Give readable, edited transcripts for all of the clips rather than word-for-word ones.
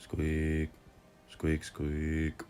Squeak, squeak, squeak.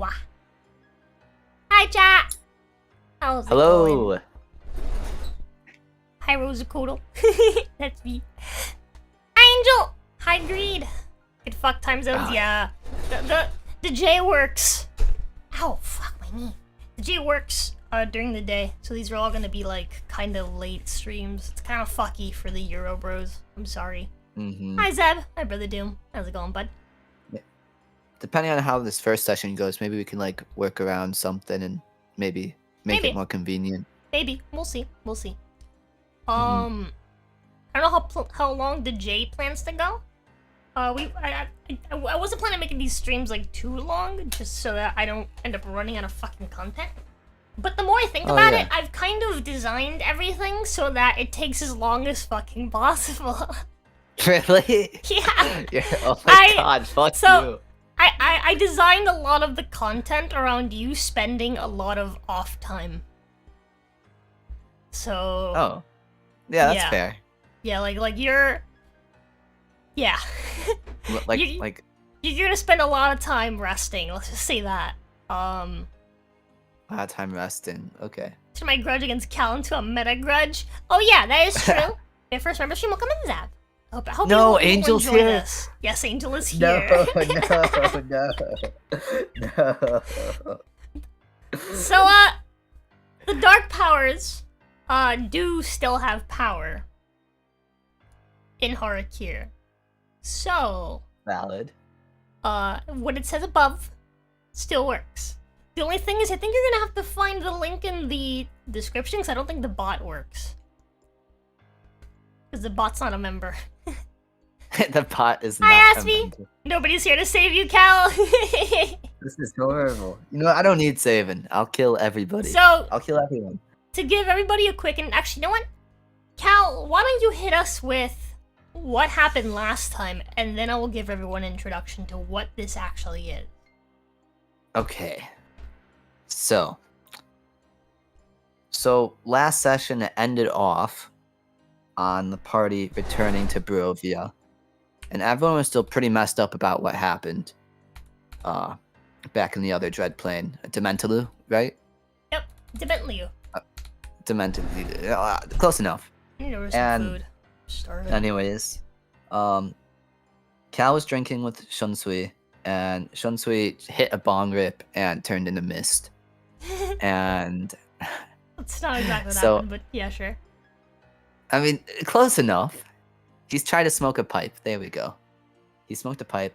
Wah. Hi, chat. How's it going? Hello. Hi, Rosacoodle. That's me. Hi, Angel. Hi, Greed. Good fuck time zones. Ah. Yeah. The J works. Ow, fuck my knee. The J works during the day, so these are all gonna be like kind of late streams. It's kind of fucky for the Euro Bros. I'm sorry. Hi, Zeb. Hi, Brother Doom. How's it going, bud? Depending on how this first session goes, maybe we can like work around something and maybe make it more convenient. Maybe. We'll see. We'll see. I don't know how long the J plans to go. I wasn't planning on making these streams like too long, just so that I don't end up running out of fucking content. But the more I think about it, I've kind of designed everything so that it takes as long as fucking possible. Really? Yeah. Oh my god, fuck you. I designed a lot of the content around you spending a lot of off time. So. Oh. Yeah, that's fair. Yeah, like you're. Yeah. You're gonna spend a lot of time resting. Let's just say that. A lot of time resting. Okay. Turn my grudge against Cal into a meta grudge. Oh yeah, that is true. Your first member stream will come in, Zap. I hope no, you Angel's enjoy here. This. Yes, Angel is here. No. So, the dark powers, do still have power in Har'Akir. So, valid. What it says above still works. The only thing is, I think you're gonna have to find the link in the description, because I don't think the bot works. Because the bot's not a member. The bot is not Hi, a Aspie! member. Nobody's here to save you, Cal! This is horrible. You know what? I don't need saving. I'll kill everybody. So, I'll kill everyone. To give everybody a quick... And actually, you know what? Cal, why don't you hit us with what happened last time, and then I will give everyone an introduction to what this actually is. Okay. So last session it ended off on the party returning to Barovia, and everyone was still pretty messed up about what happened back in the other Dread Plane. Dementalu, right? Yep, Dementalu. Dementalu. Close enough. I need to order some food. Starving. Anyways, Cal was drinking with Shunsui, and Shunsui hit a bong rip and turned into mist. And it's not exactly what happened, but yeah, sure. I mean, close enough. He's tried to smoke a pipe. There we go. He smoked a pipe,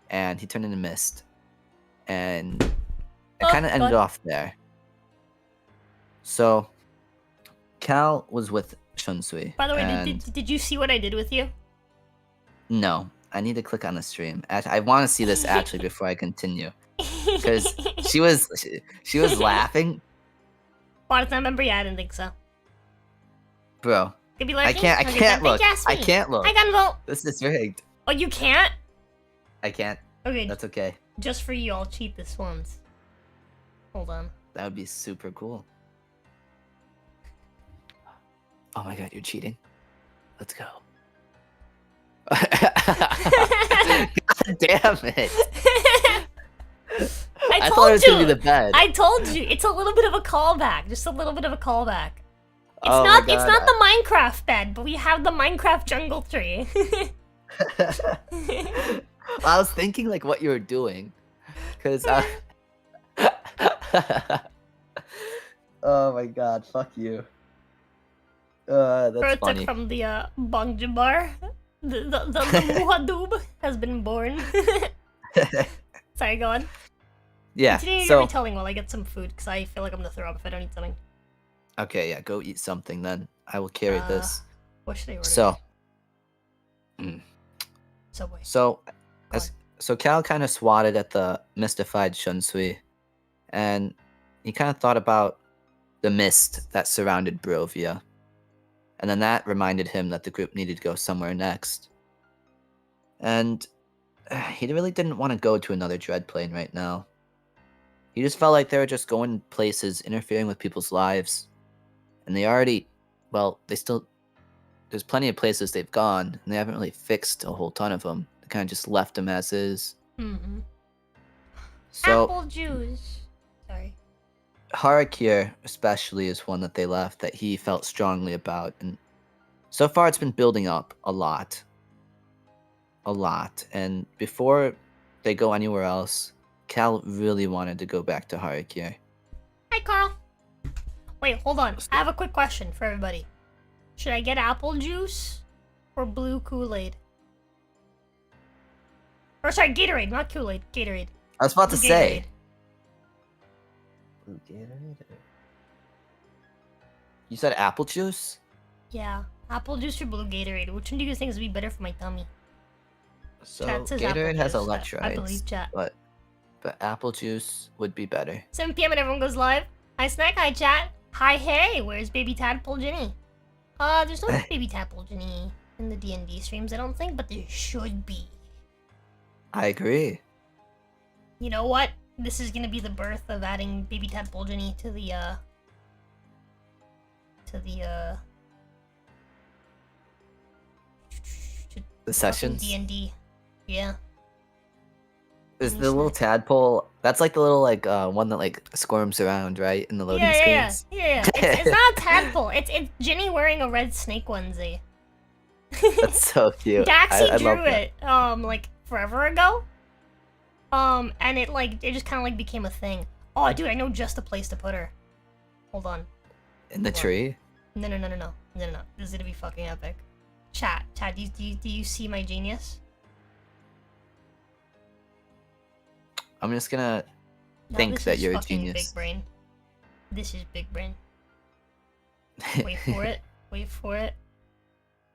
and he turned into mist. And it kind of ended off there. So, Cal was with Shunsui. By the way, did you see what I did with you? No. I need to click on the stream. I want to see this actually before I continue. Because she was laughing. Well, it's not member yet, I didn't think so. Bro. Could be I can't look. I can't look. I can vote. This is rigged. Oh, you can't? I can't. Okay. That's okay. Just for you, I'll cheat this once. Hold on. That would be super cool. Oh my god, you're cheating. Let's go. God damn it. I thought it was gonna be the bed. I told you. It's a little bit of a callback. Just a little bit of a callback. It's oh not the Minecraft bed, but we have the Minecraft jungle tree. I was thinking like what you were doing. Cause oh my god, fuck you. That's funny. From the Bangjabar. The Muad'Dib has been born. Sorry, go on. Yeah. Continue your retelling while I get some food, because I feel like I'm gonna throw up if I don't eat something. Okay, yeah, go eat something then. I will carry this. What should I order? Subway. So Cal kind of swatted at the mystified Shunsui, and he kind of thought about the mist that surrounded Barovia. And then that reminded him that the group needed to go somewhere next. And he really didn't want to go to another Dread Plane right now. He just felt like they were just going places, interfering with people's lives. And they already, well, there's plenty of places they've gone, and they haven't really fixed a whole ton of them. They kind of just left them as is. Mm-hmm. So Apple juice. Sorry. Har'Akir especially is one that they left that he felt strongly about, and so far it's been building up a lot. And before they go anywhere else, Cal really wanted to go back to Har'Akir. Hi, Carl. Wait, hold on. I have a quick question for everybody. Should I get apple juice or blue Kool-Aid? Or sorry, Gatorade, not Kool-Aid. Gatorade. I was about to Blue say. Gatorade. Blue Gatorade? You said apple juice? Yeah, apple juice or blue Gatorade. Which one do you guys think is be better for my tummy? So Chat says apple Gatorade has juice. electrolytes, I believe chat. but apple juice would be better. 7 p.m. and everyone goes live. Hi, Snack. Hi, chat. Hi, hey. Where's Baby Tadpole Ginny? There's no Baby Tadpole Ginny in the DND streams, I don't think, but there should be. I agree. You know what? This is gonna be the birth of adding Baby Tadpole Ginny to the sessions. DND. Yeah. Is the little tadpole? That's like the little one that like squirms around, right, in the loading screens. Yeah. It's not a tadpole. It's Ginny wearing a red snake onesie. That's so cute. Daxie I drew love that. it like forever ago. And it just kind of like became a thing. Oh, dude, I know just the place to put her. Hold on. In the tree. No. This is gonna be fucking epic. Chat, do you see my genius? I'm just gonna No, think this that is you're a fucking genius. Big brain. This is big brain. Wait for it. Wait for it.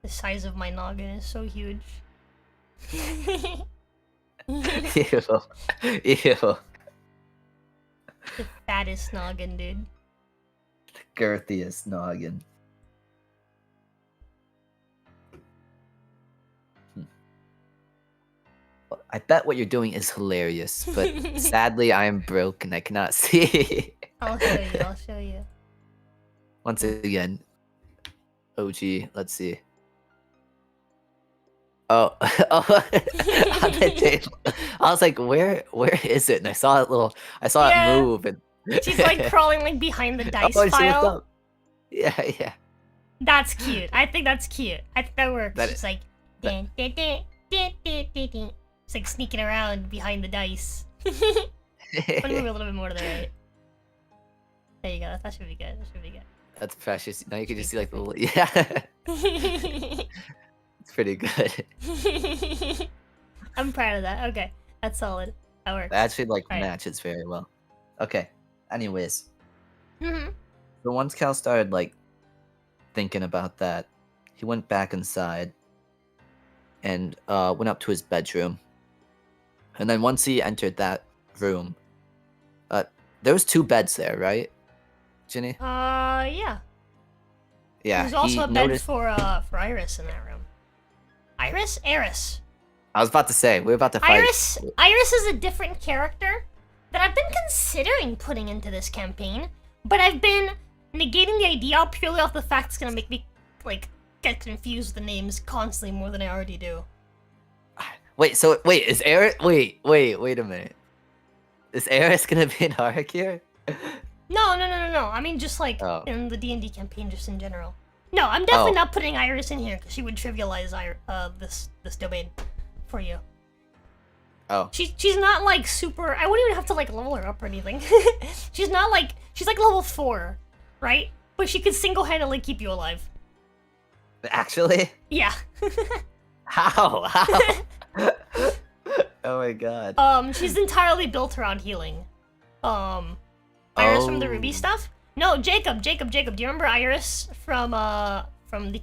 The size of my noggin is so huge. Ew. The fattest noggin, dude. Girthiest noggin. I bet what you're doing is hilarious, but sadly I am broke and I cannot see. I'll show you. Once again, OG, let's see. Oh, on the table. I was like, where is it? And I saw it move, and She's like crawling like behind the dice she looked pile. up. Yeah. That's cute. I think that's cute. I think that works. That She's like, din, din, din, din, din, din, din. It's like sneaking around behind the dice. Let me move a little bit more to the right. There you go. That should be good. That should be good. That's precious. Now you can just see like the little, yeah. It's pretty good. I'm proud of that. Okay, that's solid. That works. That actually like Alright. matches very well. Okay. Anyways, Mm-hmm. so once Cal started like thinking about that, he went back inside and went up to his bedroom. And then once he entered that room, there was 2 beds there, right, Ginny? Yeah. Yeah. There's also he a bed noticed- for Iris in that room. Iris? Eris. I was about to say we're about to fight. Iris is a different character that I've been considering putting into this campaign, but I've been negating the idea purely off the fact it's gonna make me like get confused with the names constantly more than I already do. Wait, is Eris? Wait a minute. Is Eris gonna be in Har'Akir? No. I mean, just like in the D&D campaign, just in general. No, I'm definitely not putting Iris in here because she would trivialize this domain for you. Oh. She's not like super. I wouldn't even have to like level her up or anything. She's like level 4, right? But she could single-handedly keep you alive. Actually? Yeah. How? Oh my god. She's entirely built around healing. Iris from the Ruby stuff? No, Jacob, do you remember Iris from the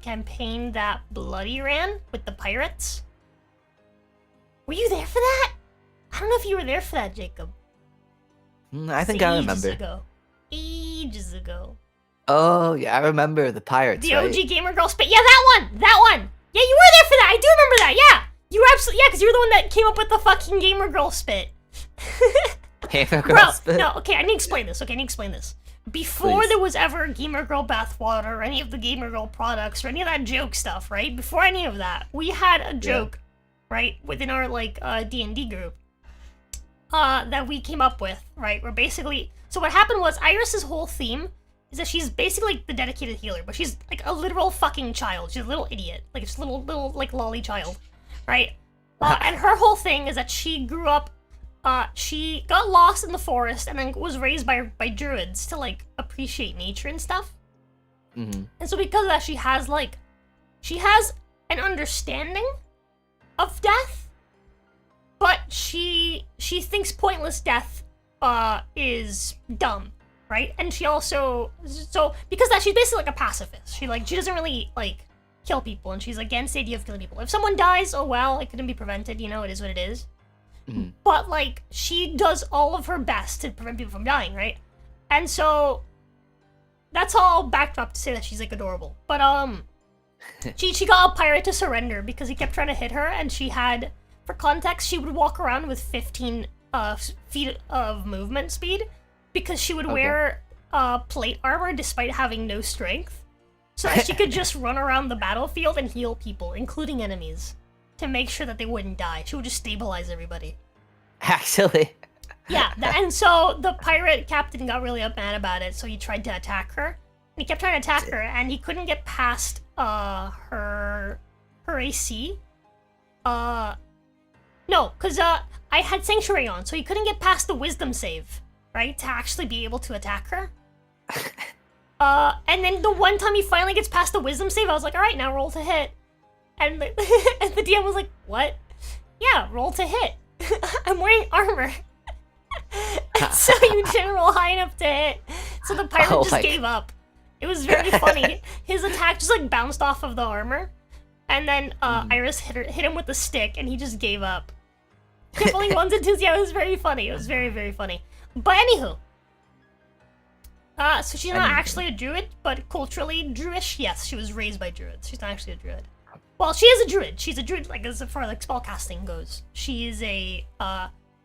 campaign that Bloody ran with the pirates? Were you there for that? I don't know if you were there for that, Jacob. I think I remember. Ages ago. Oh, yeah, I remember the pirates, The right? OG Gamer Girl Spit. Yeah, that one! Yeah, you were there for that! I do remember that, yeah! You were absolutely, yeah, because you were the one that came up with the fucking Gamer Girl Spit. Gamer Girl Spit? No, okay, I need to explain this. Before Please. there was ever Gamer Girl Bathwater or any of the Gamer Girl products or any of that joke stuff, right? Before any of that, we had a joke, right, within our, like, D&D group. that we came up with, right? Where basically, so what happened was Iris's whole theme is that she's basically like the dedicated healer, but she's like a literal fucking child. She's a little idiot, like just little like lolly child, right? And her whole thing is that she grew up, she got lost in the forest and then was raised by druids to like appreciate nature and stuff. Mm-hmm. And so because of that, she has an understanding of death, but she thinks pointless death is dumb, right? And she also, so because of that, she's basically like a pacifist. She doesn't really like kill people, and she's against the idea of killing people. If someone dies, oh well, it couldn't be prevented, you know, it is what it is. Mm-hmm. But like she does all of her best to prevent people from dying, right? And so that's all backdrop to say that she's like adorable. But she got a pirate to surrender because he kept trying to hit her, and she had, for context, she would walk around with 15 feet of movement speed because she would wear plate armor despite having no strength, so that she could just run around the battlefield and heal people, including enemies, to make sure that they wouldn't die. She would just stabilize everybody. Actually. Yeah, and so the pirate captain got really mad about it, so he tried to attack her. And he kept trying to attack her, and he couldn't get past her AC. No, because I had Sanctuary on, so he couldn't get past the wisdom save, right, to actually be able to attack her. And then the one time he finally gets past the wisdom save, I was like, alright, now roll to hit. And and the DM was like, what? Yeah, roll to hit. I'm wearing armor. And so you didn't roll high enough to hit. So the pirate just gave up. It was very funny. His attack just like bounced off of the armor. And then Iris hit him with the stick, and he just gave up. Kept rolling ones and twos. Yeah, it was very funny. It was very, very funny. But anywho. So she's not actually a druid, but culturally Druish, yes, she was raised by druids. She's not actually a druid. Well, she is a druid. She's a druid, like, as far like spellcasting goes. She is a,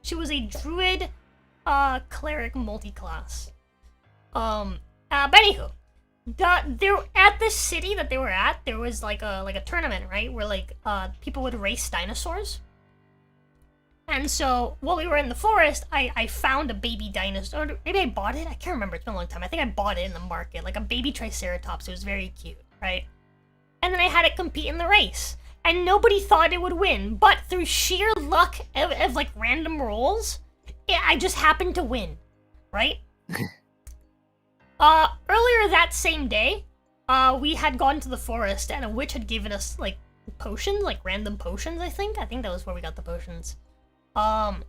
she was a druid, cleric multi-class. But anywho, there at this city that they were at, there was like a tournament, right, where like people would race dinosaurs. And so while we were in the forest, I found a baby dinosaur. Or maybe I bought it. I can't remember. It's been a long time. I think I bought it in the market, like a baby triceratops. It was very cute, right? And then I had it compete in the race, and nobody thought it would win. But through sheer luck of like random rolls, I just happened to win, right? Earlier that same day, we had gone to the forest, and a witch had given us like potions, like random potions. I think that was where we got the potions. And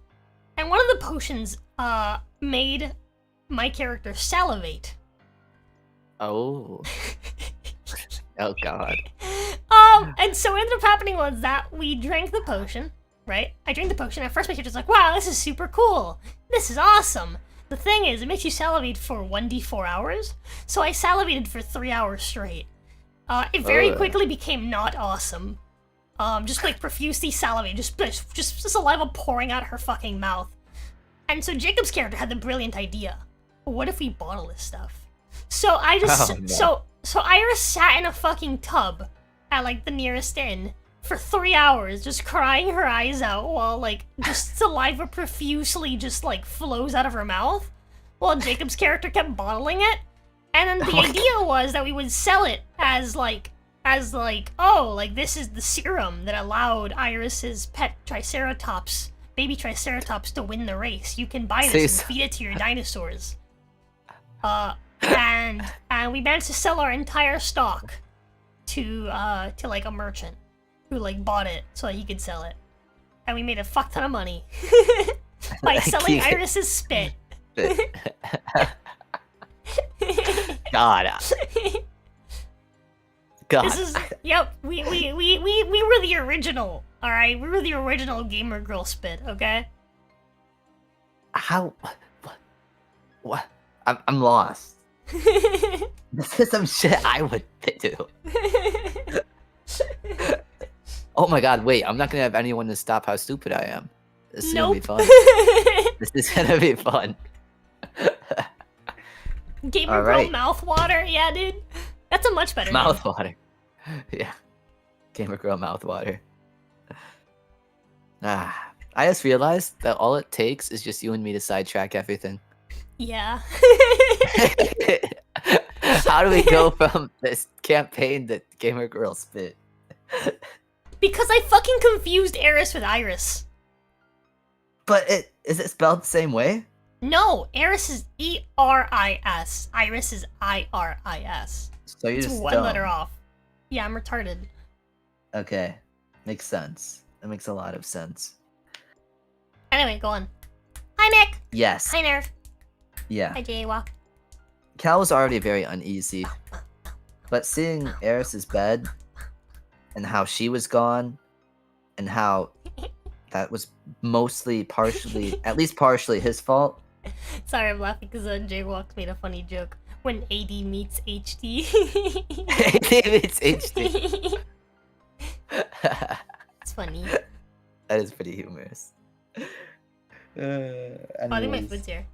one of the potions made my character salivate. Oh. Oh god. And so what ended up happening was that we drank the potion, right? I drank the potion. At first my character's like, wow, this is super cool. This is awesome. The thing is, it makes you salivate for 1d4 hours. So I salivated for 3 hours straight. It very quickly became not awesome. Just like profusely salivate, just saliva pouring out her fucking mouth. And so Jacob's character had the brilliant idea. What if we bottle this stuff? So I just, so Iris sat in a fucking tub at like the nearest inn for 3 hours, just crying her eyes out while like just saliva profusely just like flows out of her mouth, while Jacob's character kept bottling it. And then the idea was that we would sell it as like, oh, like this is the serum that allowed Iris's pet Triceratops, baby Triceratops, to win the race. You can buy this and feed it to your dinosaurs. And we managed to sell our entire stock to like a merchant who like bought it so that he could sell it. And we made a fuck ton of money by selling Iris's spit. God. This is, yep, we were the original, alright? We were the original gamer girl spit, okay? How? What? I'm lost. This is some shit I would do. Oh my god, wait, I'm not gonna have anyone to stop how stupid I am. This is gonna be fun. This is gonna be fun. Gamer girl mouthwater, yeah, dude. That's a much better name. Mouthwater. Yeah. Gamer girl mouthwater. I just realized that all it takes is just you and me to sidetrack everything. Yeah. How do we go from this campaign to Gamer Girl Spit? Because I fucking confused Eris with Iris. But is it spelled the same way? No, Eris is E-R-I-S. Iris is I-R-I-S. So you It's just one don't. letter off. Yeah, I'm retarded. Okay, makes sense. That makes a lot of sense. Anyway, go on. Hi, Nick. Yes. Hi, Nerf. Yeah. Hi, Jaywalk. Cal was already very uneasy, but seeing Eris's bed and how she was gone, and how that was mostly partially, at least partially his fault. Sorry, I'm laughing because Jaywalk made a funny joke. When AD meets HD. AD meets HD. It's funny. That is pretty humorous. Oh, I think my Anyways. food's here.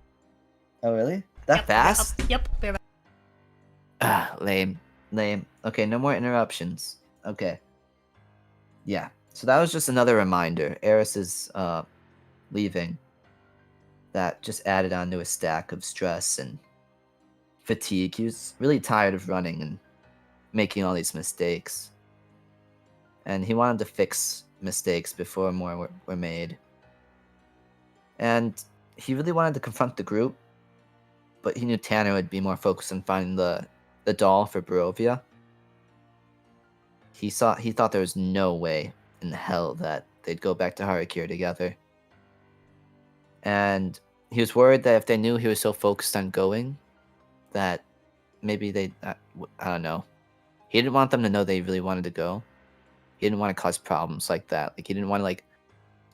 Oh, really? That Yep, fast? Yep. Bear back. Ah, lame. Lame. Okay, no more interruptions. Okay. Yeah. So that was just another reminder. Eris is leaving. That just added onto a stack of stress and fatigue. He was really tired of running and making all these mistakes. And he wanted to fix mistakes before more were made. And he really wanted to confront the group, but he knew Tanner would be more focused on finding the doll for Barovia. He thought there was no way in hell that they'd go back to Har'Akir together. And he was worried that if they knew he was so focused on going, that maybe they, I don't know. He didn't want them to know they really wanted to go. He didn't want to cause problems like that. Like, he didn't want to, like,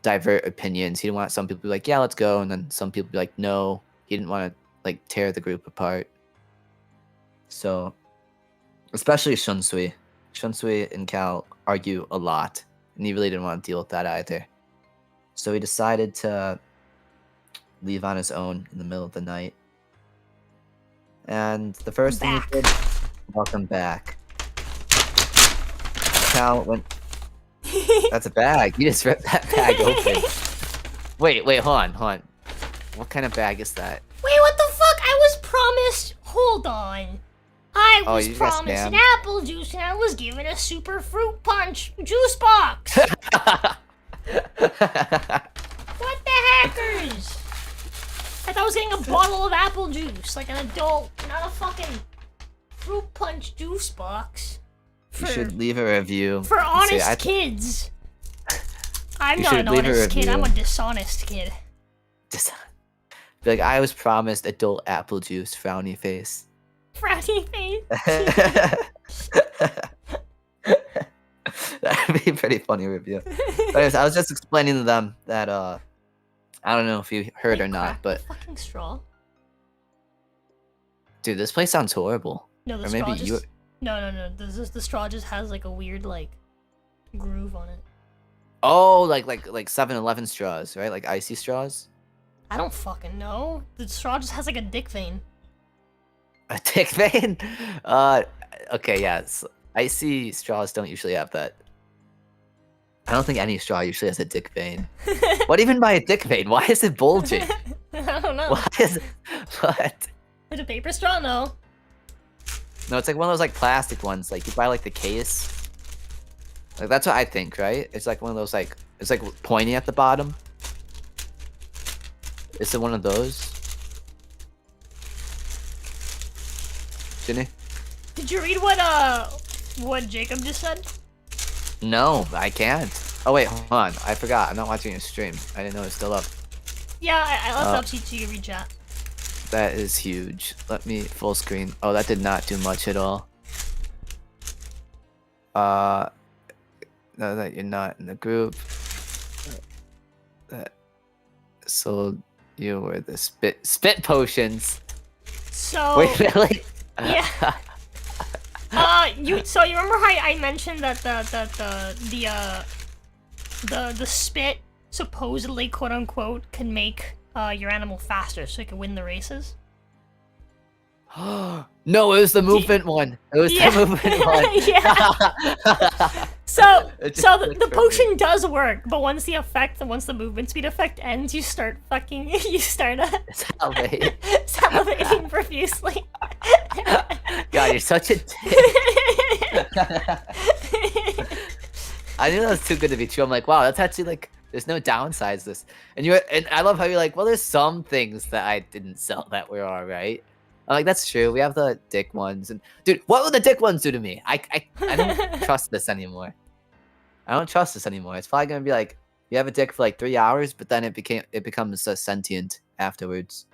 divert opinions. He didn't want some people to be like, yeah, let's go. And then some people be like, no. He didn't want to, like, tear the group apart. So, especially Shunsui. Shunsui and Cal argue a lot. And he really didn't want to deal with that either. So he decided to leave on his own in the middle of the night. And the first thing he did, welcome back. Cal went. That's a bag. You just ripped that bag open. Wait, hold on. What kind of bag is that? Wait, what the fuck? I was promised. Hold on. I was you got promised an scammed. apple juice and I was given a super fruit punch juice box. What the hackers? I thought I was getting a bottle of apple juice, like an adult, not a fucking fruit punch juice box. You should leave a review. For and say, honest kids. I'm You not should an leave a honest kid, I'm a review. dishonest kid. Be like, I was promised adult apple juice, frowny face. Frowny face. That'd be a pretty funny review. But anyways, I was just explaining to them that I don't know if you heard Wait, or not, crack the but fucking straw. dude, this place sounds horrible. No, the Or straw maybe just... you. No. The straw just has like a weird like groove on it. Oh, like 7-Eleven straws, right? Like icy straws. I don't fucking know. The straw just has like a dick vein. A dick vein? Okay, yeah. Icy straws don't usually have that. I don't think any straw usually has a dick vein. What even by a dick vein? Why is it bulging? I don't know. Why is what? Is it a paper straw? No. No, it's like one of those like plastic ones. Like you buy like the case. Like that's what I think, right? It's like one of those like it's like pointy at the bottom. Is it one of those? Ginny? Did you read what Jacob just said? No, I can't. Oh wait, hold on. I forgot. I'm not watching your stream. I didn't know it's still up. Yeah, I left up to you read chat. That is huge. Let me full screen. Oh, that did not do much at all. Know that you're not in the group. That sold you were the spit potions. So Wait, really? yeah. You remember how I mentioned that the spit supposedly quote unquote can make your animal faster so it can win the races? No, it was the movement one. It was Yeah. the movement one. Yeah. So It just so the clicked for me. potion does work, but once the movement speed effect ends, you start Salivate. salivating profusely. God, you're such a dick. I knew that was too good to be true. I'm like, wow, that's actually like, there's no downsides to this. And I love how you're like, well, there's some things that I didn't sell that were all right. I'm like, that's true. We have the dick ones, and dude, what would the dick ones do to me? I don't trust this anymore. I don't trust this anymore. It's probably gonna be like, you have a dick for like 3 hours, but then it becomes sentient afterwards.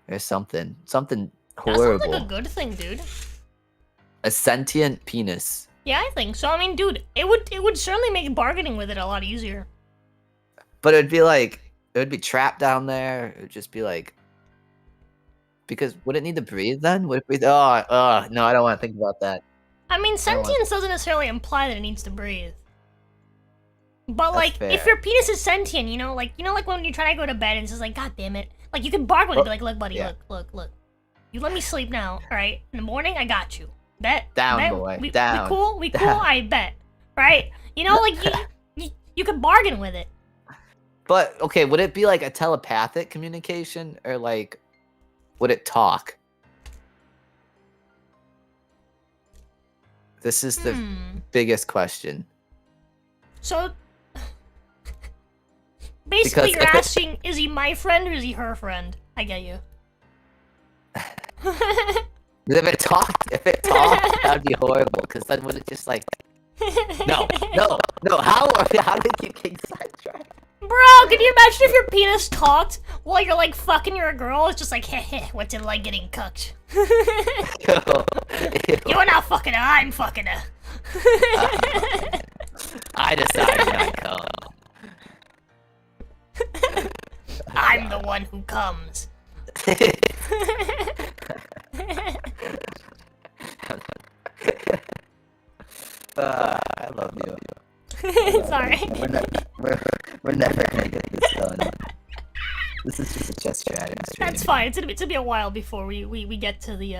There's something That horrible. sounds like a good thing, dude. A sentient penis. Yeah, I think so. I mean, dude, it would certainly make bargaining with it a lot easier. But it'd be like, it would be trapped down there. It would just be like, because would it need to breathe then? Would it breathe? Oh, no, I don't want to think about that. I mean, don't want- sentience doesn't necessarily imply that it needs to breathe. But That's like, if fair. your penis is sentient, like when you try to go to bed and it's just like, God damn it, like you can bargain with it, be like, look, buddy, yeah. look, you let me sleep now, all right? In the morning, I got you. Bet. Down, bet, boy, We down. cool. Down. I bet. Right? Like you can bargain with it. But okay, would it be like a telepathic communication, or like, would it talk? This is the biggest question. So basically, Because you're if it- asking, is he my friend or is he her friend? I get you. If it talked, that would be horrible. Because then would it just like, no. How do we keep getting sidetracked? Bro, can you imagine if your penis talked while you're like fucking your girl? It's just like, heh, what's it like getting cucked? Ew. You're not fucking her, I'm fucking her. I decided not come. I'm the one who comes. I love you. Sorry. We're never gonna get this done. This is just a chess chatting stream. That's fine. It's gonna be a while before we get to the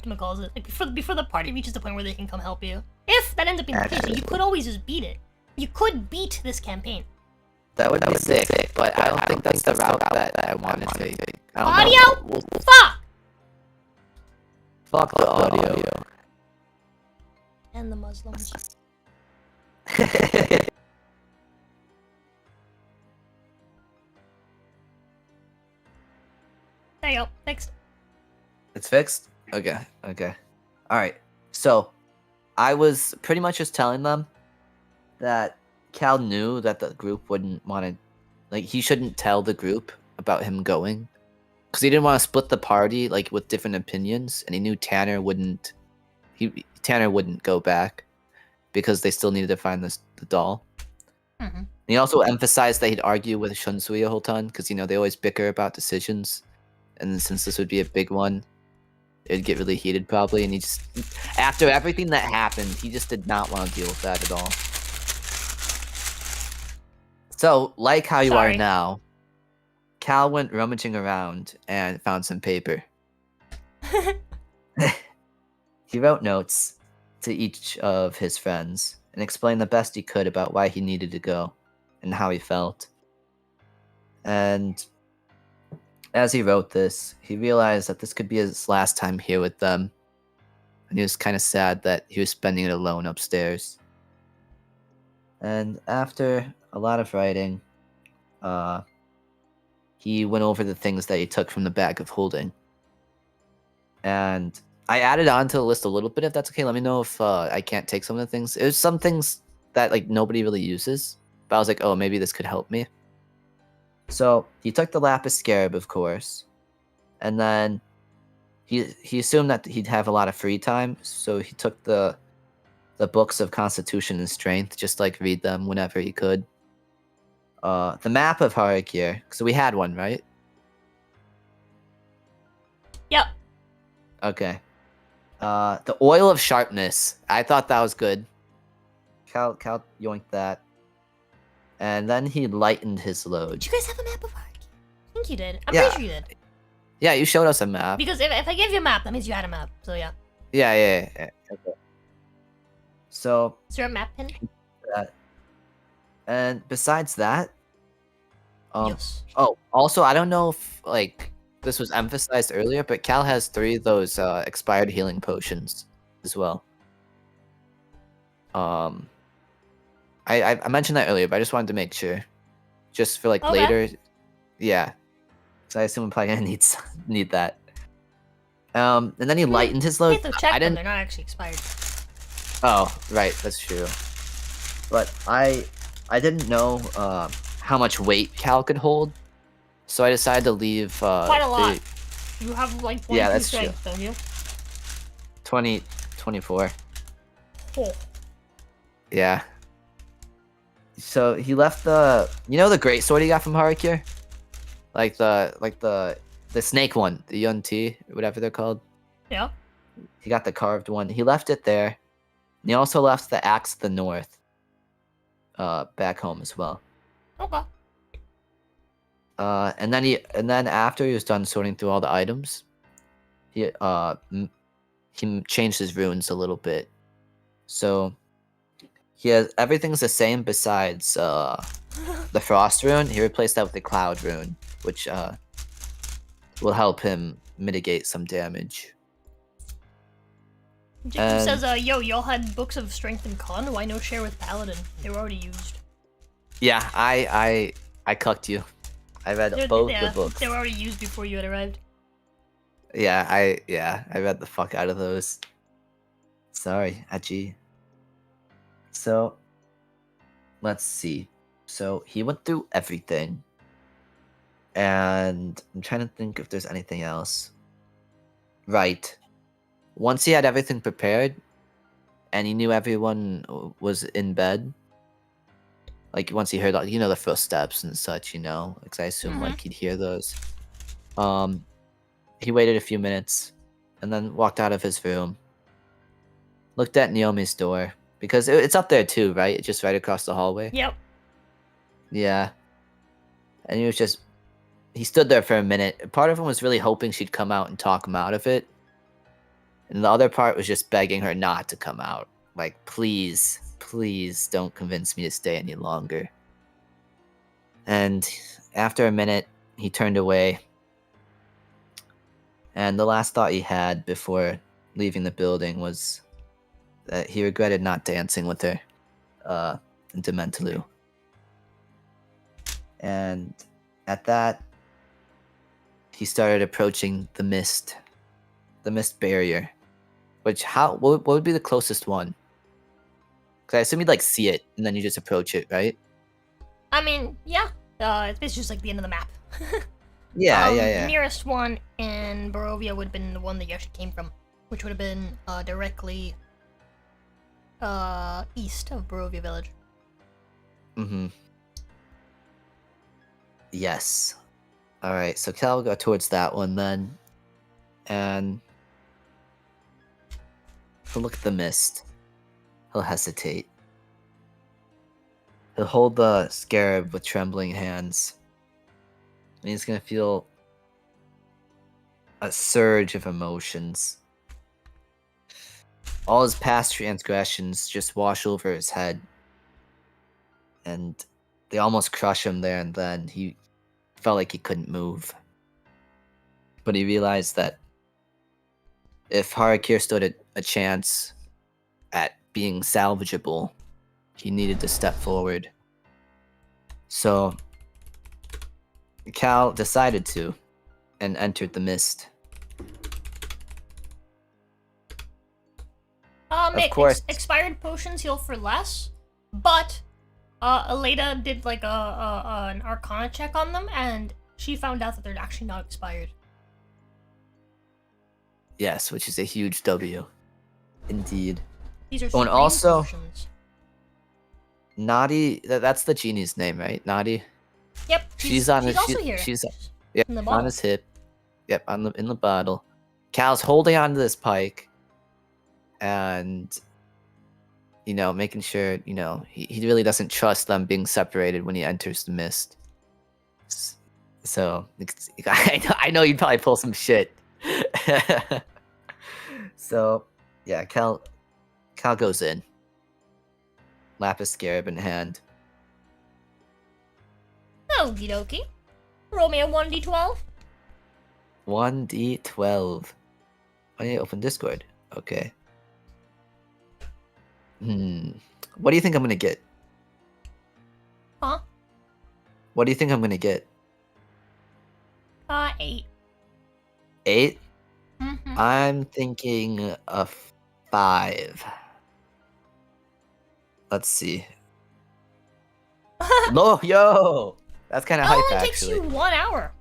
whatchamacallit, like before the party reaches the point where they can come help you. If that ends up being the case, you could always just beat it. You could beat this campaign. That would be sick, but I don't think that's the route that I want to take. I don't Audio? know. Fuck! Fuck the audio. And the Muslims. There you go. Fixed. It's fixed? Okay. Alright. So, I was pretty much just telling them that Cal knew that the group wouldn't want to... Like, he shouldn't tell the group about him going. Because he didn't want to split the party, like, with different opinions. And he knew Tanner wouldn't... Tanner wouldn't go back. Because they still needed to find the doll. Mm-hmm. And he also emphasized that he'd argue with Shunsui a whole ton. Because, they always bicker about decisions. And since this would be a big one, it'd get really heated probably. And he just, after everything that happened, he just did not want to deal with that at all. So, like how you are Sorry. now, Cal went rummaging around and found some paper. He wrote notes to each of his friends and explained the best he could about why he needed to go and how he felt. And as he wrote this, he realized that this could be his last time here with them. And he was kind of sad that he was spending it alone upstairs. And after a lot of writing, he went over the things that he took from the bag of holding. And I added on to the list a little bit, if that's okay. Let me know if I can't take some of the things. It was some things that like nobody really uses. But I was like, oh, maybe this could help me. So he took the lapis scarab, of course, and then he assumed that he'd have a lot of free time, so he took the books of Constitution and Strength, just like read them whenever he could. The map of Har'Akir, so we had one, right? Yep. Okay. The oil of sharpness. I thought that was good. Cal yoinked that. And then he lightened his load. Did you guys have a map of Har'Akir? I think you did. I'm Yeah. pretty sure you did. Yeah, you showed us a map. Because if I gave you a map, that means you had a map. So yeah. Yeah. Okay. So, Is there a map pin? and besides that, Yes. oh, also, I don't know if like this was emphasized earlier, but Cal has 3 of those expired healing potions as well. I mentioned that earlier, but I just wanted to make sure, just for like Okay. later. Yeah, because I assume I'm probably gonna need that. And then he lightened his You load. have to check I them. didn't. They're not actually expired. Oh, right, that's true. But I didn't know how much weight Cal could hold, so I decided to leave. Quite a lot. You have like 22 Yeah, that's strength, don't you? 24. Oh. Yeah. So he left the great sword he got from Har'Akir? Like the snake one, the Yuan-Ti, whatever they're called. Yeah. He got the carved one. He left it there. And he also left the axe of the north back home as well. Okay. And then after he was done sorting through all the items, he changed his runes a little bit. So he has everything's the same besides the frost rune. He replaced that with the cloud rune, which will help him mitigate some damage. Jacob says, yo, y'all had books of strength and con. Why no share with Paladin? They were already used. Yeah, I cucked you. I read both the books. They were already used before you had arrived. Yeah, I read the fuck out of those. Sorry, Aji. So, let's see. So he went through everything, and I'm trying to think if there's anything else. Right. Once he had everything prepared, and he knew everyone was in bed, like once he heard the footsteps and such, because I assume like he'd hear those. He waited a few minutes, and then walked out of his room. Looked at Niyomi's door, because it's up there too, right? It's just right across the hallway. Yep. Yeah. And he stood there for a minute. Part of him was really hoping she'd come out and talk him out of it. And the other part was just begging her not to come out. Like, please, please don't convince me to stay any longer. And after a minute, he turned away. And the last thought he had before leaving the building was that he regretted not dancing with her in Dementalu. And at that, he started approaching the mist barrier. What would be the closest one? Because I assume you'd see it and then you just approach it, right? I mean, yeah. It's just like the end of the map. Yeah. The nearest one in Barovia would have been the one that you actually came from, which would have been directly east of Barovia Village. Mm-hmm. Yes. Alright, so Cal will go towards that one then. And he'll look at the mist. He'll hesitate. He'll hold the scarab with trembling hands. And he's gonna feel a surge of emotions. All his past transgressions just wash over his head. And they almost crush him there and then. He felt like he couldn't move. But he realized that if Har'Akir stood a chance at being salvageable, he needed to step forward. So Cal decided to, and entered the mist. Of course. Expired potions heal for less, but Aleda did like an Arcana check on them, and she found out that they're actually not expired. Yes, which is a huge W. Indeed. These are and also potions. Nadi, that's the genie's name, right? Nadi. Yep. She's on his. Also here. She's on his hip. Yep, in the bottle. Cal's holding onto this pike, and making sure he really doesn't trust them being separated when he enters the mist. So I know you'd probably pull some shit. So yeah, Cal goes in, lapis scarab in hand. Okie dokie. Roll me a 1d12. 1d12. I need to open Discord. Okay. What do you think I'm gonna get? Huh? What do you think I'm gonna get? 8. 8? Mm-hmm. I'm thinking a 5. Let's see. Yo! That's kind of It hype, only takes actually. you 1 hour.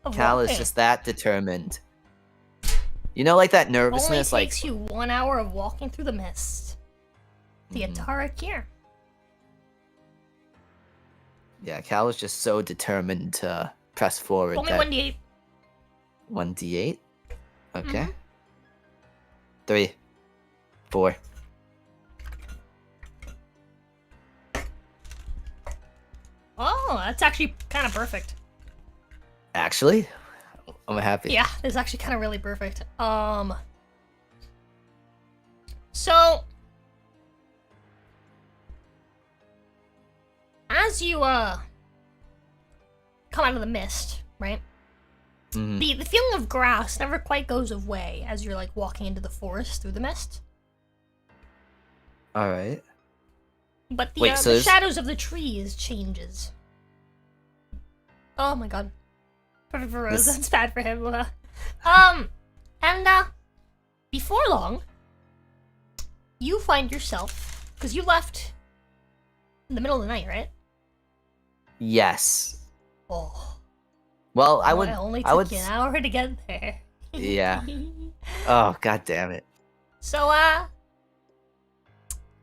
Of Cal is walking. just that determined. You know, like that Only nervousness, like... takes you 1 hour of walking through the mist. The Har'Akir. Yeah, Cal is just so determined to press forward. Roll me that 1d8. 1d8? Okay. 3. 4. Oh, that's actually kind of perfect. Actually? I'm happy. Yeah, it's actually kind of really perfect. So as you come out of the mist, right? The feeling of grass never quite goes away as you're like walking into the forest through the mist. All right. But the, Wait, so the shadows of the trees changes. Oh my god. Perfect for Rose, that's bad for him. Before long, you find yourself, because you left in the middle of the night, right? Yes. Oh. Well, It only took you an hour to get there. Yeah. Oh, god damn it. So,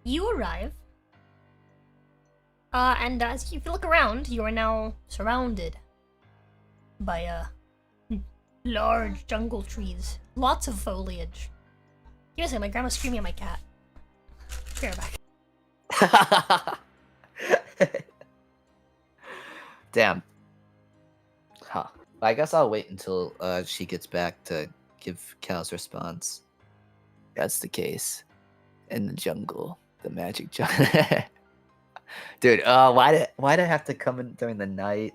you arrive. And as you look around, you are now surrounded by, large jungle trees. Lots of foliage. Give me a second, my grandma's screaming at my cat. Be right back. Damn. Huh. I guess I'll wait until she gets back to give Cal's response. That's the case. In the jungle. The magic jungle. Dude, why'd I have to come in during the night?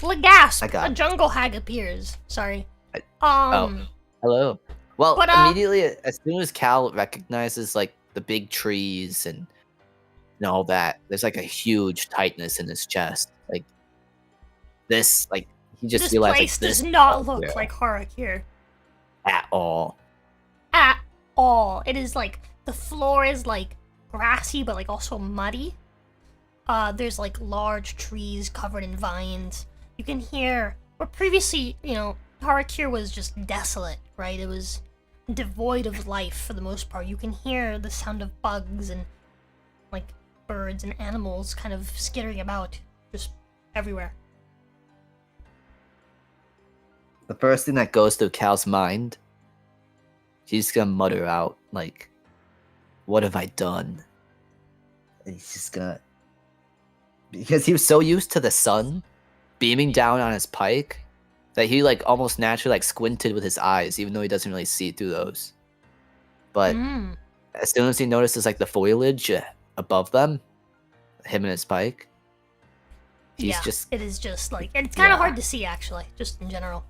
Lagasp! A jungle hag appears. Sorry. Hello. Well, But, immediately, as soon as Cal recognizes, like, the big trees and all that, there's, like, a huge tightness in his chest. Like, this, like, he just realized, place like, does not look like Har'Akir. At all. At all. It is, like, the floor is, like, grassy, but, like, also muddy. There's, like, large trees covered in vines. You can hear... Where previously, you know, Har'Akir was just desolate, right? It was devoid of life for the most part. You can hear the sound of bugs and, like, birds and animals kind of skittering about just everywhere. The first thing that goes through Cal's mind, he's gonna mutter out, like, what have I done? And he's just gonna... Because he was so used to the sun beaming down on his pike that he, like, almost naturally, like, squinted with his eyes, even though he doesn't really see through those. But as soon as he notices, like, the foliage above them, him and his pike, he's just... it is just, like... It's kind of hard to see, actually, just in general.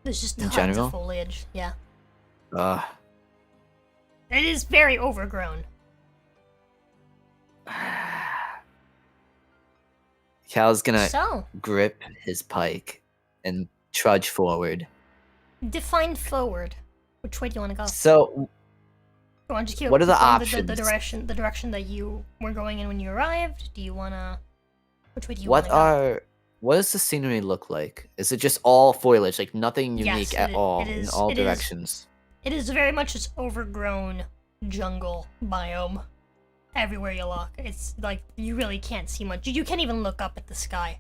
There's just tons of foliage, yeah. It is very overgrown. Cal's gonna grip his pike and trudge forward. Define forward. Which way do you want to go? So, what are the options? The direction that you were going in when you arrived? Do you wanna... Which way do you want to go? What does the scenery look like? Is it just all foliage, like nothing unique at all in all directions? It is very much this overgrown jungle biome. Everywhere you look, it's like you really can't see much. You can't even look up at the sky.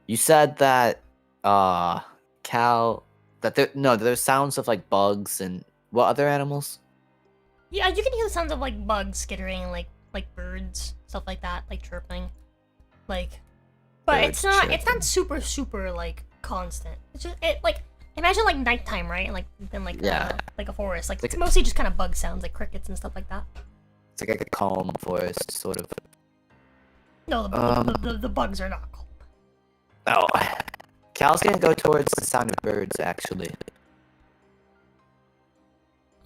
You said that, Cal, that there's sounds of like bugs and what other animals? Yeah, you can hear the sounds of like bugs skittering, like birds, stuff like that, like chirping, like. But it's not super like constant. It's just Imagine like nighttime, right? Like then Yeah. like a forest. Like Like it's mostly just kind of bug sounds, like crickets and stuff like that. It's like a calm forest, sort of. No, the bugs are not cold. Oh. Cal's gonna go towards the sound of birds, actually.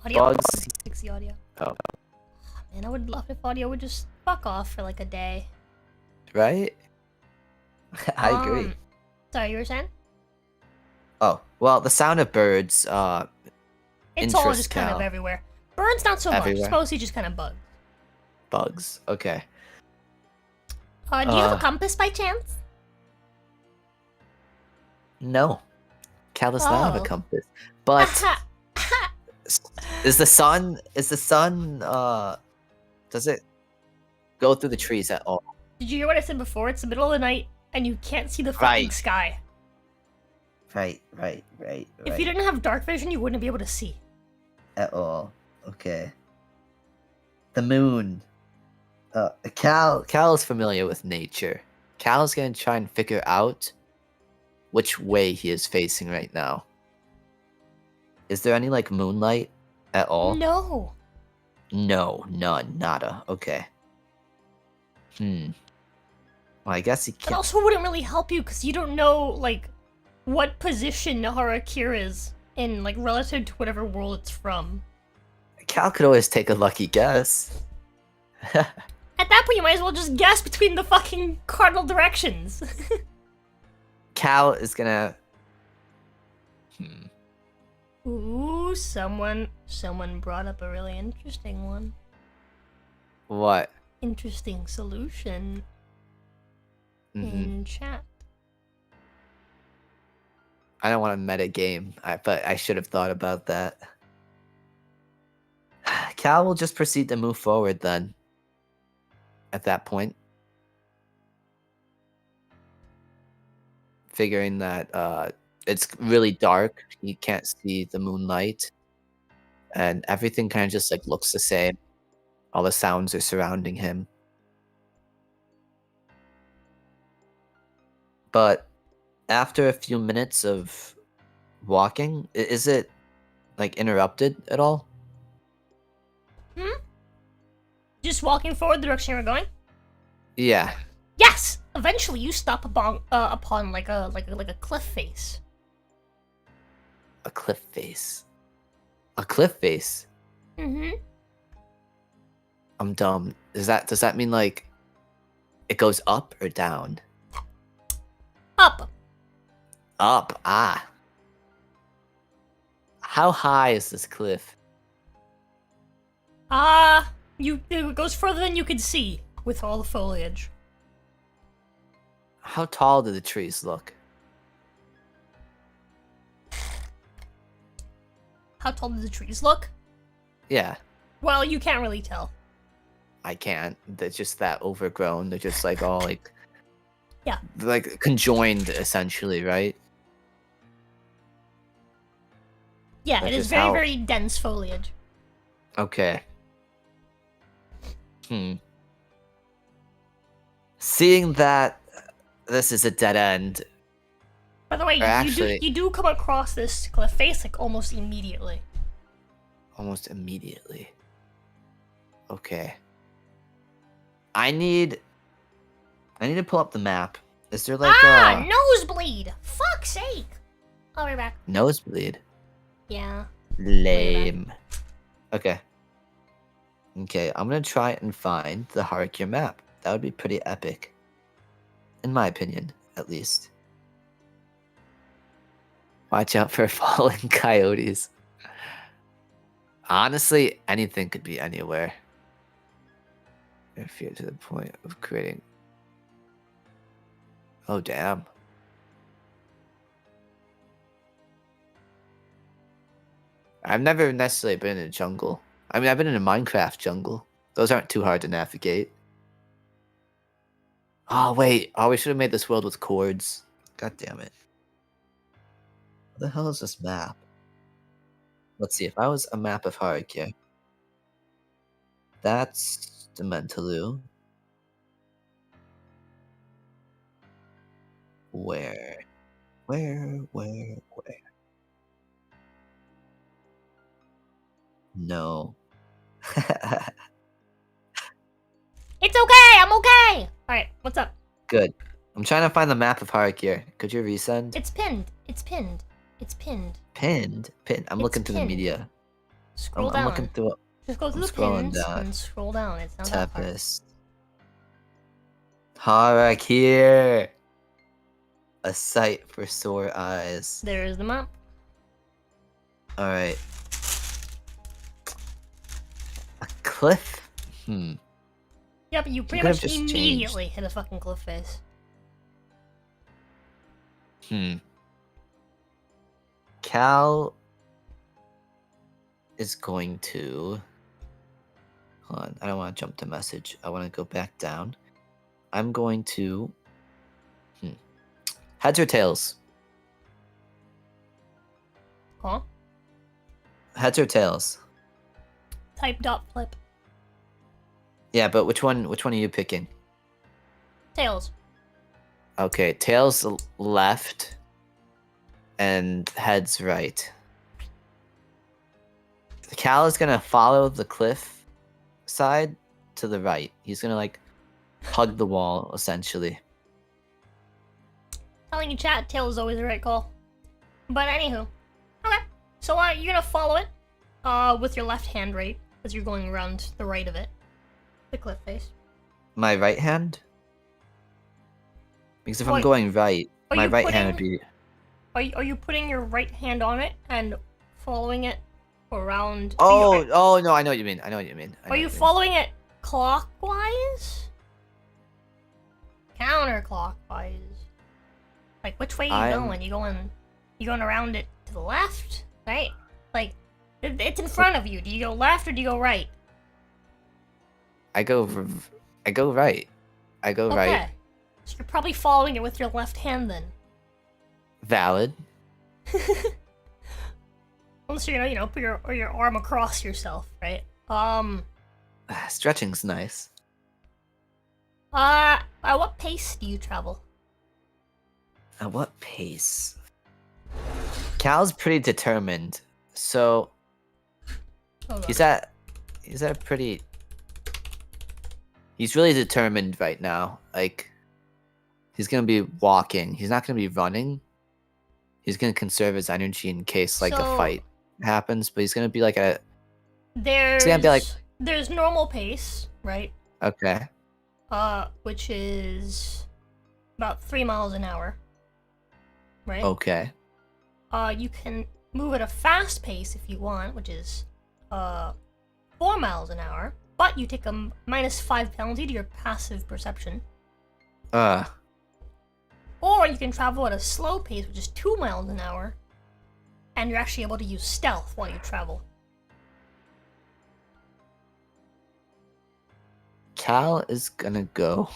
Audio. Bugs. Fix the audio. Oh. Man, I would love if audio would just fuck off for like a day. Right? I agree. Sorry, you were saying? Oh, well, the sound of birds, It's all interests just kind of Cal. everywhere. Birds, not so much. It's Everywhere? mostly just kind of bugs. Bugs. Okay. Do you have a compass by chance? No. Cal does not have a Oh. compass. But is the sun, does it go through the trees at all? Did you hear what I said before? It's the middle of the night and you can't see the fucking Right. sky. Right. If you didn't have dark vision, you wouldn't be able to see. At all. Okay. The moon. Cal is familiar with nature. Cal's gonna try and figure out which way he is facing right now. Is there any like moonlight at all? No. No, none, nada. Okay. Well, I guess he It can't. also wouldn't really help you because you don't know, like, what position Har'Akir is in, like, relative to whatever world it's from. Cal could always take a lucky guess. At that point, you might as well just guess between the fucking cardinal directions. Cal is gonna. Ooh, someone brought up a really interesting one. What? Interesting solution in chat. I don't want to meta game, but I should have thought about that. Cal will just proceed to move forward then. At that point. Figuring that it's really dark, he can't see the moonlight. And everything kind of just like looks the same. All the sounds are surrounding him. But after a few minutes of walking, is it like interrupted at all? Just walking forward the direction you were going? Yeah. Yes! Eventually you stop upon like a cliff face. A cliff face. A cliff face? Mm-hmm. I'm dumb. Does that mean like it goes up or down? Up. Up. Ah. How high is this cliff? It goes further than you can see with all the foliage. How tall do the trees look? How tall do the trees look? Yeah, Well, you can't really tell. I can't. They're just that overgrown. They're just like all like Yeah. like conjoined essentially, right? Yeah, That's it is just very, how- very dense foliage. Okay. Seeing that this is a dead end, By the way, actually- you do come across this cliff face like almost immediately. almost immediately. Okay. I need to pull up the map. Is there like a Nosebleed! Fuck's sake! I'll be back. nosebleed? Yeah. Lame. Okay. Okay, I'm gonna try and find the Har'Akir map. That would be pretty epic. In my opinion, at least. Watch out for falling coyotes. Honestly, anything could be anywhere. Fear to the point of creating. Oh, damn. I've never necessarily been in a jungle. I mean, I've been in a Minecraft jungle. Those aren't too hard to navigate. Oh, wait. Oh, we should have made this world with chords. God damn it. What the hell is this map? Let's see. If I was a map of Har'Akir. That's Dementaloo. Where? No. It's okay. I'm okay. All right. What's up? Good. I'm trying to find the map of Har'Akir. Could you resend? It's pinned. It's pinned. It's pinned. Pinned? I'm It's looking through the pinned. media. Scroll I'm down. looking through Just go through the scrolling pins down. and scroll down. It's not that far. Tempest. Har'Akir. A sight for sore eyes. There's the map. Alright. A cliff? Yeah, but you pretty could've much just immediately hit a fucking cliff face. Cal is going to... Hold on, I don't want to jump to message. I want to go back down. I'm going to... Heads or tails? Huh? Heads or tails? Type dot flip. Yeah, but which one are you picking? Tails. Okay, tails left and heads right. Cal is gonna follow the cliff side to the right. He's gonna like hug the wall essentially. Telling you chat, tails is always the right call. But anywho. Okay. So you're gonna follow it with your left hand, right? As you're going around the right of it. The cliff face. My right hand? Because if Wait, I'm going right, are my you right hand would be... Are you putting your right hand on it and following it around? Oh no, I know what you mean. I know what you mean. Are you following it clockwise? Counterclockwise. Like which way are you going? You going around it to the left, right? Like it's in front of you. Do you go left or do you go right? I go right. I go Okay. right. So you're probably following it with your left hand then. Valid. Unless you're gonna, put your arm across yourself, right? Stretching's nice. At what pace do you travel? At what pace? Cal's pretty determined, so Hold on. he's at pretty. He's really determined right now. Like, he's gonna be walking. He's not gonna be running. He's gonna conserve his energy in case like a fight happens. But he's gonna be like a. There's normal pace, right? Okay. Which is about 3 miles an hour. Right? Okay. You can move at a fast pace if you want, which is 4 miles an hour. But you take a -5 penalty to your passive perception. Or you can travel at a slow pace, which is 2 miles an hour. And you're actually able to use stealth while you travel. Cal is gonna go.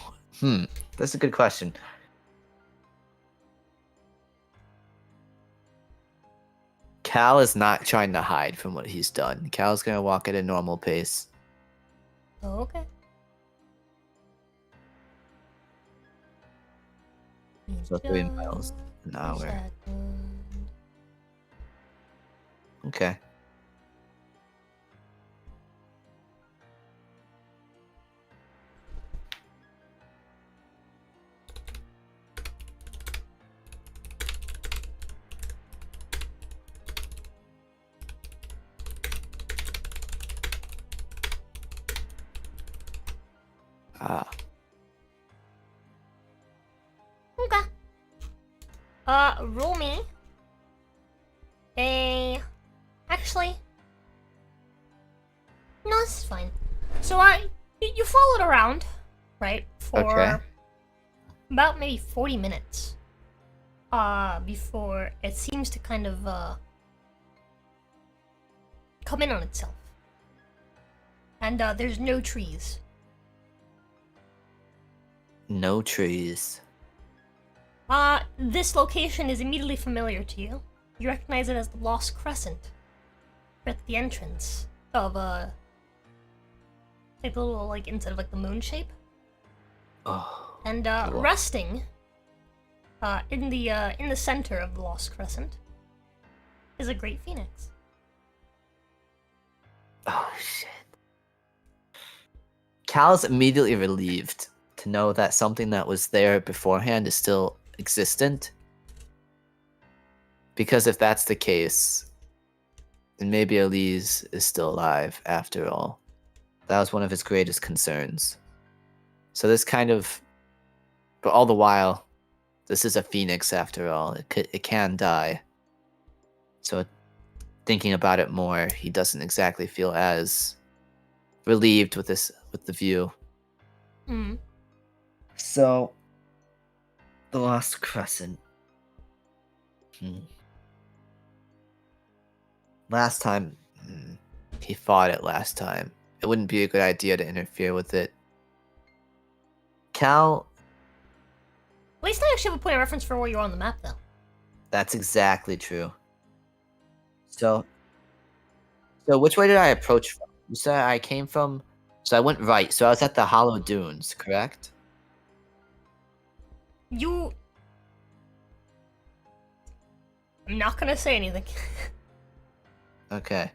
That's a good question. Cal is not trying to hide from what he's done. Cal's gonna walk at a normal pace. Okay. So 3 miles an hour. Okay. Okay. Roll me actually, no, this is fine. So you followed around, right, for about maybe 40 minutes. Before it seems to kind of come in on itself. And there's no trees. No trees. This location is immediately familiar to you. You recognize it as the Lost Crescent. We're at the entrance of like the little like instead of like the moon shape. Oh. And resting in the center of the Lost Crescent is a great phoenix. Oh shit. Cal's immediately relieved to know that something that was there beforehand is still existent. Because if that's the case, then maybe Elise is still alive after all. That was one of his greatest concerns. So this kind of... But all the while, this is a phoenix after all. It can die. So thinking about it more, he doesn't exactly feel as relieved with the view. Mm. So, the Lost Crescent. Last time, he fought it last time. It wouldn't be a good idea to interfere with it. Cal... At least I actually have a point of reference for where you're on the map, though. That's exactly true. So which way did I approach from? You said I came from... So I went right, so I was at the Hollow Dunes, correct? I'm not gonna say anything. Okay.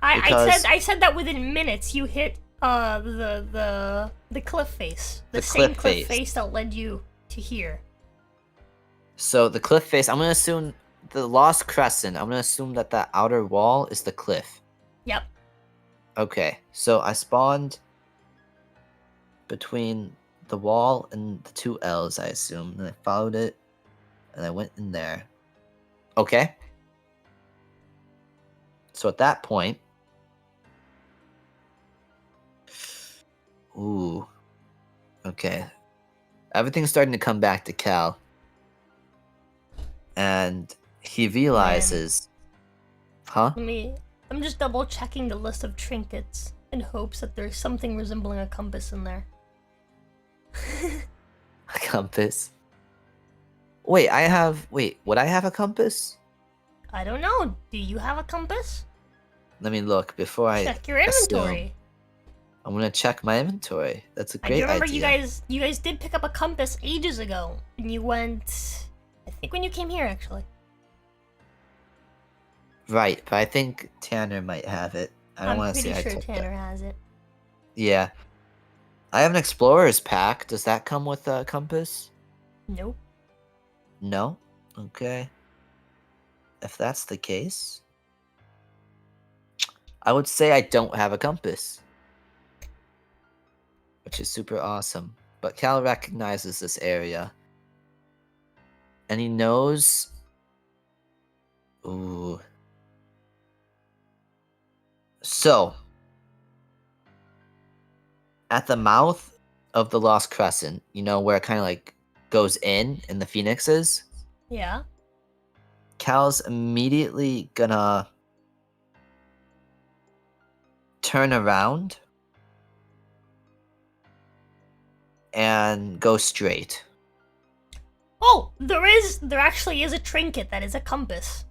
I said that within minutes you hit the cliff face. The same cliff face that led you to here. So the cliff face, I'm gonna assume the Lost Crescent, I'm gonna assume that that outer wall is the cliff. Yep. Okay, so I spawned between the wall and the two L's, I assume, and I followed it, and I went in there. Okay. So at that point... Ooh. Okay. Everything's starting to come back to Cal. And he realizes... Huh? I'm just double checking the list of trinkets in hopes that there's something resembling a compass in there. A compass? Wait, would I have a compass? I don't know. Do you have a compass? Let me look before I check your inventory. Assume. I'm gonna check my inventory. That's a great idea. I do remember you guys did pick up a compass ages ago, and you went... I think when you came here, actually. Right, but I think Tanner might have it. I don't want to say I took I'm pretty sure Tanner has it. Yeah. I have an explorer's pack. Does that come with a compass? Nope. No? Okay. If that's the case, I would say I don't have a compass. Which is super awesome. But Cal recognizes this area. And he knows... Ooh. So, at the mouth of the Lost Crescent, you know, where it kind of like goes in the phoenixes? Yeah. Cal's immediately gonna turn around and go straight. Oh, there actually is a trinket that is a compass.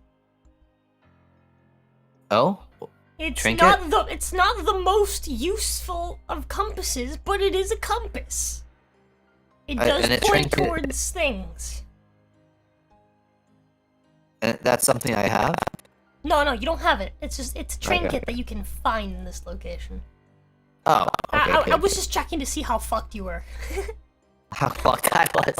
Oh? Trinket? It's not the most useful of compasses, but it is a compass. It does point towards things. And that's something I have? No, you don't have it. It's a trinket that you can find in this location. Oh, okay. I was just checking to see how fucked you were. How fucked I was.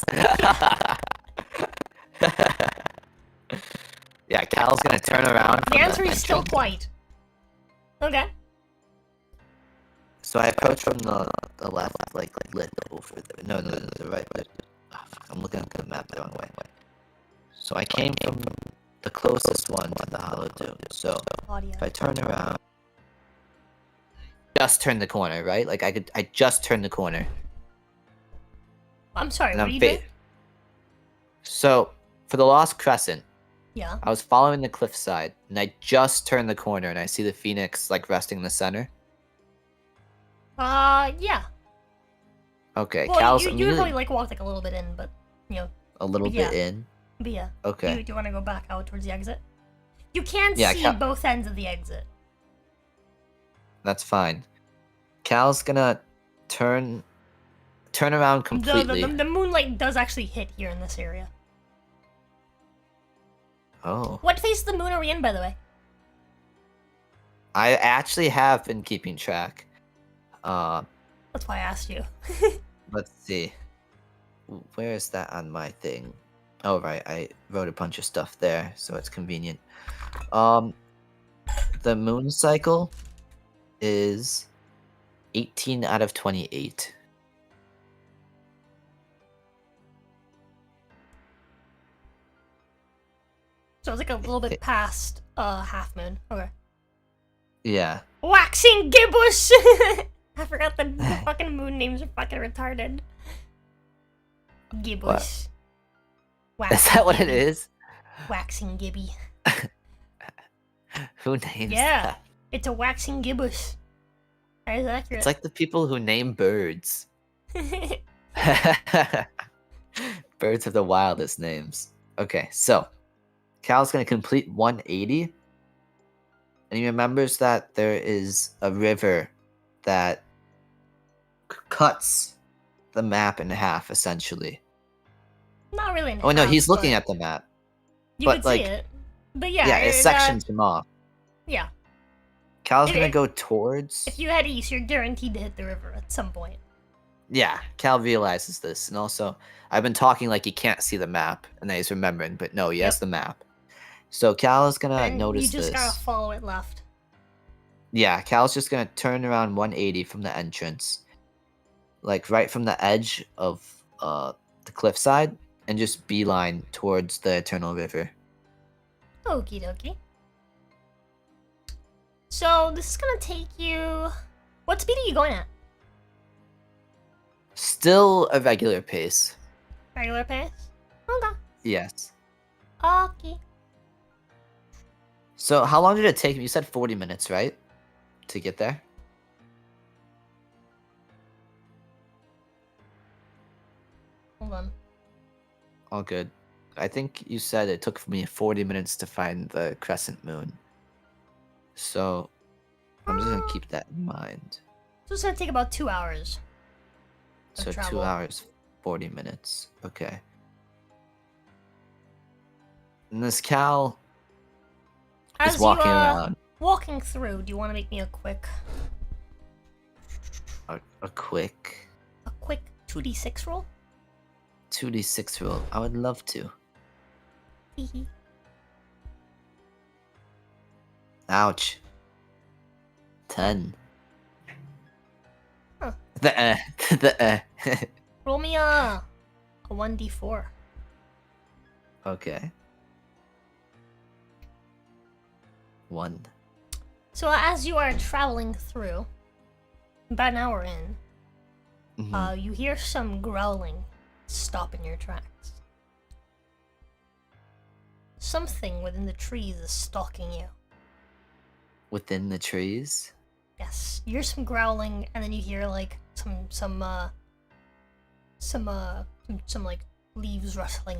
Yeah, Cal's gonna turn around. The answer is still quite. Okay. So I approach from the left, like lit over there. No, the right. Oh, fuck, I'm looking at the map the wrong way. So I came from the closest one to the Hollow Dune. So if I turn around, just turn the corner, right? Like I just turned the corner. I'm sorry, what are you doing? So for the Lost Crescent, yeah, I was following the cliffside, and I just turned the corner, and I see the phoenix like resting in the center. Yeah. Okay, well, Cal's you would probably like walk like a little bit in, but you know. A little bit in. But yeah. Okay. Do you want to go back out towards the exit? You can see both ends of the exit. That's fine. Cal's gonna turn around completely. The moonlight does actually hit here in this area. Oh. What phase of the moon are we in, by the way? I actually have been keeping track. That's why I asked you. Let's see. Where is that on my thing? Oh, right. I wrote a bunch of stuff there, so it's convenient. The moon cycle is 18 out of 28. So it's like a little bit past half moon. Okay. Yeah. Waxing gibbous! I forgot the fucking moon names are fucking retarded. Gibbous. Is that what it is? Waxing gibby. Who names Yeah, that? it's a waxing gibbous. That is accurate. It's like the people who name birds. Birds have the wildest names. Okay, so Cal's gonna complete 180. And he remembers that there is a river that cuts the map in half, essentially. Not really in Oh no, half, he's looking but at the map. you but, could like, see it. But yeah, Yeah, it sections him off. Yeah. Cal's If gonna it- go towards. If you head east, you're guaranteed to hit the river at some point. Yeah, Cal realizes this, and also I've been talking like he can't see the map, and then he's remembering, but no, he has the map. So Cal is gonna And notice you just this. gotta follow it left. Yeah, Cal's just gonna turn around 180 from the entrance, like right from the edge of the cliffside, and just beeline towards the Eternal River. Okie dokie. So this is gonna take you. What speed are you going at? Still a regular pace. Regular pace? Okay. Yes. Okay. So how long did it take? You said 40 minutes, right? To get there? Hold on. All good. I think you said it took me 40 minutes to find the crescent moon. So I'm just gonna keep that in mind. So it's gonna take about 2 hours. So 2 travel. hours, 40 minutes. Okay. And this Cal is As walking you around. walking through, do you want to make me a quick A quick 2d6 roll? 2d6 roll. I would love to. Hehe. Ouch. 10. Huh. The Roll me a 1d4. Okay. 1. So as you are traveling through, about an hour in, Mhm. you hear some growling stop in your tracks. Something within the trees is stalking you. Within the trees? Yes, you hear some growling, and then you hear like some like leaves rustling.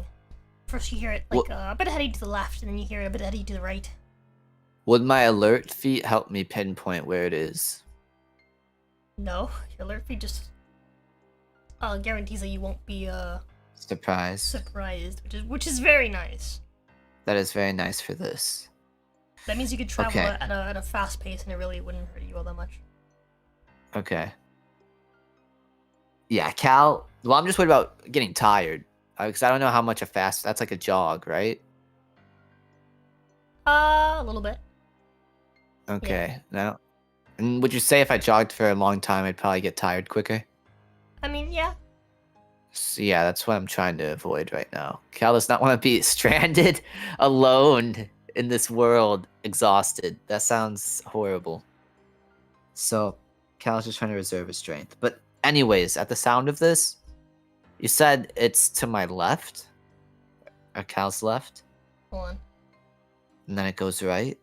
First you hear it like a bit heading to the left, and then you hear it a bit heading to the right. Would my alert feat help me pinpoint where it is? No, your alert feed just guarantees that you won't be Surprise. surprised, which is very nice. That is very nice for this. That means you could travel Okay. at a fast pace, and it really wouldn't hurt you all that much. Okay. Yeah, Cal. Well, I'm just worried about getting tired. Because I don't know how much a fast. That's like a jog, right? A little bit. Okay. Now, and would you say if I jogged for a long time, I'd probably get tired quicker? I mean, yeah. So yeah, that's what I'm trying to avoid right now. Cal does not want to be stranded alone in this world, exhausted. That sounds horrible. So, Cal's just trying to reserve his strength. But anyways, at the sound of this, you said it's to my left? Or Cal's left? Hold on. And then it goes right?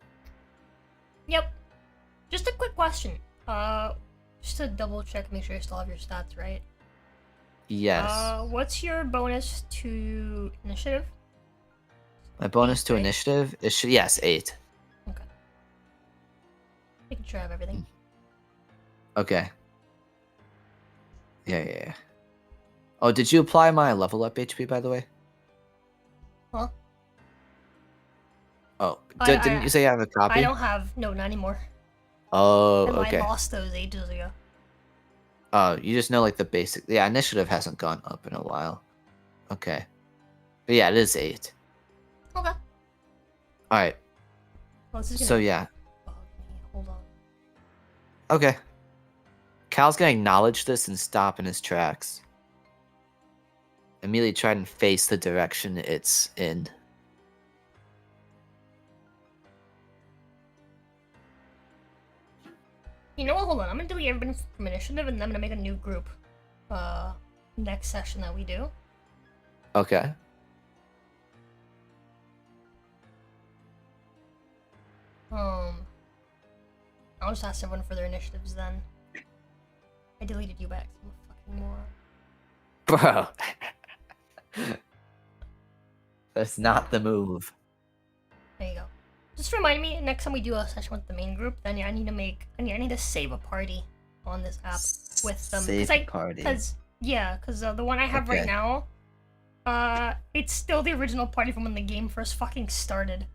Yep. Just a quick question. Just to double check, make sure you still have your stats right. Yes. What's your bonus to initiative? My bonus to right? initiative is yes, 8. Okay. Making sure I have everything. Okay. Yeah. Oh, did you apply my level up HP, by the way? Huh? Oh, I- didn't you say you have a copy? I don't have. No, not anymore. Oh, And okay. I lost those ages ago. Oh, you just know like the basic. Yeah, initiative hasn't gone up in a while. Okay. But yeah, it is 8. Okay. All right. Well, this is gonna So yeah. bug me. Hold on. Okay. Cal's gonna acknowledge this and stop in his tracks. Immediately try and face the direction it's in. You know what? Hold on. I'm gonna delete everybody from initiative, and then I'm gonna make a new group. Next session that we do. Okay. I'll just ask everyone for their initiatives then. I deleted you back. I'm a fucking moron. Bro. That's not the move. There you go. Just remind me next time we do a session with the main group, then yeah, I need to save a party on this app with them. Save a party. Because the one I have right now, it's still the original party from when the game first fucking started.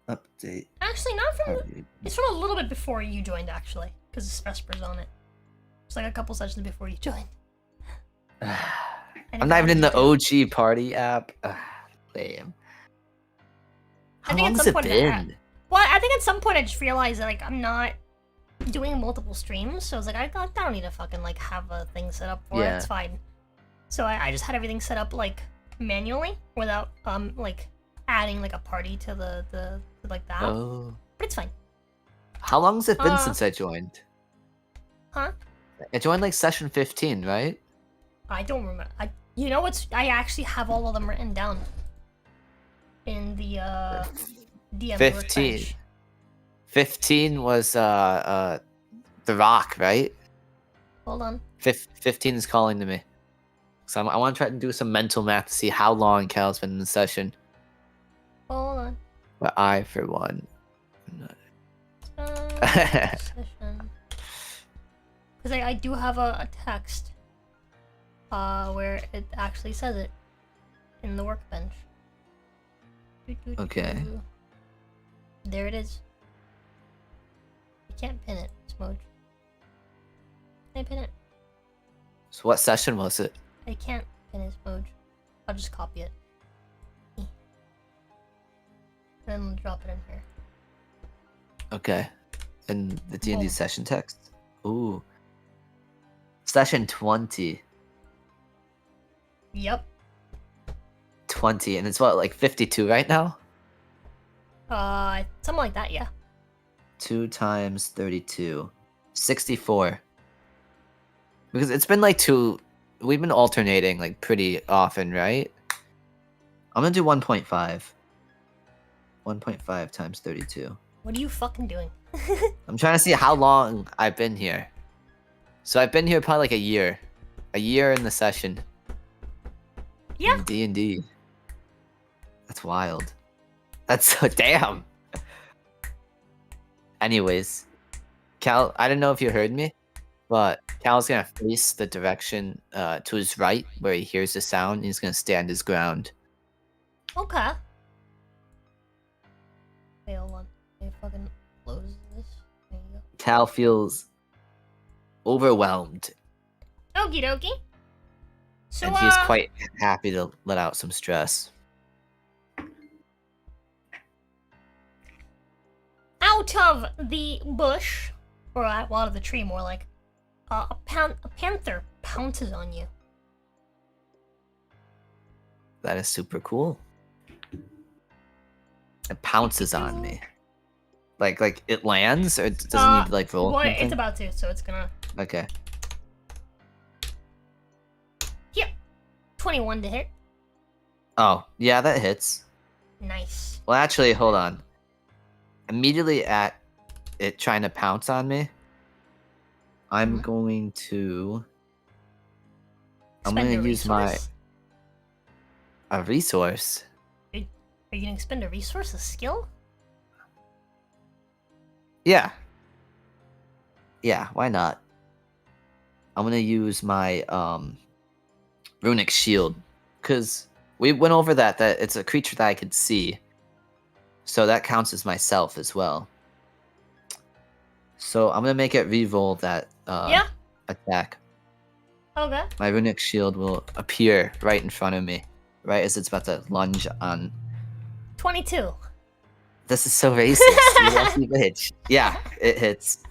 Update. Actually, not from. Party. It's from a little bit before you joined, actually, because Vesper's on it. It's like a couple sessions before you joined. I'm not even in the OG party app. Lame. How long has it been? Well, I think at some point I just realized that like I'm not doing multiple streams, so I was like, I don't need to fucking like have a thing set up for it. It's fine. So I just had everything set up like manually without like adding like a party to the like that. Oh. But it's fine. How long has it been since I joined? Huh? I joined like session 15, right? I don't remember. You know what's? I actually have all of them written down in the DM 15. workbench. 15 was The Rock, right? Hold on. 15 is calling to me. So I want to try to do some mental math to see how long Cal's been in the session. Hold on. But I, for one. Session. Because I do have a text where it actually says it in the workbench. Okay. There it is. You can't pin it, Smudge. Can I pin it? So what session was it? I can't pin it, Smudge. I'll just copy it. Then drop it in here. Okay. And the D&D Boom. session text? Ooh. Session 20. Yep. 20. And it's what, like 52 right now? Something like that, yeah. 2 times 32. 64. Because it's been like we've been alternating like pretty often, right? I'm gonna do 1.5. 1.5 times 32. What are you fucking doing? I'm trying to see how long I've been here. So I've been here probably like a year. A year in the session. Yeah. D&D. That's wild. That's so damn. Anyways, Cal, I don't know if you heard me, but Cal's gonna face the direction to his right where he hears the sound, and he's gonna stand his ground. Okay. Wait, hold on. Let me fucking close this. There you go. Cal feels overwhelmed, Okie dokie. So, and he's quite happy to let out some stress. Out of the bush, or out of the tree, more like, a panther pounces on you. That is super cool. It pounces on me. Like it lands, or it doesn't need to like roll. Well, anything? it's about to, so it's gonna. Okay. Yep. 21 to hit. Oh, yeah, that hits. Nice. Well, actually, hold on. Immediately at it trying to pounce on me, I'm going to. I'm Spend going a to use my resource? a resource. Are you gonna spend a resource, a skill? Yeah. Yeah, why not? I'm gonna use my runic shield, because we went over that it's a creature that I could see, So that counts as myself as well. So I'm gonna make it re-roll that attack. Okay. My runic shield will appear right in front of me, right as it's about to lunge on. 22. This is so racist. You lucky bitch. Yeah, it hits.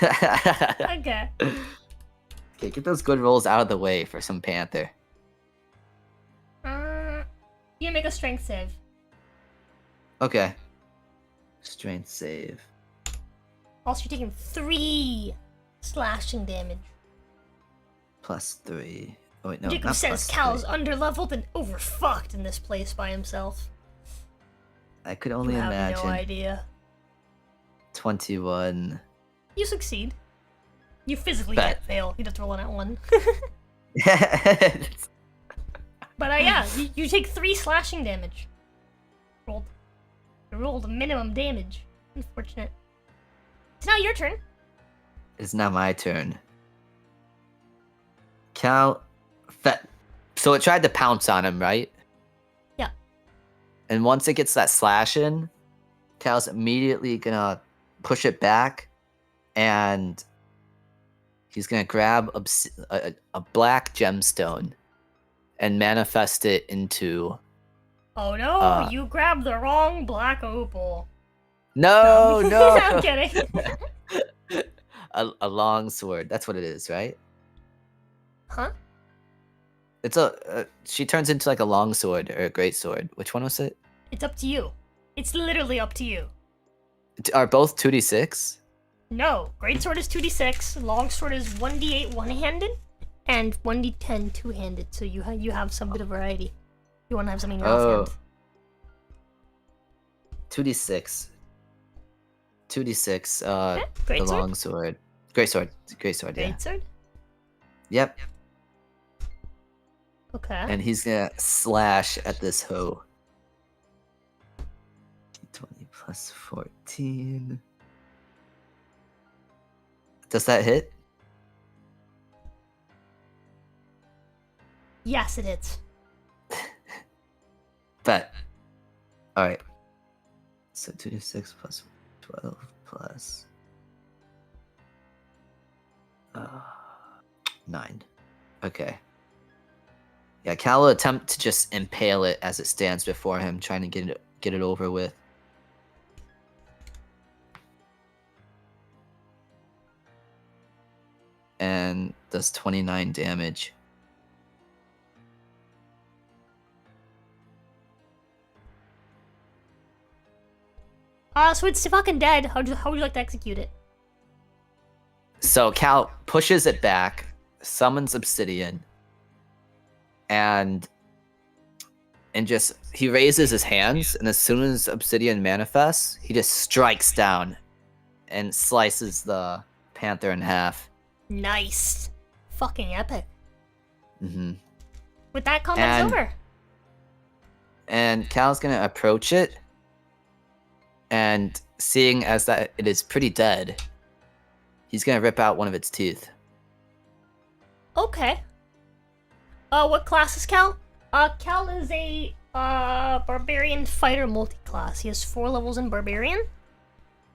Okay. Okay, get those good rolls out of the way for some panther. You make a strength save. Okay. Strength save. Also, you're taking 3 slashing damage. +3. Oh wait, no, Jacob not says +3. Cal's underleveled and overfucked in this place by himself. I could only You have imagine. no idea. 21. You succeed. You physically Bet. can't fail. You'd have to roll on that one. But yeah, you take 3 slashing damage. You rolled minimum damage. Unfortunate. It's now your turn. It's not my turn. So it tried to pounce on him, right? Yeah. And once it gets that slash in, Cal's immediately gonna push it back, and he's gonna grab a black gemstone and manifest it into. Oh no, you grabbed the wrong black opal. No, no. I'm kidding. a long sword. That's what it is, right? Huh? It's she turns into like a long sword or a great sword. Which one was it? It's up to you. It's literally up to you. Are both 2d6? No, greatsword is 2d6, longsword is 1d8 one-handed, and 1d10 two-handed. So you have some bit of variety. You want to have something in your offhand. 2d6. 2d6. Okay, The greatsword. long sword. Great sword. Yeah. Greatsword. Yep. Okay. And he's gonna slash at this hoe. 20 plus 14. Does that hit? Yes, it hits. Bet. Alright. So 2d6 plus 12 plus 9. Okay. Yeah, Cal will attempt to just impale it as it stands before him, trying to get it over with. And does 29 damage. So it's fucking dead. How would you like to execute it? So Cal pushes it back, summons Obsidian, and just he raises his hands, and as soon as Obsidian manifests, he just strikes down and slices the panther in half. Nice. Fucking epic. Mm-hmm. With that, combat's over. And Cal's gonna approach it, and seeing as that it is pretty dead, he's gonna rip out one of its teeth. Okay. What class is Cal? Cal is a barbarian fighter multi-class. He has 4 levels in barbarian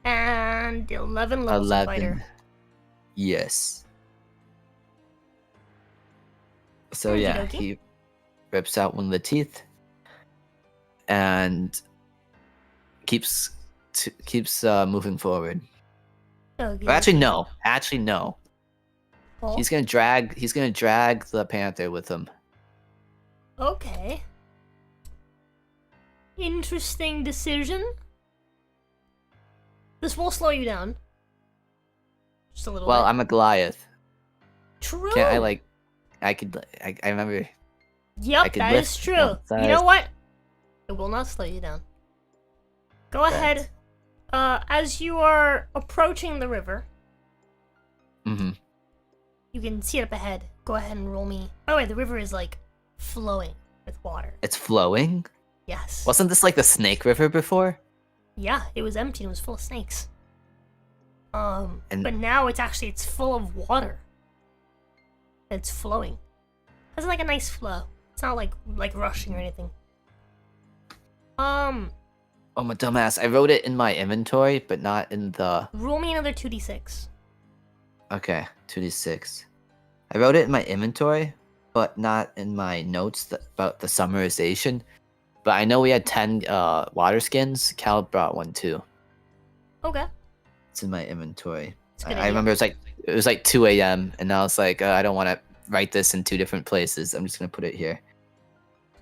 and 11 levels in fighter. Yes. So yeah, Okey-dokey. he rips out one of the teeth and keeps moving forward. Okay. Or actually, no. Oh, He's gonna drag the panther with him. okay. Interesting decision. This will slow you down. Just a little Well, bit. I'm a Goliath. True. Can't I I remember. I Yep, could that lift is true. one You know size. what? It will not slow you down. Go ahead. As you are approaching the river, Mm-hmm. you can see it up ahead. Go ahead and roll me. By the way, the river is like flowing with water. It's flowing. Yes. Wasn't this like the Snake River before? Yeah, it was empty and it was full of snakes. And- But now it's full of water. It's flowing. Has like a nice flow. It's not like rushing or anything. Oh, my dumbass. I wrote it in my inventory, but not in the... Roll me another 2d6. Okay, 2d6. I wrote it in my inventory, but not in my notes about the summarization. But I know we had 10 water skins. Cal brought one too. Okay. It's in my inventory. It's a good I idea. remember it was like 2 a.m. and I was like, I don't want to write this in 2 different places. I'm just gonna put it here.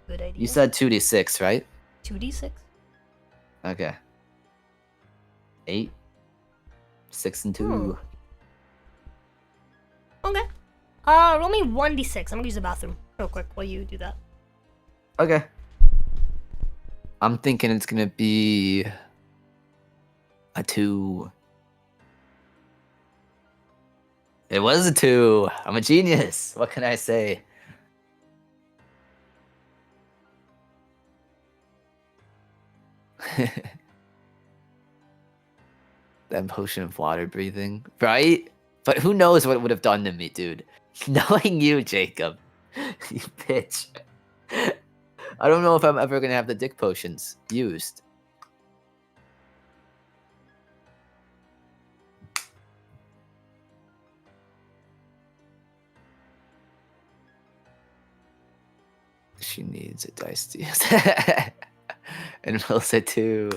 Good idea. You said 2d6, right? 2d6. Okay. 8, 6, and 2. Okay. Roll me 1d6. I'm gonna use the bathroom real quick while you do that. Okay. I'm thinking it's gonna be a 2. It was a 2. I'm a genius. What can I say? That potion of water breathing, right? But who knows what it would have done to me, dude? Knowing you, Jacob, you bitch. I don't know if I'm ever gonna have the dick potions used. She needs a dice to use. And Melissa too.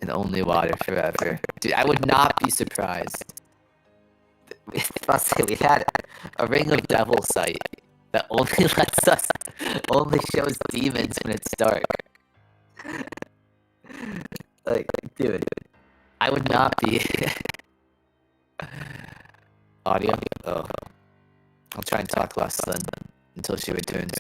And only water forever. Dude, I would not be surprised. We had a ring of devil sight that only lets us, only shows demons when it's dark. Like, dude, I would not be. Audio? Oh. I'll try and talk less then, until she returns.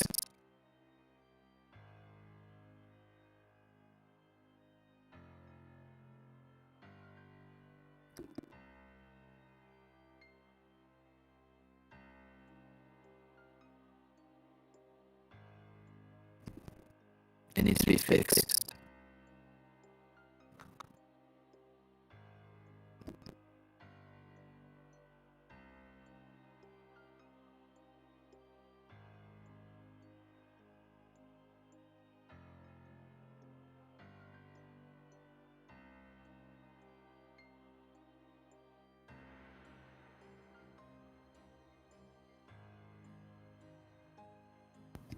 It needs to be fixed.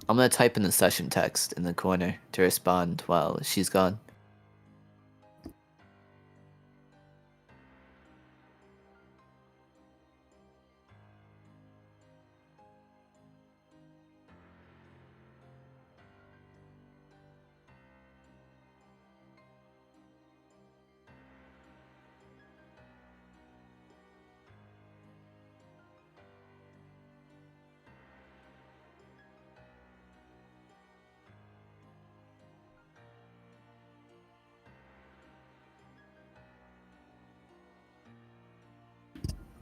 I'm gonna type in the session text in the corner to respond while she's gone.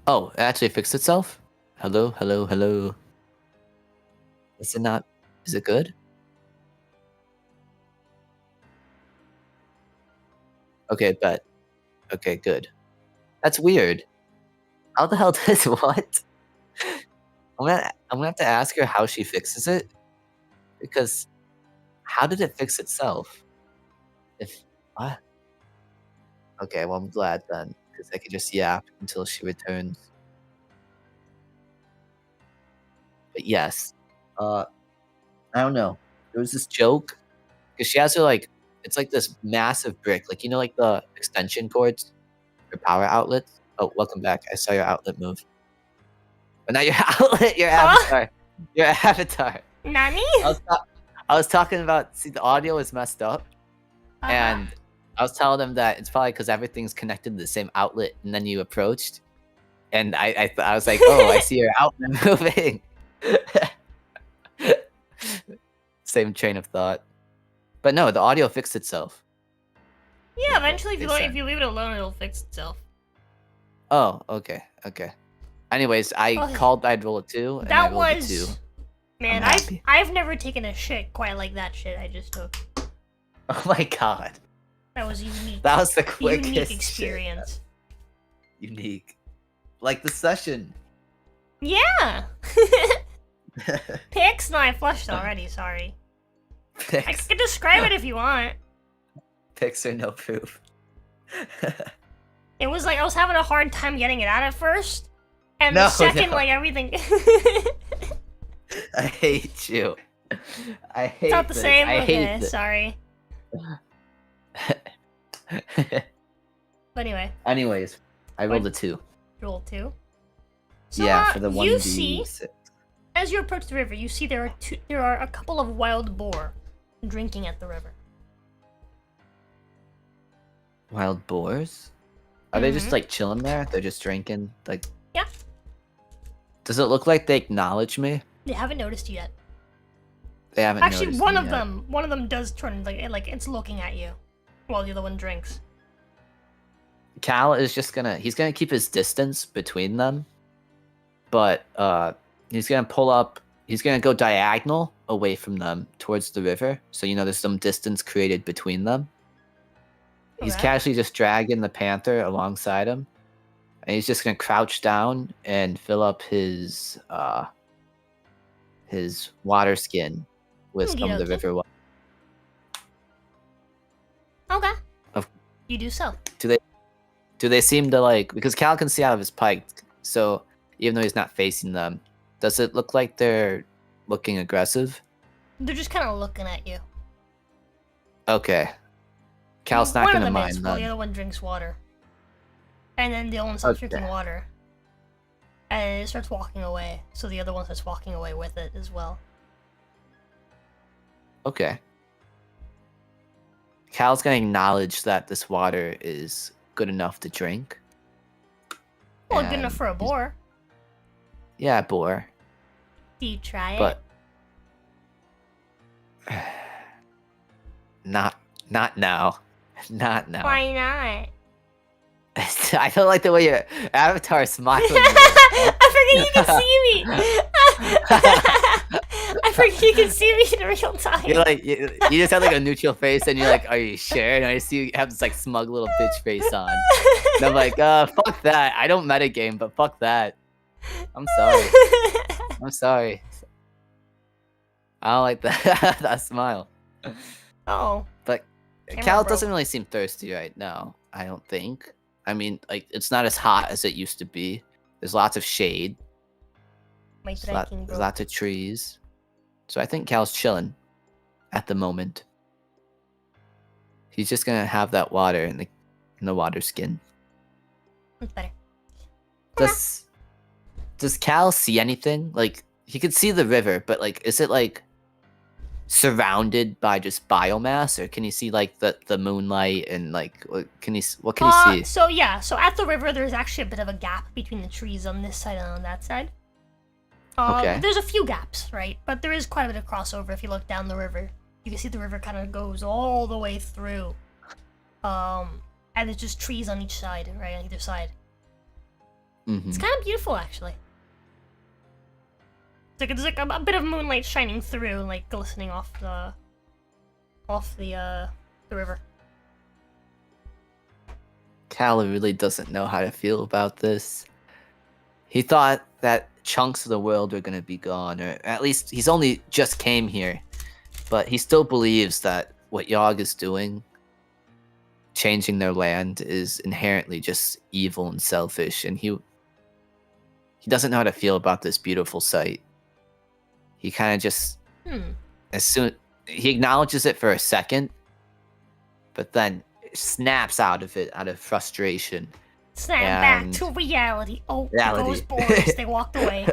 Oh, it actually fixed itself? Hello, hello, hello. Is it not? Is it good? Okay, bet. Okay, good. That's weird. How the hell does what? I'm gonna have to ask her how she fixes it, because how did it fix itself? If what? Okay, well I'm glad then, because I could just yap until she returns. But yes, I don't know. There was this joke because she has her like it's like this massive brick, like you know, like the extension cords for power outlets. Oh, welcome back. I saw your outlet move. But not your outlet, your avatar. Your avatar. Nani? I was talking about. See, the audio is messed up, and I was telling them that it's probably because everything's connected to the same outlet, and then you approached, and I was like, oh, I see your outlet moving. Same train of thought, but no, the audio fixed itself. Yeah, eventually, if you leave it alone, it'll fix itself. Oh, okay, okay. Anyways, I called I'd roll a 2, and I rolled a 2. Man, I've never taken a shit quite like that shit I just took. Oh my god. That was unique. That was the quickest unique experience. Shit. Unique. Like the session. Yeah. Pix? No, I flushed already, sorry. I Pics. can describe it if you want. Pics are no proof. It was like I was having a hard time getting it out at first, and No, the second, no. like everything. I hate you. I hate It's not the this. same. I Okay, hate this. sorry. But anyway, Anyways, I rolled a 2. roll 2. So, Yeah, for the you 1d6. see, as you approach the river, you see there are a couple of wild boar drinking at the river. Wild boars? Are they just like chilling there? They're just drinking? Like. Yeah. Does it look like they acknowledge me? They haven't noticed you yet. They haven't Actually, noticed one me of yet. them does turn like it's looking at you, while the other one drinks. Cal is just he's gonna keep his distance between them, but he's gonna go diagonal away from them towards the river, so there's some distance created between them. He's Okay. casually just dragging the panther alongside him, and he's just gonna crouch down and fill up his water skin with some of the Okey-dokey. river water. Okay. Of- You do so. Do they seem to like, because Cal can see out of his pike, so even though he's not facing them, does it look like they're looking aggressive? They're just kind of looking at you. Okay. Cal's not One gonna of them mind is, while the then. other one drinks water. And then the other one stops drinking Okay. water. And it starts walking away. So the other one starts walking away with it as well. Okay. Cal's gonna acknowledge that this water is good enough to drink. Well, good And enough for a boar. Yeah, boar. Do you try it? But not now. Not now. Why not? I don't like the way your avatar is smiling. I forget you can see me. I forget you can see me in real time. You're like you just have like a neutral face, and you're like, "Are you sure?" And I see you have this like smug little bitch face on. And I'm like, fuck that. I don't metagame, but fuck that. I'm sorry. I'm sorry. I don't like that that smile. Oh. But Camera Cal broke. doesn't really seem thirsty right now. I don't think. I mean, like it's not as hot as it used to be. There's lots of shade. My There's trekking broke. lots of trees. So I think Cal's chilling at the moment. He's just gonna have that water in the water skin. That's better. Does Cal see anything? Like he could see the river, but like is it like surrounded by just biomass, or can you see like the moonlight and like what can you see? So at the river, there's actually a bit of a gap between the trees on this side and on that side. Okay. There's a few gaps, right? But there is quite a bit of crossover. If you look down the river, you can see the river kind of goes all the way through. And there's just trees on each side, right, on either side. Mhm. It's kind of beautiful, actually. There's like a bit of moonlight shining through, like glistening off the river. Cal really doesn't know how to feel about this. He thought that chunks of the world were going to be gone, or at least he's only just came here, but he still believes that what Yogg is doing, changing their land, is inherently just evil and selfish, and he doesn't know how to feel about this beautiful sight. He kind of just he acknowledges it for a second, but then snaps out of it out of frustration. Snap back And- to reality. Oh, Reality. those boys, they walked away.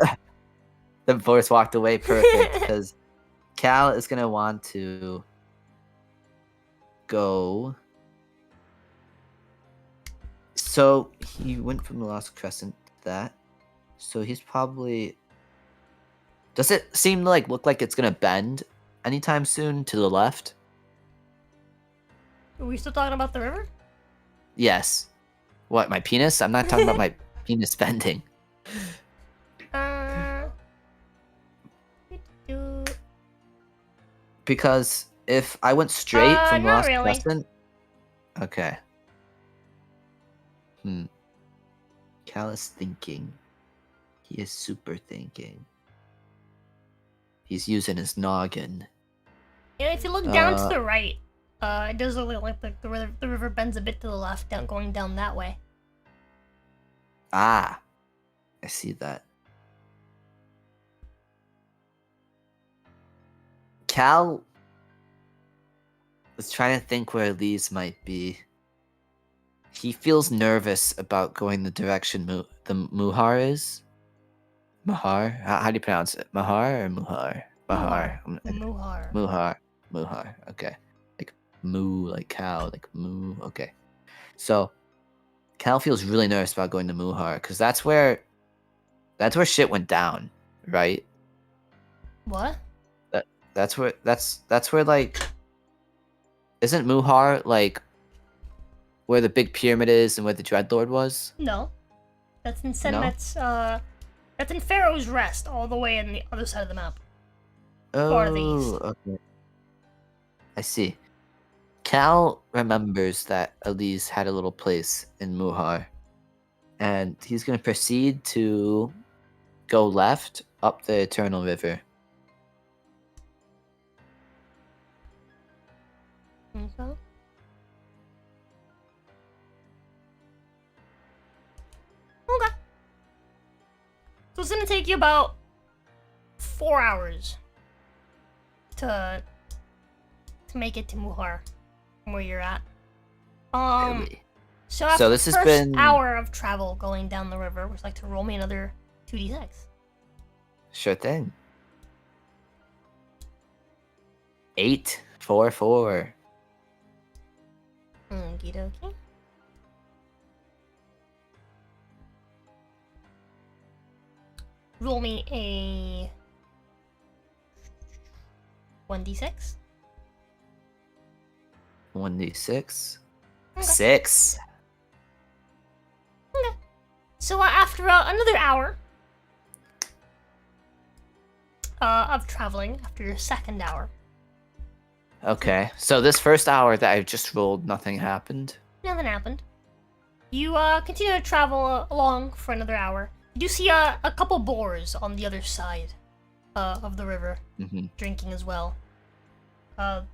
The voice walked away perfect because Cal is gonna want to go. So he went from the Lost Crescent to that. So he's probably. Does it seem to look like it's gonna bend anytime soon to the left? Are we still talking about the river? Yes. What, my penis? I'm not talking about my penis bending. Because if I went straight from not Lost really. Crescent. Okay. Cal is thinking. He is super thinking. He's using his noggin. And if you look down to the right, it does look like the river bends a bit to the left, going down that way. Ah, I see that. Cal was trying to think where Elise might be. He feels nervous about going the direction the Muhar is. Mahar? How do you pronounce it? Mahar or Muhar? Mahar. Muhar. Muhar. Okay. Like moo, like cow, like moo. Okay. So Cal feels really nervous about going to Muhar because that's where shit went down, right? What? That's where like, isn't Muhar like where the big pyramid is and where the Dreadlord was? No, that's in that's in Pharaoh's Rest, all the way in the other side of the map. Far to the east. Okay. I see. Cal remembers that Elise had a little place in Muhar, and he's going to proceed to go left up the Eternal River. Okay. Okay. So it's gonna take you about 4 hours to make it to Muhar, from where you're at. Really? So after this the has first been hour of travel going down the river, would you like to roll me another 2d6? Sure thing. 8, 4, 4. Okie dokie. Roll me a 1d6. 1d6. Okay. 6. Okay. So after another hour of traveling, after your second hour. Okay, so this first hour that I just rolled, nothing happened. Nothing happened. You continue to travel along for another hour. You do see a couple boars on the other side of the river, drinking as well. There's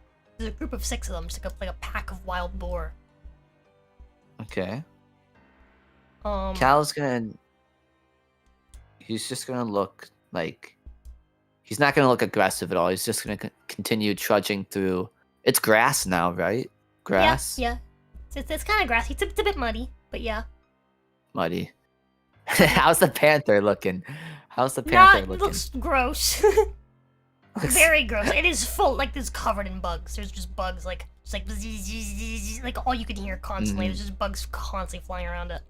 a group of 6 of them, just like a pack of wild boar. Okay. Cal's gonna... He's just gonna look like... He's not gonna look aggressive at all. He's just gonna continue trudging through... It's grass now, right? Grass? Yeah. It's kind of grassy. It's a bit muddy, but yeah. Muddy. How's the panther looking? It looks gross. Very gross. It is full, like, it's covered in bugs. There's just bugs, like all you can hear constantly. There's just bugs constantly flying around it.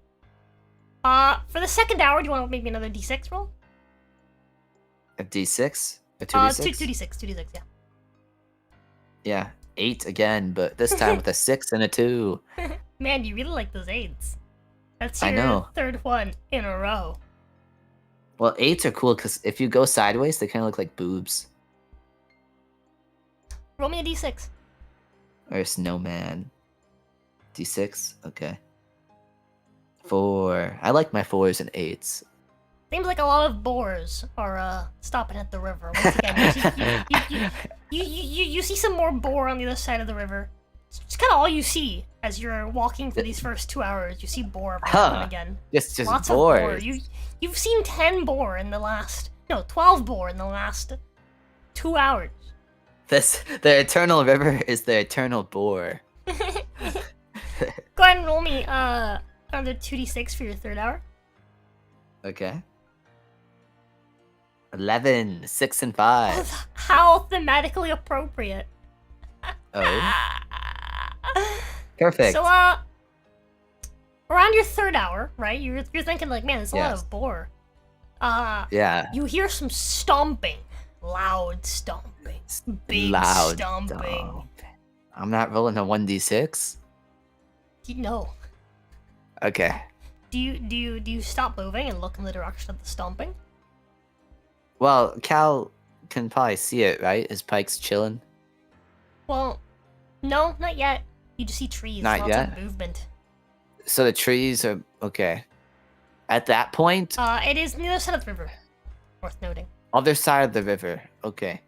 For the second hour, do you want to make me another d6 roll? A d6? A 2d6? 2d6, yeah. Yeah, 8 again, but this time with a 6 and a 2. Man, you really like those 8s. That's I your know. third one in a row. Well, 8s are cool because if you go sideways, they kind of look like boobs. Roll me a d6. Or a snowman. D6? Okay. 4. I like my 4s and 8s. Seems like a lot of boars are stopping at the river. Once again, you see some more boar on the other side of the river. It's kind of all you see as you're walking for these first 2 hours. You see boar every now and again. Just Lots boars. of boar. You've seen 10 boar in the last... No, 12 boar in the last 2 hours. The Eternal River is the Eternal Boar. Go ahead and roll me another 2d6 for your third hour. Okay. 11, 6, and 5. How thematically appropriate. Oh. Perfect. So, around your third hour, right? You're thinking like, man, there's a lot of boar. Yeah. You hear some stomping. Loud stomping. Big stomping. I'm not rolling a 1d6? No. Okay. Do you stop moving and look in the direction of the stomping? Well, Cal can probably see it, right? His pike's chilling. Well, no, not yet. You just see trees. Not lots yet? of movement. So the trees are... Okay. At that point... It is near the side of the river. Worth noting. Other side of the river. Okay.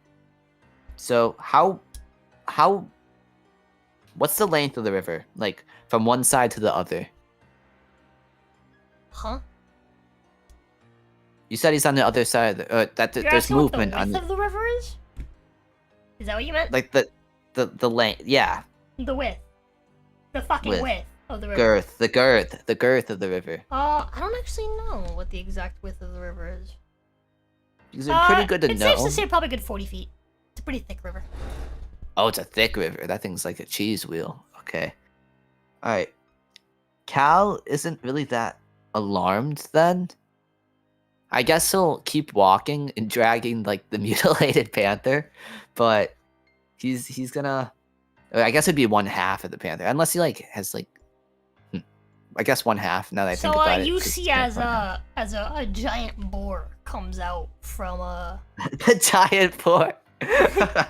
So how how? What's the length of the river? Like from one side to the other? Huh? You said he's on the other side. Of You're there's asking what the movement on width the of the river is? Is that what you meant? like the length. Yeah, The width. The fucking Width. width of the river. girth. The girth of the river. I don't actually know what the exact width of the river is. Because they're pretty good to it's know. safe to say probably good 40 feet. It's a pretty thick river. Oh, it's a thick river. That thing's like a cheese wheel. Okay. All right. Cal isn't really that alarmed then. I guess he'll keep walking and dragging like the mutilated panther, but he's gonna. I guess it'd be one half of the panther, unless he like has like. I guess one half. Now that I think about it. You 'cause see it's as a giant boar comes out from the giant boar. But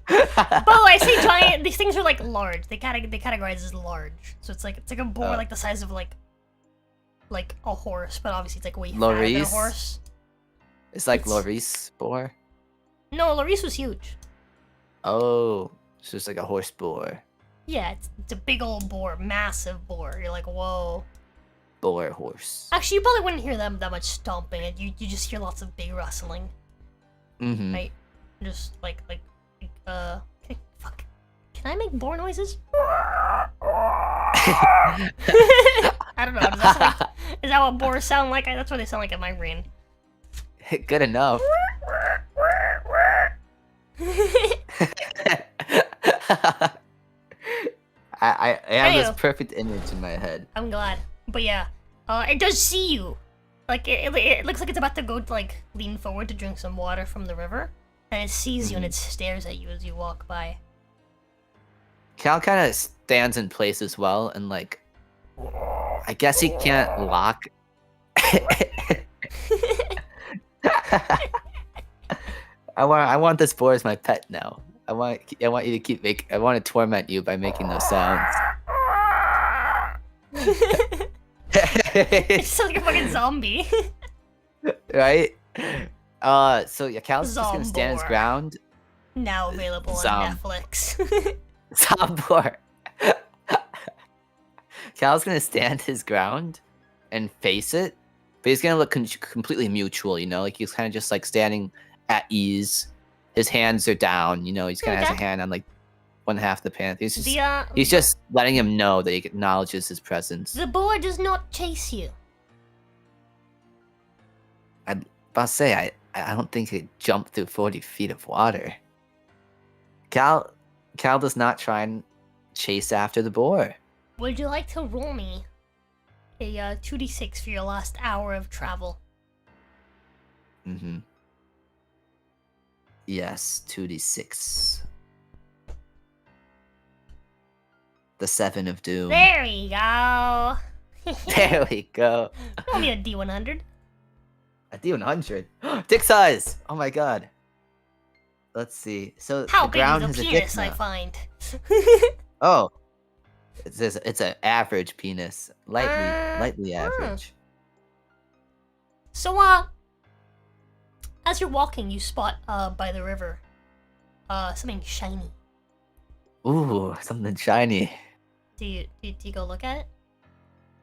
I say giant. These things are like large. They categorize as large. So it's like a boar like the size of like a horse, but obviously it's like way fatter than a horse. It's like Lori's boar. No, Lori's was huge. Oh, so it's like a horse boar. Yeah, it's a big old boar, massive boar. You're like, whoa. Boar horse. Actually, you probably wouldn't hear that much stomping. You just hear lots of big rustling. Mm-hmm. Right? Just like fuck. Can I make boar noises? I don't know. Is that what boars sound like? That's what they sound like in my brain. Good enough. I have this perfect image in my head. I'm glad. But yeah, it does see you. Like, it looks like it's about to go, like, lean forward to drink some water from the river. And it sees you and it stares at you as you walk by. Cal kind of stands in place as well, and like, I guess he can't lock. I want this boar as my pet now. I want you to keep I want to torment you by making those sounds. It's like a fucking zombie. Right? So yeah, Cal's just gonna stand his ground. Now available on Netflix. Zombor. Cal's gonna stand his ground and face it, but he's gonna look completely mutual, you know? Like he's kind of just like standing at ease. His hands are down, you know? He's kind of has a hand on like one half the panther. He's just letting him know that he acknowledges his presence. The boar does not chase you. I'd about to say, I don't think he'd jump through 40 feet of water. Cal does not try and chase after the boar. Would you like to roll me a 2d6 for your last hour of travel? Mm-hmm. Yes, 2d6. The 7 of doom. There we go. There we go. Roll me a d100. A D100? Dick size! Oh my god. Let's see. So How the big ground is has a a dick penis, I now. find? Oh. It's an average penis. Lightly average. So, as you're walking, you spot, by the river, something shiny. Ooh, something shiny. Do you go look at it?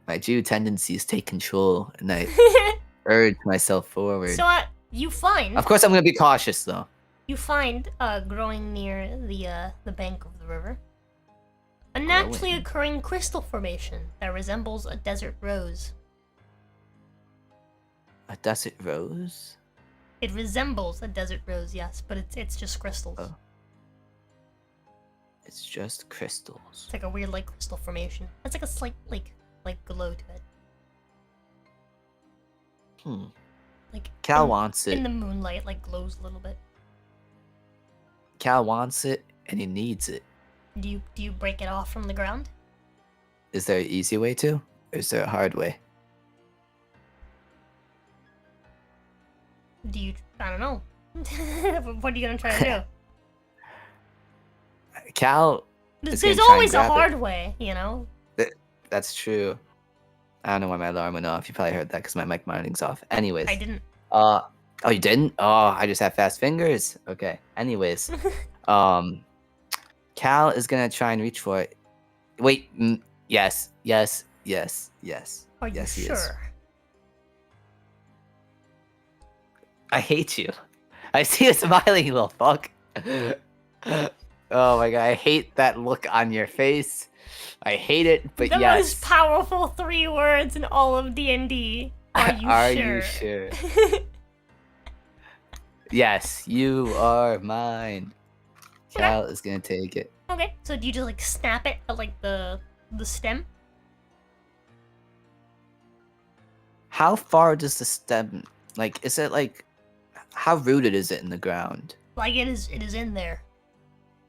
My Jew tendencies take control, and I urge myself forward. So, you find... Of course I'm gonna be cautious, though. You find, growing near the bank of the river, a naturally occurring crystal formation that resembles a desert rose. A desert rose? It resembles a desert rose, yes, but it's just crystals. Oh. It's just crystals. It's like a weird, like, crystal formation. It's like a slight, like glow to it. Like Cal wants it. in the moonlight, like glows a little bit. Cal wants it, and he needs it. Do you break it off from the ground? Is there an easy way to? Or is there a hard way? I don't know. What are you gonna try to do? Cal. There's always a hard way, you know? That's true. I don't know why my alarm went off. You probably heard that because my mic monitoring's off. Anyways. I didn't. Oh, you didn't? Oh, I just have fast fingers. Okay. Anyways. Cal is gonna try and reach for it. Wait, yes. Are you Yes, he is. sure? I hate you. I see you smiling, you little fuck. Oh my god, I hate that look on your face. I hate it, but The yes. most powerful 3 words in all of D&D. Are you sure? Yes, you are mine. Cal is gonna take it. Okay, so do you just like snap it at like the stem? How far does the stem, like, is it like, how rooted is it in the ground? Like it is in there.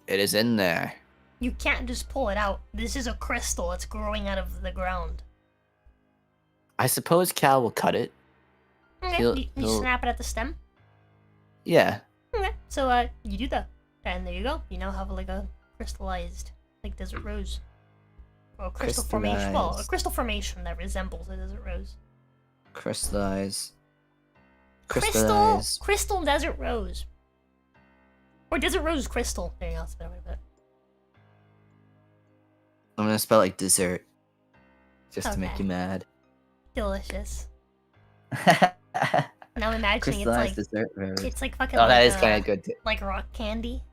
It is in there. You can't just pull it out. This is a crystal. It's growing out of the ground. I suppose Cal will cut it. Okay, you snap it at the stem? Yeah. Okay, so you do that. And there you go. You now have like a crystallized, like desert rose. Or a crystal formation. Well, a crystal formation that resembles a desert rose. Crystallize. Crystal desert rose. Or desert rose crystal. There you go, that's a better way to put it. I'm gonna spell like dessert. Just to make you mad. Delicious. Now I'm imagining dessert rose. It's like fucking. Oh, that is kind of good. Like rock candy.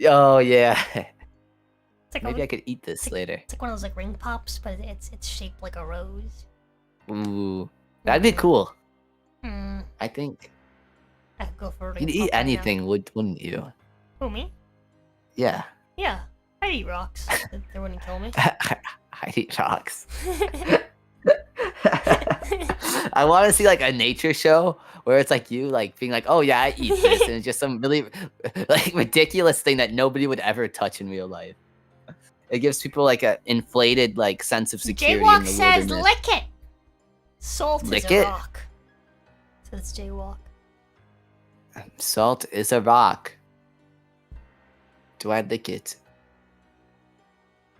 Oh yeah. It's like Maybe I could eat this later. It's like one of those like ring pops, but it's shaped like a rose. Ooh, that'd be cool. I think. I could go for a You'd eat anything, wouldn't you? Who, me? Yeah. Yeah, I'd eat rocks. They wouldn't kill me. I'd eat rocks. I want to see like a nature show where it's like you like being like, oh yeah, I eat this, and it's just some really like ridiculous thing that nobody would ever touch in real life. It gives people like an inflated like sense of security. Jaywalk in the says, wilderness. "Lick it." Salt Lick is a it? rock. Says Jaywalk. Salt is a rock. Do I lick it?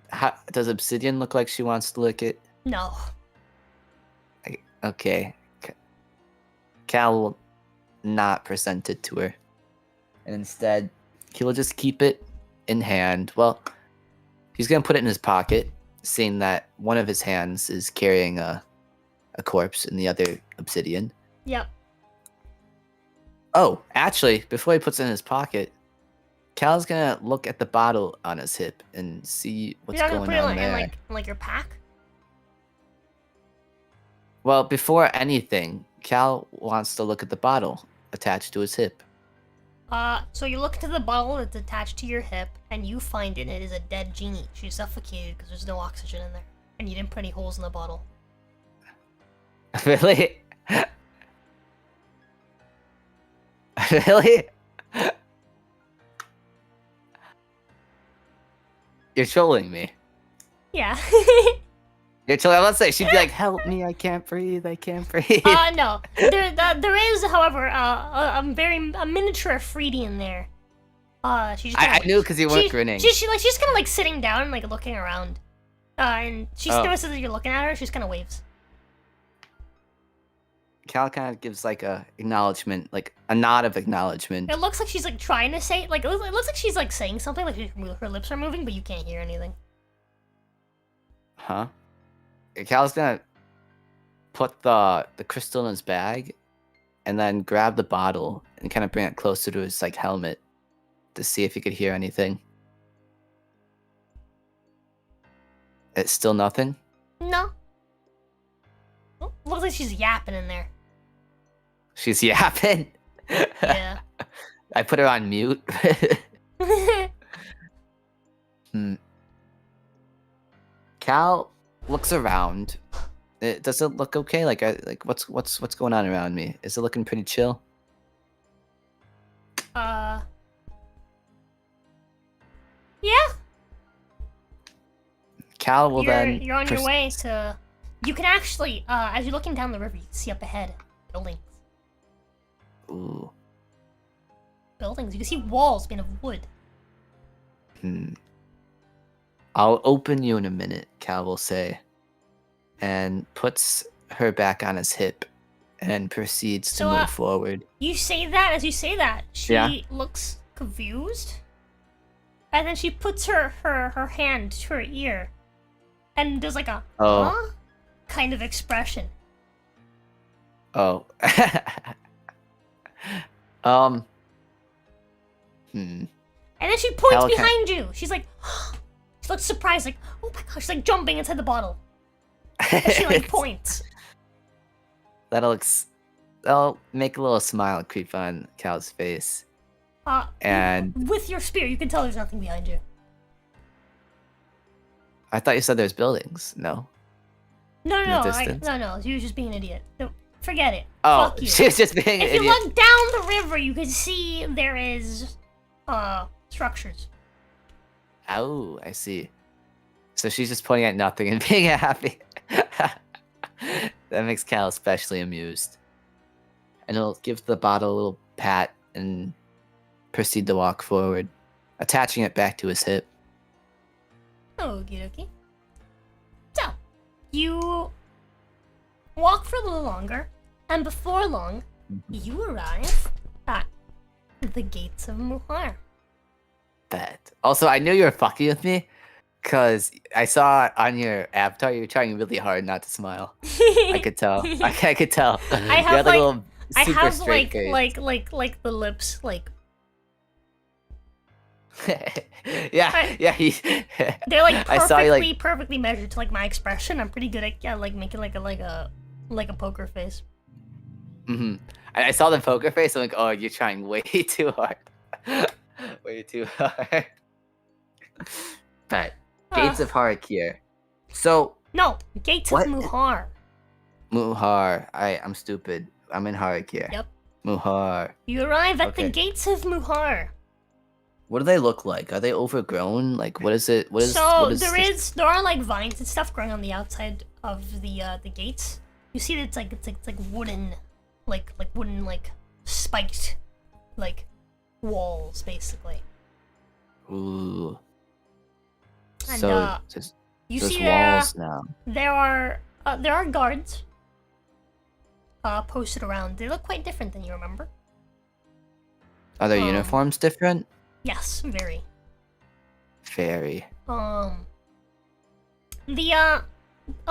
How, does Obsidian look like she wants to lick it? No. Okay. Cal will not present it to her. And instead, he will just keep it in hand. Well, he's going to put it in his pocket, seeing that one of his hands is carrying a corpse and the other obsidian. Yep. Oh, actually, before he puts it in his pocket, Cal's going to look at the bottle on his hip and see what's going on there. In like your pack? Well, before anything, Cal wants to look at the bottle attached to his hip. So you look into the bottle that's attached to your hip, and you find in it is a dead genie. She's suffocated because there's no oxygen in there, and you didn't put any holes in the bottle. Really? Really? You're trolling me. Yeah. You're trolling. Let's say she'd be like, "Help me! I can't breathe! I can't breathe." No. There is, however, a miniature Afridi in there. She's. I knew because you weren't grinning. She's kind of like sitting down and like looking around. And she notices that you're looking at her. She's kind of waves. Cal kind of gives like a acknowledgement, like a nod of acknowledgement. It looks like she's like trying to say, like it looks like she's like saying something, like her lips are moving, but you can't hear anything. Huh? Cal's gonna put the crystal in his bag, and then grab the bottle and kind of bring it closer to his like helmet to see if he could hear anything. It's still nothing? No. Oh, looks like she's yapping in there. She's yapping? Yeah. I put her on mute. Cal looks around. Does it look okay? Like what's going on around me? Is it looking pretty chill? Yeah. Cal will then. You're on your way to. You can actually, as you're looking down the river, you can see up ahead buildings. Ooh. Buildings. You can see walls made of wood. I'll open you in a minute, Cal will say, and puts her back on his hip and proceeds to move forward. You say that, as you say that, she looks confused. And then she puts her hand to her ear, and there's like a Oh. kind of expression. Oh. And then she points Cal behind you. She's like, she looks surprised, like, oh my gosh, she's like jumping inside the bottle. And she like points. That'll make a little smile creep on Cal's face. And with your spear, you can tell there's nothing behind you. I thought you said there's buildings. No. No, In the distance? no. You were just being an idiot. No, forget it. Oh, Fuck you. she's just being an If you idiot. look down the river, you can see there is structures. Oh, I see. So she's just pointing at nothing and being happy. That makes Cal especially amused. And he'll give the bottle a little pat and proceed to walk forward, attaching it back to his hip. Okie dokie. So, you walk for a little longer, and before long, you arrive at the gates of Muhar. Bet. Also, I knew you were fucking with me, because I saw on your avatar you were trying really hard not to smile. I could tell. I could tell. I You have had, like, a little I super have straight face. like the lips like yeah. they're like I saw you, perfectly measured to like my expression. I'm pretty good at like making like a poker face. I saw the poker face. I'm like, oh, you're trying way too hard. Way too hard. But Gates of Har'Akir. So No, Gates What? of Muhar. Muhar. I'm stupid. I'm in Har'Akir. Yep. Muhar. You arrive at the Okay. Gates of Muhar. What do they look like? Are they overgrown? Like, what is it? What is? So what is this? there are like vines and stuff growing on the outside of the gates. You see that it's like wooden, like spiked, like walls basically. Ooh. And So there's you see walls now. there are guards posted around. They look quite different than you remember. Are their um, uniforms different? Yes, very. Very. A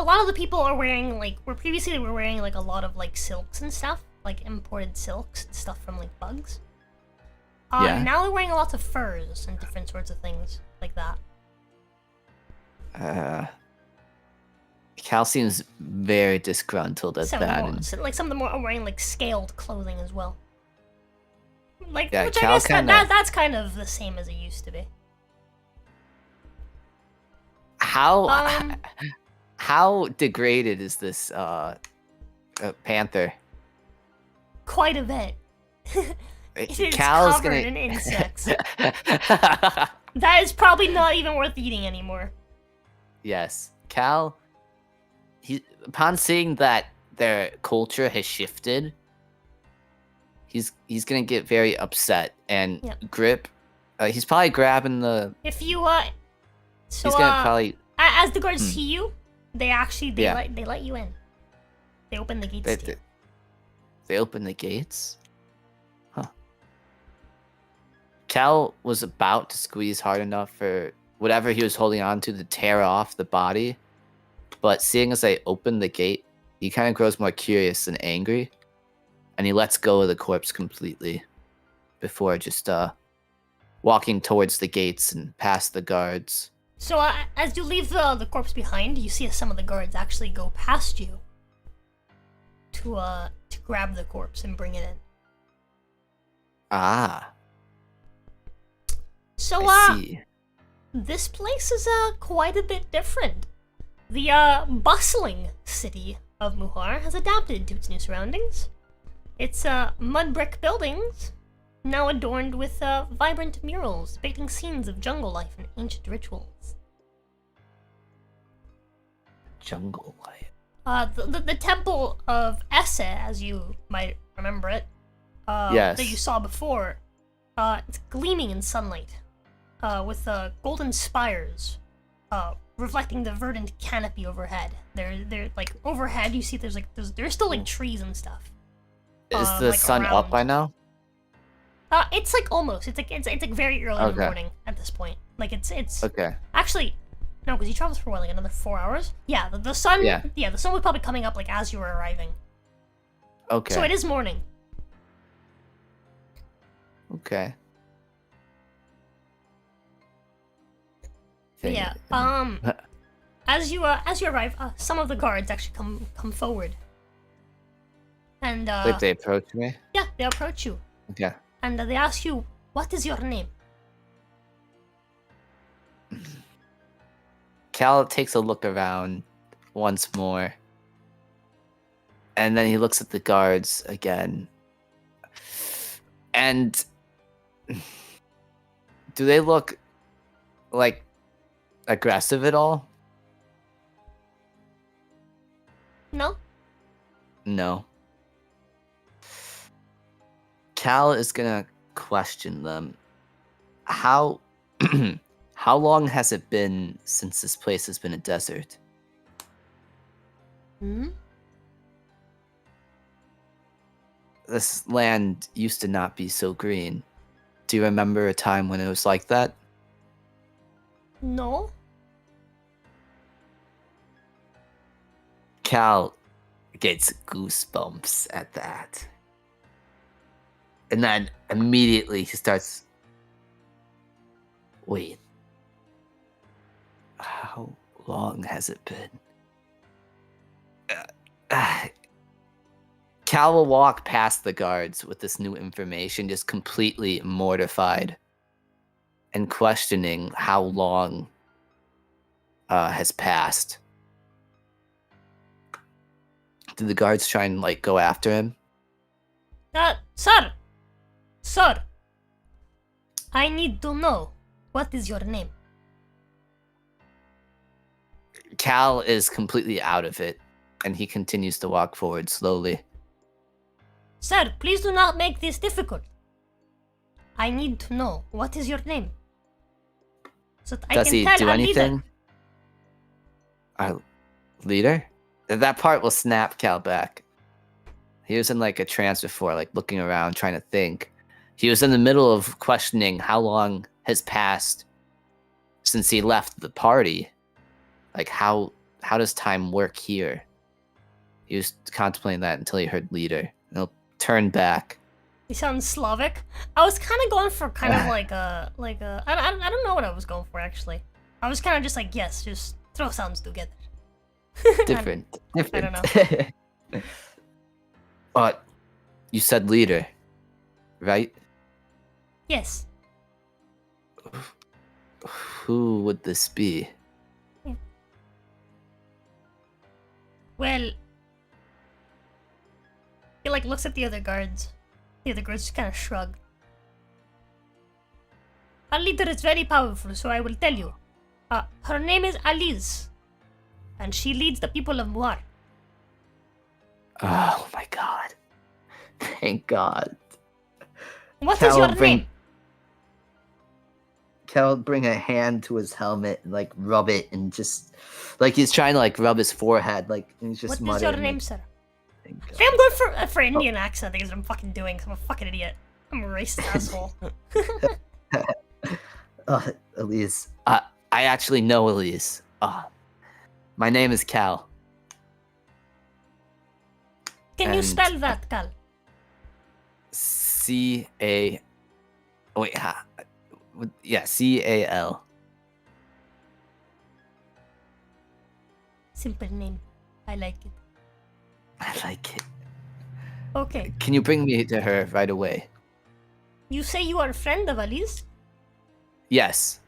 lot of the people are wearing previously they were wearing like a lot of like silks and stuff, like imported silks and stuff from like bugs. Yeah. Now they're wearing lots of furs and different sorts of things like that. Cal seems very disgruntled at Some that. more, and- some of them are wearing like scaled clothing as well. Like, Yeah, which I Cal guess kinda- that's kind of the same as it used to be. How how degraded is this panther? Quite a bit. It is Cal's covered gonna in insects. That is probably not even worth eating anymore. Yes, Cal. Upon seeing that their culture has shifted, he's gonna get very upset and Yep. grip. He's probably grabbing the. If you so He's gonna probably. as the guards see you, they Yeah. let you in. They open the gates to you. They open the gates. Huh. Cal was about to squeeze hard enough for whatever he was holding on to tear off the body, but seeing as they open the gate, he kind of grows more curious and angry, and he lets go of the corpse completely before just walking towards the gates and past the guards. So as you leave the corpse behind, you see some of the guards actually go past you to grab the corpse and bring it in. Ah, So I see. this place is quite a bit different. The bustling city of Muhar has adapted to its new surroundings. Its mud brick buildings now adorned with vibrant murals depicting scenes of jungle life and ancient rituals. Jungle life. The temple of Esse, as you might remember it, Yes. that you saw before, it's gleaming in sunlight, with golden spires, reflecting the verdant canopy overhead. They're like overhead. You see, there's still like trees and stuff. Is the like, sun up around. by now? It's like almost. It's like very early in the Okay. morning at this point. Like it's Okay. actually no, because you traveled for what, like another 4 hours. Yeah, the sun. Yeah. Yeah, the sun was probably coming up like as you were arriving. Okay. So it is morning. Okay. But yeah. As you arrive, some of the guards actually come forward. And Like they approach me? yeah, they approach you Okay. and they ask you, "What is your name?" Cal takes a look around once more. And then he looks at the guards again. And do they look like aggressive at all? No. No. Cal is gonna question them. How how long has it been since this place has been a desert? Hmm. This land used to not be so green. Do you remember a time when it was like that? No. Cal gets goosebumps at that. And then immediately he starts. Wait. How long has it been? Cal will walk past the guards with this new information, just completely mortified and questioning how long has passed. Did the guards try and like go after him? Sir, I need to know, what is your name? Cal is completely out of it, and he continues to walk forward slowly. Sir, please do not make this difficult. I need to know, what is your name? So that I Does can he tell do our leader. anything? Our leader? That part will snap Cal back. He was in like a trance before, like looking around, trying to think. He was in the middle of questioning how long has passed since he left the party. Like how does time work here? He was contemplating that until he heard leader. And he'll turn back. He sounds Slavic. I was kind of going for kind of like a I don't know what I was going for actually. I was kind of just like, yes, just throw sounds together. Different. I don't know. But you said leader, right? Yes. Who would this be? Well, he like looks at the other guards. The other guards just kind of shrug. Our leader is very powerful, so I will tell you. Her name is Alice, and she leads the people of Muar. Oh my god. Thank God. What is your bring- name? Cal bring a hand to his helmet and like rub it and just like he's trying to like rub his forehead, like and he's just What is your muttering, name, like, sir? "Thank I God." think I'm going for Indian accent. I think is what I'm fucking doing. 'Cause I'm a fucking idiot. I'm a racist asshole. Elise. I actually know Elise. My name is Cal. Can you And- spell that, Cal? C-A... Wait, yeah, C-A-L. Simple name. I like it. I like it. Okay. Can you bring me to her right away? You say you are a friend of Alice? Yes.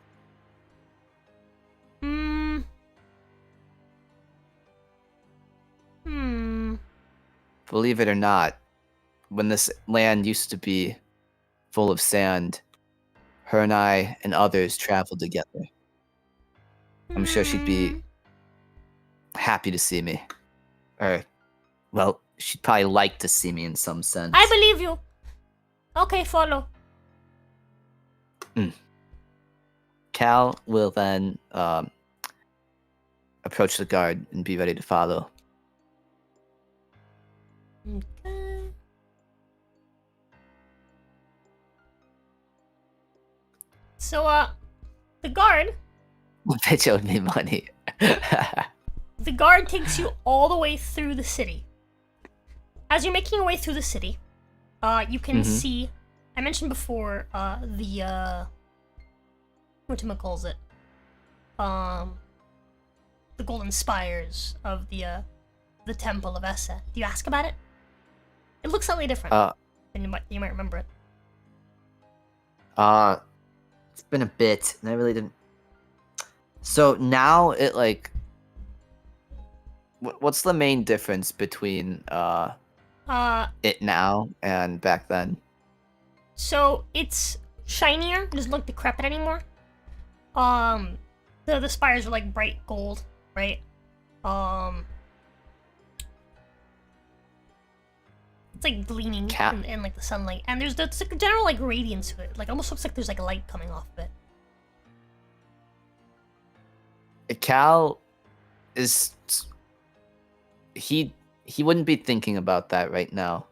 Hmm. Believe it or not, when this land used to be full of sand, her and I and others traveled together. I'm sure she'd be happy to see me. Or, well, she'd probably like to see me in some sense. I believe you. Okay, follow. Cal will then approach the guard and be ready to follow. Okay. So, the guard Bitch owed me money. The guard takes you all the way through the city. As you're making your way through the city, you can see. I mentioned before the whatchamacalls it, the golden spires of the temple of Essa. Do you ask about it? It looks slightly different. And you might remember it. It's been a bit, and I really didn't. So now it like. What's the main difference between it now and back then? So it's shinier. It doesn't look decrepit anymore. The spires are like bright gold, right? It's like gleaming in like the sunlight, and there's like a general like radiance to it. Like almost looks like there's like a light coming off of it. Cal is he wouldn't be thinking about that right now.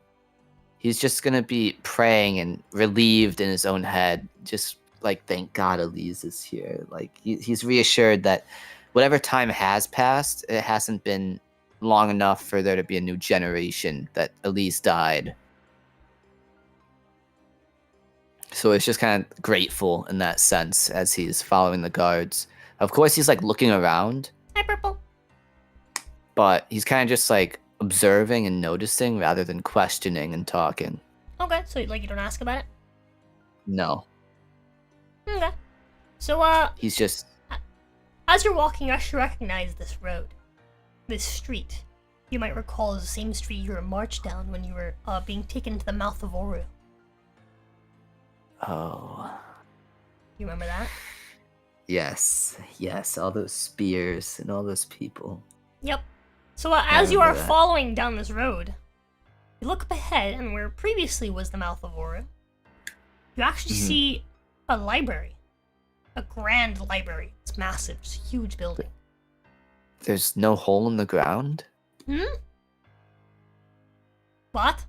He's just gonna be praying and relieved in his own head, just like thank God Elise is here. Like he's reassured that whatever time has passed, it hasn't been long enough for there to be a new generation that Elise died. So it's just kind of grateful in that sense as he's following the guards. Of course, he's like looking around. Hi, Purple. But he's kind of just like observing and noticing rather than questioning and talking. Okay, so like you don't ask about it? No. Okay. So he's just as you're walking, you actually recognize this road. This street. You might recall is the same street you were marched down when you were being taken to the mouth of Oru. Oh. You remember that? Yes, all those spears and all those people. Yep. So as you are following down this road, you look up ahead, and where previously was the mouth of Oru, you actually see a library. A grand library. It's massive. It's a huge building. There's no hole in the ground? What?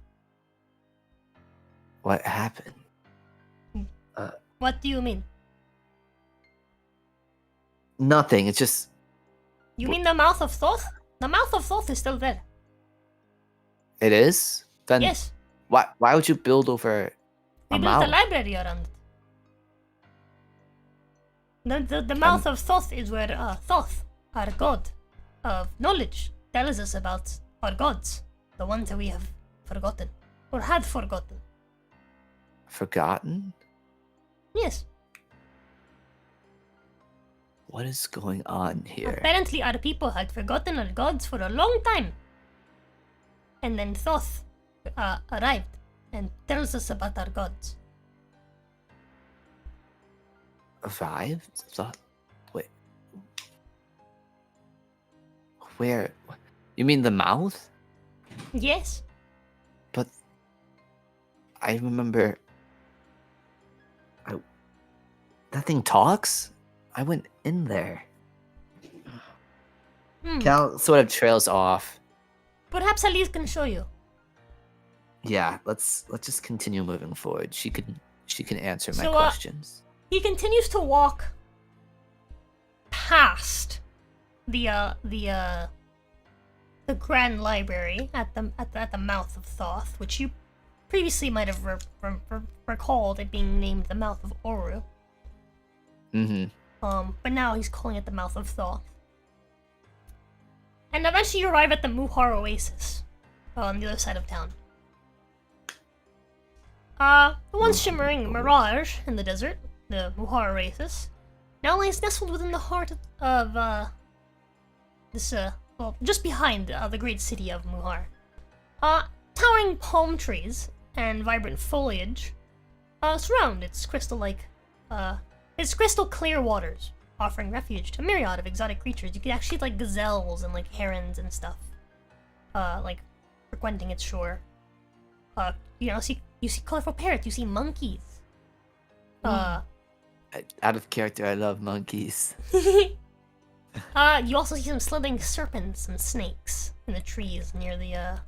What happened? What do you mean? Nothing, it's just... You mean the mouth of Thoth? The mouth of Thoth is still there. It is? Then yes. Why would you build over we a built mouth? a library around it. The mouth of Thoth is where Thoth, our god of knowledge, tells us about our gods. The ones that we have forgotten. Or had forgotten. Forgotten? Yes. What is going on here? Apparently our people had forgotten our gods for a long time. And then Thoth arrived and tells us about our gods. Arrived? Wait. Where? You mean the mouth? Yes. But I remember... That thing talks? I went in there. Cal sort of trails off. Perhaps Elise can show you. Yeah, let's just continue moving forward. She can answer my questions. He continues to walk past the Grand Library at the mouth of Thoth, which you previously might have recalled it being named the mouth of Oru. But now he's calling it the mouth of Thoth. And eventually you arrive at the Muhar Oasis, on the other side of town. The once shimmering mirage in the desert, the Muhar Oasis, now lies nestled within the heart of just behind the great city of Muhar. Towering palm trees and vibrant foliage surround its crystal clear waters, offering refuge to a myriad of exotic creatures. You can actually like gazelles and like herons and stuff, like frequenting its shore. You see colorful parrots. You see monkeys. Out of character, I love monkeys. You also see some slithering serpents and snakes in the trees near the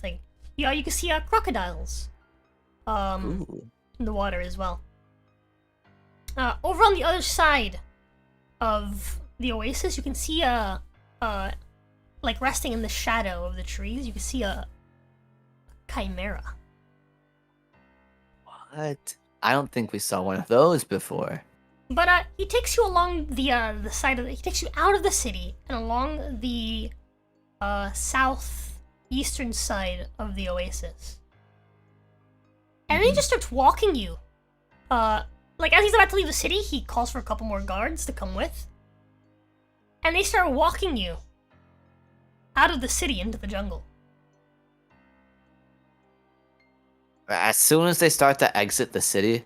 thing. Yeah, you can see crocodiles. In the water as well. Over on the other side of the oasis, you can see like resting in the shadow of the trees, you can see a chimera. What? I don't think we saw one of those before. But he takes you along the side of he takes you out of the city and along the southeastern side of the oasis. And then he just starts walking you. Like as he's about to leave the city, he calls for a couple more guards to come with. And they start walking you out of the city into the jungle. As soon as they start to exit the city,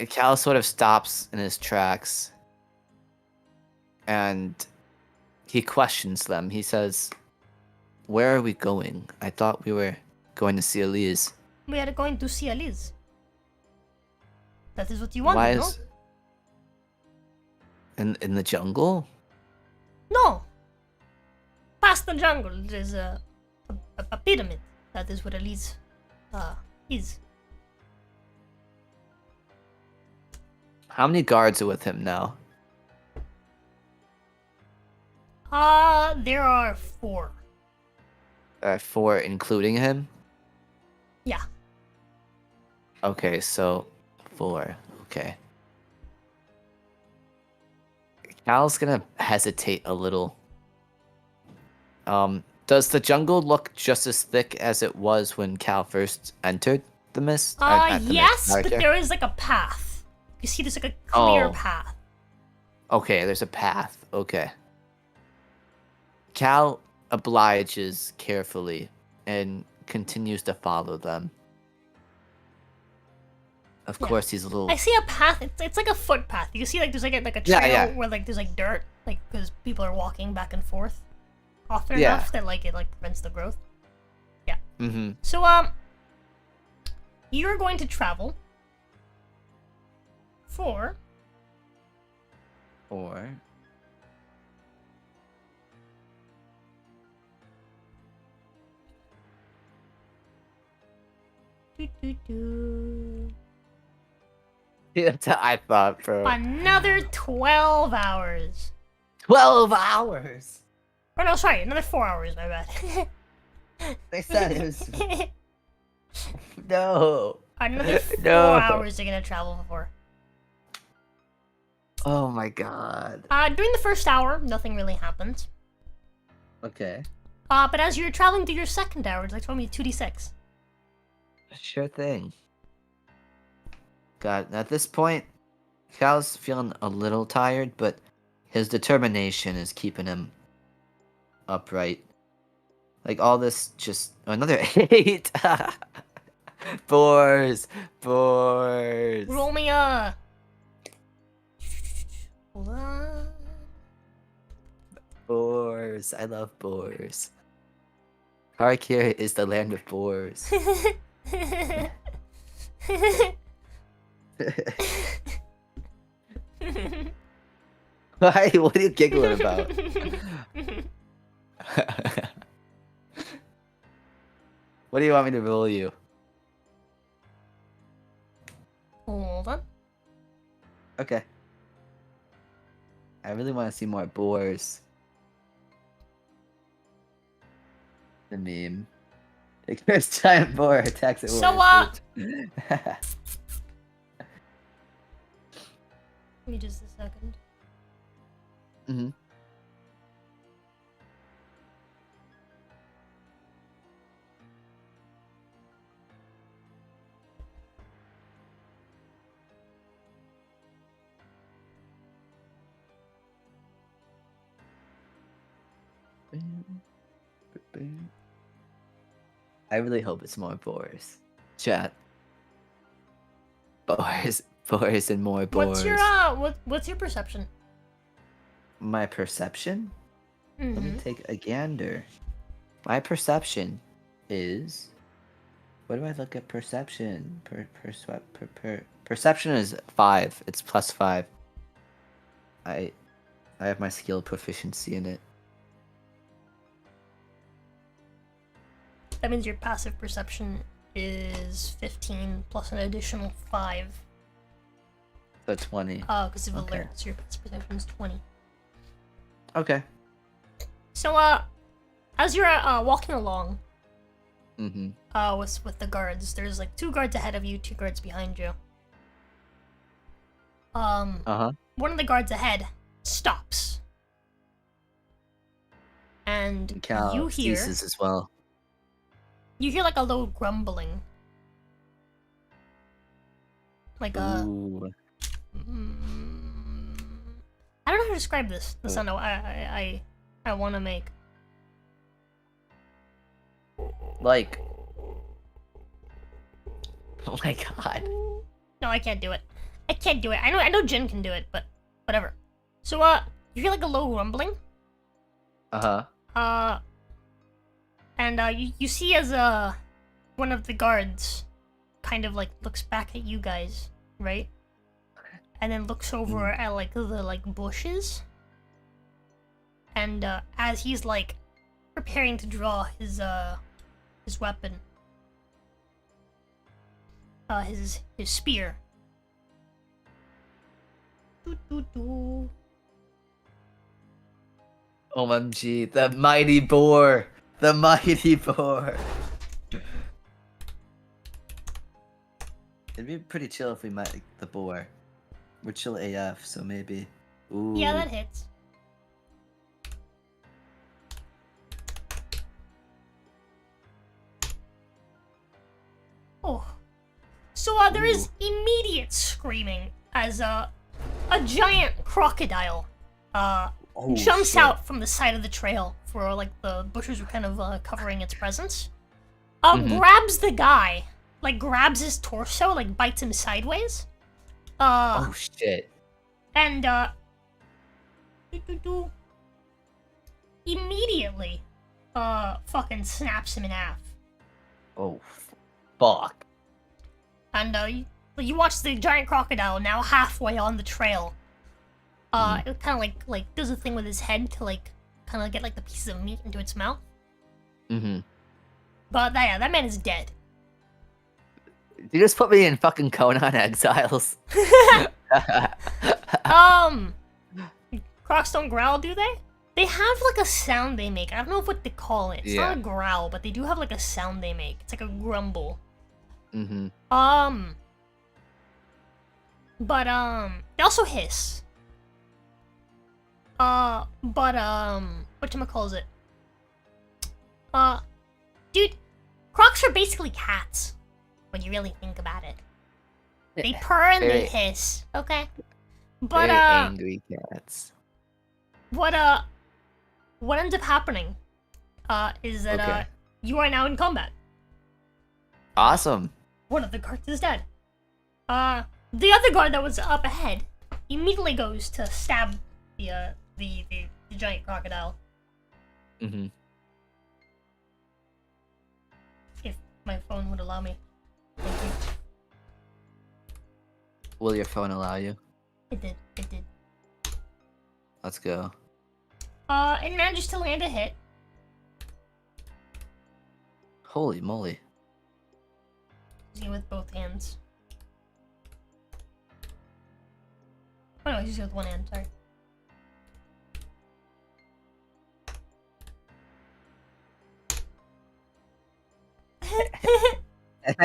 Cal sort of stops in his tracks. And he questions them. He says, "Where are we going? I thought we were going to see Elise." We are going to see Elise. That is what you want, Why no? is... In the jungle? No. Past the jungle, there's a pyramid. That is where Elise is. How many guards are with him now? There are 4. 4, including him? Yeah. Okay, so 4. Okay. Cal's gonna hesitate a little. Does the jungle look just as thick as it was when Cal first entered the mist? Yes, but there is like a path. You see, there's like a clear path. Okay, there's a path. Okay. Cal obliges carefully and continues to follow them. Of course, he's a little... I see a path. It's like a footpath. You can see like there's like a trail where like there's like dirt, like because people are walking back and forth often enough that like it like prevents the growth. Yeah. Mm-hmm. So you're going to travel for 4. Yeah, that's what I thought, bro. Another 12 hours. 12 hours! Oh no, sorry, another 4 hours, my bad. They said it was... No. Another 4 No. hours you're gonna travel for. Oh my god. During the first hour, nothing really happens. Okay. But as you're traveling through your second hour, it's like told me 2d6. Sure thing. God, at this point, Cal's feeling a little tired, but his determination is keeping him upright. Like all this just... another 8! Boars! Boars! Roll me a... Hold on. Boars. I love boars. Har'Akir is the land of boars. Why? What are you giggling about? What do you want me to roll you? Hold on. Okay. I really want to see more boars. The meme. The first giant boar attacks at So, warriors. Give me just a second. Mm-hmm. I really hope it's more boars. Chat. Boars. Boars and more boars. What's your perception? My perception? Let me Mm-hmm. take a gander. My perception is... What do I look at perception? Perception is 5. It's plus 5. I have my skill proficiency in it. That means your passive perception is 15 plus an additional 5. So 20. Because of Okay. alert, so your passive perception is 20. Okay. So, as you're walking along, Mm-hmm. with the guards, there's like 2 guards ahead of you, 2 guards behind you. Uh-huh. One of the guards ahead stops, and Cal you hear ceases as well. like a low grumbling, like a. Ooh. I don't know how to describe this. The sound I want to make. Like. Oh my god. No, I can't do it. I can't do it. I know Jin can do it, but whatever. So you hear like a low rumbling. Uh-huh. And you see as one of the guards kind of like looks back at you guys, right? And then looks over at like the like bushes. And as he's like preparing to draw his weapon, his spear. OMG, the mighty boar! The mighty boar! It'd be pretty chill if we met the boar. We're chill AF, so maybe. Ooh. Yeah, that hits. Oh. So there is immediate screaming as a giant crocodile jumps shit. out from the side of the trail for like the bushes were kind of covering its presence. Grabs the guy, like grabs his torso, like bites him sideways. Oh shit. And immediately fucking snaps him in half. Oh fuck. And you watch the giant crocodile now halfway on the trail. It kind of like does a thing with his head to like kind of get like the pieces of meat into its mouth. Mm-hmm. But that man is dead. You just put me in fucking Conan Exiles. Crocs don't growl, do they? They have like a sound they make. I don't know what they call it. It's not a growl, but they do have like a sound they make. It's like a grumble. Mm-hmm. But they also hiss. Whatchamacallit? Dude, crocs are basically cats when you really think about it. They purr and they hiss, okay? But very angry cats. What ends up happening is that you are now in combat. Awesome. One of the guards is dead. The other guard that was up ahead immediately goes to stab the giant crocodile. Mm-hmm. If my phone would allow me. Thank you. Will your phone allow you? It did. Let's go. It manages to land a hit. Holy moly. Using it with both hands. Oh no, he's using it with one hand, sorry.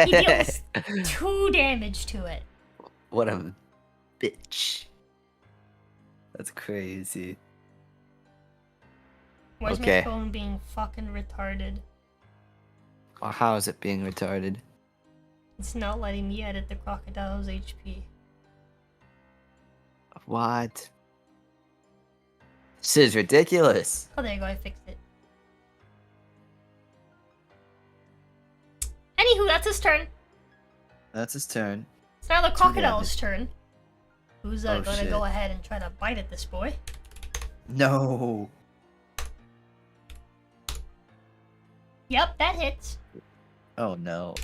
He deals 2 damage to it. What a bitch. That's crazy. Why is my phone being fucking retarded? Well, how is it being retarded? It's not letting me edit the crocodile's HP. What? This is ridiculous. Oh, there you go, I fixed it. Anywho, that's his turn. That's his turn. It's now the crocodile's turn. Who's gonna shit. go ahead and try to bite at this boy? No. Yep, that hits. Oh no.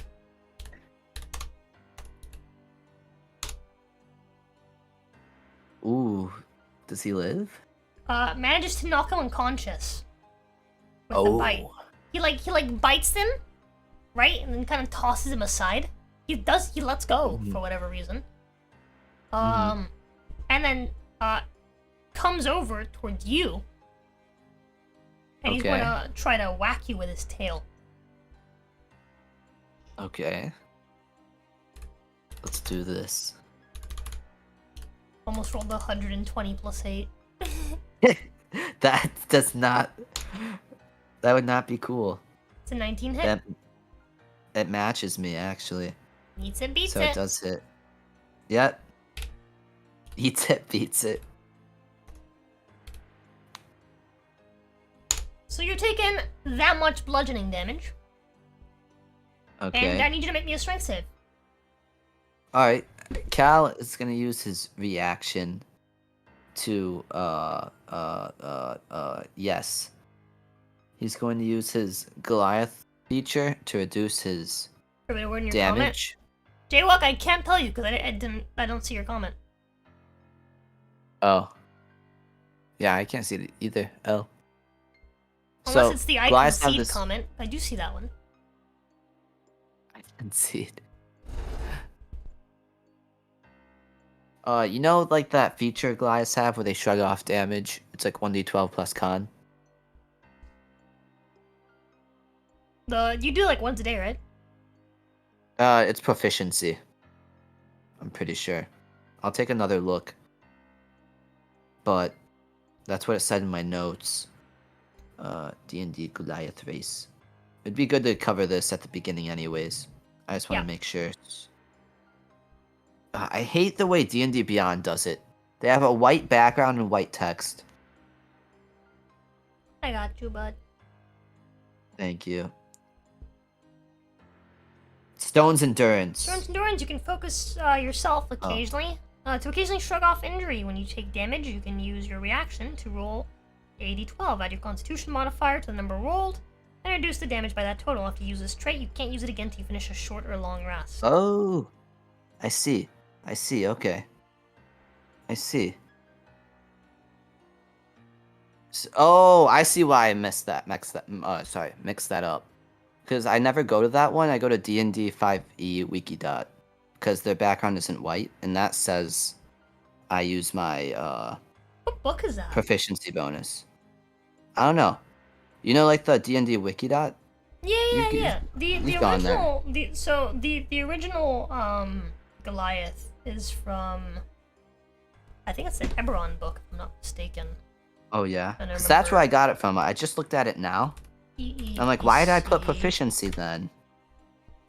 Ooh. Does he live? Manages to knock him unconscious. With the bite. He bites him, right? And then kind of tosses him aside. He lets go for whatever reason. And then comes over towards you. And he's Okay. gonna try to whack you with his tail. Okay. Let's do this. Almost rolled 120 plus 8. That does not. That would not be cool. It's a 19 hit. It matches me actually. Eats it, beats So it. it does hit. Yep. Eats it, beats it. So you're taking that much bludgeoning damage. Okay. And I need you to make me a strength save. Alright. Cal is gonna use his reaction to yes. He's going to use his Goliath feature to reduce his Wait, word in your damage. comment. Jaywalk, I can't tell you because I don't see your comment. Oh. Yeah, I can't see it either. Oh. Unless it's the I Goliaths have concede this- comment. I do see that one. I can see it. You know, like that feature Goliaths have where they shrug off damage? It's like 1d12 plus con. You do like once a day, right? It's proficiency. I'm pretty sure. I'll take another look. But that's what it said in my notes. D&D Goliath race. It'd be good to cover this at the beginning anyways. I just want to make sure. I hate the way D&D Beyond does it. They have a white background and white text. I got you, bud. Thank you. Stone's Endurance. Stone's Endurance, you can focus yourself occasionally. To occasionally shrug off injury. When you take damage, you can use your reaction to roll a d12. Add your Constitution modifier to the number rolled, and reduce the damage by that total. After you use this trait, you can't use it again until you finish a short or long rest. Oh, I see. I see. Okay. I see. Oh, I see why I mixed that up. Because I never go to that one. I go to D&D 5e Wikidot. Because their background isn't white, and that says I use my What book is that? proficiency bonus. I don't know. You know, like the D&D Wikidot? Yeah. The you've gone there. original the original Goliath is from, I think it's the Eberron book, if I'm not mistaken. Oh yeah. And I 'Cause that's where I remember- got it from. I just looked at it now. I'm like, why did I put proficiency then?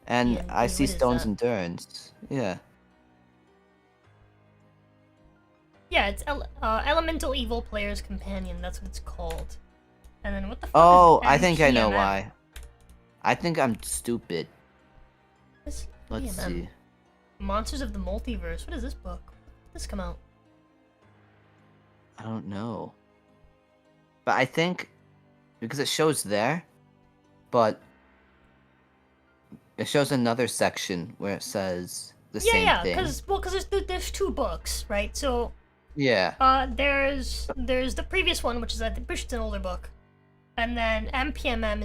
And D&D, I see what is Stone's that? Endurance. Yeah. Yeah, it's Elemental Evil Player's Companion. That's what it's called. And then what the fuck Oh, is I think I know NPMM? why. I think I'm stupid. What's Let's NPMM? see. Monsters of the Multiverse. What is this book? When did this come out? I don't know. But I think because it shows there, but it shows another section where it says the same thing. because there's two books, right? So Yeah. there's the previous one, which is I think it's an older book, and then MPMM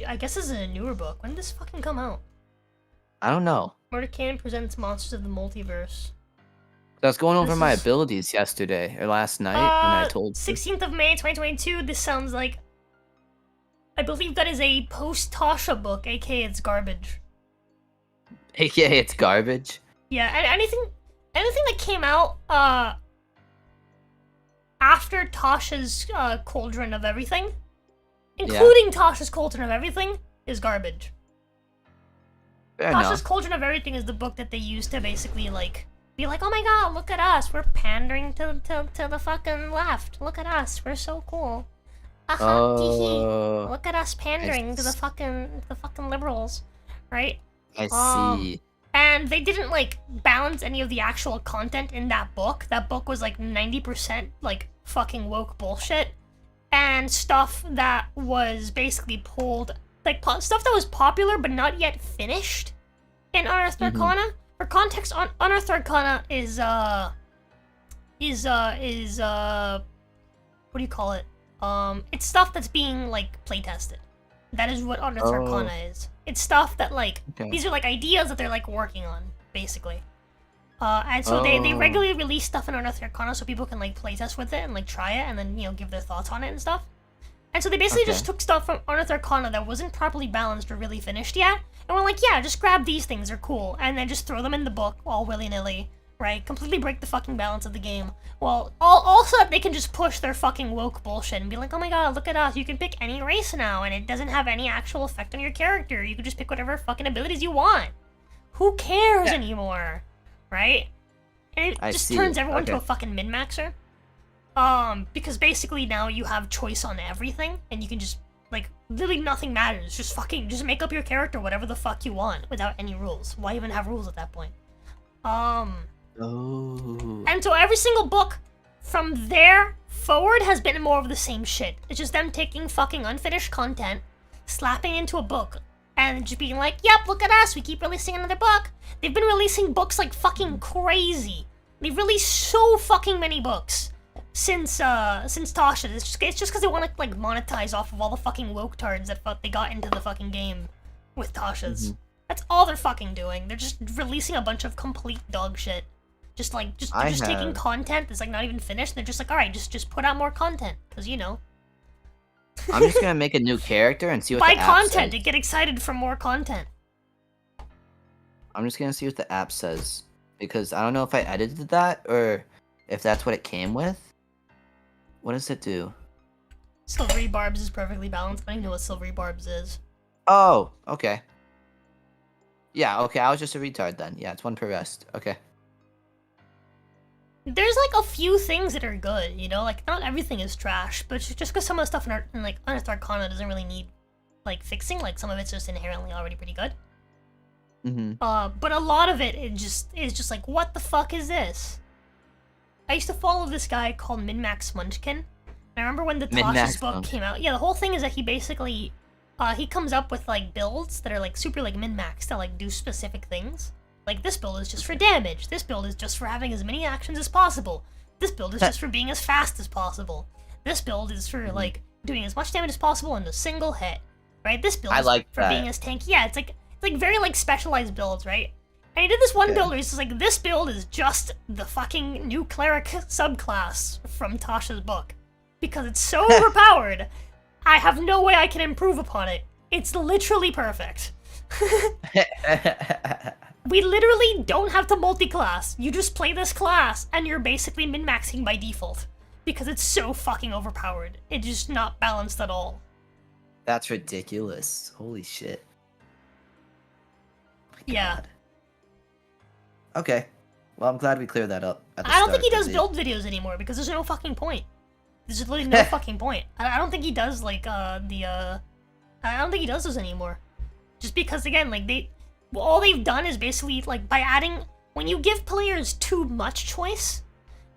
I guess is a newer book. When did this fucking come out? I don't know. Murdercan presents Monsters of the Multiverse. I was going over This my is- abilities yesterday or last night when I told you. 16th of May 2022. This sounds like, I believe that is a post Tasha book, aka it's garbage. AKA it's garbage. Yeah, and anything that came out after Tasha's Cauldron of Everything, including Tasha's Cauldron of Everything, is garbage. Fair Tasha's enough. Cauldron of Everything is the book that they use to basically like be like, oh my god, look at us, we're pandering to the fucking left. Look at us, we're so cool. Aha, hee hee. Oh, Look at us pandering to the s- fucking liberals, right? I um, see. And they didn't like balance any of the actual content in that book. That book was like 90% like fucking woke bullshit, and stuff that was basically pulled like stuff that was popular but not yet finished in Unearthed Arcana. For context, on Unearthed Arcana is what do you call it? It's stuff that's being like playtested. That is what Unearthed Oh. Arcana is. It's stuff that like Okay. these are like ideas that they're like working on, basically. And so they regularly release stuff in Unearthed Arcana so people can like playtest with it and like try it and then give their thoughts on it and stuff. And so they basically just took stuff from Unearthed Arcana that wasn't properly balanced or really finished yet, and we're like, yeah, just grab these things, they're cool, and then just throw them in the book all willy-nilly, right? Completely break the fucking balance of the game. Well, also that they can just push their fucking woke bullshit and be like, oh my god, look at us, you can pick any race now, and it doesn't have any actual effect on your character. You can just pick whatever fucking abilities you want. Who cares anymore? Right? And it just turns everyone to a fucking min-maxer. Because basically now you have choice on everything, and you can just, like, literally nothing matters. Just make up your character whatever the fuck you want without any rules. Why even have rules at that point? And so every single book from there forward has been more of the same shit. It's just them taking fucking unfinished content, slapping it into a book, and just being like, yep, look at us, we keep releasing another book. They've been releasing books like fucking crazy. They've released so fucking many books since Tasha. It's just because they want to like monetize off of all the fucking woke tards that they got into the fucking game with Tasha's. That's all they're fucking doing. They're just releasing a bunch of complete dog shit. Just taking content that's like not even finished. They're just like, all right, just put out more content, because I'm just gonna make a new character and see what buy the app content says. to get excited for more content. I'm just gonna see what the app says, because I don't know if I edited that or if that's what it came with. What does it do? Silvery Barbs is perfectly balanced. I don't even know what Silvery Barbs is. Oh, okay. Yeah, okay, I was just a retard then. Yeah, it's one per rest. Okay. There's like a few things that are good, like not everything is trash, but just because some of the stuff in like Unearthed Arcana doesn't really need like fixing, like some of it's just inherently already pretty good. But a lot of it is just like, what the fuck is this? I used to follow this guy called Min-Max Munchkin. And I remember when the Tasha's book came out. Yeah, the whole thing is that he basically he comes up with like builds that are like super like min-max that like do specific things. Like this build is just for damage. This build is just for having as many actions as possible. This build is just for being as fast as possible. This build is for like doing as much damage as possible in a single hit. Right? This build is for being as tanky. Yeah, it's like very like specialized builds, right? And he did this one build where he's just like, this build is just the fucking new cleric subclass from Tasha's book. Because it's so overpowered, I have no way I can improve upon it. It's literally perfect. We literally don't have to multi-class. You just play this class, and you're basically min-maxing by default. Because it's so fucking overpowered. It's just not balanced at all. That's ridiculous. Holy shit. Yeah. Okay. Well, I'm glad we cleared that up at the I don't start, think he does build videos anymore, because there's no fucking point. There's literally no fucking point. I don't think he does, like, I don't think he does those anymore. Just because, again, like, all they've done is basically, like, by adding... When you give players too much choice,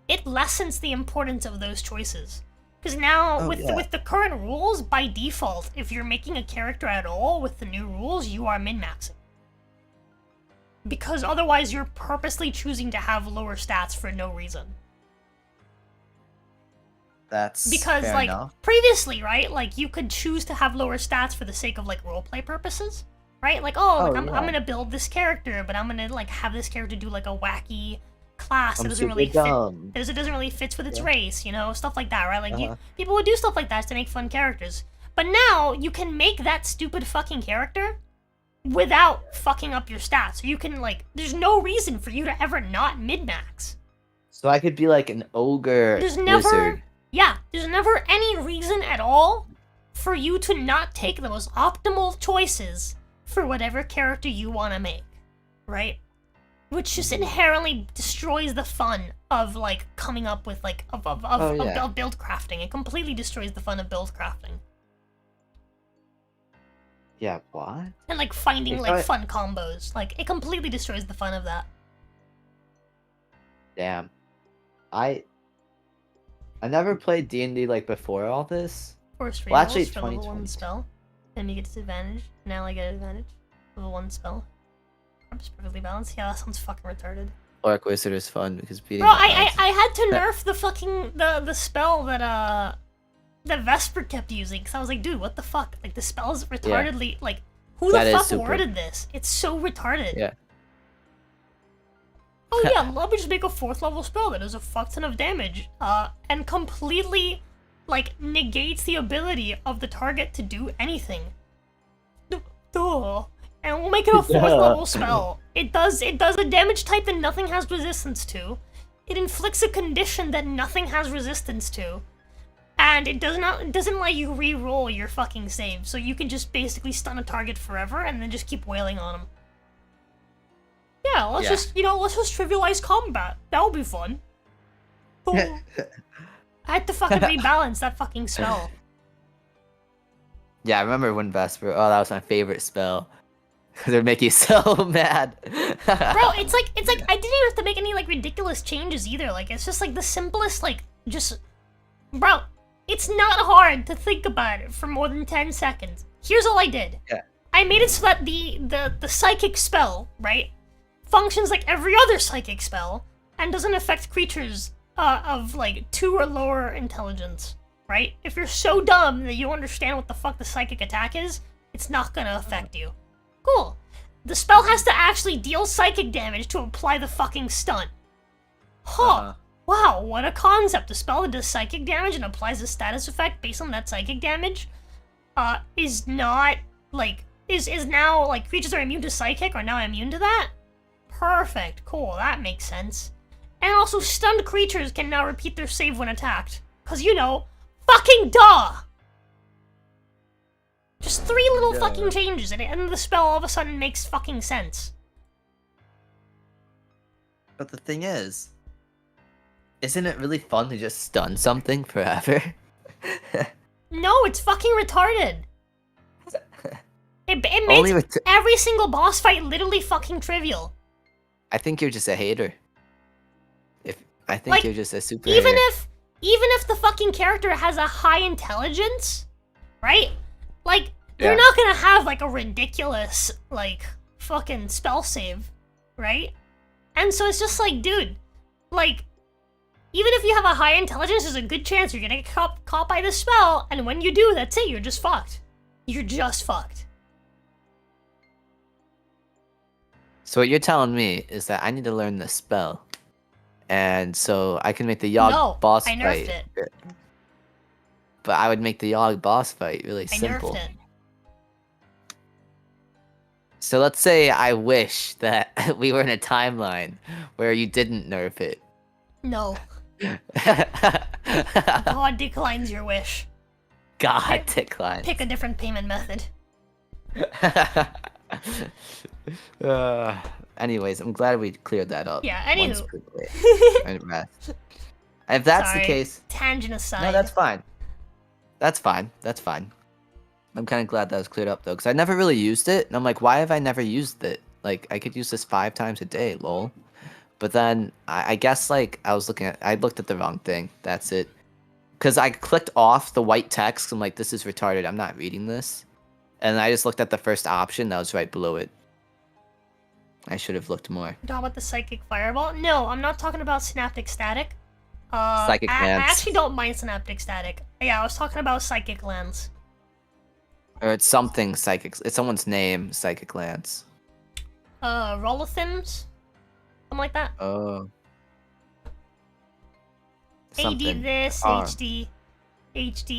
it lessens the importance of those choices. Because now, with the current rules, by default, if you're making a character at all with the new rules, you are min-maxing. Because otherwise, you're purposely choosing to have lower stats for no reason. That's because fair like enough. Previously, right? Like you could choose to have lower stats for the sake of like roleplay purposes, right? Like I'm gonna build this character, but I'm gonna like have this character do like a wacky class that doesn't really fit. It doesn't really fit with its race, stuff like that, right? Like people would do stuff like that to make fun characters. But now you can make that stupid fucking character without fucking up your stats. So you can like, there's no reason for you to ever not min-max. So I could be like an ogre wizard. Yeah, there's never any reason at all for you to not take the most optimal choices for whatever character you want to make, right? Which just inherently destroys the fun of like coming up with like of build crafting. It completely destroys the fun of build crafting. Yeah, what? And like finding like fun combos. Like it completely destroys the fun of that. Damn. I never played D&D like before all this. Force well, actually, for level 1 spell. Enemy gets disadvantage. Now I get advantage. Level 1 spell. It's perfectly balanced. Yeah, that sounds fucking retarded. Orc Wizard is fun because beating. Bro, I had to nerf the fucking the spell that Vesper kept using because I was like, dude, what the fuck? Like the spell is retardedly like who the fuck worded this? It's so retarded. Yeah. Oh yeah, let me just make a 4th level spell that does a fuck ton of damage, and completely, like, negates the ability of the target to do anything. Duh. And we'll make it a 4th level spell. It does a damage type that nothing has resistance to. It inflicts a condition that nothing has resistance to. And it doesn't let you re-roll your fucking save, so you can just basically stun a target forever and then just keep wailing on them. Yeah, let's just trivialize combat. That'll be fun. Oh. I had to fucking rebalance that fucking spell. Yeah, I remember when Vesper. Oh, that was my favorite spell. Cause it would make you so mad. Bro, it's like I didn't even have to make any like ridiculous changes either. Like it's just like the simplest bro, it's not hard to think about it for more than 10 seconds. Here's all I did. Yeah. I made it so that the psychic spell, right, functions like every other psychic spell and doesn't affect creatures of like 2 or lower intelligence, right? If you're so dumb that you don't understand what the fuck the psychic attack is, it's not gonna affect you. Cool. The spell has to actually deal psychic damage to apply the fucking stun. Huh. Wow, what a concept. A spell that does psychic damage and applies a status effect based on that psychic damage is not, like, is now, like, creatures that are immune to psychic are now immune to that? Perfect. Cool, that makes sense. And also, stunned creatures can now repeat their save when attacked. Cause, you know, fucking duh! Just 3 little fucking changes, and the spell all of a sudden makes fucking sense. But the thing is, isn't it really fun to just stun something forever? No, it's fucking retarded. It makes every single boss fight literally fucking trivial. I think you're just a hater. I think like, you're just a super even hater. Even if the fucking character has a high intelligence, right? Like, you're not gonna have, like, a ridiculous, like, fucking spell save, right? And so it's just like, dude, like, even if you have a high intelligence, there's a good chance you're gonna get caught by the spell, and when you do, that's it, you're just fucked. You're just fucked. So what you're telling me is that I need to learn the spell, and so I can make the Yogg boss fight. I nerfed it. But I would make the Yogg boss fight really simple. I nerfed it. So let's say I wish that we were in a timeline where you didn't nerf it. No. God declines your wish. God declines. Pick a different payment method. Anyways, I'm glad we cleared that up. Yeah, anywho. If that's the case... Tangent aside. No, that's fine. That's fine. That's fine. I'm kind of glad that was cleared up, though, because I never really used it, and I'm like, why have I never used it? Like, I could use this 5 times a day, lol. But then, I guess, like, I looked at the wrong thing. That's it. Because I clicked off the white text, I'm like, this is retarded, I'm not reading this. And I just looked at the first option that was right below it. I should have looked more. You're talking about the Psychic Fireball? No, I'm not talking about Synaptic Static. Psychic I Lance. actually don't mind Synaptic Static. Yeah, I was talking about Psychic Lance. Or it's something psychic. It's someone's name, Psychic Lance. Rolothims? Something like that. Oh. AD this, HD,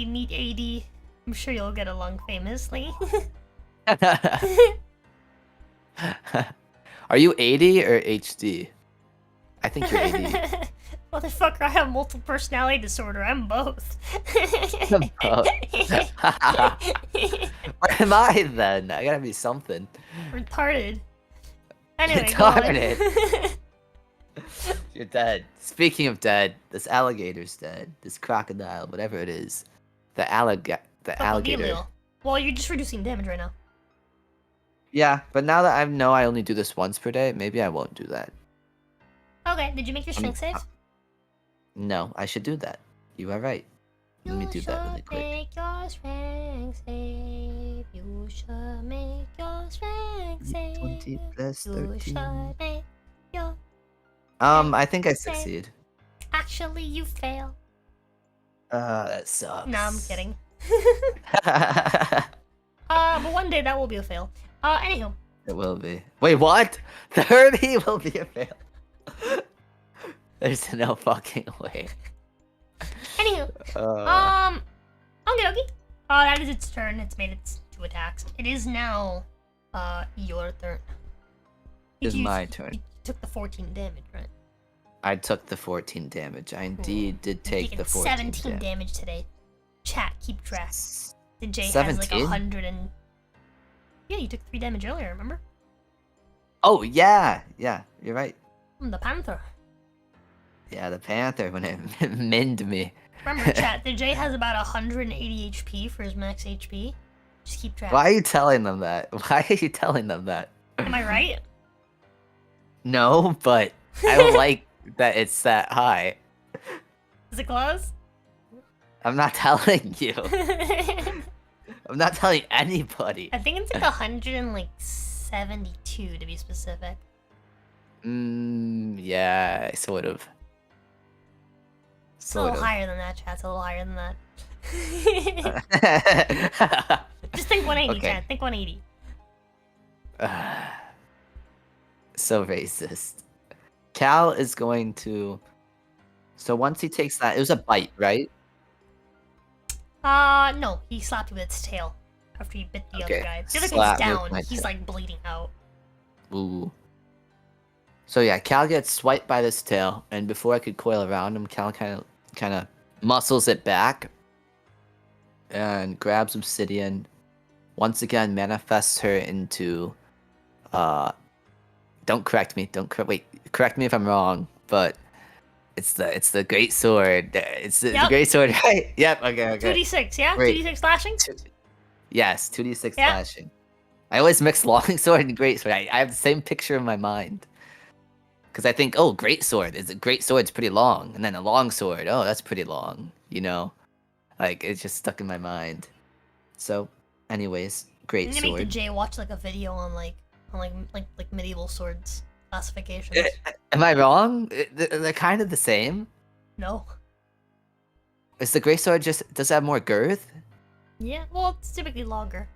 meet AD. I'm sure you'll get along famously. Are you 80 or HD? I think you're 80. Motherfucker, I have multiple personality disorder. I'm both. Where am I then? I gotta be something. Retarded. Anyway, retarded. You're dead. Speaking of dead, this alligator's dead. This crocodile, whatever it is. The alligator. Well, you're just reducing damage right now. Yeah, but now that I know I only do this once per day, maybe I won't do that. Okay, did you make your strength saves? No, I should do that. You are right. Let me do that really quick. Make your strength save. You should make your strength save. 20 plus 13. You should make your I think I succeed. Actually, you fail. That sucks. No, I'm kidding. But one day that will be a fail. Anywho. It will be. Wait, what? The Herbie will be a fail. There's no fucking way. Anywho, Uh, okay. That is its turn. It's made its 2 attacks. It is now, your turn. It's You- my turn. You took the 14 damage, right? I took the 14 damage. I indeed did take Taking the 14 17 damage. damage today. Chat, keep track. The J has like 17? 100 and... Yeah, you took 3 damage earlier, remember? Oh, yeah. Yeah, you're right. I'm the Panther. Yeah, the Panther when it minned me. Remember, chat, the J has about 180 HP for his max HP. Just keep track. Why are you telling them that? Why are you telling them that? Am I right? No, but I don't like that it's that high. Is it close? I'm not telling you. I I'm not telling anybody. think it's like 172 to be specific. Yeah, sort of. It's a little Sort of. higher than that, chat. It's a little higher than that. Just think 180, Okay. chat. Think 180. So racist. Cal is going to. So once he takes that, it was a bite, right? No. He slapped you with its tail after you bit the Okay, other guy. The other slap guy's with down. my He's tail. like bleeding out. Ooh. So yeah, Cal gets swiped by this tail, and before I could coil around him, Cal kind of muscles it back and grabs Obsidian. Once again, manifests her into. Don't correct me. Wait. Correct me if I'm wrong, but it's the great sword. It's the Yep. great sword, right? Yep. Okay. 2d6, yeah? Great. 2d6 slashing? Yes, 2d6 Yeah. slashing. I always mix longsword and greatsword. I have the same picture in my mind. Because I think, oh, greatsword. Is a greatsword's pretty long. And then a longsword, oh, that's pretty long. You know? Like, it's just stuck in my mind. So, anyways, I'm gonna make the greatsword. J watch like a video on like medieval swords classifications. Am I wrong? They're kind of the same. No. Is the greatsword does it have more girth? Yeah, well, it's typically longer.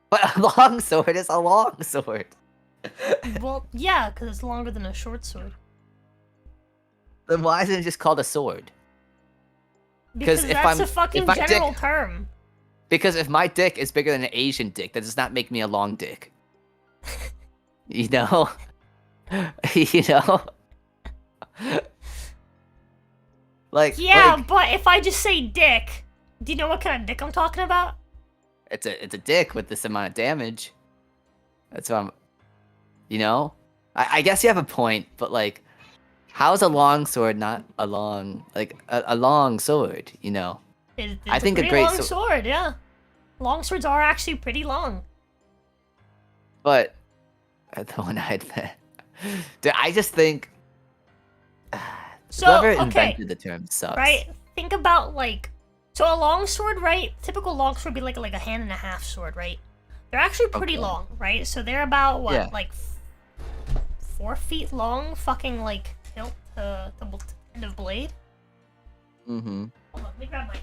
But a longsword is a longsword. Well, yeah, because it's longer than a short sword. Then why isn't it just called a sword? Because if that's I'm- a fucking if my general dick- term. Because if my dick is bigger than an Asian dick, that does not make me a long dick. You know? You know? Yeah, like, but if I just say dick, do you know what kind of dick I'm talking about? it's a dick with this amount of damage. That's what I'm. You know? I guess you have a point, but like, how is a long sword not a long a long sword? You know? It's I think a pretty great long sword, yeah. Long swords are actually pretty long. But I don't know. Dude, I just think So, whoever okay, invented the term sucks. right? Think about so a long sword, right? Typical long sword would be like a hand and a half sword, right? They're actually pretty Okay. long, right? So they're about what, Yeah. 4 feet long, fucking hilt to end of blade. Mm-hmm. Hold on, let me grab my.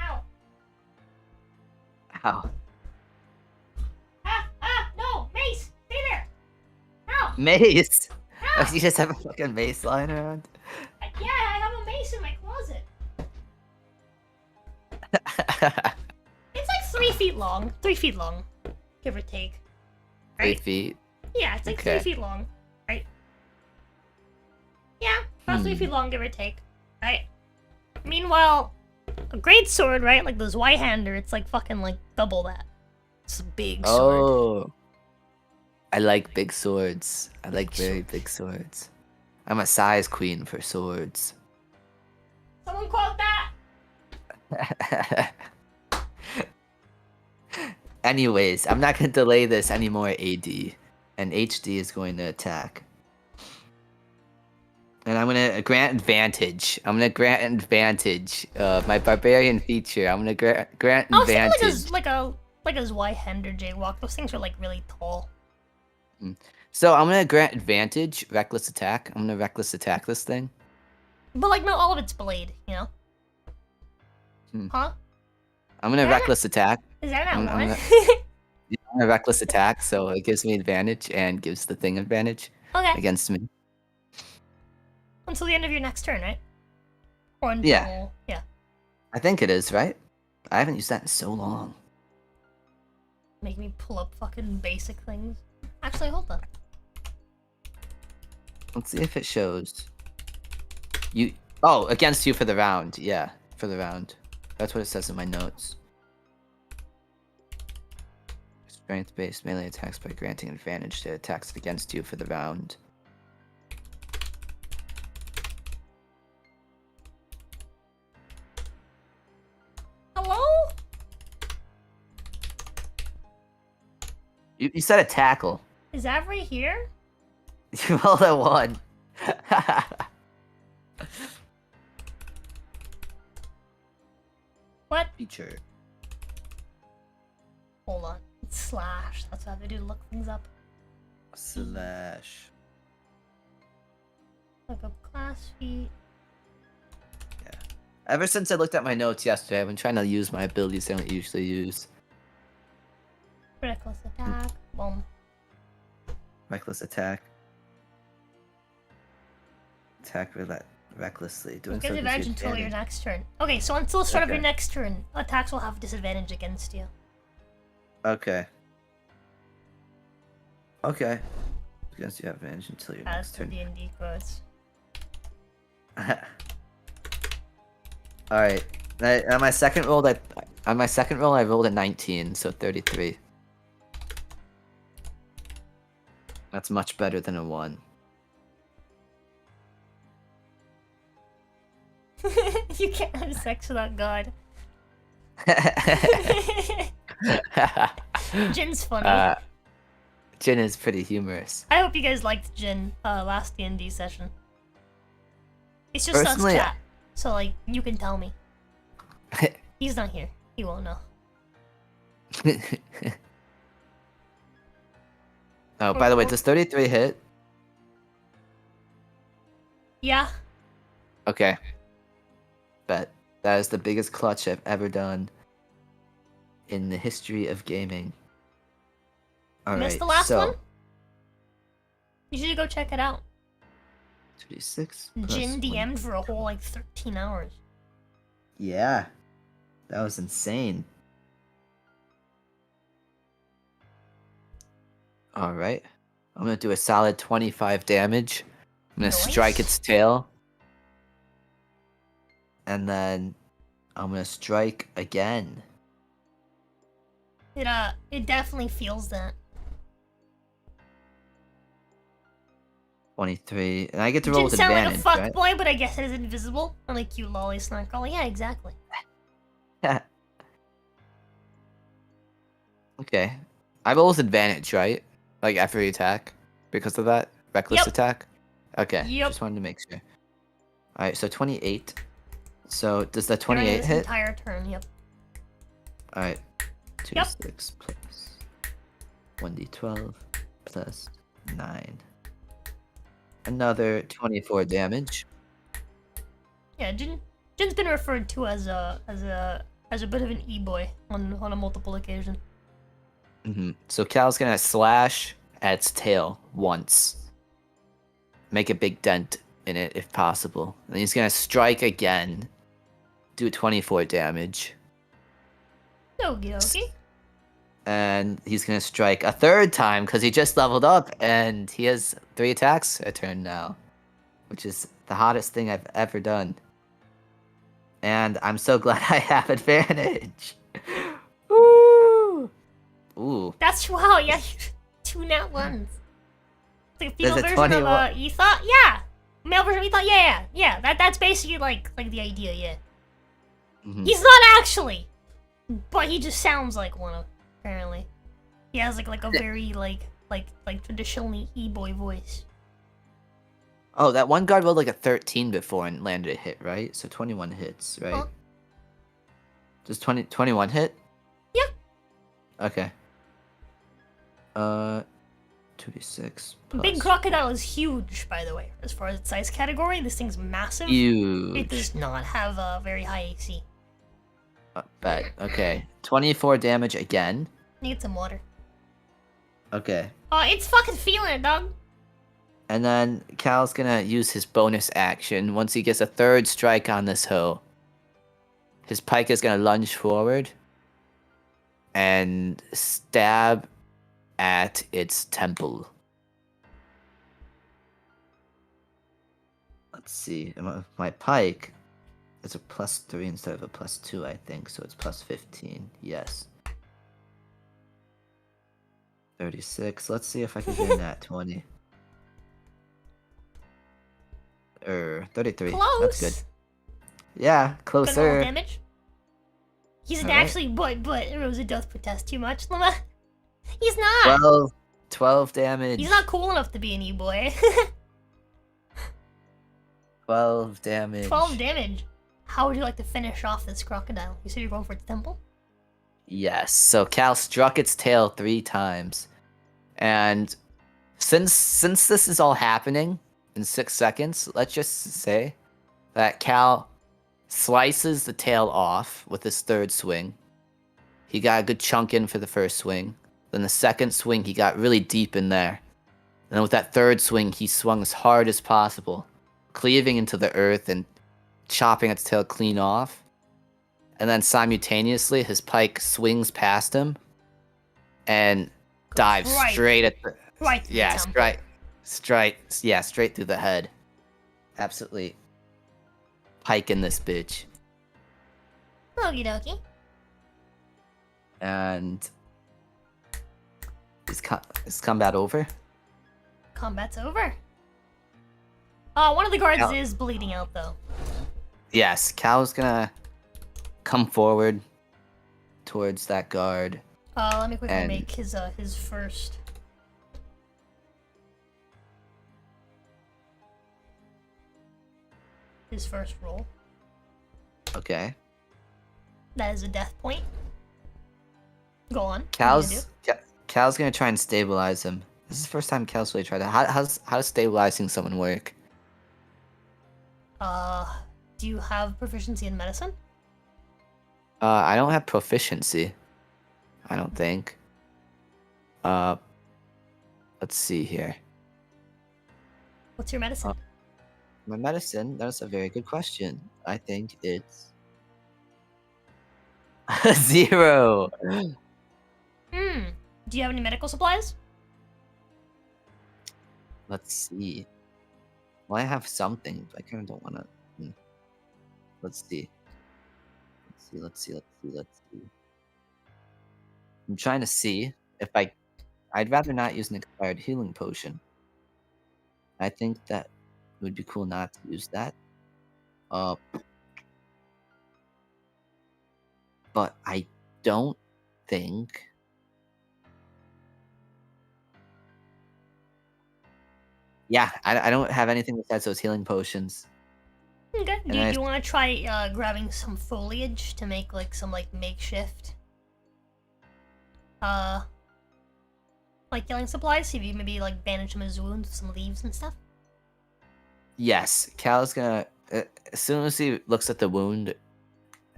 Ow! How? No, mace, stay there. Ow! Mace. Ow! You just have a fucking mace lying around. Yeah, I have a mace in my closet. It's 3 feet long. 3 feet long. Give or take. 3 Right? feet. Yeah, it's Okay. 3 feet long. Right? Yeah, about 3 feet long, give or take. Right? Meanwhile, a great sword, right? Like the Zweihander, it's fucking double that. It's a big sword. Oh. I like big swords. I like very big swords. I'm a size queen for swords. Someone quote that! Anyways, I'm not gonna delay this anymore, AD. And HD is going to attack. And I'm gonna grant advantage. My barbarian feature. I'm gonna grant I was thinking advantage. like a Zweihander jaywalk. Those things are really tall. So I'm gonna grant advantage, reckless attack. I'm gonna reckless attack this thing. But not all of it's blade, you know? Huh? I'm gonna Yeah. reckless attack. Is that not I'm one? I'm a reckless attack, so it gives me advantage and gives the thing advantage Okay. against me. Until the end of your next turn, right? Or until... Yeah. Yeah. I think it is, right? I haven't used that in so long. Make me pull up fucking basic things. Actually, hold on. Let's see if it shows. You. Oh, against you for the round. Yeah, for the round. That's what it says in my notes. Strength-based melee attacks by granting advantage to attacks against you for the round. Hello? You said a tackle. Is Avery here? You rolled a 1. What? Feature. Hold on. It's slash. That's how they do to look things up. Slash. Look up class feat. Yeah. Ever since I looked at my notes yesterday, I've been trying to use my abilities I don't usually use. Reckless attack. Boom. Reckless attack. Attack recklessly. Doing Get so gives you advantage until your advantage. next turn. Okay, so until the start of your Okay. next turn, attacks will have disadvantage against you. Okay. Okay. Against you have advantage until your As next the turn. D&D quotes. Alright. On my second roll, I rolled a 19, so 33. That's much better than a 1. You can't have sex without God. Jin's funny. Jin is pretty humorous. I hope you guys liked Jin last D&D session. It's just us Personally, chat, so like you can tell me. He's not here. He won't know. Oh, by the way, does 33 hit? Yeah. Okay. Bet. That is the biggest clutch I've ever done in the history of gaming. Alright, Missed the last so, one? You should go check it out. 36 Jin plus DM'd for a whole like 13 hours. Yeah. That was insane. Alright. I'm gonna do a solid 25 damage. I'm gonna strike its tail. And then I'm gonna strike again. It definitely feels that. 23. And I get to roll Jin with sound like a advantage, fuck right? boy, but I guess it is invisible. Or like cute lolly snarkle. Yeah, exactly. Okay. I roll with advantage, right? Like every attack? Because of that? Reckless Yep. attack? Okay. Yep. Just wanted to make sure. Alright, so 28. So does the During 28 this hit? entire turn, yep. Alright. Yep. 2d6 plus 1d12 plus 9. Another 24 damage. Yeah, Jin's been referred to as a bit of an e-boy on a multiple occasion. So Cal's gonna slash at its tail once. Make a big dent in it if possible. And he's gonna strike again. Do 24 damage. Okie dokie. And he's gonna strike a third time because he just leveled up and he has 3 attacks a turn now. Which is the hottest thing I've ever done. And I'm so glad I have advantage. Woo! Ooh. That's wow, yeah, 2 nat ones. It's like a female There's a version of 21 Ethot? Yeah! Male version of Ethot? Yeah. That's basically like the idea, yeah. He's not actually! But he just sounds like one, apparently. He has like a very like traditionally e-boy voice. Oh, that one guard rolled like a 13 before and landed a hit, right? So 21 hits, right? Huh? Does 21 hit? Yeah. Okay. 2d6 plus Big Crocodile is huge, by the way. As far as its size category, this thing's massive. huge. It does not have a very high AC. Bet. Okay. 24 damage again. Need some water. Okay. It's fucking feeling it, dog. And then Cal's gonna use his bonus action. Once he gets a third strike on this hill, his pike is gonna lunge forward and stab at its temple. Let's see. My pike is a +3 instead of a +2, I think, so it's +15. Yes. 36. Let's see if I can get in that 20. 33. Close. That's good. Yeah, Good closer. roll damage. He's All right. actually, but Rosa does protest too much, Lama. He's not. 12 damage. He's not cool enough to be an e-boy. 12 damage. 12 damage. How would you like to finish off this crocodile? You said you're going for its temple? Yes. So Cal struck its tail 3 times. And since this is all happening in 6 seconds, let's just say that Cal slices the tail off with his third swing. He got a good chunk in for the first swing. Then the second swing, he got really deep in there. And then with that third swing, he swung as hard as possible, cleaving into the earth and chopping its tail clean off. And then simultaneously, his pike swings past him and dives Right. straight at the... Right. through the Yeah, temple. straight through the head. Absolutely piking this bitch. Okie dokie. And is combat over? Combat's over. One of the guards Cal- is bleeding out, though. Yes, Cal's gonna come forward towards that guard. Let me quickly And- make his first. His first roll. Okay. That is a death point. Go on. What are you gonna Cal's gonna try and stabilize him. This is the first time Cal's really tried to. How does stabilizing someone work? do? Do you have proficiency in medicine? I don't have proficiency. I don't think. Let's see here. What's your medicine? My medicine, that's a very good question. I think it's 0. Do you have any medical supplies? Let's see. Well, I have something, but I kind of don't want to. Let's see. Let's see. I'm trying to see if I'd rather not use an expired healing potion. I think that it would be cool not to use that. But I don't think. Yeah, I don't have anything besides those healing potions. Okay. And Do I- you want to try grabbing some foliage to make like some makeshift healing supplies? See if you maybe like bandage some of his wounds with some leaves and stuff. Yes, Cal's gonna. As soon as he looks at the wound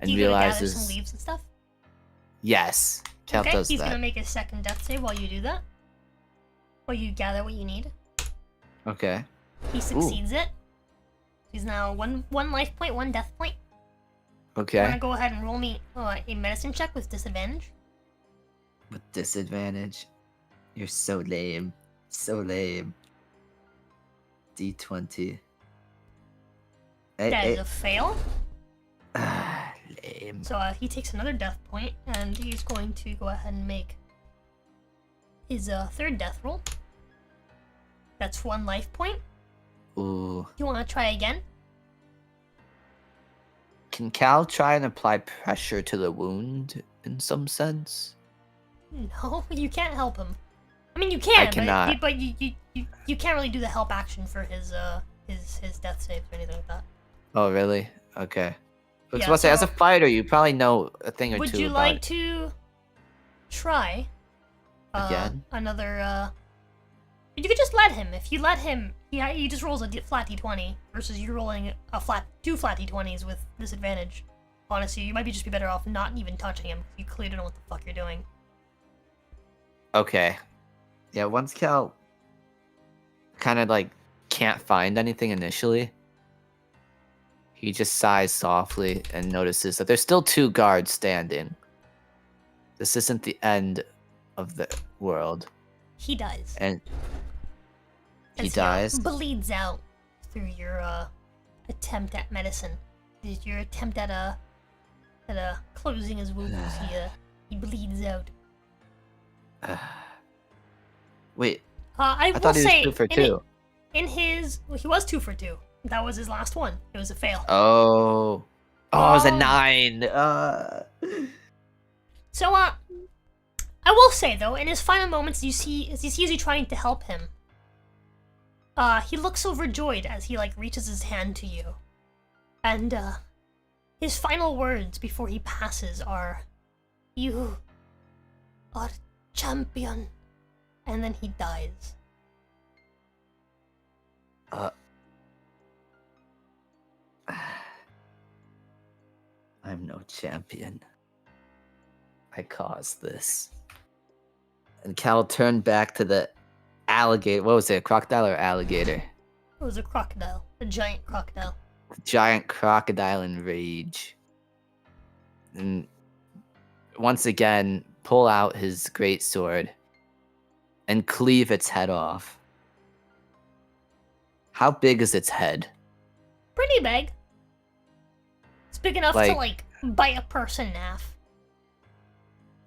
and You gonna gather realizes. some leaves and stuff? Yes, Cal Okay, does he's that. gonna make a second death save while you do that. While you gather what you need. Okay. He succeeds it. He's now one life point, 1 death point. Okay. Wanna go ahead and roll me a medicine check with disadvantage? With disadvantage. You're so lame. So lame. D20. That is a fail. Lame. So he takes another death point, and he's going to go ahead and make his third death roll. That's 1 life point. Ooh. You want to try again? Can Cal try and apply pressure to the wound in some sense? No, you can't help him. I mean, you can, I cannot. but you can't really do the help action for his death saves or anything like that. Oh, really? Okay. I was Yeah, about to say, as a so- fighter, you probably know a thing or Would two you about like it. to try Again? another? You could just let him. If you let him, he just rolls a flat d20 versus you rolling two flat d20s with disadvantage. Honestly, you might just be better off not even touching him. You clearly don't know what the fuck you're doing. Okay. Yeah, once Cal kind of like can't find anything initially, he just sighs softly and notices that there's still 2 guards standing. This isn't the end of the world. He dies. And he As dies. Bleeds out through your attempt at medicine. Your attempt at closing his wounds. He bleeds out. Wait, I thought he was say 2 for 2. He was 2 for 2. That was his last one. It was a fail. Oh, it was a 9. So I will say though, in his final moments, as he sees you trying to help him, he looks overjoyed as he like reaches his hand to you, and his final words before he passes are, "You are champion," and then he dies. I'm no champion. I caused this. And Cal turned back to the alligator. What was it, a crocodile or alligator? It was a crocodile, a giant crocodile. The giant crocodile in rage. And once again, pull out his great sword and cleave its head off. How big is its head? Pretty big. It's big enough to Like- like bite a person in half.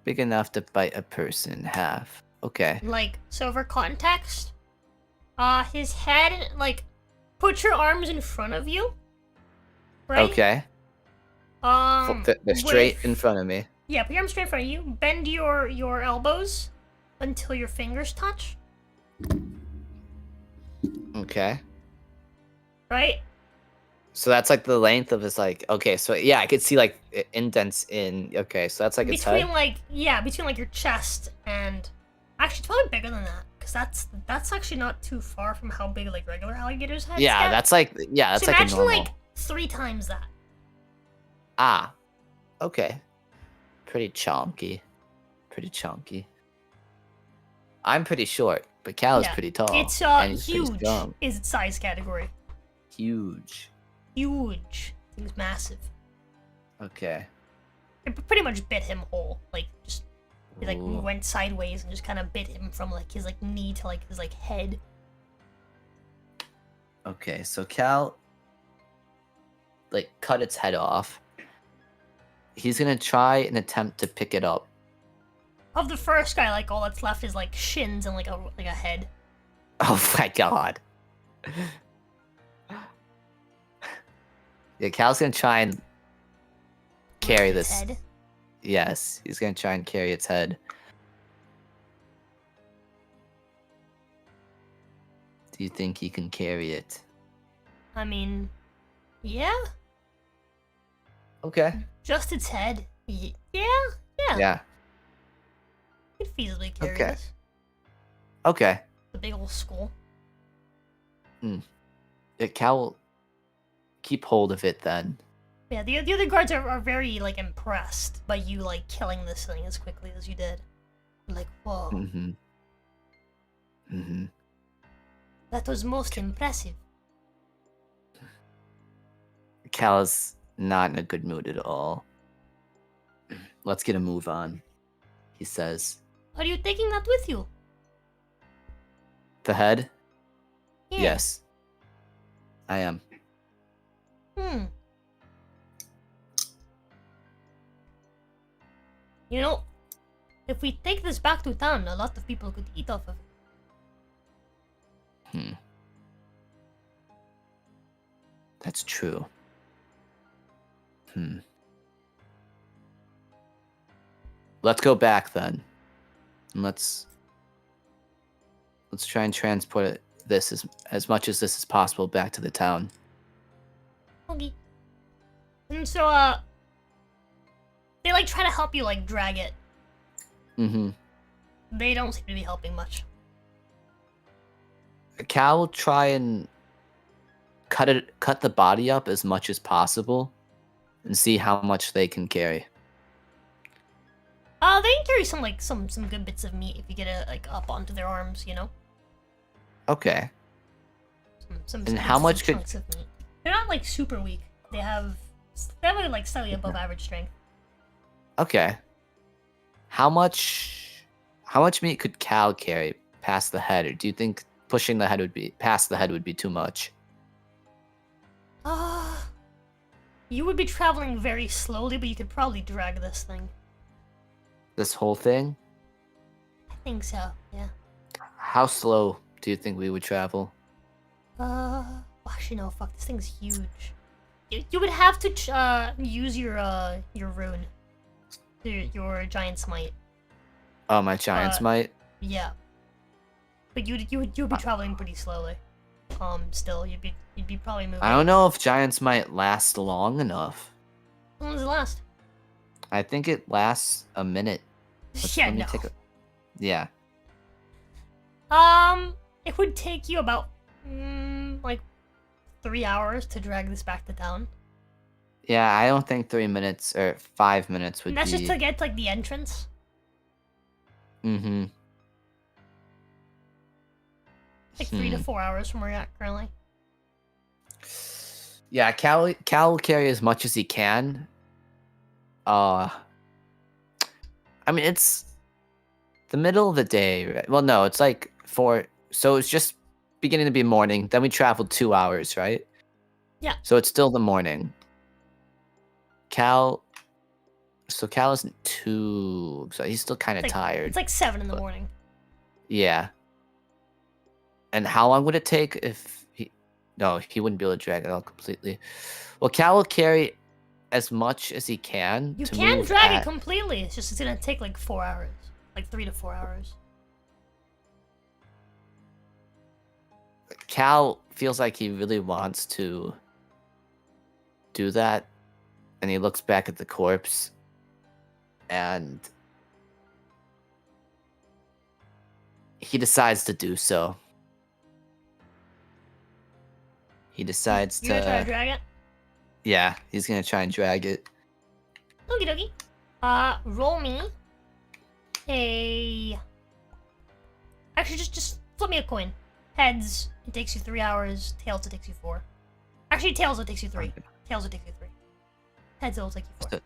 Big enough to bite a person in half. Okay. Like, so for context, his head, like, put your arms in front of you, right? Okay. They're straight in front of me. Yeah, put your arms straight in front of you. Bend your elbows until your fingers touch, Okay. right? So that's like the length of his like. Okay, so yeah, I could see like indents in. Okay, so that's like its Between head. between like your chest and actually it's probably bigger than that because that's actually not too far from how big like regular alligators' heads Yeah, get. that's like that's so like a imagine normal. like 3 times that. Ah, okay. Pretty chunky. Pretty chunky. I'm pretty short, but Cal is Yeah. pretty tall. It's and he's pretty huge. strong. Is its size category? Huge. Huge. Thing's massive. Okay. It pretty much bit him whole. Like just he like Ooh. went sideways and just kind of bit him from like his like knee to like his like head. Okay, so Cal like cut its head off. He's gonna try and attempt to pick it up. Of the first guy, like all that's left is like shins and like a head. Oh my god. Yeah, Cal's gonna try and carry Its this. head. Yes, he's gonna try and carry its head. Do you think he can carry it? I mean, yeah, Okay. just its head. Yeah. Yeah. Could feasibly carry Okay. this. Okay. The big old skull. Yeah, Cal will keep hold of it then. Yeah, the other guards are very like impressed by you like killing this thing as quickly as you did. Like, whoa, Mm-hmm. Mm-hmm. that was most impressive. Cal is not in a good mood at all. Let's get a move on, he says. Are you taking that with you? The head? Yeah. Yes. I am. You know, if we take this back to town, a lot of people could eat off of it. That's true. Let's go back then. And let's try and transport this as much as this is possible back to the town. Okay. And so, they like try to help you like drag it. Mm-hmm. They don't seem to be helping much. Cal will try and cut the body up as much as possible and see how much they can carry. They can carry some good bits of meat if you get it like up onto their arms, you know. Okay. Some And how much could? chunks of meat. They're not like super weak. They have like slightly above average strength. Okay. How much meat could Cal carry past the head, or do you think pushing the head would be past the head would be too much? You would be traveling very slowly, but you could probably drag this thing. This whole thing? I think so. Yeah. How slow do you think we would travel? Actually no. Fuck. This thing's huge. You would have to use your rune, your giant smite. Oh, my giant smite. Yeah. But you'd be traveling pretty slowly. Still, you'd be probably moving. I don't know if giants might last long enough. How long does it last? I think it lasts a minute. Yeah, let me no. Yeah. It would take you about like 3 hours to drag this back to town. Yeah, I don't think 3 minutes or 5 minutes would And that's be. just to get to, like, the entrance. Mm-hmm. Like 3 to 4 hours from where you're at currently. Yeah, Cal will carry as much as he can. I mean, it's the middle of the day, right? Well, no, it's like 4. So it's just beginning to be morning. Then we traveled 2 hours, right? Yeah. So it's still the morning. Cal isn't too. So he's still kind of tired. It's like 7 in the morning. Yeah. And how long would it take if he? No, he wouldn't be able to drag it out completely. Well, Cal will carry as much as he can. You can drag it completely. It's gonna take like 4 hours, like 3 to 4 hours. Cal feels like he really wants to do that, and he looks back at the corpse, and he decides to do so. He decides You're gonna try to drag it? Yeah, he's gonna try and drag it. Okie dokie. Roll me a. Actually, just flip me a coin. Heads, it takes you 3 hours. Tails, it takes you 4. Actually, tails, it takes you 3. Tails, it takes you 3. Heads, it'll take you 4.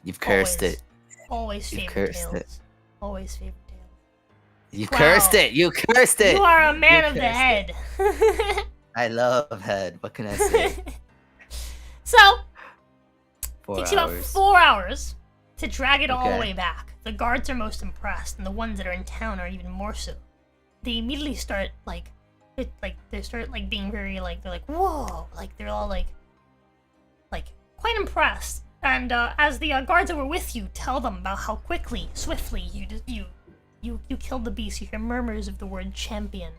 You've cursed it. Always You've favorite cursed tails. it. Always favorite tails. You Wow. cursed it. You cursed it. You are a man You of the cursed head. I love head. What can I say? So, 4 takes you about hours. 4 hours to drag it all the Okay. way back. The guards are most impressed, and the ones that are in town are even more so. They immediately start they start being very they're like, whoa, they're all like quite impressed. And as the guards that were with you tell them about how quickly, swiftly you killed the beast, you hear murmurs of the word champion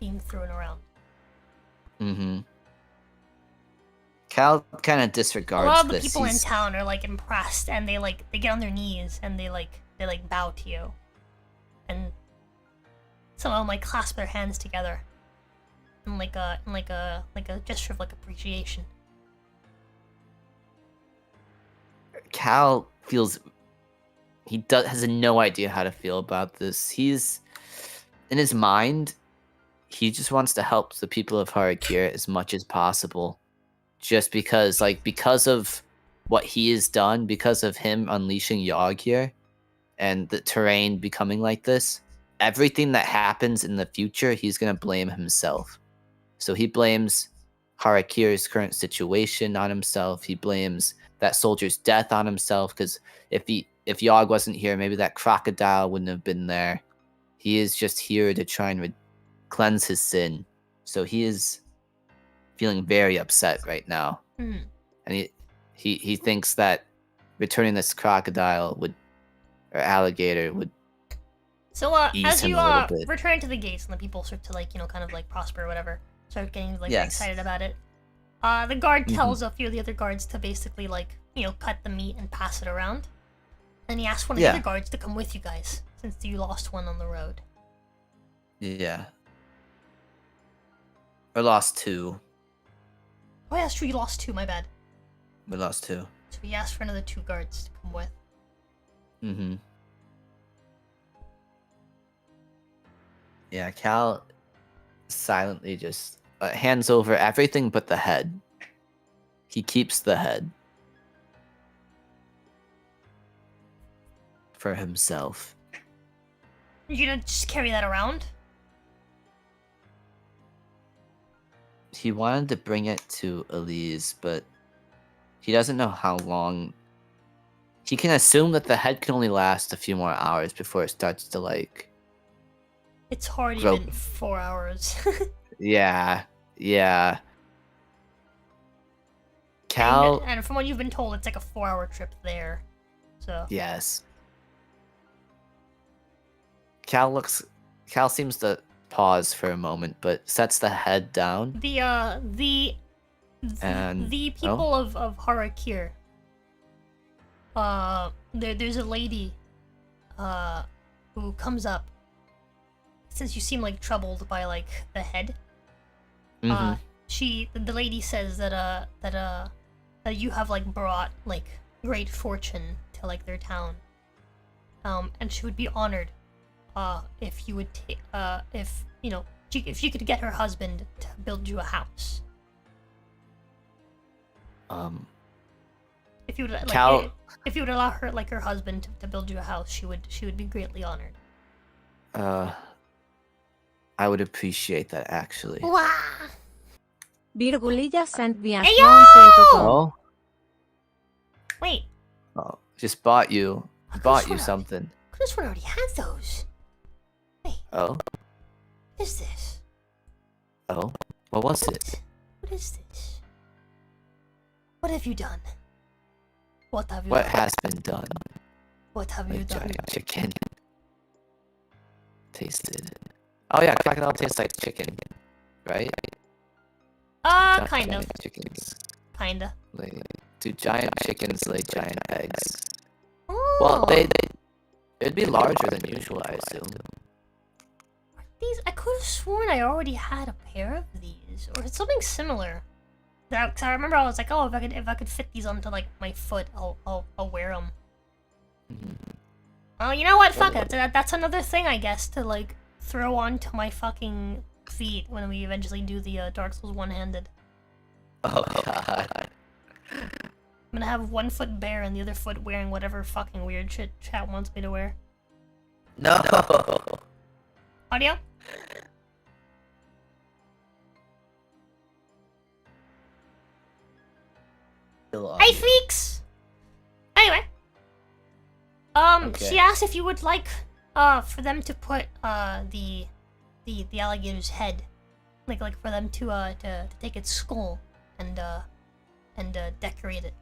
being thrown around. Mm-hmm. Cal kind of disregards A lot of the this. people in town are impressed, and they get on their knees and they bow to you, and some of them clasp their hands together in like a gesture of appreciation. Cal feels has no idea how to feel about this. He's in his mind, he just wants to help the people of Har'Akir as much as possible. Just because of what he has done, because of him unleashing Yogg here, and the terrain becoming like this, everything that happens in the future, he's gonna blame himself. So he blames Har'Akir's current situation on himself. He blames that soldier's death on himself, because if Yogg wasn't here, maybe that crocodile wouldn't have been there. He is just here to try and cleanse his sin. So he is feeling very upset right now. Mm. And he thinks that returning this crocodile or alligator would So ease as him you a little bit. return to the gates and the people start to prosper or whatever, start getting very Yes. excited about it. The guard tells a few of the other guards to basically cut the meat and pass it around. And he asks one of the other guards to come with you guys, since you lost one on the road. Yeah. Or lost 2. Oh yeah, that's true, you lost 2, my bad. We lost 2. So he asked for another 2 guards to come with. Mm-hmm. Yeah, Cal silently just hands over everything but the head. He keeps the head for himself. You gonna just carry that around? He wanted to bring it to Elise, but he doesn't know how long. He can assume that the head can only last a few more hours before it starts to like. It's already grow. been 4 hours. Yeah. Cal. And from what you've been told, it's like a 4-hour trip there. So. Yes. Cal seems to pause for a moment, but sets the head down. The people of Har'Akir. There's a lady who comes up. Since you seem like troubled by like the head. Mm-hmm. The lady says that you have like brought like great fortune to like their town. And she would be honored if you would if she could get her husband to build you a house. If you would if you would allow her husband to build you a house, she would be greatly honored. I would appreciate that actually. Wow. Virgulillas and Oh. Wait. Oh, just bought you something. This one already had those. Wait. Oh. What is this? Oh. What was it? What is this? What have you done? What have you What done? has been done? What have you Like done? giant chicken. Tasted. Oh yeah, crocodile tastes like chicken, right? Kind of. Giant chickens. Kinda. Do giant chickens lay giant eggs? Oh. Well, it'd be larger than usual, I assume. These, I could have sworn I already had a pair of these, or it's something similar. Cause I remember I was like, oh, if I could fit these onto like my foot, I'll wear them. Oh, you know what? Fuck it. That's another thing, I guess, to like throw onto my fucking feet when we eventually do the Dark Souls one-handed. Oh god. I'm gonna have one foot bare and the other foot wearing whatever fucking weird shit chat wants me to wear. No. Audio? Hey, freaks! Anyway. Okay. She asked if you would like, for them to put, the alligator's head, like for them to take its skull and decorate it,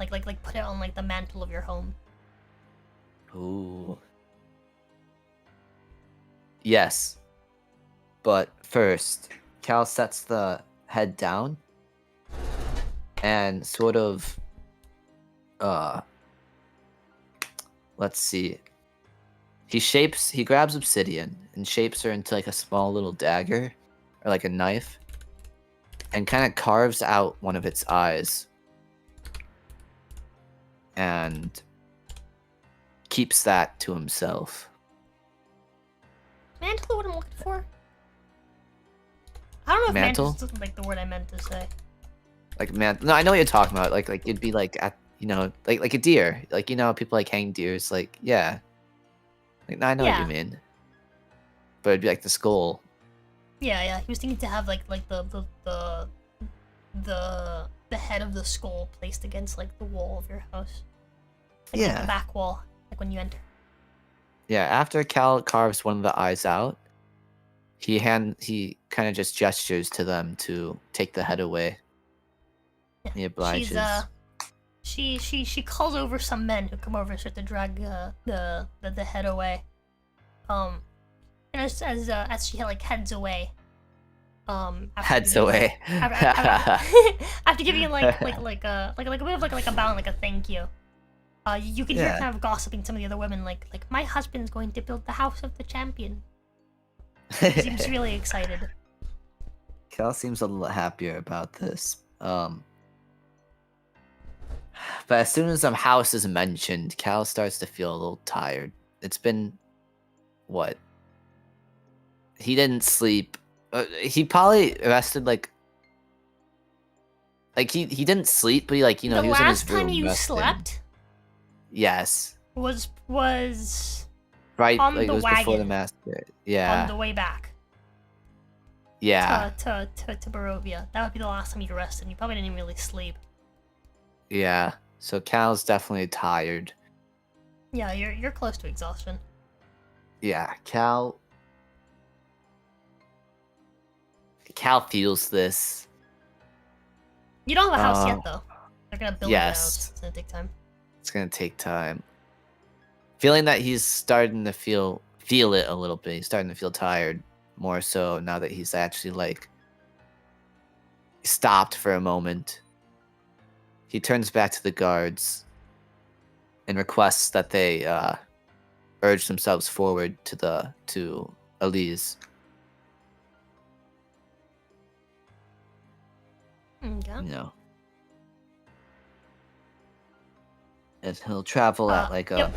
like put it on like the mantle of your home. Ooh. Yes. But first, Cal sets the head down and sort of let's see. He grabs obsidian and shapes her into like a small little dagger or like a knife and kind of carves out one of its eyes and keeps that to himself. Mantle, what I'm looking for? I don't know if Mantle? mantle's like the word I meant to say. Like no, I know what you're talking about. Like it'd be like at like a deer. Like people like hang deers. Like yeah. Like I know what you mean. But it'd be like the skull. Yeah. He was thinking to have like the head of the skull placed against like the wall of your house. Like, Yeah. Like the back wall, like when you enter. Yeah. After Cal carves one of the eyes out, he kind of just gestures to them to take the head away. Yeah. He obliges. She calls over some men who come over and start to drag the head away. And as she like heads away. After giving like a bit of like a bow, like a thank you. You can hear kind of gossiping some of the other women, like my husband's going to build the house of the champion. He seems really excited. Cal seems a little happier about this. But as soon as some house is mentioned, Cal starts to feel a little tired. It's been what? He didn't sleep. He probably rested like he didn't sleep, but he like The he was in his last room time you resting. slept Yes. was Right, on like the it was before the wagon. master. on Yeah. the way back Yeah. to Barovia. That would be the last time you rested. You probably didn't even really sleep. Yeah. So Cal's definitely tired. Yeah, you're close to exhaustion. Yeah, Cal feels this. You don't have a house yet, though. They're gonna build your Yes. house. It's gonna take time. It's gonna take time. Feeling that he's starting to feel it a little bit. He's starting to feel tired more so now that he's actually like stopped for a moment. He turns back to the guards and requests that they urge themselves forward to Elise. Okay. You know. And he'll travel at like yep.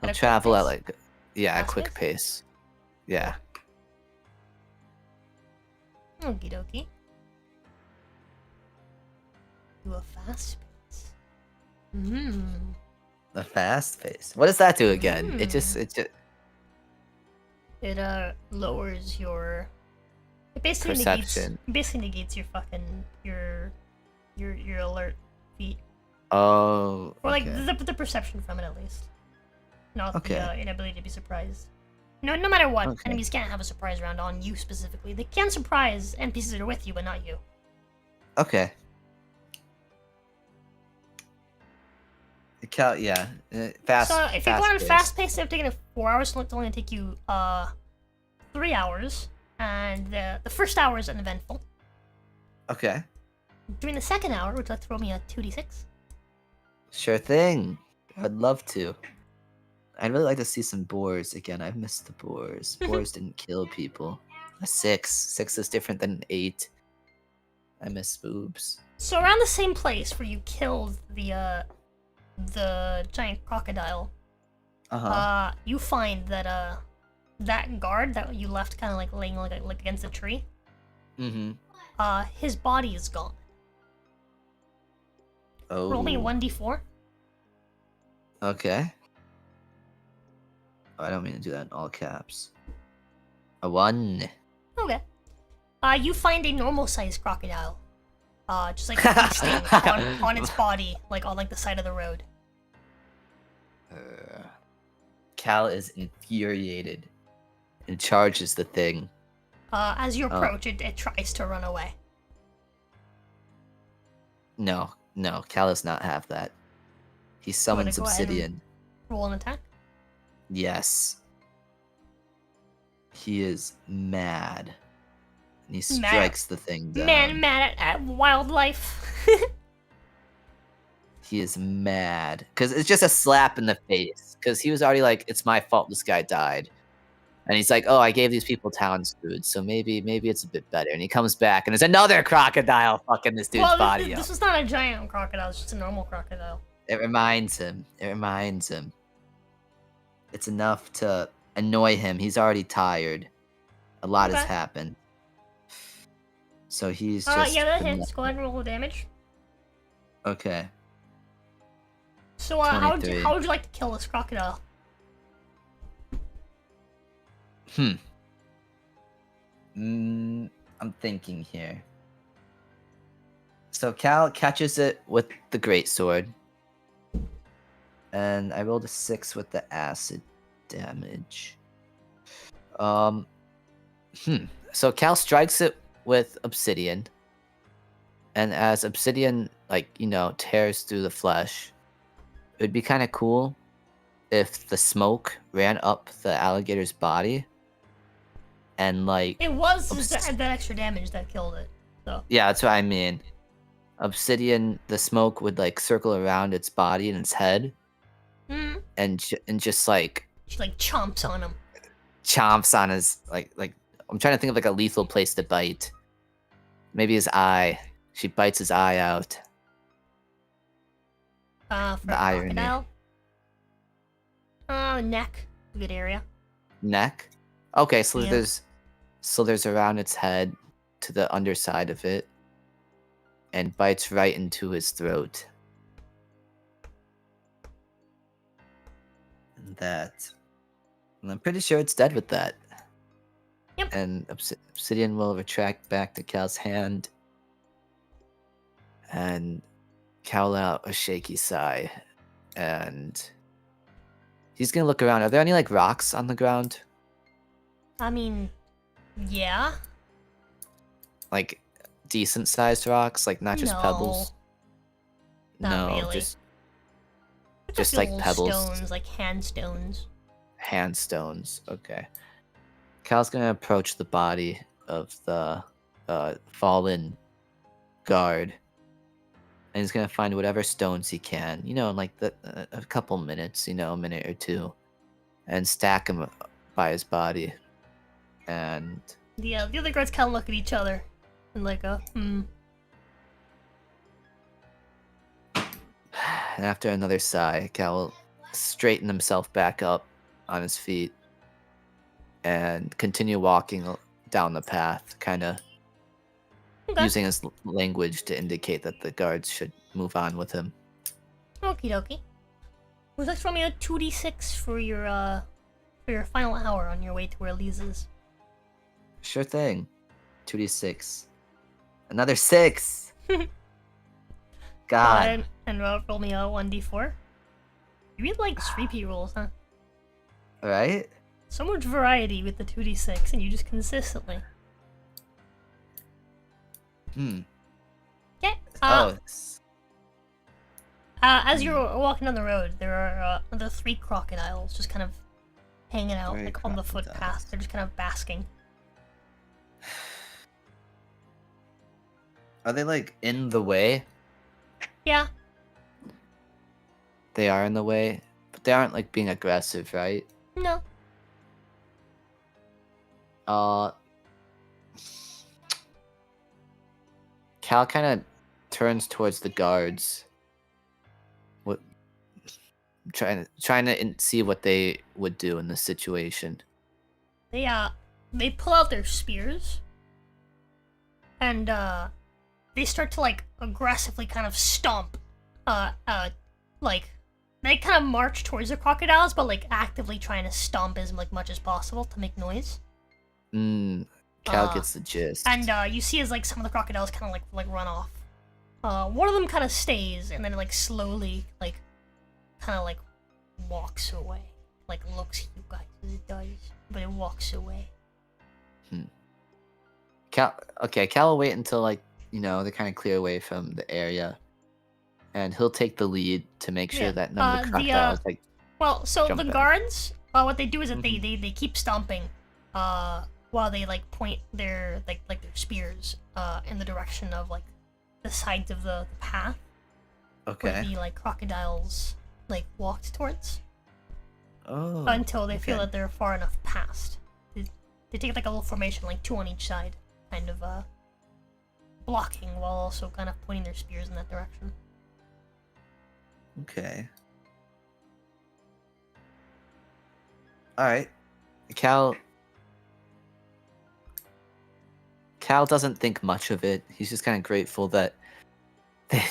he'll At a travel quick at like a Fast quick pace. Yeah. Okie dokie. Do a fast pace. The fast pace. What does that do again? It just It lowers your. It basically perception. negates your fucking your alert feat, Oh. or like Okay. the perception from it at least, not Okay. the inability to be surprised. No matter what, Okay. enemies can't have a surprise round on you specifically. They can surprise NPCs that are with you, but not you. Okay. Yeah. Fast. So if you're going pace. fast paced, it'll take you 4 hours. So it's only gonna take you 3 hours, and the first hour is uneventful. Okay. During the second hour, would you like to throw me a 2d6? Sure thing. I'd love to. I'd really like to see some boars again. I've missed the boars. Boars didn't kill people. A 6. 6 is different than an 8. I miss boobs. So around the same place where you killed the giant crocodile, you find that that guard that you left kind of like laying like against a tree, Mm-hmm. his body is gone. Oh. Roll me a 1d4. Okay. Oh, I don't mean to do that in all caps. A 1. Okay. You find a normal-sized crocodile, just like feasting on its body, like on like the side of the road. Cal is infuriated and charges the thing. As you approach, it tries to run away. No, Cal does not have that. He summons go ahead and obsidian. Roll an attack. Yes. He is mad. And he strikes the thing down. Man, mad at wildlife. He is mad. Because it's just a slap in the face. Because he was already like, it's my fault this guy died. And he's like, oh, I gave these people town's food, so maybe it's a bit better. And he comes back, and there's another crocodile fucking this dude's body up. This was not a giant crocodile, it's just a normal crocodile. It reminds him. It's enough to annoy him. He's already tired. A lot has happened. So he's just... yeah, that hits. Go ahead and roll the damage. Okay. So, how would you like to kill this crocodile? I'm thinking here. So Cal catches it with the greatsword. And I rolled a 6 with the acid damage. So Cal strikes it with obsidian. And as obsidian, tears through the flesh, it would be kind of cool if the smoke ran up the alligator's body. And it was that extra damage that killed it. So yeah, that's what I mean. Obsidian, the smoke would circle around its body and its head, and just she chomps on him. Chomps on his like I'm trying to think of a lethal place to bite. Maybe his eye. She bites his eye out. For The a irony. crocodile. Neck. Good area. Neck? Okay, so Yeah. there's around its head to the underside of it. And bites right into his throat. And I'm pretty sure it's dead with that. Yep. And Obsidian will retract back to Cal's hand. And Cal let out a shaky sigh. And he's gonna look around. Are there any like rocks on the ground? I mean, yeah. Like decent sized rocks, like not just No, pebbles. not No, really. just a few like little pebbles. stones, like hand stones. Hand stones. Okay. Cal's gonna approach the body of the fallen guard, and he's gonna find whatever stones he can. You know, in like a couple minutes. You know, a minute or two, and stack them by his body. And The other guards kind of look at each other, and like And after another sigh, Cal will straighten himself back up on his feet and continue walking down the path, kind of Okay. using his language to indicate that the guards should move on with him. Okie dokie. Would you like to roll me a 2d6 for your final hour on your way to where Lise is? Sure thing. 2d6. Another 6! God. And roll me a 1d4. You really like 3p rolls, huh? Right? So much variety with the 2d6, and you just consistently. Okay. As you're walking down the road, there are the 3 crocodiles just kind of hanging out, Three like on the crocodiles. footpath. They're just kind of basking. Are they like in the way? Yeah. They are in the way, but they aren't like being aggressive, right? No. Cal kind of turns towards the guards. What? Trying to see what they would do in this situation. They pull out their spears, and they start to like aggressively kind of stomp, like they kind of march towards the crocodiles, but like actively trying to stomp as like much as possible to make noise. Cal gets the gist. And you see as like some of the crocodiles kind of like run off. One of them kind of stays, and then like slowly like kind of like walks away, like looks at you guys as it does, but it walks away. Cal will wait until like they kind of clear away from the area, and he'll take the lead to make sure that none of the crocodiles so jump the in. guards, what they do is that they keep stomping, while they like point their their spears in the direction of like the sides of the path. Okay. Where the like crocodiles like walked towards. Oh. Until they feel that they're far enough past. They take like a little formation, like 2 on each side, kind of blocking while also kind of pointing their spears in that direction. Okay. Alright. Cal doesn't think much of it. He's just kind of grateful that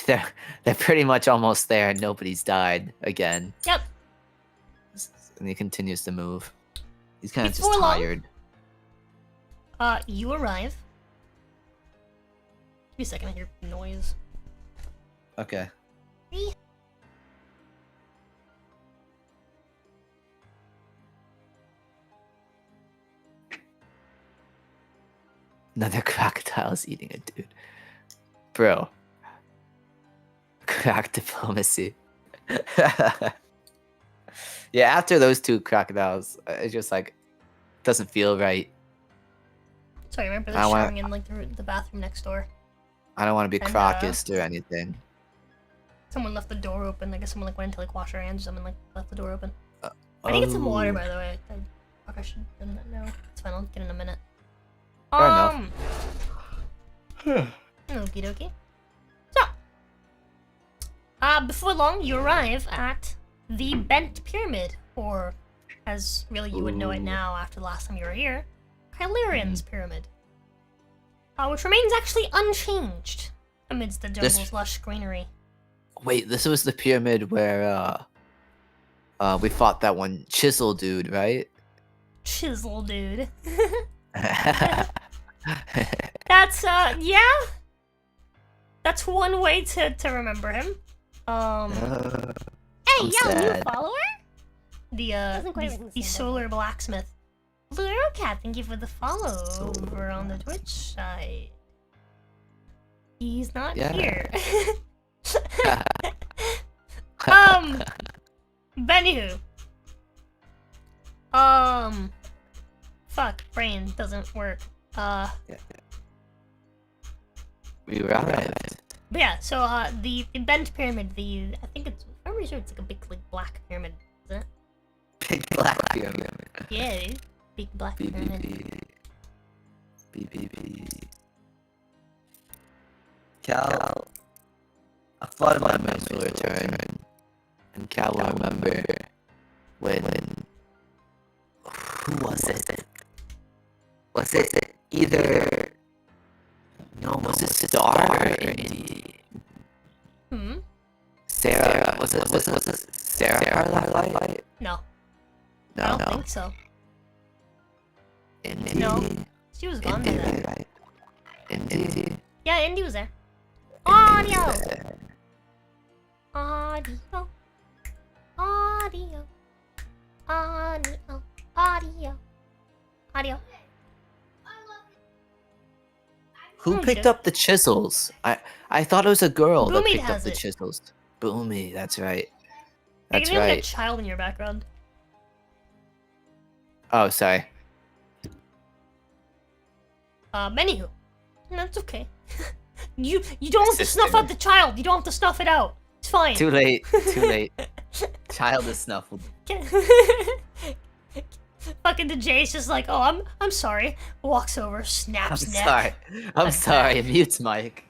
they're pretty much almost there and nobody's died again. Yep. And he continues to move. He's kind of Before just long, tired. You arrive. Give me a second, I hear noise. Okay. Another crocodile's eating a dude. Bro. Crack diplomacy. Yeah, after those 2 crocodiles, it's just like doesn't feel right. Sorry, remember they're showering in like the bathroom next door. I don't want to be And, crocus or anything. Someone left the door open. I guess someone like went to like wash their hands. Someone like left the door open. I need to get some water, by the way. I should have done that now. It's fine. I'll get in a minute. Fair enough. Okie dokie. So, before long, you arrive at the Bent Pyramid, or as really you would know it now after the last time you were here, Kylerian's Pyramid. Which remains actually unchanged amidst the jungle's lush greenery. Wait, this was the pyramid where we fought that one chisel dude, right? Chisel dude. That's yeah. That's one way to remember him. Hey, new follower? The solar blacksmith. Blue Cat, thank you for the follow over on the Twitch side. He's not here. Benny. Fuck, brain doesn't work. We arrived. But yeah, so the Bent Pyramid, I think it's, I'm pretty sure it's like a big like black pyramid, isn't it? Big black pyramid. Yeah, dude. Big black pyramid. Cal, I thought about my will return, and Cal will remember when who was it? Was it either? No, was it Star or Indy? Sarah, was it Sarah Light? No. I don't think so. Indy? No. She was gone by then. Right? Indy? Yeah, Indy was there. Audio! Audio. Audio. Audio. Audio. Audio. Who picked up the chisels? I thought it was a girl that Boomy picked up has the it. chisels. Boomy, that's right. You That's can hear right. a child in your background. Oh, sorry. Anywho. That's okay. You don't have to snuff out the child. You don't have to snuff it out. It's fine. Too late. Too late. Child is snuffled. Fucking the Jay's just like, oh, I'm sorry. Walks over, snaps neck. Sorry. I'm sorry. Mute mic.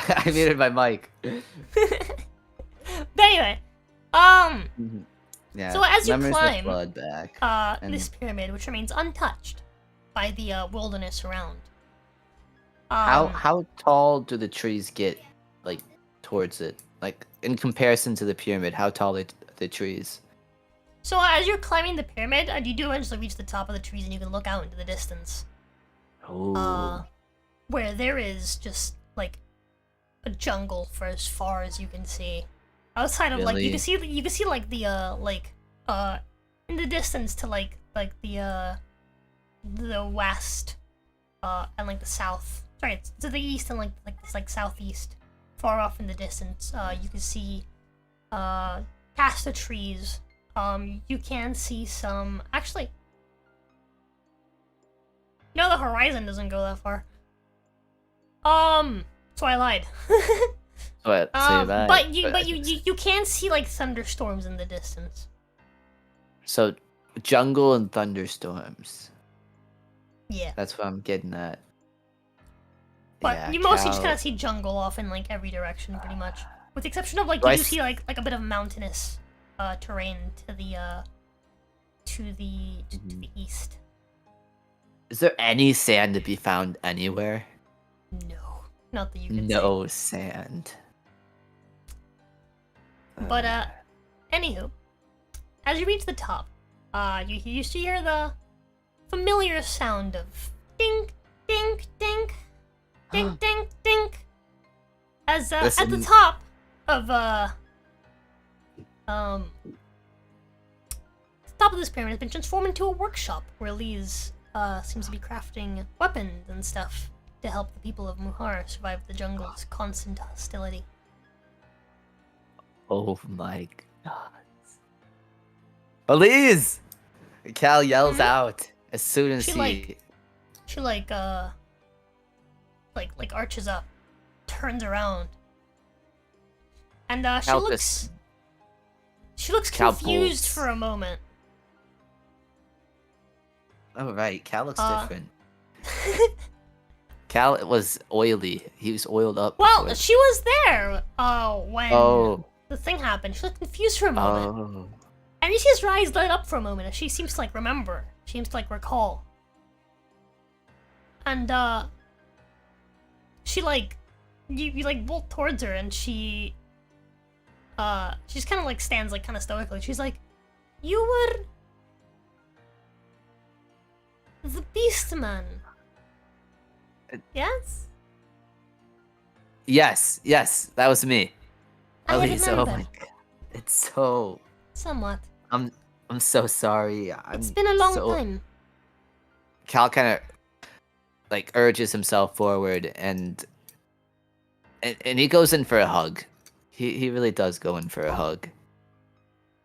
I muted my mic. But anyway, Yeah. So as you memories of climb, blood back. this pyramid, which remains untouched by the wilderness around. How tall do the trees get, like, towards it? Like, in comparison to the pyramid, how tall are the trees? So as you're climbing the pyramid, you do eventually reach the top of the trees and you can look out into the distance. Oh. Where there is just, like, a jungle for as far as you can see. Outside of, like, you can see like, the, in the distance to, like the west, and, like, the south. Sorry, it's to the east and, like southeast. Far off in the distance, you can see, past the trees, you can see some... Actually... No, the horizon doesn't go that far. So I lied. But you can see, like, thunderstorms in the distance. So, jungle and thunderstorms. Yeah. That's what I'm getting at. But Yeah, you mostly just kind of see jungle off in, like, every direction, pretty much. With the exception of, like, you do see, like a bit of mountainous terrain to the east. Is there any sand to be found anywhere? No. Not that you can No sand. But, anywho, as you reach the top, you used to hear the familiar sound of dink, dink, dink, dink, dink, dink. As, at the top of, the top of this pyramid has been transformed into a workshop where Lise, seems to be crafting weapons and stuff to help the people of Muhar survive the jungle's constant hostility. Oh my god. Elise! Cal yells out as soon as She arches up, turns around, and she looks Cal confused bolts. for a moment. Oh right, Cal looks different. Cal was oily. He was oiled up. Well, before. she was there. When Oh. the thing happened. She looked confused for a moment. Oh. And then she just her eyes light up for a moment, and she seems to like remember. She seems to like recall. And she like you like bolt towards her, and she just kind of like stands like kind of stoically. She's like, "You were the Beast Man." Yes. Yes, that was me. I Elise, oh remember. my god, it's so. Somewhat. I'm so sorry. It's been a long so... time. Cal kind of like urges himself forward, and he goes in for a hug. He really does go in for a hug.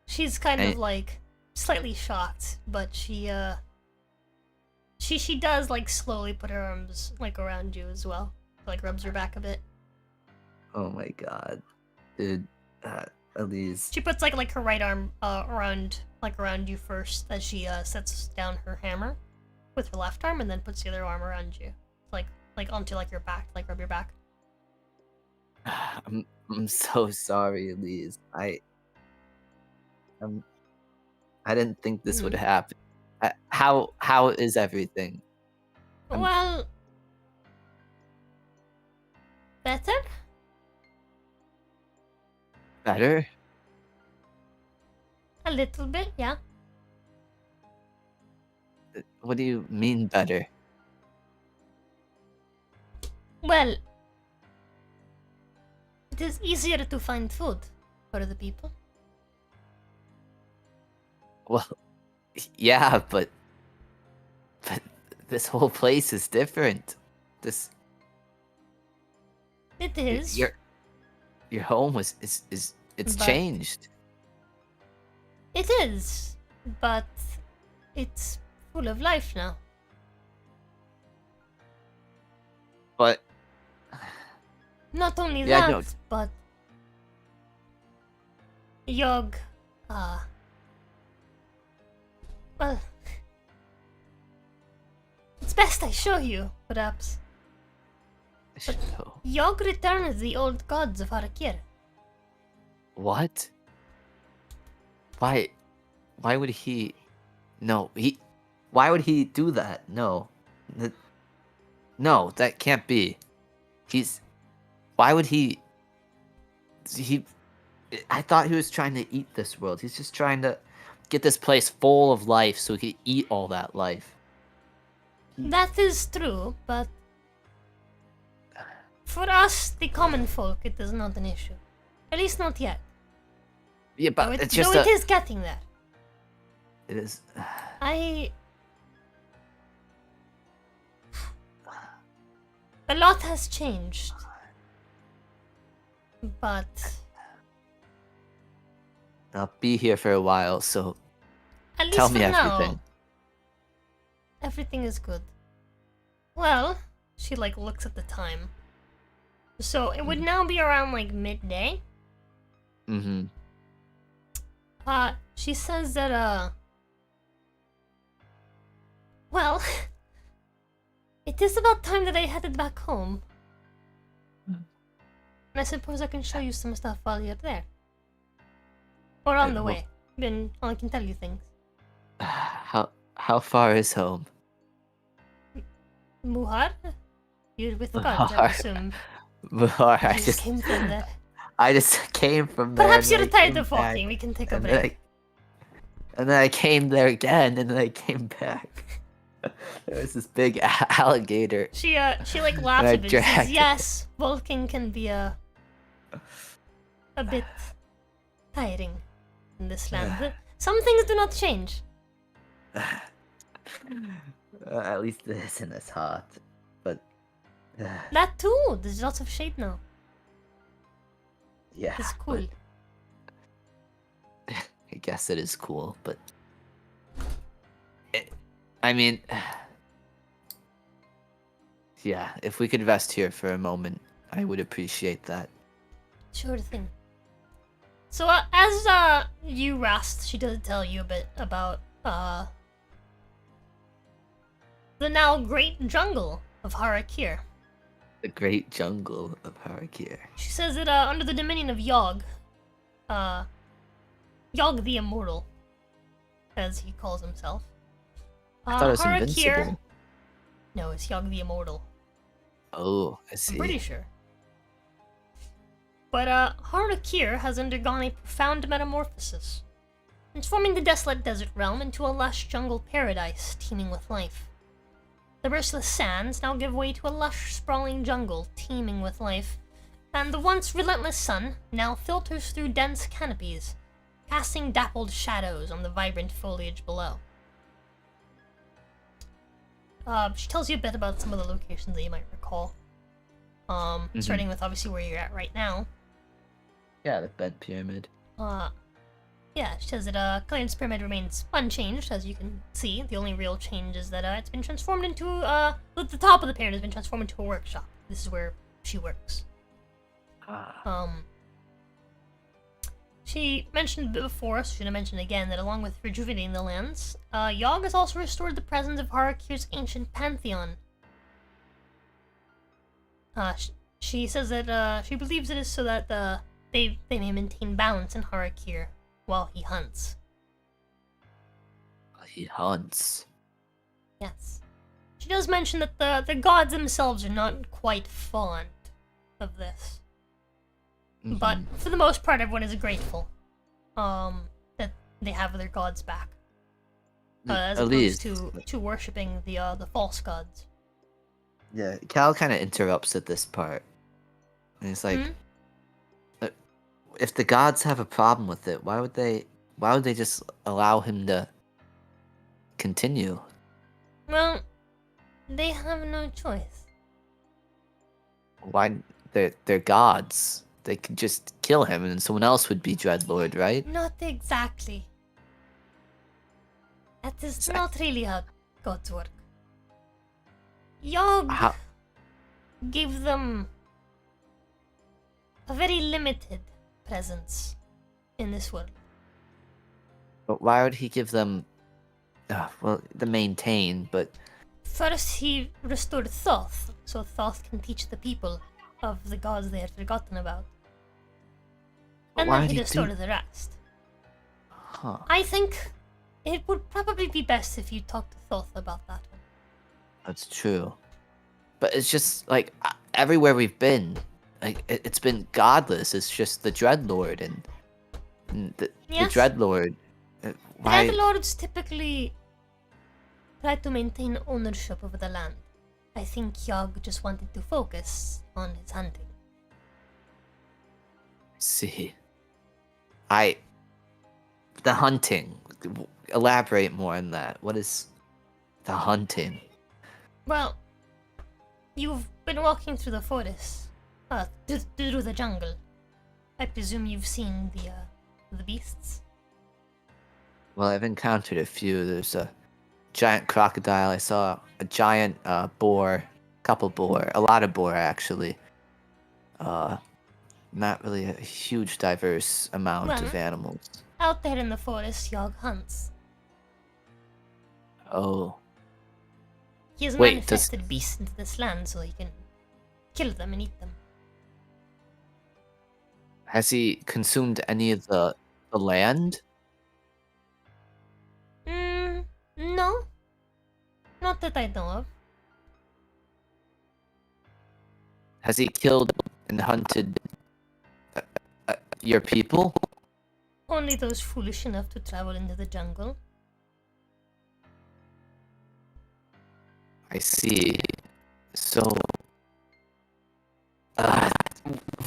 She's kind of like slightly shocked, but she does like slowly put her arms like around you as well. Like rubs your back a bit. Oh my god, dude, Elise. She puts like her right arm around you first as she sets down her hammer with her left arm, and then puts the other arm around you, like onto like your back, like rub your back. I'm so sorry, Elise. I didn't think this would happen. How is everything? Well, better. Better? A little bit, yeah. What do you mean better? Well, it is easier to find food for the people. Well, yeah, but this whole place is different. It is. Your home it's But- changed. It is, but it's full of life now. But Not only Yeah, that, no. but Yog, well, it's best I show you, perhaps. Yog returned the old gods of Har'Akir. What? Why would he? No, Why would he do that? No, no, that can't be. Why would he? I thought he was trying to eat this world. He's just trying to get this place full of life so he could eat all that life. That is true, but for us, the common folk, it is not an issue. At least not yet. Yeah, but Though it's just it is getting there. It is. A lot has changed. But I'll be here for a while, so at least tell for me now, everything. everything is good. Well, she like looks at the time. So it would now be around like midday. Mm-hmm. She says that well, it is about time that I headed back home. And I suppose I can show you some stuff while you're there. Or on the way. Then I can tell you things. How far is home? Muhar? You're with gods, I assume. Muhar, You just came from there. I just came from there. Perhaps and you're I tired came of back, walking. We can take a and then break. and then I came there again, and then I came back. There was this big alligator. She like laughs I a bit. She says, dragged it. yes, walking can be a bit tiring in this land. Some things do not change. At least it isn't as hot. But That too. There's lots of shade now. yeah, It's cool. I guess it is cool, but I mean, yeah, if we could rest here for a moment, I would appreciate that. Sure thing. So as you rest, she does tell you a bit about the now Great Jungle of Har'Akir. The Great Jungle of Har'Akir. She says that under the dominion of Yogg, Yogg the Immortal, as he calls himself. I thought it was Har'Akir. invincible. No, it's Yogg the Immortal. Oh, I see. I'm pretty sure. But Har'Akir has undergone a profound metamorphosis, transforming the desolate desert realm into a lush jungle paradise teeming with life. The restless sands now give way to a lush, sprawling jungle teeming with life, and the once relentless sun now filters through dense canopies, casting dappled shadows on the vibrant foliage below. She tells you a bit about some of the locations that you might recall. Starting with obviously where you're at right now. Yeah, the bed pyramid. Yeah, she says that Clayton's pyramid remains unchanged, as you can see. The only real change is that it's been transformed into the top of the pyramid has been transformed into a workshop. This is where she works. She mentioned before, so she'll mention again, that along with rejuvenating the lands, Yogg has also restored the presence of Har'Akir's ancient pantheon. She says that she believes it is so that they may maintain balance in Har'Akir while he hunts. He hunts. Yes. She does mention that the gods themselves are not quite fond of this. But for the most part, everyone is grateful that they have their gods back. As opposed to worshipping the false gods. Yeah, Cal kind of interrupts at this part. And he's like, if the gods have a problem with it, why would they just allow him to continue? Well, they have no choice. Why? They're gods. They could just kill him and someone else would be Dreadlord, right? Not exactly. That is not really how gods work. Yogg gave them a very limited presence in this world. But why would he give them, well, the maintain, but... First he restored Thoth, so Thoth can teach the people of the gods they had forgotten about. And then he restored the rest. Huh. I think it would probably be best if you talk to Thoth about that one. That's true. But it's just, like, everywhere we've been, like, it's been godless. It's just the Dreadlord and the Dreadlord. Why? Dreadlords typically try to maintain ownership over the land. I think Yogg just wanted to focus on his hunting. See. The hunting. Elaborate more on that. What is the hunting? Well, you've been walking through the forest, through the jungle. I presume you've seen the beasts? Well, I've encountered a few. There's a giant crocodile. I saw a giant boar, couple boar, a lot of boar actually. Not really a huge, diverse amount of animals. Out there in the forest, Yogg hunts. Oh. He has manifested beasts into this land so he can kill them and eat them. Has he consumed any of the land? No. Not that I know of. Has he killed and hunted your people? Only those foolish enough to travel into the jungle. I see. So...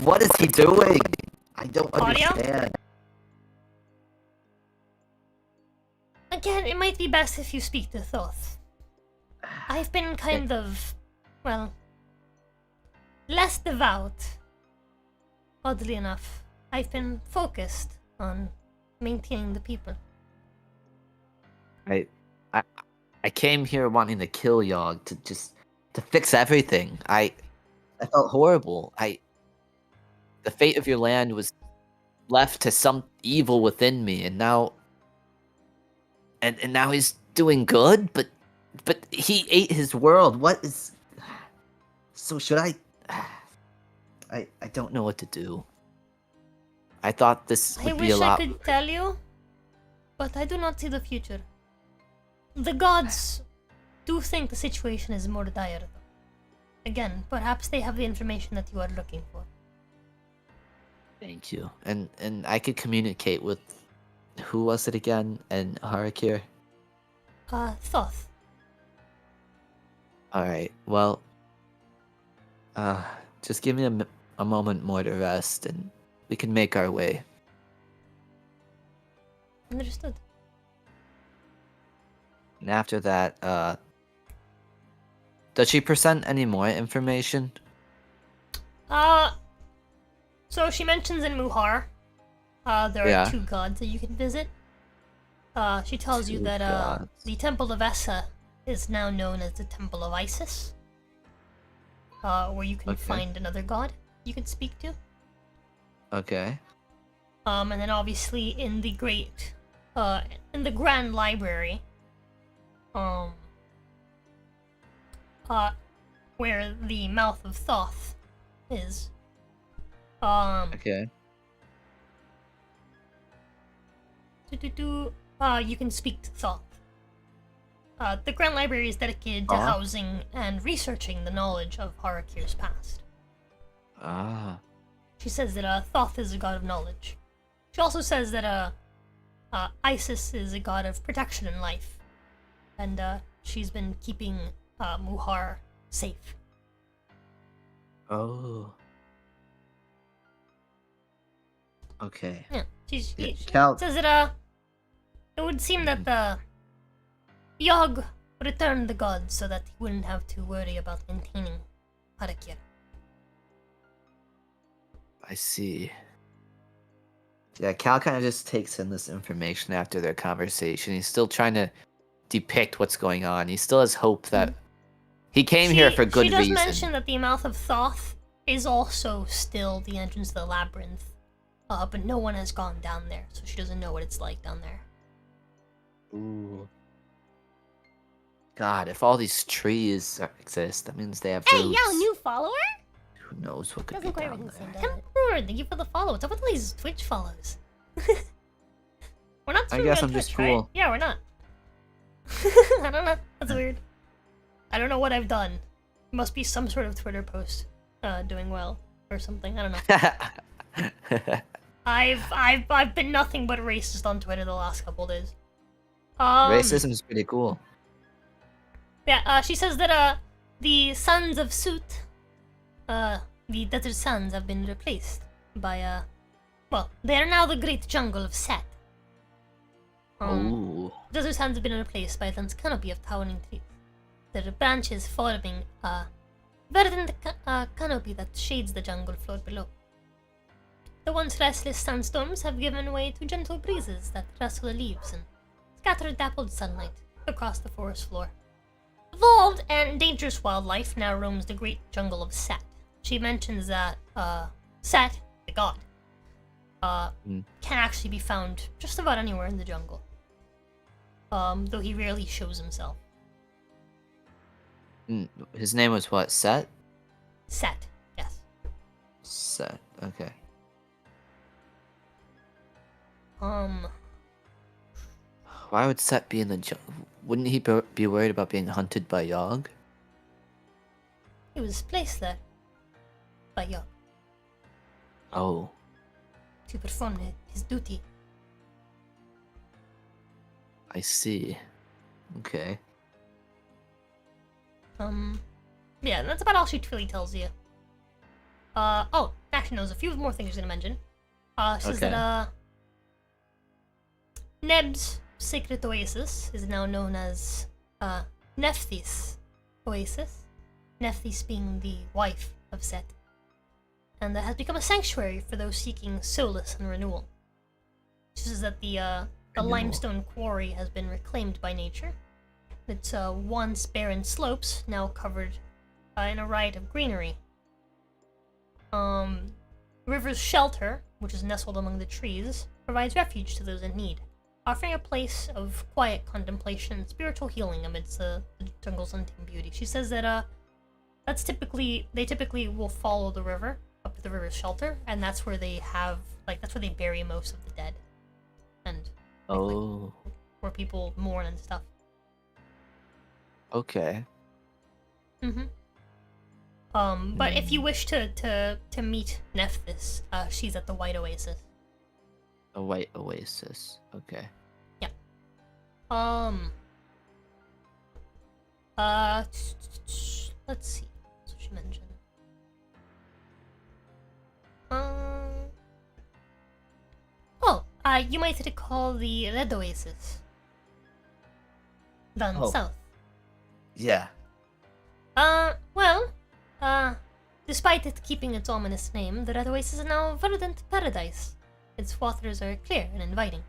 what is he doing? I don't understand. Again, it might be best if you speak to Thoth. I've been kind of, well, less devout. Oddly enough, I've been focused on maintaining the people. I came here wanting to kill Yogg to fix everything. I felt horrible. The fate of your land was left to some evil within me, and now now he's doing good, but he ate his world. What is? So should I I don't know what to do. I thought this I would be wish a lot. I could tell you, but I do not see the future. The gods do think the situation is more dire, though. Again, perhaps they have the information that you are looking for. Thank you. And I could communicate with who was it again? And Har'Akir? Thoth. Alright, well, just give me a moment more to rest and we can make our way. Understood. And after that, does she present any more information? So she mentions in Muhar, there Yeah. are 2 gods that you can visit. She tells you 2 that, gods. the Temple of Essa is now known as the Temple of Isis. Where you can Okay. find another god you can speak to. Okay. And then obviously in the in the Grand Library, where the Mouth of Thoth is, Okay. you can speak to Thoth. The Grand Library is dedicated to housing and researching the knowledge of Har'Akir's past. Ah. She says that Thoth is a god of knowledge. She also says that Isis is a god of protection and life, and she's been keeping Muhar safe. Oh. Okay. Yeah, she Cal- says that it would seem that the Yogg returned the gods so that he wouldn't have to worry about maintaining Har'Akir. I see. Yeah, Cal kind of just takes in this information after their conversation. He's still trying to depict what's going on. He still has hope that he came here for good reason. She reason. does mention that the Mouth of Thoth is also still the entrance to the labyrinth, but no one has gone down there, so she doesn't know what it's like down there. Ooh. God, if all these trees exist, that means they have Hey, roots. yo, new follower? Who knows what could Doesn't be quite down ring the same there? bell. Thank you for the follow. What's up with all these Twitch follows? We're not I streaming guess on I'm just Twitch, right? cool. Yeah, we're not. I don't know. That's weird. I don't know what I've done. It must be some sort of Twitter post doing well or something. I don't know. I've been nothing but racist on Twitter the last couple days. Racism is pretty cool. Yeah, she says that the sons of Sut, the desert sons have been replaced by well, they are now the Great Jungle of Set. Ooh. Desert sons have been replaced by a dense canopy of towering trees. Their branches forming a verdant canopy that shades the jungle floor below. The once restless sandstorms have given way to gentle breezes that rustle the leaves and scatter dappled sunlight across the forest floor. Evolved and dangerous wildlife now roams the Great Jungle of Set. She mentions that Set, the god, can actually be found just about anywhere in the jungle. Though he rarely shows himself. His name was what? Set? Set, yes. Set. Okay. Why would Set be in the jungle? Wouldn't he be worried about being hunted by Yogg? He was placed there by Yogg Oh. to perform his duty. I see. Okay. Yeah, that's about all she really tells you. Oh, actually, no, there's a few more things she's gonna mention. Says Okay. that, Neb's sacred oasis is now known as, Nephthys Oasis. Nephthys being the wife of Set. And that has become a sanctuary for those seeking solace and renewal. She says that the limestone quarry has been reclaimed by nature. Its once barren slopes now covered in a riot of greenery. River's shelter, which is nestled among the trees, provides refuge to those in need, offering a place of quiet contemplation and spiritual healing amidst the jungle's untamed beauty. She says that they typically will follow the river up to the river's shelter, and that's where they that's where they bury most of the dead, and Oh, where people mourn and stuff. okay. But if you wish to meet Nephthys, she's at the White Oasis. A white oasis. Okay. Yeah. Let's see. That's what she mentioned. You might recall the Red Oasis. Down south. Yeah. Despite it keeping its ominous name, the Red Oasis is now a verdant paradise. Its waters are clear and inviting.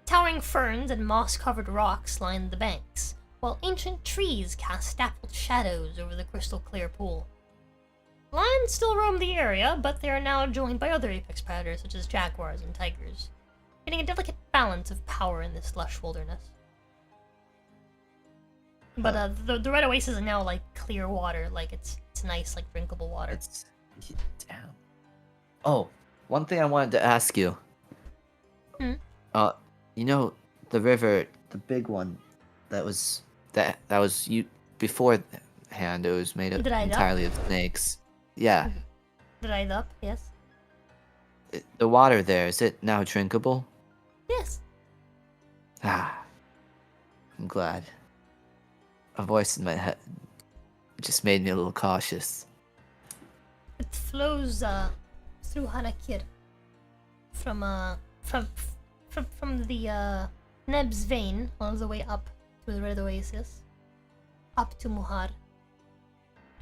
Towering ferns and moss-covered rocks line the banks, while ancient trees cast dappled shadows over the crystal-clear pool. Lions still roam the area, but they are now joined by other apex predators such as jaguars and tigers, getting a delicate balance of power in this lush wilderness. But the Red Oasis is now like clear water, like it's nice, like drinkable water. Damn. Oh, one thing I wanted to ask you. You know the river, the big one, that was you beforehand. It was made up entirely of snakes. Yeah. Dried up, yes. The water there, is it now drinkable? Yes. I'm glad. A voice in my head just made me a little cautious. It flows through Har'Akir from the Neb's vein all the way up to the Red Oasis, up to Muhar,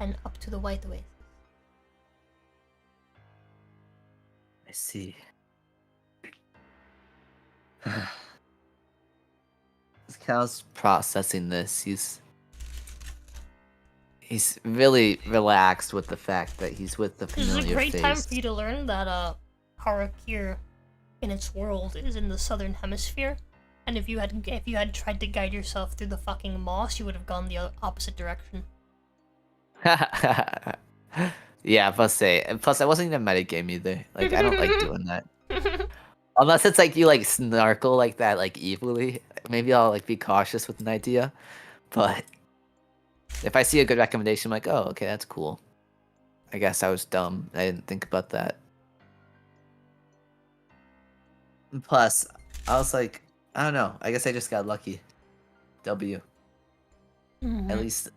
and up to the White Oasis. I see. Cal's processing this. He's really relaxed with the fact that he's with the familiar face. This is a great time for you to learn that Har'Akir in its world is in the southern hemisphere, and if you had tried to guide yourself through the fucking moss, you would have gone the opposite direction. Yeah, plus I wasn't even metagame either. Like, I don't like doing that. Unless it's like you like snarkle like that, like evilly. Maybe I'll like be cautious with an idea. But if I see a good recommendation, I'm like, oh, okay, that's cool. I guess I was dumb. I didn't think about that. And plus, I was like, I don't know. I guess I just got lucky. W. At least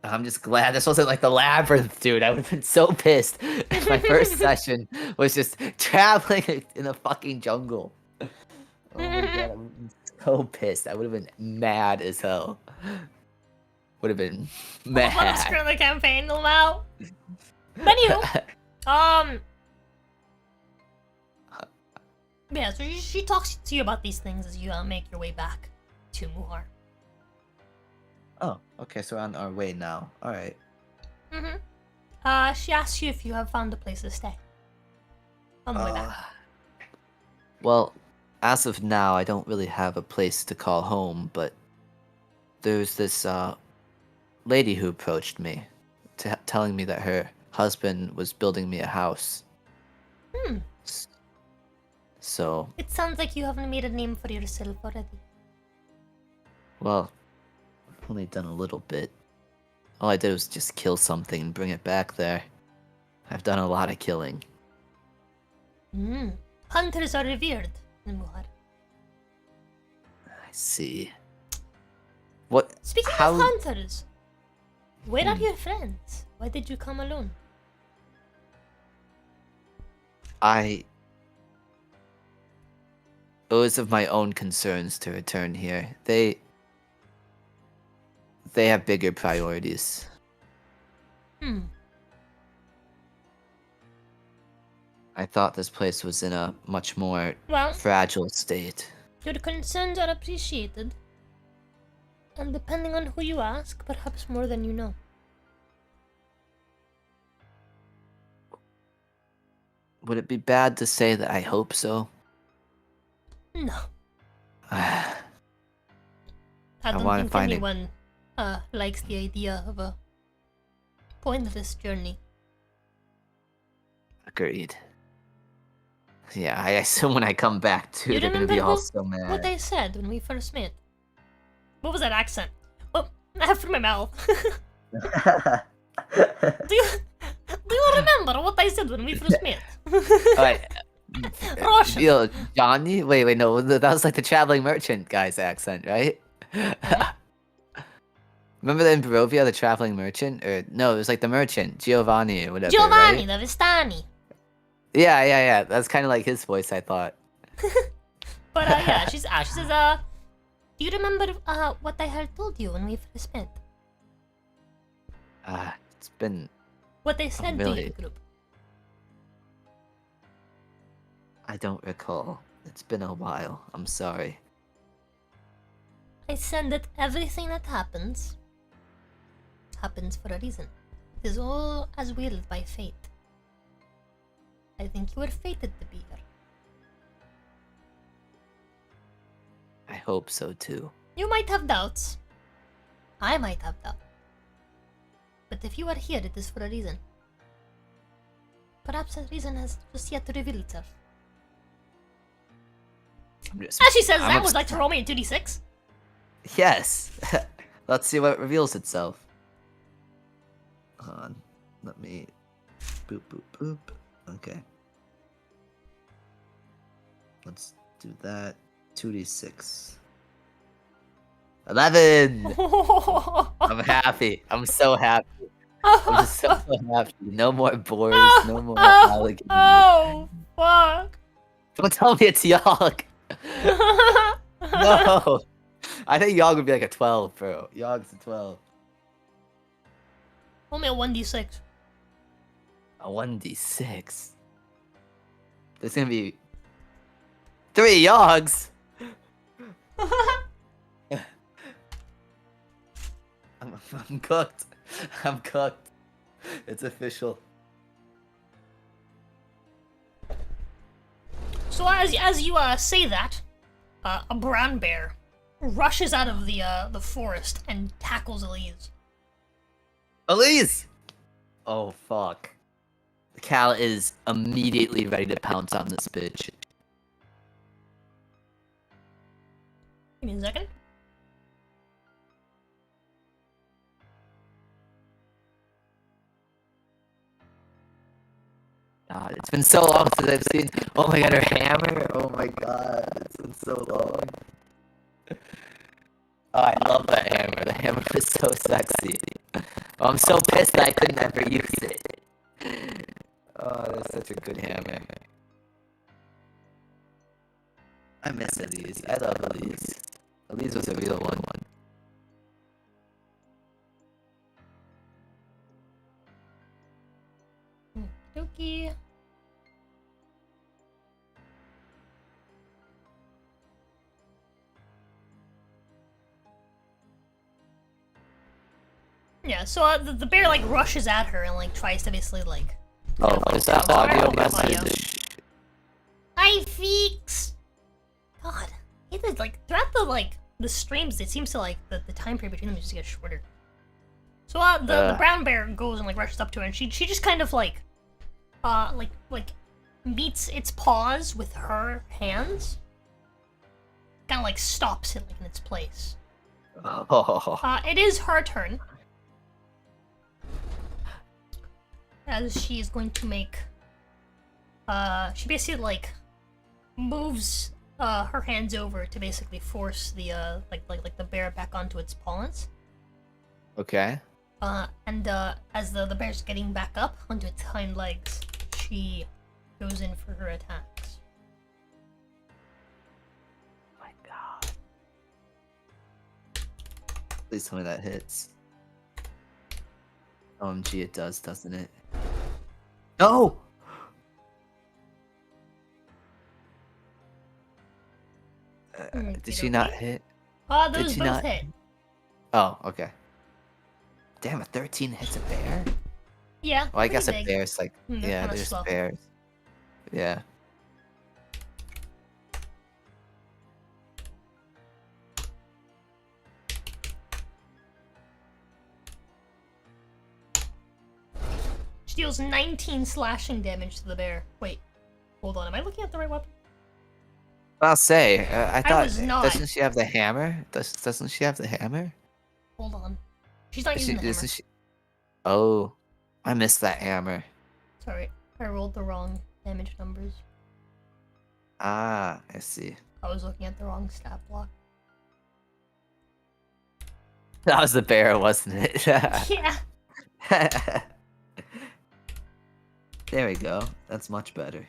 I'm just glad this wasn't like the labyrinth, dude. I would have been so pissed if my first session was just traveling in the fucking jungle. Oh my god, I would have been so pissed. I would have been mad as hell. Would have been mad. Let us screw the campaign now. But anywho, yeah. So she talks to you about these things as you make your way back to Muhar. Oh, okay, so we're on our way now. Alright. She asks you if you have found a place to stay. On the way back. Well, as of now, I don't really have a place to call home, but there's this lady who approached me, telling me that her husband was building me a house. So... It sounds like you haven't made a name for yourself already. Well... only done a little bit. All I did was just kill something and bring it back there. I've done a lot of killing. Hunters are revered in Muhar. I see. What? Speaking of hunters, where are your friends? Why did you come alone? It was of my own concerns to return here. They have bigger priorities. I thought this place was in a much more fragile state. Your concerns are appreciated. And depending on who you ask, perhaps more than you know. Would it be bad to say that I hope so? No. I don't think anyone likes the idea of a pointless journey. Agreed. Yeah, I assume when I come back too, You they're gonna be remember all so mad. what I said when we first met? What was that accent? Oh, after my mouth. do you remember what I said when we first met? Alright. Russian. Yo, Johnny? Wait, no, that was like the traveling merchant guy's accent, right? Remember in Barovia, the traveling merchant? Or no, it was like the merchant, Giovanni or whatever. Giovanni right? da Vistani. Yeah. That's kind of like his voice, I thought. But yeah, she says, do you remember what I had told you when we first met? It's been. What I said to really- you, group. I don't recall. It's been a while. I'm sorry. I said that everything that happens for a reason. It is all as willed by fate. I think you were fated to be here. I hope so too. You might have doubts. I might have doubts. But if you are here, it is for a reason. Perhaps that reason has just yet to reveal itself. As she says that, would like to roll me a 2d6? Yes. Let's see what reveals itself. Hold on. Let me. Boop, boop, boop. Okay. Let's do that. 2d6. 11! I'm happy. I'm so happy. I'm just so happy. No more boars. No more alligators. Oh, fuck. Don't tell me it's Yogg. No. I think Yogg would be like a 12, bro. Yogg's a 12. Only a 1d6. A 1d6. There's gonna be 3 Yoggs. I'm cooked. I'm cooked. It's official. So as you say that, a brown bear rushes out of the forest and tackles Elise. Elise! Oh fuck. Cal is immediately ready to pounce on this bitch. Give me a second. God, it's been so long since I've seen. Oh my god, her hammer! Oh my god, it's been so long. Oh, I love that hammer. The hammer is so sexy. Oh, I'm so pissed that I could never use it. Oh, that's such a good hammer. I miss Elise. I love Elise. Elise was a real one. Dookie. Yeah, so the bear like rushes at her and like tries to basically like. Oh, is that audio Audio. message? I fix. God, it is like throughout the streams, it seems to like the time period between them just gets shorter. So the brown bear goes and like rushes up to her, and she just kind of like meets its paws with her hands, kind of like stops it like in its place. Oh. It is her turn. As she is going to make, she basically like moves her hands over to basically force the like the bear back onto its paws. Okay. And as the bear's getting back up onto its hind legs, she goes in for her attacks. My god. Please tell me that hits. OMG, it does, doesn't it? No! Did she not hit? Those she both not- hit. Oh, okay. Damn, a 13 hits a bear? Yeah. Well, I guess pretty a big. bear's like, They're yeah, kinda there's slow. bears. Yeah. She deals 19 slashing damage to the bear. Wait, hold on. Am I looking at the right weapon? I'll say. I thought. was not. Doesn't she have the hammer? Doesn't she have the hammer? Hold on. She's not using the hammer. Isn't she? Oh, I missed that hammer. Sorry, I rolled the wrong damage numbers. Ah, I see. I was looking at the wrong stat block. That was the bear, wasn't it? Yeah. There we go. That's much better.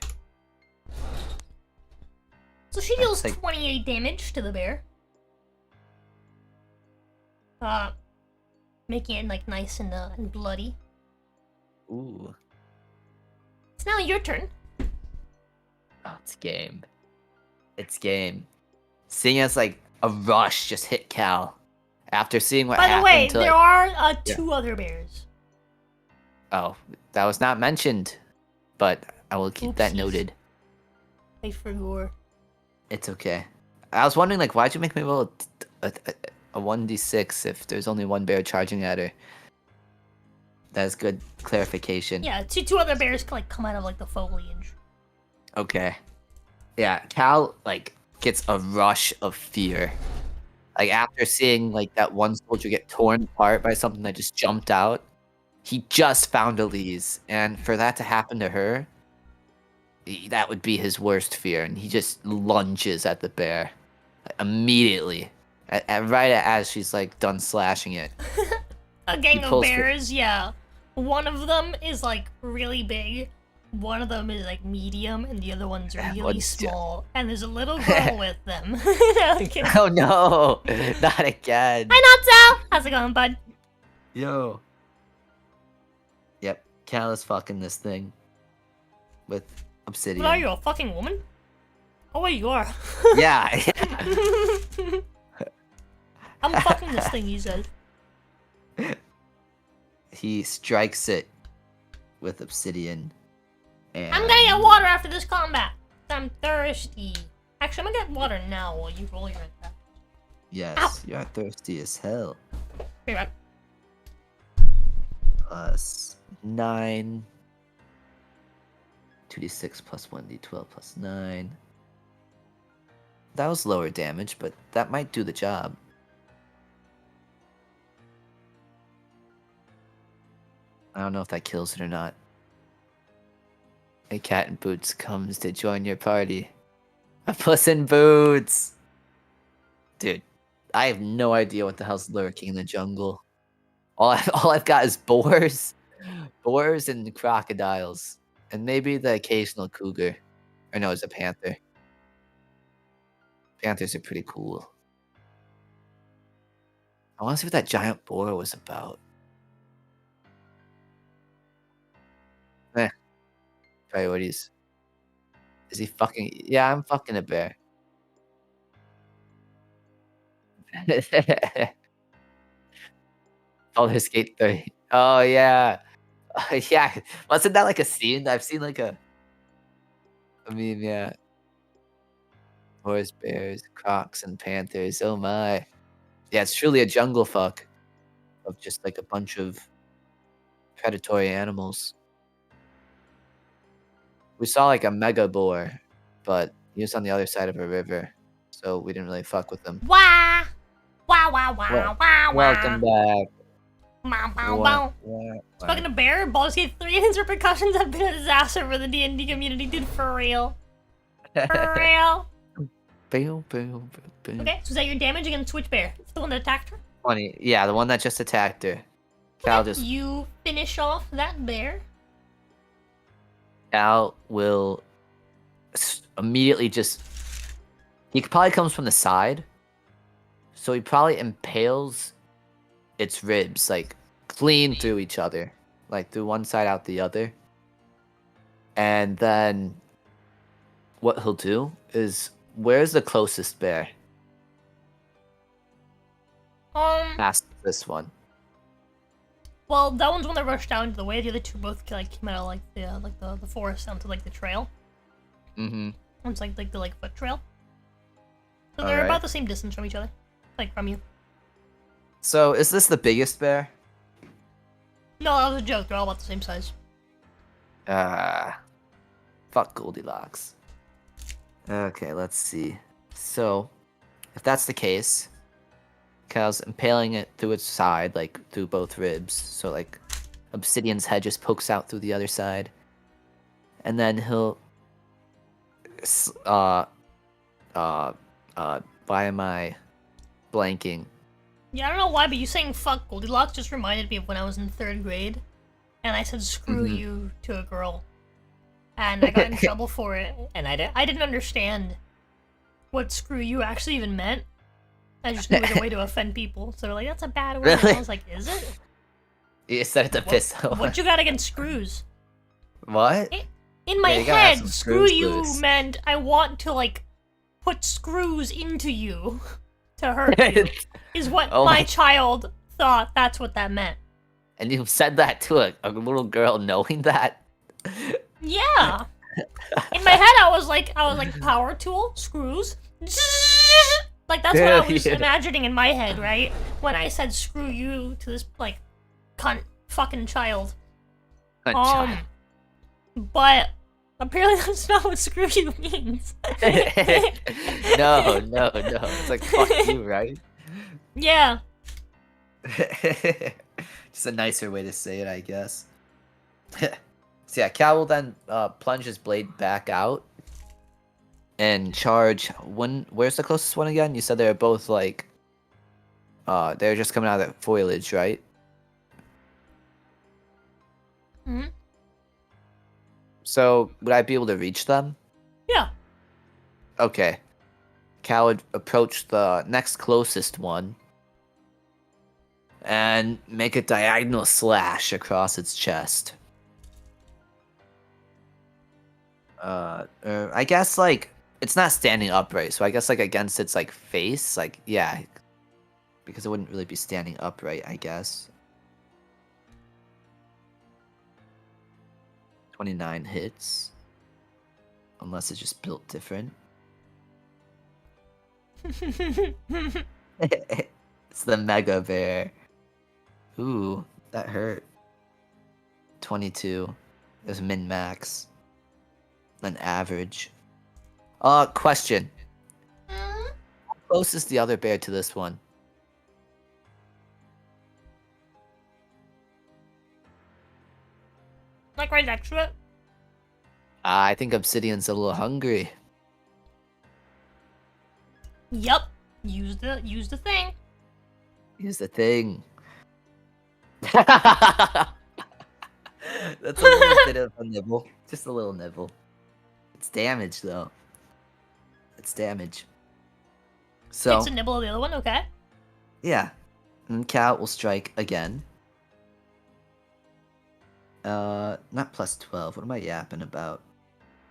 So she deals That's like- 28 damage to the bear. Making it like nice and bloody. Ooh. It's now your turn. Oh, it's game. It's game. Seeing as like a rush just hit Cal. After seeing what By the happened way, to there like, are two other bears. Oh, that was not mentioned. But I will keep that Oopsies. noted. I forgot. It's okay. I was wondering like why'd you make me roll a 1d6 if there's only one bear charging at her? That's good clarification. Yeah, two other bears like come out of like the foliage. Okay. Yeah, Cal like gets a rush of fear. Like after seeing like that one soldier get torn apart by something that just jumped out, he just found Elise, and for that to happen to her, that would be his worst fear, and he just lunges at the bear immediately, right as she's like done slashing it. A gang of pulls bears, yeah. One of them is like really big, one of them is like medium, and the other one's really one's small. And there's a little girl with them. No, I'm kidding. Oh no, not again. Hi, Natsu! How's it going, bud? Yo. Yep, Cal is fucking this thing with obsidian. What are you, a fucking woman? Oh wait, you are. Yeah. I'm fucking this thing, he said. He strikes it with obsidian. And I'm gonna get water after this combat. I'm thirsty. Actually, I'm gonna get water now while you roll your attack. Yes, Ow. you're thirsty as hell. Be right back. Plus 9. 2d6 plus 1d12 plus 9. That was lower damage, but that might do the job. I don't know if that kills it or not. A cat in boots comes to join your party. A puss in boots! Dude, I have no idea what the hell's lurking in the jungle. All I've got is boars. Boars and crocodiles. And maybe the occasional cougar. Or no, it's a panther. Panthers are pretty cool. I want to see what that giant boar was about. Priorities. Is he fucking... Yeah, I'm fucking a bear. Roller skate 30. Oh, yeah. Yeah. Wasn't that like a scene? I've seen like a... I mean, yeah. Horse, bears, crocs, and panthers. Oh my. Yeah, it's truly a jungle fuck. Of just like a bunch of predatory animals. We saw like a mega boar, but he was on the other side of a river, so we didn't really fuck with him. Wah! Wah, wah, wah, Well, wah, wah. Welcome back. Bow, bow, bow. Fucking a bear, Baldur's Gate 3 and its repercussions have been a disaster for the D&D community, dude, for real. For real. Okay, so is that your damage against which bear? It's the one that attacked her? 20. Yeah, the one that just attacked her. Cal just... You finish off that bear. Cal will immediately just... He probably comes from the side, so he probably impales its ribs, like, clean through each other. Like, through one side out the other. And then what he'll do is... Where's the closest bear? Past this one. Well, that one's one that rushed down to the way. The other two both like came out of like the forest down to like the trail. Mm-hmm. One's like the foot trail. So they're Alright. about the same distance from each other, like from you. So is this the biggest bear? No, that was a joke. They're all about the same size. Fuck Goldilocks. Okay, let's see. So, if that's the case, Cal's impaling it through its side, like through both ribs. So, like, Obsidian's head just pokes out through the other side, and then he'll, why am I blanking? Yeah, I don't know why, but you saying fuck Goldilocks just reminded me of when I was in 3rd grade, and I said screw you to a girl, and I got in trouble for it, and I didn't understand what screw you actually even meant. I just knew it was a way to offend people, so they're like, that's a bad word. Really? And I was like, is it? You said it to piss off. What you got against screws? What? In my Yeah, you gotta have head, some screw screws you loose. meant I want to, like, put screws into you to hurt you, is what Oh my my- child thought that's what that meant. And you said that to a little girl knowing that? Yeah. In my head, I was like, power tool, screws. Like, that's what I was Yeah. imagining in my head, right? When I said screw you to this, like, cunt fucking child. A child. But apparently that's not what screw you means. No. It's like, fuck you, right? Yeah. Just a nicer way to say it, I guess. So yeah, Cal will then plunge his blade back out and charge one. Where's the closest one again? You said they were both like, they're just coming out of that foliage, right? Hmm. So would I be able to reach them? Yeah. Okay. Cal would approach the next closest one and make a diagonal slash across its chest. I guess like it's not standing upright, so I guess like against its like face, like yeah, because it wouldn't really be standing upright, I guess. 29 hits, unless it's just built different. It's the Mega Bear. Ooh, that hurt. 22 is min max. Then average. Question. How close is the other bear to this one? Like right next to it. I think Obsidian's a little hungry. Yup. Use the thing. Here's the thing. That's a little bit of a nibble. Just a little nibble. It's damage, though. It's damage. So, It's a nibble of the other one, okay? yeah. And Cal will strike again. Not plus 12. What am I yapping about?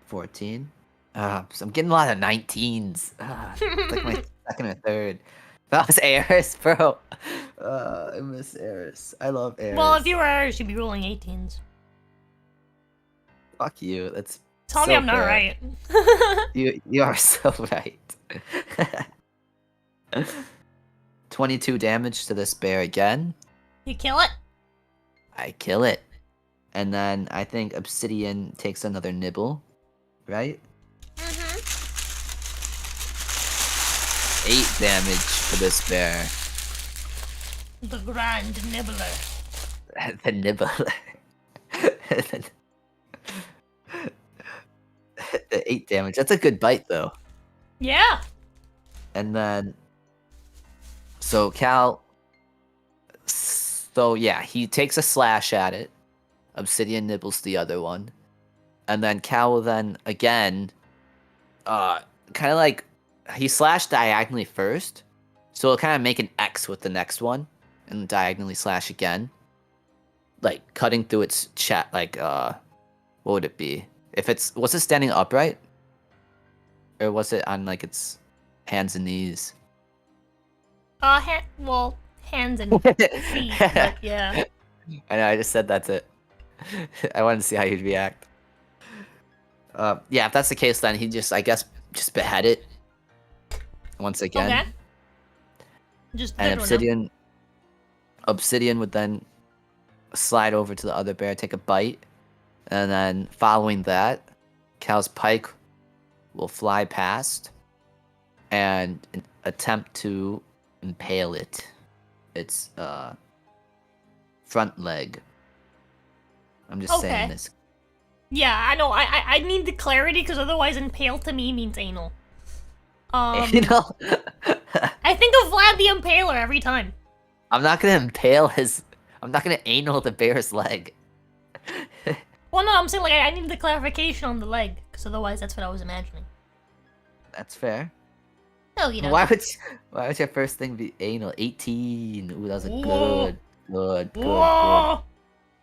14? So I'm getting a lot of 19s. It's like my second or third. That was Eris, bro. I miss Eris. I love Eris. Well, if you were Irish, you'd be rolling 18s. Fuck you. That's Tell so me I'm not fair. right. You are so right. 22 damage to this bear again. You kill it? I kill it. And then I think Obsidian takes another nibble, right? Mm-hmm. 8 damage to this bear. The Grand Nibbler. The nibbler. The 8 damage. That's a good bite, though. Yeah. And then, so Cal, so yeah, he takes a slash at it. Obsidian nibbles the other one. And then Cal will then, again, kind of like, he slashed diagonally first. So he'll kind of make an X with the next one. And diagonally slash again. Like, cutting through its chat, like, what would it be? If it's, was it standing upright? Or was it on, like, its hands and knees? Well, hands and feet, but yeah. I know, I just said that's it. I wanted to see how you'd react. Yeah, if that's the case, then he just, I guess, just behead it. Once again. Okay. Just And literally Obsidian would then slide over to the other bear, take a bite, And then following that, Cal's pike will fly past and attempt to impale its front leg. I'm just saying this. Yeah, I know. I need the clarity because otherwise, impale to me means anal. Anal? I think of Vlad the Impaler every time. I'm not gonna impale his. I'm not gonna anal the bear's leg. Well, no, I'm saying like I need the clarification on the leg because otherwise, that's what I was imagining. That's fair. Hell, you know. Why would your first thing be anal? 18. Ooh, that was a good. Whoa!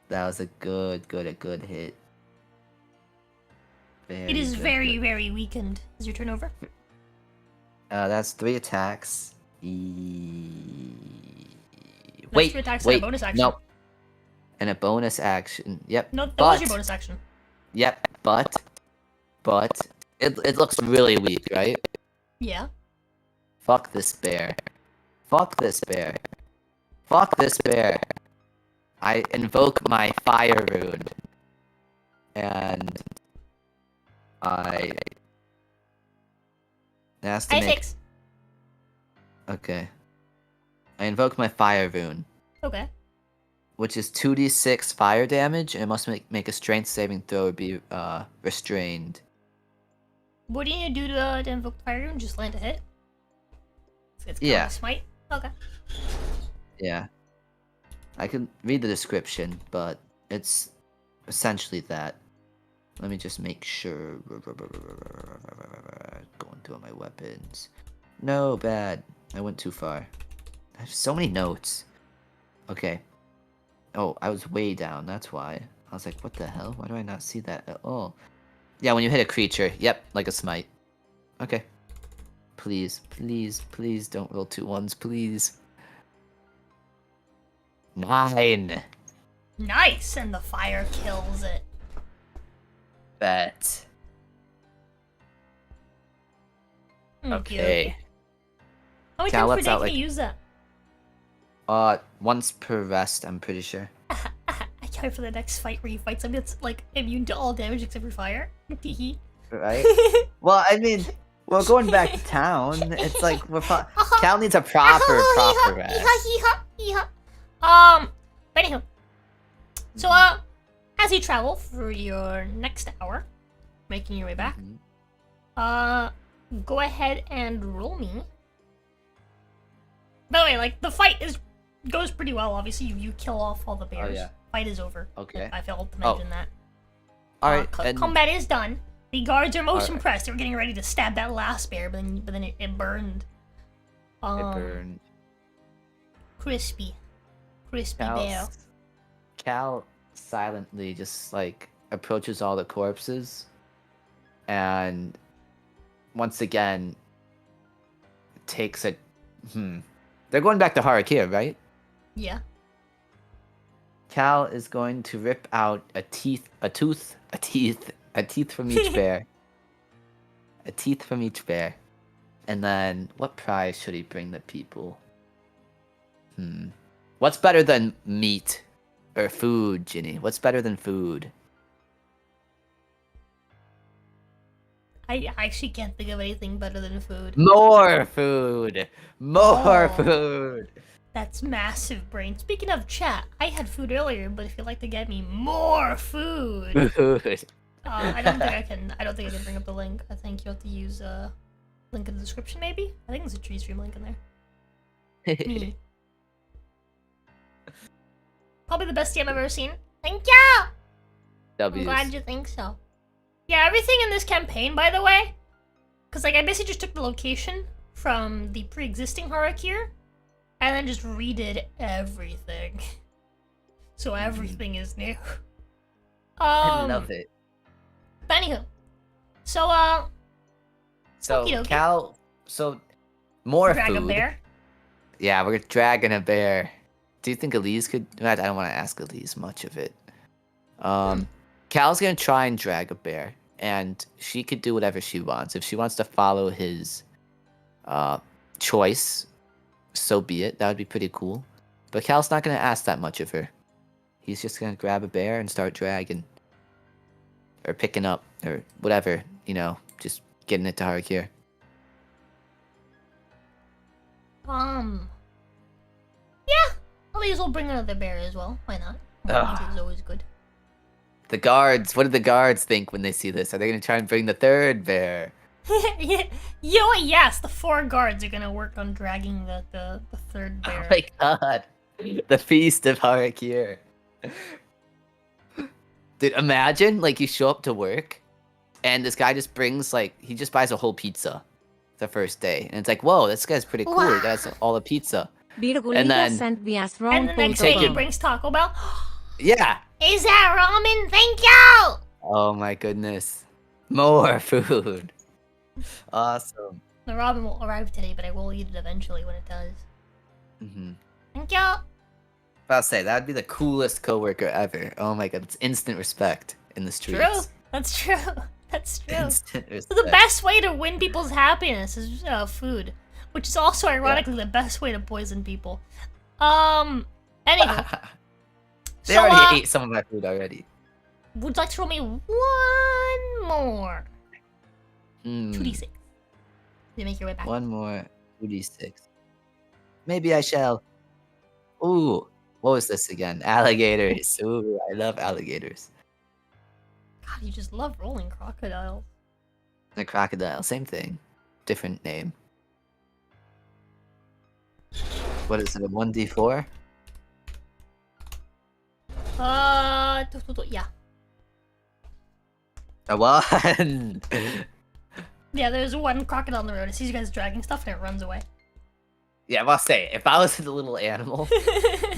That was a good hit. It is very, very weakened. Is your turn over? That's 3 attacks. Wait, 3 attacks and a bonus action. No. And a bonus action. Yep. No, that was your bonus action. Yep, but it looks really weak, right? Yeah. Fuck this bear. Fuck this bear. Fuck this bear. I invoke my fire rune. And it has to make... Okay. I invoke my fire rune. Okay. Which is 2d6 fire damage, and it must make a strength saving throw or be restrained. What do you need to do to invoke the fire rune? Just land a hit? It's yeah. Smite? Okay. Yeah. I can read the description, but it's essentially that. Let me just make sure. Going through all my weapons. No, bad. I went too far. I have so many notes. Okay. Oh, I was way down, that's why. I was like, what the hell? Why do I not see that at all? Yeah, when you hit a creature. Yep, like a smite. Okay. Please, please, please don't roll 2 1s, please. 9! Nice! And the fire kills it. Bet. Okay. How many times per day can you use that? Once per rest, I'm pretty sure. I can't wait for the next fight where you fight somebody that's like immune to all damage except for fire. Right? Well, I mean, we're going back to town. It's like Cal needs a proper rest. But anywho, so as you travel for your next hour, making your way back, go ahead and roll me. By the way, like the fight goes pretty well. Obviously, you kill off all the bears. Oh, yeah. Fight is over. Okay. I failed to mention that. All right. Combat is done. The guards are most impressed. They were getting ready to stab that last bear, but then it burned. It burned. Crispy bear. Cal silently just like approaches all the corpses, and once again takes a. They're going back to Har'Akir, right? Yeah. Cal is going to rip out a teeth from each bear. A teeth from each bear. And then, what prize should he bring the people? What's better than meat? Or food, Ginny? What's better than food? I actually can't think of anything better than food. More food! More food! That's massive brain. Speaking of chat, I had food earlier, but if you'd like to get me more food, I don't think I can bring up the link. I think you have to use link in the description, maybe. I think there's a tree stream link in there. Me. Probably the best game I've ever seen. Thank you. I'm glad you think so. Yeah, everything in this campaign, by the way, because like I basically just took the location from the pre-existing Har'Akir, and then just redid everything. So everything is new. I love it. But anywho, so Cal, more drag food. a bear. Yeah, we're dragging a bear. Do you think Elise could? I don't want to ask Elise much of it. Cal's gonna try and drag a bear, and she could do whatever she wants. If she wants to follow his choice, so be it. That would be pretty cool. But Cal's not gonna ask that much of her. He's just gonna grab a bear and start dragging. or picking up or whatever, just getting it to Har'Akir. Yeah, at least we'll bring another bear as well. Why not? Meat is always good. The guards, what do the guards think when they see this? Are they gonna try and bring the third bear? Yes, the 4 guards are gonna work on dragging the third bear. Oh my god. The feast of Har'Akir. Dude, imagine like you show up to work and this guy just brings he just buys a whole pizza the first day. And it's like, whoa, this guy's pretty cool. He got all the pizza. And then the next day he brings Taco Bell. Yeah. Is that ramen? Thank you! Oh my goodness. More food. Awesome. The ramen will arrive today, but I will eat it eventually when it does. Thank you! I'll say, that would be the coolest coworker ever. Oh my god, it's instant respect in the streets. True. That's true. That's true. Instant respect. So the best way to win people's happiness is food. Which is also ironically the best way to poison people. Anywho. They already ate some of my food already. Would you like to roll me one more? 2d6. You make your way back. One more 2d6. Maybe I shall. Ooh, what was this again? Alligators. Ooh, I love alligators. God, you just love rolling crocodiles. A crocodile, same thing. Different name. What is it, a 1d4? Yeah. A 1! Yeah, there's one crocodile on the road. It sees you guys dragging stuff and it runs away. Yeah, I'll say, if I was a little animal,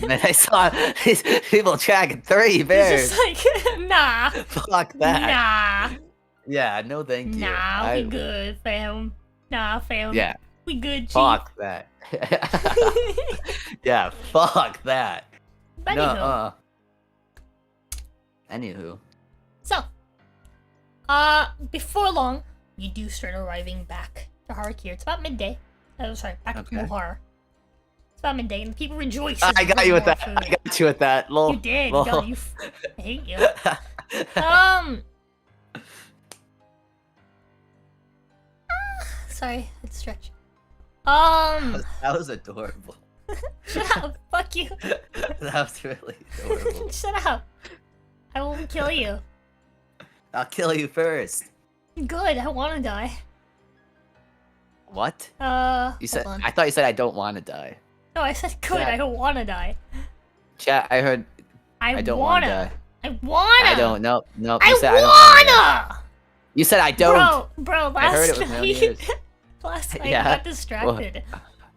and I saw these people dragging 3 bears. It's just like, nah. Fuck that. Nah. Yeah, no thank you. Nah, we good, fam. Nah, fam. Yeah. We good, chief. Fuck that. Yeah, fuck that. But anywho. Anywho. So, before long, you do start arriving back to Har'Akir. It's about midday. Oh, sorry, back to Mohar. It's about midday, and people rejoice. I got you with that. Food. I got you with that. Lol. You did. Lol. God, I hate you. Sorry, it's stretch. That was adorable. Shut up. Fuck you. That was really adorable. Shut up. I will kill you. I'll kill you first. Good, I wanna die. What? You said. Hold on. I thought you said I don't want to die. No, I said good, Chat. I don't wanna die. Chat, I heard. I don't want to die. I wanna! I don't. No. You I said wanna! You said I don't. Bro, I heard it last with my own night... ears. last night Yeah. I got distracted.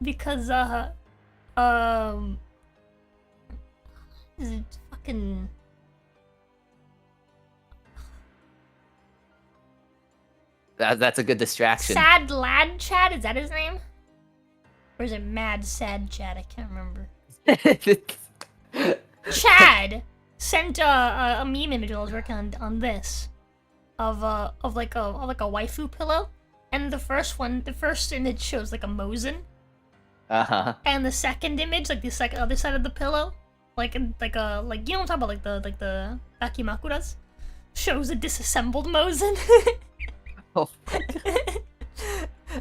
Because, is it fucking... That's a good distraction. Sad Lad Chad, is that his name? Or is it Mad Sad Chad? I can't remember. Chad sent a meme image while I was working on this of like a waifu pillow, and the first image shows like a Mosin, and the second image, like the other side of the pillow, like you know what I'm talking about, like the dakimakuras, shows a disassembled Mosin. Oh.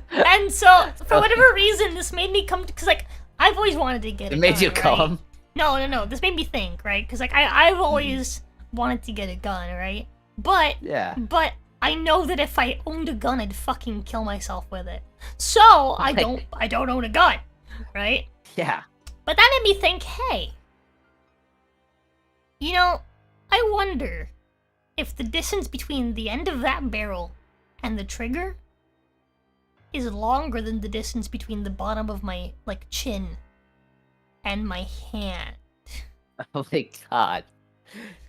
And so for whatever reason, this made me come because like I've always wanted to get it made you right? come. No. This made me think, right? Because like I've always wanted to get a gun, right? But I know that if I owned a gun, I'd fucking kill myself with it. So I don't own a gun, right? Yeah. But that made me think, hey, you know, I wonder if the distance between the end of that barrel and the trigger is longer than the distance between the bottom of my like chin and my hand. Oh my god.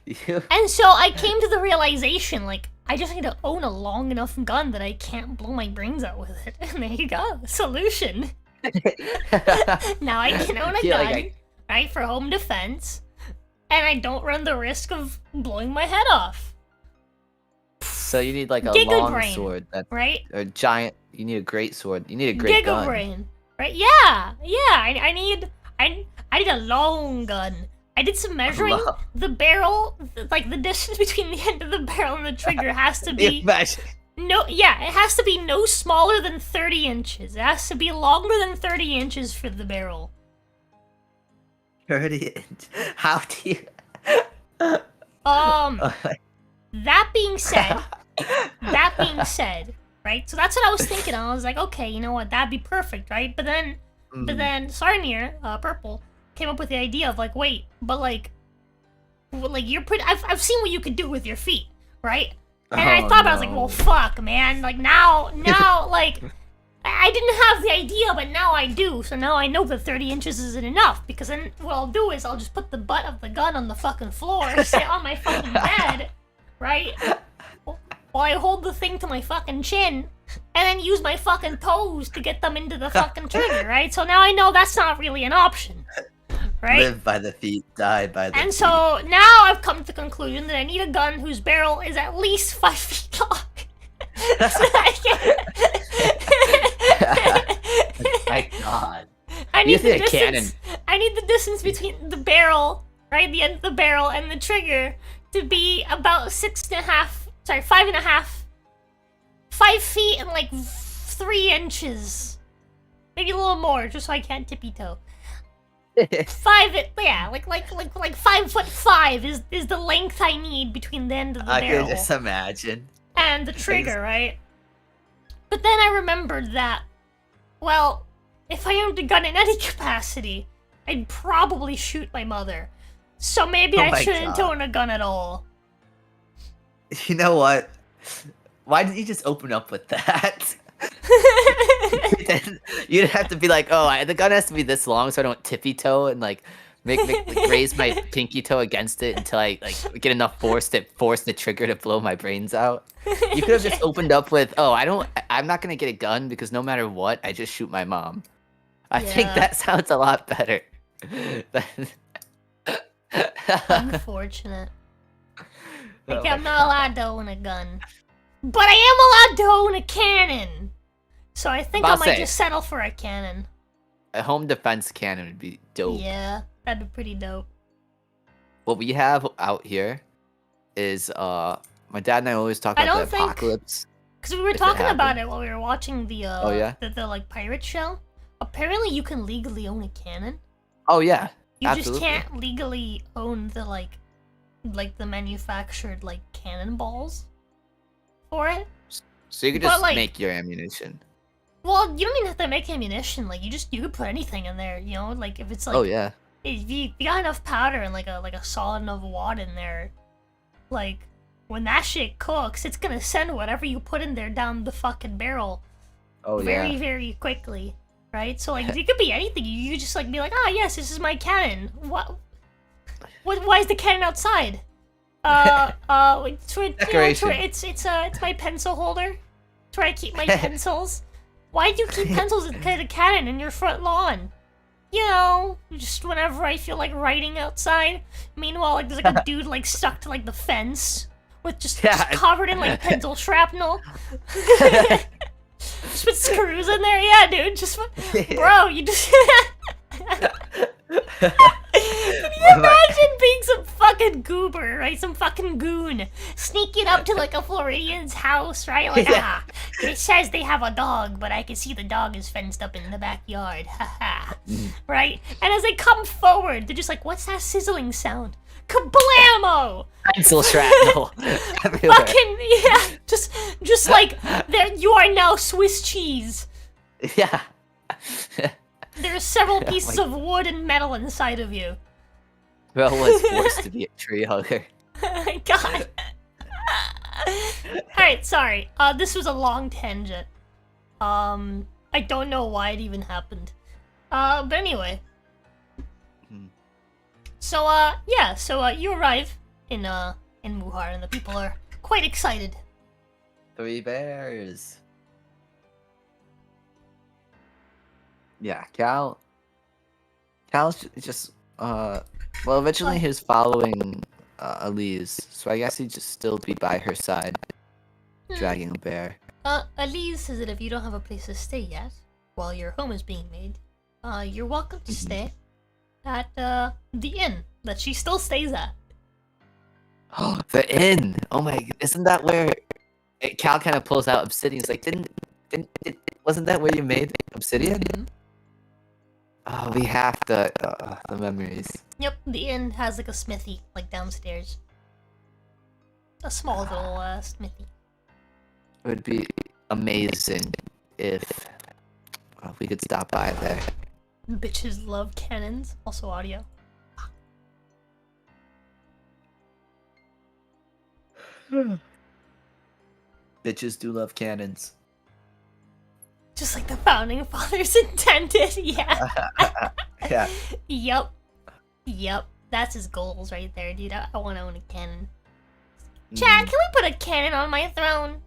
And so I came to the realization, like, I just need to own a long enough gun that I can't blow my brains out with it. And there you go. Solution. Now I can own a gun, right, for home defense, and I don't run the risk of blowing my head off. So you need like a Giga long brain, sword, right? Or giant. You need a great sword. You need a great gun. Giga brain, right? Yeah. I need a long gun I did some measuring. The barrel, like the distance between the end of the barrel and the trigger has to be Imagine. it has to be no smaller than 30 inches. It has to be longer than 30 inches for the barrel. 30 inch. How do you? That being said, right? So that's what I was thinking. I was like, okay, you know what? That'd be perfect, right? But then Sarnier, Purple, came up with the idea of like, wait, but like you're pretty. I've seen what you could do with your feet, right? And I thought about it, I was like, well, fuck, man. Like now, like I didn't have the idea, but now I do. So now I know that 30 inches isn't enough, because then what I'll do is I'll just put the butt of the gun on the fucking floor, sit on my fucking bed, right? While I hold the thing to my fucking chin, and then use my fucking toes to get them into the fucking trigger, right? So now I know that's not really an option, right? Live by the feet, die by the feet. And so now I've come to the conclusion that I need a gun whose barrel is at least 5 feet long. My God. I need the distance. Cannon. I need the distance between the barrel, right, the end of the barrel, and the trigger to be about 5.5 feet and like 3 inches, maybe a little more, just so I can't tippy toe. Like 5'5" is the length I need between the end of the barrel. I can just imagine. And the trigger, right? But then I remembered that, well, if I owned a gun in any capacity, I'd probably shoot my mother. So maybe I shouldn't own a gun at all. You know what? Why didn't you just open up with that? You'd have to be like, oh, the gun has to be this long so I don't tippy toe and like raise my pinky toe against it until I like get enough force to force the trigger to blow my brains out. You could have just opened up with, oh, I'm not gonna get a gun because no matter what, I just shoot my mom. I think that sounds a lot better. Unfortunate. Like, I'm not allowed to own a gun. But I am allowed to own a cannon! So I think I might just settle for a cannon. A home defense cannon would be dope. Yeah, that'd be pretty dope. What we have out here is, my dad and I always talk about the apocalypse. Because we were talking about it while we were watching the, the like, pirate show. Apparently you can legally own a cannon. Oh, yeah. You just can't legally own the, like the manufactured, like, cannonballs for it. So you could just make your ammunition. Well, you don't even have to make ammunition. Like, you could put anything in there, you know? Like, if it's, like... Oh, yeah. If you got enough powder and, like a solid enough wad in there, like, when that shit cooks, it's gonna send whatever you put in there down the fucking barrel. Oh, very, very quickly. Right? So, like, it could be anything. You could just, like, be like, oh, yes, this is my cannon. Why is the cannon outside? It's my pencil holder. It's where I keep my pencils. Why do you keep pencils and a cannon in your front lawn? You know, just whenever I feel like writing outside. Meanwhile, like, there's, like, a dude, like, stuck to, like, the fence with just covered in, like, pencil shrapnel. Just put screws in there, yeah, dude. Bro, you just. Can you imagine being some fucking goober, right? Some fucking goon sneaking up to like a Floridian's house, right? Like, it says they have a dog, but I can see the dog is fenced up in the backyard, right? And as they come forward, they're just like, "What's that sizzling sound?" Kablamo! Pencil shrapnel everywhere. Fucking just like you are now Swiss cheese. Yeah. There are several pieces of wood and metal inside of you. Well, was forced to be a tree hugger. Oh my God. Alright, sorry. This was a long tangent. I don't know why it even happened. But anyway. So, you arrive in Muhar, and the people are quite excited. 3 bears. Yeah, Cal's just, well, eventually he was following, Elise, so I guess he'd just still be by her side, dragging a bear. Elise says that if you don't have a place to stay yet, while your home is being made, you're welcome to stay at, the inn that she still stays at. Oh, the inn. Oh my, isn't that where Cal kind of pulls out obsidian? He's like, wasn't that where you made obsidian? Oh, we have the memories. Yep, the inn has like a smithy, like downstairs. A small little smithy. It would be amazing if we could stop by there. Bitches love cannons. Also audio. Bitches do love cannons. Just like the founding fathers intended, yeah. Yeah. Yep. That's his goals right there, dude. I want to own a cannon. Chad, can we put a cannon on my throne?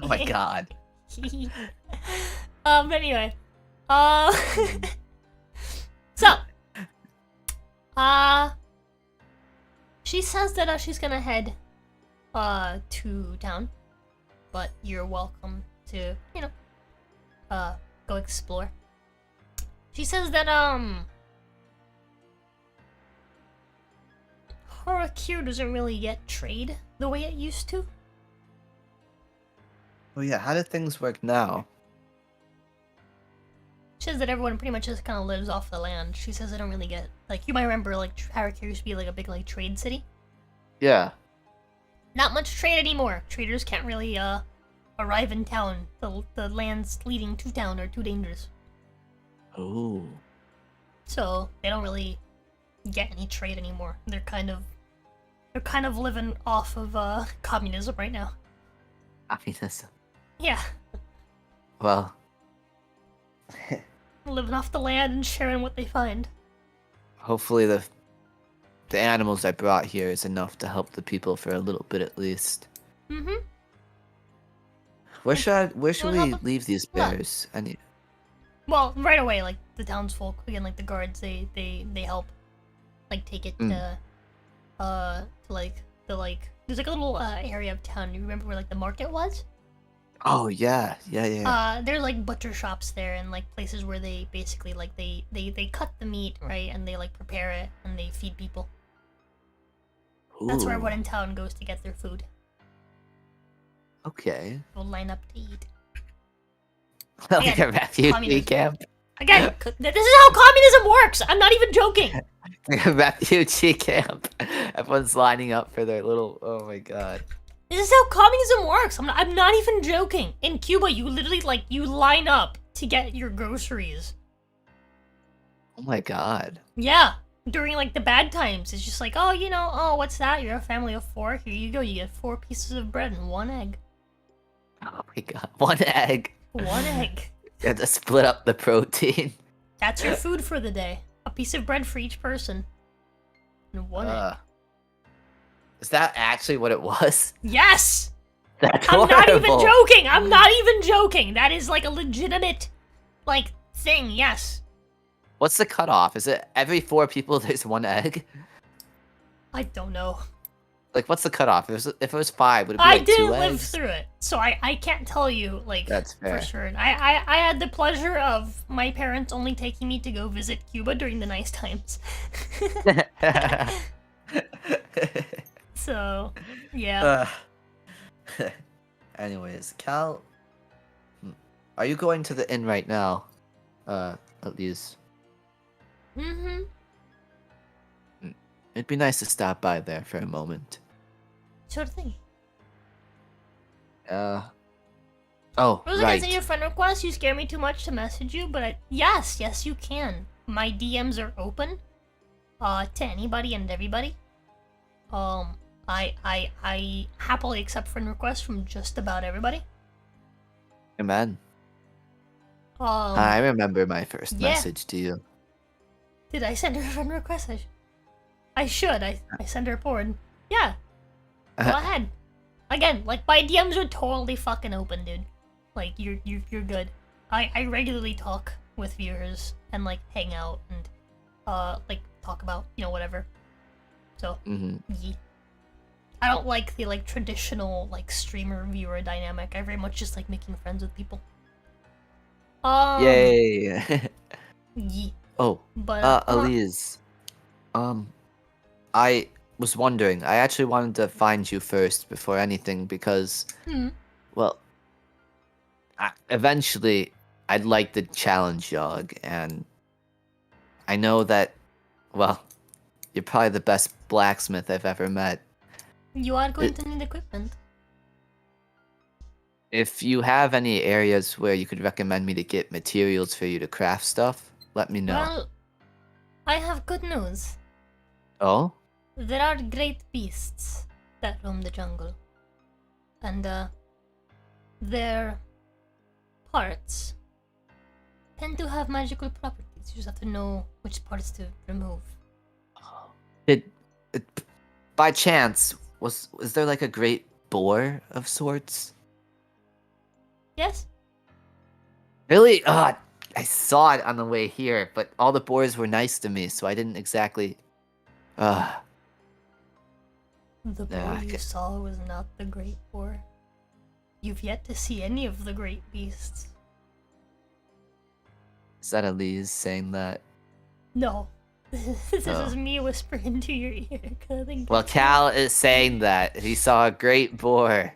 Oh my god. Anyway. So. She says that she's gonna head, to town. But you're welcome to, go explore. She says that, Har'Akir doesn't really get trade the way it used to. Oh yeah, how do things work now? She says that everyone pretty much just kind of lives off the land. She says they don't really get, like, you might remember, like, Har'Akir used to be, like, a big, like, trade city. Yeah. Not much trade anymore. Traders can't really, arrive in town. The lands leading to town are too dangerous. Oh. So, they don't really get any trade anymore. They're kind of living off of, communism right now. Communism. Yeah. Well. Living off the land and sharing what they find. Hopefully the animals I brought here is enough to help the people for a little bit at least. Mm-hmm. Where should we help leave these bears? Well, right away, like the townsfolk, again, like the guards, they help, like take it to like there's like a little area of town. You remember where like the market was? Oh yeah. There's like butcher shops there and like places where they basically like they cut the meat, right, and they like prepare it and they feed people. Ooh. That's where everyone in town goes to get their food. Okay. They'll line up to eat. Like a refugee communism. camp. Again, this is how communism works. I'm not even joking. Like a refugee camp. Everyone's lining up for their little. Oh my god. This is how communism works. I'm not even joking. In Cuba, you literally like you line up to get your groceries. Oh my god. Yeah, during like the bad times, it's just like, oh, what's that? You're a family of 4. Here you go. You get 4 pieces of bread and 1 egg. Oh my god. 1 egg. 1 egg. You have to split up the protein. That's your food for the day. A piece of bread for each person. And 1 egg. Is that actually what it was? Yes! That's I'm horrible. not even joking! I'm not even joking! That is like a legitimate, like, thing, yes. What's the cutoff? Is it every 4 people there's 1 egg? I don't know. Like, what's the cutoff? If it was 5, would it be I like 2 eggs? didn't live through it, so I can't tell you, like, That's fair. for sure. I had the pleasure of my parents only taking me to go visit Cuba during the nice times. So, yeah. Anyways, Cal, are you going to the inn right now? At least. Mm-hmm. It'd be nice to stop by there for a moment. Sure thing. Oh, I was gonna right. say your friend request, you scare me too much to message you, but yes, you can. My DMs are open, to anybody and everybody. I happily accept friend requests from just about everybody. Amen. I remember my first yeah. message to you. Did I send her a friend request? I should. I send her porn. Yeah. Go ahead. Again, like my DMs are totally fucking open, dude. Like you're good. I regularly talk with viewers and like hang out and like talk about whatever. So yeah. I don't like the like traditional like streamer viewer dynamic. I very much just like making friends with people. Yay! Yeah. Oh, But Elise. I was wondering. I actually wanted to find you first before anything because, well, eventually I'd like to challenge Yogg, and I know that, well, you're probably the best blacksmith I've ever met. You are going to need equipment. If you have any areas where you could recommend me to get materials for you to craft stuff, let me know. Well, I have good news. Oh? There are great beasts that roam the jungle. And, their parts tend to have magical properties. You just have to know which parts to remove. By chance, was there like a great boar of sorts? Yes? Really? I saw it on the way here, but all the boars were nice to me, so I didn't exactly... The boar you saw was not the great boar. You've yet to see any of the great beasts. Is that Elise saying that? No. This is me whispering into your ear. Well, Cal is saying that. He saw a great boar.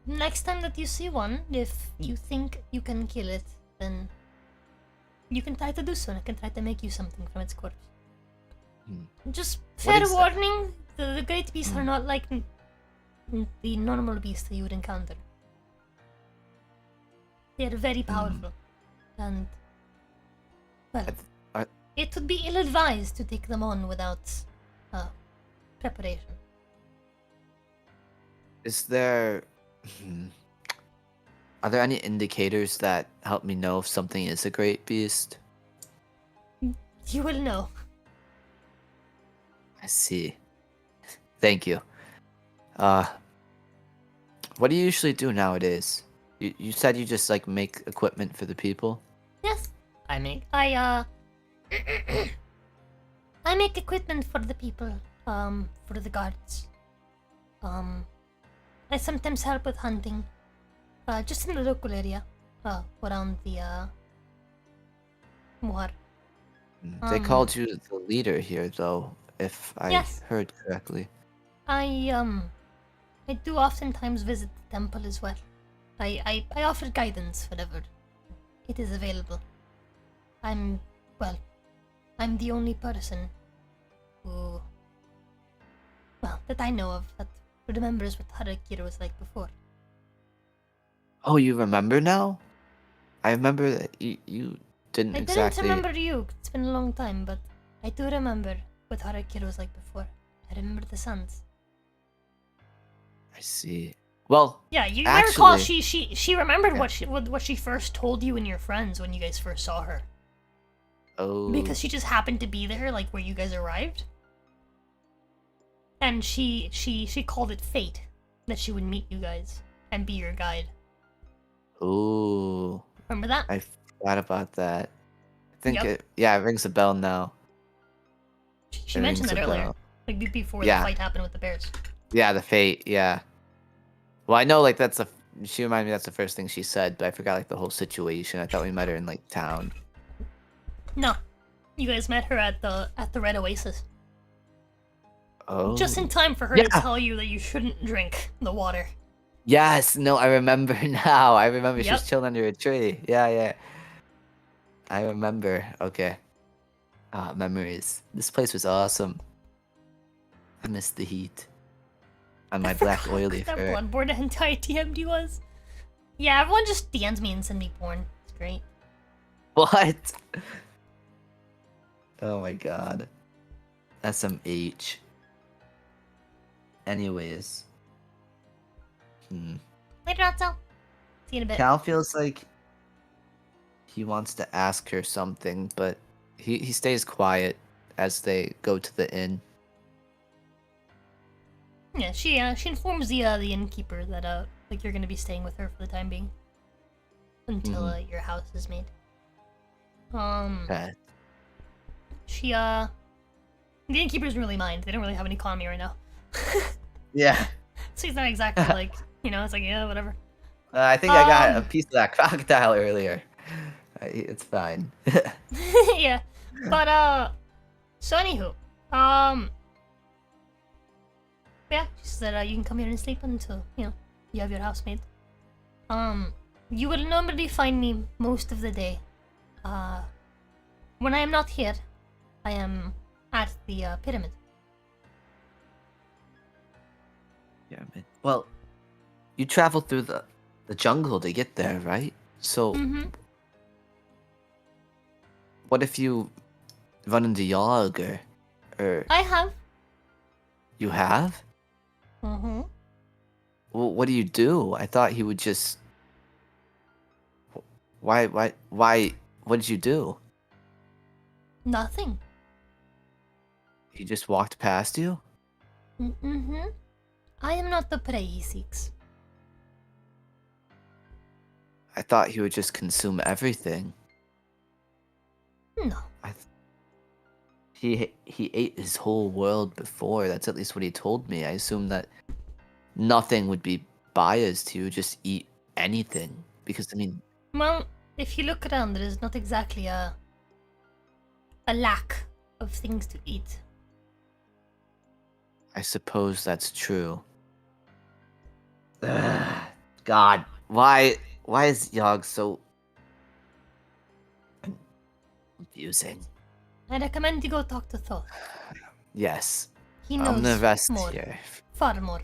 Next time that you see one, if you think you can kill it, then you can try to do so, and I can try to make you something from its corpse. Just fair warning, the great beasts are not like the normal beasts that you would encounter. They are very powerful, and, well, it would be ill-advised to take them on without preparation. Is there... Are there any indicators that help me know if something is a great beast? You will know. I see. Thank you. What do you usually do nowadays? You said you just like make equipment for the people? Yes, I make equipment for the people, for the guards. I sometimes help with hunting, just in the local area, around the, Muar. They called you the leader here, though, if I heard correctly. I do oftentimes visit the temple as well. I offer guidance whenever it is available. I'm the only person who, that I know of that remembers what Har'Akir was like before. Oh, you remember now? I remember that you didn't exactly... I didn't remember you. It's been a long time, but I do remember what Har'Akir was like before. I remember the suns. I see. Well, yeah, you actually, recall she remembered what she first told you and your friends when you guys first saw her. Oh. Because she just happened to be there, like where you guys arrived. And she called it fate that she would meet you guys and be your guide. Ooh. Remember that? I forgot about that. I think it rings a bell now. She mentioned that earlier. Like before the fight happened with the bears. Yeah, the fate, yeah. Well, I know like she reminded me that's the first thing she said, but I forgot like the whole situation. I thought we met her in like town. No. You guys met her at the Red Oasis. Oh. Just in time for her to tell you that you shouldn't drink the water. Yes, no, I remember now. I remember she was chilling under a tree. Yeah. I remember. Okay. Memories. This place was awesome. I missed the heat. On my black oily fur. That Bloodborne anti-TMD was. Yeah, everyone just DMs me and send me porn. It's great. What? Oh my god. SMH. Anyways. Later, Otto. See you in a bit. Cal feels like he wants to ask her something, but he stays quiet as they go to the inn. Yeah, she informs the innkeeper that like you're gonna be staying with her for the time being until your house is made. Okay. She the innkeeper doesn't really mind. They don't really have any economy right now. Yeah. So he's not exactly like, it's like, yeah, whatever. I think I got a piece of that crocodile earlier. It's fine. Yeah. But so anywho, yeah, she said you can come here and sleep until you have your housemate. You will normally find me most of the day. When I am not here, I am at the pyramid. Yeah, man. Well, you travel through the jungle to get there, right? So, what if you run into Yogg or I have. you have? Mm-hmm. Well, what do you do? I thought he would just. Why? What did you do? Nothing. He just walked past you? Mm-hmm. I am not the prey he seeks. I thought he would just consume everything. No. He ate his whole world before. That's at least what he told me. I assumed that nothing would be biased. He would just eat anything. Because, I mean... Well, if you look around, there is not exactly a lack of things to eat. I suppose that's true. God, why is Yogg so confusing? I recommend you go talk to Thoth. Yes. He knows I'm gonna rest more. here. Far more.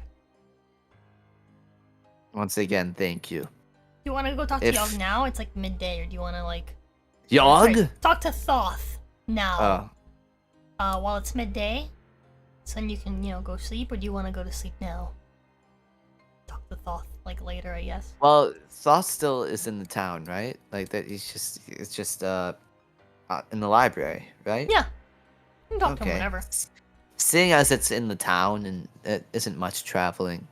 Once again, thank you. Do you want to go talk to Yogg now? It's like midday, or do you want to like... Yogg? Sorry, talk to Thoth now. Oh. While it's midday, so then you can, go sleep, or do you want to go to sleep now? Talk to Thoth, like, later, I guess. Well, Thoth still is in the town, right? Like, that it's just, in the library, right? Yeah. You can talk to him whenever. Seeing as it's in the town and it isn't much traveling,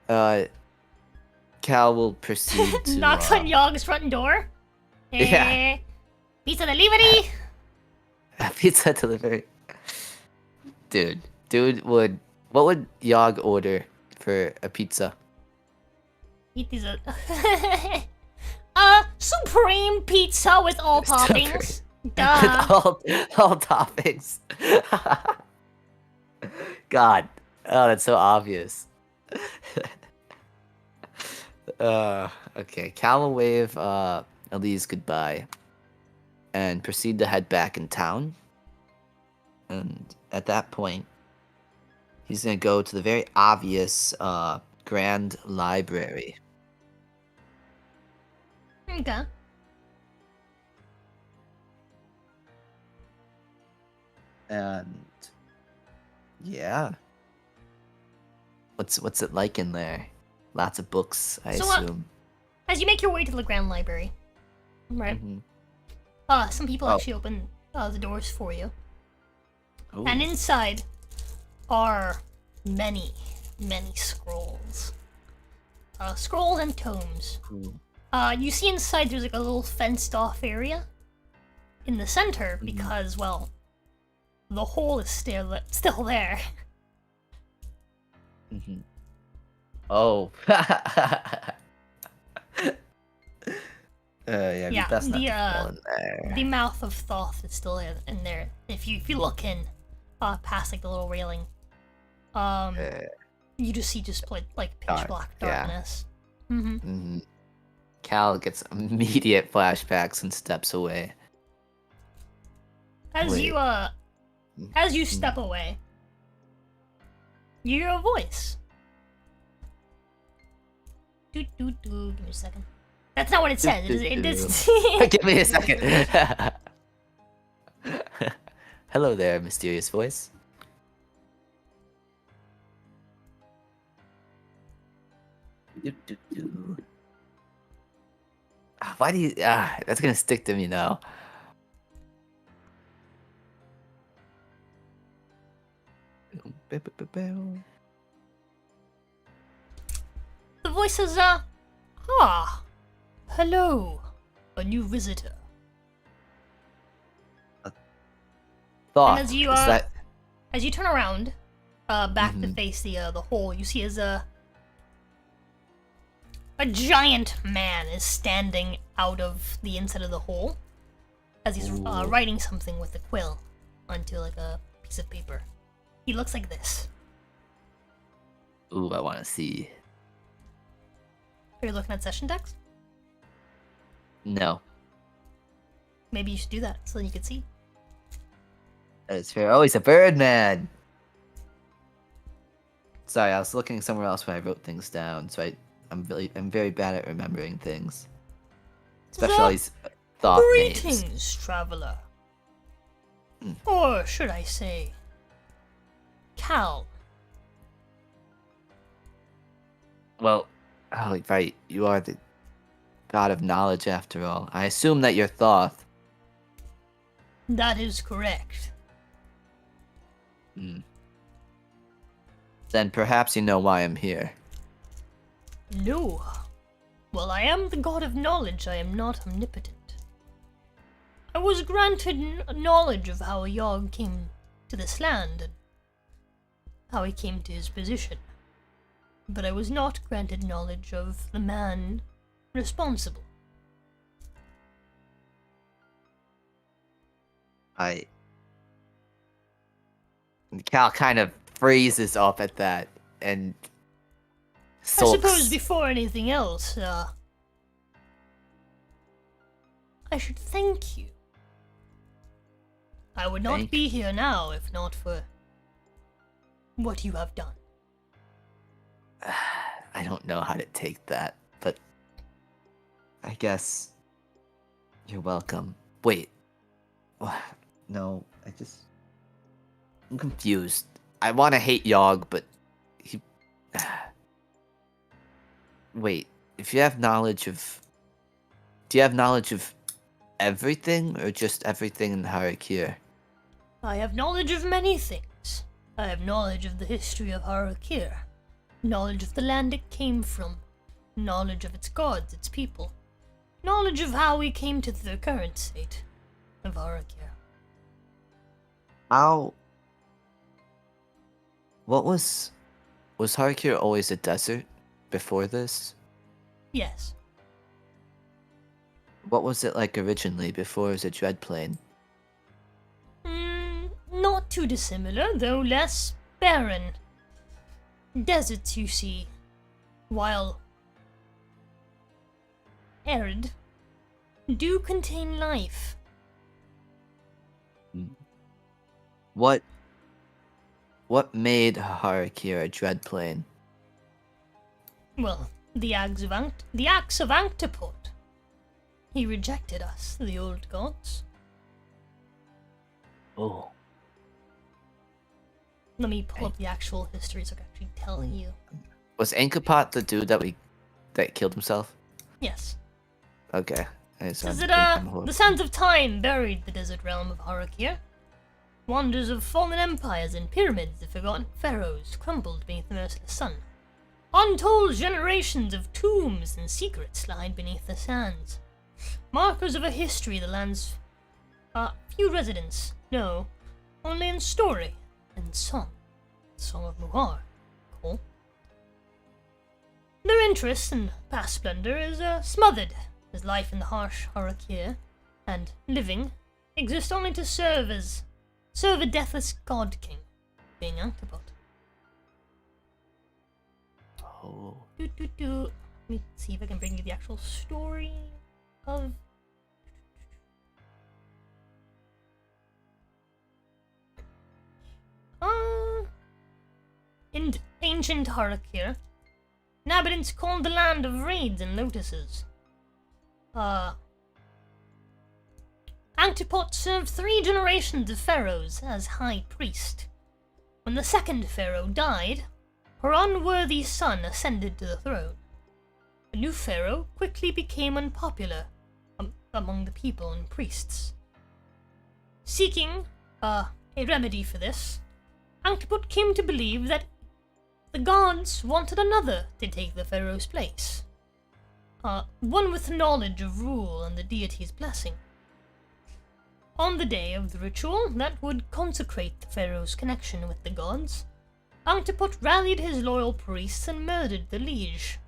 Cal will proceed to... Knocks on Yogg's front door. Yeah. Pizza delivery! Pizza delivery. Dude what would Yogg order for a pizza? It is a... supreme pizza with all toppings. Duh. With all toppings. God. Oh, that's so obvious. Okay. Cal will wave Elise goodbye and proceed to head back in town. And at that point, he's gonna go to the very obvious Grand Library. Okay. And yeah. What's it like in there? Lots of books, I assume. As you make your way to the Grand Library, right? Some people actually open the doors for you. Ooh. And inside are many, many scrolls. Scrolls and tomes. Ooh. You see inside there's like a little fenced off area in the center because, well, the hole is still there. Oh. Yeah, that's not in there. The mouth of Thoth is still in there. If you look in, past like the little railing, you just see like pitch black darkness. Yeah. Cal gets immediate flashbacks and steps away. As you step away, you hear a voice. Give me a second. That's not what it says. It is. Give me a second. Hello there, mysterious voice. Why do you... that's gonna stick to me now. The voice says, hello, a new visitor. Thought. And as you turn around, back to face the hole, you see as a giant man is standing out of the inside of the hole. as he's Ooh. writing something with a quill onto like a piece of paper. He looks like this. Ooh, I want to see. Are you looking at session text? No. Maybe you should do that so you can see. That's fair. Oh, he's a bird man. Sorry, I was looking somewhere else when I wrote things down, so I'm very bad at remembering things. Especially all these thought names. Greetings, traveler. Or should I say, Cal. Well, oh, right, you are the god of knowledge after all. I assume that you're Thoth. That is correct. Then perhaps you know why I'm here. No. Well, I am the god of knowledge, I am not omnipotent. I was granted knowledge of how Yogg came to this land and how he came to his position. But I was not granted knowledge of the man responsible. Cal kind of freezes up at that and sulks. I suppose before anything else, I should thank you. I would not be here now if not for what you have done. I don't know how to take that, but I guess you're welcome. Wait. No, I'm confused. I want to hate Yogg, but he... Wait, if you have knowledge of... Do you have knowledge of everything, or just everything in Har'Akir? I have knowledge of many things. I have knowledge of the history of Har'Akir, knowledge of the land it came from, knowledge of its gods, its people, knowledge of how we came to the current state of Har'Akir. How... What was Har'Akir always a desert before this? Yes. What was it like originally before it was a dread plain? Not too dissimilar, though less barren. Deserts, you see, while arid, do contain life. What made Har'Akir a dread plain? Well, the acts of Anctopot. He rejected us, the old gods. Oh. Let me pull up the actual history so I can actually tell you. Was Ankapot the dude that killed himself? Yes. Okay. The sands of time buried the desert realm of Har'Akir. Wonders of fallen empires and pyramids of forgotten pharaohs crumbled beneath the merciless sun. Untold generations of tombs and secrets lied beneath the sands. Markers of a history the land's few residents know only in story and song. Song of Muhar. Cool. Their interest in past splendor is smothered, as life in the harsh Har'Akir and living exist only to serve a deathless god king, being Anctopot. Oh. Let me see if I can bring you the actual story of... In ancient Har'Akir, inhabitants called the land of raids and lotuses. Anctopot served 3 generations of pharaohs as high priest. When the second pharaoh died, her unworthy son ascended to the throne. The new pharaoh quickly became unpopular among the people and priests. Seeking a remedy for this, Anctopot came to believe that the gods wanted another to take the pharaoh's place. One with knowledge of rule and the deity's blessing. On the day of the ritual that would consecrate the pharaoh's connection with the gods, Anctopot rallied his loyal priests and murdered the liege.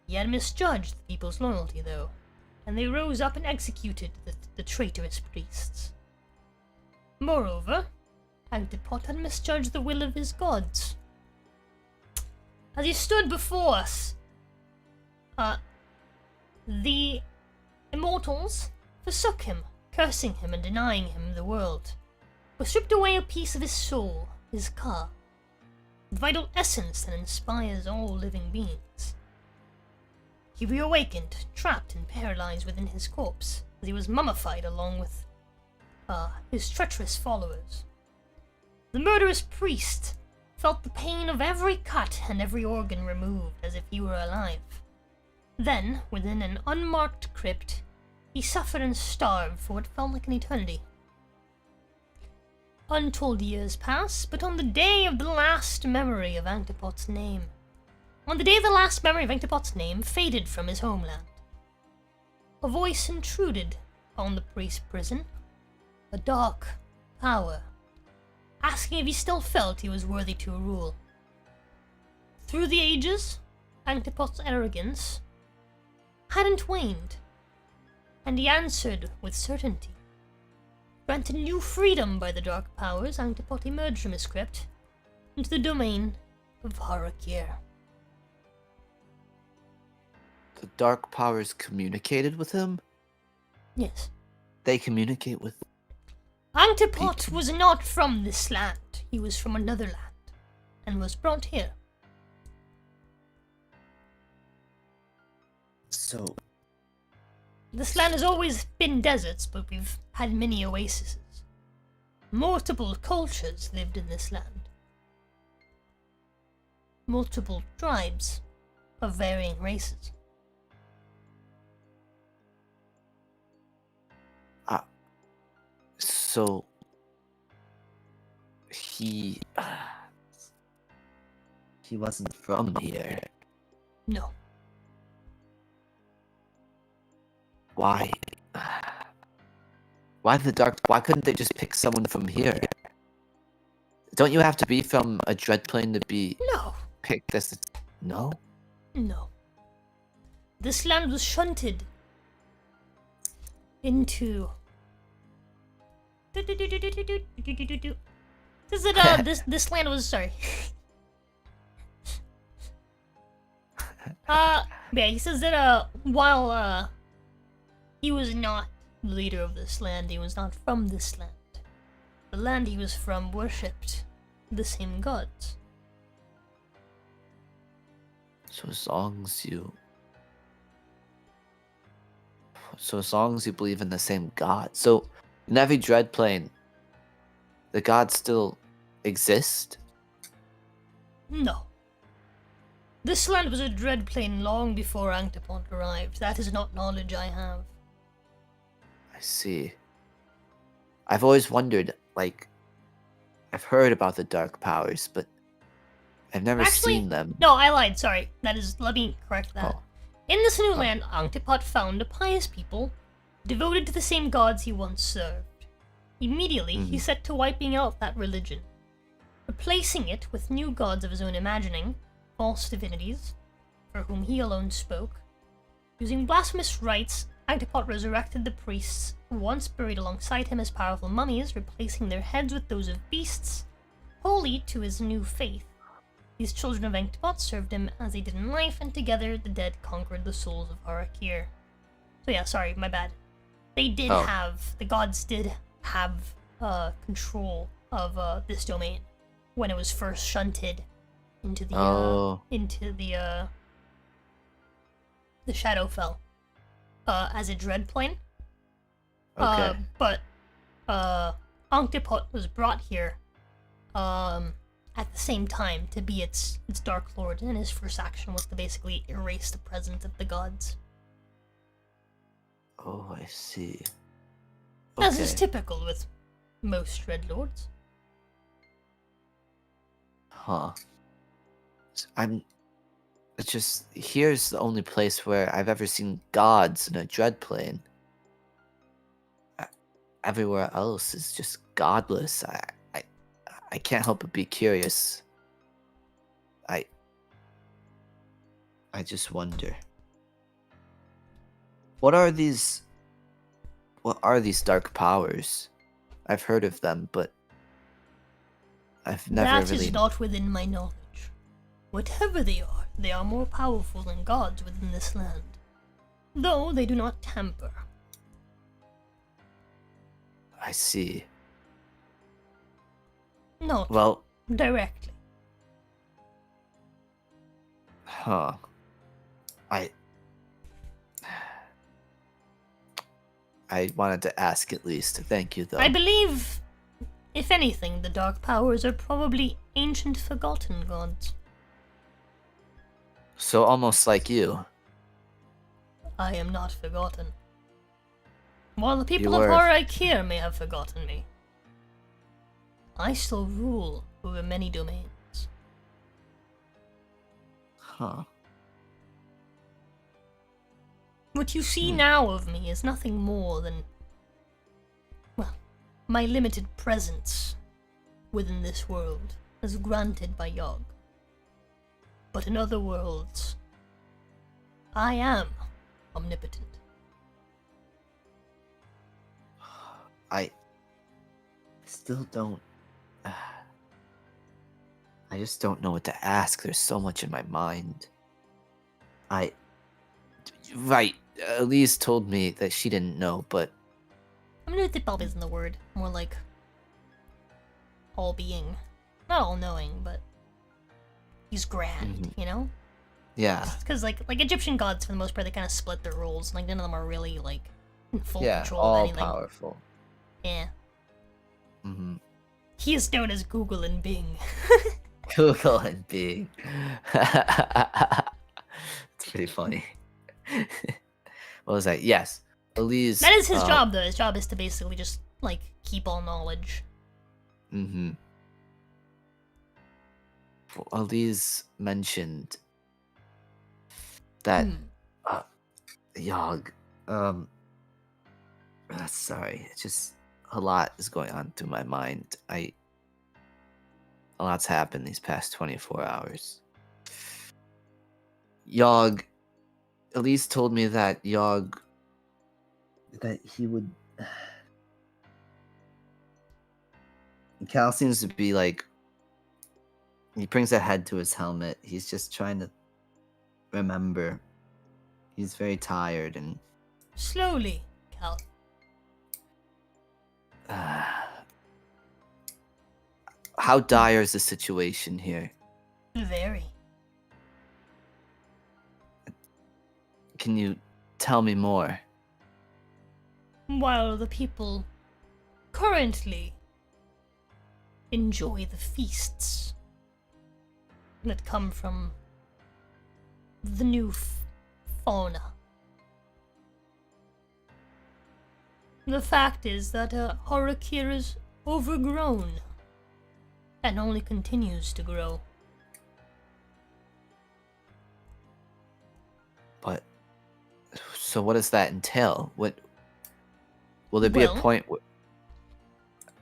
He had misjudged the people's loyalty, though, and they rose up and executed the traitorous priests. Moreover, Agdepot had misjudged the will of his gods. As he stood before us, the immortals forsook him, cursing him and denying him the world, but stripped away a piece of his soul, his ka, the vital essence that inspires all living beings. He reawakened, trapped and paralyzed within his corpse, as he was mummified along with his treacherous followers. The murderous priest felt the pain of every cut and every organ removed as if he were alive. Then, within an unmarked crypt, he suffered and starved for what felt like an eternity. Untold years passed, but on the day of the last memory of Agdepot's name, faded from his homeland. A voice intruded on the priest's prison, a dark power, asking if he still felt he was worthy to rule. Through the ages, Agdepot's arrogance hadn't waned, and he answered with certainty. Granted new freedom by the dark powers, Agdepot emerged from his crypt into the domain of Har'Akir. The dark powers communicated with him? Yes. They communicate with... Agdepot was not from this land. He was from another land, and was brought here. So... This land has always been deserts, but we've had many oases. Multiple cultures lived in this land. Multiple tribes of varying races. So... He wasn't from here. No. Why? Why couldn't they just pick someone from here? Don't you have to be from a dread plane to be No. picked as... No? No. This land was shunted into... This land was... Sorry. Yeah, he says that, while, he was not the leader of this land, he was not from this land. The land he was from worshipped the same gods. So as long as you believe in the same god. So in every dread plane, the gods still exist? No. This land was a dread plane long before Agdepot arrived. That is not knowledge I have. I see. I've always wondered, like, I've heard about the dark powers, but I've never seen them. No, I lied, sorry. Let me correct that. Oh. In this new land, Agdepot found a pious people devoted to the same gods he once served. Immediately, he set to wiping out that religion, replacing it with new gods of his own imagining, false divinities, for whom he alone spoke. Using blasphemous rites, Agdepot resurrected the priests who once buried alongside him as powerful mummies, replacing their heads with those of beasts, holy to his new faith. These children of Agdepot served him as they did in life, and together the dead conquered the souls of Har'Akir. So yeah, sorry, my bad. They did the gods did have control of this domain when it was first shunted into the Shadowfell as a dread plane. Okay. But Agdepot was brought here at the same time to be its Dark Lord, and his first action was to basically erase the presence of the gods. Oh, I see. As is typical with most Dreadlords. Huh. It's just, here's the only place where I've ever seen gods in a dread plane. Everywhere else is just godless. I can't help but be curious. I just wonder. What are these dark powers? I've heard of them, but I've never That really... is not within my knowledge. Whatever they are more powerful than gods within this land. Though they do not tamper. I see. Not Well, directly. huh. I wanted to ask at least. Thank you, though. I believe, if anything, the dark powers are probably ancient forgotten gods. So almost like you. I am not forgotten. While the people You of were. Har'Akir may have forgotten me, I still rule over many domains. Huh. What you see now of me is nothing more than, well, my limited presence within this world, as granted by Yogg. But in other worlds, I am omnipotent. I still don't... I just don't know what to ask. There's so much in my mind. Right. Elise told me that she didn't know, but... Omnipotent probably isn't the word. More like all-being. Not all-knowing, but he's grand, you know? Yeah. Because like Egyptian gods, for the most part, they kind of split their roles. Like none of them are really like in full Yeah, control of all anything. powerful. Yeah. Mm-hmm. He is known as Google and Bing. Google and Bing. It's pretty funny. What was that? Yes. Elise... That is his job, though. His job is to basically just, like, keep all knowledge. Mm-hmm. Well, Elise mentioned that... Yogg... sorry. It's just... A lot is going on through my mind. A lot's happened these past 24 hours. Yogg... Elise told me that Yogg... That he would... Cal seems to be like... He brings a head to his helmet. He's just trying to remember. He's very tired and... Slowly, Cal. How dire is the situation here? Very. Can you tell me more? While the people currently enjoy the feasts that come from the new fauna. The fact is that Har'Akir is overgrown and only continues to grow. But so what does that entail? What will there be a point where...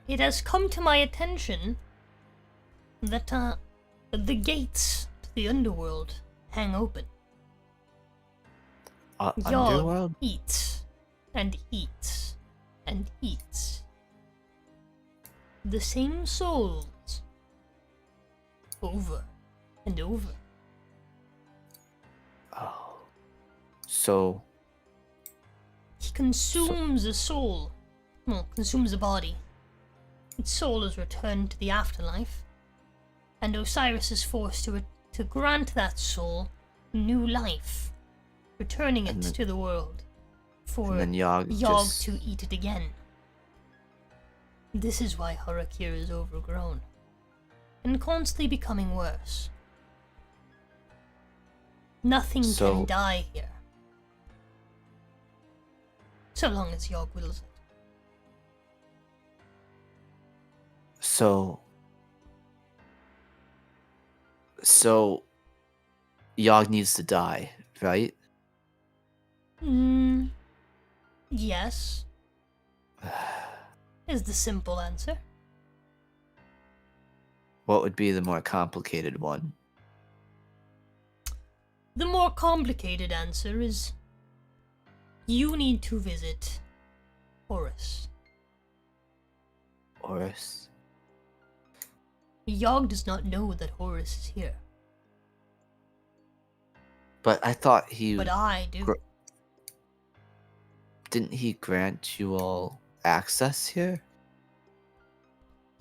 It has come to my attention that the gates to the underworld hang open. Underworld? Yogg eats and eats and eats the same souls over and over. Oh. So... He consumes a soul. Well, consumes a body. Its soul is returned to the afterlife, and Osiris is forced to grant that soul new life, returning it to the world for Yogg to eat it again. This is why Har'Akir is overgrown, and constantly becoming worse. Nothing can die here, so long as Yogg wills it. So Yogg needs to die, right? Yes. Is the simple answer. What would be the more complicated one? The more complicated answer is You need to visit Horus. Horus? Yogg does not know that Horus is here. But I thought he... But I do. Didn't he grant you all access here?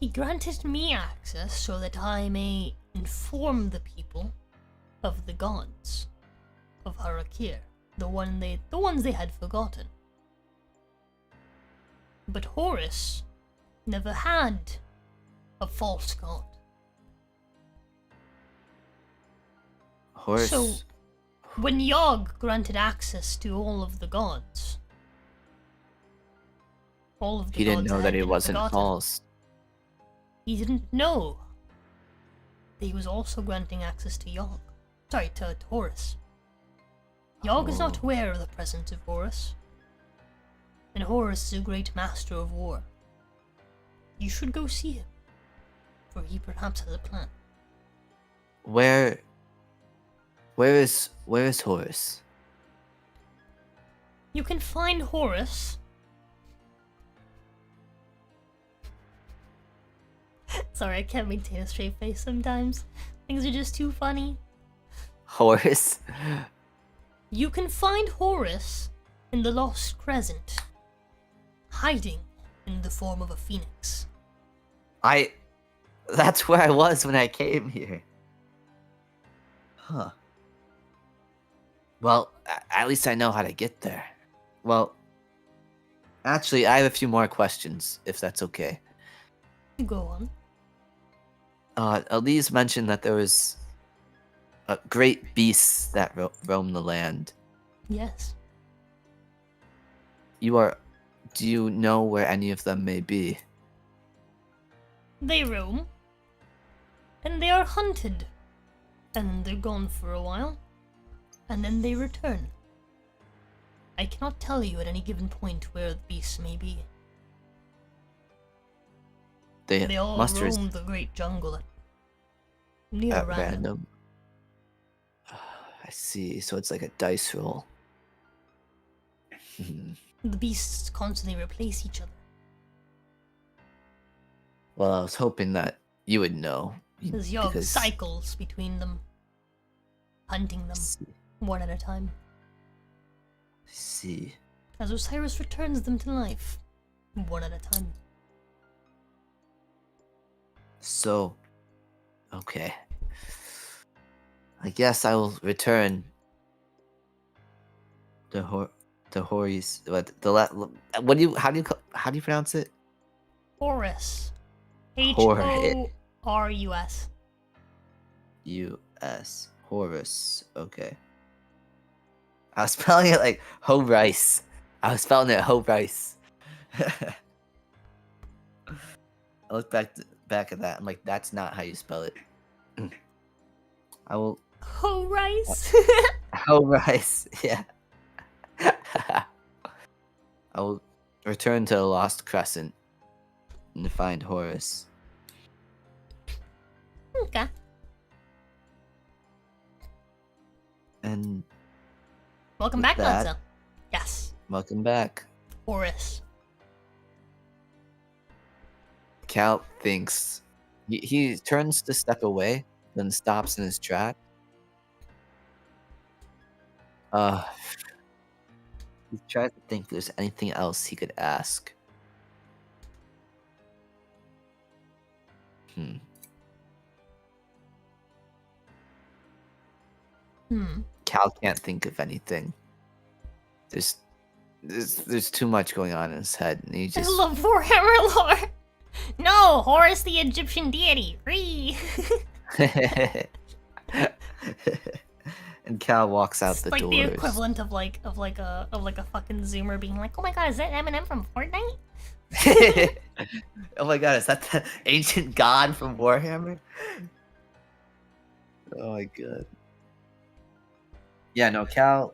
He granted me access so that I may inform the people of the gods of Har'Akir, the ones they had forgotten. But Horus never had a false god. Horus... So, when Yogg granted access to all of the gods, all of the he didn't gods know that had he been wasn't forgotten. false. He didn't know that he was also granting access to Yogg. Sorry, to Horus. Yogg is not Oh. aware of the presence of Horus, and Horus is a great master of war. You should go see him, for he perhaps has a plan. Where is Horus? You can find Horus. Sorry, I can't maintain a straight face sometimes. Things are just too funny. Horus? You can find Horus in the Lost Crescent, hiding in the form of a phoenix. That's where I was when I came here. Huh. Well, at least I know how to get there. Well, actually, I have a few more questions, if that's okay. Go on. Elise mentioned that there was great beasts that roam the land. Yes. Do you know where any of them may be? They roam, and they are hunted, and they're gone for a while, and then they return. I cannot tell you at any given point where the beasts may be. They all must roam the Great Jungle near at random. random. I see. So it's like a dice roll. The beasts constantly replace each other. Well, I was hoping that you would know. Because Yogg cycles between them, hunting them one at a time. I see. As Osiris returns them to life, one at a time. So, okay. I guess I will return the Horus. How do you pronounce it? Horus. Horus. Horus. U.S. Horus. Okay. I was spelling it like Ho-Rice. I was spelling it Ho-Rice. I look back at that. I'm like, that's not how you spell it. I will. Ho-Rice. Ho-Rice. Yeah. I will return to the Lost Crescent and find Horus. Okay. And Welcome with back, that- Gonzo. Yes. welcome back. Horus. Cal thinks he turns to step away, then stops in his track. He tries to think if there's anything else he could ask. Cal can't think of anything. There's too much going on in his head, and he I just love Warhammer lore. No, Horus the Egyptian deity. Ree. and Cal walks out It's the like doors. the equivalent of like a fucking Zoomer being like, "Oh my god, is that Eminem from Fortnite?" Oh my god, is that the ancient god from Warhammer? Oh my god. Yeah, no, Cal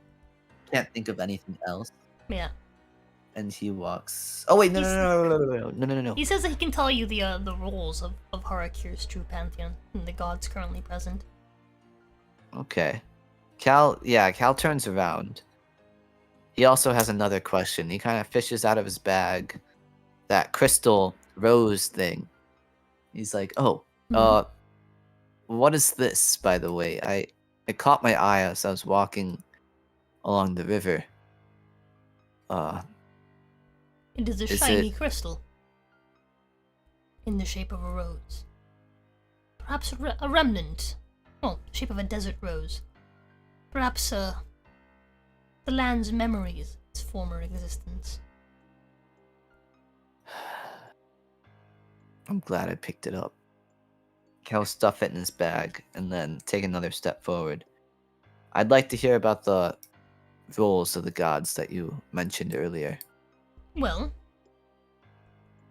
can't think of anything else, Yeah. and he walks. Oh wait, no. He says that he can tell you the roles of Har'Akir's true pantheon and the gods currently present. Okay. Cal turns around. he also has another question. He kind of fishes out of his bag that crystal rose thing. He's like, "Oh, what is this, by the way? It caught my eye as I was walking along the river. It is a Is shiny it- crystal in the shape of a rose. Perhaps a remnant. Well, the shape of a desert rose. Perhaps the land's memories of its former existence. I'm glad I picked it up." Cal stuff it in his bag and then take another step forward. "I'd like to hear about the roles of the gods that you mentioned earlier." Well,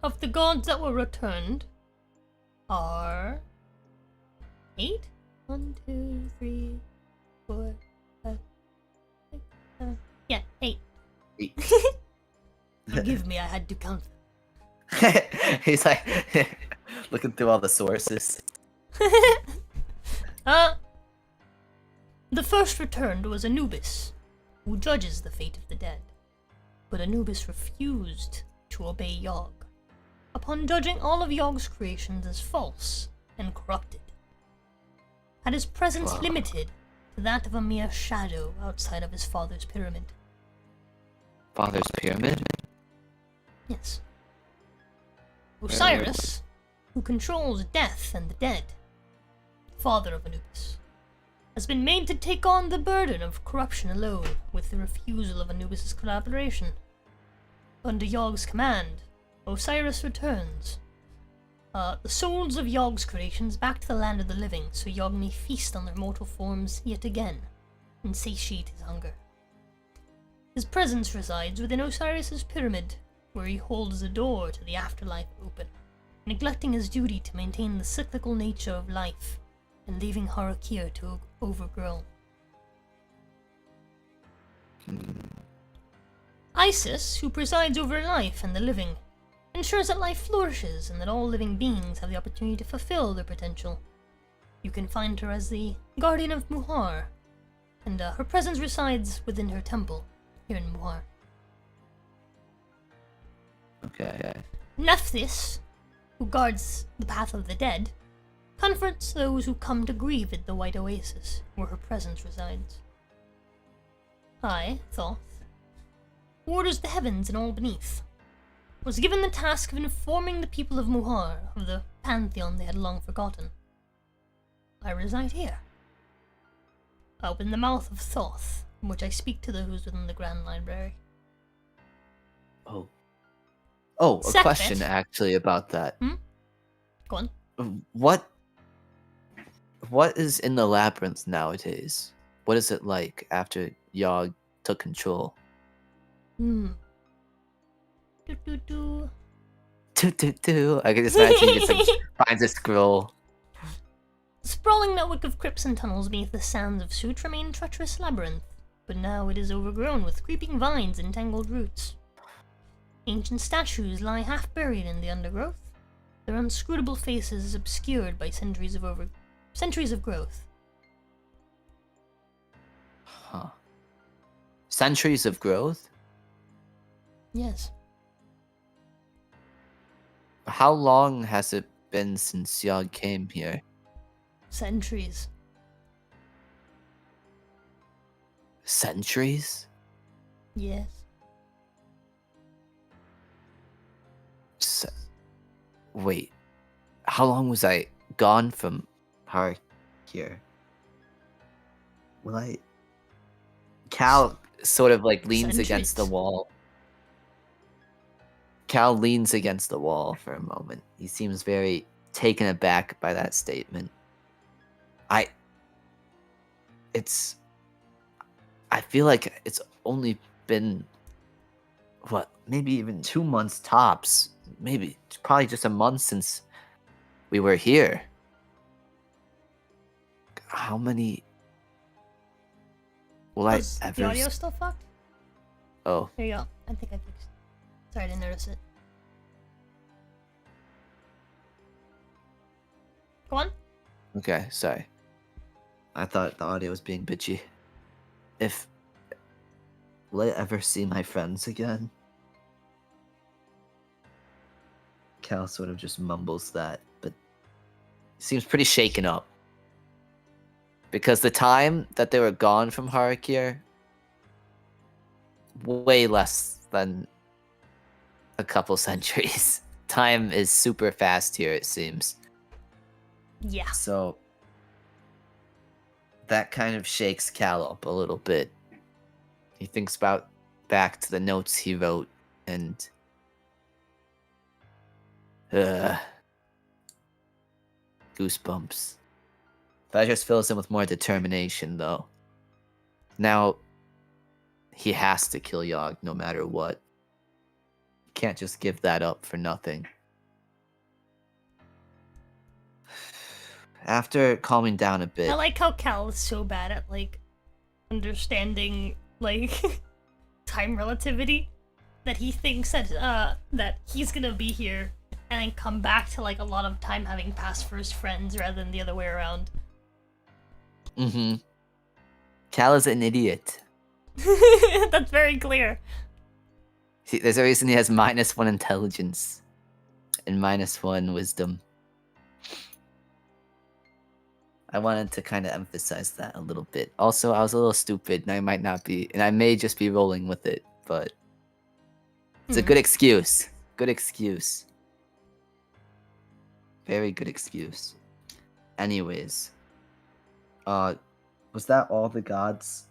of the gods that were returned are 8? 1, 2, 3, 4, 5, 6, 7. Yeah, 8. 8. Forgive me, I had to count them. He's like looking through all the sources. The first returned was Anubis, who judges the fate of the dead. But Anubis refused to obey Yog, upon judging all of Yog's creations as false and corrupted. Had his presence limited to that of a mere shadow outside of his father's pyramid. Father's pyramid? Yes. Osiris, who controls death and the dead, father of Anubis, has been made to take on the burden of corruption alone with the refusal of Anubis' collaboration. Under Yog's command, Osiris returns the souls of Yog's creations back to the land of the living so Yog may feast on their mortal forms yet again and satiate his hunger. His presence resides within Osiris' pyramid, where he holds the door to the afterlife open, neglecting his duty to maintain the cyclical nature of life and leaving Har'Akir to overgrow. Isis, who presides over life and the living, ensures that life flourishes and that all living beings have the opportunity to fulfill their potential. You can find her as the guardian of Muhar, and her presence resides within her temple here in Muhar. Okay. Nephthys, who guards the path of the dead, comforts those who come to grieve at the White Oasis, where her presence resides. I, Thoth, who orders the heavens and all beneath, was given the task of informing the people of Muhar of the pantheon they had long forgotten. I reside here, in the mouth of Thoth, from which I speak to those within the Grand Library. Oh, a Sekhmet. question actually about that. Go on. What is in the labyrinth nowadays? What is it like after Yog took control? Do. I can just imagine he just like finds a scroll. The sprawling network of crypts and tunnels beneath the sands of Sut remain treacherous labyrinth, but now it is overgrown with creeping vines and tangled roots. Ancient statues lie half buried in the undergrowth, their inscrutable faces obscured by centuries of growth. Huh. Centuries of growth? Yes. How long has it been since Yog came here? Centuries. Centuries? Yes. Wait, how long was I gone from Har'Akir? Cal sort of like leans against the Centuries. wall. Cal leans against the wall for a moment. He seems very taken aback by that statement. I feel like it's only been, maybe even 2 months tops. Maybe probably just a month since we were here. How many will I Is ever? the audio still fucked? Oh, There you go. I think I fixed it. Sorry, I didn't notice it. Go on. okay. Sorry. I thought the audio was being bitchy. If Will I ever see my friends again? Cal sort of just mumbles that, but seems pretty shaken up. Because the time that they were gone from Har'Akir, way less than a couple centuries. Time is super fast here, it seems. Yeah. So that kind of shakes Cal up a little bit. He thinks back to the notes he wrote and goosebumps. That just fills him with more determination, though. Now, he has to kill Yogg no matter what. He can't just give that up for nothing. After calming down a bit... I like how Cal is so bad at, like, understanding, like, time relativity, that he thinks that he's gonna be here and then come back to, like, a lot of time having passed for his friends rather than the other way around. Mm-hmm. Cal is an idiot. That's very clear. See, there's a reason he has -1 intelligence and -1 wisdom. I wanted to kind of emphasize that a little bit. Also, I was a little stupid, and I might not be, and I may just be rolling with it, but it's a good excuse. Good excuse. Very good excuse. Anyways, was that all the gods?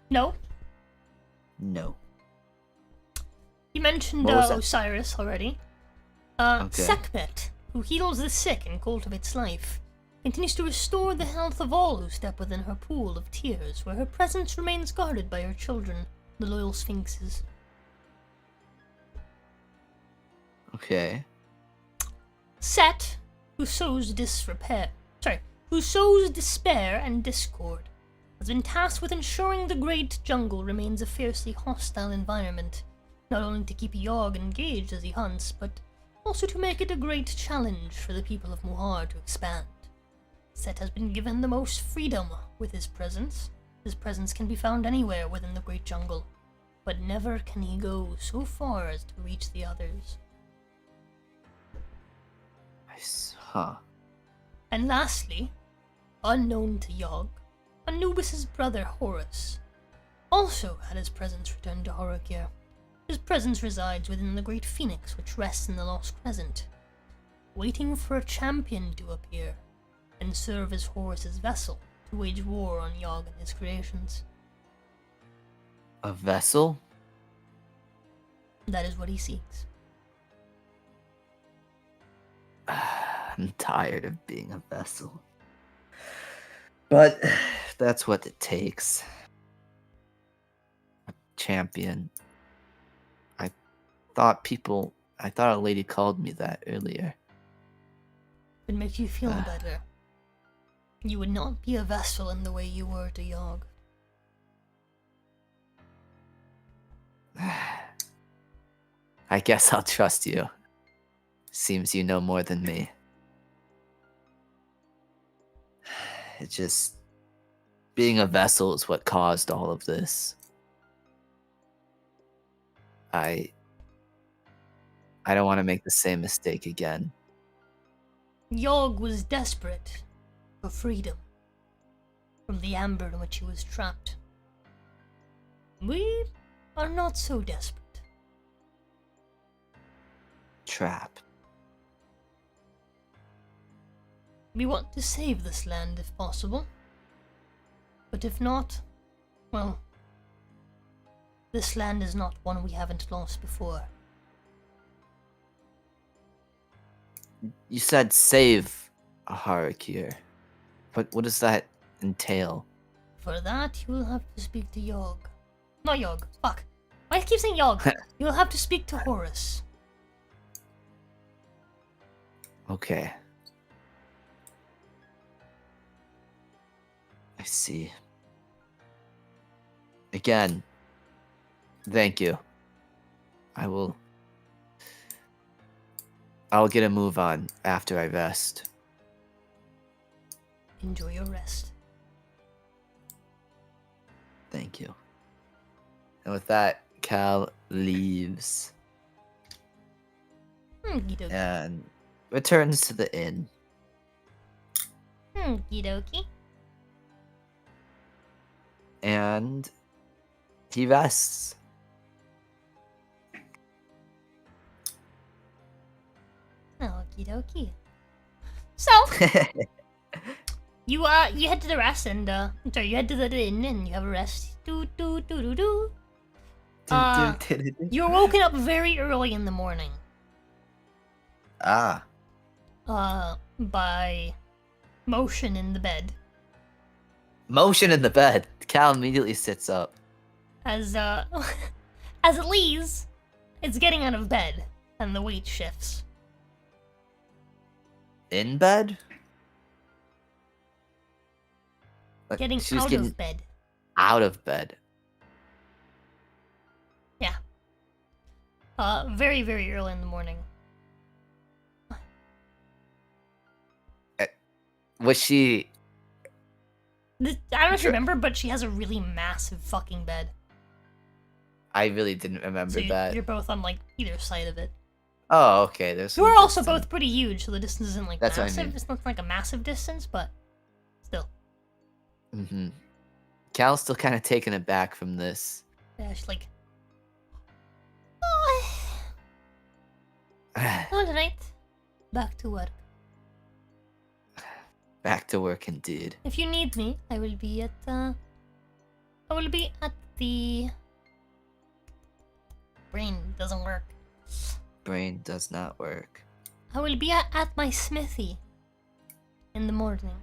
No. No. You mentioned What was that? Osiris already. Okay. Sekhmet, who heals the sick and cultivates life, continues to restore the health of all who step within her pool of tears, where her presence remains guarded by her children, the loyal sphinxes. Okay. Set, who sows despair and discord, has been tasked with ensuring the Great Jungle remains a fiercely hostile environment, not only to keep Yogg engaged as he hunts, but also to make it a great challenge for the people of Muhar to expand. Set has been given the most freedom with his presence. His presence can be found anywhere within the Great Jungle, but never can he go so far as to reach the others. Huh. And lastly, unknown to Yogg, Anubis' brother Horus also had his presence returned to Har'Akir. His presence resides within the Great Phoenix, which rests in the Lost Crescent, waiting for a champion to appear and serve as Horus' vessel to wage war on Yogg and his creations. A vessel? That is what he seeks. I'm tired of being a vessel. But that's what it takes. A champion. I thought a lady called me that earlier. It makes you feel better. You would not be a vessel in the way you were to Yogg. I guess I'll trust you. Seems you know more than me. It's just... being a vessel is what caused all of this. I don't want to make the same mistake again. Yogg was desperate for freedom from the amber in which he was trapped. We are not so desperate. Trapped. We want to save this land if possible. But if not, well, this land is not one we haven't lost before. You said save a Har'Akir. But what does that entail? For that, you will have to speak to Yogg. Not Yogg, fuck. Why do I keep saying Yogg? You will have to speak to Horus. Okay. I see. Again, thank you. I'll get a move on after I rest. Enjoy your rest. Thank you. And with that, Cal leaves Okie and returns to the inn. dokie. And he rests. Okie dokie. So you head to the rest and sorry, you head to the inn and you have a rest. Do. You're woken up very early in the morning. Ah. By motion in the bed. Motion in the bed. Cal immediately sits up. As as it leaves, it's getting out of bed and the weight shifts. In bed? Like, Getting she was out getting of bed. out of bed. Yeah. Very, very early in the morning. Was she... I don't know if you remember, but she has a really massive fucking bed. I really didn't remember that. You're both on like either side of it. Oh, okay. There's You're some also distance. both pretty huge, so the distance isn't like That's what I massive. mean. It's not like a massive distance, but still. Mm-hmm. Cal's still kind of taken aback from this. Yeah, she's like, oh, all right, back to work. Back to work indeed. If you need me, I will be at the brain doesn't work. Brain does not work. I will be at my smithy in the morning.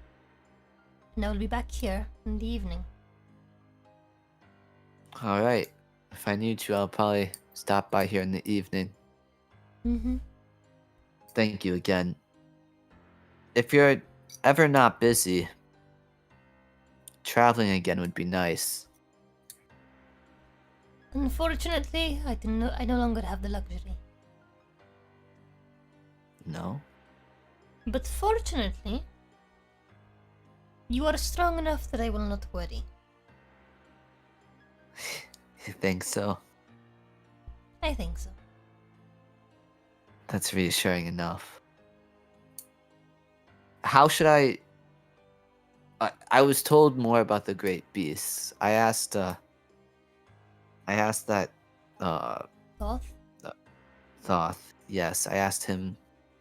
And I will be back here in the evening. Alright. If I need you, I'll probably stop by here in the evening. Mm-hmm. Thank you again. If you're ever not busy, traveling again would be nice. Unfortunately, I no longer have the luxury. No? But fortunately, you are strong enough that I will not worry. You think so? I think so. That's reassuring enough. How should I was told more about the great beasts. I asked that Thoth? Thoth. Yes, I asked him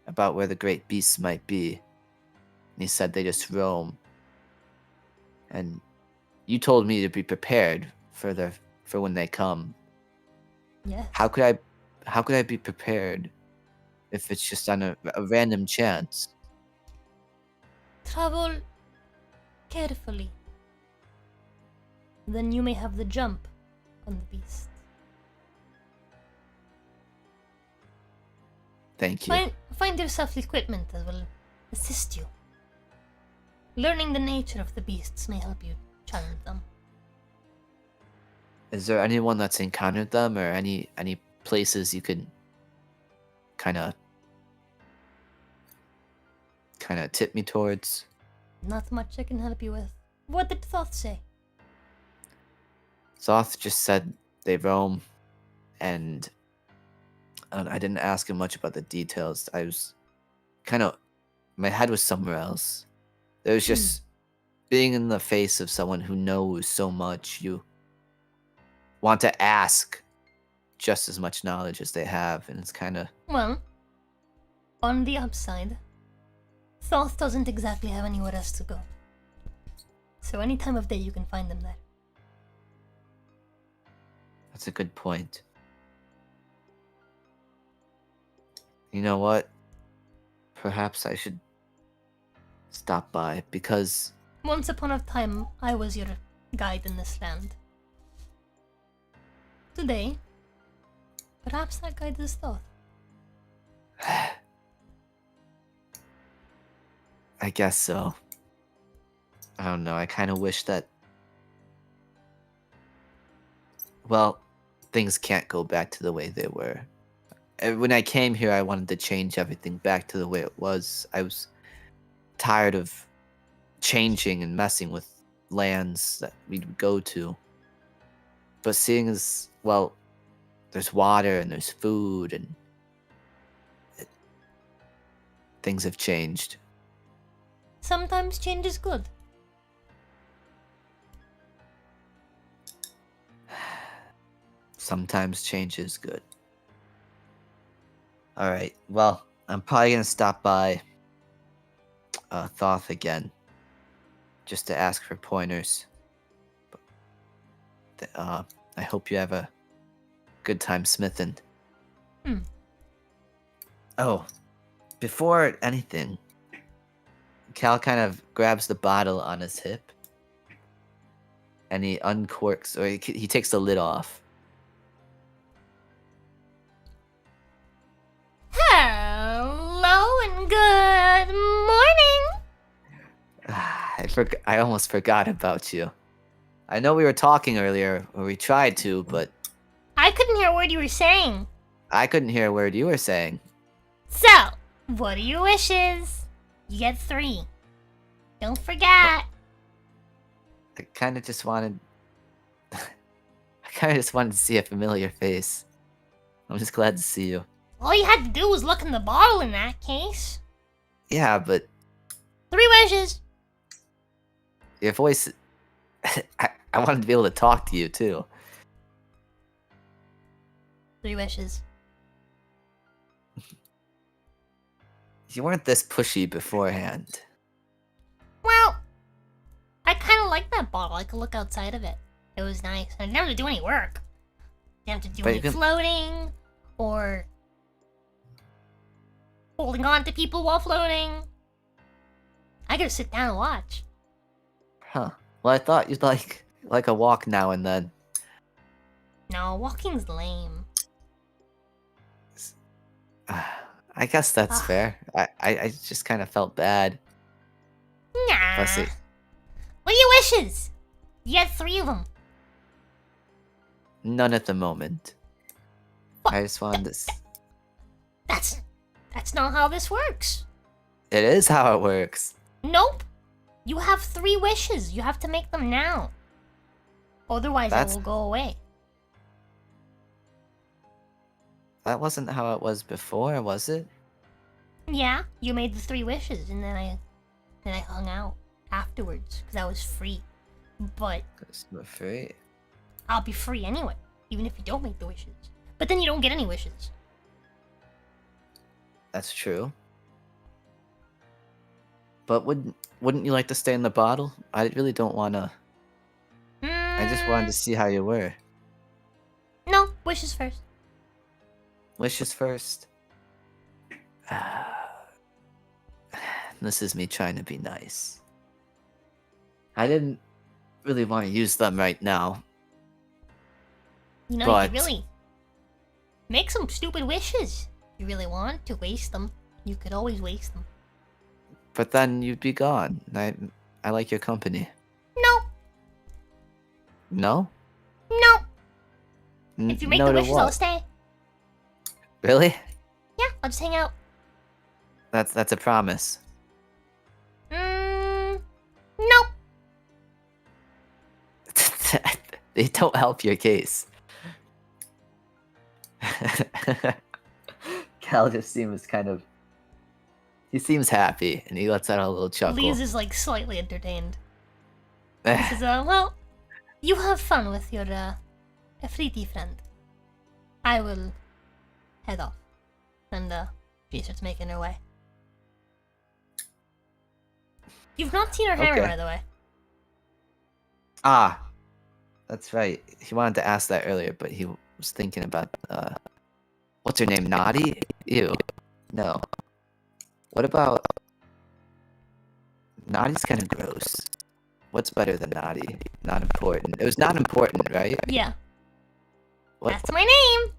about where the great beasts might be. And he said they just roam. And you told me to be prepared for when they come. Yes. How could I be prepared if it's just on a random chance? Travel carefully. Then you may have the jump on the beast. Thank you. Find yourself equipment that will assist you. Learning the nature of the beasts may help you challenge them. Is there anyone that's encountered them, or any places you could kind of tip me towards? Not much I can help you with. What did Thoth say? Thoth just said they roam, and I didn't ask him much about the details. I was my head was somewhere else. There was just being in the face of someone who knows so much. You want to ask just as much knowledge as they have, and it's kind of... Well, on the upside, Thoth doesn't exactly have anywhere else to go. So any time of day you can find them there. That's a good point. You know what? Perhaps I should stop by, because... Once upon a time, I was your guide in this land. Today, perhaps that guide is Thoth. I guess so. I don't know, I kind of wish that... Well, things can't go back to the way they were. When I came here, I wanted to change everything back to the way it was. I was tired of changing and messing with lands that we'd go to. But seeing as, well, there's water and there's food and things have changed. Sometimes change is good. Sometimes change is good. Alright, well, I'm probably gonna stop by Thoth again. Just to ask for pointers. I hope you have a good time smithing. Oh, before anything, Cal kind of grabs the bottle on his hip. And he uncorks, or he takes the lid off. Hello and good morning. I almost forgot about you. I know we were talking earlier, or we tried to, but I couldn't hear a word you were saying. I couldn't hear a word you were saying. So, what are your wishes? You get 3. Don't forget. I kind of just wanted... to see a familiar face. I'm just glad to see you. All you had to do was look in the bottle in that case. Yeah, but 3 wishes. your voice... I wanted to be able to talk to you, too. 3 wishes. You weren't this pushy beforehand. Well, I kind of like that bottle. I could look outside of it. It was nice. I didn't have to do any work. Didn't have to do But any you can- floating or holding on to people while floating. I could sit down and watch. Huh. Well, I thought you'd like a walk now and then. No, walking's lame. I guess that's fair. I just kind of felt bad. Nah. Plus it- What are your wishes? You get 3 of them. None at the moment. What? I just wanted to... That's not how this works. It is how it works. Nope. You have 3 wishes. You have to make them now. Otherwise, That's- it will go away. That wasn't how it was before, was it? Yeah, you made the 3 wishes, and then I hung out afterwards because I was free. But Because we're free. I'll be free anyway, even if you don't make the wishes. But then you don't get any wishes. That's true. But wouldn't you like to stay in the bottle? I really don't want to... I just wanted to see how you were. No, wishes first. Wishes first. This is me trying to be nice. I didn't really want to use them right now. You know, But- you could really make some stupid wishes. You really want to waste them. You could always waste them. But then you'd be gone. I like your company. No, No? no. If you make no the to wishes, what? I'll stay. Really? Yeah, I'll just hang out. That's a promise. Nope. They don't help your case. Cal just seems he seems happy, and he lets out a little chuckle. Lise is like slightly entertained. He says, well, you have fun with your Afriti friend. I will head off. And she starts making her way. You've not seen her hammer, Okay. by the way. Ah, that's right. He wanted to ask that earlier, but he was thinking about what's her name? Naughty? Ew. No. What about Naughty's kind of gross. What's better than Naughty? Not important. It was not important, right? Yeah, What? that's my name.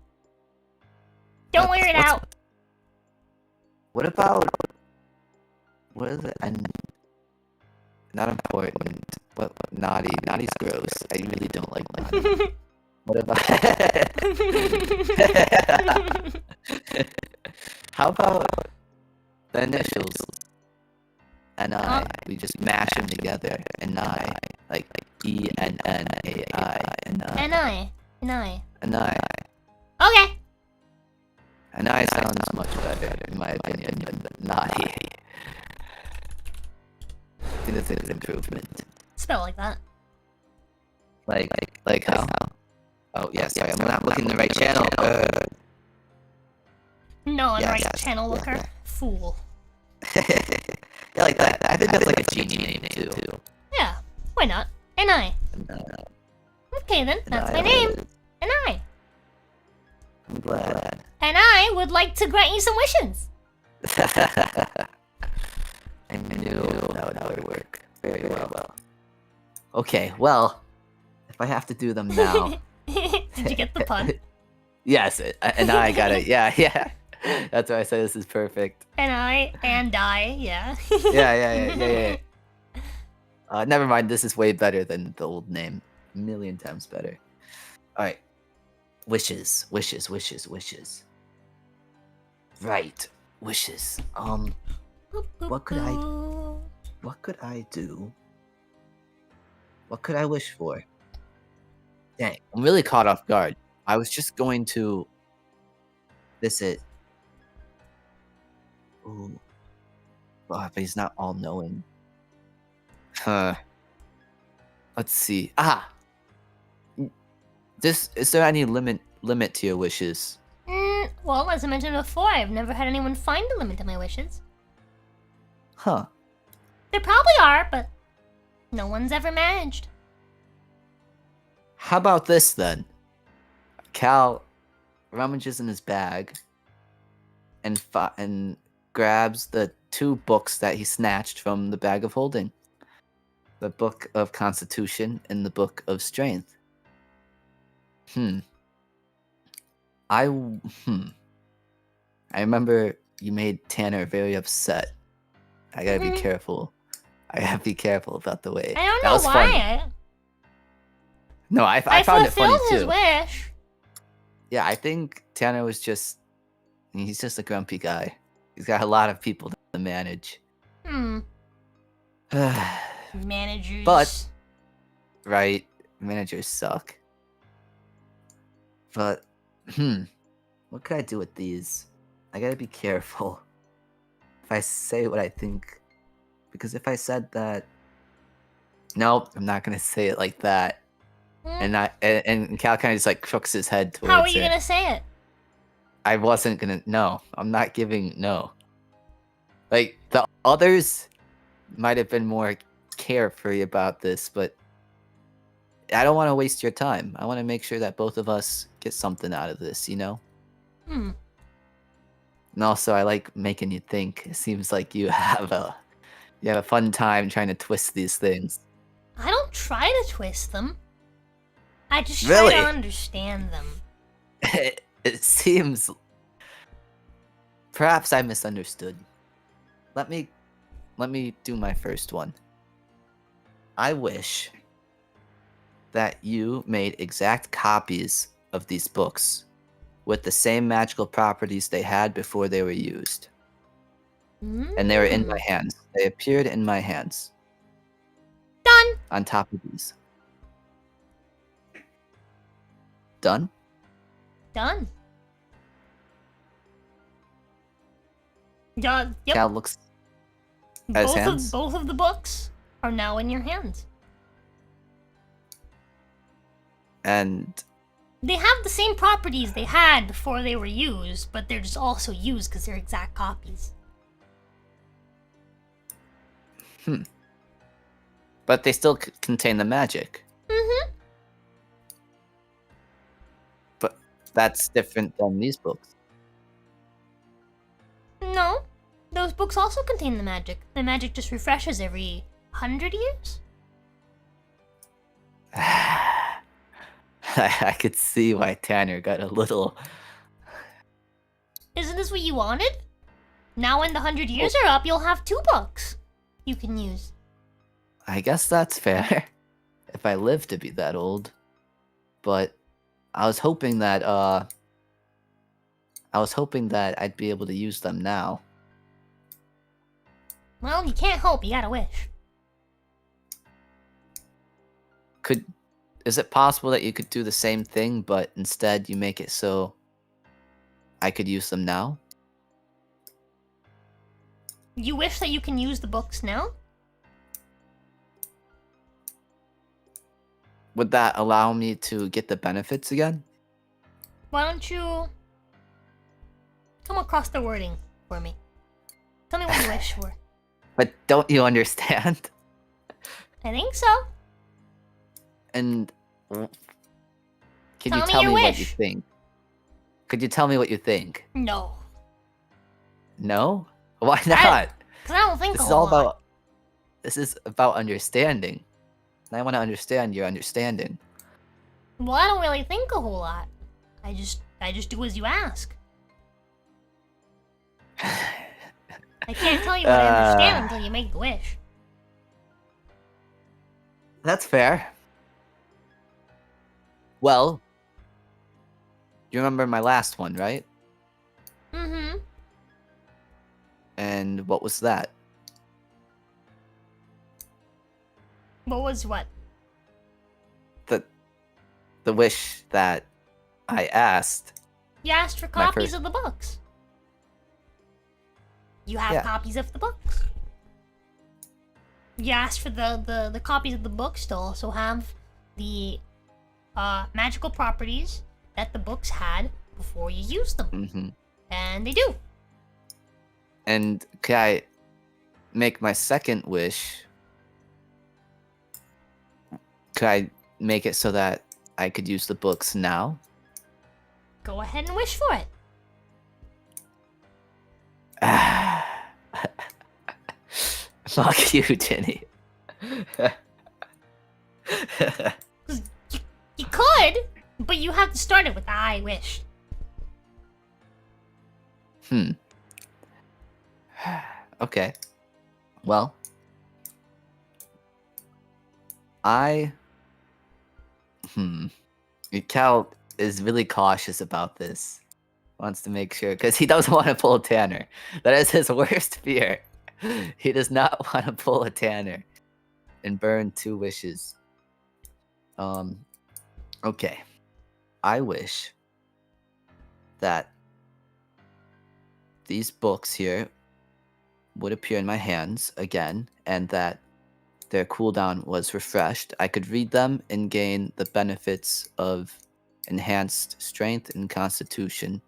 Don't wear it What's- out. What about what is it? And not important. What naughty? Naughty's gross. I really don't like naughty. What about? How about the initials? and I. We just mash them together. And I, like ENNAI. And I. And I. And I. Okay. And I sounds much better, in my opinion, than Nai. I think that's an improvement. Spell like that. Like how? Oh, yeah, sorry, I'm not looking in the right channel. No, in the right yes, channel, looker. yeah. Fool. Yeah, like that. I think that's like a genie name, too. Yeah, why not? And I. Okay then, that's my name. And I. I'm glad. And I would like to grant you some wishes. I knew that would work very well. Okay, well, if I have to do them now... Did you get the pun? Yes, and I got it. Yeah. That's why I said this is perfect. And I, yeah. Yeah. Never mind, this is way better than the old name. A million times better. Alright. Wishes. Right. Wishes. What could I do? What could I wish for? Dang, I'm really caught off guard. I was just going to visit. Ooh. But he's not all-knowing. Huh. Let's see. Is there any limit to your wishes? Well, as I mentioned before, I've never had anyone find a limit to my wishes. Huh. There probably are, but no one's ever managed. How about this then? Cal rummages in his bag and grabs the 2 books that he snatched from the bag of holding. The Book of Constitution and the Book of Strength. I remember you made Tanner very upset. I gotta be careful. I gotta be careful about the way. I don't that know was why. Funny. No, I found it funny too. His wish. Yeah, I think Tanner was he's just a grumpy guy. He's got a lot of people to manage. Managers. But, right, managers suck. But, what could I do with these? I gotta be careful. If I say what I think, because if I said that, nope, I'm not gonna say it like that. And Cal kind of just like crooks his head towards it. How are you gonna say it? I wasn't gonna. No, I'm not giving. No. Like the others might have been more carefree about this, but I don't want to waste your time. I want to make sure that both of us get something out of this, you know? And also, I like making you think. It seems like you have a fun time trying to twist these things. I don't try to twist them. I just Really? try to understand them. It seems... Perhaps I misunderstood. Let me do my first one. I wish that you made exact copies of these books with the same magical properties they had before they were used. And they were in my hands. They appeared in my hands. Done. On top of these. Done? Done. Yeah, yep. Cal looks at his hands. Both of the books are now in your hands. And they have the same properties they had before they were used, but they're just also used because they're exact copies. But they still contain the magic. But that's different than these books. No, those books also contain the magic. The magic just refreshes every 100 years. I could see why Tanner got a little... Isn't this what you wanted? Now when the 100 years are up, you'll have 2 books you can use. I guess that's fair. If I live to be that old. But I was hoping that I'd be able to use them now. Well, you can't hope. You gotta wish. Is it possible that you could do the same thing, but instead you make it so I could use them now? You wish that you can use the books now? Would that allow me to get the benefits again? Why don't you come across the wording for me? Tell me what you wish for. But don't you understand? I think so. And can you Tell me tell your me what you wish. think? Could you tell me what you think? No. No? Why not? Because I don't think This a is whole all lot. about this is about understanding. And I want to understand your understanding. Well, I don't really think a whole lot. I just do as you ask. I can't tell you what I understand until you make the wish. That's fair. Well, you remember my last one, right? Mm-hmm. And what was that? What was what? The wish that I asked. You asked for My copies first- of the books. You have Yeah. copies of the books. You asked for the copies of the books to also have the magical properties that the books had before you used them. Mm-hmm. And they do. And can I make my second wish? Could I make it so that I could use the books now? Go ahead and wish for it. Fuck you, Jenny. 'Cause you could, but you have to start it with I wish. Okay. Well, Cal is really cautious about this. Wants to make sure, because he doesn't want to pull a Tanner. That is his worst fear. He does not want to pull a Tanner and burn 2 wishes. Okay. I wish that these books here would appear in my hands again, and that their cooldown was refreshed. I could read them and gain the benefits of enhanced strength and constitution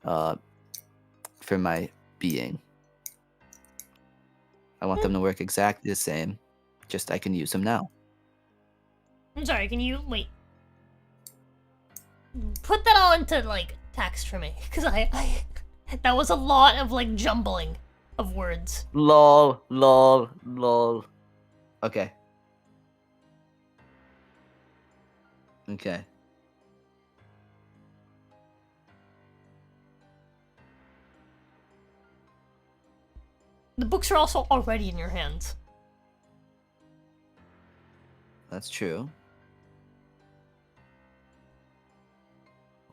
for my being. I want them to work exactly the same, just I can use them now. I'm sorry, can you wait? Put that all into like text for me, because I that was a lot of like jumbling of words. Lol, lol, lol. Okay. Okay. The books are also already in your hands. That's true.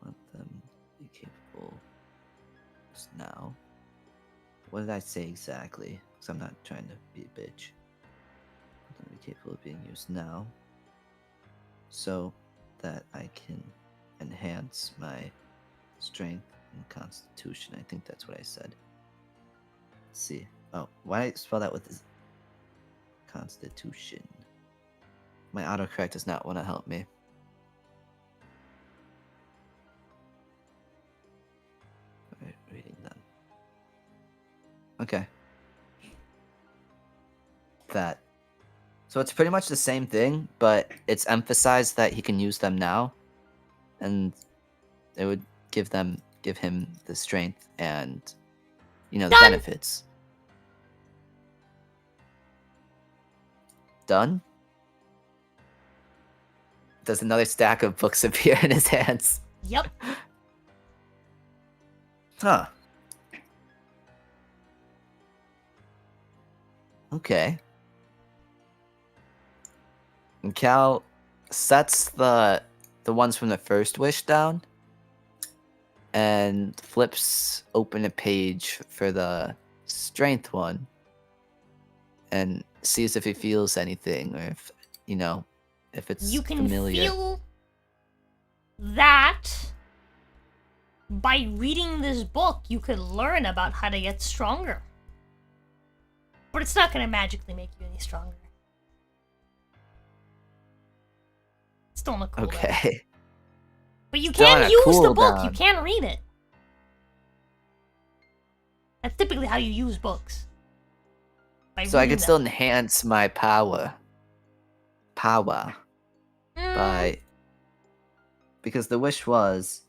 Want them to be capable just now. What did I say exactly? Because I'm not trying to be a bitch. Want them to be capable of being used now, so that I can enhance my strength and constitution. I think that's what I said. Let's see. Oh, why did I spell that with this? Constitution. My autocorrect does not want to help me. Alright, reading them. Okay. That. So it's pretty much the same thing, but it's emphasized that he can use them now, and it would give him the strength and, you know, the Done. benefits. Done? Does another stack of books appear in his hands? Yep. Huh. Okay. And Cal sets the ones from the first wish down and flips open a page for the strength one and sees if he feels anything, or if if it's You can familiar. feel that by reading this book. You could learn about how to get stronger, but it's not going to magically make you any stronger. It's still on a cooldown. Okay. But you Still on can a use the book. You cooldown. can read it. That's typically how you use books. By So I reading could still them. enhance my power. Because the wish was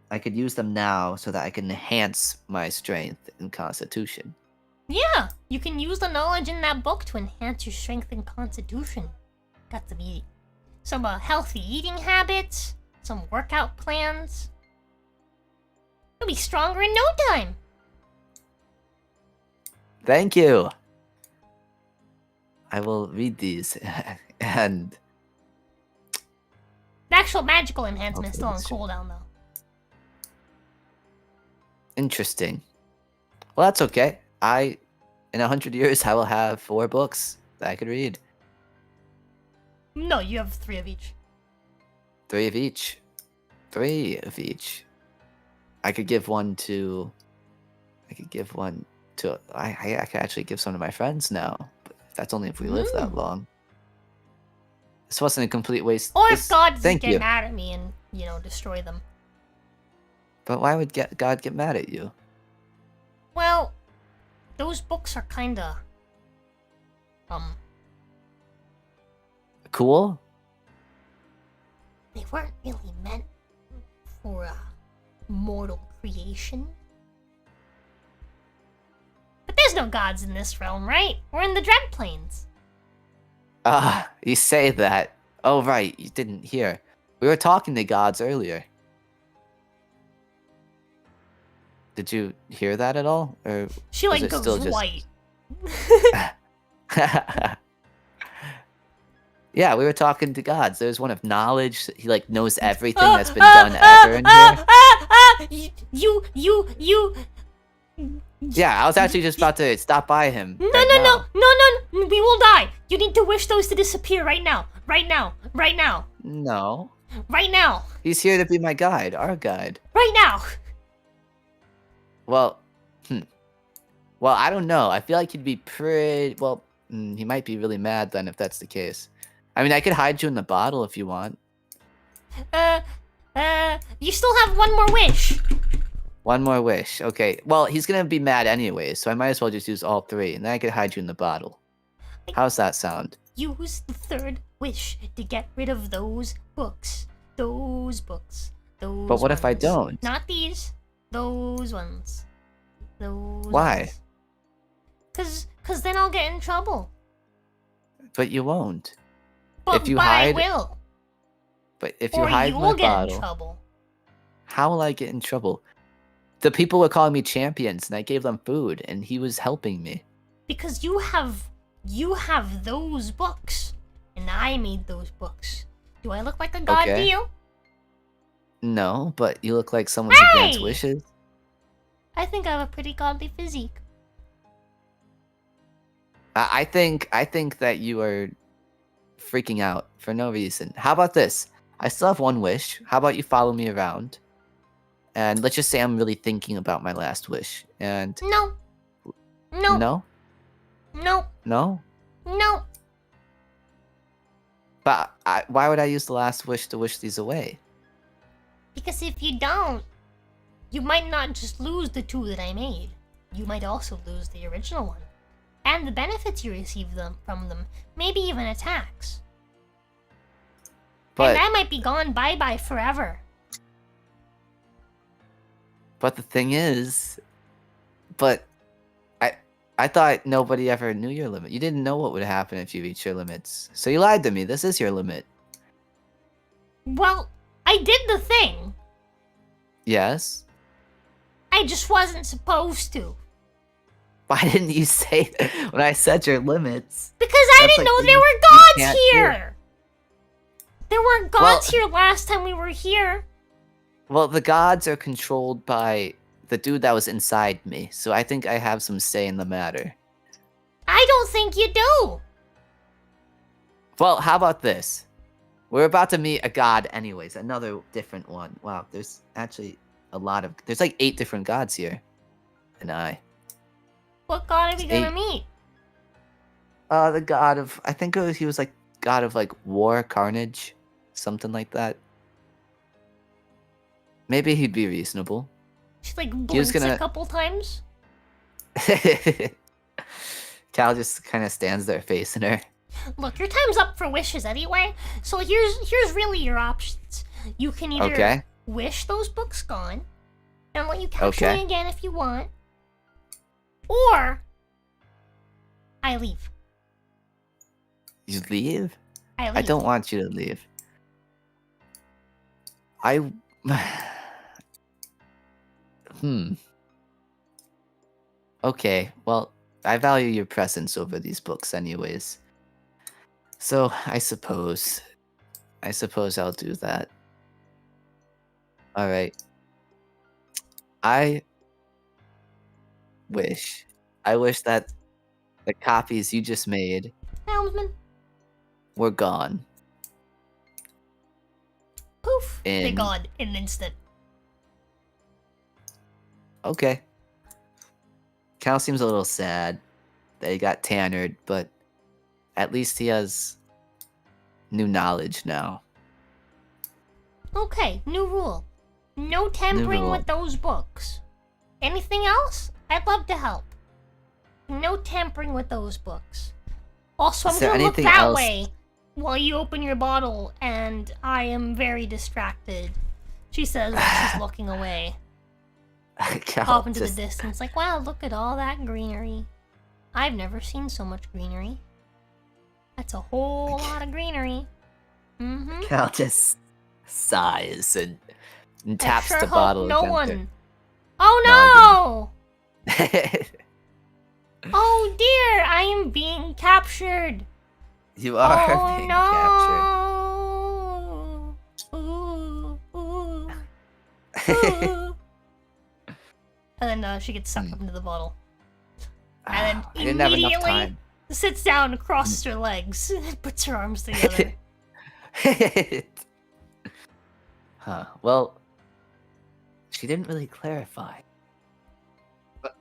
I could use them now so that I can enhance my strength and constitution. Yeah, you can use the knowledge in that book to enhance your strength and constitution. Got some healthy eating habits, some workout plans. You'll be stronger in no time. Thank you. I will read these and The actual magical enhancement is still on Okay, cooldown, though. interesting. Well, that's okay. In 100 years, I will have 4 books that I could read. No, you have 3 of each. 3 of each. 3 of each. I could give one to. I could actually give some to my friends now. But that's only if we live that long. This wasn't a complete waste. Or if God doesn't Thank get you. mad at me and, destroy them. But why would God get mad at you? Well, those books are kinda... Cool? They weren't really meant for mortal creation. But there's no gods in this realm, right? We're in the Dread Plains. You say that. Oh, right. You didn't hear. We were talking to gods earlier. Did you hear that at all? Or She, was like, it still goes just... white. Yeah, we were talking to gods. There's one of knowledge. He, like, knows everything that's been done ever in here. You... Yeah, I was actually just about to stop by him. No, right no, now. no, we will die. You need to wish those to disappear right now. Right now. Right now. No. Right now. He's here to be my guide, our guide. Right now. Well, Well, I don't know. I feel like he'd be pretty... Well, he might be really mad then if that's the case. I mean, I could hide you in the bottle if you want. You still have one more wish. One more wish. Okay. Well, he's gonna be mad anyway, so I might as well just use all 3, and then I could hide you in the bottle. How's that sound? Use the 3rd wish to get rid of those books. Those books. Those But what if I ones. don't? Not these. Those ones. Those Why? ones. Cause then I'll get in trouble. But you won't. But, If you but hide- I will. But if you Or hide you'll my get in bottle, trouble. how will I get in trouble? The people were calling me champions, and I gave them food, and he was helping me. Because you have those books. And I made those books. Do I look like a god to Okay. you? No, but you look like someone who grants Hey! wishes. I think I have a pretty godly physique. I think that you are freaking out for no reason. How about this? I still have one wish. How about you follow me around? And let's just say I'm really thinking about my last wish. And No. No. no? No. No? No. But why would I use the last wish to wish these away? Because if you don't, you might not just lose the 2 that I made. You might also lose the original one. And the benefits you receive from them. Maybe even attacks. But And I might be gone bye-bye forever. but the thing is, I thought nobody ever knew your limit. You didn't know what would happen if you reached your limits. So you lied to me. This is your limit. Well, I did the thing. Yes? I just wasn't supposed to. Why didn't you say that when I said your limits? Because I That's didn't like know what there you were gods can't do. here. There weren't gods here last time we were here. Well, the gods are controlled by the dude that was inside me, so I think I have some say in the matter. I don't think you do. Well, how about this? We're about to meet a god anyways, another different one. Wow, there's actually there's like 8 different gods here. What god are we gonna 8. meet? The god of, I think he was like god of like war, carnage, something like that. Maybe he'd be reasonable. She like blinks a couple times. Cal just kind of stands there facing her. Look, your time's up for wishes anyway. So here's really your options. You can either wish those books gone, and let you capture me again if you want, or I leave. You leave? I leave. I don't want you to leave. Okay, well, I value your presence over these books anyways. So, I suppose I'll do that. Alright. I wish that the copies you just made Helmsman. were gone. Poof! They're gone in an instant. Okay. Cal seems a little sad that he got tannered, but at least he has new knowledge now. Okay, new rule. No tampering with those books. Anything else? I'd love to help. No tampering with those books. Also, I'm gonna look that way while you open your bottle, and I am very distracted. She says while she's looking away. Off into the distance, like, wow, look at all that greenery. I've never seen so much greenery. That's a whole lot of greenery. Mm-hmm. Cal just sighs and taps the bottle. No one. Oh no! Oh dear, I am being captured. You are being captured. Ooh, ooh, ooh. And then she gets sucked up into the bottle. And then immediately sits down and crosses her legs and puts her arms together. Huh. Well, she didn't really clarify. But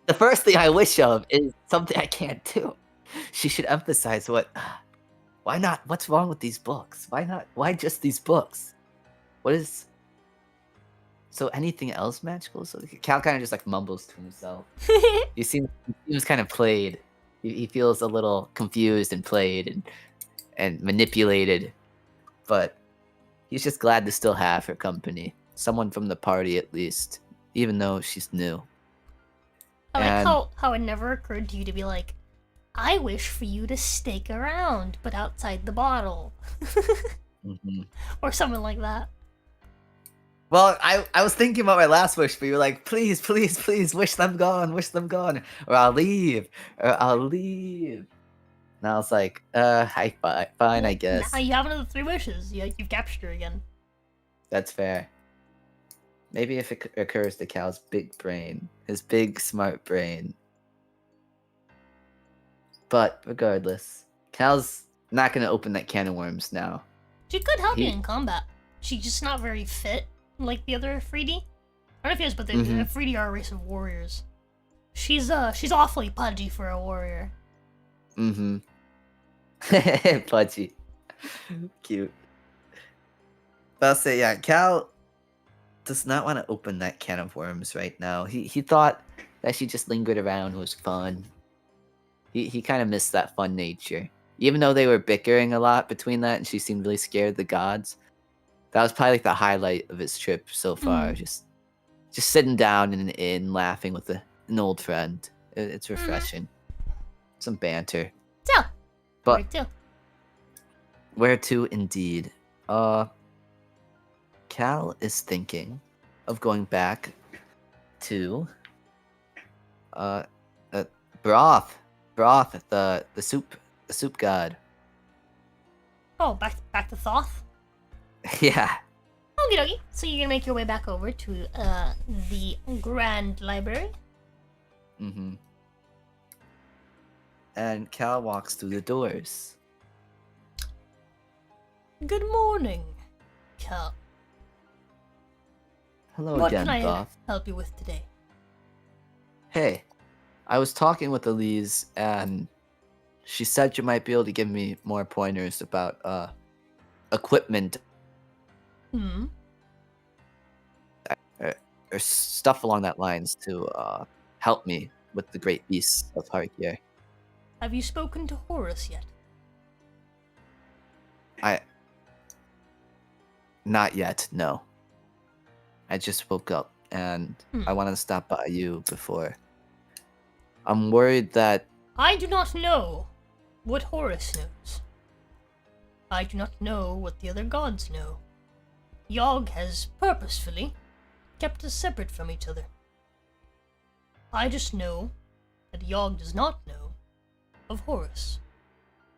the first thing I wish of is something I can't do. She should emphasize why not? What's wrong with these books? Why not? Why just these books? So anything else magical? So Cal kind of just like mumbles to himself. He seems kind of played. He feels a little confused and played and manipulated. But he's just glad to still have her company. Someone from the party at least, even though she's new. I like how it never occurred to you to be like, I wish for you to stake around, but outside the bottle. Or something like that. Well, I was thinking about my last wish, but you were like, please, please, please, wish them gone, or I'll leave. And I was like, fine, I guess. Now you have another 3 wishes. You've captured her again. That's fair. Maybe if it occurs to Cal's big brain, his big smart brain. But regardless, Cal's not gonna open that can of worms now. She could help you in combat. She's just not very fit. Like the other 3D? I don't know if he is, but the 3D are a race of warriors. She's awfully pudgy for a warrior. Pudgy. Cute. But I'll say, yeah, Cal does not want to open that can of worms right now. He thought that she just lingered around was fun. He kind of missed that fun nature. Even though they were bickering a lot between that and she seemed really scared of the gods. That was probably like the highlight of his trip so far. Just sitting down in an inn, laughing with an old friend. It's refreshing. Some banter. So, but where to indeed? Cal is thinking of going back to broth, the soup god. Oh, back to Thoth. Yeah. Okie dokie. So you're gonna make your way back over to the Grand Library. And Cal walks through the doors. Good morning, Cal. Hello What again, can I Buff. help you with today? Hey, I was talking with Elise, and she said you might be able to give me more pointers about equipment Hmm. or stuff along that lines to help me with the great beasts of Har'Akir. Have you spoken to Horus yet? Not yet, no. I just woke up and I wanted to stop by you before. I'm worried that I do not know what Horus knows. I do not know what the other gods know. Yogg has purposefully kept us separate from each other. I just know that Yogg does not know of Horus,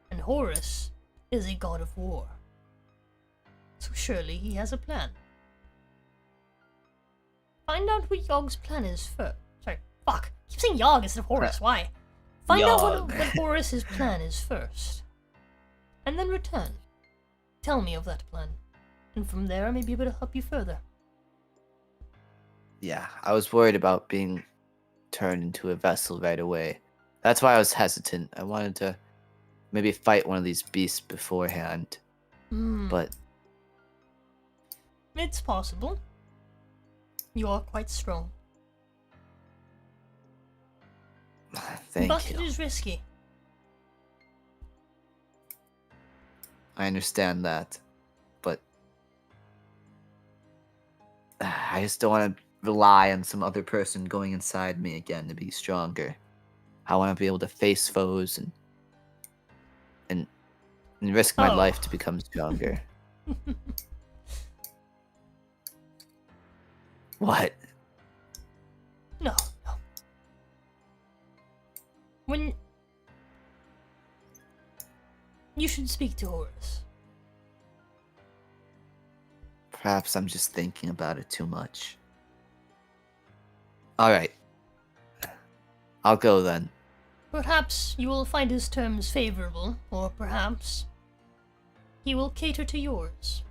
and Horus is a god of war. So surely he has a plan. Find out what Yogg's plan is first. Sorry, fuck. I keep saying Yogg instead of Horus. Why? Find out what Horus's plan is first, and then return. Tell me of that plan, and from there I may be able to help you further. yeah, I was worried about being turned into a vessel right away. That's why I was hesitant. I wanted to maybe fight one of these beasts beforehand. But It's possible. You are quite strong. thank But you. it is risky. I understand that. But I just don't want to rely on some other person going inside me again to be stronger. I want to be able to face foes and risk my life to become stronger. What? No. When you should speak to Horus. Perhaps I'm just thinking about it too much. Alright. I'll go then. Perhaps you will find his terms favorable, or perhaps he will cater to yours.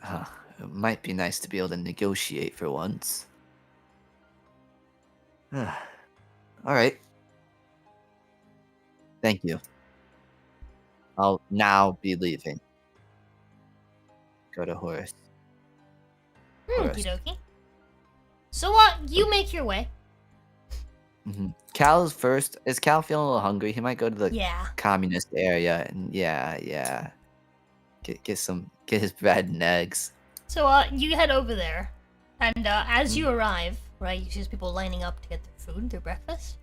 It might be nice to be able to negotiate for once. Alright. Thank you. I'll now be leaving. Go to Horus. Okie dokie. So, you make your way. Cal's first. Is Cal feeling a little hungry? He might go to the Yeah. communist area and yeah. Get his bread and eggs. So, you head over there, and as you arrive, right, you see people lining up to get their food, their breakfast.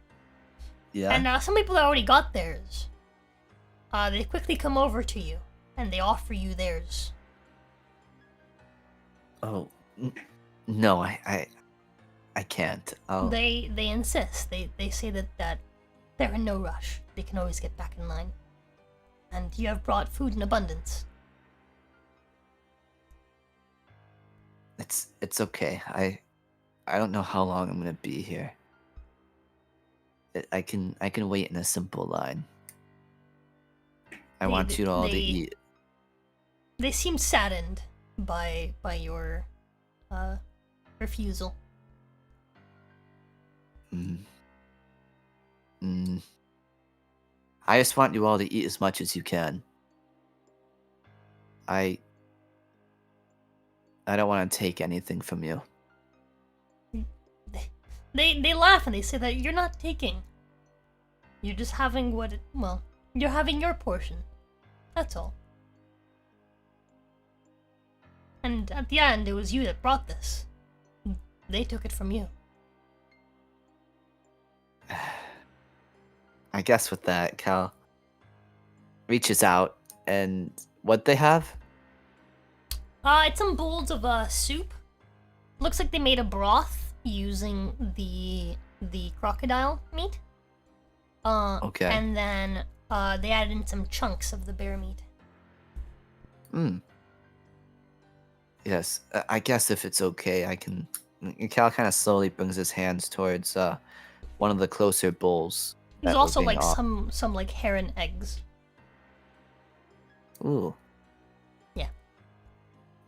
Yeah. And some people already got theirs. They quickly come over to you, and they offer you theirs. Oh, no, I can't. Oh. They insist. They say that they're in no rush. They can always get back in line. And you have brought food in abundance. It's okay. I don't know how long I'm gonna be here. I can wait in a simple line. I want you all to eat. They seem saddened by your refusal. I just want you all to eat as much as you can. I don't want to take anything from you. They laugh and they say that you're not taking. You're just having you're having your portion. That's all. And at the end, it was you that brought this. They took it from you. I guess with that, Cal reaches out and what they have? It's some bowls of soup. Looks like they made a broth using the crocodile meat. Okay. And then they added in some chunks of the bear meat. Yes, I guess if it's okay, I can. Cal kind of slowly brings his hands towards one of the closer bowls. There's that were also being like offered. some like heron eggs. Ooh. Yeah.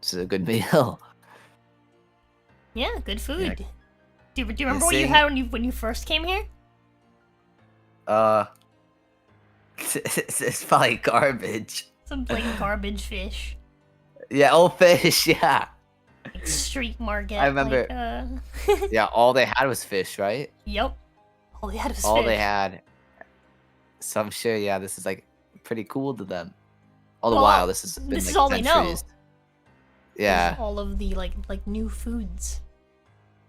This is a good meal. Yeah, good food. Yeah. Do you remember what you seeing- had when you first came here? It's probably garbage. Some like garbage fish. Yeah, old fish. Yeah. Like street market. I remember- Like, Yeah. All they had was fish, right? Yep. All they had was All fish. they had. So I'm sure, yeah, this is like pretty cool to them. All the Well, while, this has been this like is all they know. centuries. Yeah. All of the like new foods.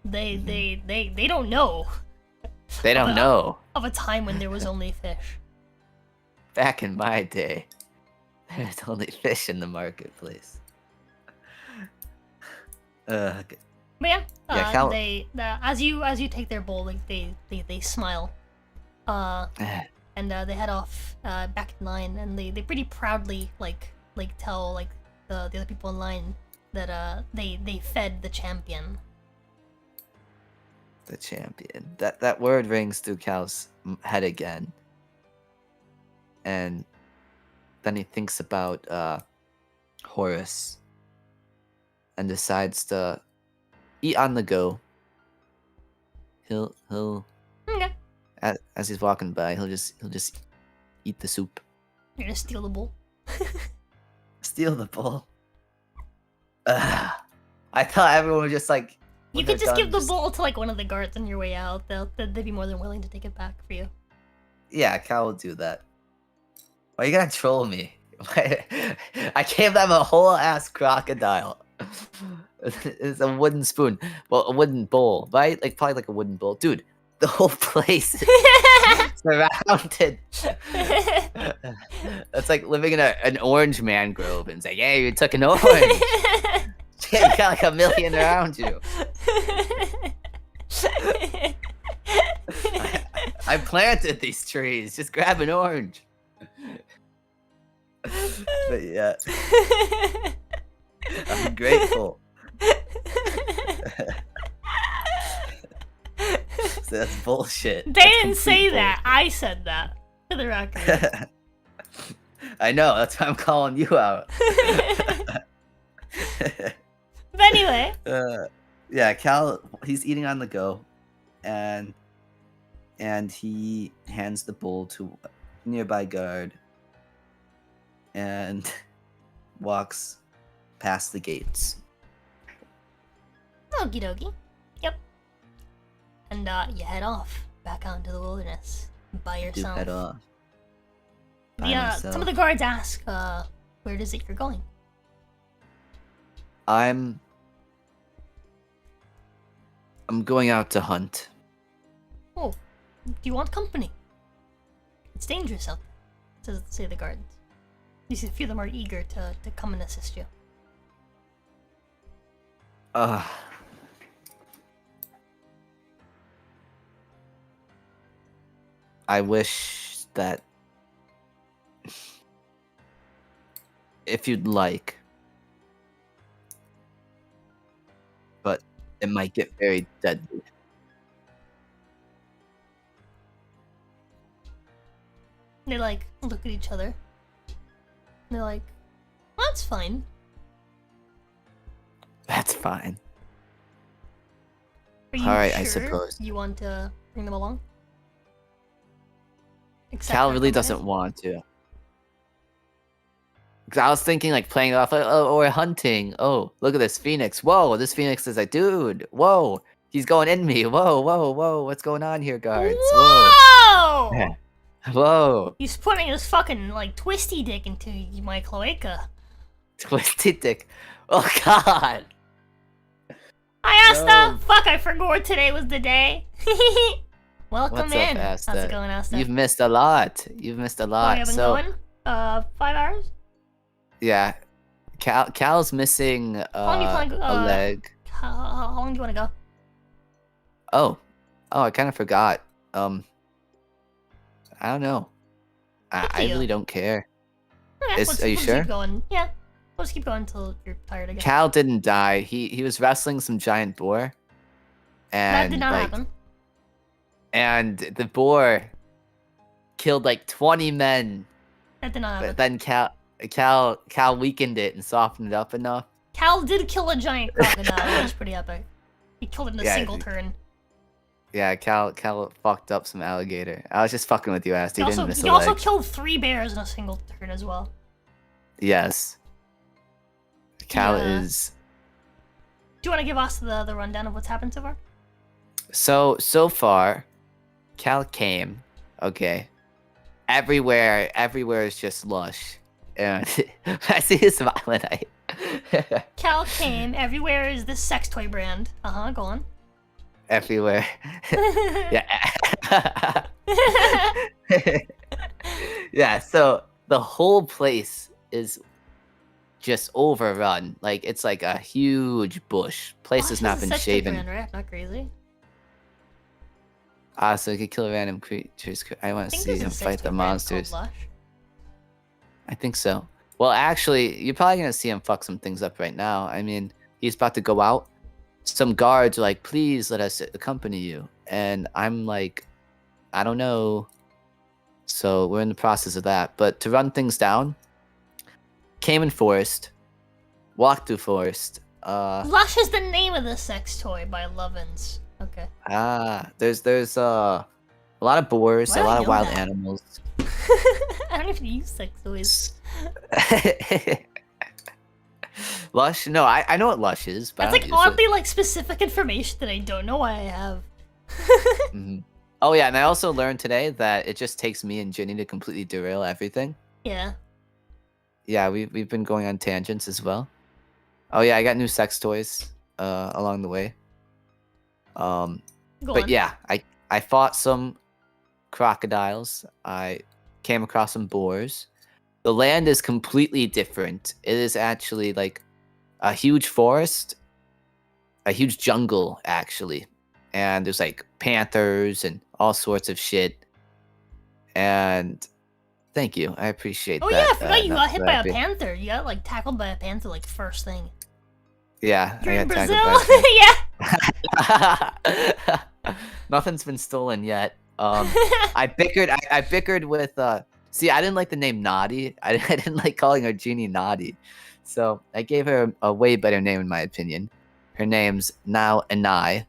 They Mm-hmm. they don't know They don't know. of a time when there was only fish. Back in my day, there's only fish in the marketplace. Okay. But yeah, Yeah, Cal- as you take their bowl, like they smile, and they head off back in line, and they pretty proudly like tell like the other people in line that they fed the champion. The champion. That word rings through Cal's head again. And then he thinks about Horus and decides to eat on the go. He'll Okay, as he's walking by, he'll just eat the soup. you're gonna steal the bowl. Steal the bowl. I thought everyone was just like You when could they're just done, give the bowl to like one of the guards on your way out. They'd be more than willing to take it back for you. Yeah, Cal will do that. Why you gotta troll me? I gave them a whole ass crocodile. It's a wooden spoon. Well, a wooden bowl, right? Like probably like a wooden bowl. Dude, the whole place is surrounded. It's like living in an orange mangrove and say, "Yeah, you took an orange." You got like a million around you. I planted these trees. Just grab an orange. But yeah, I'm grateful. So that's bullshit. They That's didn't say complete that. I said that. For the record. bullshit. I know. That's why I'm calling you out. But anyway, Yeah, Cal. He's eating on the go, and he hands the bowl to a nearby guard, and walks past the gates. okie dokie. Yep. And you head off back out into the wilderness by Do yourself. head off. By Yeah, some myself. of the guards ask, where is it you're going? I'm going out to hunt. Oh, do you want company? It's dangerous out there, say the guards. You see, a few of them are eager to come and assist you. I wish that if you'd like, but it might get very deadly. They like look at each other. And they're like, well, that's fine. That's fine. Are you Alright, sure I suppose. you want to bring them along? Accept Cal their really company? doesn't want to. Because I was thinking, like, playing it off, like, oh, we're hunting. Oh, look at this phoenix. Whoa, this phoenix is like, dude, whoa, he's going in me. Whoa, whoa, whoa, what's going on here, guards? Whoa! Whoa. Whoa. He's putting his fucking, like, twisty dick into my cloaca. Twisted dick. Oh, God. Hi, Asta! No. Fuck, I forgot today was the day. Welcome What's in. up, Asta? How's it going, Asta? You've missed a lot. You've missed a How lot. you been So, going? 5 hours? yeah. Cal's missing How long do you plan a leg. How long do you want to go? Oh, I kind of forgot. I don't know. Up to I you. really don't care. Okay, Are you we'll sure? Keep going. Yeah, we'll just keep going until you're tired again. Cal didn't die. He was wrestling some giant boar, that and did not like happen. and the boar killed like 20 men. That did not happen. But then Cal weakened it and softened it up enough. Cal did kill a giant crocodile. That was pretty epic. He killed it in a single turn. Yeah, Cal fucked up some alligator. I was just fucking with you, ass. He didn't miss a He also leg. killed 3 bears in a single turn as well. Yes. Cal is... Do you want to give us the rundown of what's happened so far? So far, Cal came. Okay. Everywhere is just lush. And I see his smiling. Cal came. Everywhere is this sex toy brand. Go on. Everywhere. Yeah. Yeah, so the whole place is just overrun. Like, it's like a huge bush. Place has not been shaven. Brand, right? Not crazy. So you could kill random creatures. I want to see him fight the monsters. I think so. Well, actually, you're probably gonna see him fuck some things up right now. I mean, he's about to go out. Some guards are like, please let us accompany you. And I'm like, I don't know. So we're in the process of that. But to run things down, came in forest, walked through forest. Lush is the name of the sex toy by Lovins. Okay. There's a lot of boars, a lot of wild animals. I don't even use sex toys. Lush? No, I know what Lush is, but that's like oddly like specific information that I don't know why I have. Oh yeah, and I also learned today that it just takes me and Ginny to completely derail everything. Yeah. Yeah, we've been going on tangents as well. Oh yeah, I got new sex toys along the way. But yeah, I fought some crocodiles. I came across some boars. The land is completely different. It is actually like a huge forest, a huge jungle actually, and there's like panthers and all sorts of shit. And thank you, I appreciate that. Oh yeah, I forgot you got hit by a panther. You got like tackled by a panther like first thing. Yeah, You're in Brazil. Yeah. Nothing's been stolen yet. I bickered with see, I didn't like the name Naughty. I didn't like calling her Genie Naughty. So I gave her a way better name in my opinion. Her name's Now and I,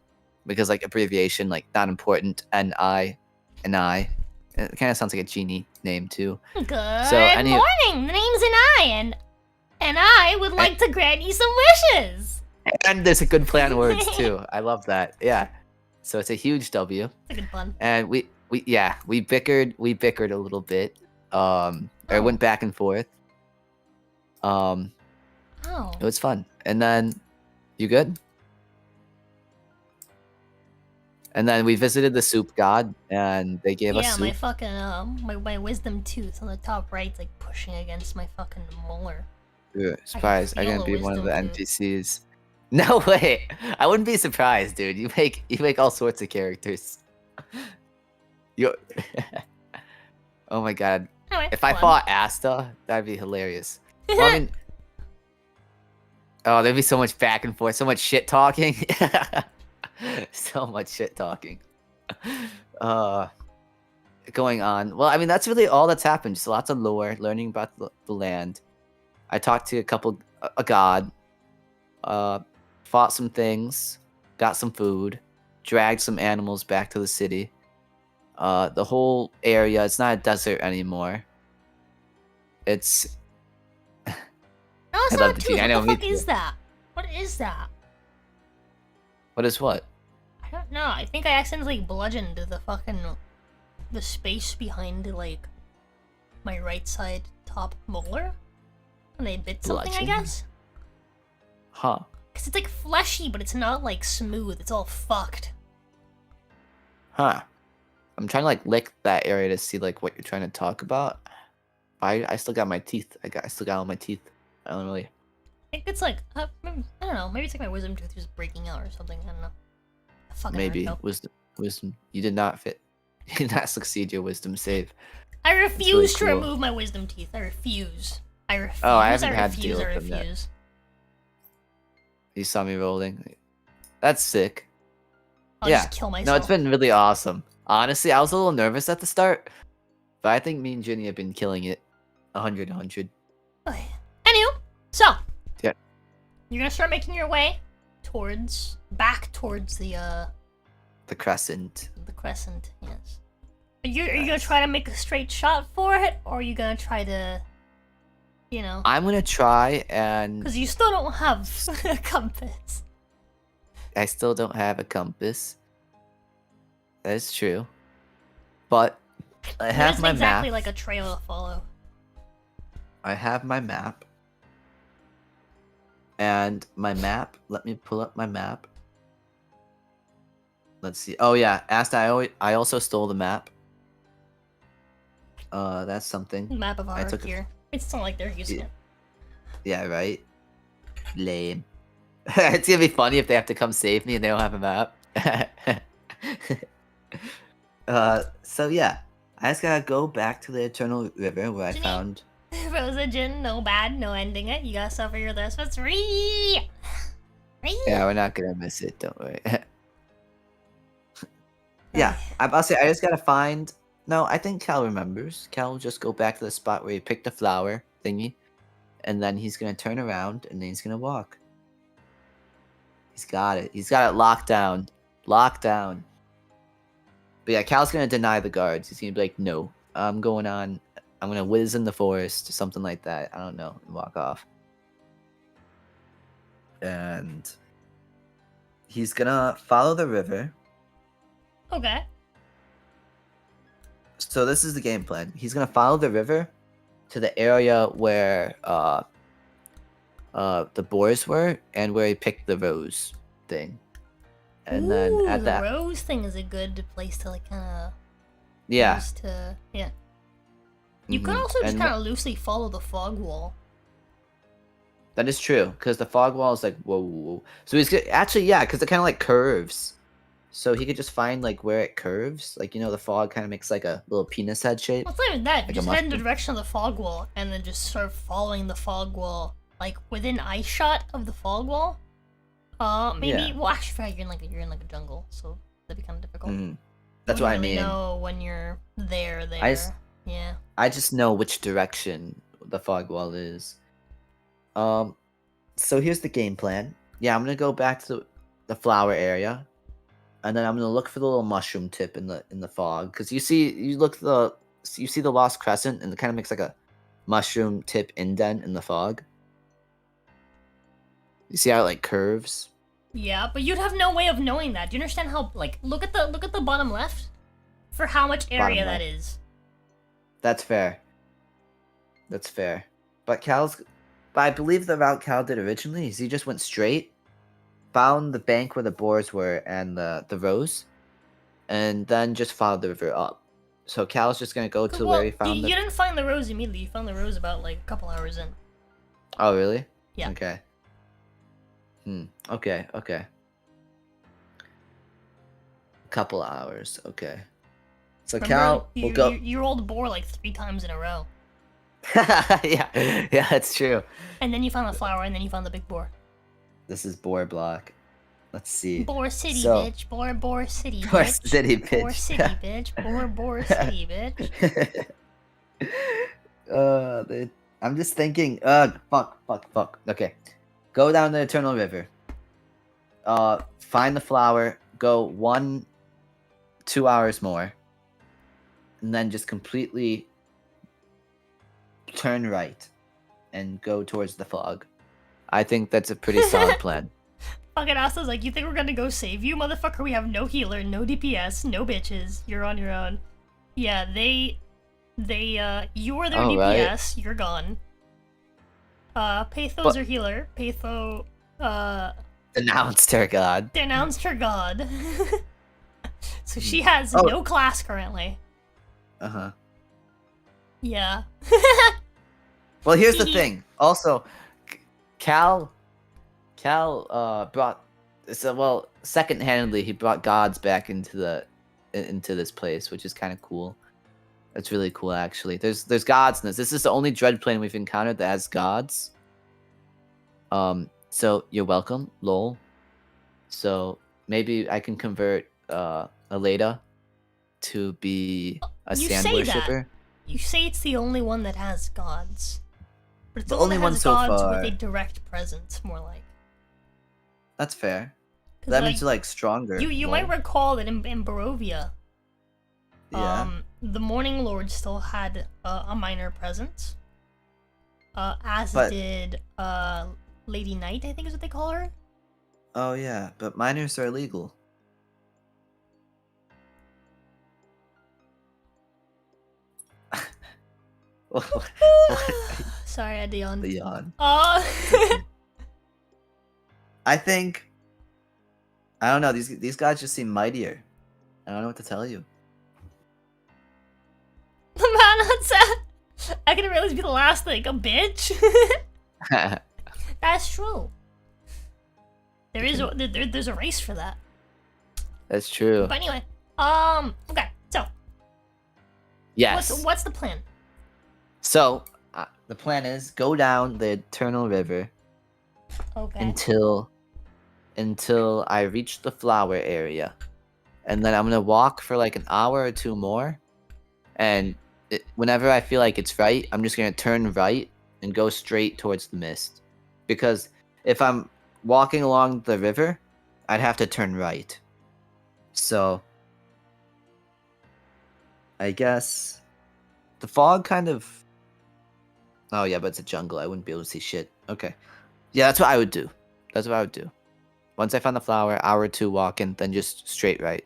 because like abbreviation, like not important, N-I and I. It kind of sounds like a genie name too. Good morning. The name's Anai, and I would like to grant you some wishes. And there's a good play on words too. I love that. Yeah. So it's a huge W. It's a good pun. And we bickered a little bit. It went back and forth. It was fun. And then you good? And then we visited the soup god, and they gave us soup. Yeah, my fucking my wisdom tooth on the top right's like pushing against my fucking molar. Dude, surprised I'm gonna be one of the NPCs. No way! I wouldn't be surprised, dude. You make all sorts of characters. You. Oh my god! Anyway, if I fought Asta, that'd be hilarious. Well, I mean, oh, there'd be so much back and forth, so much shit talking. So much shit talking. Going on. Well, I mean, that's really all that's happened. Just lots of lore, learning about the land. I talked to a god. Fought some things, got some food, dragged some animals back to the city. The whole area, it's not a desert anymore. It's... No, it's not a tooth. What the fuck is that? What is that? What is what? I don't know. I think I accidentally bludgeoned the space behind like my right side top molar. And they bit something, I guess. Huh. Cause it's like fleshy, but it's not like smooth. It's all fucked. Huh. I'm trying to like lick that area to see like what you're trying to talk about. I still got my teeth. I still got all my teeth. I don't really. I think it's like I don't know. Maybe it's like my wisdom tooth is breaking out or something. I don't know. Maybe wisdom. You did not fit. You did not succeed your wisdom save. I refuse to remove my wisdom teeth. I refuse. Oh, I haven't had to deal with them yet. You saw me rolling. That's sick. I'll just kill myself. No, it's been really awesome. Honestly, I was a little nervous at the start, but I think me and Ginny have been killing it. 100. Okay. Anywho, so Yeah. you're gonna start making your way back towards the crescent. the crescent. Yes. Are you gonna try to make a straight shot for it, or are you gonna try to, you know? I'm gonna try, and Because you still don't have a compass. I still don't have a compass. That is true, but I have my exactly map. like a trail to follow. I have my map, and my map. Let me pull up my map. Let's see. Oh yeah, I also stole the map. That's something. Map of I took Har'Akir. It's not like they're using it. Yeah, right. Lame. It's gonna be funny if they have to come save me and they don't have a map. So yeah, I just gotta go back to the Eternal River where I Ginny. found. Rosa Jin, no bad, no ending it. You gotta suffer your last. What's re? Yeah, we're not gonna miss it. Don't worry. Yeah, I'll say I just gotta find. No, I think Cal remembers. Cal will just go back to the spot where he picked the flower thingy, and then he's gonna turn around and then he's gonna walk. He's got it. He's got it locked down. Locked down. But yeah, Cal's gonna deny the guards. He's gonna be like, "No, I'm going on. I'm gonna whiz in the forest or something like that. I don't know, and walk off." And he's gonna follow the river. Okay. So this is the game plan. He's gonna follow the river to the area where the boars were and where he picked the rose thing. And then at the that rose thing is a good place to like kind of yeah. You could Mhm. also just And kind of loosely follow the fog wall. that is true because the fog wall is like whoa. So he's actually because it kind of like curves. So he could just find like where it curves, like the fog kind of makes like a little penis head shape. Well, it's not even that. Like Just a head in the mushroom. direction of the fog wall, and then just start following the fog wall, like within eye shot of the fog wall. Maybe. Yeah. Well, actually, you're in like a jungle, so that'd be kind of difficult. Mhm. That's You what I wouldn't really mean. know when you're there. Yeah. I just know which direction the fog wall is. So here's the game plan. Yeah, I'm gonna go back to the flower area, and then I'm gonna look for the little mushroom tip in the fog. Cause you see the lost crescent, and it kind of makes like a mushroom tip indent in the fog. You see how it like curves? Yeah, but you'd have no way of knowing that. Do you understand how? Like, look at the bottom left, for how much area that is. That's fair. That's fair. But I believe the route Cal did originally is he just went straight, found the bank where the boars were and the rose, and then just followed the river up. So Cal's just gonna go to where he found you didn't find the rose immediately. You found the rose about like a couple hours in. Oh, really? Yeah. Okay. Okay. Couple hours. Okay. So Remember, Cal will go. You rolled boar like 3 times in a row. Yeah, that's true. And then you found the flower, and then you found the big boar. This is boar block. Let's see. Boar City, So- bitch. Boar City, Boar bitch. City, bitch. Boar City, bitch. Boar City, bitch. I'm just thinking. Fuck. Okay, go down the Eternal River. Find the flower. Go 2 hours more, and then just completely turn right and go towards the fog. I think that's a pretty solid plan. Fucking assholes, like, you think we're gonna go save you, motherfucker? We have no healer, no DPS, no bitches. You're on your own. Yeah, you were their Oh, DPS. right. You're gone. Patho's her healer. Patho, Denounced her god. denounced her god. So she has no class currently. Uh-huh. Yeah. Well, here's the thing. Also, Cal brought second-handedly he brought gods back into this place, which is kind of cool. That's really cool, actually. There's gods in this. This is the only dread plane we've encountered that has gods. So you're welcome, lol. So maybe I can convert Aleda to be a You sand say that. worshiper. You say it's the only one that has gods. But it's The the only one that one has so gods far. with a direct presence, more like. That's fair. 'Cause, That means you're like stronger. You more. might recall that in Barovia, Yeah. the Morning Lord still had a minor presence. As But- did Lady Knight, I think is what they call her. Oh yeah, but minors are illegal. Sorry, I had to yawn. The yawn. Uh, I think. I don't know. These guys just seem mightier. I don't know what to tell you. the man outside. I can really be the last thing, a bitch. That's true. There's a race for that. That's true. But anyway, okay. So Yes. what's the plan? So the plan is go down the Eternal River Okay. until I reach the flower area, and then I'm gonna walk for like an hour or two more, and whenever I feel like it's right, I'm just gonna turn right and go straight towards the mist, because if I'm walking along the river, I'd have to turn right. So I guess the fog kind of. Oh yeah, but it's a jungle. I wouldn't be able to see shit. Okay. Yeah, that's what I would do. That's what I would do. Once I found the flower, hour or two walking, then just straight right.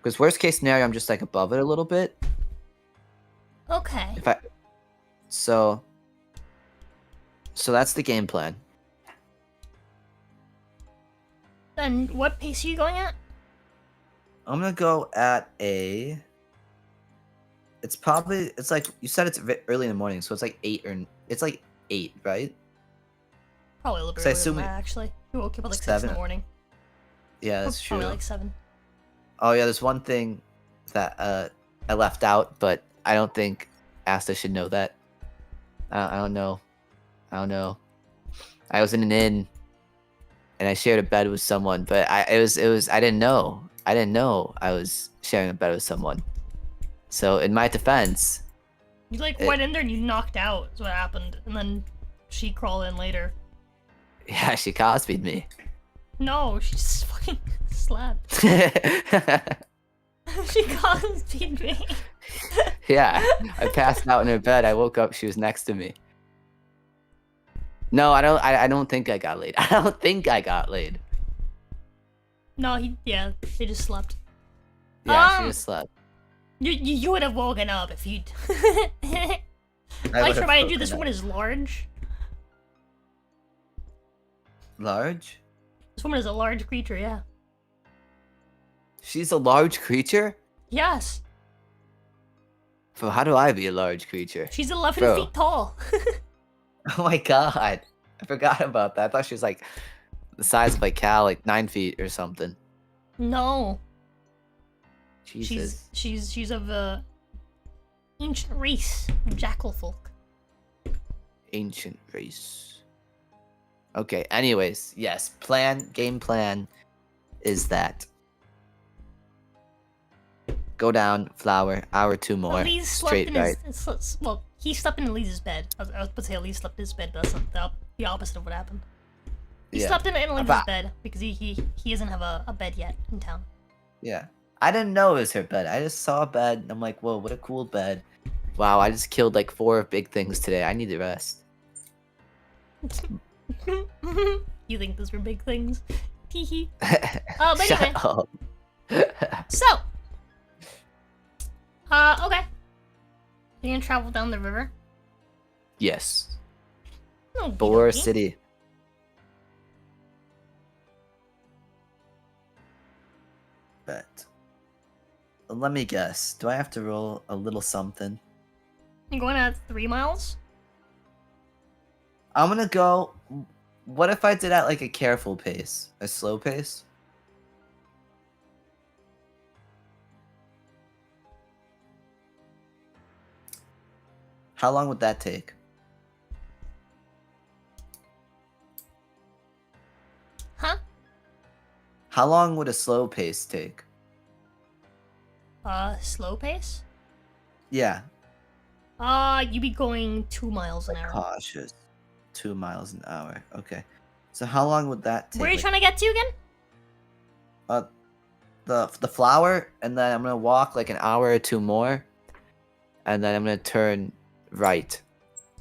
Because worst case scenario, I'm just like above it a little bit. Okay. If I. So that's the game plan. Then what pace are you going at? I'm gonna go at a. It's like you said it's early in the morning, so it's like 8 or it's like 8, right? Probably a little bit So I earlier assume than that, actually. We woke up at like 6 in 7. the morning. Yeah, that's true. Probably like 7. Oh yeah, there's one thing that I left out, but I don't think Asta should know that. I don't know. I don't know. I was in an inn, and I shared a bed with someone, but it was I didn't know. I didn't know I was sharing a bed with someone. So in my defense, You like went in there and you knocked out is what happened, and then she crawled in later. yeah, she cospied me. No, she just fucking slept. She cospied me. Yeah, I passed out in her bed. I woke up. She was next to me. No, I don't think I got laid. I don't think I got laid. No, they just slept. Yeah, she just slept. You would have woken up if you'd. I would've reminded you woken this up. woman is large. Large? This woman is a large creature, yeah. She's a large creature? Yes. So how do I be a large creature? She's 11 Bro. feet tall. Oh my god. I forgot about that. I thought she was like the size of like Cal, like 9 feet or something. No. Jesus. She's of a ancient race of jackal folk. Ancient race. Okay, anyways, yes. Game plan is that. Go down, flower, hour or two more. Elise slept Straight in right. well, he slept in Elise's bed. I was about to say Elise slept in his bed, but that's not the opposite of what happened. He Yeah. slept in Elise's About- bed because he doesn't have a bed yet in town. Yeah. I didn't know it was her bed. I just saw a bed and I'm like, whoa, what a cool bed. Wow, I just killed like 4 big things today. I need to rest. You think those were big things? Teehee. Shut But anyway. up. So. Okay. You're gonna travel down the river? Yes. No. Boar City. Bet. Let me guess. Do I have to roll a little something? You're going at 3 miles? I'm gonna go. What if I did at like a careful pace? A slow pace? How long would that take? Huh? How long would a slow pace take? Slow pace? Yeah. You'd be going 2 miles an hour. Cautious. 2 miles an hour. Okay. So how long would that take? Where are you trying to get to again? The flower, and then I'm gonna walk like an hour or two more, and then I'm gonna turn right.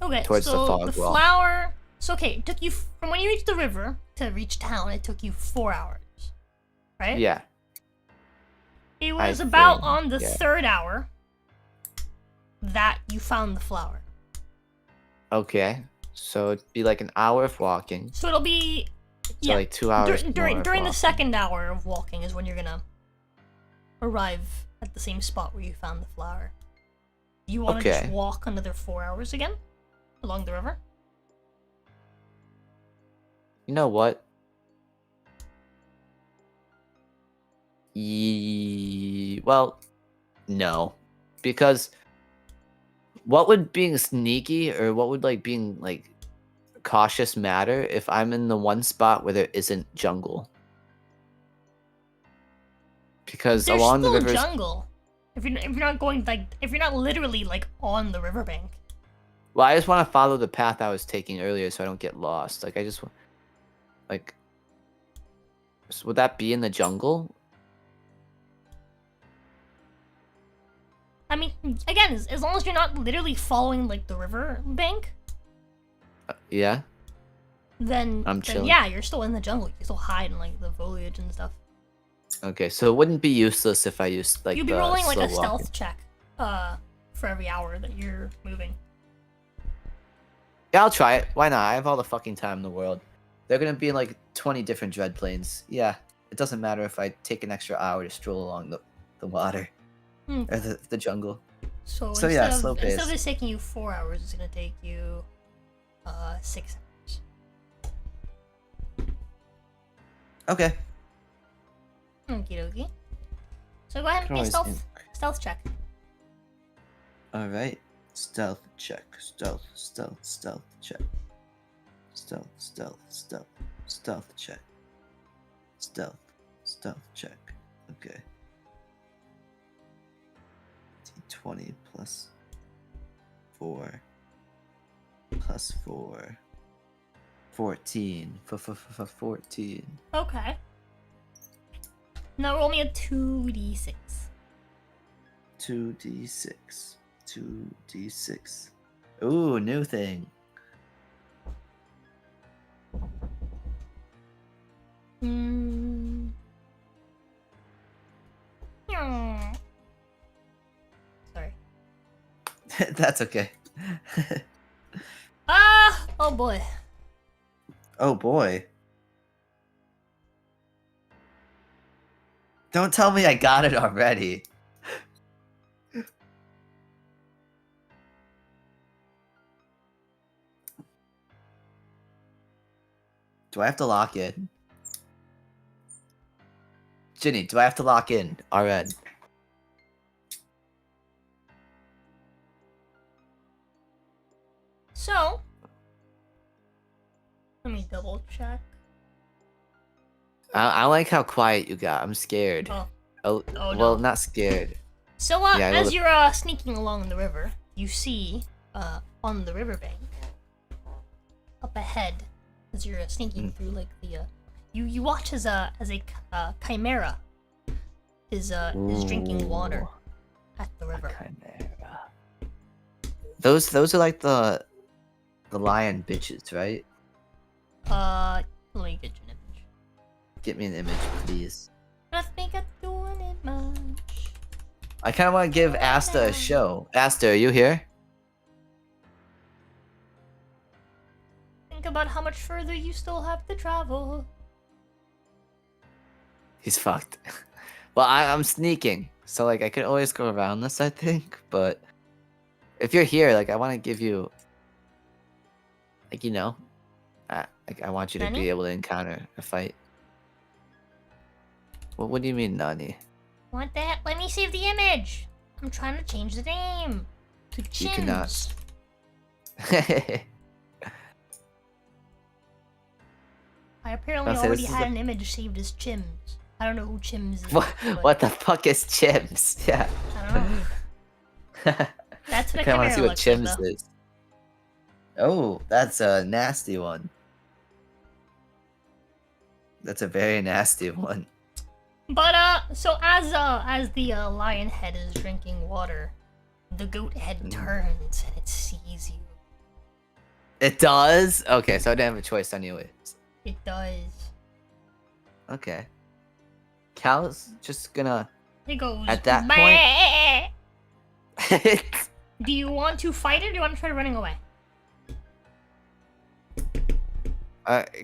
Okay, towards the so fog the wall. flower... So, okay, it took you... From when you reached the river to reach town, it took you 4 hours. Right? Yeah. It was I about think, on the yeah. 3rd hour that you found the flower. Okay. So it'd be like an hour of walking. So it'll be... So like 2 hours During more the of walking. 2nd hour of walking is when you're gonna arrive at the same spot where you found the flower. You want to just Okay. walk another 4 hours again along the river? You know what? Well, no. Because what would being sneaky or what would like being like cautious matter if I'm in the one spot where there isn't jungle? Because There's along the still rivers, jungle. If you're not going like if you're not literally like on the riverbank. well, I just want to follow the path I was taking earlier so I don't get lost. Like I just like, so would that be in the jungle? I mean, again, as long as you're not literally following like the river bank, Yeah. then I'm chilling. yeah, you're still in the jungle. You can still hide in like the foliage and stuff. Okay, so it wouldn't be useless if I used like You'd be the rolling like slow a stealth walking. check, for every hour that you're moving. Yeah, I'll try it. Why not? I have all the fucking time in the world. They're gonna be in like 20 different dread plains. Yeah, it doesn't matter if I take an extra hour to stroll along the water Hmm. or the jungle. So, So, instead yeah, of, slow instead of pace. this taking you 4 hours, it's gonna take you 6 hours. Okay. Okie dokie. So go ahead and Can make always stealth check. All right. Stealth check. Stealth check. Stealth check. Stealth check. Okay. D20 plus 4 plus 4. 14. 14. Okay. Now roll me a 2d6. 2d6. 2d6. Ooh, new thing. Hmm. Sorry. That's okay. Ah! Oh boy. Oh boy. Don't tell me I got it already. Do I have to lock in? Ginny, do I have to lock in? Alright. So, let me double check. I like how quiet you got. I'm scared. Oh. Oh, Oh, well, no. not scared. So, Yeah, I know as the- you're sneaking along the river, you see, on the riverbank, up ahead, as you're sneaking through like the, you watch as a chimera is drinking water at the river. Chimera. Those are like the lion bitches, right? Let me get you an image. Get me an image, please. I think I'm doing it much. I kind of want to give Asta a show. Asta, are you here? Think about how much further you still have to travel. He's fucked. Well, I'm sneaking, so like I could always go around this, I think. But if you're here, like I want to give you, like like I want you to Nani? be able to encounter a fight. What do you mean, Nani? What the heck? Let me save the image. I'm trying to change the name to Chins. You cannot. I apparently I'll say already this is had a- an image saved as Chims. I don't know who Chims is. What the fuck is Chims? Yeah. I don't know. That's what I want to see what looks like, Chims though. is. Oh, that's a nasty one. That's a very nasty one. But so as the lion head is drinking water, the goat head turns and it sees you. It does? Okay, so I didn't have a choice anyways. It does. Okay. Cal's just gonna... It goes. At that point. Do you want to fight it or do you want to try running away?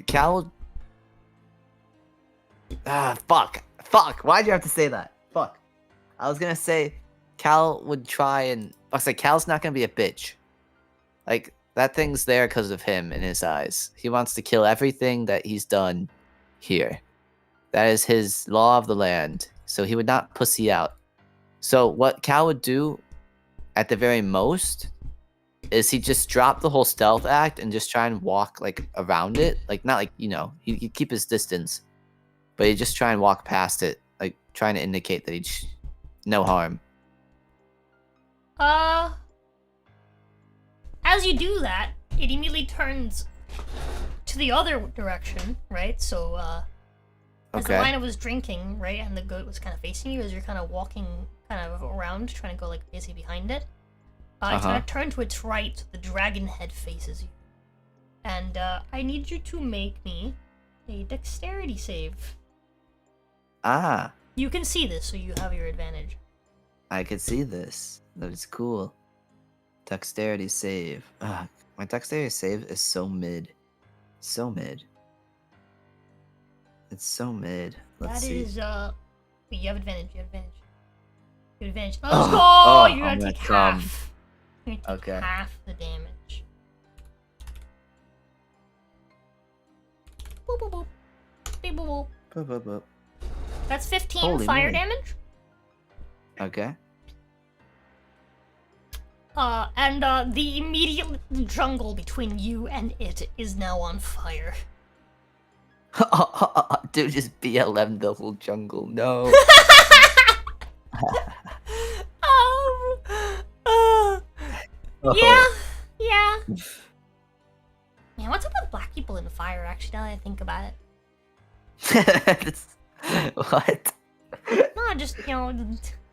Cal... Fuck. Fuck. Why'd you have to say that? Fuck. I was gonna say Cal would try and... I was like, Cal's not gonna be a bitch. Like, that thing's there because of him in his eyes. He wants to kill everything that he's done here. That is his law of the land. So he would not pussy out. So what Cal would do at the very most is he just drop the whole stealth act and just try and walk like around it. Like not like, you know, he'd keep his distance. But he'd just try and walk past it. Like trying to indicate that he'd no harm. As you do that, it immediately turns to the other direction, right? So, as the lion was drinking, right, and the goat was kind of facing you, as you're kind of walking kind of around, trying to go, like, basically behind it, it's going to turn to its right, so the dragon head faces you. And, I need you to make me a dexterity save. Ah. You can see this, so you have your advantage. I could see this. That is cool. Dexterity save. My dexterity save is so mid. So mid. It's so mid. Let's see. That is, wait, you have advantage, you have advantage. You have advantage. Let's go! You're gonna take half. You're gonna take half the damage. Boop, boop, boop. Beep, boop, boop. Boop, boop, boop. That's 15 Holy fire moly. damage. Okay. And the immediate jungle between you and it is now on fire. Dude, just BLM the whole jungle. No. Yeah. Man, what's up with black people in fire, actually, now that I think about it? What? No, just, you know,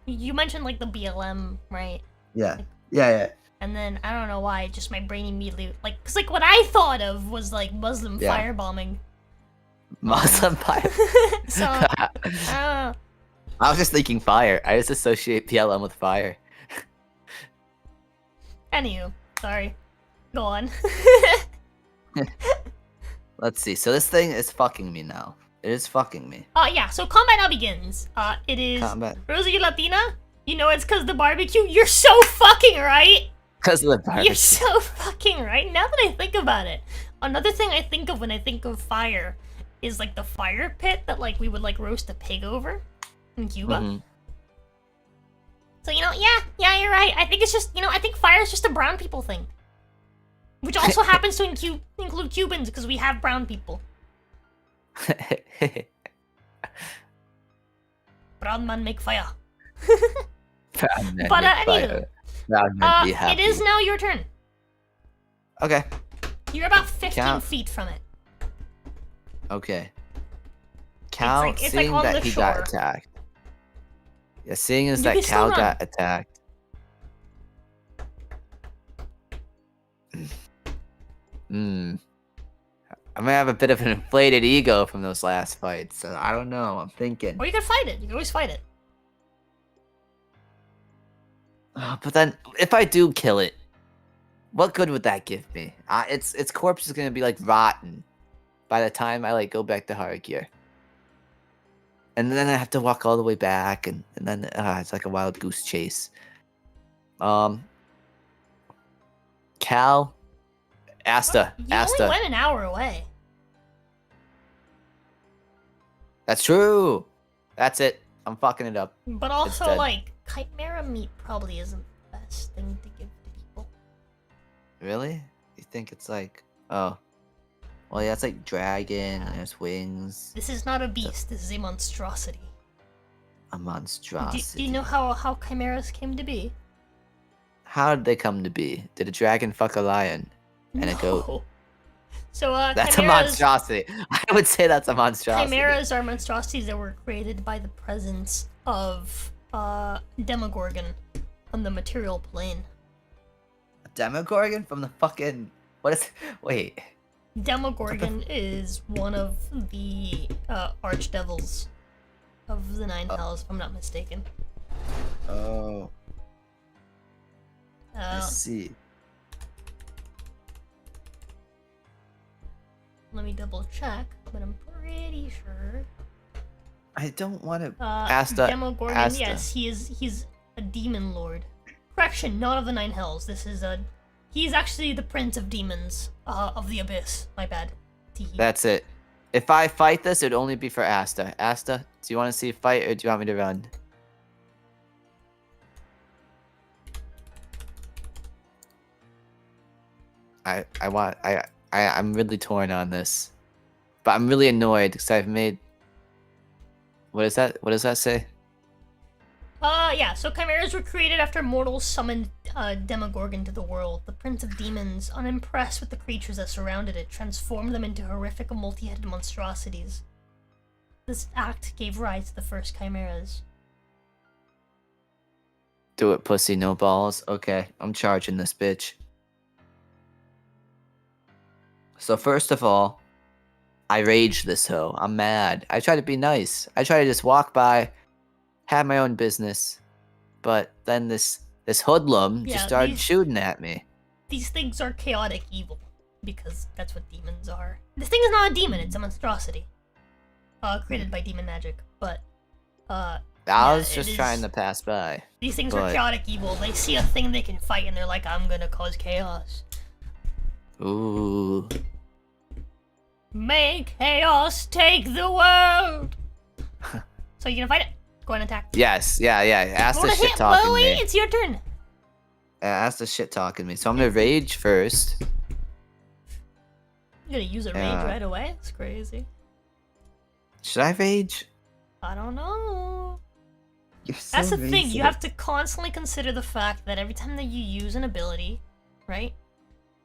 you mentioned, like, the BLM, right? Yeah. Yeah. And then, I don't know why, just my brain immediately, like, because, like, what I thought of was, like, Muslim firebombing. Muslim fire? So, I was just thinking fire. I just associate PLM with fire. Anywho, sorry. Go on. Let's see. So this thing is fucking me now. It is fucking me. Yeah, so combat now begins. It is... Combat. Rosie Latina? You know it's because of the barbecue? You're so fucking right! Because of the barbecue. You're so fucking right. Now that I think about it, another thing I think of when I think of fire is, like, the fire pit that, like, we would, like, roast a pig over in Cuba. Mm-hmm. So, you know, yeah, you're right. I think it's just, you know, I think fire is just a brown people thing. Which also happens to include Cubans, because we have brown people. Brown man make fire. But anywho, it is now your turn. Okay. You're about 15 feet from it. Okay. Cal, it's seeing like on that the he got shore. attacked. Yeah, seeing as You that can still Cal run. got attacked. I might have a bit of an inflated ego from those last fights, so I don't know. I'm thinking. Or you can fight it. You can always fight it. But then, if I do kill it, what good would that give me? Its corpse is gonna be like rotten by the time I like go back to Har'Akir. And then I have to walk all the way back, and then it's like a wild goose chase. Cal, Asta. You only went an hour away. That's true. That's it. I'm fucking it up. But also, dead. like, chimera meat probably isn't the best thing to give to people. Really? You think it's like, oh. Well, yeah, it's like dragon, and there's wings. This is not a beast. This is a monstrosity. A Do monstrosity. you know how chimeras came to be? How did they come to be? Did a dragon fuck a lion and a goat? No. So That's chimeras, a monstrosity. I would say that's a monstrosity. Chimeras are monstrosities that were created by the presence of Demogorgon on the material plane. A Demogorgon from the fucking... What is... Wait. Demogorgon is one of the archdevils of the Nine Hells, if I'm not mistaken. Oh. I Uh, see. let me double check, but I'm pretty sure. I don't want to... Demogorgon, Asta. yes, he's a demon lord. Correction, not of the Nine Hells. This is a... He's actually the prince of demons of the abyss. My bad. Teehee. That's it. If I fight this, it would only be for Asta. Asta, do you want to see a fight or do you want me to run? I'm really torn on this. But I'm really annoyed because I've made... What is that? What does that say? Yeah, so chimeras were created after mortals summoned Demogorgon to the world. The prince of demons, unimpressed with the creatures that surrounded it, transformed them into horrific multi-headed monstrosities. This act gave rise to the first chimeras. Do it, pussy, no balls. Okay, I'm charging this bitch. So first of all, I rage this hoe. I'm mad. I try to be nice. I try to just walk by, have my own business, but then this hoodlum Yeah, just started these- shooting at me. These things are chaotic evil, because that's what demons are. This thing is not a demon, it's a monstrosity. Created by demon magic, but, I yeah, was just it trying is- to pass by. these things are But- chaotic evil. They see a thing they can fight and they're like, I'm gonna cause chaos. Ooh. Make chaos take the world! So you gonna fight it? Go ahead and attack. Yes, yeah. Ask Go the to shit hit, talking Chloe! me. It's your turn! Ask the shit talking me. So I'm gonna rage first. You're gonna use a rage Yeah. right away? That's crazy. Should I rage? I don't know. You're so That's the thing, you racist. have to constantly consider the fact that every time that you use an ability, right?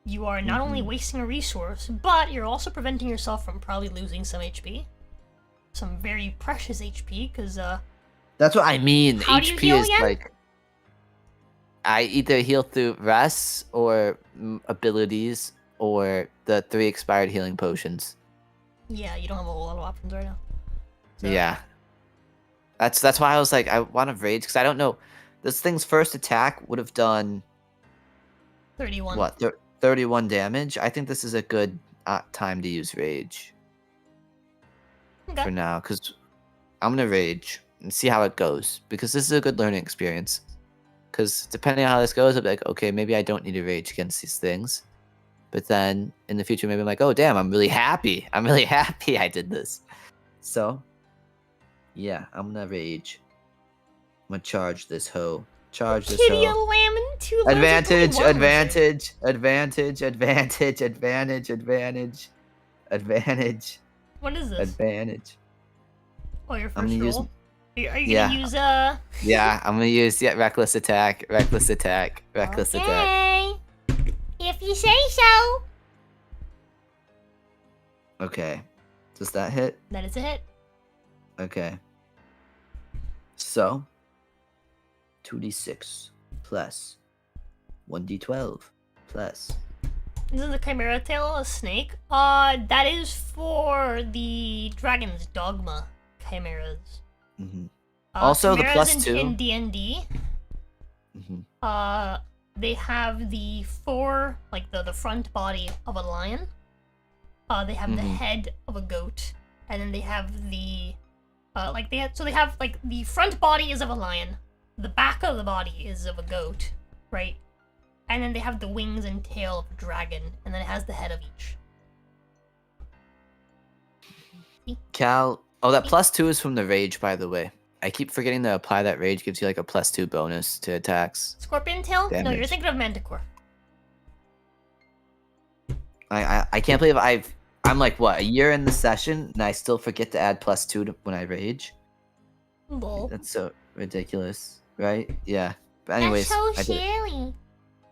You are not only wasting a resource, but you're also preventing yourself from probably losing some HP. Some very precious HP, because, That's what I mean. How do you HP heal is again? like... I either heal through rests or abilities or the 3 expired healing potions. yeah, you don't have a whole lot of options right now. So, Yeah. That's why I was like, I want to rage, because I don't know. This thing's first attack would have done, 31. what, 31 damage? I think this is a good time to use rage Okay. for now, because I'm going to rage and see how it goes, because this is a good learning experience. Because depending on how this goes, I'll be like, okay, maybe I don't need to rage against these things. But then in the future, maybe I'm like, oh, damn, I'm really happy. I'm really happy I did this. So, yeah, I'm going to rage. I'm going to charge this hoe. Charge this Kitty, a hoe. lamb, and 2 lizards, Advantage, only one lizard. advantage, advantage, advantage, advantage, advantage, advantage, What is this? advantage. Oh, your I'm first gonna use- roll? Are you yeah. gonna use, Yeah, I'm gonna use reckless attack, reckless attack, reckless attack. Okay. If you say so. Okay. Does that hit? That is a hit. Okay. So, 2d6 plus 1d12 plus. This is a chimera tail, a snake. That is for the dragon's dogma chimeras. hmm Also, the chimeras plus in, 2. in D&D, hmm they have the the front body of a lion. They have the Mhm. head of a goat, and then they have the they have the front body is of a lion, the back of the body is of a goat, right? And then they have the wings and tail of a dragon, and then it has the head of each. Cal. Oh, that plus 2 is from the rage, by the way. I keep forgetting to apply that rage. Gives you like a plus 2 bonus to attacks. Scorpion tail? No, you're Damage. thinking of manticore. I can't believe I'm I'm like, what, a year in the session, and I still forget to add +2 when I rage? Lol. That's so ridiculous, right? Yeah. But anyways, That's I so did it. silly.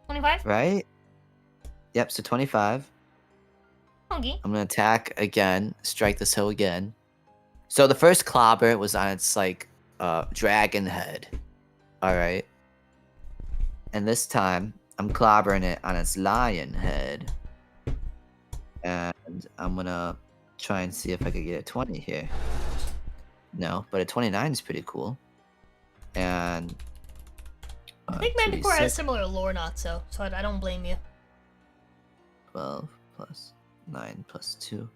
25? Right? Yep, so 25. Okay. I'm gonna attack again, strike this hill again. So the first clobber was on its, like, dragon head. Alright. And this time, I'm clobbering it on its lion head. And I'm gonna try and see if I could get a 20 here. No, but a 29 is pretty cool. And I think Manticore 2d6, has similar lore, not so I don't blame you. 12 plus 9 plus 2.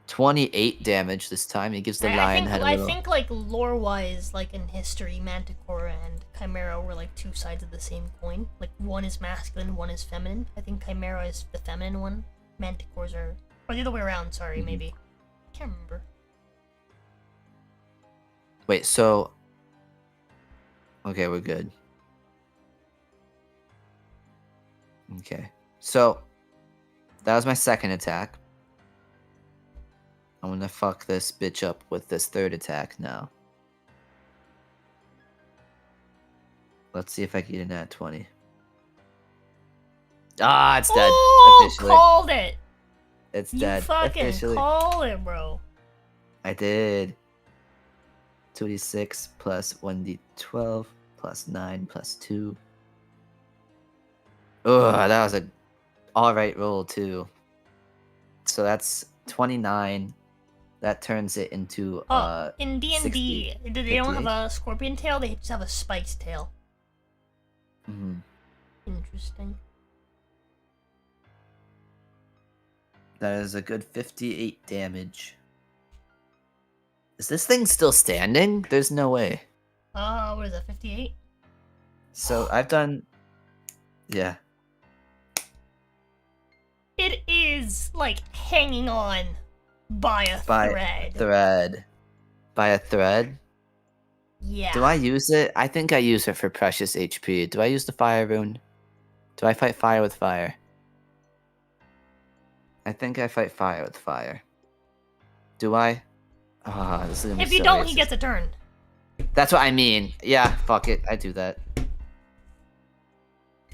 28 damage this time. He gives the lion head a I little... think, like, lore-wise, like, in history, Manticore and Chimera were, like, two sides of the same coin. Like, one is masculine, one is feminine. I think Chimera is the feminine one. Manticores are... Or the other way around, sorry, maybe. Can't remember. Wait, so... Okay, we're good. Okay. So, that was my second attack. I'm gonna fuck this bitch up with this third attack now. Let's see if I can get a nat 20. Ah, it's dead. Oh, Officially. called it! It's You dead. fucking Officially. called it, bro. I did. 2d6 plus 1d12 plus 9 plus 2. Ugh, that was a alright roll too. So that's 29. That turns it into in D&D, they don't have a scorpion tail, they just have a spiked tail. Interesting. That is a good 58 damage. Is this thing still standing? There's no way. What is that, 58? So I've done... Yeah. It is, like, hanging on by a thread. By a thread? Yeah. Do I use it? I think I use it for precious HP. Do I use the fire rune? Do I fight fire with fire? I think I fight fire with fire. Do I? Ah, this is gonna be If you so don't, racist. he gets a turn. That's what I mean. Yeah, fuck it. I do that.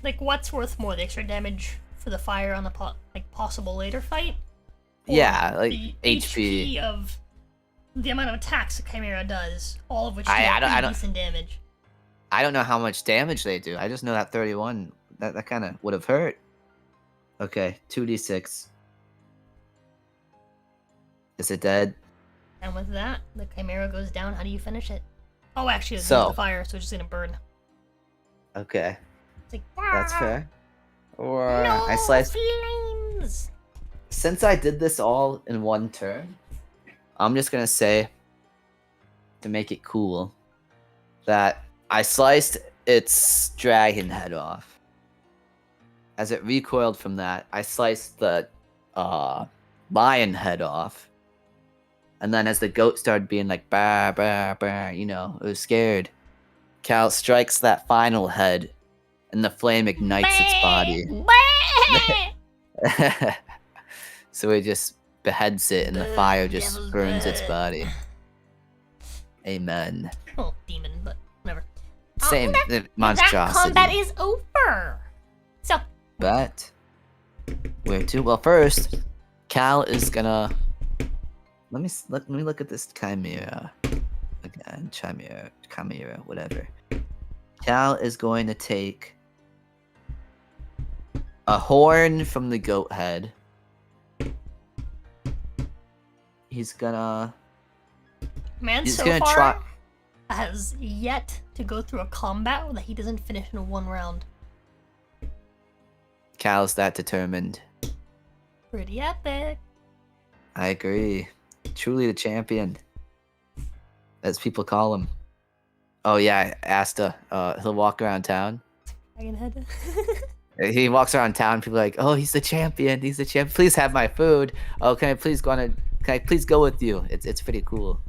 Like, what's worth more, the extra damage for the fire on a possible later fight? Or Yeah, like the HP. of the amount of attacks the Chimera does, all of which do I don't- decent damage. I don't know how much damage they do. I just know that 31. That kind of would have hurt. Okay, 2d6. Is it dead? And with that, the Chimera goes down. How do you finish it? Oh, actually, it's So- the fire, so it's just gonna burn. Okay, It's like, that's fair. Or No, I sliced. flames! Since I did this all in one turn, I'm just gonna say, to make it cool, that I sliced its dragon head off. As it recoiled from that, I sliced the lion head off. And then as the goat started being like, bah, bah, bah, you know, it was scared. Cal strikes that final head, and the flame ignites its body. So it just beheads it, and the fire just devil's burns its blood. body. Amen. Oh, demon, but whatever. Same That monstrosity. combat is over. So, But where to? Well, first, Cal is gonna. Let me look at this chimera again. Chimera, whatever. Cal is going to take a horn from the goat head. He's gonna man, He's so gonna far try- has yet to go through a combat that he doesn't finish in one round. Cal's that determined. Pretty epic. I agree. Truly the champion, as people call him. Oh yeah, Asta. He'll walk around town. Dragon head. He walks around town. People are like, "Oh, he's the champion. He's the champ. Please have my food. Oh, can I please go with you?" It's pretty cool.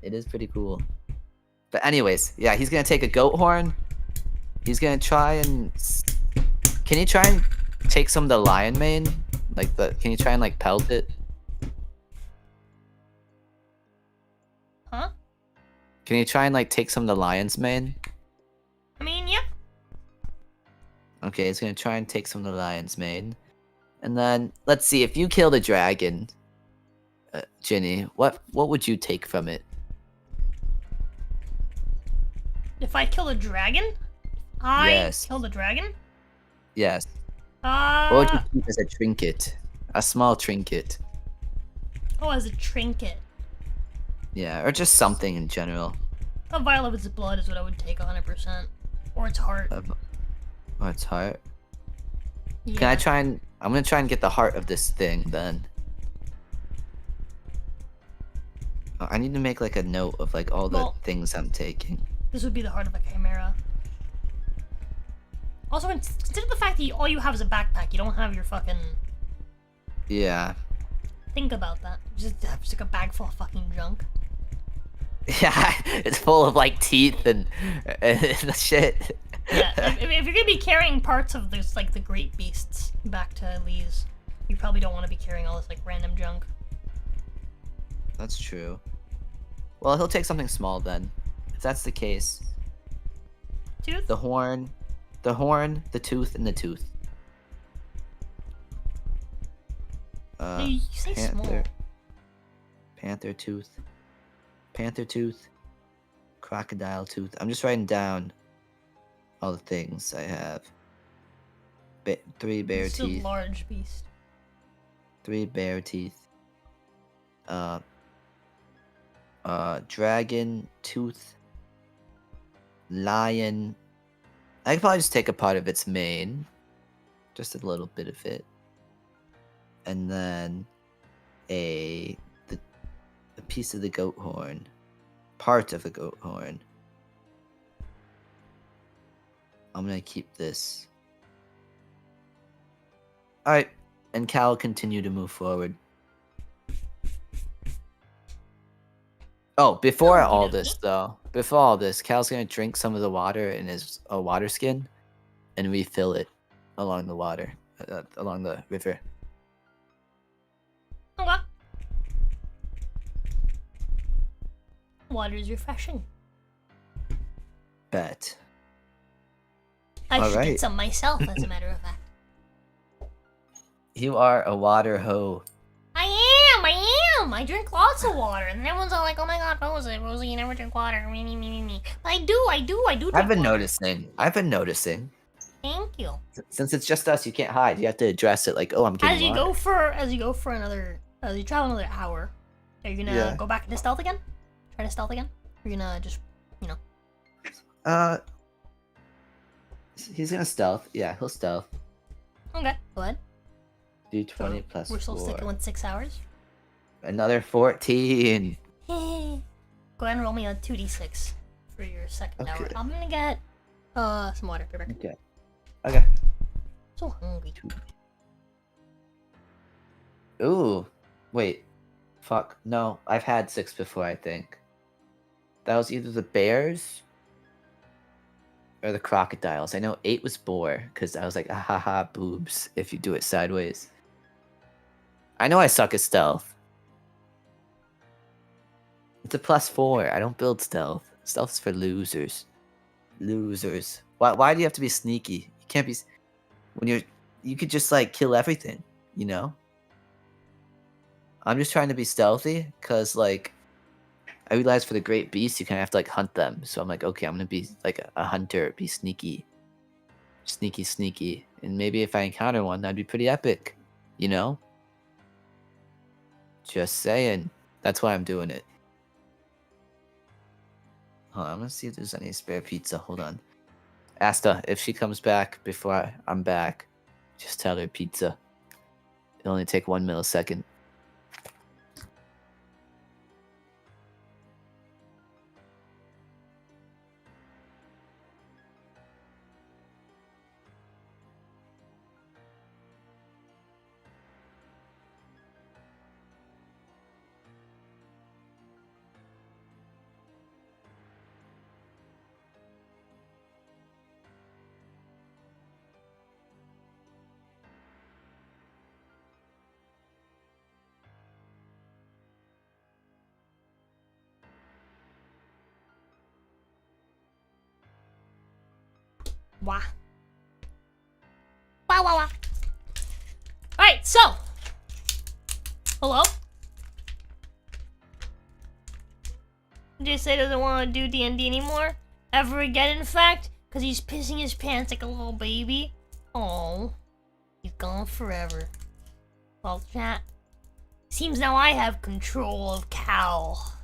It is pretty cool. But anyways, yeah, he's gonna take a goat horn. He's gonna try and. Can you try and take some of the lion mane Like can you try and like pelt it? Huh? Can you try and like take some of the lion's mane? I mean, yeah. Okay, it's gonna try and take some of the lion's mane. And then let's see, if you kill the dragon, Ginny, what would you take from it? If I kill a dragon? Yes. Kill the dragon? Yes. What would you Uh keep as a trinket? A small trinket. oh, as a trinket. Yeah, or just something in general. A vial of its blood is what I would take 100%. Or its heart. Oh, its heart. Yeah. Can I try and... I'm gonna try and get the heart of this thing, then. Oh, I need to make, like, a note of, like, all the things I'm taking. This would be the heart of a chimera. Also, consider the fact that all you have is a backpack. You don't have your fucking... Yeah. Think about that. Just like a bag full of fucking junk. Yeah, it's full of, like, teeth and shit. Yeah, if you're gonna be carrying parts of this, like, the great beasts back to Lee's, you probably don't want to be carrying all this, like, random junk. That's true. Well, he'll take something small, then. If that's the case. Tooth? The horn, the tooth, and the tooth. You say small. Panther tooth, crocodile tooth. I'm just writing down all the things I have. 3 bear It's teeth. a large beast. 3 bear teeth. Dragon tooth. Lion. I could probably just take a part of its mane. Just a little bit of it. And then a piece of the goat horn. Part of the goat horn. I'm gonna keep this. Alright, and Cal will continue to move forward. Oh, before all this, Cal's gonna drink some of the water in his water skin and refill it along the water, along the river. Okay. Water is refreshing. Bet. I should get some myself, as a matter of fact. You are a water hoe. I am! I drink lots of water, and everyone's all like, oh my god, Rosie, you never drink water. Me. But I do drink I've been water. noticing. Thank you. Since it's just us, you can't hide. You have to address it like, oh, I'm getting water. As you travel another hour, are you gonna go back into stealth again? Try to stealth again? Or are you gonna just, He's gonna stealth. Yeah, he'll stealth. Okay, go ahead. Do 20 plus 4. We're still sticking with 6 hours. Another 14. Go ahead and roll me a 2d6 for your second hour. I'm gonna get some water. Be back. Okay. So hungry. Ooh. Wait. Fuck. No, I've had 6 before, I think. That was either the bears or the crocodiles. I know 8 was boar, because I was like, haha, boobs, if you do it sideways. I know I suck at stealth. It's a +4. I don't build stealth. Stealth's for losers. Losers. Why do you have to be sneaky? You can't be... You could just, like, kill everything, you know? I'm just trying to be stealthy, because, like, I realize for the great beasts, you kind of have to, like, hunt them. So I'm like, okay, I'm going to be, like, a hunter, be sneaky. Sneaky. And maybe if I encounter one, that'd be pretty epic, you know? Just saying. That's why I'm doing it. Hold on, I'm gonna see if there's any spare pizza. Hold on. Asta, if she comes back before I'm back, just tell her pizza. It'll only take 1 millisecond. Wah. Wah, wah, wah. Alright, so. Hello? Just doesn't want to do DND anymore. Ever again, in fact. Because he's pissing his pants like a little baby. Oh. He's gone forever. Well, chat. Seems now I have control of Cal.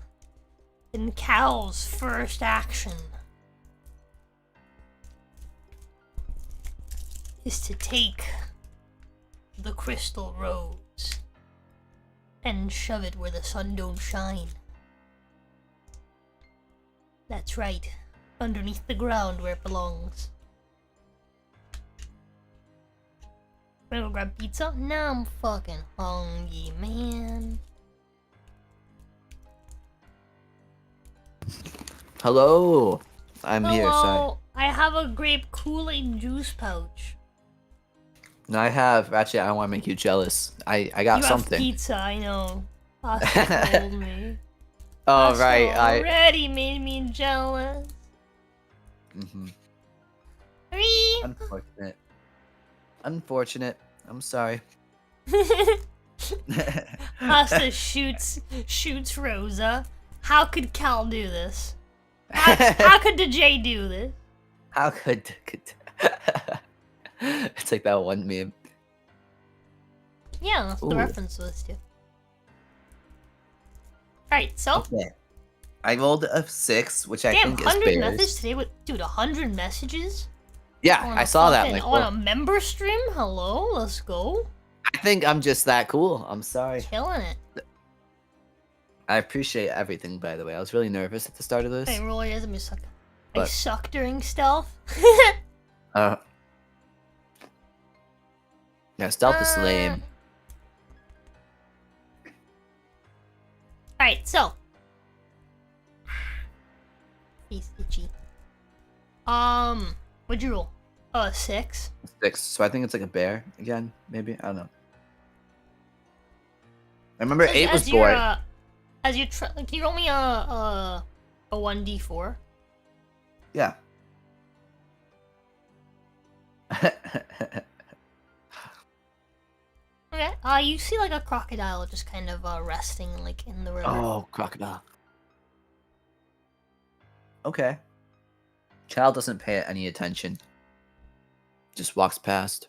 And Cal's first action is to take the crystal rose and shove it where the sun don't shine. That's right, underneath the ground where it belongs. Wanna go grab pizza? Now I'm fucking hungry, man. Hello. I'm here, sorry. Hello, I have a grape Kool-Aid juice pouch. No, I have. Actually, I don't want to make you jealous. I got You something. have pizza, I know. Pasta told me. Oh, Pasta right. already made me jealous. Three. Unfortunate. Unfortunate. I'm sorry. Pasta shoots Rosa. How could Cal do this? How could the J do this? How could it's like that one meme. Yeah, that's what the Ooh. reference was to. Alright, so Okay. I rolled a 6, which I damn, think is 100 bears. messages today with 100 messages? Yeah, On I a saw that. fucking- Like, on well, a member stream? Hello, let's go. I think I'm just that cool. I'm sorry. Killing it. I appreciate everything, by the way. I was really nervous at the start of this. Hey, Roy doesn't me suck. I But- suck during stealth. Yeah, stealth is lame. Alright, so. Face itchy. What'd you roll? 6. 6. So I think it's like a bear again, maybe. I don't know. I remember 8 was your, bored. as you can you roll me a 1d4? Yeah. Okay. You see like a crocodile just kind of resting like in the river. Oh, crocodile. Okay. Cal doesn't pay it any attention. Just walks past.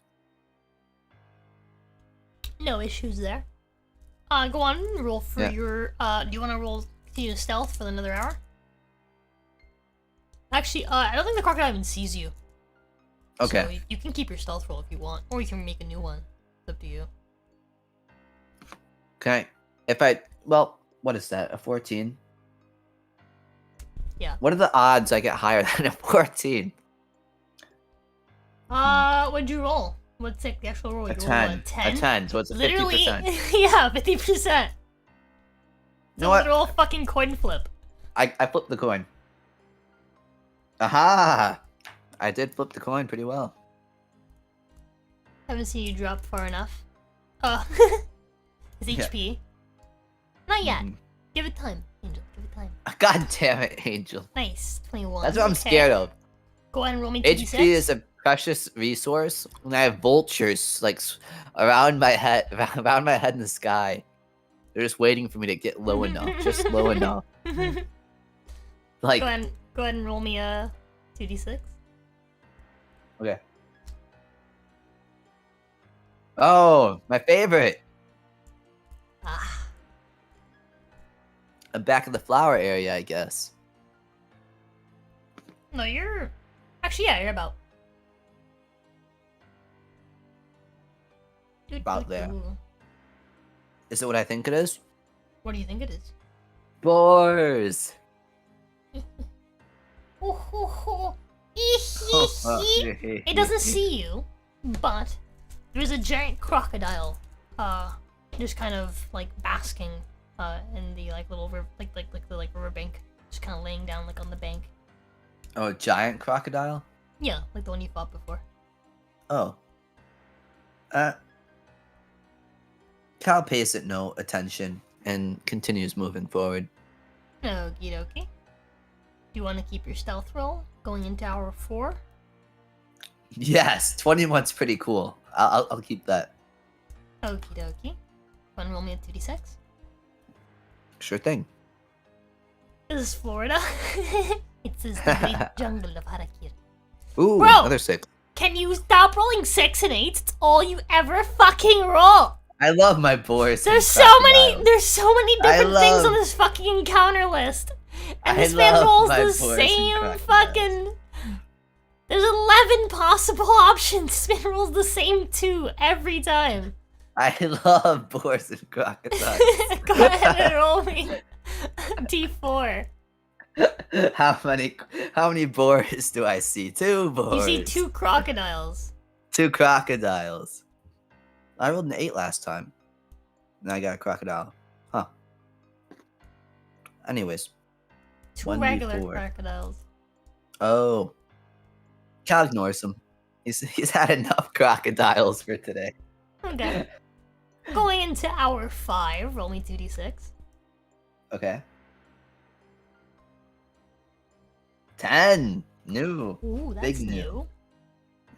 No issues there. Go on and roll for Yeah. your do you want to roll continue stealth for another hour? Actually, I don't think the crocodile even sees you. Okay. So you can keep your stealth roll if you want, or you can make a new one. It's up to you. Okay. If I, well, what is that? A 14? Yeah. What are the odds I get higher than a 14? What'd you roll? What's like the actual roll? A You rolled 10. a 10? A 10, so it's a Literally, 50%. yeah, 50%. It's You know a what? literal fucking coin flip. I flipped the coin. Aha! I did flip the coin pretty well. Haven't seen you drop far enough. His Yeah. HP. Not yet. Mhm. Give it time, Angel. Give it time. God damn it, Angel. Nice. 21. That's what I'm Okay. scared of. Go ahead and roll me 2d6. HP is a precious resource, and I have vultures like around my head, around my head in the sky. They're just waiting for me to get low enough, just low enough. Like, Go ahead and roll me a 2d6. okay. Oh, my favorite. Ah. I'm back in the flower area, I guess. No, you're... Actually, yeah, you're about... About there. Is it what I think it is? What do you think it is? Boars. It doesn't see you, but there's a giant crocodile, just kind of like basking, in the like little river, like the riverbank, just kind of laying down like on the bank. Oh, a giant crocodile? Yeah, like the one you fought before. Oh. Cal pays it no attention and continues moving forward. Okie dokie. Do you want to keep your stealth roll going into hour 4? Yes, 21's pretty cool. I'll keep that. Okie dokie. Wanna roll me a 2d6? Sure thing. This is Florida. It says the Great Jungle of Har'Akir. Ooh, Bro! another 6. Can you stop rolling 6 and 8s? It's all you ever fucking roll. I love my boars. There's so many different things on this fucking encounter list. And this man rolls the same fucking... There's 11 possible options. This man rolls the same 2 every time. I love boars and crocodiles. Go ahead and roll me D4. How many boars do I see? 2 boars. You see 2 crocodiles. 2 crocodiles. I rolled an 8 last time. And I got a crocodile. Huh. Anyways. 2 1d4. regular crocodiles. Oh. Cal ignores him. He's had enough crocodiles for today. Okay. Going into hour 5, roll me 2d6. Okay. 10. New. Ooh, that's Big new. new. Roll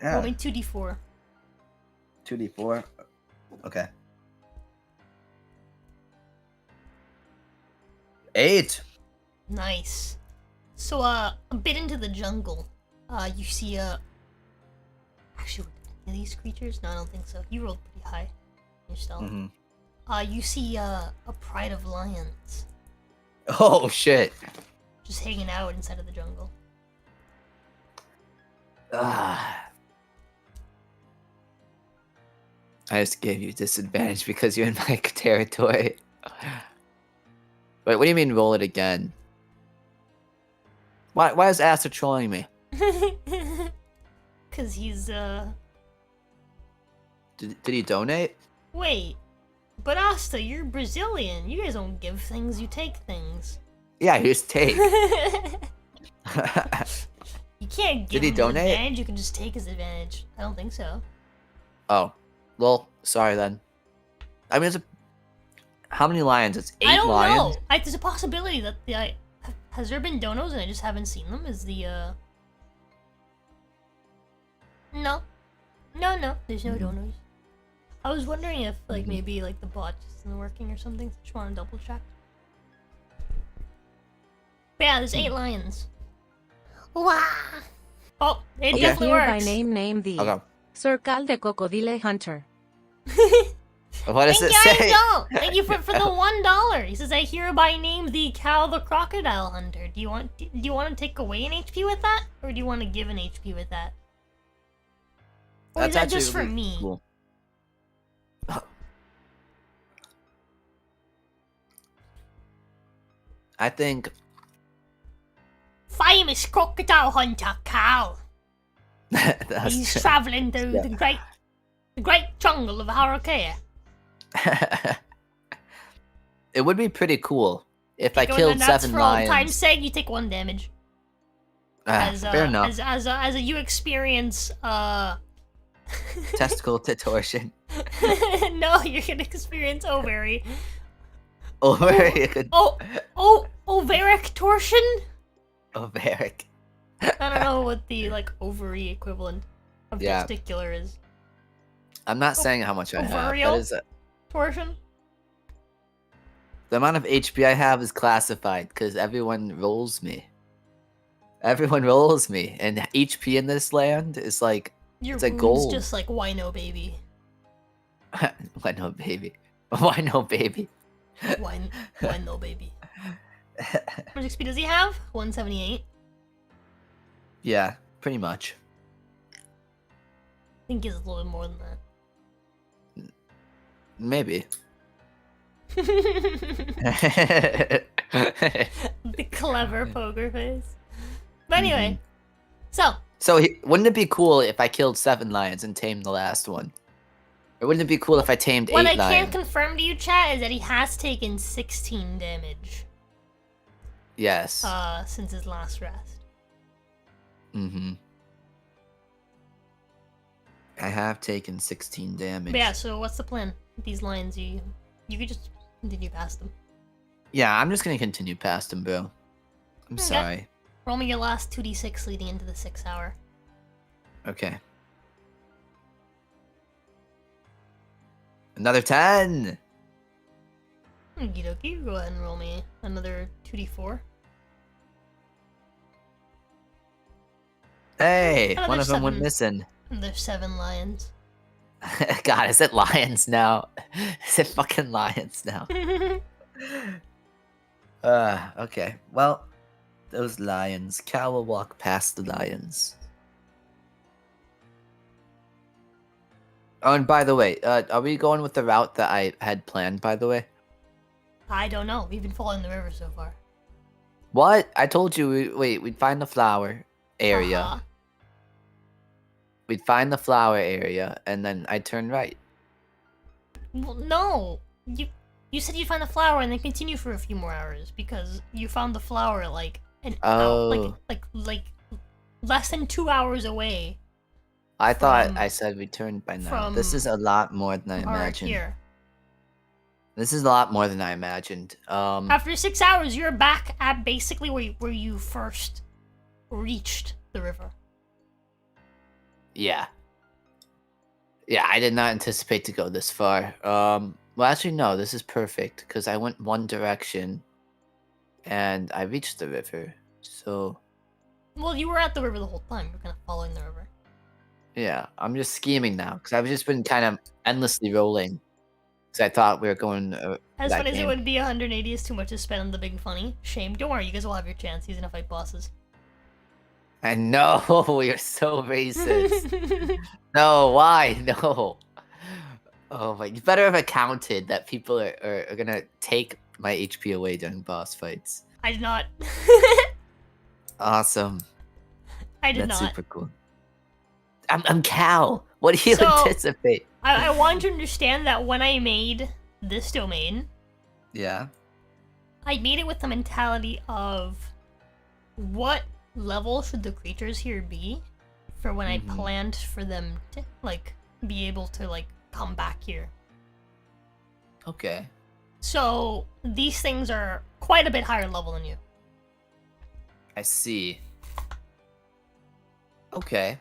Yeah. me 2d4. 2d4. Okay. 8. Nice. So, a bit into the jungle, you see, actually, were any of these creatures? No, I don't think so. You rolled pretty high. You're still. You see, a pride of lions Oh, shit. just hanging out inside of the jungle. Ah. I just gave you disadvantage because you're in my territory. Wait, what do you mean roll it again? Why is Asta trolling me? Cause he's, Did he donate? Wait. But Asta, you're Brazilian. You guys don't give things, you take things. Yeah, he just take. You can't give Did he him his donate? advantage, you can just take his advantage. I don't think so. Oh. Well, sorry then. I mean, how many lions? It's 8 I don't lions? know. There's a possibility that the... has there been donos and I just haven't seen them? Is the, No. No, there's no donos. I was wondering if, like, maybe, like, the bot isn't working or something. Just want to double check. But yeah, there's 8 lions. Wow! Oh, it Okay. definitely Here by works. name the Okay. Circle de Cocodile Hunter. What does Thank it you, say? Angel! Thank you for the $1. He says, I hereby name the Cal the Crocodile Hunter. Do you want to take away an HP with that? Or do you want to give an HP with that? Or is that actually just for really me? Cool. I think Famous crocodile hunter Cal. that's He's traveling through Yeah. the great jungle of Har'Akir. It would be pretty cool if I Go killed in the nuts 7 for old lions. time's sake, you take 1 damage. Fair enough. As you experience Testicle torsion. no, you're gonna experience ovary. Ovaric. Ovaric torsion? Ovaric. I don't know what the like ovary equivalent of Yeah. testicular is. I'm not saying how much I have. Ovarial? That is Torsion? the amount of HP I have is classified because everyone rolls me. Everyone rolls me, and HP in this land is like Your It's like wound's gold. just like wino baby. why no baby? Why no baby? Wino baby. How much XP does he have? 178. Yeah, pretty much. I think he's a little bit more than Maybe. that. The clever poker face. But anyway, so So wouldn't it be cool if I killed 7 lions and tamed the last one? Or wouldn't it be cool if I tamed 8 what I lions? can confirm to you, chat, is that he has taken 16 damage Yes. since his last rest. Mm-hmm. I have taken 16 damage. But yeah, so what's the plan? These lions, you could just continue past them. Yeah, I'm just gonna continue past him, bro. I'm Okay. sorry. Roll me your last 2d6 leading into the 6th hour. Okay. Another 10. Okie dokie, go ahead and roll me another 2d4. Hey, Another one of them went 7. missing. And there's 7 lions. God, is it lions now? Is it fucking lions now? Okay. Well, those lions. Cal will walk past the lions. Oh, and by the way, are we going with the route that I had planned, by the way? I don't know. We've been following the river so far. What? I told you, we'd find the flower area. Uh-huh. We'd find the flower area, and then I'd turn right. Well, no. You said you'd find the flower and then continue for a few more hours because you found the flower like an hour, like less than 2 hours away. I thought I said we turned by now. This is a lot more than I imagined. Har'Akir. This is a lot more than I imagined. After 6 hours, you're back at basically where you first reached the river. Yeah. Yeah, I did not anticipate to go this far. Well, actually, no, this is perfect because I went one direction and I reached the river. So. Well, you were at the river the whole time. You're kind of following the river. Yeah, I'm just scheming now because I've just been kind of endlessly rolling because I thought we were going. As fun as it would be, 180 is too much to spend on the big funny. Shame. Don't worry, you guys will have your chance. He's gonna fight bosses. I know, you're so racist. No, why? No. Oh my! You better have accounted that people are gonna take my HP away during boss fights. I did not. Awesome. I did That's not. super cool. I'm Cal. What do you anticipate? I want to understand that when I made this domain, Yeah. I made it with the mentality of what level should the creatures here be for when I planned for them to like be able to like come back here. Okay. So these things are quite a bit higher level than you. I see. Okay.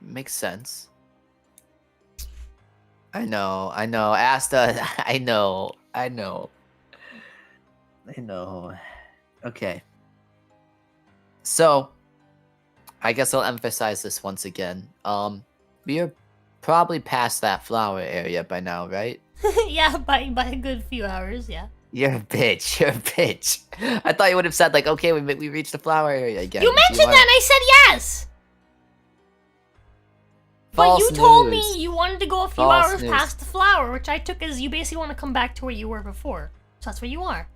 Makes sense. I know. Asta, I know. Okay. So, I guess I'll emphasize this once again. We are probably past that flower area by now, right? Yeah, by a good few hours, yeah. You're a bitch. I thought you would have said, like, okay, we reached the flower area again. You mentioned that and I said yes! But you told me you wanted to go a few hours past the flower, which I took as you basically want to come back to where you were before. So that's where you are.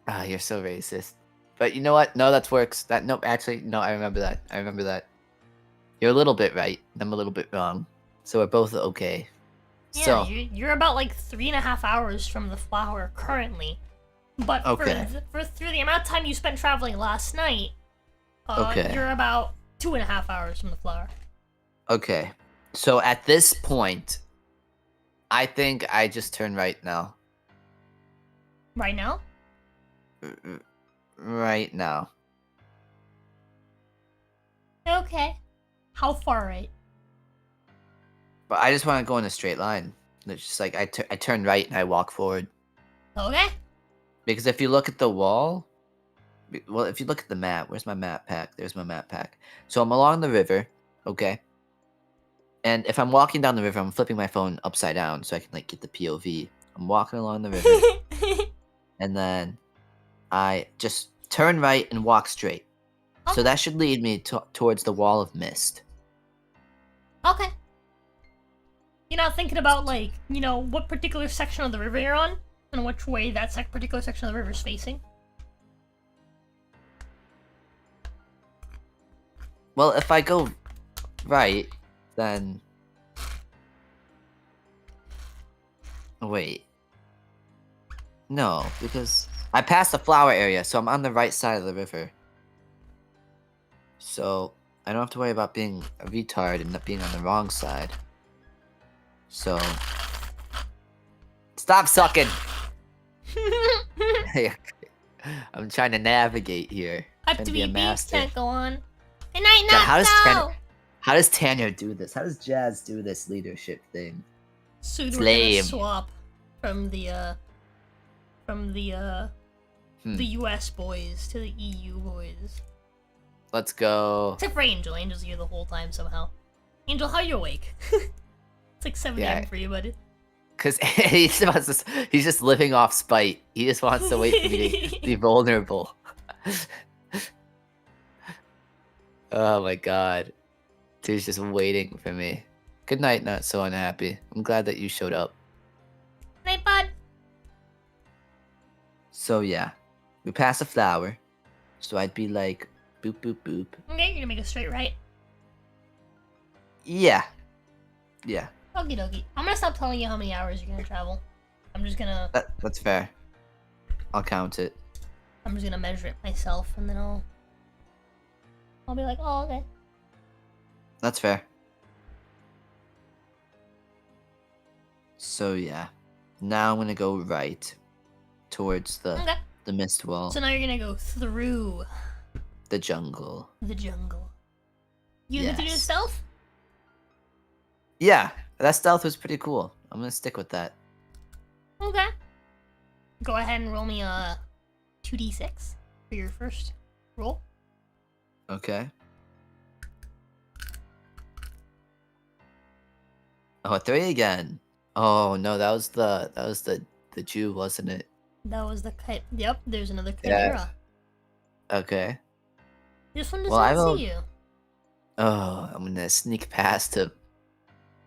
Ah, you're so racist. But you know what? No, that works. No, I remember that. You're a little bit right. I'm a little bit wrong. So we're both okay. Yeah, so, you're about like 3.5 hours from the flower currently. But for through the amount of time you spent traveling last night, you're about 2.5 hours from the flower. Okay. So at this point, I think I just turn right now. Right now? Right now. Okay. How far right? But I just want to go in a straight line. It's just like I turn right and I walk forward. Okay. Because if you look at the wall, well, if you look at the map, where's my map pack? There's my map pack. So I'm along the river, okay? And if I'm walking down the river, I'm flipping my phone upside down so I can like get the POV. I'm walking along the river. And then I just turn right and walk straight. Okay. So that should lead me towards the wall of mist. Okay. You're not thinking about, like, you know, what particular section of the river you're on? And which way that particular section of the river is facing? Well, if I go right, then... Wait. No, because I passed the flower area, so I'm on the right side of the river. So, I don't have to worry about being a retard and not being on the wrong side. So... Stop sucking! I'm trying to navigate here. Up to be beast, can't go on. Good night, God, how does Tanya do this? How does Jazz do this leadership thing? Soon we're gonna swap. from the Hmm. the US boys to the EU boys. Let's go. Except for Angel. Angel's here the whole time somehow. Angel, how you awake? It's like 7 Yeah. a.m. for you, buddy. Cause he's just living off spite. He just wants to wait for me to be vulnerable. Oh my god. Dude's just waiting for me. Good night, not so unhappy. I'm glad that you showed up. Night, bud. So yeah. We pass a flower. So I'd be like boop boop boop. Okay, you're gonna make a straight right. Yeah. Yeah. Okie dokie. I'm gonna stop telling you how many hours you're gonna travel. I'm just gonna That's fair. I'll count it. measure it myself, and then I'll be like, oh, okay. That's fair. So yeah. Now I'm gonna go right towards Okay. the mist wall. So now you're gonna go through The jungle. the jungle. You gonna do Yes. stealth? Yeah, that stealth was pretty cool. I'm gonna stick with that. Okay. Go ahead and roll me a 2d6 for your first roll. Okay. Oh, 3 again. Oh no, that was the Jew, wasn't it? That was the kite. Yep, there's another Yeah. chimera. Okay. This one does Well, I not will- see you. Oh, I'm gonna sneak past him.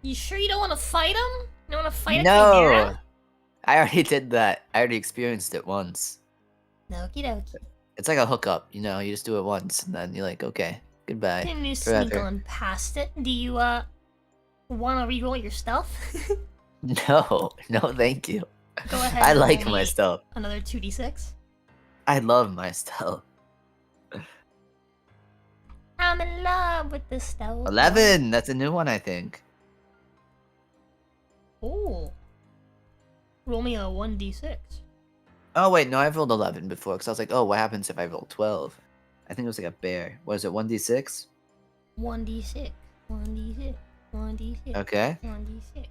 You sure you don't want to fight him? You don't want to fight a No, chimera? I already did that. I already experienced it once. Okie dokie. It's like a hookup, you know. You just do it once, and then you're like, okay, goodbye. Can you sneak forever. on past it? Do you want to reroll your stealth? No, no, thank you. Go ahead. I and like roll my me stuff. Another 2d6. I love my stuff. I'm in love with the stealth. 11. That's a new one, I think. Oh. Roll me a 1d6. Oh wait, no, I've rolled 11 before because I was like, oh, what happens if I roll 12? I think it was like a bear. What is it? 1d6? 1d6. 1d6. 1d6. Okay. 1d6.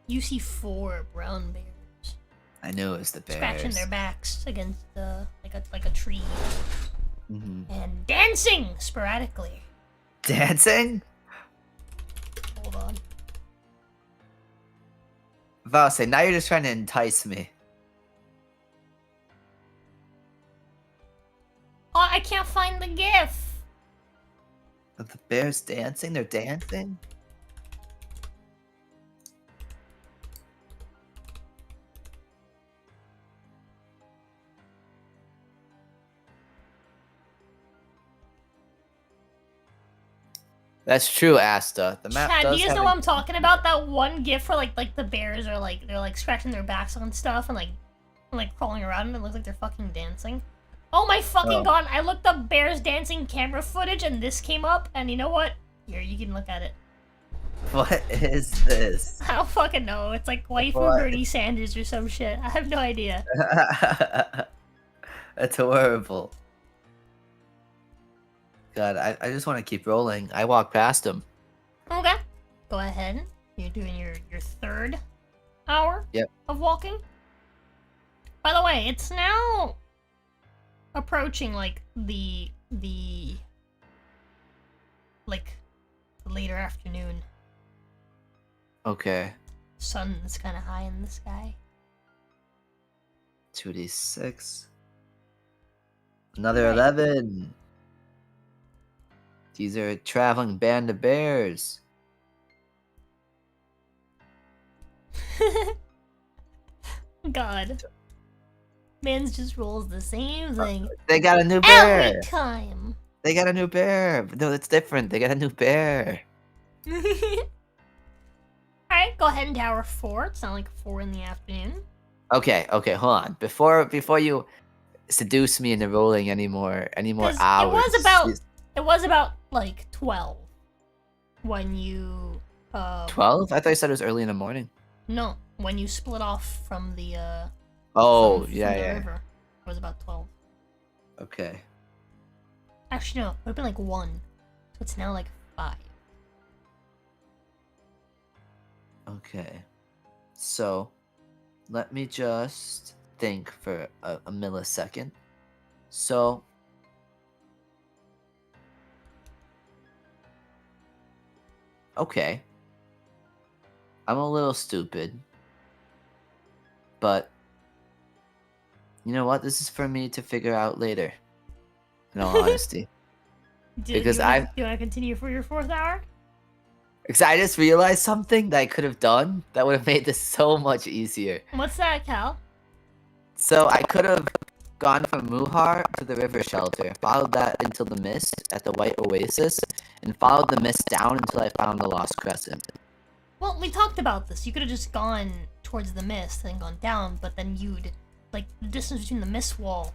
You see 4 brown bears I knew it was the bears. scratching their backs against like a tree Hmm. and dancing sporadically. Dancing? Hold on. Vase, now you're just trying to entice me. Oh, I can't find the gif. Are the bears dancing? They're dancing? That's true, Asta. The map Chad, do does you guys have know a- what I'm talking about? That one gif where like the bears are like they're like scratching their backs on stuff and like crawling around and it looks like they're fucking dancing. Oh my fucking Oh. god! I looked up bears dancing camera footage and this came up and you know what? Here, you can look at it. What is this? I don't fucking know. It's like waifu What? Bernie Sanders or some shit. I have no idea. That's horrible. God, I just want to keep rolling. I walk past him. Okay. Go ahead. You're doing your third hour Yep. of walking. By the way, it's now approaching like the later afternoon. Okay. Sun's kind of high in the sky. 2d6. Another Right. 11. These are a traveling band of bears. God. Mans just rolls the same thing They got a new bear. every time. They got a new bear. No, it's different. They got a new bear. Alright, go ahead and tower 4. It's not like 4 in the afternoon. Okay, hold on. Before you seduce me into rolling any more 'Cause hours. It was about like 12 when you 12? I thought you said it was early in the morning. no, when you split off from the Oh, from yeah, the yeah. river. It was about 12. Okay. Actually no, it would have been like 1. So it's now like 5. Okay. So, Let me just think for a millisecond. So, okay. I'm a little stupid. But, you know what? This is for me to figure out later. In all honesty. Because do you want to continue for your 4th hour? Because I just realized something that I could have done that would have made this so much easier. What's that, Cal? So I could have gone from Muhar to the river shelter, followed that until the mist at the White Oasis, and followed the mist down until I found the Lost Crescent. Well, we talked about this. You could have just gone towards the mist and gone down, but then you'd like the distance between the mist wall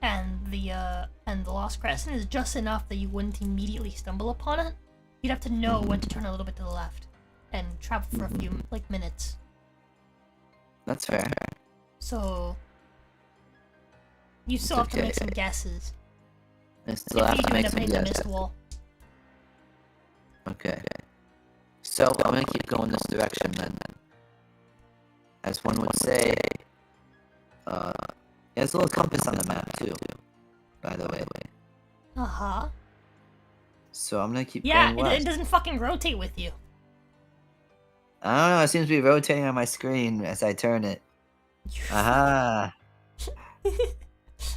and the Lost Crescent is just enough that you wouldn't immediately stumble upon it. You'd have to know when to turn a little bit to the left and travel for a few minutes. That's fair. So you still have to make some guesses. I still have You to do make end up some hitting the guesses. mist wall. Okay. So I'm gonna keep going this direction then. As one would say, there's a little compass on the map too, by the way. Uh-huh. So I'm gonna keep Yeah, going west. it doesn't fucking rotate with you. I don't know, it seems to be rotating on my screen as I turn it. Aha!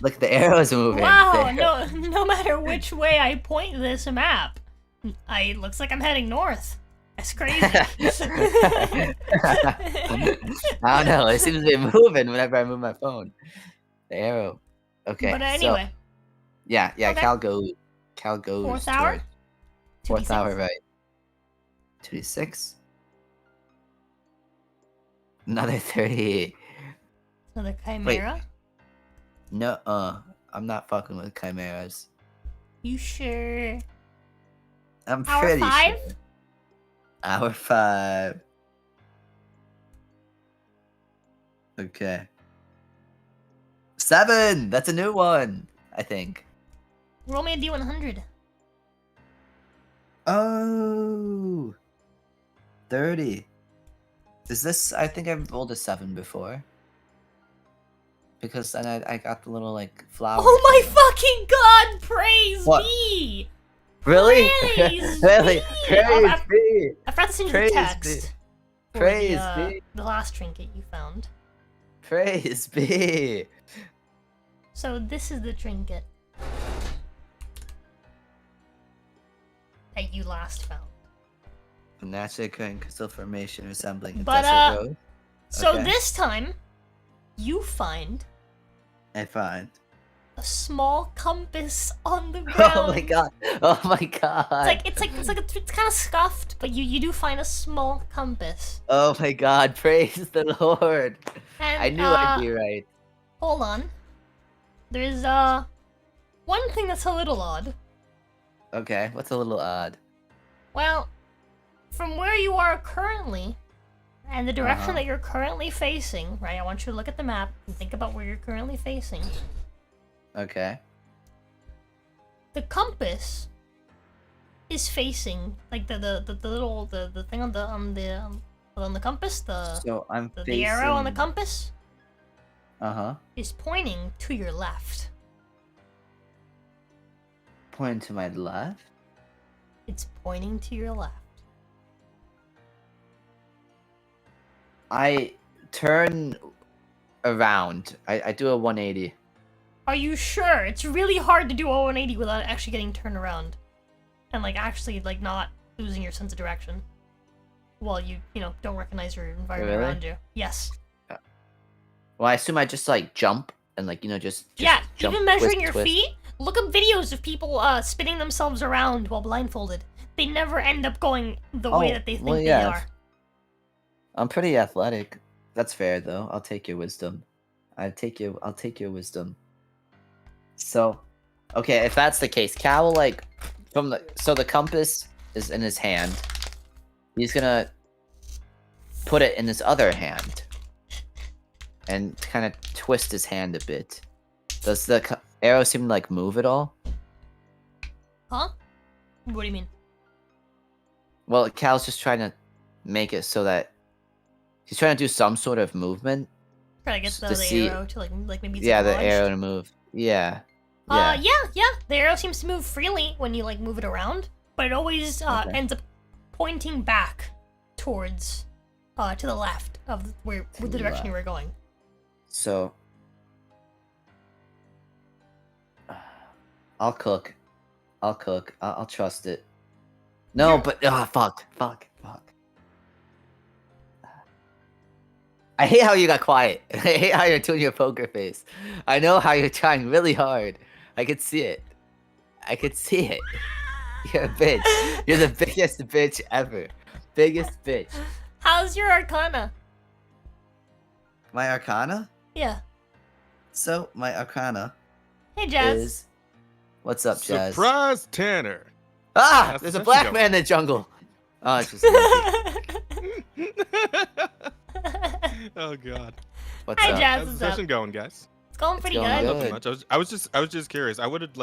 Look, the arrow's moving. Wow, There. no matter which way I point this map, it looks like I'm heading north. That's crazy. I don't know, it seems to be moving whenever I move my phone. The arrow. Okay. But anyway. So, yeah, Okay. Cal goes 4th hour? towards 4th 2d6? hour, right. 2d6. Another 30. Another chimera? No, I'm not fucking with chimeras. You sure? I'm Hour pretty 5? sure. Hour 5. Okay. 7! That's a new one, I think. Roll me a d100. Oh! 30. Is this... I think I've rolled a 7 before. Because then I got the little, like, flower. Oh my fucking god! Praise What? be! Really? Praise Really? be! Praise be! I forgot to send you the Praise text. for Praise the, be! the last trinket you found. Praise be! So this is the trinket that you last found. A naturally occurring crystal formation resembling a But, desert rose. So Okay. this time, you find I find. a small compass on the ground. Oh my god! Oh my god! It's kind of scuffed, but you do find a small compass. Oh my god! Praise the Lord! And, I knew I'd be right. Hold on. There's one thing that's a little odd. Okay, what's a little odd? Well, from where you are currently, and the direction Uh-huh. that you're currently facing, right? I want you to look at the map and think about where you're currently facing. Okay. The compass is facing like the little the thing on the compass, So I'm the facing... arrow on the compass Uh-huh. is pointing to your left. Pointing to my left? It's pointing to your left. I turn around. I do a 180. Are you sure? It's really hard to do a 180 without actually getting turned around. And like actually like not losing your sense of direction. While you don't recognize your environment Really? around you. Yes. Well, I assume I just like jump and like just Yeah, jump, even measuring twist, your twist. feet, look up videos of people spinning themselves around while blindfolded. They never end up going the way that they think well, they yeah. are. I'm pretty athletic. That's fair though. I'll take your wisdom. I'll take your wisdom. So, okay, if that's the case, Cal will like so the compass is in his hand. He's gonna put it in his other hand and kind of twist his hand a bit. Does the arrow seem to like move at all? Huh? What do you mean? Well, Cal's just trying to make it so that he's trying to do some sort of movement Try to get to the see- arrow to like maybe it's Yeah, like the lodged. arrow to move. Yeah. Yeah. The arrow seems to move freely when you like move it around, but it always Okay. ends up pointing back towards to the left of where To the the direction you left. were going. So I'll cook. I'll trust it. No, You're- but fuck. I hate how you got quiet. I hate how you're doing your poker face. I know how you're trying really hard. I could see it. You're a bitch. You're the biggest bitch ever. Biggest bitch. How's your Arcana? My Arcana? Yeah. So my Arcana Hey, Jazz. is What's up, Jazz? Surprise, Tanner. Ah! How's There's the a session black going? man in the jungle. Oh, it's just Oh god. What's Hi, up? Jazz. How's What's the up? session going, guys? It's going pretty going good. good. Nothing much. I was just curious. I would have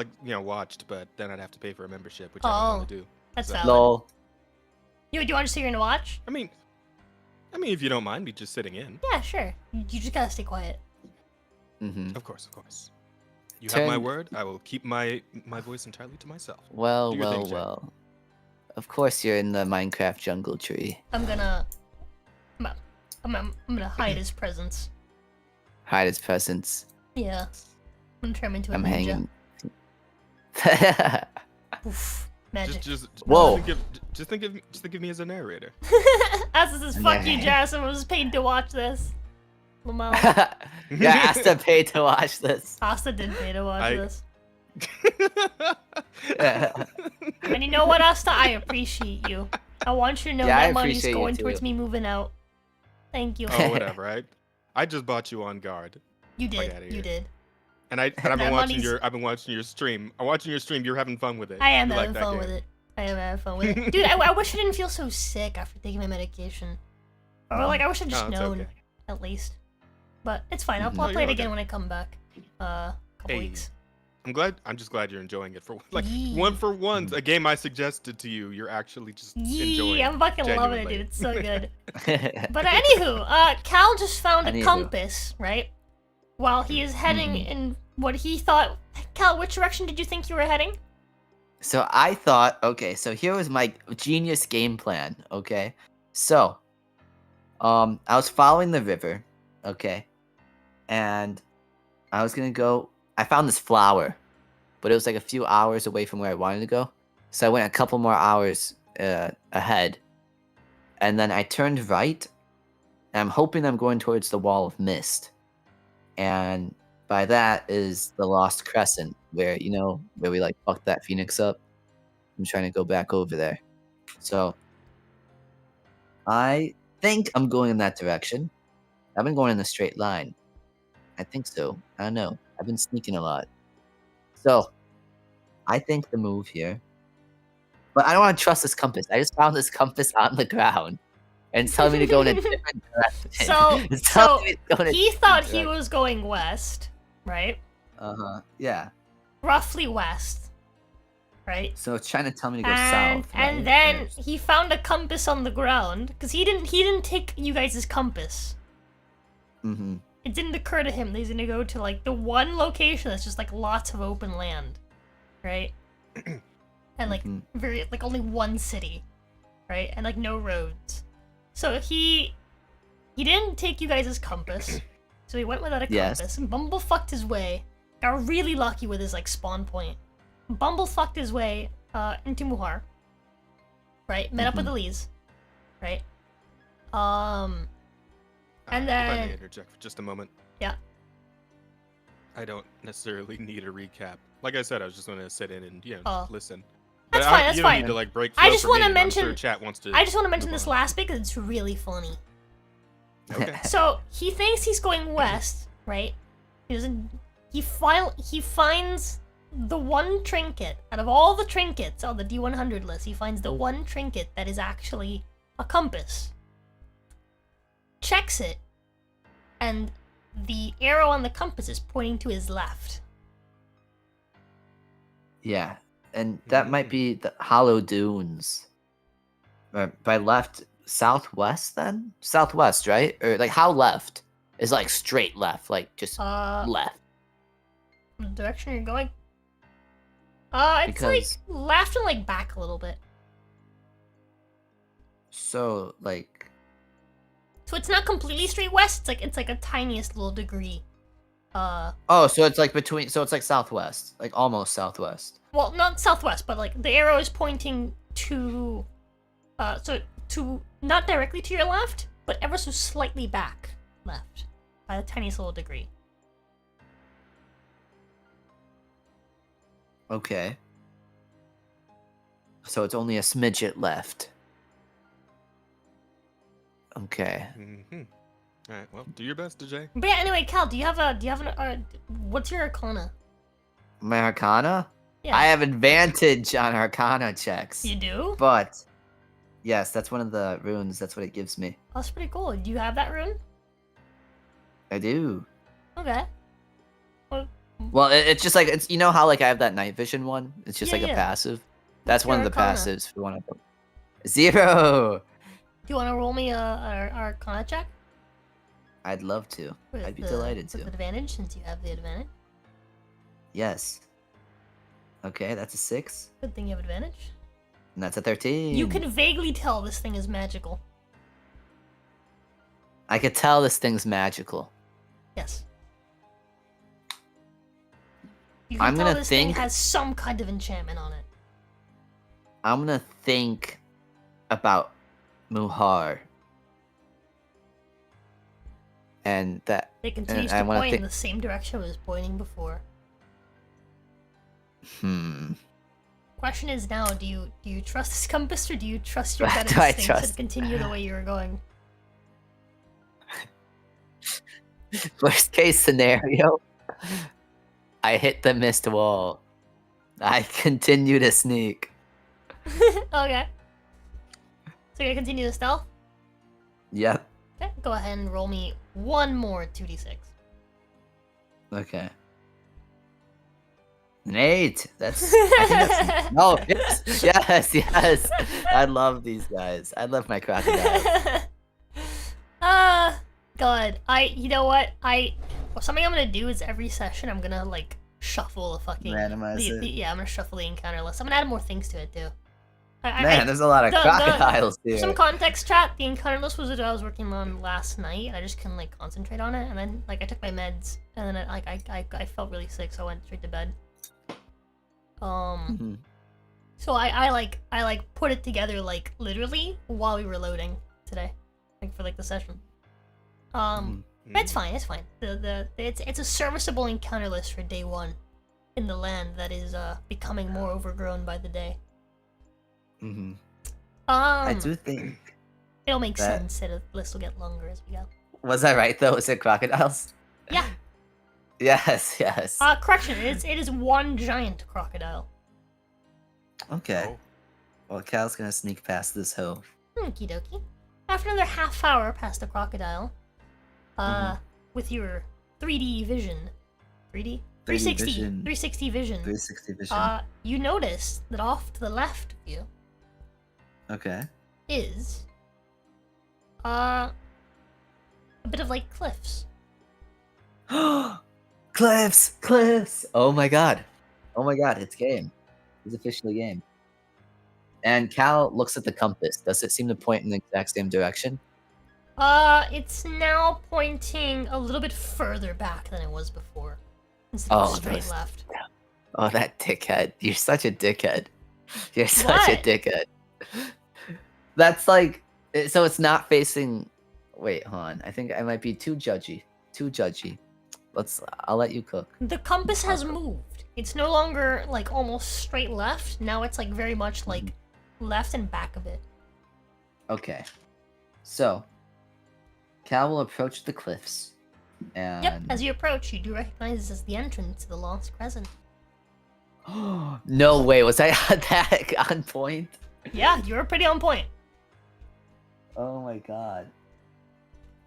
watched, but then I'd have to pay for a membership, which I don't want to do. That's So- valid. Lol. Do you want to sit here and watch? I mean, if you don't mind me just sitting in. Yeah, sure. You just gotta stay quiet. Mm-hmm. Of course. You have my Turn- word. I will keep my voice entirely to myself. Well, Do your thing, Jack. well. Of course you're in the Minecraft jungle tree. I'm gonna hide his presence. Hide his presence. Yeah. I'm gonna turn him into a I'm ninja. hanging. Oof. Magic. Just Whoa. think of me as a narrator. As this is fuck you, Nah. Jazz. I was paid to watch this. Lamau. Yeah, Asta paid to watch this. Asta did pay to watch I- this. And you know what, Asta? I appreciate you. I want you to know Yeah, I that money's appreciate you going too. towards me moving out. Thank you. Oh, whatever. I just bought you on guard, You fuck did. outta You here. did. and I've That been watching money's- I've been watching your stream. I'm watching your stream. You're having fun with it. I am You having like that fun game. with it. I am having fun with it. Dude, I wish I didn't feel so sick after taking my medication. Or like, I wish I'd just Oh, it's known, okay. at least. But it's fine. I'll Mhm. No, play it you're again okay. when I come back. Couple Hey. weeks. I'm just glad you're enjoying it for like Yee. one for once. A game I suggested to you, you're actually just enjoying. Yeah, I'm fucking loving it, genuinely. dude. It's so good. But anywho, Cal just found a Anywho. compass, right? While he is heading Mhm. in what he thought. Cal, which direction did you think you were heading? So I thought, okay, so here was my genius game plan, okay? So, I was following the river, okay? And I was gonna go, I found this flower, but it was like a few hours away from where I wanted to go. So I went a couple more hours ahead. And then I turned right, and I'm hoping I'm going towards the wall of mist. And by that is the Lost Crescent, where, you know, where we like fucked that phoenix up. I'm trying to go back over there. So I think I'm going in that direction. I've been going in a straight line. I think so. I don't know. I've been sneaking a lot. So I think the move here. But I don't want to trust this compass. I just found this compass on the ground. And it's telling me to go in a different direction. So- It's telling so me to go in a He different thought he direction. was going west, right? Yeah. Roughly west, right? So it's trying to tell me to go And south. and right? then he found a compass on the ground because he didn't take you guys' compass. Mm-hmm. It didn't occur to him that he's gonna go to like the one location that's just like lots of open land, right? And like Mhm. very like only one city, right? And like no roads. So he didn't take you guys' compass. So he went without a Yes. compass and bumblefucked his way. Got really lucky with his like spawn point. Bumblefucked his way into Muhar. Right? Met up with Mhm. Elise. Right? And If I then- may interject for just a moment. Yeah. I don't necessarily need a recap. Like I said, I was just going to sit in and Oh. listen. That's But fine, that's you don't fine. need to like break. I flow just for wanna me, and I'm mention- sure chat wants to. I just want to mention move this on. last bit because it's really funny. Okay. So he thinks he's going west, right? He doesn't. He finds the one trinket out of all the trinkets on the D100 list. He finds the one trinket that is actually a compass. Checks it, and the arrow on the compass is pointing to his left. Yeah, and that might be the Hollow Dunes. Or by left, southwest then? Southwest, right? Or like how left? is like straight left, like just left. The direction you're going? It's Because- like left and like back a little bit. So like, So it's not completely straight west. It's like a tiniest little degree. oh, so it's like between, so it's like southwest, like almost southwest. Well, not southwest, but like the arrow is pointing to, so to not directly to your left, but ever so slightly back left by the tiniest little degree. Okay. So it's only a smidget left. Okay. Mm-hmm. All right. Well, do your best, DJ. But yeah, anyway, Cal, do you have what's your Arcana? My Arcana? Yeah. I have advantage on Arcana checks. You do? But yes, that's one of the runes. That's what it gives me. That's pretty cool. Do you have that rune? I do. Okay. Well, it's just like, it's, you know how like I have that night vision one? It's just Yeah, like yeah. a passive. That's one of your the Arcana? passives for one of them. 0. Do you want to roll me a Arcana check? I'd love to. With I'd be the- delighted With to. advantage, since you have the advantage. Yes. Okay, that's a 6. Good thing you have advantage. And that's a 13. You can vaguely tell this thing is magical. I could tell this thing's magical. Yes. You can I'm tell gonna this thing think- has some kind of enchantment on it. I'm gonna think about Muhar. And that. It continues I to wanna point in think- the same direction it was pointing before. Question is now, do you trust this compass or do you trust your gut Do I instincts and trust- continue the way you were going? Worst case scenario, I hit the mist wall. I continue to sneak. Okay. So you're gonna continue the stealth? Yep. Okay, go ahead and roll me one more 2d6. Okay. An 8. That's. I think that's no. Yes. I love these guys. I love my crocodiles. God. You know what? Something I'm gonna do is every session I'm gonna like shuffle the fucking Randomize it. yeah, I'm gonna shuffle the encounter list. I'm gonna add more things to it too. Man, there's a lot of the- crocodiles For here. some context, chat, the encounter list was what I was working on last night, and I just couldn't like concentrate on it. And then like I took my meds, and then I felt really sick, so I went straight to bed. Mhm. So I put it together like literally while we were loading today, like for like the session. Mhm. But it's fine. It's fine. It's a serviceable encounter list for day one, in the land that is becoming more overgrown by the day. Mhm. I Um, do think. it'll make that- sense. The list will get longer as we go. Was I right though? Was it crocodiles? Yeah. Yes. Correction. It is one giant crocodile. Okay. Oh. Well, Cal's gonna sneak past this hill. Okie dokie. After another half hour past the crocodile, Mhm. with your 3D vision, 3D? 3D 360, vision. 360 vision, 360 vision. you notice that off to the left of you Okay. is, a bit of like cliffs. Cliffs! Oh my god. It's game. It's officially game. And Cal looks at the compass. Does it seem to point in the exact same direction? It's now pointing a little bit further back than it was before. Instead of Oh, straight those- left. Oh, that dickhead. You're such a dickhead. You're such a What? dickhead. That's like. So it's not facing. Wait, hold on. I think I might be too judgy. I'll let you cook. The compass has moved. It's no longer like almost straight left. Now it's like very much like left and back a bit. Okay. So. Cal will approach the cliffs. And. Yep, as you approach, you do recognize this as the entrance to the Lost Crescent. No way. Was I that on point? Yeah, you were pretty on point. Oh my god.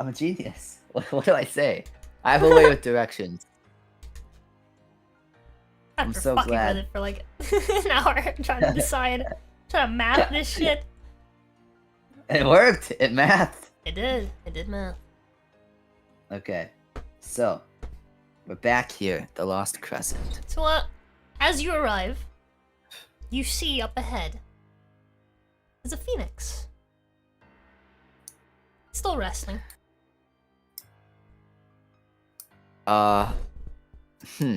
I'm a genius. What do I say? I have a way with directions. I'm After so fucking glad. with it for like an hour trying to decide, trying to map this shit. It worked. It mathed. It did. It did math. Okay, so we're back here, the Lost Crescent. So, as you arrive, you see up ahead is a phoenix. Still resting.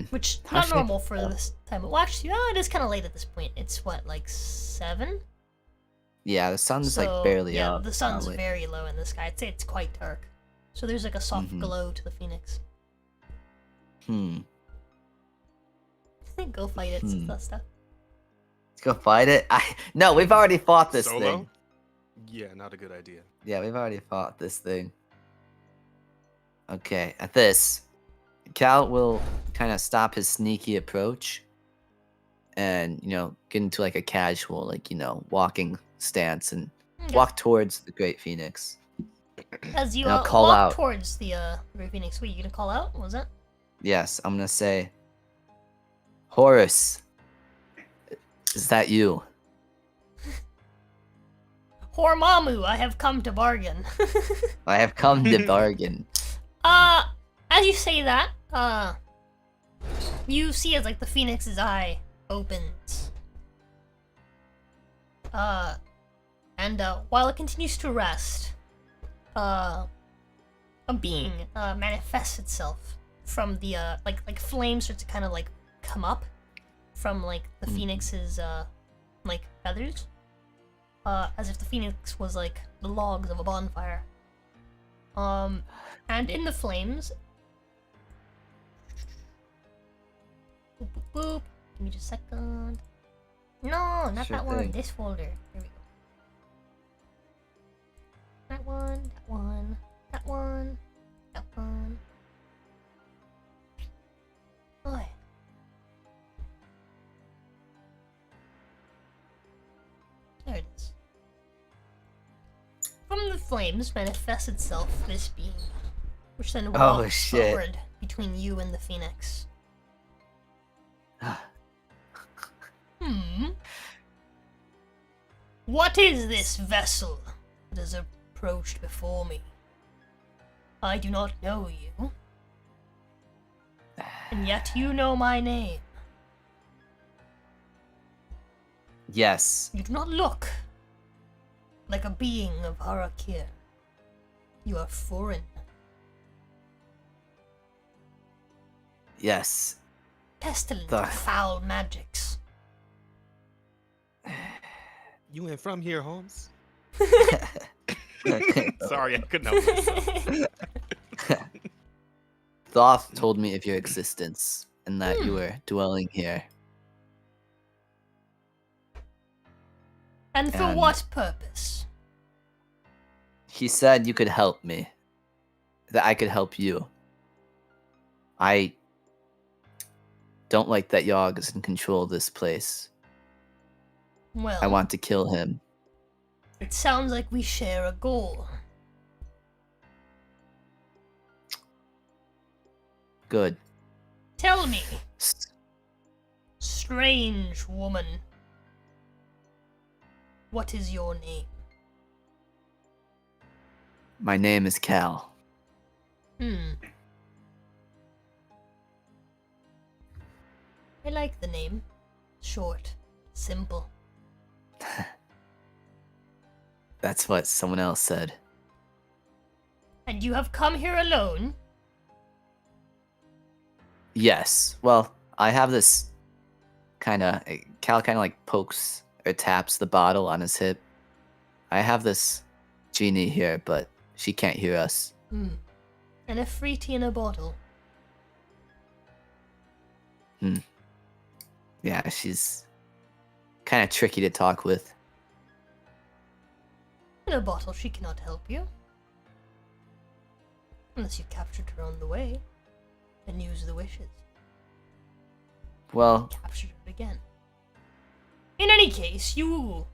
Which, How not should I- normal for this time. Well, actually, it is kind of late at this point. It's what, like 7? Yeah, the sun's So, like barely yeah, up. the sun's probably. very low in the sky. I'd say it's quite dark. So there's like a soft Mhm. glow to the phoenix. Go fight it, stuff. Let's go fight it. No, we've already fought this Solo? thing. Yeah, not a good idea. Yeah, we've already fought this thing. Okay, at this, Cal will kind of stop his sneaky approach and, get into like a casual, like, walking stance and Okay. walk towards the Great Phoenix. As you and I'll call walk out. towards the Great Phoenix, what are you gonna call out? What was that? Yes, I'm gonna say, Horus, is that you? Hormamu, I have come to bargain. I have come to bargain. As you say that, you see as like the phoenix's eye opens. And while it continues to rest, a being manifests itself from the like flames start to kind of like come up from like the phoenix's like feathers, as if the phoenix was like the logs of a bonfire. And in the flames, boop, boop, boop. Give me just a second. No, not Sure that one. thing. This folder. There we go. That one. That one. That one. That one. Oh, yeah. There it is. From the flames manifests itself this being, which then walks shit. forward between you and the phoenix. What is this vessel that has approached before me? I do not know you, and yet you know my name. Yes. You do not look like a being of Har'Akir. You are foreign. Yes. Pestilent, The- foul magics. You ain't from here, Holmes. Sorry. Sorry, I couldn't help myself. Thoth told me of your existence and that you were dwelling here. And for And- what purpose? He said you could help me. That I could help you. I don't like that Yogg is in control of this place. Well, I want to kill him. it sounds like we share a goal. Good. Tell me, S- strange woman, what is your name? My name is Cal. I like the name. Short, simple. That's what someone else said. And you have come here alone? Yes. Well, I have this Cal kind of like pokes or taps the bottle on his hip. I have this genie here, but she can't hear us. And a free tea in a bottle. Yeah, she's kind of tricky to talk with. In a bottle, she cannot help you. Unless you captured her on the way and used the wishes. Well, Captured her again. In any case, you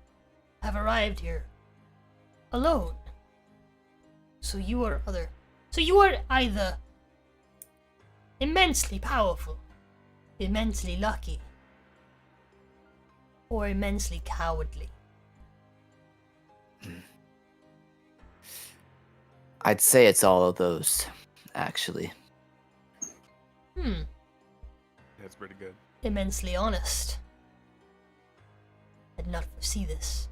have arrived here alone. So you are either immensely powerful, immensely lucky, or immensely cowardly. I'd say it's all of those. actually. That's pretty good. Immensely honest. I did not foresee this.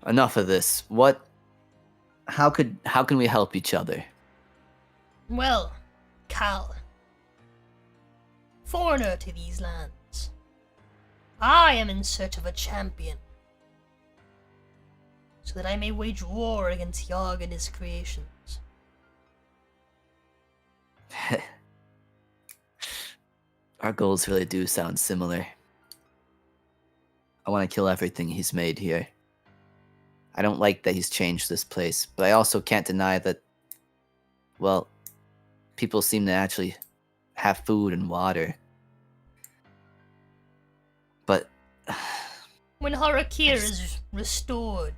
Enough of this. How can we help each other? Well, Cal, foreigner to these lands, I am in search of a champion, so that I may wage war against Yogg and his creations. Our goals really do sound similar. I want to kill everything he's made here. I don't like that he's changed this place, but I also can't deny that, well, people seem to actually have food and water. But When Har'Akir is restored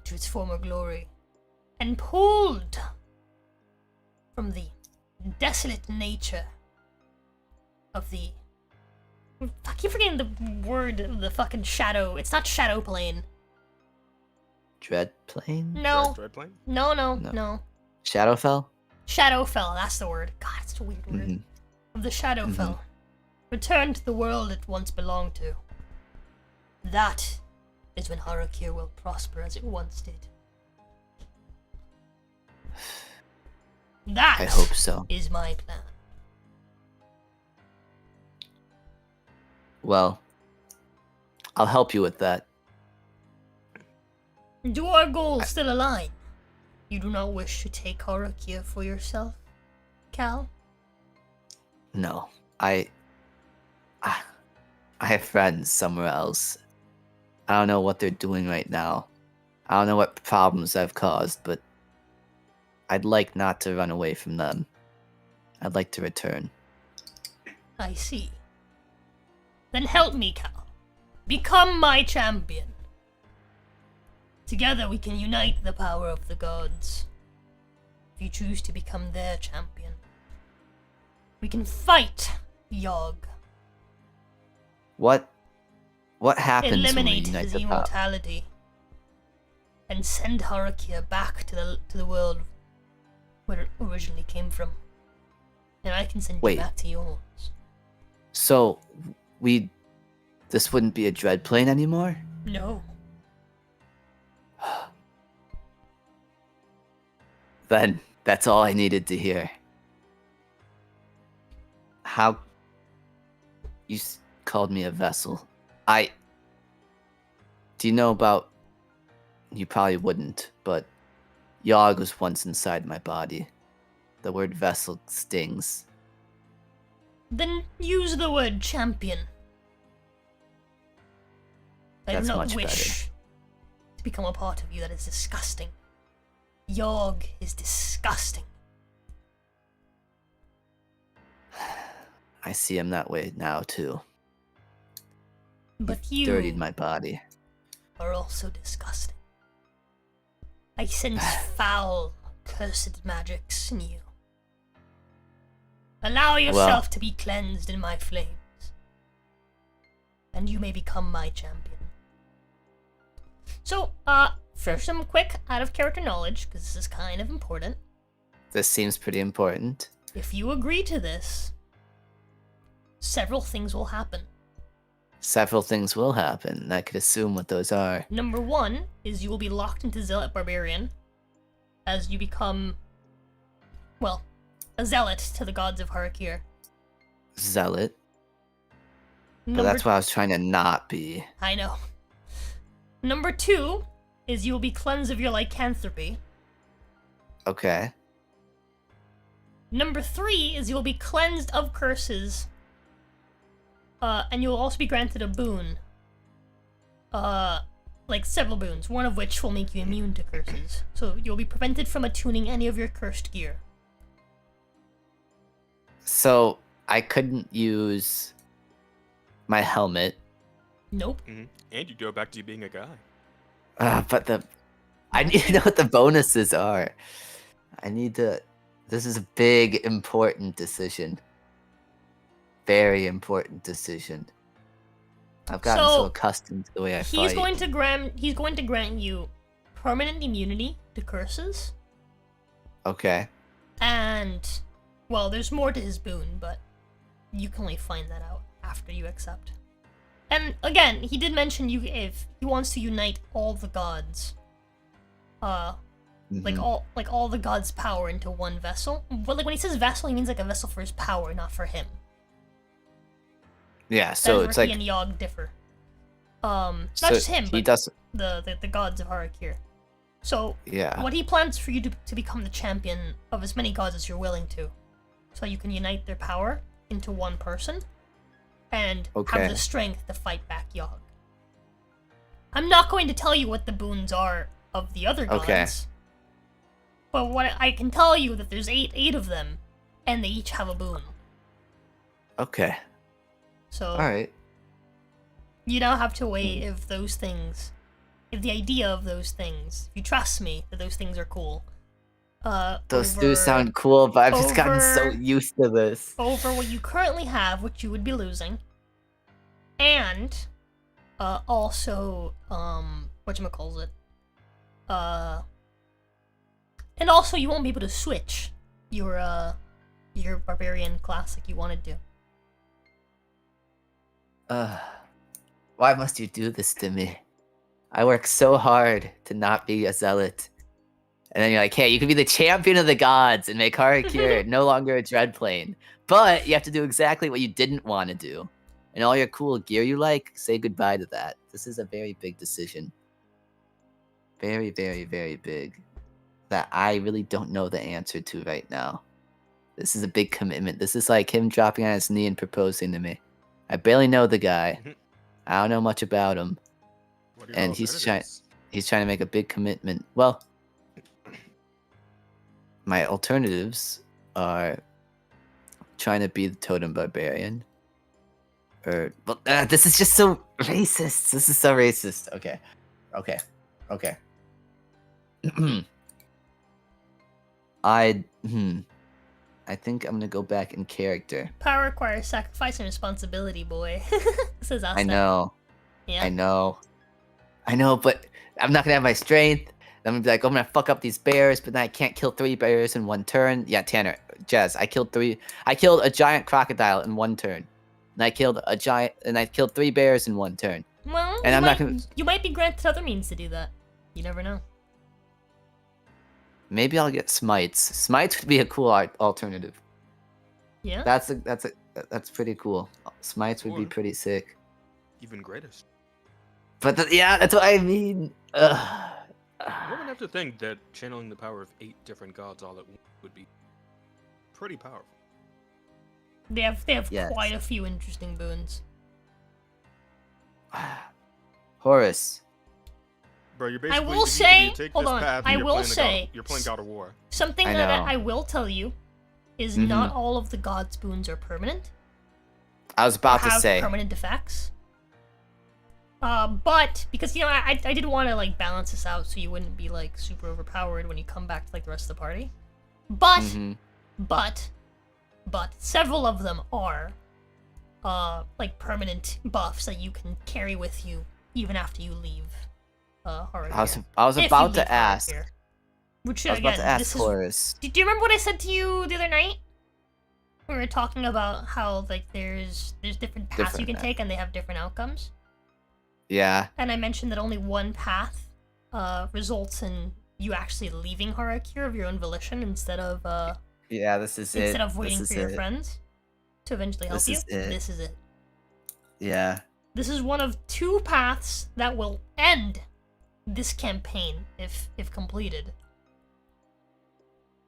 to its former glory and pulled from the desolate nature of the... I keep forgetting the word of the fucking shadow. It's not shadow plane. Dread Plane? No. Dread plane? No. No. Shadowfell? Shadowfell, that's the word. God, it's a weird word. Of the Shadowfell. Return to the world it once belonged to. That is when Har'Akir will prosper as it once did. That I hope so. is my plan. Well, I'll help you with that. Do our goals still align? You do not wish to take Har'Akir for yourself, Cal? No, I have friends somewhere else. I don't know what they're doing right now. I don't know what problems I've caused, but I'd like not to run away from them. I'd like to return. I see. Then help me, Cal. Become my champion. Together we can unite the power of the gods. If you choose to become their champion, we can fight Yogg. What happens Eliminate when we unite his the power? immortality. And send Har'Akir back to the world where it originally came from. And I can send Wait. you back to yours. So, this wouldn't be a dread plane anymore? No. Then, that's all I needed to hear. How... You called me a vessel. Do you know about... You probably wouldn't, but... Yogg was once inside my body. The word vessel stings. Then use the word champion. I That's do not much wish to become a part of you. That is disgusting. Yogg is disgusting. I see him that way now, too. But He you dirtied my body. are also disgusting. I sense foul, cursed magics in you. Allow yourself to be cleansed in my flames, and you may become my champion. So, for some quick out-of-character knowledge, because this is kind of important, This seems pretty important. if you agree to this, several things will happen. Several things will happen. I could assume what those are. Number one is you will be locked into Zealot Barbarian as you become, well, a zealot to the gods of Har'Akir. Zealot. But Number that's what I was trying to not be. I know. Number two is you will be cleansed of your lycanthropy. Okay. Number three is you will be cleansed of curses. And you will also be granted a boon. Like several boons, one of which will make you immune to curses. So you'll be prevented from attuning any of your cursed gear. So, I couldn't use my helmet. Nope. And you go back to being a guy. But I need to know what the bonuses are. This is a big, important decision. Very important decision. I've gotten so accustomed to the way I fight. He's going to grant you permanent immunity to curses. Okay. And, well, there's more to his boon, but you can only find that out after you accept. And again, he did mention if he wants to unite all the gods, like all the gods' power into one vessel. But like when he says vessel, he means like a vessel for his power, not for him. Yeah, so that's it's where like he and Yogg differ. Not so just him, he but does. the gods of Har'Akir. So Yeah. what he plans for you to become the champion of as many gods as you're willing to, so you can unite their power into one person, and have the strength to fight back Yogg. I'm not going to tell you what the boons are of the other gods. Okay. But what I can tell you that there's eight of them, and they each have a boon. Okay. So All right. you now have to weigh if those things, if the idea of those things, if you trust me that those things are cool. Those do sound cool, but I've just gotten so over- used to this. over what you currently have, which you would be losing, and also whatchamacallit, and also you won't be able to switch your barbarian class like you wanted to. Why must you do this to me? I work so hard to not be a zealot. And then you're like, hey, you can be the champion of the gods and make Har'Akir no longer a dread plane. But you have to do exactly what you didn't want to do. And all your cool gear you like, say goodbye to that. This is a very big decision. Very, very, very big. That I really don't know the answer to right now. This is a big commitment. This is like him dropping on his knee and proposing to me. I barely know the guy. I don't know much about him. What are your And he's alternatives? trying to make a big commitment. Well, my alternatives are trying to be the totem barbarian. This is just so racist. This is so racist. Okay. I think I'm gonna go back in character. Power requires sacrifice and responsibility, boy. This is us. I know. Yeah. I know, but I'm not gonna have my strength. I'm gonna be like, I'm gonna fuck up these bears, but then I can't kill 3 bears in one turn. Yeah, Tanner, Jazz, I killed a giant crocodile in one turn. And I killed 3 bears in one turn. Well, And you might be granted other means to do that. You never know. Maybe I'll get smites. Smites would be a cool alternative. Yeah. That's pretty cool. Smites would be Or- pretty sick. Even greatest. But yeah, that's what I mean. You wouldn't have to think that channeling the power of 8 different gods all at once would be pretty powerful. They have Yes. quite a few interesting boons. Horus. Bro, you're basically will if say- you take hold this on, path, I you're will playing say- you're playing God of War. Something I that know. I will tell you is Mhm. not all of the gods' boons are permanent. I was about to have say. permanent effects. But because I did want to like balance this out so you wouldn't be like super overpowered when you come back to like the rest of the party. But Mhm. but several of them are like permanent buffs that you can carry with you even after you leave Har'Akir. I was If you about leave to ask. Har'Akir. Which I was again, about to ask this is. Horus. Do you remember what I said to you the other night? We were talking about how like there's different paths you Different can take and they have different outcomes. Yeah. And I mentioned that only one path results in you actually leaving Har'Akir of your own volition instead of Yeah, this is it. instead of waiting This for is your it. friends to eventually help This you. is it. This is it. Yeah. This is one of 2 paths that will end this campaign if completed.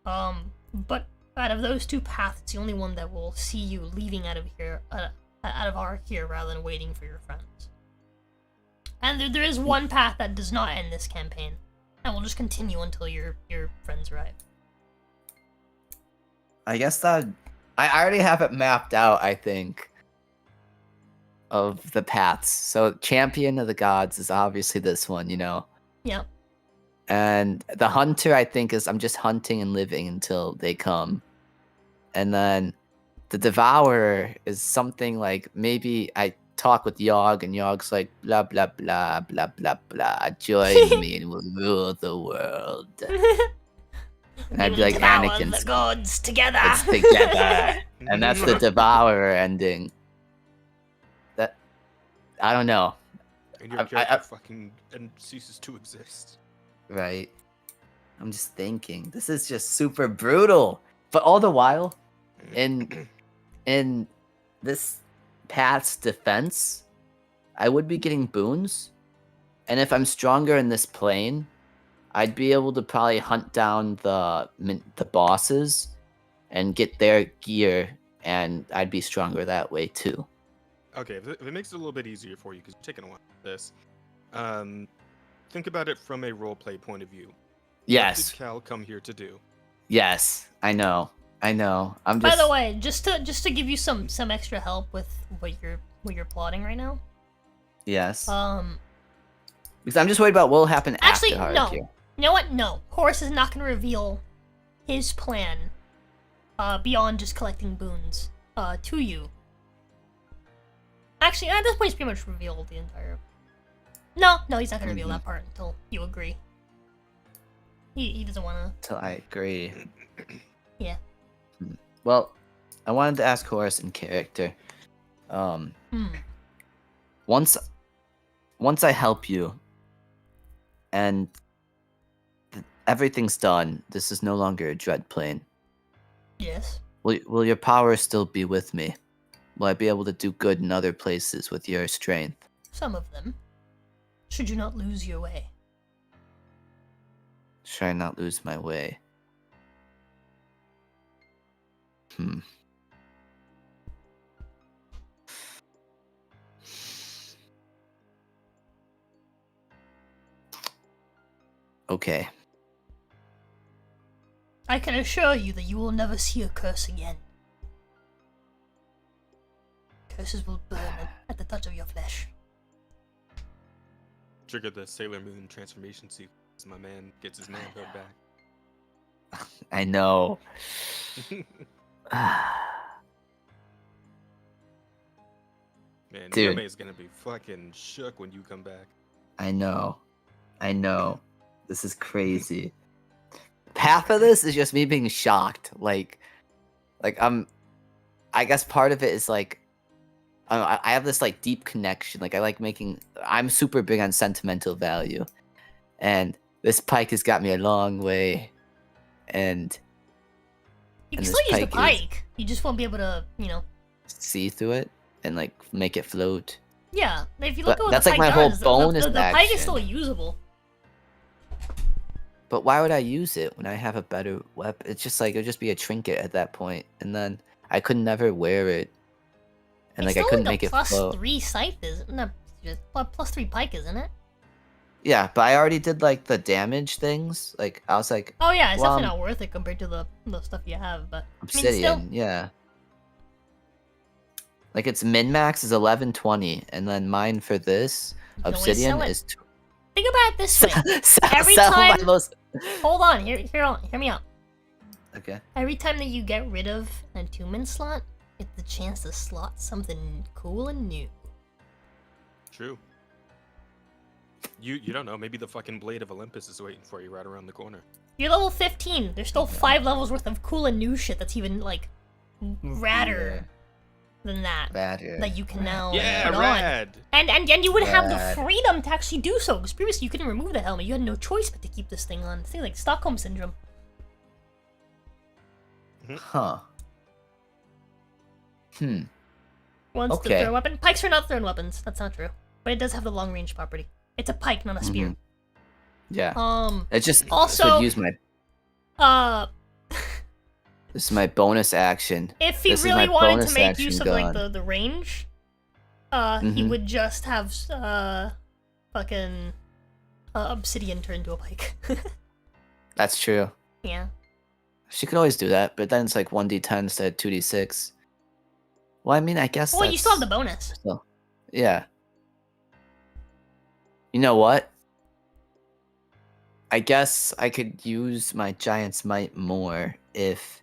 But out of those 2 paths, it's the only one that will see you leaving out of here, out of Har'Akir, rather than waiting for your friends. And there is one path that does not end this campaign, and will just continue until your friends arrive. I guess that I already have it mapped out, I think, of the paths. So champion of the gods is obviously this one, Yep. And the hunter, I think, is I'm just hunting and living until they come. And then the devourer is something like maybe I talk with Yogg, and Yogg's like, blah, blah, blah, blah, blah, blah. Join me and we'll rule the world. And I'd be like, Anakin, the gods together. it's together. And that's the Devourer ending. That, I don't know. And your character fucking and ceases to exist. Right. I'm just thinking, this is just super brutal. But all the while, in this path's defense, I would be getting boons. And if I'm stronger in this plane, I'd be able to probably hunt down the bosses and get their gear, and I'd be stronger that way too. Okay, if it makes it a little bit easier for you, because you're taking a while with this, think about it from a roleplay point of view. Yes. What did Cal come here to do? Yes, I know. I'm just. By the way, just to give you some extra help with what you're plotting right now. Yes. Because I'm just worried about what will happen Actually, after no. Har'Akir. You know what? No. Horus is not going to reveal his plan beyond just collecting boons to you. Actually, at this point, he's pretty much revealed the entire... No, he's not going to reveal that part until you agree. He doesn't want to... Till I agree. Yeah. Well, I wanted to ask Horus in character. Once I help you, and everything's done, this is no longer a dread plane. Yes. Will your power still be with me? Will I be able to do good in other places with your strength? Some of them. Should you not lose your way. Should I not lose my way? Okay. I can assure you that you will never see a curse again. Curses will burn at the touch of your flesh. Trigger the Sailor Moon transformation sequence. My man gets his manhood back. I know. Man, Dude. Niome is gonna be fucking shook when you come back. I know. This is crazy. Half of this is just me being shocked. Like I guess part of it is like, I have this like deep connection. Like I'm super big on sentimental value, and this pike has got me a long way. And You and can this still use the pike is- pike. You just won't be able to, see through it and like make it float. Yeah, if you look But at what that's the like pike my whole does, bonus the pike is action. still usable. But why would I use it when I have a better weapon? It's just like it'd just be a trinket at that point, and then I could never wear it, and It's like I still couldn't like make a it plus float. 3 scythe, isn't it? Plus 3 pike, isn't it? Yeah, but I already did like the damage things. Like I was like Oh yeah, it's Well, definitely not worth it compared to the stuff you have. But obsidian, I mean, still, yeah. Like its min max is 1120, and then mine for this You can always obsidian sell it. is. think about it this way. Every Sell my time- most- Hold on, hear me out. Okay. Every time that you get rid of an attunement slot, it's the chance to slot something cool and new. True. You don't know. Maybe the fucking Blade of Olympus is waiting for you right around the corner. You're level 15. There's still 5 levels worth of cool and new shit that's even like radder than that. Badger. That you can now Yeah, put on. rad. And you would have the Rad. freedom to actually do so, because previously you couldn't remove the helmet. You had no choice but to keep this thing on. It's like Stockholm syndrome. Huh. Once Okay. the thrown weapon. Pikes are not thrown weapons. That's not true. But it does have the long range property. It's a pike, not a spear. Yeah. It's just Also- would use my. This is my bonus action. If he This is really my wanted to bonus make action use of like the range, he Mhm. would just have fucking obsidian turn into a pike. That's true. Yeah. She could always do that, but then it's like 1d10 instead of 2d6. Well, I mean, I guess. Well, you still have the that's- bonus. So, yeah. You know what? I guess I could use my Giant's Might more if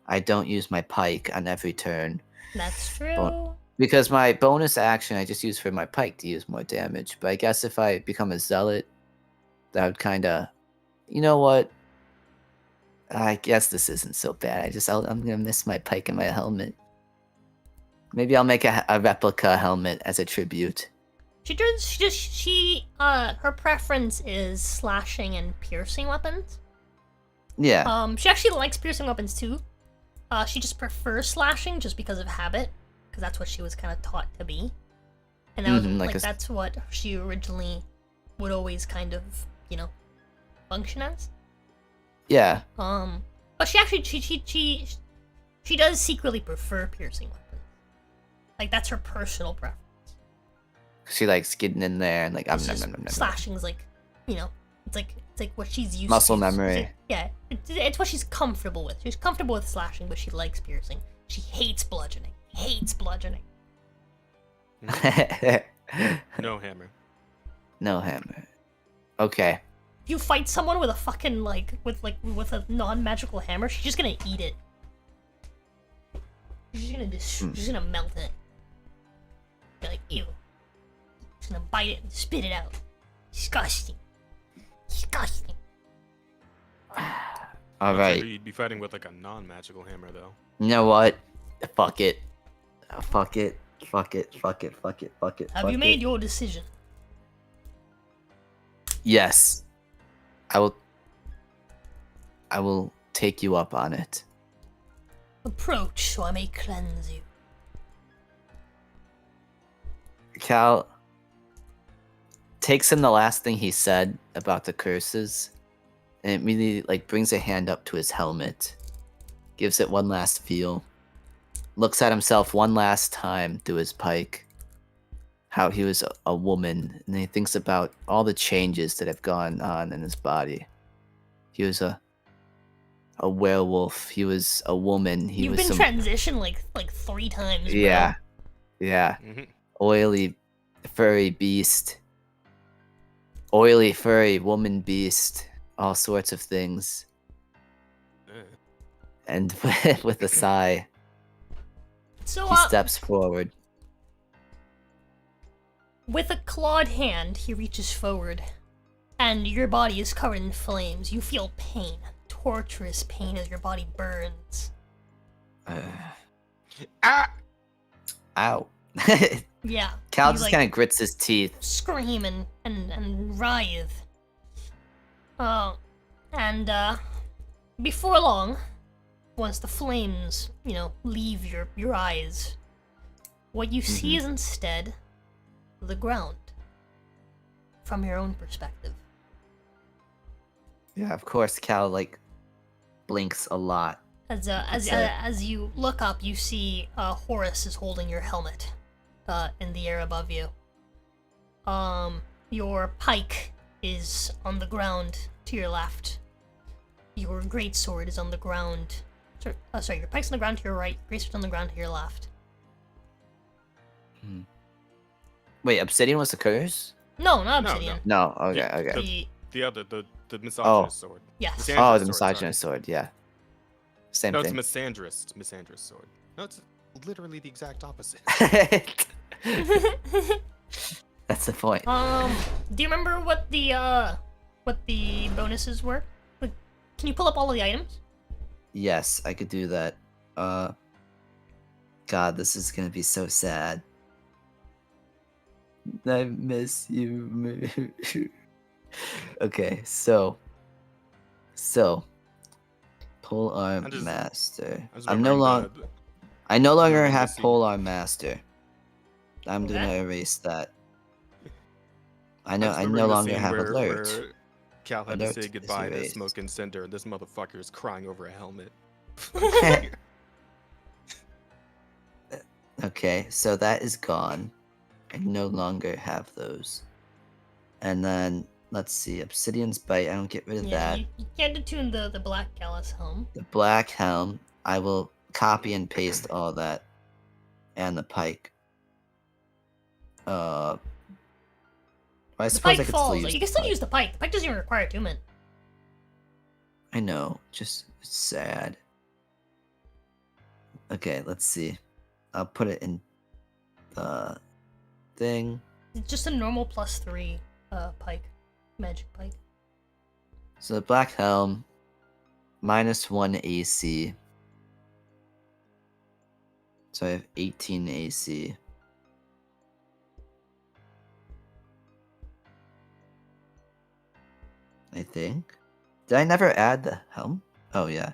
I don't use my pike on every turn. That's true. Because my bonus action I just used for my pike to use more damage. But I guess if I become a zealot, that would kind of, you know what? I guess this isn't so bad. I'm gonna miss my pike and my helmet. Maybe I'll make a replica helmet as a tribute. Her preference is slashing and piercing weapons. Yeah. She actually likes piercing weapons too. She just prefers slashing just because of habit, because that's what she was kind of taught to be, and that was that's what she originally would always kind of, function as. Yeah. But she actually she does secretly prefer piercing weapons. Like that's her personal preference. She likes getting in there and like slashing's like, it's like what she's used muscle to. memory. It's what she's comfortable with. She's comfortable with slashing, but she likes piercing. She hates bludgeoning. No hammer. No hammer. Okay. If you fight someone with a fucking with a non-magical hammer, she's just gonna eat it. She's gonna melt it. You're like, ew. She's gonna bite it and spit it out. Disgusting. All right. You'd be fighting with like a non-magical hammer, though. You know what? Fuck it. Fuck it. Have you made your decision? Yes. I will take you up on it. Approach so I may cleanse you. Cal takes in the last thing he said about the curses and immediately brings a hand up to his helmet, gives it one last feel, looks at himself one last time through his pike, how he was a woman, and he thinks about all the changes that have gone on in his body. He was a werewolf. He was a woman. You've been transitioned like 3 times. Bro. Yeah. Mm-hmm. Oily, furry beast. Oily, furry woman beast. All sorts of things. And with a sigh, so he steps forward. With a clawed hand, he reaches forward, and your body is covered in flames. You feel pain, torturous pain as your body burns. Ow. Yeah. Cal just kind of grits his teeth. Scream and writhe. And before long, once the flames, leave your eyes, what you see is instead the ground from your own perspective. Yeah, of course, Cal blinks a lot. As you look up, you see Horus is holding your helmet in the air above you. Your pike is on the ground to your left. Your greatsword is on the ground. Sorry, your pike's on the ground to your right. Greatsword's on the ground to your left. Wait, obsidian was the curse? No, not obsidian. No. Okay. The other, the misogynist sword. Yes. The misogynist sword. Yeah. Same thing. No, it's misandrist sword. No, it's literally the exact opposite. That's the point. Do you remember what the bonuses were? Can you pull up all of the items? Yes, I could do that. God, this is gonna be so sad. I miss you. Okay, so pole arm master. I no longer have pole arm master. I'm gonna erase that. I no longer have alert. Where Cal had to say goodbye to Smoke and Cinder, and this motherfucker is crying over a helmet. Okay, so that is gone. I no longer have those. And then, let's see, Obsidian's Bite, I don't get rid of that. You can't attune the Black Gallus helm. The Black Helm, I will copy and paste all that. And the Pike. I suppose I could still use You can still use the pike. The pike doesn't even require attunement. I know, just it's sad. Okay, let's see. I'll put it in thing. It's just a normal +3 pike. Magic pike. So the black helm, -1 AC. So I have 18 AC. I think. Did I never add the helm? Oh yeah.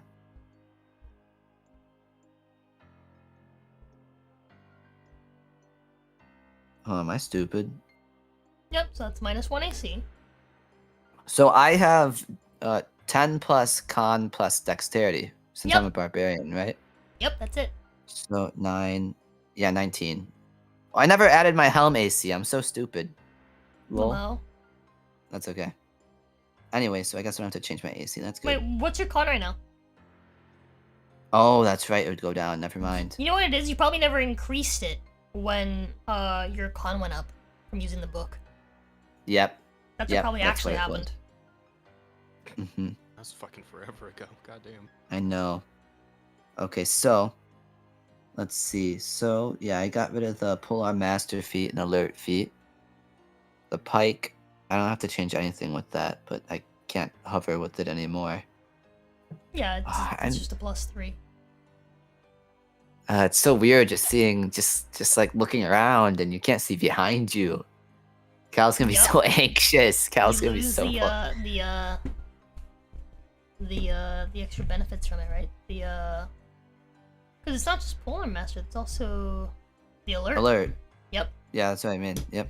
Oh, am I stupid? Yep, so that's -1 AC. So I have 10 plus con plus dexterity since I'm a barbarian, right? Yep, that's it. So 9, yeah, 19. I never added my helm AC. I'm so stupid. Lol. Well, That's okay. Anyway, so I guess I don't have to change my AC. That's good. wait, what's your con right now? Oh, that's right. It would go down. Never mind. You know what it is? You probably never increased it when your con went up from using the book. Yep. That's Yep, what probably that's actually what it happened. Mm-hmm. That's fucking forever ago. Goddamn. I know. Okay, so let's see. So yeah, I got rid of the polearm master feat and alert feat. The pike, I don't have to change anything with that, but I can't hover with it anymore. Yeah, it's just a +3. It's so weird just seeing, just like looking around and you can't see behind you. Cal's gonna be Yup. so anxious. Cal's You gonna be lose so the extra benefits from it, right? Because it's not just Polar Master, it's also the alert. alert. Yep. Yeah, that's what I mean. Yep.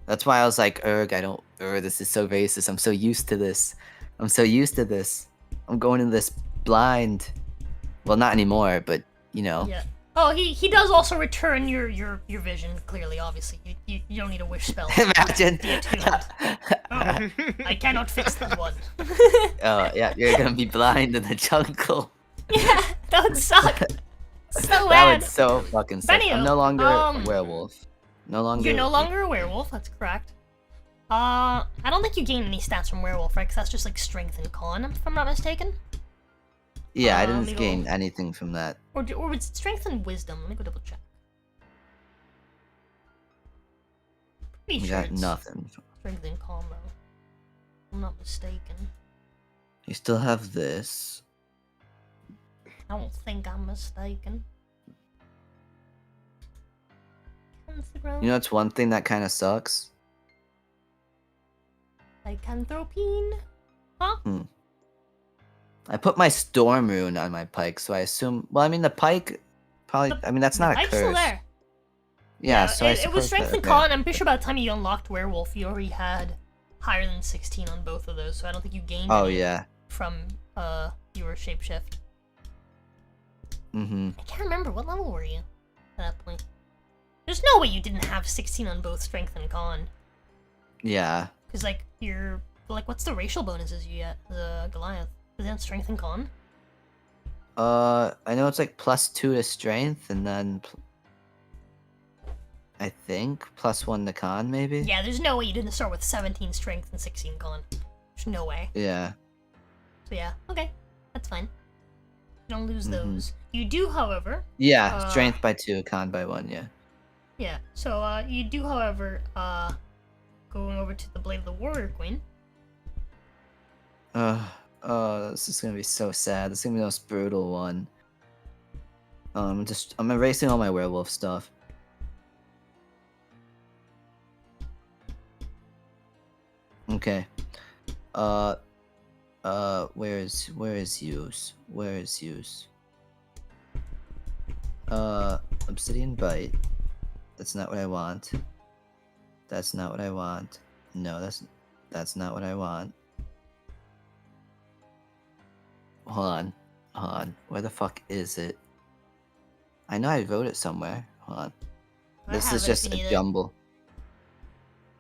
That's why I was like, this is so racist. I'm so used to this. I'm so used to this. I'm going in this blind. Well, not anymore, but you know. Yeah. Oh, he does also return your vision. Clearly, obviously, you don't need a wish spell. Imagine. Be attuned. Oh, I cannot fix this one. Oh yeah, you're gonna be blind in the jungle. Yeah, that would suck. So That bad. would so fucking suck. Anywho, I'm no longer a werewolf. No longer. You're no longer a werewolf. That's correct. I don't think you gain any stats from werewolf, right? Because that's just like strength and con, if I'm not mistaken. Yeah, I let me didn't go- gain anything from that. Or was it strength and wisdom? Let me go double check. Pretty You sure got it's nothing. strength and con, though. If I'm not mistaken. You still have this. I don't think I'm mistaken. Instagram. You know, it's one thing that kind of sucks. Lycanthropine? Huh? I put my storm rune on my pike, so I assume. Well, I mean, the pike probably. I mean, that's not a Pike's curse. still there. Yeah, so I it was suppose strength that- and con. I'm pretty sure by the time you unlocked werewolf, you already had higher than 16 on both of those, so I don't think you gained Oh any yeah. from your shapeshift. Mm-hmm. I can't remember, what level were you at that point? There's no way you didn't have 16 on both strength and con. Yeah. Because, like, you're... Like, what's the racial bonuses you get? The Goliath. Is that strength and con? I know it's like +2 to strength, and then I think +1 to con, maybe. Yeah, there's no way you didn't start with 17 strength and 16 con. There's no way. Yeah. So yeah, okay. That's fine. You don't lose those. You do, however... Yeah, strength by 2, con by 1, yeah. Yeah, so, you do, however, going over to the Blade of the Warrior Queen. Oh, this is gonna be so sad. This is gonna be the most brutal one. I'm erasing all my werewolf stuff. Okay. Where is use? Where is use? Obsidian bite. That's not what I want. That's not what I want. No, that's not what I want. Hold on. Where the fuck is it? I know I wrote it somewhere. Hold on. This is just a jumble.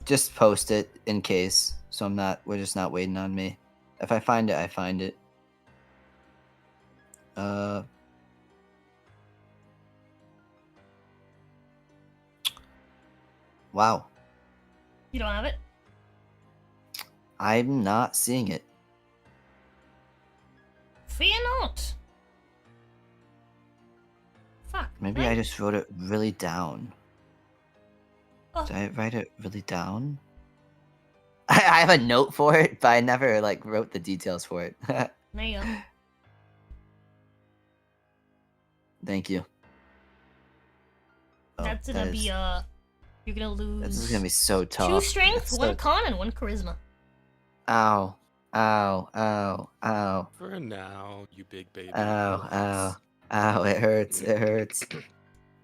Just post it in case. So we're just not waiting on me. If I find it, I find it. Wow. You don't have it? I'm not seeing it. Fear not! Fuck. Maybe I just wrote it really down. Oh, Did I write it really down? I have a note for it, but I never like wrote the details for it. there you go. Thank you. Oh, That's gonna be you're gonna This is lose gonna be so tough. 2 strength, It's 1 so- con, and 1 charisma. Ow. Ow. Ow. Ow. For now, you big baby. Ow. relax. Ow. Ow. It hurts. It hurts.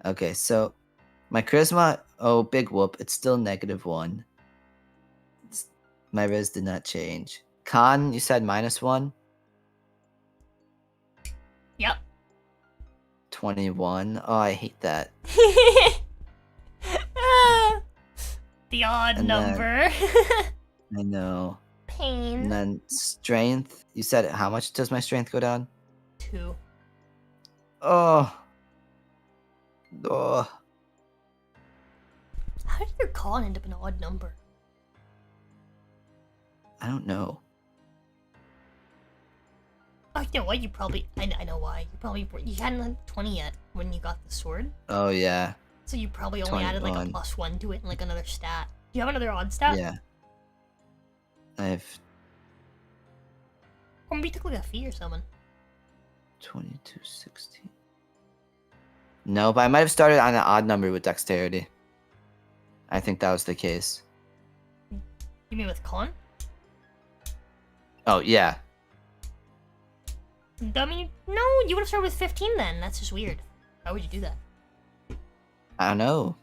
Okay, so my charisma, oh, big whoop. It's still -1. My res did not change. Con, you said -1? Yep. 21. Oh, I hate that. The odd And then- number. I know. Pain. And then strength, you said how much does my strength go down? 2. Oh. Oh. How did your con end up an odd number? I don't know. Oh, you know what? You probably. I know why. You hadn't had 20 yet when you got the sword. Oh, yeah. So you probably only added like a 21. +1 to it and like another stat. Do you have another odd stat? Yeah. I have Or maybe you took like a fee or something. 2216. No, but I might have started on an odd number with dexterity. I think that was the case. You mean with con? Oh, yeah. I mean, no, you would have started with 15 then. That's just weird. Why would you do that? I don't know.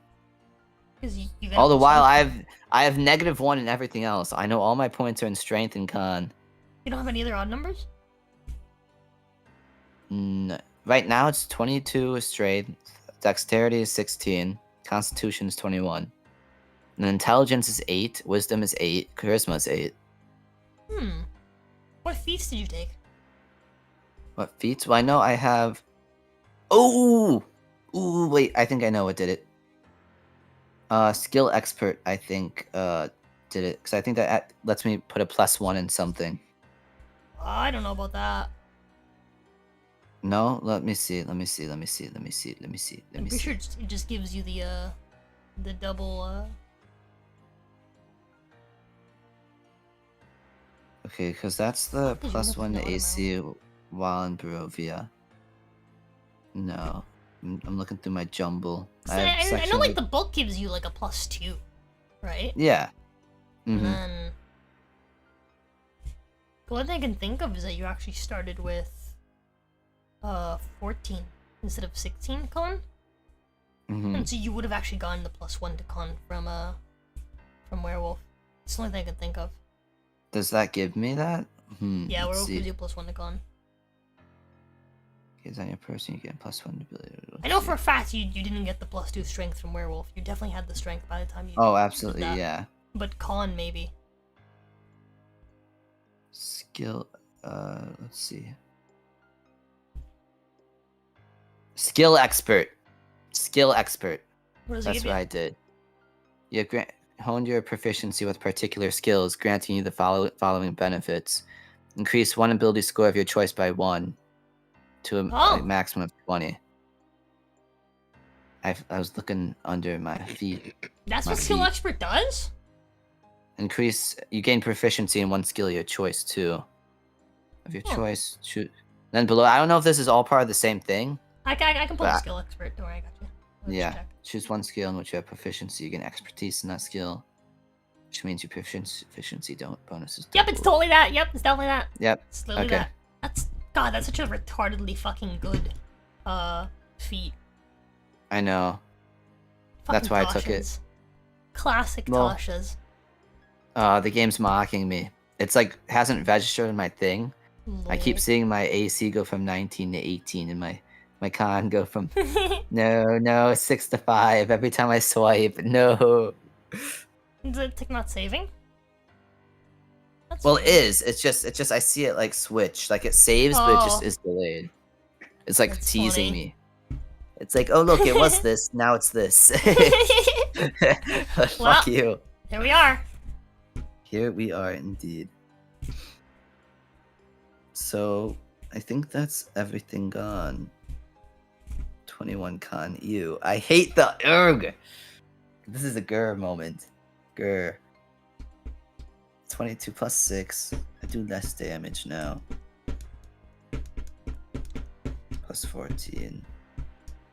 Because you got All the plus while, one. I have -1 in everything else. I know all my points are in strength and con. You don't have any other odd numbers? Right now, it's 22 is strength, dexterity is 16, constitution is 21, and intelligence is 8, wisdom is 8, charisma is 8. What feats did you take? What feats? Well, I know I have. Oh, ooh, wait. I think I know what did it. Skill expert. I think did it because I think that lets me put a +1 in something. I don't know about that. No, let me see. Let me see. I'm pretty sure it just gives you the double. Okay, because that's the Fuck, did you +1 look to at AC while in Barovia. No, I'm looking through my jumble. So have I know section like the book gives you like a +2, right? Yeah. And Mm-hmm. then the one thing I can think of is that you actually started with 14 instead of 16 con, Mm-hmm. and so you would have actually gotten the +1 to con from werewolf. It's the only thing I can think of. Does that give me that? Yeah, let's werewolf see. gives you +1 to con. Because on your person, you get +1 ability. I know for a fact you didn't get the +2 strength from werewolf. You definitely had the strength by the time you. Oh, did absolutely, that. yeah. But con maybe. Skill. Let's see. Skill expert. Skill expert. What does it That's give what you? I did. You honed your proficiency with particular skills, granting you the following benefits: increase one ability score of your choice by 1 to a Oh. maximum of 20. I was looking under my feet. That's my what skill feet. expert does. You gain proficiency in one skill of your choice too. Of your Huh. choice, shoot. Then below, I don't know if this is all part of the same thing. I can pull the But- skill expert. Don't worry, I got you. Let's Yeah. check. Choose one skill in which you have proficiency. You gain expertise in that skill, which means your proficiency bonuses. Yep, it's double. totally that. Yep, it's definitely that. Yep. It's literally Okay. that. That's such a retardedly fucking good feat. I know. Fucking That's why I took it. Tasha's. Classic Well- Tasha's. The game's mocking me. It's like hasn't registered in my thing. I keep Lol. seeing my AC go from 19 to 18, and my con go from no 6 to 5 every time I swipe. No. Is it like not saving? That's Well, it weird. is. It's just I see it like switch, like it saves, but it just Oh. is delayed. It's like That's teasing funny. me. It's like, oh look, it was this. Now it's this. Well. Fuck you. There we are. Here we are indeed. So I think that's everything gone. 21 con. Ew. I hate the erg. This is a grr moment. Grr. 22 plus 6. I do less damage now. Plus 14.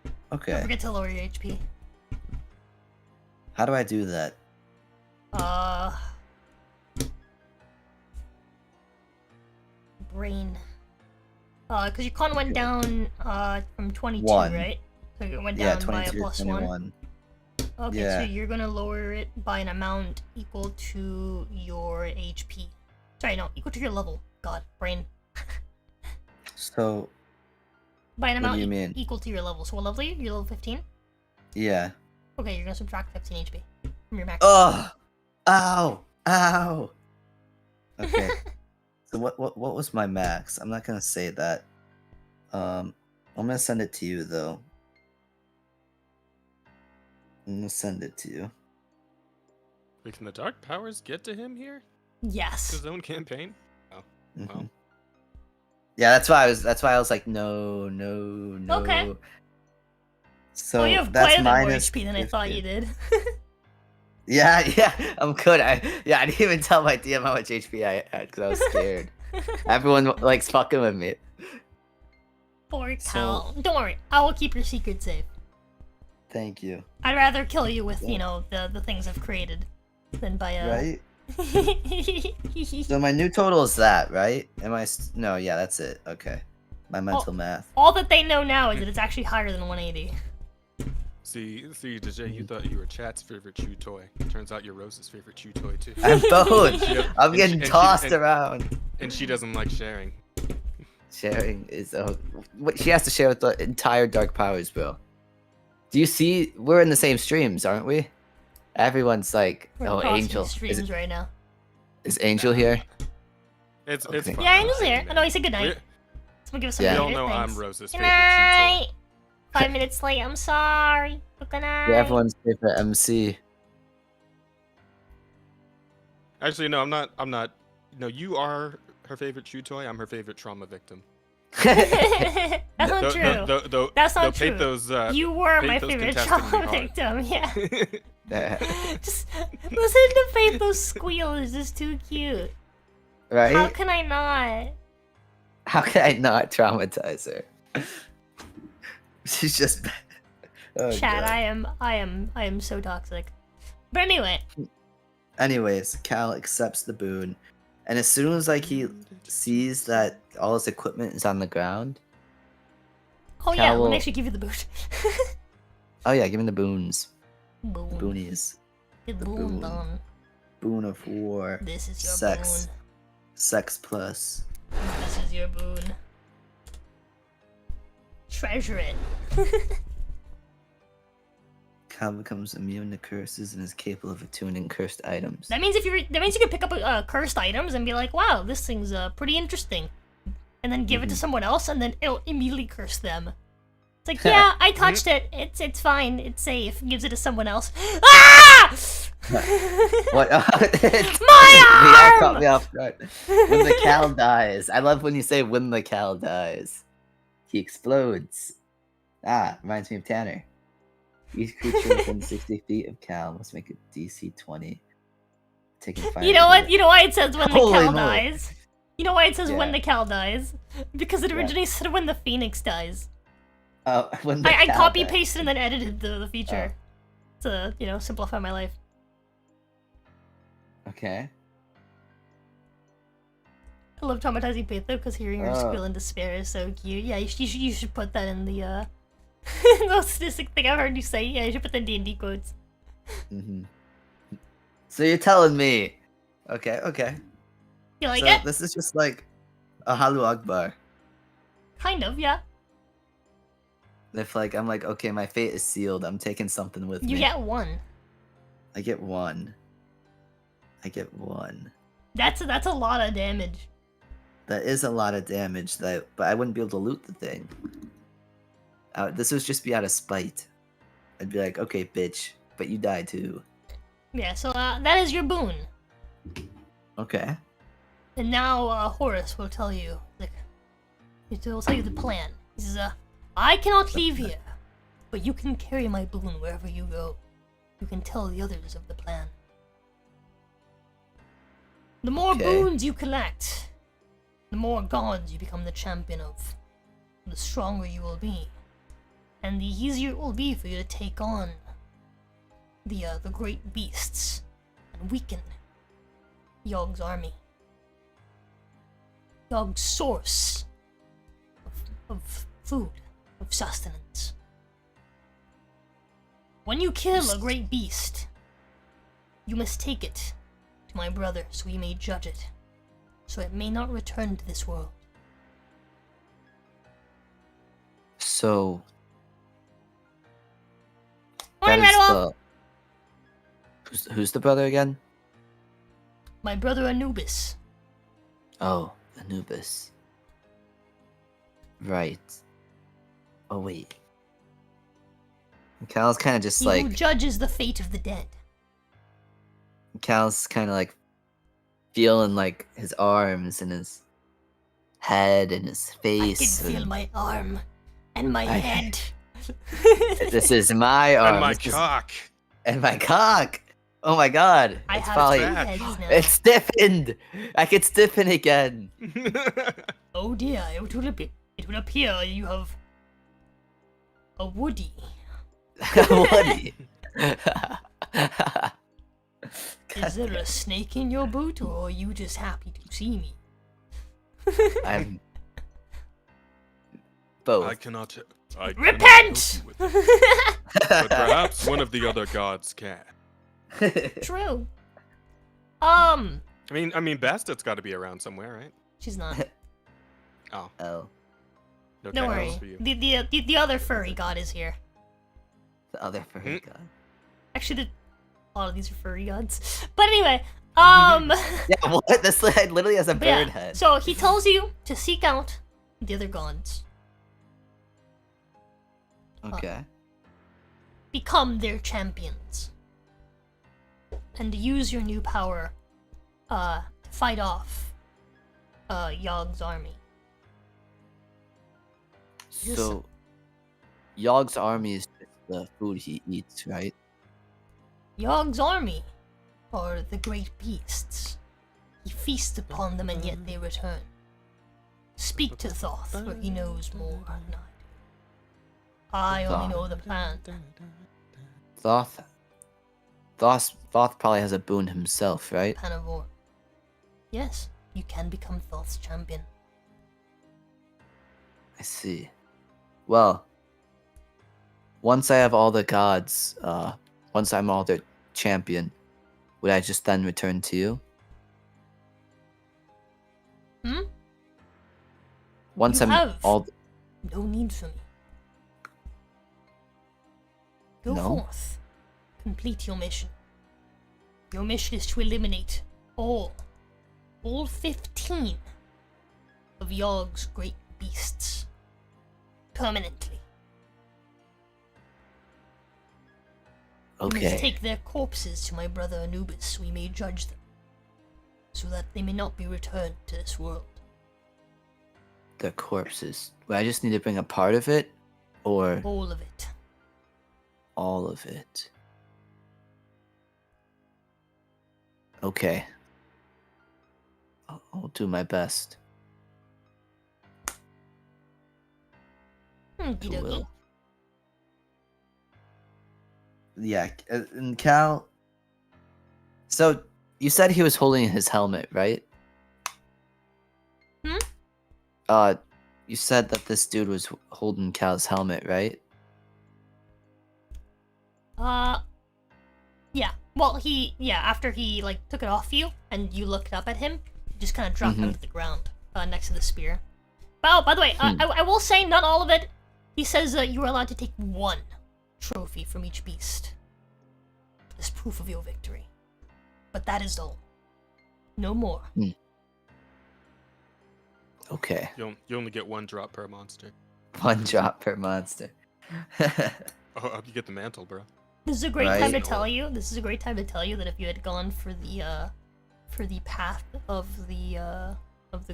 Don't Okay. forget to lower your HP. How do I do that? Brain. Because your con went down from 22, 1. right? So it went Yeah, down by a 22 to plus 1. 21. Okay, Yeah. so you're gonna lower it by an amount equal to your HP. Sorry, no, equal to your level. God, brain. So, By an What do amount you mean? equal to your level. So what level are you? You're level 15? yeah. Okay, you're gonna subtract 15 HP from your max. Ugh! Ow! Ow! Okay. So what was my max? I'm not gonna say that. I'm gonna send it to you though. I'm gonna send it to you. Wait, can the dark powers get to him here? Yes. His own campaign? Oh, Mhm. well. Yeah, that's why I was like, no. Okay. So Well, you have that's quite a bit more minus HP than I thought 50. you did. Yeah, I'm good. I didn't even tell my DM how much HP I had because I was scared. Everyone likes fucking with me. Poor So- Cal. Don't worry, I will keep your secret safe. Thank you. I'd rather kill you with, Yeah. you know, the things I've created than by Right? So my new total is that, right? No, yeah, that's it. Okay. My mental math. All that they know now is that it's actually higher than 180. See, DJ, you thought you were Chat's favorite chew toy. Turns out you're Rose's favorite chew toy too. I'm both. She- I'm and getting she- and she- tossed and- around. And she doesn't like sharing. Sharing is what she has to share with the entire Dark Powers, bro. Do you see? We're in the same streams, aren't we? Everyone's like, We're oh, crossing Angel. streams right now. Is Angel here? It's Okay. fine. Yeah, Angel's here. Oh no, he said good night. We- Someone give us some Yeah. We all later, know thanks. I'm Rose's Good favorite chew night. 5 minutes late. I'm sorry. But good night. Yeah, everyone's favorite MC. toy. Actually, no, I'm not. No, you are her favorite chew toy. I'm her favorite trauma victim. That's not true. That's not Pay true. Those, You were Fate my those favorite contestants trauma hard. victim. Yeah. Yeah. Just listen to Faith. Those squeal is just too cute. Right? How can I not? How can I not traumatize her? She's just. Oh, Chad, God. I am so toxic. But anyway, Anyways, Cal accepts the boon, and as soon as like he sees that all his equipment is on the ground, oh yeah, Cal let will- me actually give you the boot. oh yeah, give me the boons, Boon. the boonies, The the boon boon. done. boon of war, This is your sex, sex plus. boon. This is your boon. Treasure it. Cal becomes immune to curses and is capable of attuning cursed items. That means you can pick up cursed items and be like, wow, this thing's pretty interesting, and then give it to someone else, and then it'll immediately curse them. It's like, yeah, I touched it. It's fine. It's safe. Gives it to someone else. Ah! What? My That arm! caught me off guard. When the Cal dies, I love when you say "when the Cal dies," he explodes. Ah, reminds me of Tanner. Each creature within 60 feet of Cal must make a DC 20. Taking fire. You know what? You know why it says when the Holy Cal moly. dies? You know why it says when Yeah. the Cal dies? Because it Yeah. originally said when the Phoenix dies. Oh, when the I Cal copy dies. pasted and then edited the feature to, you know, simplify my life. Okay. I love traumatizing Faith though, because hearing her Oh. squeal in despair is so cute. Yeah, you should put that in the most sadistic thing I've heard you say. Yeah, you should put the D&D quotes. hmm So you're telling me? Okay. You like so it? this is just like a Halu Akbar. Kind of, yeah. If like I'm like, okay, my fate is sealed. I'm taking something with me. You get one. I get one. That's a lot of damage. That is a lot of damage. But I wouldn't be able to loot the thing. This would just be out of spite. I'd be like, okay, bitch, but you die too. Yeah, so that is your boon. Okay. And now Horace will tell you, he'll tell you the plan. He says, I cannot leave here, but you can carry my boon wherever you go. you can tell the others of the plan. The more Okay. boons you collect, the more gods you become the champion of, the stronger you will be, and the easier it will be for you to take on the great beasts and weaken Yog's army. Yog's source of food, of sustenance. When you kill a great beast, you must take it to my brother so he may judge it, so it may not return to this world. So Morning, that is Redwall! who's the brother again? My brother Anubis. Oh, Anubis. Right. Oh wait. Cal's kind of just He like who judges the fate of the dead. Cal's kind of like feeling like his arms and his head and his I can face. feel and- my arm and my I- head. This is my arm. And my this is- cock. and my cock. Oh my god. I it's have probably two bad. heads now. it's stiffened. I can stiffen again. Oh dear, it would appear you have a woody. Woody. Is there a snake in your boot, or are you just happy to see me? I'm both. I cannot Repent! help you with it, but perhaps one of the other gods can. True. I mean, Bastet's got to be around somewhere, right? She's not. Oh, Oh, no Don't candles worry. for you. The other furry god is here. the other furry Hmm? god. Actually, a lot of these are furry gods. But anyway, Yeah, what? This guy literally has a but bird yeah, head. so he tells you to seek out the other gods, Okay. become their champions, and use your new power, to fight off, Yog's army. Yes. So, Yog's army is just the food he eats, right? Yog's army are the great beasts. He feasts upon them and yet they return. Speak to Thoth, for he knows more than I do. I only know the plan. Thoth probably has a boon himself, right? Panavor. Yes, you can become Thoth's champion. I see. Well, once I have all the gods, once I'm all their champion, would I just then return to you? Hmm? Once You I'm have. all No need for me. Go No? forth. Complete your mission. Your mission is to eliminate all 15 of Yog's great beasts. Permanently. You must okay. take their corpses to my brother Anubis so we may judge them, so that they may not be returned to this world. The corpses. Would I just need to bring a part of it, or All of it. all of it? Okay. I'll do my best. Okie dokie. Will. Yeah, and Cal. So you said he was holding his helmet, right? Hmm? You said that this dude was holding Cal's helmet, right? Yeah. Well, after he, took it off you, and you looked up at him, he just kind of dropped Mhm. onto the ground, next to the spear. Oh, by the way, Hmm. I will say, not all of it. He says you are allowed to take one trophy from each beast as proof of your victory. But that is all. No more. Okay. You only get one drop per monster. One drop per monster. Oh, you get the mantle, bro. This is a great Right. time to tell you. This is a great time to tell you that if you had gone for the path of the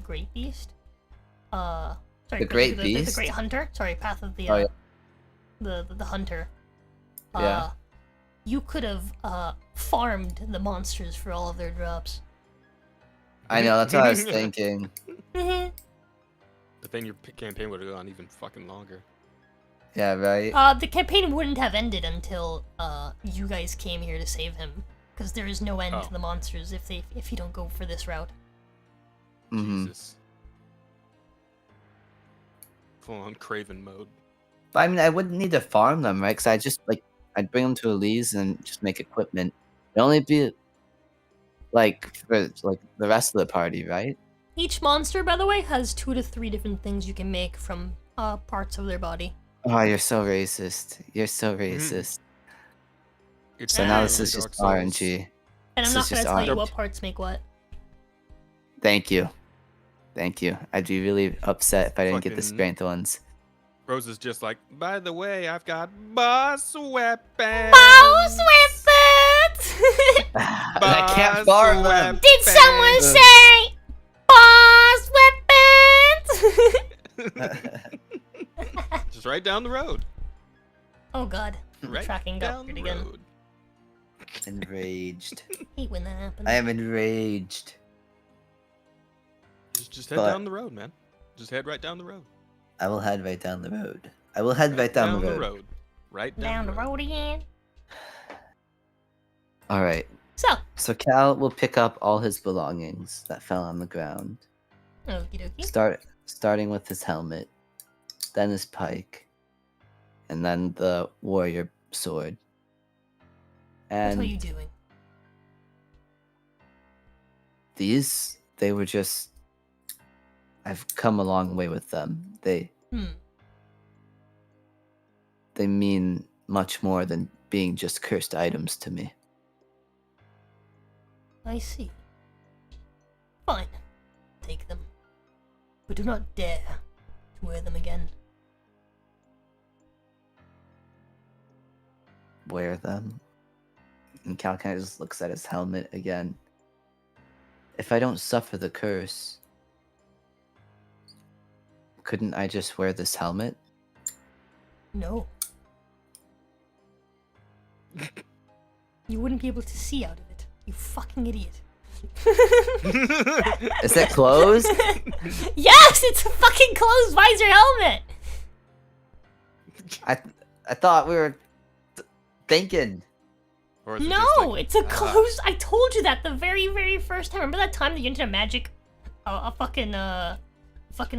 great beast, sorry, The great the beast? great hunter. Sorry, path of the Oh, yeah. the hunter. Yeah. you could have farmed the monsters for all of their drops. I know, that's what I was thinking. But then your campaign would have gone even fucking longer. Yeah, right? The campaign wouldn't have ended until you guys came here to save him, because there is no end to the monsters if you don't go for this route. Jesus. Full on Craven mode. But I mean, I wouldn't need to farm them, right? Because I just, like, I'd bring them to Elise and just make equipment. It'd only be, like, for, like, the rest of the party, right? Each monster, by the way, has 2 to 3 different things you can make from parts of their body. Oh, you're so racist. You're so racist. It's So now Ah. this is Dark just Souls. RNG. And I'm This not is gonna just tell you art. what parts make what. Thank you. Thank you. I'd be really upset if I didn't get the Fucking- strength ones. Rose is just like, by the way, I've got boss weapons. Boss weapons! I can't farm them. Did someone Ugh. say boss weapons? Just right down the road. Oh god, Right tracking down got the again. road. Enraged. Hate when that happens. I am enraged. Just head But- down the road, man. Just head right down the road. I will head right down the road. I will head right down the road. Right down the road again. Alright. So, Cal will pick up all his belongings that fell on the ground. okie dokie. Starting with his helmet, then his pike, and then the warrior sword. What And are you doing? these, they were just... I've come a long way with them. They mean much more than being just cursed items to me. I see. Fine. Take them. But do not dare to wear them again. Wear them. And Cal kind of just looks at his helmet again. If I don't suffer the curse, couldn't I just wear this helmet? No. You wouldn't be able to see out of it. You fucking idiot. Is it closed? Yes, it's a fucking closed visor helmet. I thought we were thinking. Or is it No, just like, it's a closed. I told you that the very, very first time. Remember that time that you entered a magic, fucking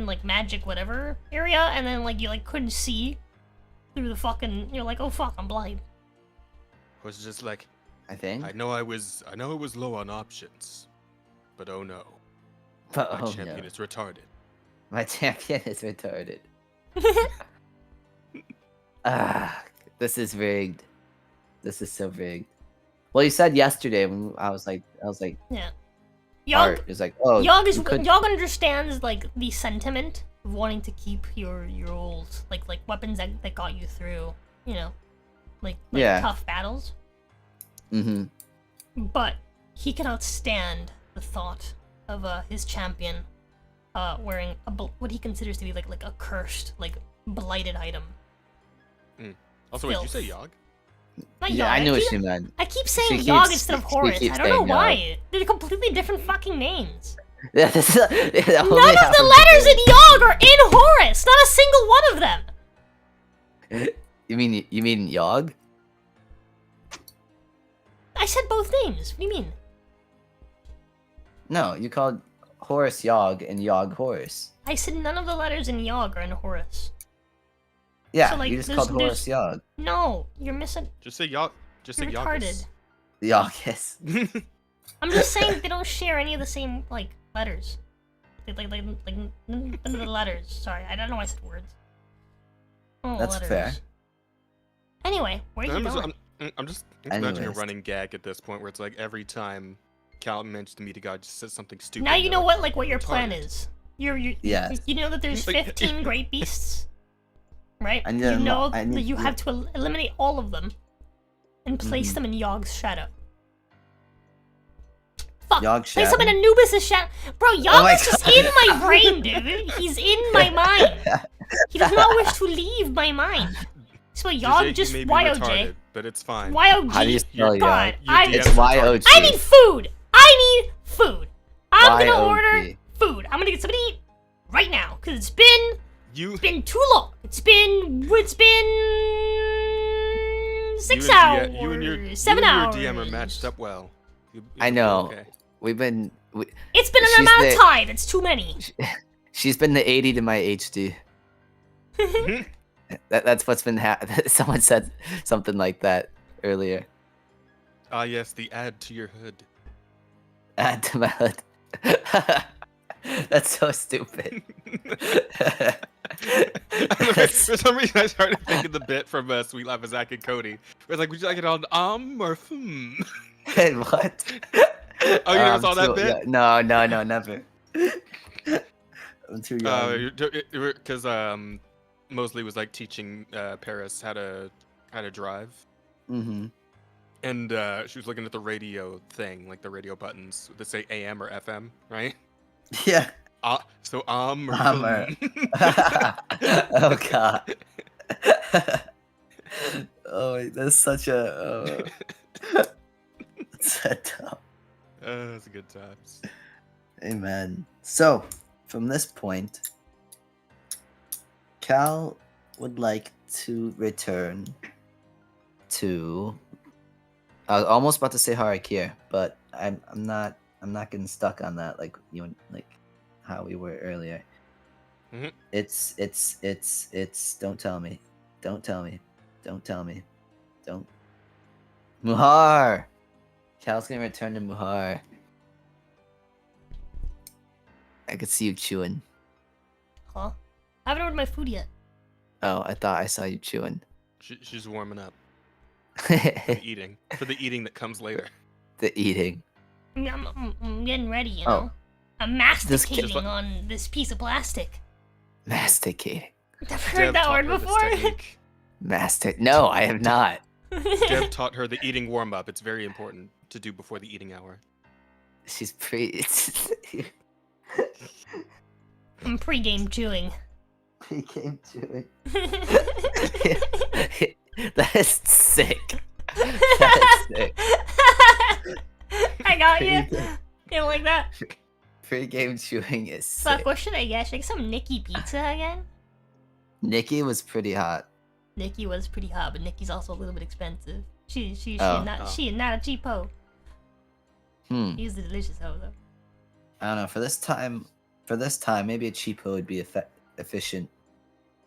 like magic whatever area, and then like you like couldn't see through the fucking. You're like, oh fuck, I'm blind. Or is it just like, I think. I know it was low on options, but oh no, But my oh champion no, is retarded. my champion is retarded. This is rigged. This is so rigged. Well, you said yesterday when I was like, Yeah. Art Yogg, is like, oh, Yogg you Yogg understands like the sentiment of wanting to keep your old like weapons that got you through, you know, like Yeah. tough battles. Mm-hmm. But he cannot stand the thought of his champion wearing what he considers to be like a cursed, like blighted item. Also, wait, did you Filth. say Yogg? Not Yeah, Yogg, I knew what keep- she meant. I keep saying She Yogg keeps- instead of she Horus. keeps I don't know saying why. They're completely different fucking names. Yeah, this is, None of the letters in Yogg are in Horus. Not a single one of them. You mean Yogg? I said both names. What do you mean? No, you called Horus Yogg and Yogg Horus. I said none of the letters in Yogg are in Horus. Yeah, So, like, you just there's- called Horus Yogg. No, you're missing. Just say Yogg. Just say You're Yoggus. retarded. Yoggus. I'm just saying they don't share any of the same like letters. Like none of the letters. Sorry, I don't know why I said words. Oh, That's letters. fair. Anyway, where are you going? I'm just imagining a Anyways. running gag at this point where it's like every time Cal mentions the meat of God just says something stupid. Now you and know they're what your plan retarded. is. Yes. You know that there's Like- 15 great beasts, right? I need You to know mo- I that need- you have to eliminate all of them and place Mhm. them in Yogg's shadow. Fuck! Yogg's Place them in shadow? Anubis' shadow. Bro, Oh Yogg my is just God. in my brain, dude. He's in my mind. He does not wish to leave my mind. So Jay, Yogg you just may be YOJ. retarded, but it's fine. YOG. How do you spell God, yog? You It's DM'd YOG. I need food. I need food. I'm gonna YOG. order food. I'm gonna get something to eat right now because it's been too long. It's been 6 hours. You and your 7 hours. DM are matched up well. I know. We've been. It's been an She's amount the- of time. It's too many. She's been the 80 to my HD. That's what's been someone said something like that earlier. Ah, yes, the add to your hood. Add to my hood. That's so stupid. For some reason, I started thinking the bit from Sweet Life of Zach and Cody. It was like, would you like it on or What? Oh, you never saw that bit? Yeah. No, never. I'm too young. Because Mosley was like teaching Paris how to drive. Mm-hmm. And she was looking at the radio thing, like the radio buttons that say AM or FM, right? Yeah. So or Oh god. Oh, that's such a. That's so dumb. That's good times. Amen. So, from this point, Cal would like to return to. I was almost about to say Har'Akir, but I'm not getting stuck on that like how we were earlier. Mhm. It's don't tell me. Muhar! Cal's gonna return to Muhar. I could see you chewing. Huh? I haven't ordered my food yet. Oh, I thought I saw you chewing. She's warming up for the eating. For the eating that comes later. The eating. I'm getting ready, you Oh. know? I'm masticating Just like- on this piece of plastic. Masticating. I've heard that word before. No, I have not. Dev taught her the eating warm up. It's very important to do before the eating hour. She's pretty. I'm pre-game chewing. Pre-game chewing. That is sick. That is sick. I got you. You don't like that? Pre-game chewing is Fuck, sick. what should I get? Should I get some Nikki pizza again? Nikki was pretty hot. Nikki was pretty hot, but Nikki's also a little bit expensive. She Oh. not a cheap hoe. She's a delicious hoe though. I don't know. For this time, maybe a cheapo would be efficient.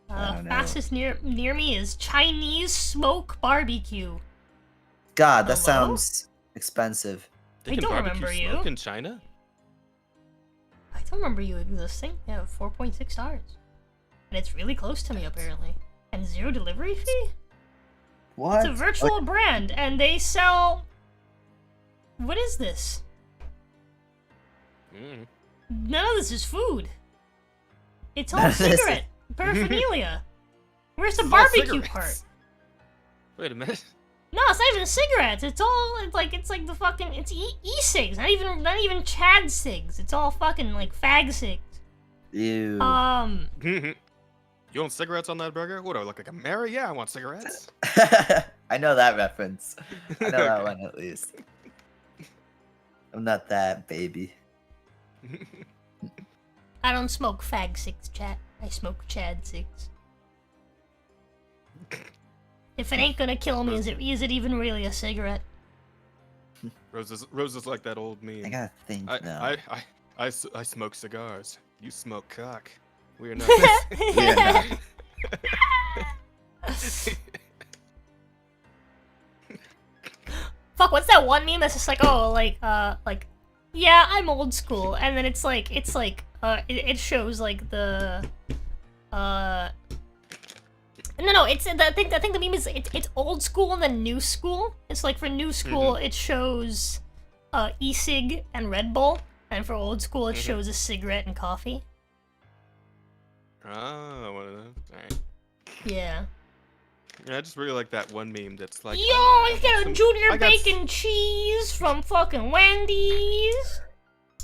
I don't know. Fastest near me is Chinese smoke barbecue. God, that Hello? sounds expensive. They I can don't barbecue remember smoke you. in China? I don't remember you existing. Yeah, 4.6 stars. And it's really close to me apparently. And 0 delivery fee? What? It's a virtual brand and they sell. What is this? Mm. None of this is food. It's all None of this is- cigarette paraphernalia. Where's the It's all barbecue part? cigarettes. Wait a minute. No, it's not even cigarettes. It's like the fucking e-cigs. Not even Chad cigs. It's all fucking like fag cigs. Ew. You want cigarettes on that burger? What do I look like, a Mary? Yeah, I want cigarettes. I know that reference. I know that Okay. one at least. I'm not that baby. I don't smoke fag cigs, chat. I smoke Chad cigs. If it ain't gonna kill me, is it even really a cigarette? Rose is like that old meme. I gotta think now. I smoke cigars. You smoke cock. We are not. We are not. Fuck, what's that one meme that's just like, oh, like, yeah, I'm old school, and then it shows like the, no, it's I think the meme is it's old school and then new school. It's like for new school it shows, e-cig and Red Bull, and for old school it shows a cigarette and coffee. Oh, one of those. Alright. Yeah. Yeah, I just really like that one meme that's like. Yo, I got a some- junior I got s- bacon cheese from fucking Wendy's.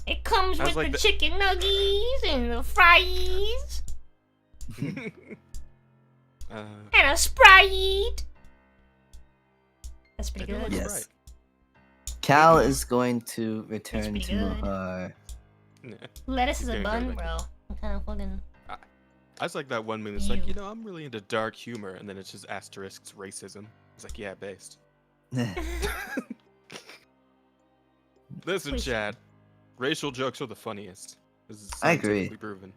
It comes I was with like the the- chicken nuggies and the fries and a Sprite. pretty I feel good. like Yes. right. Cal is going to return pretty to good. Muhar. Yeah. Lettuce He's is a doing good, bun, thank you. bro. I'm kind of fucking. I was like that one meme. It's like, You. I'm really into dark humor, and then it's just asterisks racism. It's like, yeah, based. Listen, Wait. Chad. Racial jokes are the funniest. This is I agree. scientifically proven.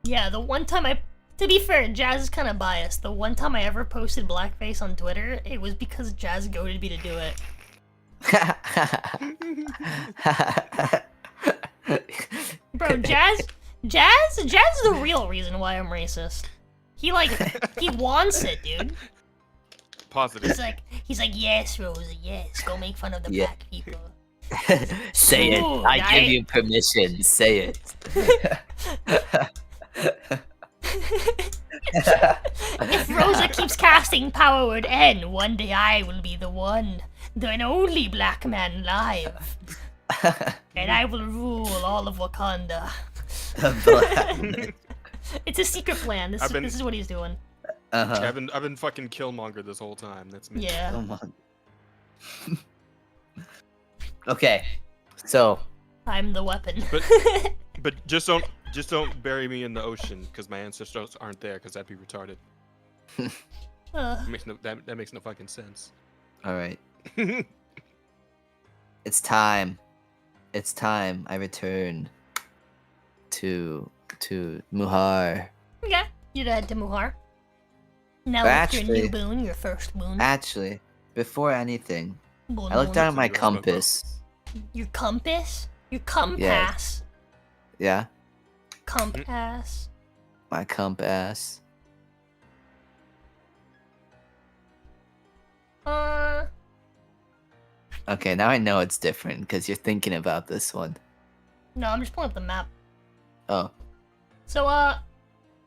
Yeah, the one time to be fair, Jazz is kind of biased. The one time I ever posted blackface on Twitter, it was because Jazz goaded me to do it. Bro, Jazz is the real reason why I'm racist. He wants it, dude. Positive. He's like, yes, Rosa, yes, go make fun of the Yeah. black people. Say it. Ooh, I give I- you permission. Say it. If Rosa keeps casting Power Word N, one day I will be the and only black man alive. And I will rule all of Wakanda. It's a secret plan. This is what he's doing. Uh-huh. I've been fucking Killmonger this whole time. That's me. Yeah. Come on. Okay, so I'm the weapon. But just don't bury me in the ocean because my ancestors aren't there because that'd be retarded. That makes no fucking sense. all right, it's time. It's time. I return to Muhar. Yeah, you'd head to Muhar. Now But with your new actually- boon, your first boon. Actually, before anything, Boon, I looked boon. down at my That's what you compass. Your compass? Your compass. Yeah, Compass. my compass. Okay, now I know it's different because you're thinking about this one. No, I'm just pulling up the map. Oh, So,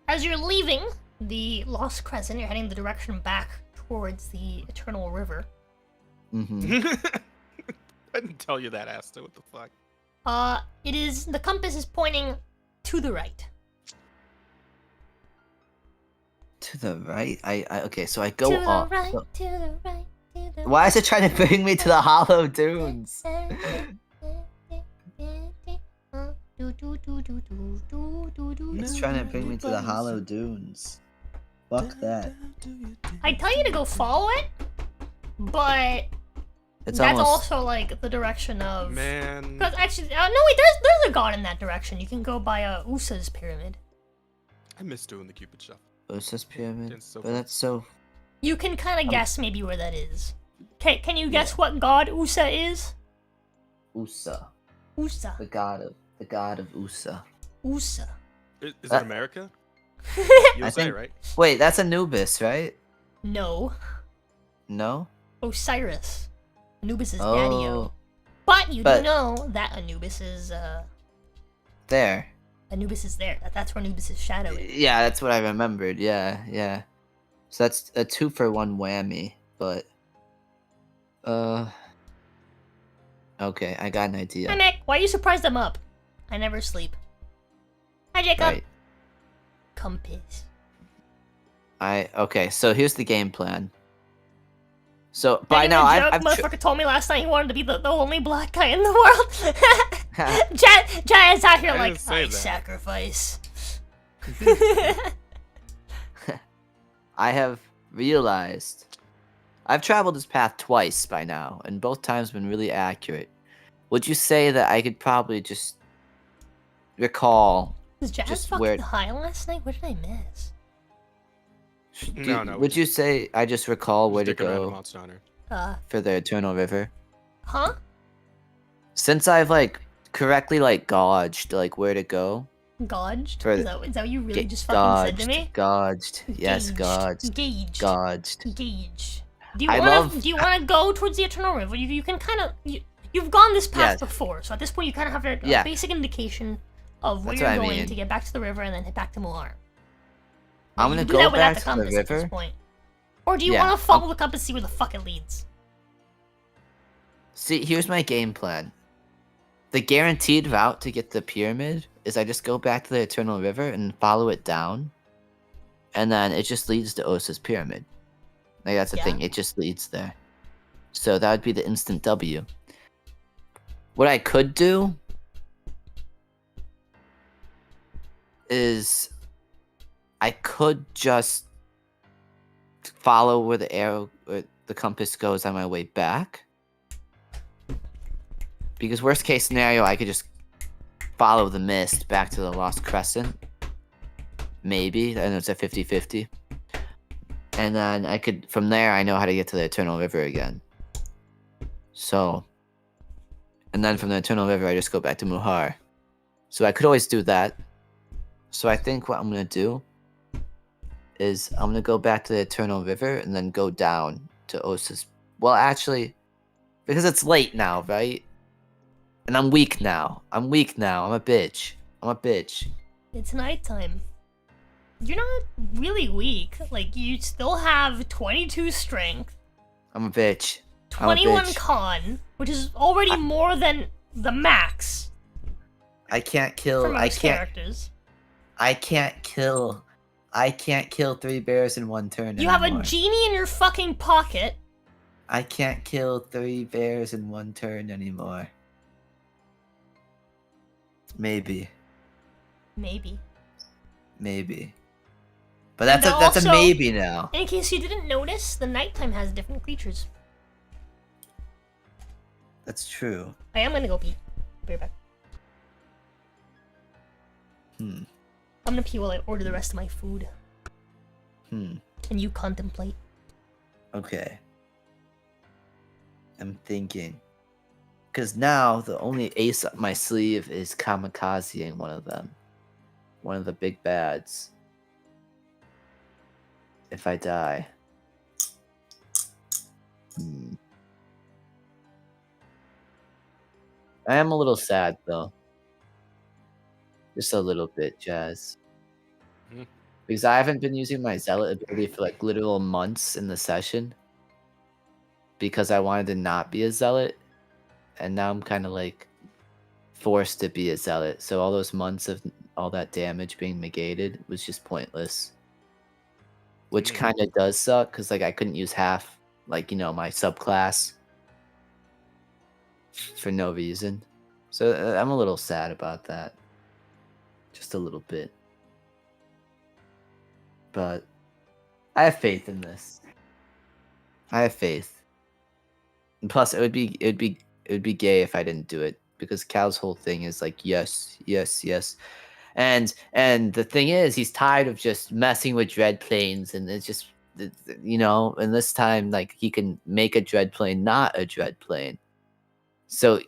as you're leaving the Lost Crescent, you're heading the direction back towards the Eternal River. mm-hmm. I didn't tell you that, Asta. What the fuck? The compass is pointing to the right. To the right. Okay, so I go to the up. right, so- to the right, to the Why is it trying to bring me to the Hollow Dunes? It's trying to bring me to the Hollow Dunes. Fuck that. I tell you to go follow it, but It's that's almost. also like the direction of. Man. Because actually, no wait, there's a god in that direction. You can go by Usa's pyramid. I miss doing the Cupid shuffle. Usa's pyramid. It's so But fun. that's so. You can kind of guess maybe where that is. Can you guess what god Usa is? Usa. Usa. The god of Usa. Usa. Is it Uh, America? I USA, think. right? Wait, that's Anubis, right? No. No. Osiris. Anubis is daddy-o. Oh, But you but- do know that Anubis is there. there. That's where Anubis' shadow is. Yeah, that's what I remembered. Yeah, yeah. So that's a 2-for-1 whammy. But. Okay, I got an idea. Hi Mick, why are you surprised I'm up? I never sleep. Hi Jacob. Right. Compass. Okay, so here's the game plan. So by Making now a I've, joke, I've motherfucker told me last night he wanted to be the only black guy in the world. Giant's out here I like, didn't say I that. sacrifice. I have realized I've traveled this path twice by now, and both times been really accurate. Would you say that I could probably just recall? Was Jazz Just fucking where- high last night? What did I miss? No, Would you say I just recall where to Stick around a go Monster Hunter. for the Eternal River? Huh? Since I've correctly gauged where to go. Gauged? For Is the- that what you really Ga- just fucking said to me? Gauged. Yes, gauged. Gauged. Gauged. Gauge. Do I you love- want to go towards the Eternal River? You can kind of you've gone this path Yes. before, so at this point you kind of have a Yeah. basic indication of where That's you're what I going mean. to get back to the river and then head back to Mular. I'm You gonna do go that without back to the compass at this river. point. Or do you Yeah, want to follow the compass and see where the fuck it leads? See, here's my game plan. The guaranteed route to get the pyramid is I just go back to the Eternal River and follow it down. And then it just leads to Osa's pyramid. Like that's the Yeah. thing. It just leads there. So that would be the instant W. What I could do is I could just follow where the arrow or the compass goes on my way back. Because worst case scenario, I could just follow the mist back to the Lost Crescent. Maybe. I know it's a 50-50. And then I could, from there, I know how to get to the Eternal River again. So, and then from the Eternal River, I just go back to Muhar. So I could always do that. So I think what I'm going to do is I'm going to go back to the Eternal River and then go down to Osa's. Well, actually, because it's late now, right? And I'm weak now. I'm a bitch. It's nighttime. You're not really weak. Like, you still have 22 strength, I'm a bitch. 21 con, which is already more than the max I can't kill. for most characters. I can't kill 3 bears in one turn. You anymore. have a genie in your fucking pocket. I can't kill 3 bears in one turn anymore. Maybe. But And that's also, a maybe now. In case you didn't notice, the nighttime has different creatures. That's true. I am gonna go pee. Be right back. I'm gonna pee while I order the rest of my food. And you contemplate. Okay. I'm thinking. Because now the only ace up my sleeve is kamikazeing one of them. One of the big bads. If I die. I am a little sad though. Just a little bit, Jazz. Because I haven't been using my zealot ability for like literal months in the session. Because I wanted to not be a zealot. And now I'm kind of like forced to be a zealot. So all those months of all that damage being negated was just pointless. Which kind of does suck because like I couldn't use half, like, you know, my subclass for no reason. So I'm a little sad about that. Just a little bit. But I have faith in this. I have faith. And plus it would be gay if I didn't do it, because Cal's whole thing is like yes. And the thing is, he's tired of just messing with dread planes, and it's just, you know, and this time like he can make a dread plane not a dread plane. So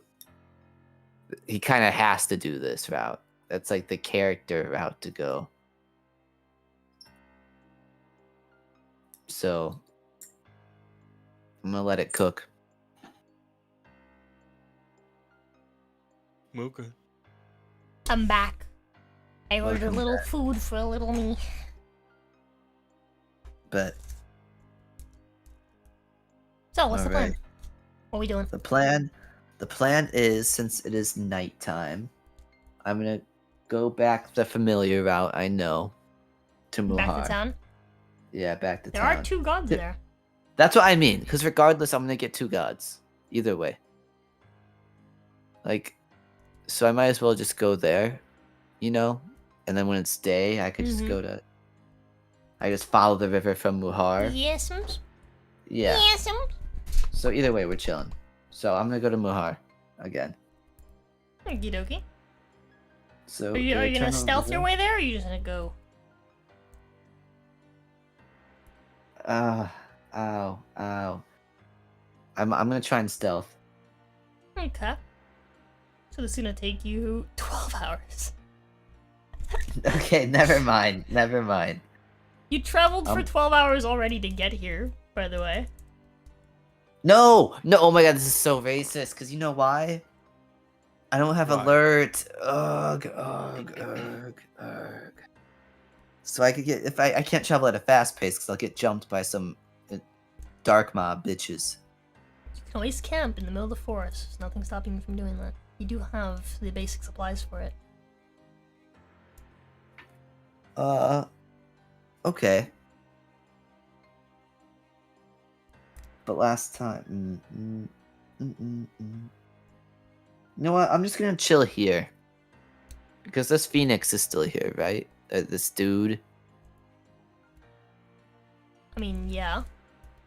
he kind of has to do this route. That's like the character route to go. So I'm gonna let it cook. Mooka. I'm back. I ordered a Welcome little back. food for a little me. But So, what's the plan? Alright. What are we doing? The plan is, since it is nighttime, I'm gonna go back the familiar route I know to Muhar. Back to town? Yeah, back to There town. are 2 gods there. That's what I mean, because regardless, I'm gonna get 2 gods. Either way. Like, so I might as well just go there, you know? And then when it's day, I could just go to... I just follow the river from Muhar. Yes'ms? Yeah. Yes'ms? So either way, we're chilling. So I'm gonna go to Muhar again. Okie dokie. So Are you the gonna Eternal stealth your River- way there, or are you just gonna go? Ow. I'm gonna try and stealth. Okay. So this is gonna take you 12 hours. Okay, never mind. You traveled for 12 hours already to get here, by the way. No, oh my god, this is so racist, because you know why? I don't have Why? alert. Ugh. So I could get, if I can't travel at a fast pace, because I'll get jumped by some dark mob bitches. You can always camp in the middle of the forest. There's nothing stopping you from doing that. You do have the basic supplies for it. Okay. but last time. You know what? I'm just gonna chill here. Because this Phoenix is still here, right? This dude. I mean, yeah.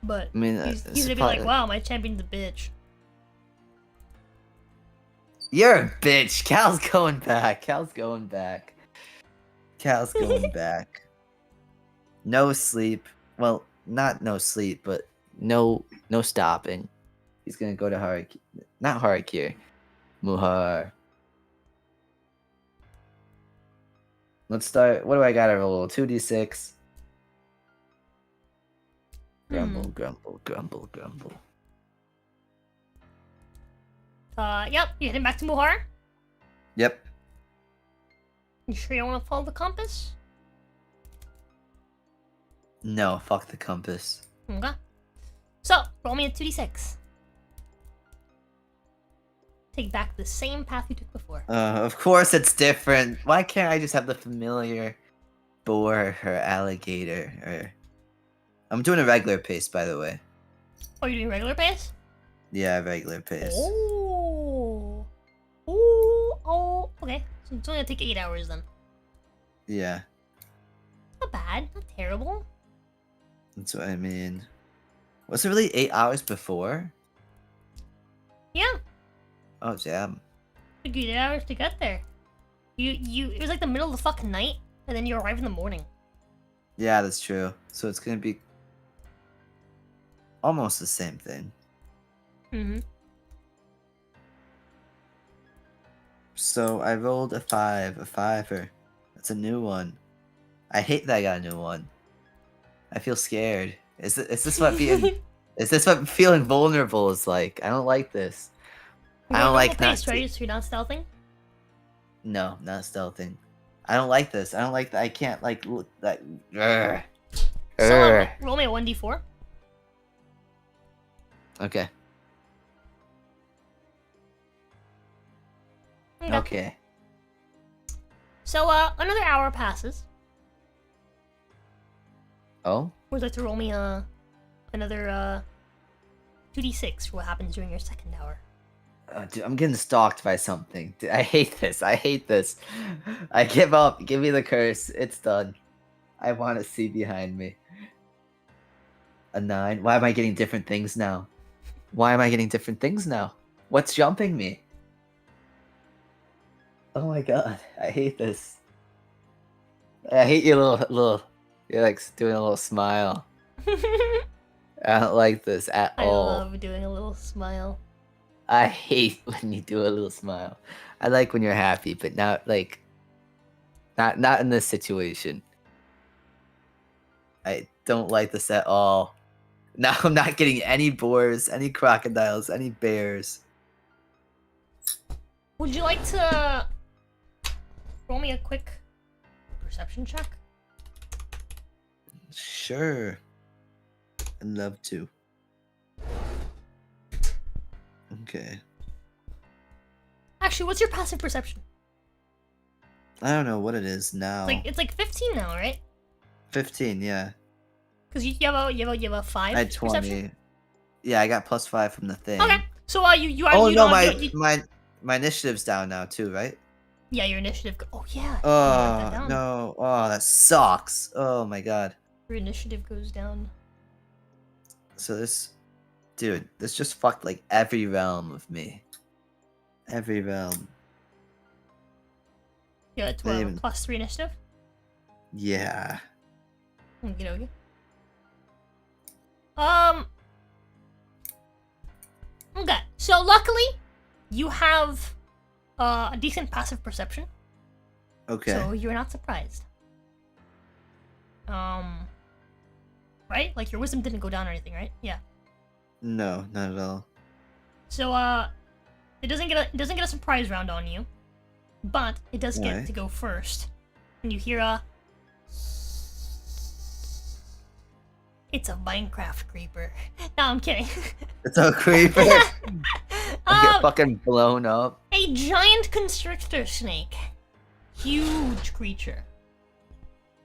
But I mean, he's gonna be like, wow, my champion's a bitch. You're a bitch. Cal's going back. Cal's going back. Cal's going back. No sleep. Well, not no sleep, but no stopping. He's gonna go to Har'Akir. Not Har'Akir. Muhar. Let's start. What do I gotta roll? 2d6. Grumble, grumble, grumble, grumble. Yep, you're heading back to Muhar? Yep. You sure you want to follow the compass? No, fuck the compass. Okay. So, roll me a 2d6. Take back the same path you took before. Of course it's different. Why can't I just have the familiar boar or alligator? Or I'm doing a regular pace, by the way. Oh, you're doing regular pace? Yeah, regular pace. Oh. Ooh. Oh. Okay. So it's only gonna take 8 hours then. Yeah, Not bad. Not terrible. that's what I mean. Was it really 8 hours before? Yeah. Oh, damn. Took you 8 hours to get there. It was like the middle of the fucking night, and then you arrive in the morning. Yeah, that's true. So it's gonna be almost the same thing. Mm-hmm. So I rolled a 5, a 5er. That's a new one. I hate that I got a new one. I feel scared. Is this what being? Is this what feeling vulnerable is like? I don't like this. I don't like pace, not. right? So you're not stealthing? No, not stealthing. I don't like this. I don't like that. I can't like look that. So roll me a 1d4. Okay. Okay. So another hour passes. Oh. Would you like to roll me another 2d6 for what happens during your second hour? Dude, I'm getting stalked by something. Dude, I hate this. I hate this. I give up. Give me the curse. It's done. I want to see behind me. A 9. Why am I getting different things now? Why am I getting different things now? What's jumping me? Oh my god. I hate this. I hate your little. You're like doing a little smile. I don't like this at all. I love doing a little smile. I hate when you do a little smile. I like when you're happy, but not like not in this situation. I don't like this at all. Now I'm not getting any boars, any crocodiles, any bears. Would you like to roll me a quick perception check? Sure. I'd love to. Okay. Actually, what's your passive perception? I don't know what it is now. It's like 15 now, right? 15, yeah. Because you have a 5 I had 20. perception? Yeah, I got +5 from the thing. Okay. So you are. Oh you no, don't- my initiative's down now too, right? Yeah, your initiative. Oh yeah. you wrote that Oh down. no! Oh, that sucks. Oh my god. Your initiative goes down. So this just fucked like every realm of me. Every realm. Yeah, it's Not what, even- +3 initiative. Yeah. Okay. Okay. So luckily, you have a decent passive perception. Okay. So you're not surprised. Right? Like your wisdom didn't go down or anything, right? Yeah. No, not at all. So it doesn't get a surprise round on you, but it does get Alright. to go first. And you hear a. It's a Minecraft creeper. No, I'm kidding. It's a creeper. I get fucking blown up. A giant constrictor snake. Huge creature.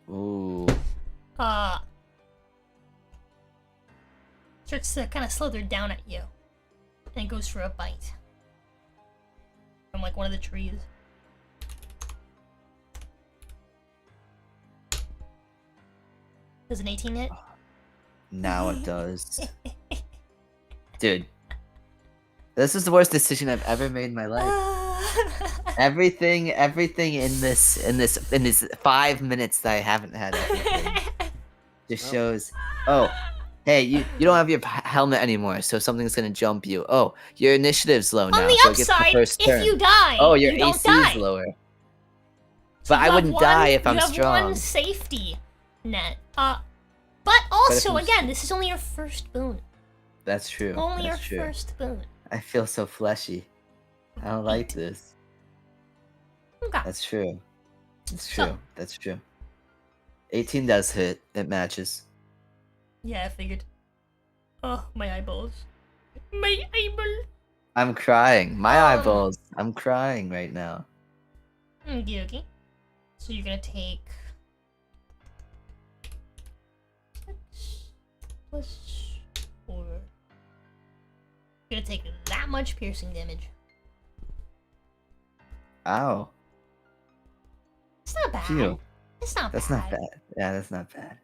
Ooh. starts to kind of slither down at you, and it goes for a bite from like one of the trees. Does an 18 hit? Now it does. Dude. This is the worst decision I've ever made in my life. Everything in this 5 minutes that I haven't had everything just shows. Oh, hey, you don't have your helmet anymore, so something's gonna jump you. Oh, your initiative's low now. On the so it gets upside, the first turn. if you die, oh, your you don't AC die. is lower. So But I wouldn't die if I'm strong. You have strong. one safety net. But also, I'm again, this is only your first boon. That's true. Only That's your true. first boon. I feel so fleshy. I don't like this. Okay. That's true. That's So- true. That's true. 18 does hit. It matches. Yeah, I figured. Oh, my eyeballs. My eyeball. I'm crying. My Um, eyeballs. I'm crying right now. Okay. So you're gonna take 6 plus 4. You're gonna take that much piercing damage. Ow. It's not bad. Phew. It's not That's bad. not bad. Yeah, that's not bad.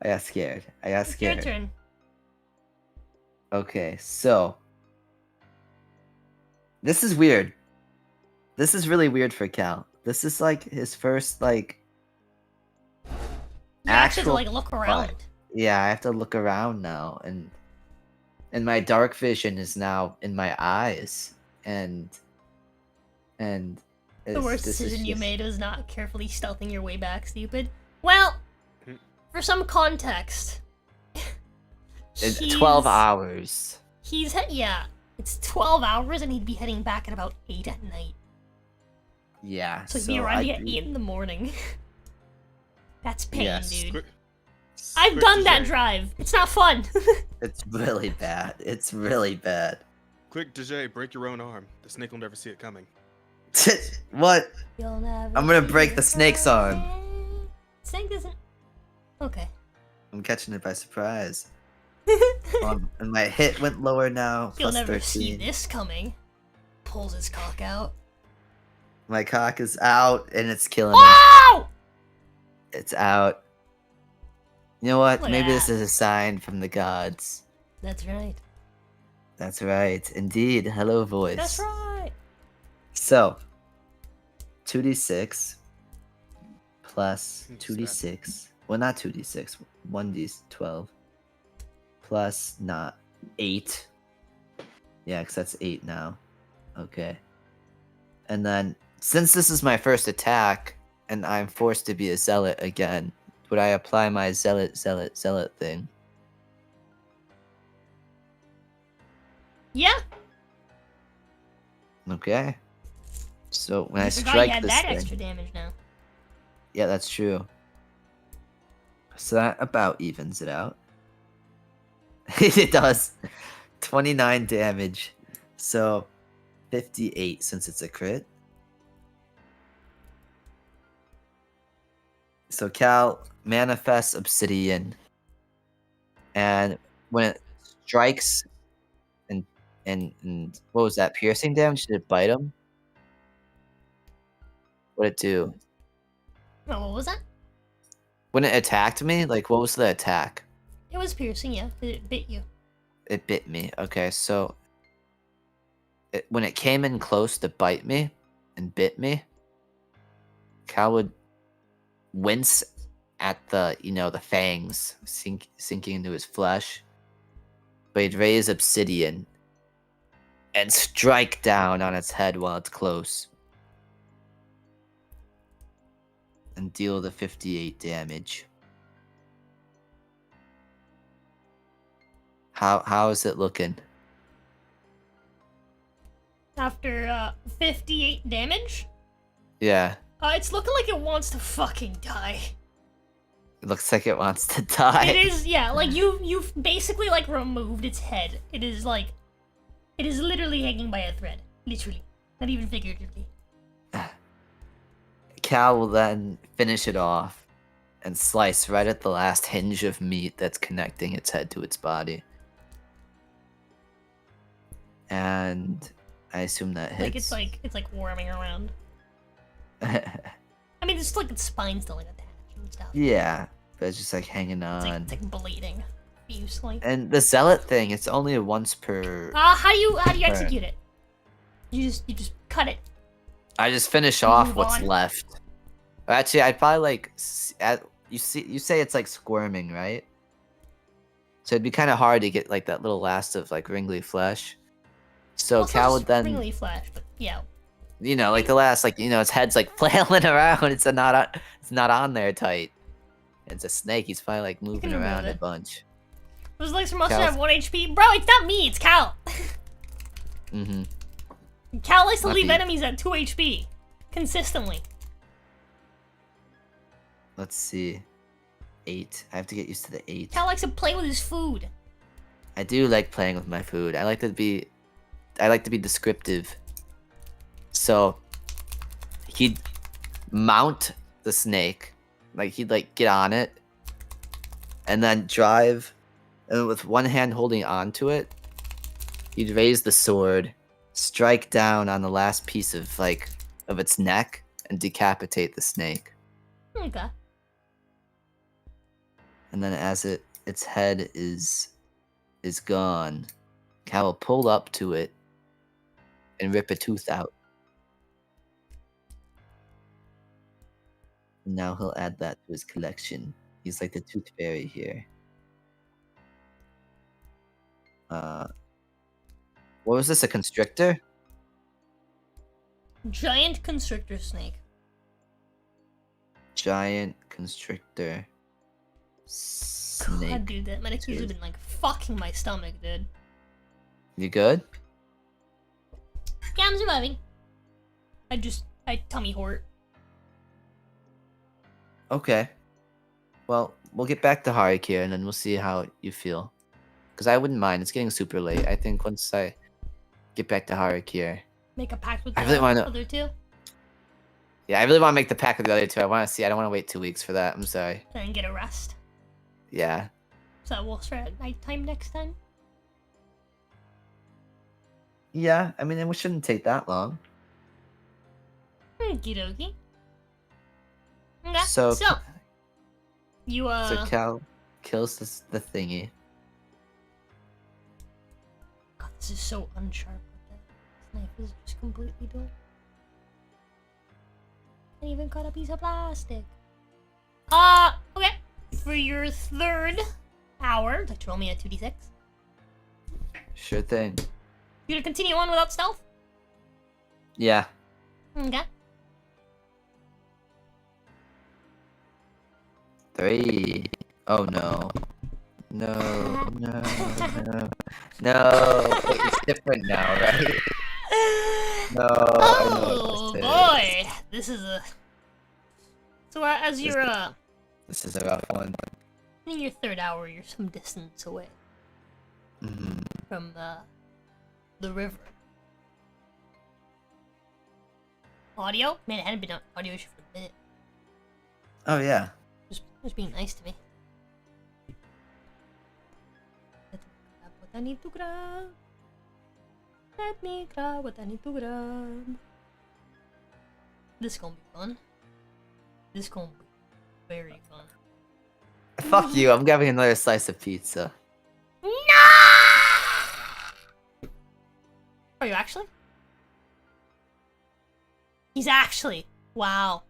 I got scared. I got It's your scared. turn. Okay, so. This is weird. This is really weird for Cal. This is like his first, like. You have to actual like look around. fight. Yeah, I have to look around now, and my dark vision is now in my eyes, and The it's- worst this is decision you just- made was not carefully stealthing your way back, stupid. Well, for some context, It's 12 he's- hours. Yeah, it's 12 hours, and he'd be heading back at about 8 at night. Yeah, So he'd be arriving at do- 8 in the morning. That's pain, Yes. dude. Quick- I've quick done that DJ. drive. It's not fun. It's really bad. It's really bad. Quick, DJ, break your own arm. The snake will never see it coming. What? You'll never I'm gonna see break it the snake's arm. coming. Snake doesn't. Okay. I'm catching it by surprise. And my hit went lower now. You'll Plus never see 13. this coming. Pulls his cock out. My cock is out and it's killing him. Wow! It's out. You know what? Look at Maybe this that. is a sign from the gods. That's right. That's right. Indeed. Hello, voice. That's right. So, 2d6 plus What's 2d6. Well, not 2d6. 1d12 plus not 8. Yeah, because that's 8 now. Okay. And then, since this is my first attack, and I'm forced to be a zealot again, would I apply my zealot thing? Yeah. Okay. So when I I forgot you strike had this that thing, extra damage now. yeah, that's true. So that about evens it out. It does. 29 damage. So 58 since it's a crit. So Cal manifests obsidian, and when it strikes, and what was that, piercing damage? Did it bite him? What'd it do? Oh, what was that? When it attacked me, like what was the attack? It was piercing, yeah. It bit you. It bit me. Okay, so when it came in close to bite me and bit me, Cal would wince at the the fangs sinking into his flesh, but he'd raise obsidian and strike down on its head while it's close and deal the 58 damage. How is it looking? After 58 damage, Yeah, it's looking like it wants to fucking die. it looks like it wants to die. It is, yeah. Like you've basically like removed its head. It is literally hanging by a thread. Literally, not even figuratively. Cal will then finish it off and slice right at the last hinge of meat that's connecting its head to its body. and I assume that hits. It's like warming around. I mean, it's like its spine's still like attached and stuff. Yeah, but it's just like hanging on. It's like bleeding profusely. And the zealot thing, it's only once per. How do you execute it? You just cut it. I just finish off move what's on. left. Actually, I'd probably like you say it's like squirming, right? So it'd be kind of hard to get like that little last of like wrinkly flesh. So Well, Cal would then, wrinkly flesh, but yeah. you know, like the last, like, you know, its head's like flailing around. It's not on there tight. It's a snake. He's probably like moving remove around a it. bunch. Those legs must Cal's- have 1 HP. Bro, it's not me, it's Cal. Mm-hmm. Cal likes to Not leave the- enemies at 2 HP. Consistently. Let's see. 8. I have to get used to the 8. Cal likes to play with his food. I do like playing with my food. I like to be descriptive. So he'd mount the snake, like he'd like get on it, and then drive, and with one hand holding onto it, he'd raise the sword, strike down on the last piece of of its neck, and decapitate the snake. Okay. And then as its head is gone, Cal will pull up to it and rip a tooth out. And now he'll add that to his collection. He's like the tooth fairy here. What was this, a constrictor? Giant constrictor snake. Giant constrictor snake. God, dude, that medic's usually been like fucking my stomach, dude. You good? Yeah, I'm surviving. I tummy hurt. Okay. Well, we'll get back to Har'Akir and then we'll see how you feel. Because I wouldn't mind. It's getting super late. I think once I get back to Har'Akir. Make a pact with I the really wanna- other two. Yeah, I really want to make the pack with the other two. I want to see. I don't want to wait 2 weeks for that. I'm sorry. And get a rest. Yeah. So we'll start at nighttime next time. Yeah, I mean, it shouldn't take that long. Okie dokie. Okay, So, you so Cal kills the thingy. God, this is so unsharp. This knife is just completely dull. I even cut a piece of plastic. Okay. For your third hour, like roll me a 2d6. Sure thing. You gonna continue on without stealth? Yeah. Okay. 3. Oh no. No. No. Wait, it's different now, right? No. I know Oh what this boy, this is a. So as you're This is a rough one. in your third hour, you're some distance away Mm-hmm. from the river. Audio? Man, it hadn't been on audio issue for a minute. Oh yeah. Just being nice to me. Let me grab what I need to grab. Let me grab what I need to grab. This gonna be fun. This gonna be very fun. Fuck you. I'm grabbing another slice of pizza. No! Are you actually? He's actually. Wow.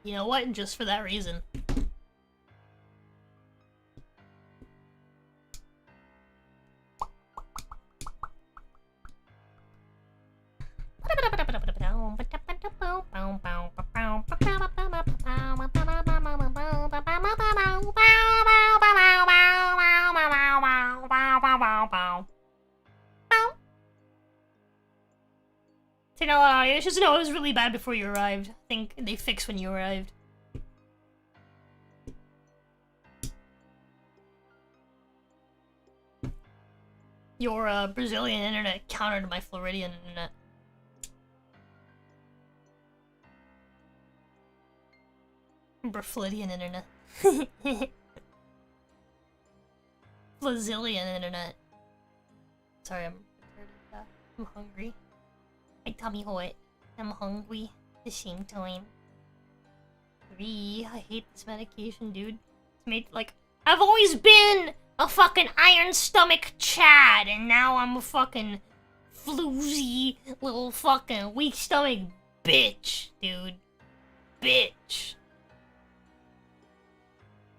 You know what? Just for that reason. So no audio. It's just no, it was really bad before you arrived. I think they fixed when you arrived. Your Brazilian internet countered my Floridian internet. Floridian internet. Brazilian internet. Sorry, I'm hungry. My tummy hurt. I'm hungry at the same time. I hate this medication, dude. It's made like I've always been a fucking iron stomach Chad, and now I'm a fucking floozy little fucking weak stomach bitch, dude. Bitch.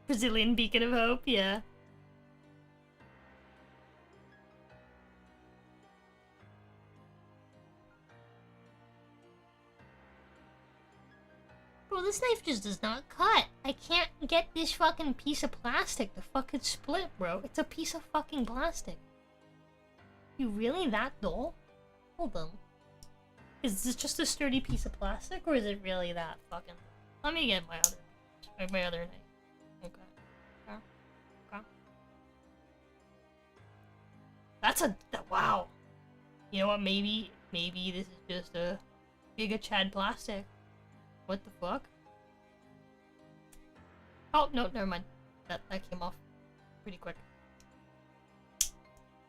Brazilian beacon of hope, yeah. Bro, this knife just does not cut. I can't get this fucking piece of plastic to fucking split, bro. It's a piece of fucking plastic. You really that dull? Hold on. Is this just a sturdy piece of plastic, or is it really that fucking... Let me get my other knife. Okay. That's a... Wow. You know what, maybe this is just a Giga Chad plastic. What the fuck? Oh, no, never mind. That came off pretty quick.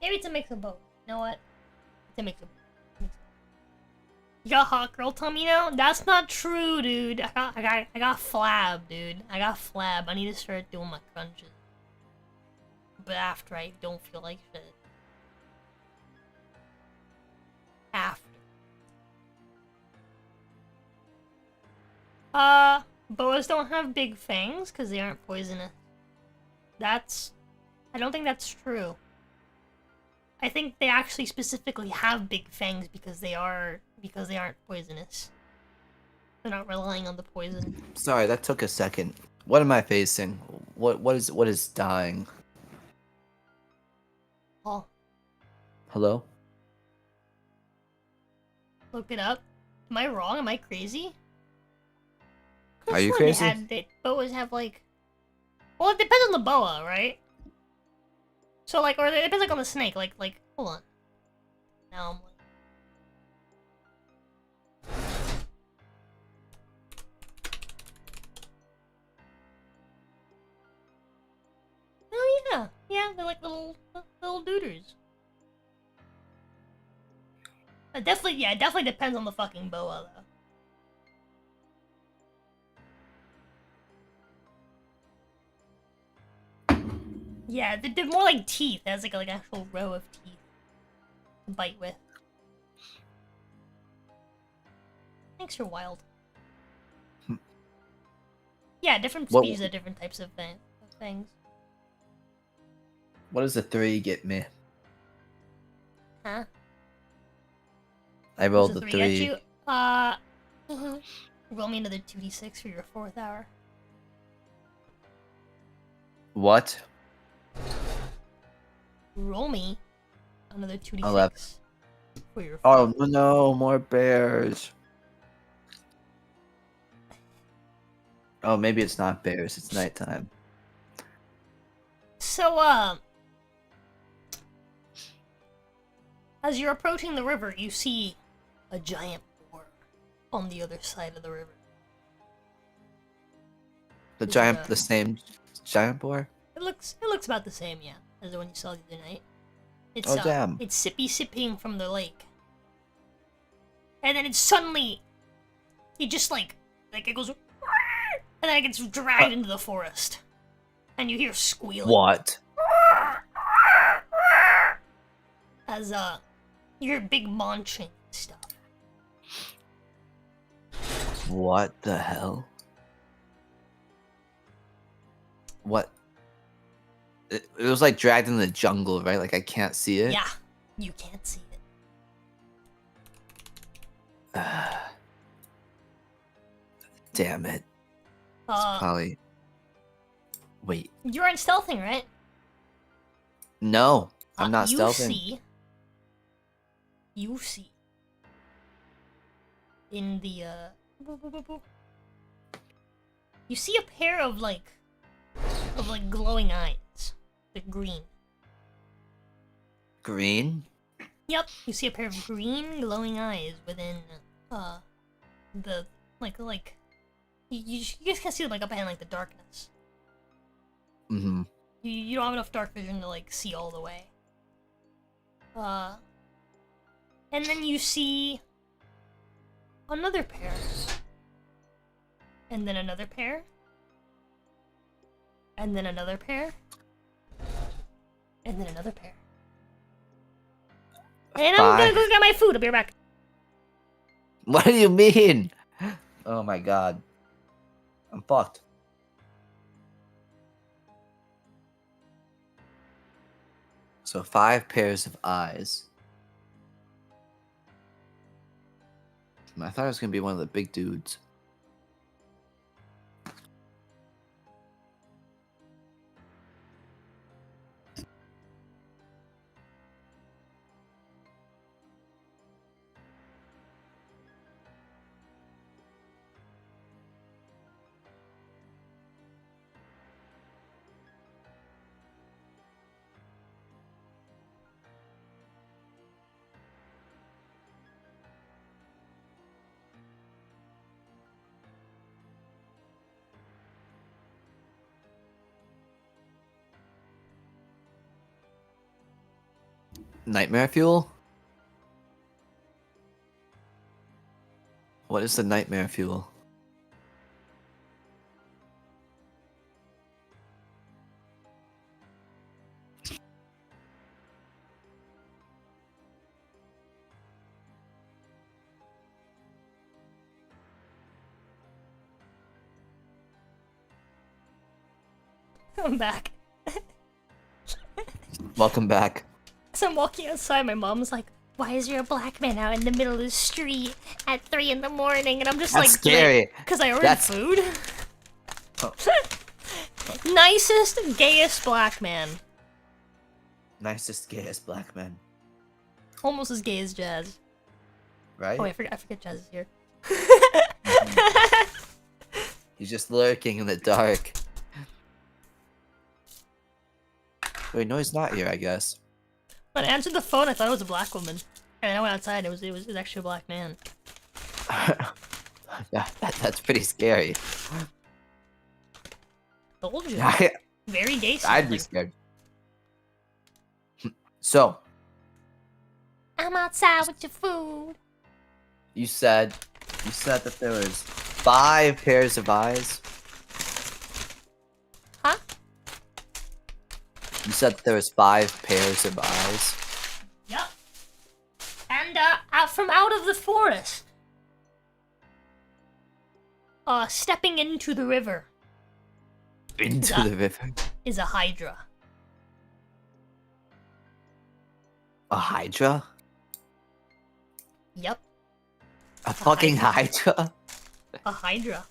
Maybe it's a mix of both. You know what? It's a mix of both. You got hot girl tummy now? That's not true, dude. I got flab, dude. I got flab. I need to start doing my crunches. But after I don't feel like shit. After. Boas don't have big fangs because they aren't poisonous. I don't think that's true. I think they actually specifically have big fangs because they aren't poisonous. They're not relying on the poison. Sorry, that took a second. What am I facing? What is dying? Oh, Hello? look it up. Am I wrong? Am I crazy? Are you crazy? Boas have like... Well, it depends on the boa, right? So like, or it depends like on the snake. Like, hold on. Now I'm like... Oh yeah, they're like little dudes. It definitely depends on the fucking boa though. Yeah, they're more like teeth. It has like an actual row of teeth to bite with. Thanks for wild. Yeah, different species have different types of things. What does a 3 get me? Huh? I rolled Does the a 3. Get you? Roll me another 2d6 for your 4th hour. What? Roll me another 2d6 11. for your 4th. Oh no, more bears. Oh, maybe it's not bears, it's nighttime. So, as you're approaching the river, you see a giant boar on the other side of the river. The same giant boar? It looks about the same, yeah, as the one you saw the other night. It's, Oh, damn. It's sipping from the lake. And then it's suddenly... It just, like it goes... And then it gets dragged into the forest. And you hear squealing. What? As, you hear big munching and stuff. What the hell? What? It was like dragged in the jungle, right? Like I can't see it? Yeah, you can't see it. Damn it. It's probably... Wait. You aren't stealthing, right? No, I'm not stealthing. You see. In the, You see a pair of, glowing eyes. They're green. Green? Yep, you see a pair of green glowing eyes within, the, you just can't see them, up ahead, the darkness. Mm-hmm. You don't have enough dark vision to, see all the way. And then you see another pair. And then another pair. And then another pair. And then another pair. And I'm gonna go get my food. I'll be right back. What do you mean? Oh my god. I'm fucked. So 5 pairs of eyes. I thought it was gonna be one of the big dudes. Nightmare fuel? What is the nightmare fuel? I'm back. Welcome back. As I'm walking outside, my mom's like, "Why is there a black man out in the middle of the street at 3 in the morning?" And I'm just That's like, scary. Because I ordered food. Oh. Nicest, gayest black man. Nicest, gayest black man. Almost as gay as Jazz. Right? Oh, I forget Jazz is here. He's just lurking in the dark. Wait, no, he's not here, I guess. When I answered the phone, I thought it was a black woman. And I went outside, it was actually a black man. Yeah, that's pretty scary. Told you. I, Very gay I'd be sounding. scared. So, I'm outside with your food. you said that there was 5 pairs of eyes. Huh? You said that there was 5 pairs of eyes. Yep. And from out of the forest. Stepping into the river Into the river. is a hydra. A hydra? Yep, A fucking hydra? a hydra.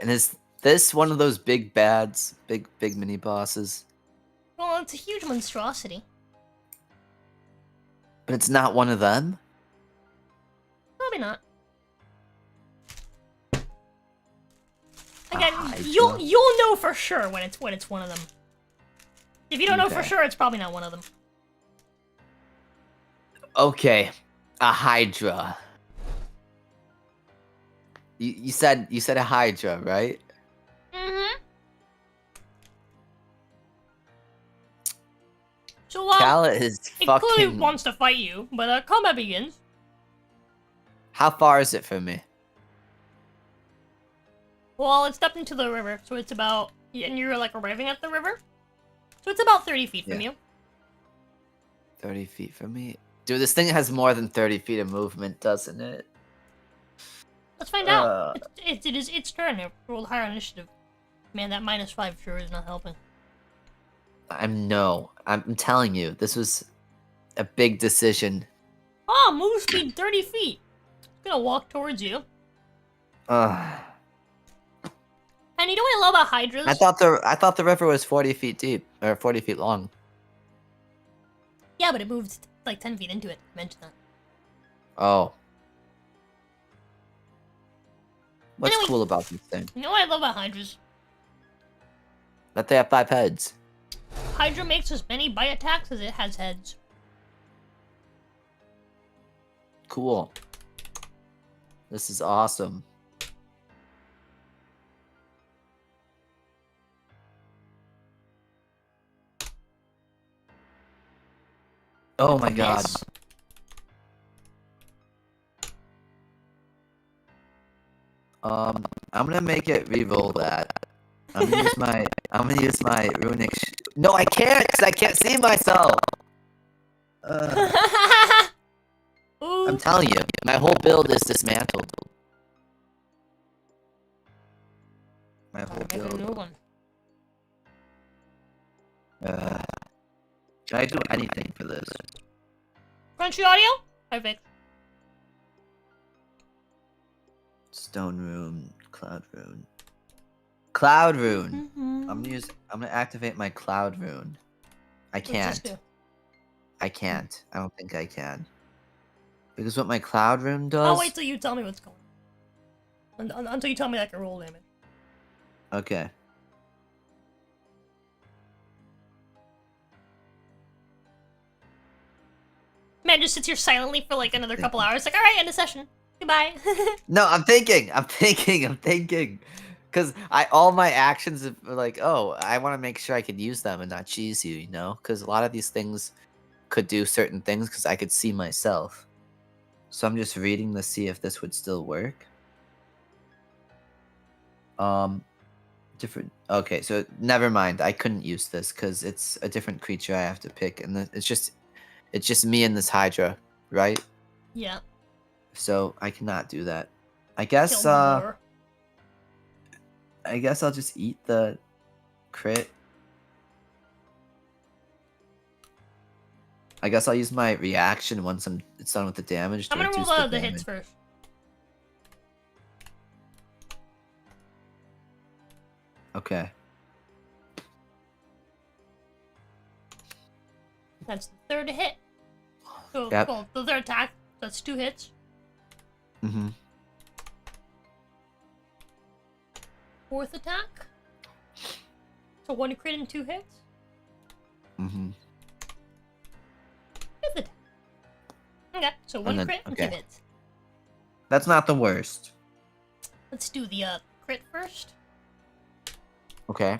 And is this one of those big bads? Big mini bosses? Well, it's a huge monstrosity. But it's not one of them? Probably not. Again, hydra? you'll know for sure when it's one of them. If you don't know for Okay. sure, it's probably not one of them. Okay, a hydra. You said a hydra, right? Mm-hmm. So, Cal is it clearly fucking. wants to fight you, but combat begins. How far is it from me? Well, it stepped into the river, so it's about... And you're, like, arriving at the river? So it's about 30 feet from Yeah. you. 30 feet from me? Dude, this thing has more than 30 feet of movement, doesn't it? Let's find out. It is its turn. It rolled higher initiative. Man, that -5 sure is not helping. I'm telling you, this was a big decision. Oh, move speed 30 feet. It's gonna walk towards you. And you know what I love about hydras? I thought the river was 40 feet deep, or 40 feet long. Yeah, but it moved like 10 feet into it. Mention that. Oh. What's Anyway. cool about this thing? You know what I love about hydras? That they have 5 heads. Hydra makes as many bite attacks as it has heads. Cool. This is awesome. Oh my god. Miss. I'm gonna make it re-roll that. I'm gonna use my runic. No, I can't, cause I can't see myself. I'm Ooh. telling you, my whole build is dismantled. My whole Make a new build. one. Can I do anything for this? Crunchy audio? Perfect. Stone rune, cloud rune. Cloud rune. I'm gonna activate my cloud rune. I What's this can't. do? I can't. I don't think I can. Because what my cloud rune does. I'll wait till you tell me what's going on. Until you tell me I can roll damage. Okay. Man just sits here silently for like another couple hours. Like, all right, end of session. Goodbye. No, I'm thinking. Cause all my actions are like, oh, I want to make sure I can use them and not cheese you, you know? Cause a lot of these things could do certain things because I could see myself. So I'm just reading to see if this would still work. Different. Okay, so never mind. I couldn't use this because it's a different creature I have to pick, and it's just me and this Hydra, right? Yeah. So I cannot do that. I guess. Kill more. I guess I'll just eat the crit. I guess I'll use my reaction once it's done with the damage. I'm gonna reduce roll the damage. hits first. Okay. That's the third hit. So, Yep. well, the third attack. That's 2 hits. Mm-hmm. Fourth attack. So 1 crit and 2 hits. Mm-hmm. Fifth attack. Okay, so 1 then- crit and okay. 2 hits. That's not the worst. Let's do the crit first. Okay.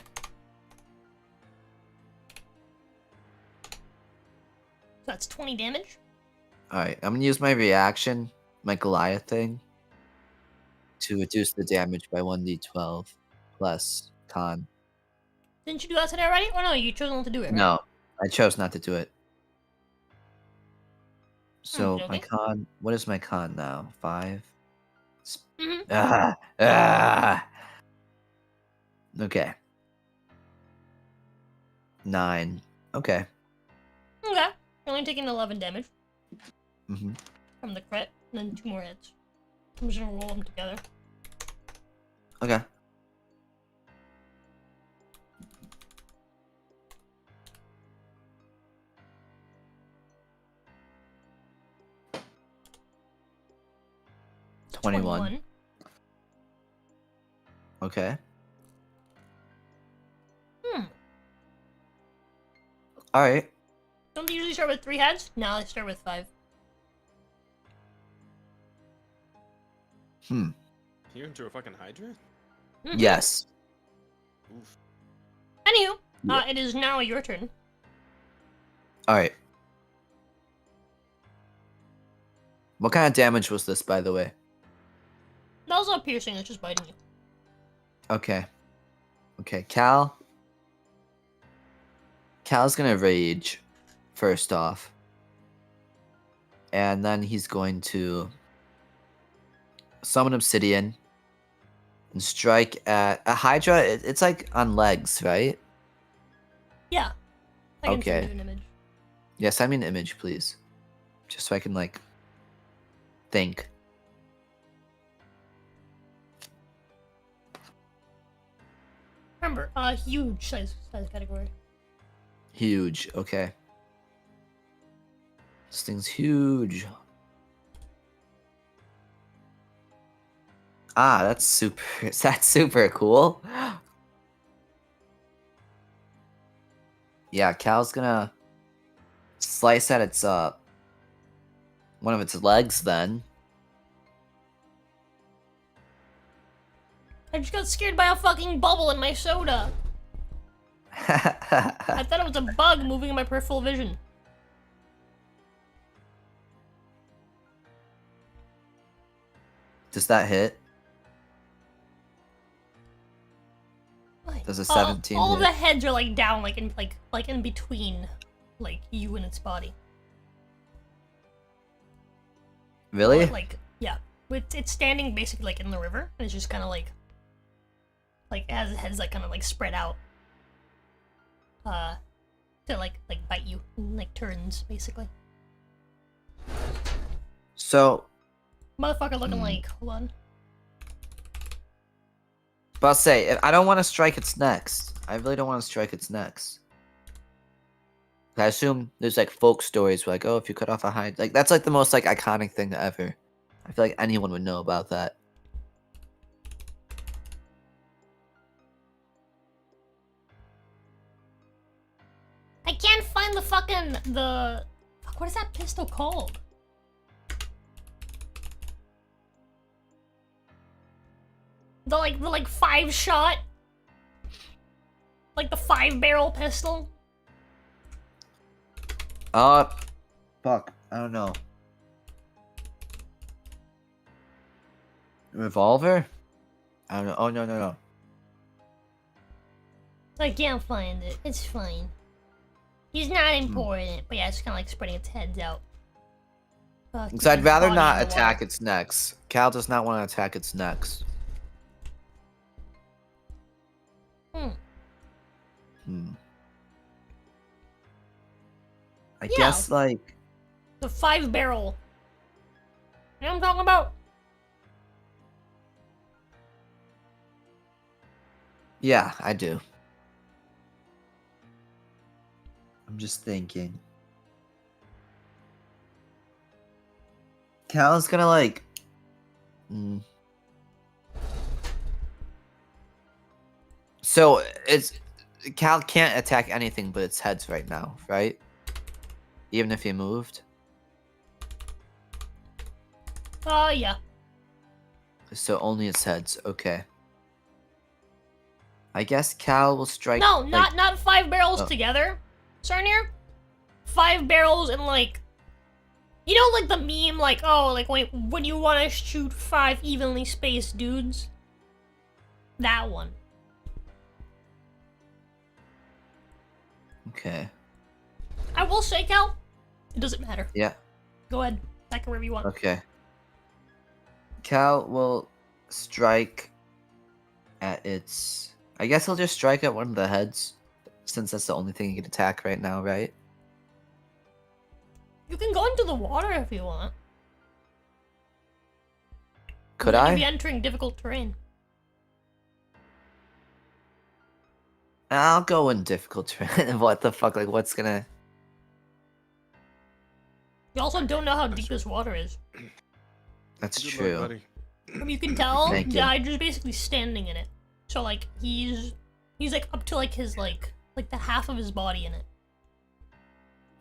So that's 20 damage. Alright, I'm gonna use my reaction, my Goliath thing, to reduce the damage by 1d12 plus con. Didn't you do that today already? Oh no, you chose not to do it, right? No, I chose not to do it. So Okay. my con, what is my con now? 5? Mm-hmm. Okay. 9. Okay. Okay. You're only taking 11 damage Mm-hmm. from the crit, and then 2 more hits. I'm just gonna roll them together. Okay. It's 21. Okay. Alright. Don't they usually start with 3 heads? No, they start with 5. You're into a fucking Hydra? Mhm. Yes. Oof. Anywho, Yeah. it is now your turn. Alright. What kind of damage was this, by the way? That was not piercing, it's just biting you. Okay. Okay, Cal's gonna rage, first off. And then he's going to summon Obsidian and strike at a Hydra. It's like on legs, right? Yeah. I can Okay. send you an image. Yeah, send me an image, please. Just so I can, like, think. Remember, huge size category. Huge. Okay. This thing's huge. Ah, that's super. That's super cool. Yeah, Cal's gonna slice at its one of its legs. Then I just got scared by a fucking bubble in my soda. I thought it was a bug moving in my peripheral vision. Does that hit? Like, Does a 17 all of hit? the heads are like down, like in between, like you and its body. Really? Like yeah, it's standing basically like in the river, and it's just kind of like it has its heads like kind of like spread out, to like bite you in like turns basically. So, Motherfucker looking like, hold on. but I'll say, I don't want to strike its necks. I really don't want to strike its necks. I assume there's like folk stories where like, oh, if you cut off a hind, like that's like the most like iconic thing ever. I feel like anyone would know about that. I can't find the fucking fuck, what is that pistol called? The 5-shot, like the 5-barrel pistol. Fuck, I don't know. Revolver? I don't know. Oh no. I can't find it. It's fine. He's not important, but yeah, it's kind of like spreading its heads out. Because I'd rather not attack its necks. Cal does not want to attack its necks. I guess like the 5-barrel. You know what I'm talking about? Yeah, I do. I'm just thinking. Cal's gonna like... So, Cal can't attack anything but its heads right now, right? Even if he moved? Yeah. So only its heads, okay. I guess Cal will strike... No, not 5 barrels together, Sarnier. 5 barrels and like... You know, like the meme, like, oh, like when you want to shoot 5 evenly spaced dudes? That one. Okay. I will say, Cal, it doesn't matter. Yeah. Go ahead. Attack it wherever you want. Okay. Cal will strike at its... I guess he'll just strike at one of the heads, since that's the only thing he can attack right now, right? You can go into the water if you want. Could You'd I? be entering difficult terrain. I'll go in difficult terrain. What the fuck? Like, what's gonna... You also don't know how deep this water is. That's Good true. luck, buddy. You can tell Thank you. that Hydra's basically standing in it. So like he's like up to like his like the half of his body in it.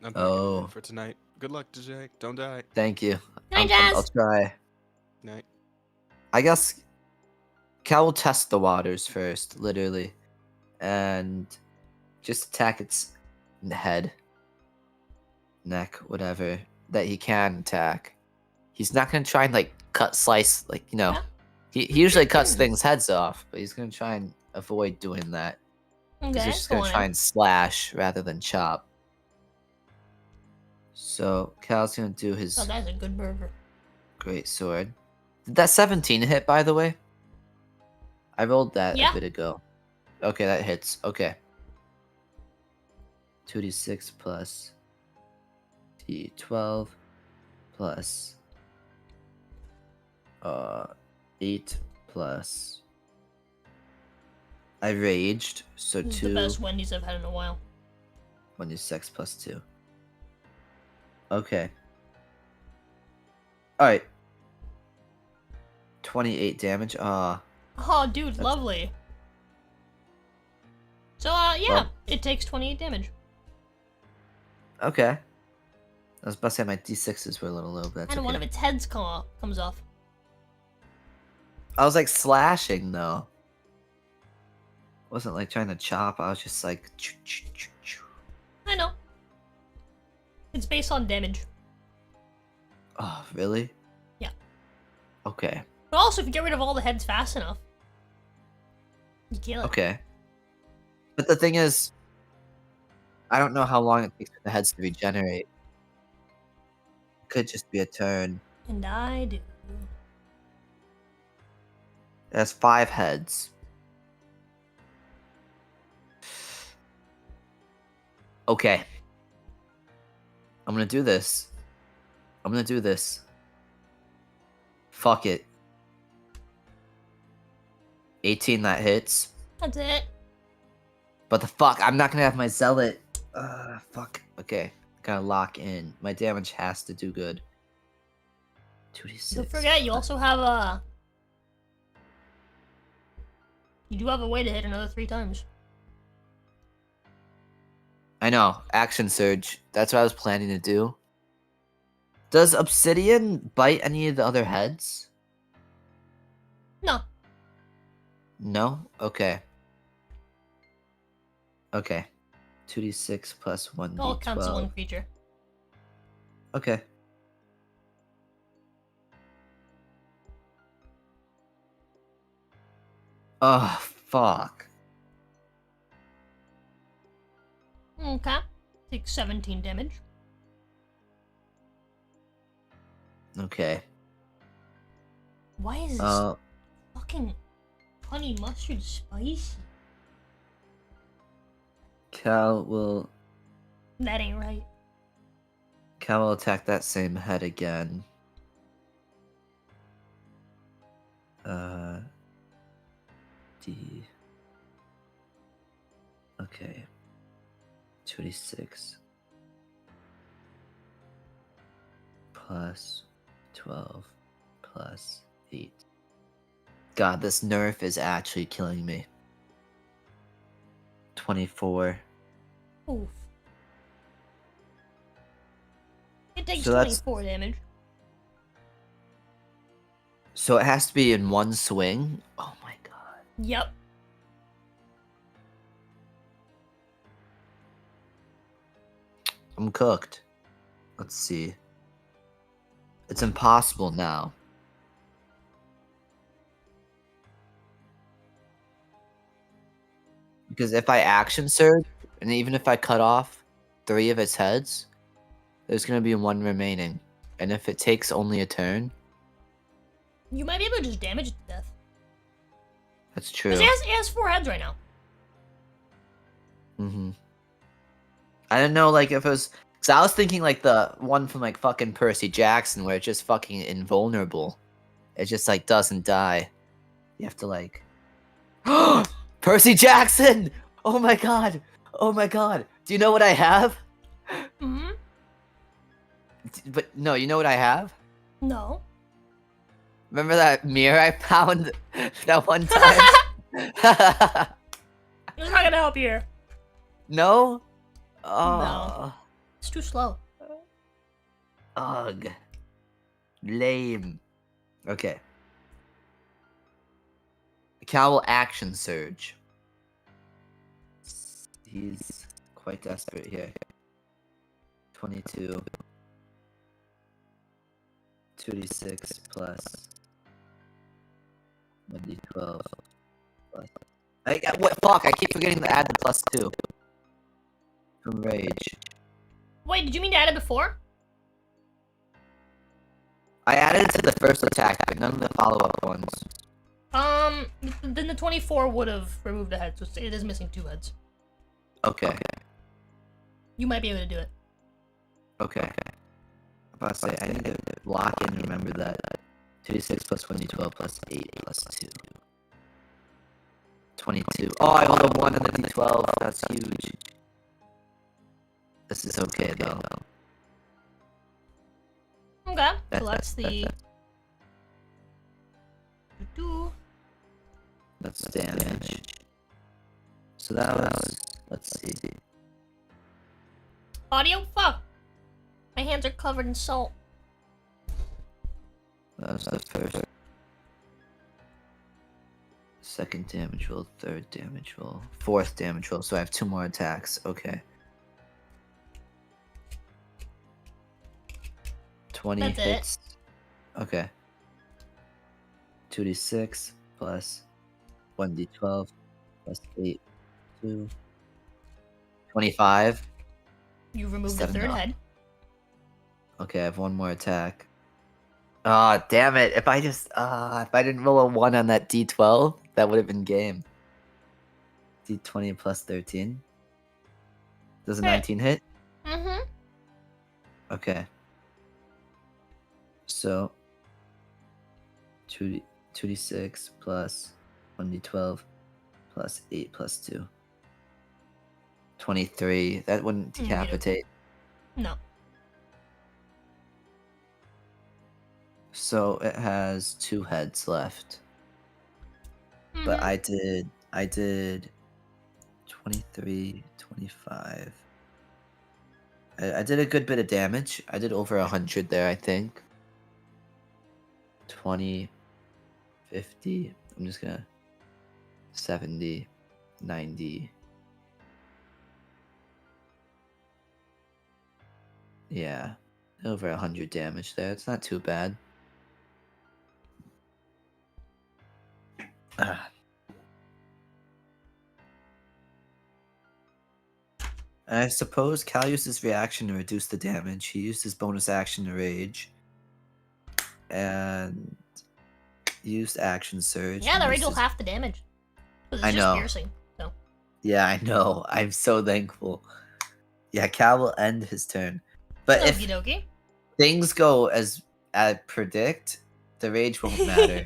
I'm packing in for tonight. Good luck, DJ. Don't die. Thank you. Night, I'll Jazz. try. Night. I guess Cal will test the waters first, literally, and just attack its head, neck, whatever that he can attack. He's not gonna try and like slice, like, you know. Yeah. He usually cuts things heads off, but he's gonna try and avoid doing that. Okay. He's just gonna try and slash rather than chop. So Cal's gonna do his Oh, that's a good burger. great sword. Did that 17 hit, by the way? I rolled that a bit ago. Okay, that hits. Okay. 2d6 plus d12 plus 8 plus... I raged, so This is 2... the best Wendy's I've had in a while. 1d6 plus 2. Okay. Alright. 28 damage. Oh, dude, lovely. So, yeah, Well, it takes 28 damage. okay. I was about to say my d6s were a little low, but that's And okay. one of its heads comes off. I was like slashing though. Wasn't like trying to chop. I was just like. I know. It's based on damage. Oh really? Yeah. Okay. But also, if you get rid of all the heads fast enough, you kill it. Okay. But the thing is, I don't know how long it takes for the heads to regenerate. It could just be a turn. And I do. There's 5 heads. Okay. I'm gonna do this. I'm gonna do this. Fuck it. 18, that hits. That's it. But the fuck, I'm not gonna have my zealot. Fuck. Okay. Gotta lock in. My damage has to do good. 2d6. Don't forget, you also have a... You do have a way to hit another 3 times. I know. Action surge. That's what I was planning to do. Does obsidian bite any of the other heads? No. No? Okay. Okay. 2d6 plus 1d12. All counts as one creature. Okay. Oh, fuck. Okay. Take 17 damage. Okay. Why is this fucking honey mustard spicy? Cal will That ain't right. attack that same head again. D. Okay. 2d6 plus 12 plus 8. God, this nerf is actually killing me. 24. Oof. It takes So that's- 24 damage. So it has to be in one swing? Oh my god. Yep. I'm cooked. Let's see. It's impossible now. Because if I action surge, and even if I cut off 3 of its heads, there's gonna be 1 remaining. And if it takes only a turn, You might be able to just damage it to death. that's true. 'Cause it has 4 heads right now. Mm-hmm. I didn't know, like, if it was... Cause I was thinking, like, the one from, like, fucking Percy Jackson, where it's just fucking invulnerable. It just, like, doesn't die. You have to, like... Percy Jackson! Oh my god! Oh my god! Do you know what I have? Mm-hmm. But, no, you know what I have? No. Remember that mirror I found that one time? It's not gonna help you here. No? No. Oh. It's too slow. Ugh. Lame. Okay. Cal will action surge. He's quite desperate here. 22. 2d6 plus 1d12 plus... what? Fuck, I keep forgetting to add the plus 2. From rage. Wait, did you mean to add it before? I added it to the first attack, but none of the follow-up ones. Then the 24 would have removed a head, so it is missing 2 heads. Okay. You might be able to do it. Okay. I'm about to say, I need to lock in and remember that. 2d6 plus 1d12 plus 8 plus 2. 22. Oh, I rolled a 1 on the d12. That's huge. This is okay, though. Okay, so that's the... That's damage. So that was... Let's see. Audio? Fuck! My hands are covered in salt. That was the first. Second damage roll, third damage roll, fourth damage roll, so I have 2 more attacks. Okay. 20 That's it. hits. Okay. 2d6 plus 1d12 plus 8, 2, 25. You removed the 7 third off. head. Okay, I have one more attack. Ah, damn it! If I didn't roll a 1 on that d12, that would have been game. d20 plus 13. Does a 19 hit? Mm-hmm. Okay. So 2d6 plus 1d12 plus 8 plus 2. 23. That wouldn't decapitate. No. So it has 2 heads left. But I did 23, 25. I did a good bit of damage. I did over 100 there, I think. 20, 50. I'm just gonna 70, 90. Yeah, over 100 damage there. It's not too bad. I suppose Cal used his reaction to reduce the damage. He used his bonus action to rage. And used action surge. Yeah, the and rage used will his- half the damage. 'Cause it's I just know. piercing. So. Yeah, I know. I'm so thankful. Yeah, Cal will end his turn. But if Okie dokie. things go as I predict, the rage won't matter.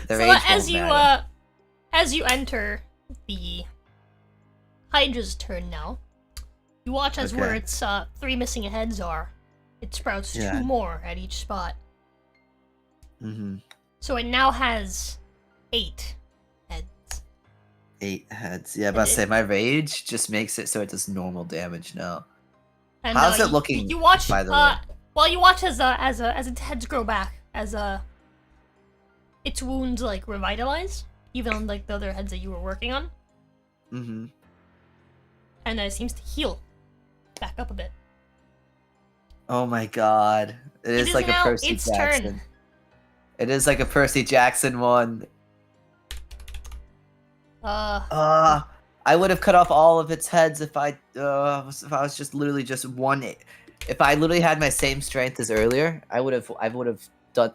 The So rage as won't you matter. as you enter the Hydra's turn now, you watch as Okay. where its 3 missing heads are. It sprouts Yeah. 2 more at each spot. Mm-hmm. So it now has 8 heads. 8 heads. Yeah, but I it- say my rage just makes it so it does normal damage now. And, How's it you- looking, You watch, by the way? well, you watch as its heads grow back, as its wounds like revitalize, even on like the other heads that you were working on, Mm-hmm. and it seems to heal back up a bit. Oh my god. It is like a now Percy its Jackson. turn. It is like a Percy Jackson one. I would have cut off all of its heads if I was just literally just one. If I literally had my same strength as earlier, I would have done.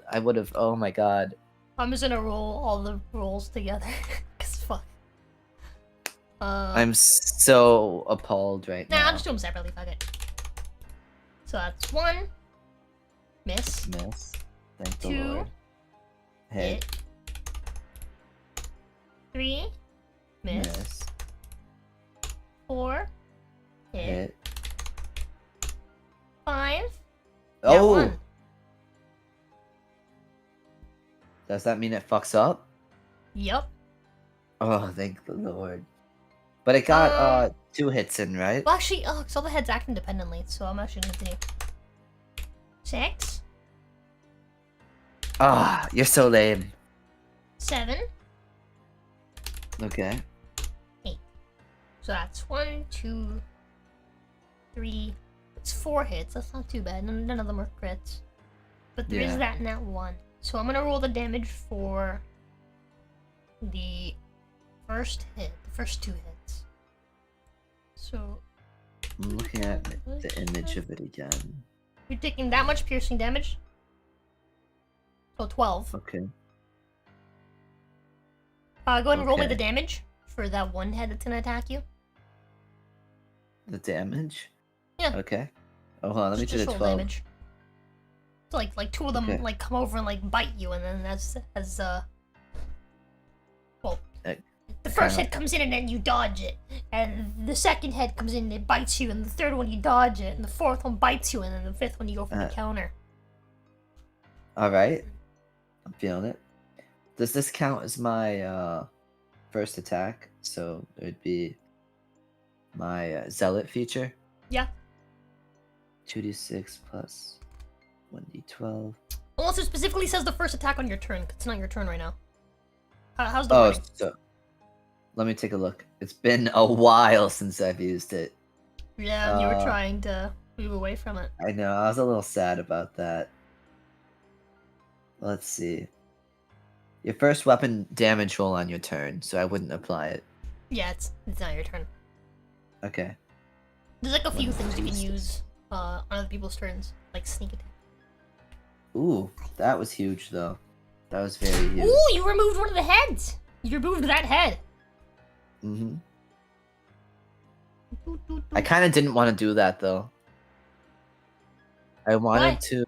Oh my god. I'm just gonna roll all the rolls together, cause fuck. I'm so appalled right Nah, now. I'll just do them separately. Fuck it. So that's 1 miss, Miss. Thank the 2 Lord. Hit. 3 miss, Miss. 4 hit, Hit. 5. Oh. 1. Does that mean it fucks up? Yup. Oh, thank the Lord. But it got 2 hits in, right? Well, actually, so the heads act independently, so I'm actually gonna continue. 6, Ah, you're so lame. 7. Okay. So that's 1, 2, 3. It's 4 hits. That's not too bad. None of them are crits. But there is Yeah. that in that one. So I'm gonna roll the damage for the first hit, the first 2 hits. So I'm looking at the image of it again. you're taking that much piercing damage. So 12. Okay. Go ahead and roll me Okay. the damage for that one head that's gonna attack you. The damage? Yeah. Okay. Oh, hold on. Let me do Just the roll 12. damage. So like 2 of them Okay. like come over and like bite you, and then well, Uh, the first kinda- head comes in and then you dodge it, and the second head comes in and it bites you, and the third one you dodge it, and the fourth one bites you, and then the fifth one you go for the counter. Alright. I'm feeling it. Does this count as my first attack? So it would be my zealot feature? Yeah. 2d6 plus 1d12. Unless it specifically says the first attack on your turn, 'cause it's not your turn right now. How's the Oh, wording? so let me take a look. It's been a while since I've used it. Yeah, you were uh, trying to move away from it. I know, I was a little sad about that. Let's see. Your first weapon damage roll on your turn, so I wouldn't apply it. Yeah, it's not your turn. Okay. There's like a few things you can 1d6. use on other people's turns, like sneak attack. Ooh, that was huge though. That was very huge. Ooh, you removed one of the heads. You removed that head. Mm-hmm. I kind of didn't want to do that though. I wanted Why? to,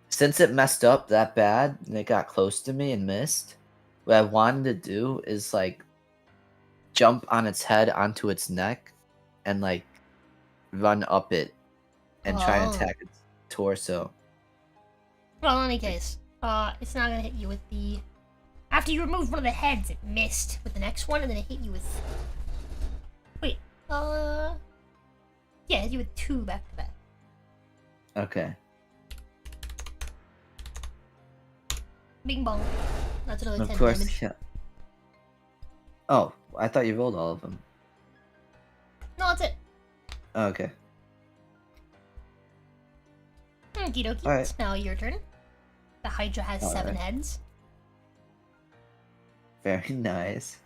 since it messed up that bad and it got close to me and missed. What I wanted to do is like jump on its head onto its neck and like run up it and try and Oh. attack its torso. Well, in any case, it's not gonna hit you with the. After you removed one of the heads, it missed with the next one, and then it hit you with. Wait, yeah, it hit you with 2 back to back. Okay. Bing bong. That's another Of 10 course. damage. Yeah. Oh, I thought you rolled all of them. No, that's it. Oh, okay. Okie dokie. Alright. It's now your turn. The Hydra has 7 Alright. heads. Very nice.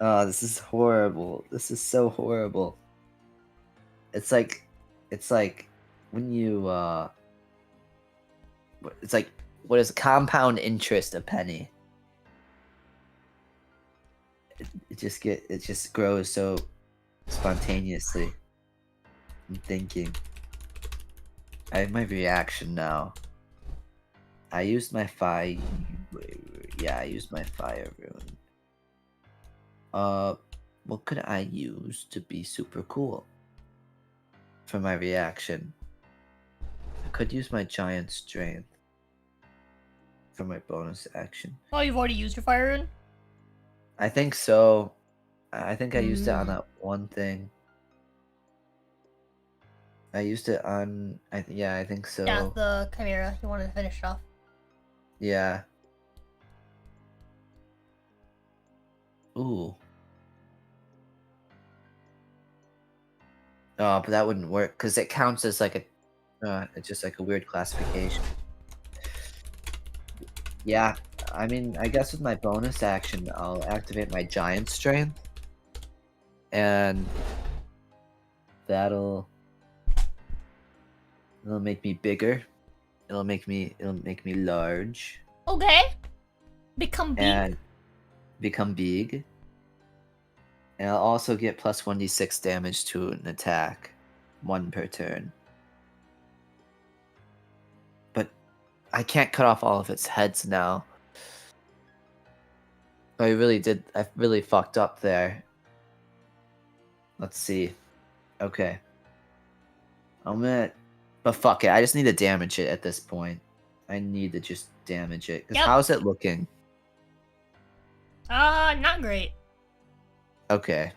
Oh, this is horrible. This is so horrible. It's like when you it's like, what is compound interest a penny? It just grows so spontaneously. I'm thinking. I have my reaction now. I used my fire. Yeah, I used my fire rune. What could I use to be super cool for my reaction? I could use my giant strength for my bonus action. Oh, you've already used your fire rune? I think so. I think I used it on that one thing. I used it on. Yeah, I think so. Yeah, the Chimera. You wanted to finish it off. Yeah. Ooh. Oh, but that wouldn't work because it counts as like a. It's just like a weird classification. Yeah, I mean, I guess with my bonus action, I'll activate my giant strength, and it'll make me bigger. It'll make me large. Okay. Become big. And become big. And I'll also get plus 1d6 damage to an attack, 1 per turn. But I can't cut off all of its heads now. I really fucked up there. Let's see. Okay. But fuck it, I just need to damage it at this point. I need to just damage it. Because how's it looking? Not great. Okay.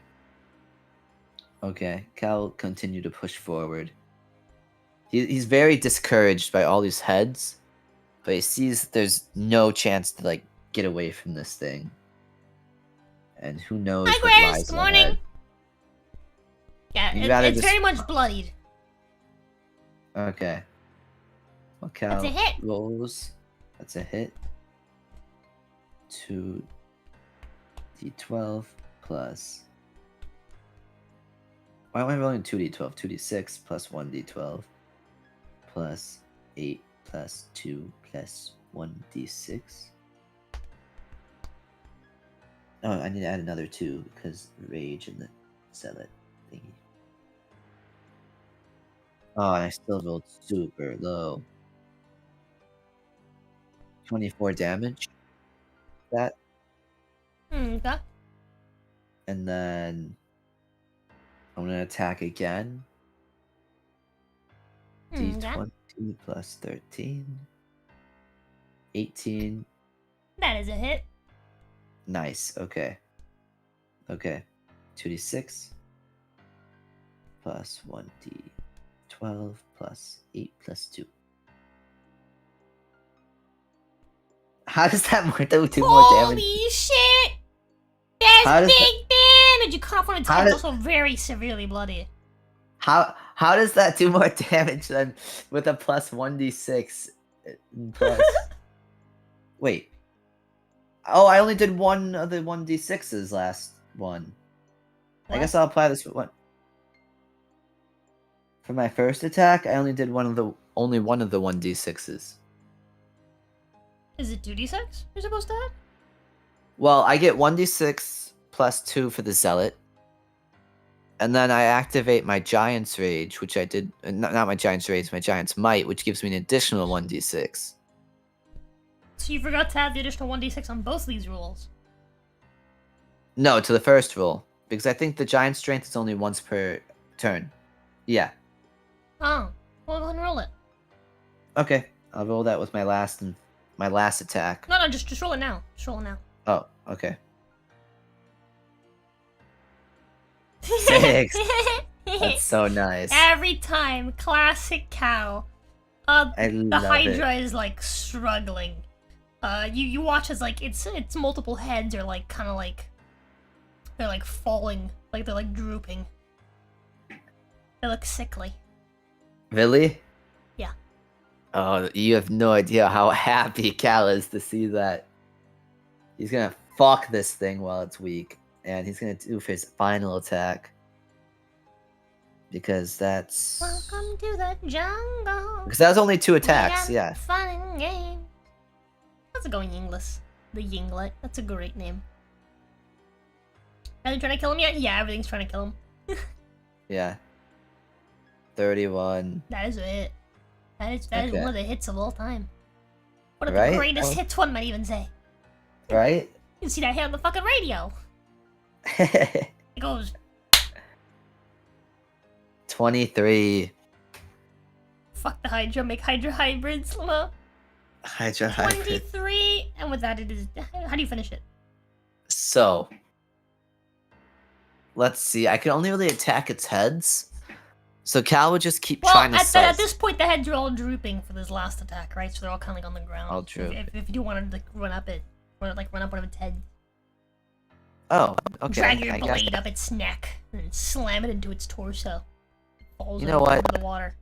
Okay, Cal continue to push forward. He's very discouraged by all these heads, but he sees there's no chance to like get away from this thing. And who knows Hi, what Grace. lies Good morning. ahead. Yeah, it's very much bloodied. Okay. Well, Cal That's a hit. rolls. That's a hit. 2d12 plus. Why am I rolling 2d12? 2d6 plus 1d12 plus 8 plus 2 plus 1d6. Oh, I need to add another 2 because rage and the zealot thingy. Oh, and I still rolled super low. 24 damage. That. Okay. And then I'm gonna attack again. D20 plus 13. 18. That is a hit. Nice. Okay. Okay. 2d6 plus 1d12 plus 8 plus 2. How does that do more damage? Holy shit! That's big damage! You cut off one of the times, also very severely bloody. How does that do more damage than with a plus 1d6 plus? Wait, Oh, I only did one of the 1d6s last one. I guess I'll apply this one. For my first attack, I only did only one of the 1d6s. Is it 2d6 you're supposed to have? Well, I get 1d6 plus 2 for the zealot. And then I activate my Giant's Rage, which I did... Not my Giant's Rage, my Giant's Might, which gives me an additional 1d6. So you forgot to add the additional 1d6 on both of these rolls. No, to the first roll. Because I think the Giant Strength is only once per turn. Yeah. Oh. Well, go ahead and roll it. Okay. I'll roll that with my last attack. No, just roll it now. Just roll it now. Oh, okay. 6. That's so nice. Every time, classic Cow. I The love Hydra it. is like struggling. You watch as like its multiple heads are like kind of like they're like falling, like they're like drooping. They look sickly. Really? Yeah. Oh, you have no idea how happy Cal is to see that. He's gonna fuck this thing while it's weak, and he's gonna do his final attack. Because that's... Welcome to the jungle. Because that was only 2 attacks, We yeah. have Fun and games. How's it going, Yinglis? The Yinglet. That's a great name. Are they trying to kill him yet? Yeah, everything's trying to kill him. Yeah. 31. That is it. That is Okay. one of the hits of all time. One of Right? the greatest Oh. hits, one might even say. Right? You can see that hit on the fucking radio. It goes 23. fuck the Hydra, make Hydra hybrids. Lol. Hydra hybrid. 23, and with that it is. How do you finish it? So, let's see. I can only really attack its heads. So Cal would just keep Well, trying to at this point the heads are all drooping for this last attack, right? So they're all kind of like on the ground. All droop. If you do want to like, run up one of its heads, Oh, okay. drag your I guess. blade up its neck and slam it into its torso. It falls You know over what? into the water.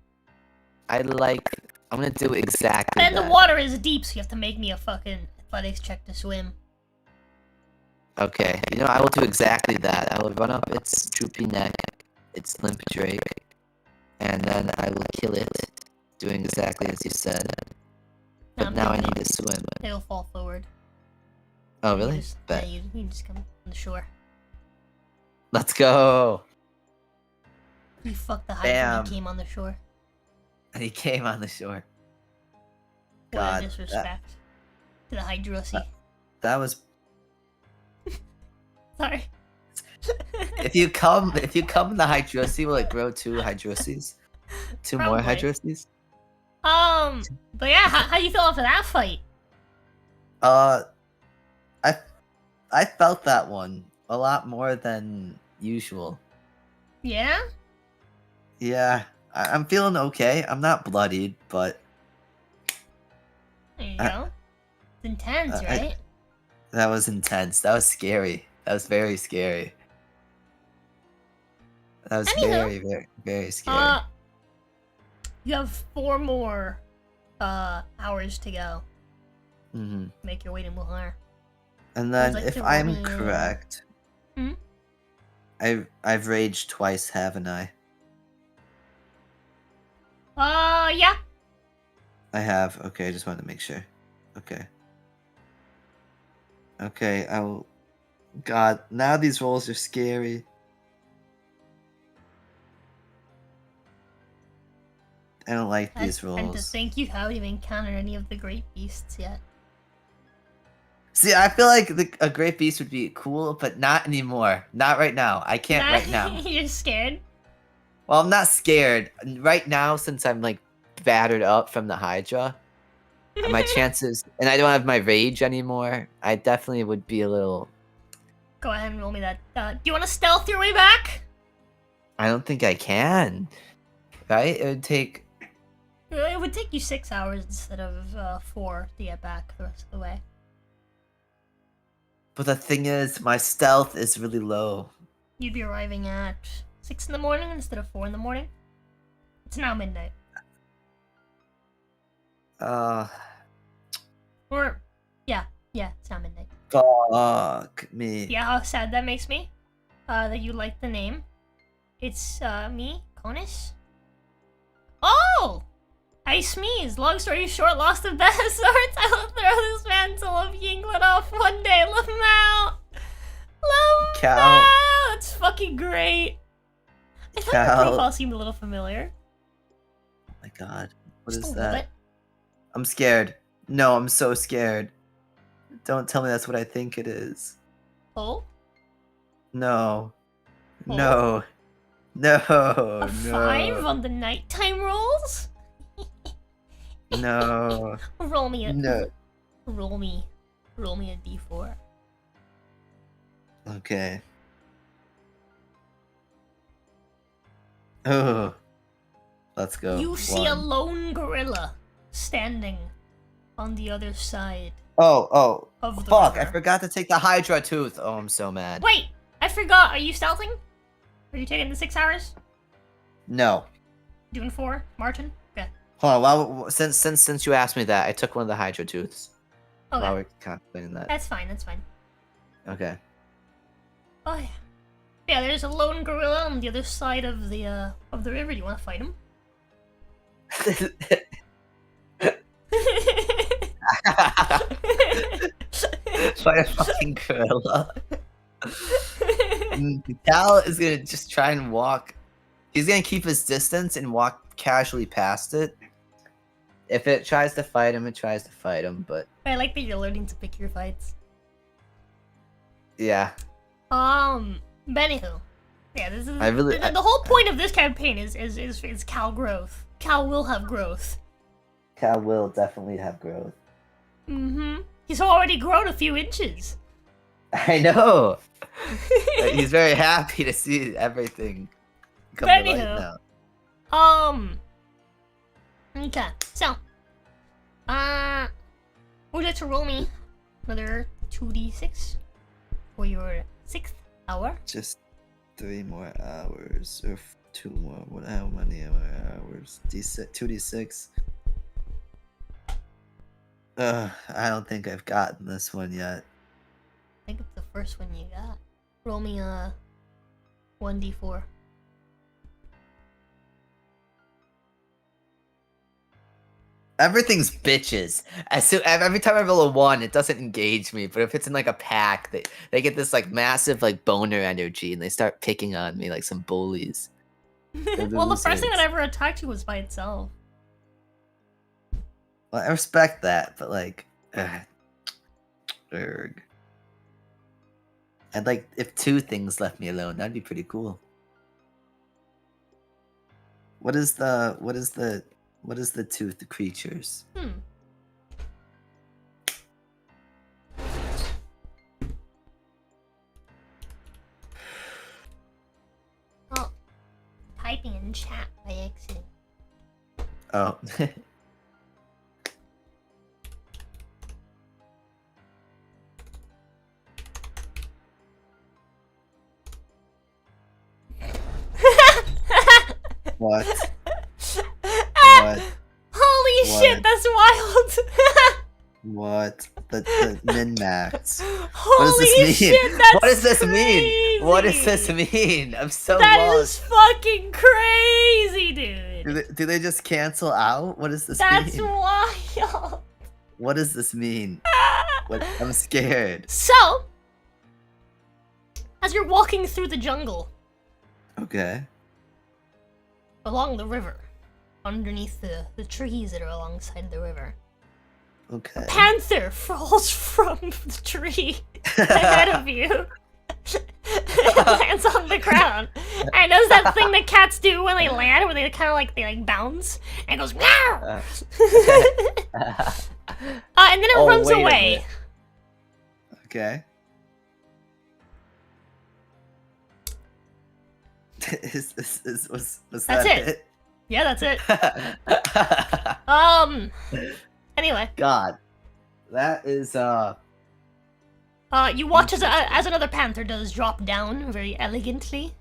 I'm gonna do exactly And that. the water is deep, so you have to make me a fucking athletics check to swim. Okay, I will do exactly that. I will run up its droopy neck, its limp drake, and then I will kill it, doing exactly as you said. But now I need to swim. It'll fall forward. Oh, You really? just, Bet. yeah, you just come on the shore. Let's go! You fucked the Hydra Bam. when he came on the shore. And he came on the shore. What a God, disrespect to the Hydrosi. that was... Sorry. If you come in the Hydrosi, will it grow 2 Hydrosies? 2 more Probably. Hydrosies? But yeah, how you feel after that fight? I felt that one a lot more than usual. Yeah? Yeah, I'm feeling okay. I'm not bloodied, but There you go. It's intense, I- right? that was intense. That was scary. That was very scary. That was Anywho. very, very, very scary. You have 4 more hours to go. hmm Make your way to Muhar. And then, like if to I'm roll me- correct, Hmm? I've raged twice, haven't I? Yeah. I have. Okay, I just wanted to make sure. Okay. Okay, I will. God, now these rolls are scary. I don't like these And to rolls. think you haven't even encountered any of the great beasts yet. See, I feel like a great beast would be cool, but not anymore. Not right now. I can't Nah, right now. You're scared? Well, I'm not scared. Right now, since I'm like battered up from the Hydra, my chances, and I don't have my rage anymore, I definitely would be a little... Go ahead and roll me that. Do you want to stealth your way back? I don't think I can. Right? It would take... It would take you 6 hours instead of 4 to get back the rest of the way. But the thing is, my stealth is really low. You'd be arriving at 6 in the morning instead of 4 in the morning. It's now midnight. Uh, Or, yeah, it's now midnight. Fuck me. Yeah, how sad that makes me. That you like the name. It's me, Conus. Oh! I sneezed. Long story short, lost the best sorts. I will throw this mantle of Yingling off one day. Let him out. Let him Cal. out. That's fucking great. I thought your Cal. profile seemed a little familiar. Oh my god. What Just is a little that? bit. I'm scared. No, I'm so scared. Don't tell me that's what I think it is. Oh? No. Oh? No. No. A No. 5 on the nighttime rolls? No. Roll me a No. Roll me a d4. Okay. Oh. Let's go. You see a 1. lone gorilla standing on the other side Oh. of the Fuck, I river. forgot to take the Hydra tooth. Oh, I'm so mad. Wait, I forgot. Are you stealthing? Are you taking the 6 hours? No. Doing 4, Martin? Okay. Hold on. Well, since you asked me that, I took one of the Hydra tooths. Okay. While we're contemplating that. That's fine. That's fine. Okay. Oh yeah. Yeah, there's a lone gorilla on the other side of the river. Do you want to fight him? Fight a fucking gorilla. Cal is gonna just try and walk. He's gonna keep his distance and walk casually past it. If it tries to fight him, it tries to fight him. But I like that you're learning to pick your fights. yeah, Anywho. Yeah, this is I really- the whole point of this campaign is Cal growth. Cal will have growth. Cal will definitely have growth. Mm-hmm. He's already grown a few inches. I know. He's very happy to see everything come But to light anywho. now. Okay, so, would you like to roll me another 2d6 for your 6th hour? Just 3 more hours or 2 more. What? How many more hours? D6, 2d6. I don't think I've gotten this one yet. I think it's the first one you got. Roll me a 1d4. Everything's bitches. Every time I roll a 1, it doesn't engage me. But if it's in like a pack, they get this like massive like boner energy, and they start picking on me like some bullies. Well, the first thing that ever attacked you was by itself. Well, I respect that, but like, erg. I'd like if 2 things left me alone. That'd be pretty cool. What is the tooth creatures? Oh, typing in chat by accident. Oh. What? What? Holy shit, that's wild! What? The min-max. Holy this mean? shit, that's What does this mean? What does crazy. this mean? I'm so That is lost. fucking crazy, dude. Do they just cancel out? What does this That's mean? wild. What does this mean? What? I'm scared. So, as you're walking through the jungle, Okay. along the river, underneath the trees that are alongside the river, Okay. panther falls from the tree ahead of you. Lands on the ground. And does that thing that cats do when they land, where they kind of like bounce and goes meow. And then it Oh, runs wait a away. minute. Okay. Was That's that it. Yeah, that's it. it? Anyway, God, that is you watch as another panther does drop down very elegantly,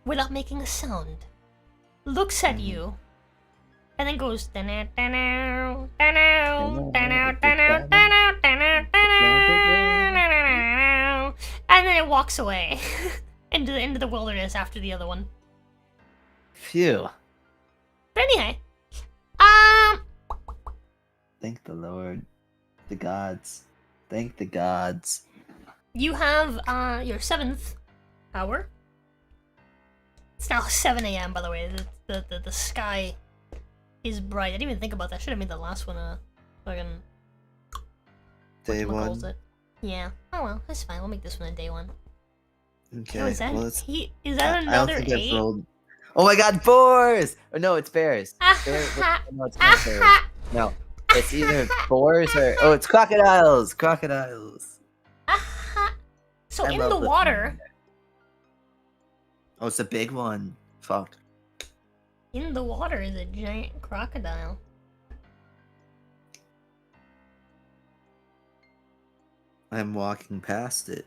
without making a sound, looks at you, and then goes "Dana, dana, dana, dana, dana, dana, dana, dana, dana, and then it walks away into the wilderness after the other one. Phew. But anyway, Thank the Lord. The gods. Thank the gods. you have your 7th hour. It's now 7 a.m. by the way. The sky is bright. I didn't even think about that. Should have made the last one fucking Day whatchamacalls one. it. Yeah. Oh well, that's fine. We'll make this one a day one. Okay. Oh, is that well, is that I don't another think I've 8? rolled. Oh my god, boars! Oh no, it's bears. Ah, Bear- ha, no, it's not bears. ha, No, it's either boars or it's crocodiles. Crocodiles. ha. So I in love the water, Oh, it's a big one. Fuck. in the water is a giant crocodile. I'm walking past it.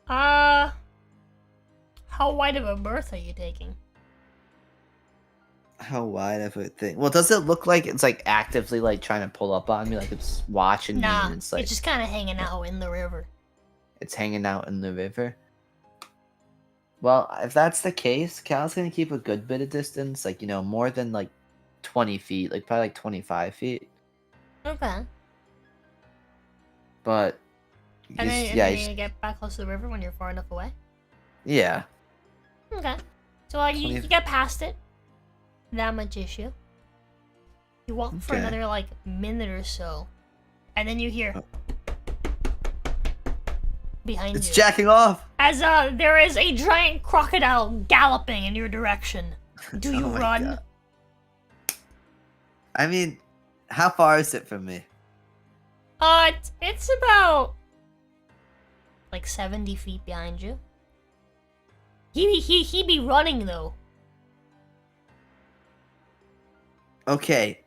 How wide of a berth are you taking? How wide of a thing? Well, does it look like it's like actively like trying to pull up on me, like it's watching Nah, me? And it's like it's just kind of hanging out in the river. it's hanging out in the river. Well, if that's the case, Cal's gonna keep a good bit of distance, like more than like 20 feet, like probably like 25 feet. Okay. But And then, just- and yeah, then just- you get back close to the river when you're far enough away. yeah. Okay. So you 20 get past it. That much issue. You walk for Okay. another like minute or so, and then you hear behind It's you jacking off. as there is a giant crocodile galloping in your direction. Do you Oh my run? God. I mean, how far is it from me? It's about like 70 feet behind you. He be running though. Okay,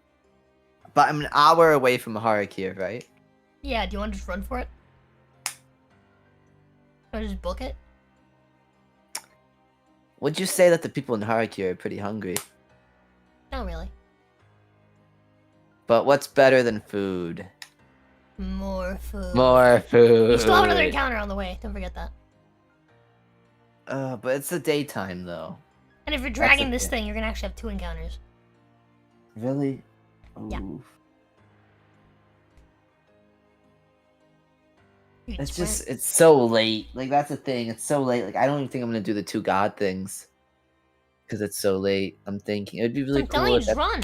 but I'm an hour away from Har'Akir, right? Yeah, do you want to just run for it? Or just book it? Would you say that the people in Har'Akir are pretty hungry? Not really. But what's better than food? More food. More food. You still have another encounter on the way. Don't forget that. But it's the daytime though. And if you're dragging a this thing. thing, you're gonna actually have 2 encounters. Really? Yeah. Oof. You can It's sprint. just it's so late. Like that's the thing. It's so late. Like I don't even think I'm gonna do the 2 god things because it's so late. I'm thinking it'd be really I'm telling cool. you, just run.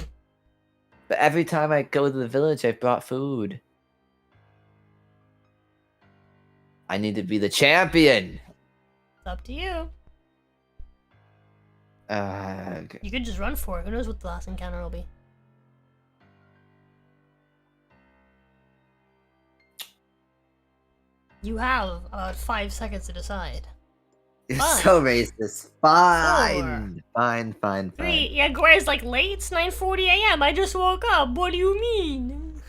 But every time I go to the village, I brought food. I need to be the champion. It's up to you. Okay. You could just run for it. Who knows what the last encounter will be? You have about 5 seconds to decide. You're Fine. so racist. Fine. Fine. 3. Yeah, Gore's like, late? It's 9:40 a.m. I just woke up. What do you mean?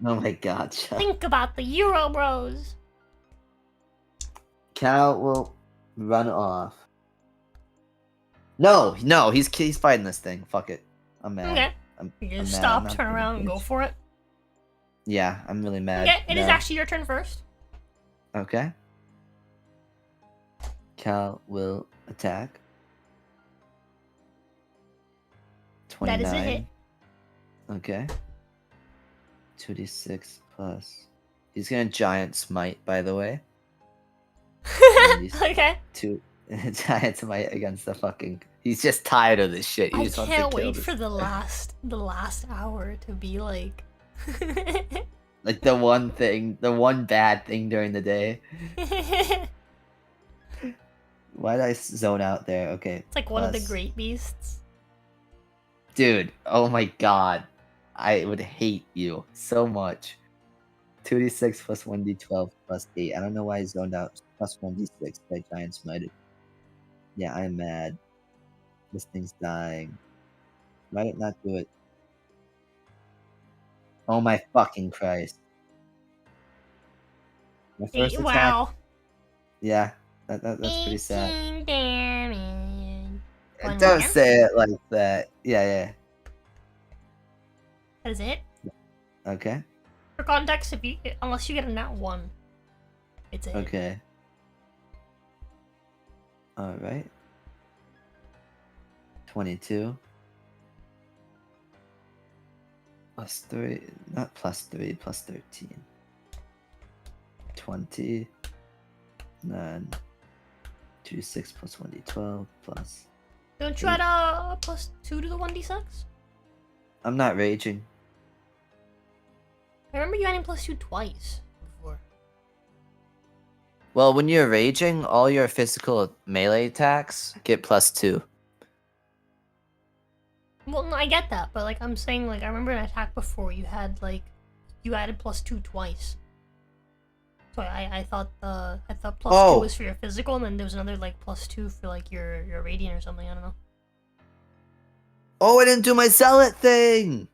Oh my god, Chuck. Think about the Euro Bros. Cal will run off. No, he's fighting this thing. Fuck it. I'm mad. Okay. I'm You mad. just I'm stop, not turn doing around, and go this. for it. Yeah, I'm really mad. Okay, it is now. actually your turn first. Okay. Cal will attack. 29. That is a hit. Okay. 2d6 plus. He's gonna giant smite, by the way. Okay. Giant smite against the fucking. He's just tired of this shit. He I just wants to can't kill wait this for the thing. last hour to be like. Like the one bad thing during the day. Why did I zone out there? Okay. It's like one of the plus- great beasts. Dude, oh my god. I would hate you so much. 2d6 plus 1d12 plus 8. I don't know why I zoned out. Plus 1d6 by giant smited. Yeah, I'm mad. This thing's dying. Why did it not do it? Oh my fucking Christ. My first attack. Wow. Yeah, that's pretty sad. 18 damage. One Don't more. say it like that. Yeah. That is it. Okay. For context, unless you get a nat 1. It's a hit. Okay. Alright. 22. Plus 3. Not plus 3, plus 13. 20. Then 2d6 plus 1d12 plus. Don't you add a plus 2 to the 1d6? I'm not raging. I remember you adding plus 2 twice before. Well, when you're raging, all your physical melee attacks get plus 2. Well, no, I get that, but like I'm saying, like I remember an attack before you had like you added plus 2 twice. So I thought plus 2 was for your physical, and then there was another like plus 2 for like your radiant or something. I don't know. Oh, I didn't do my zealot thing!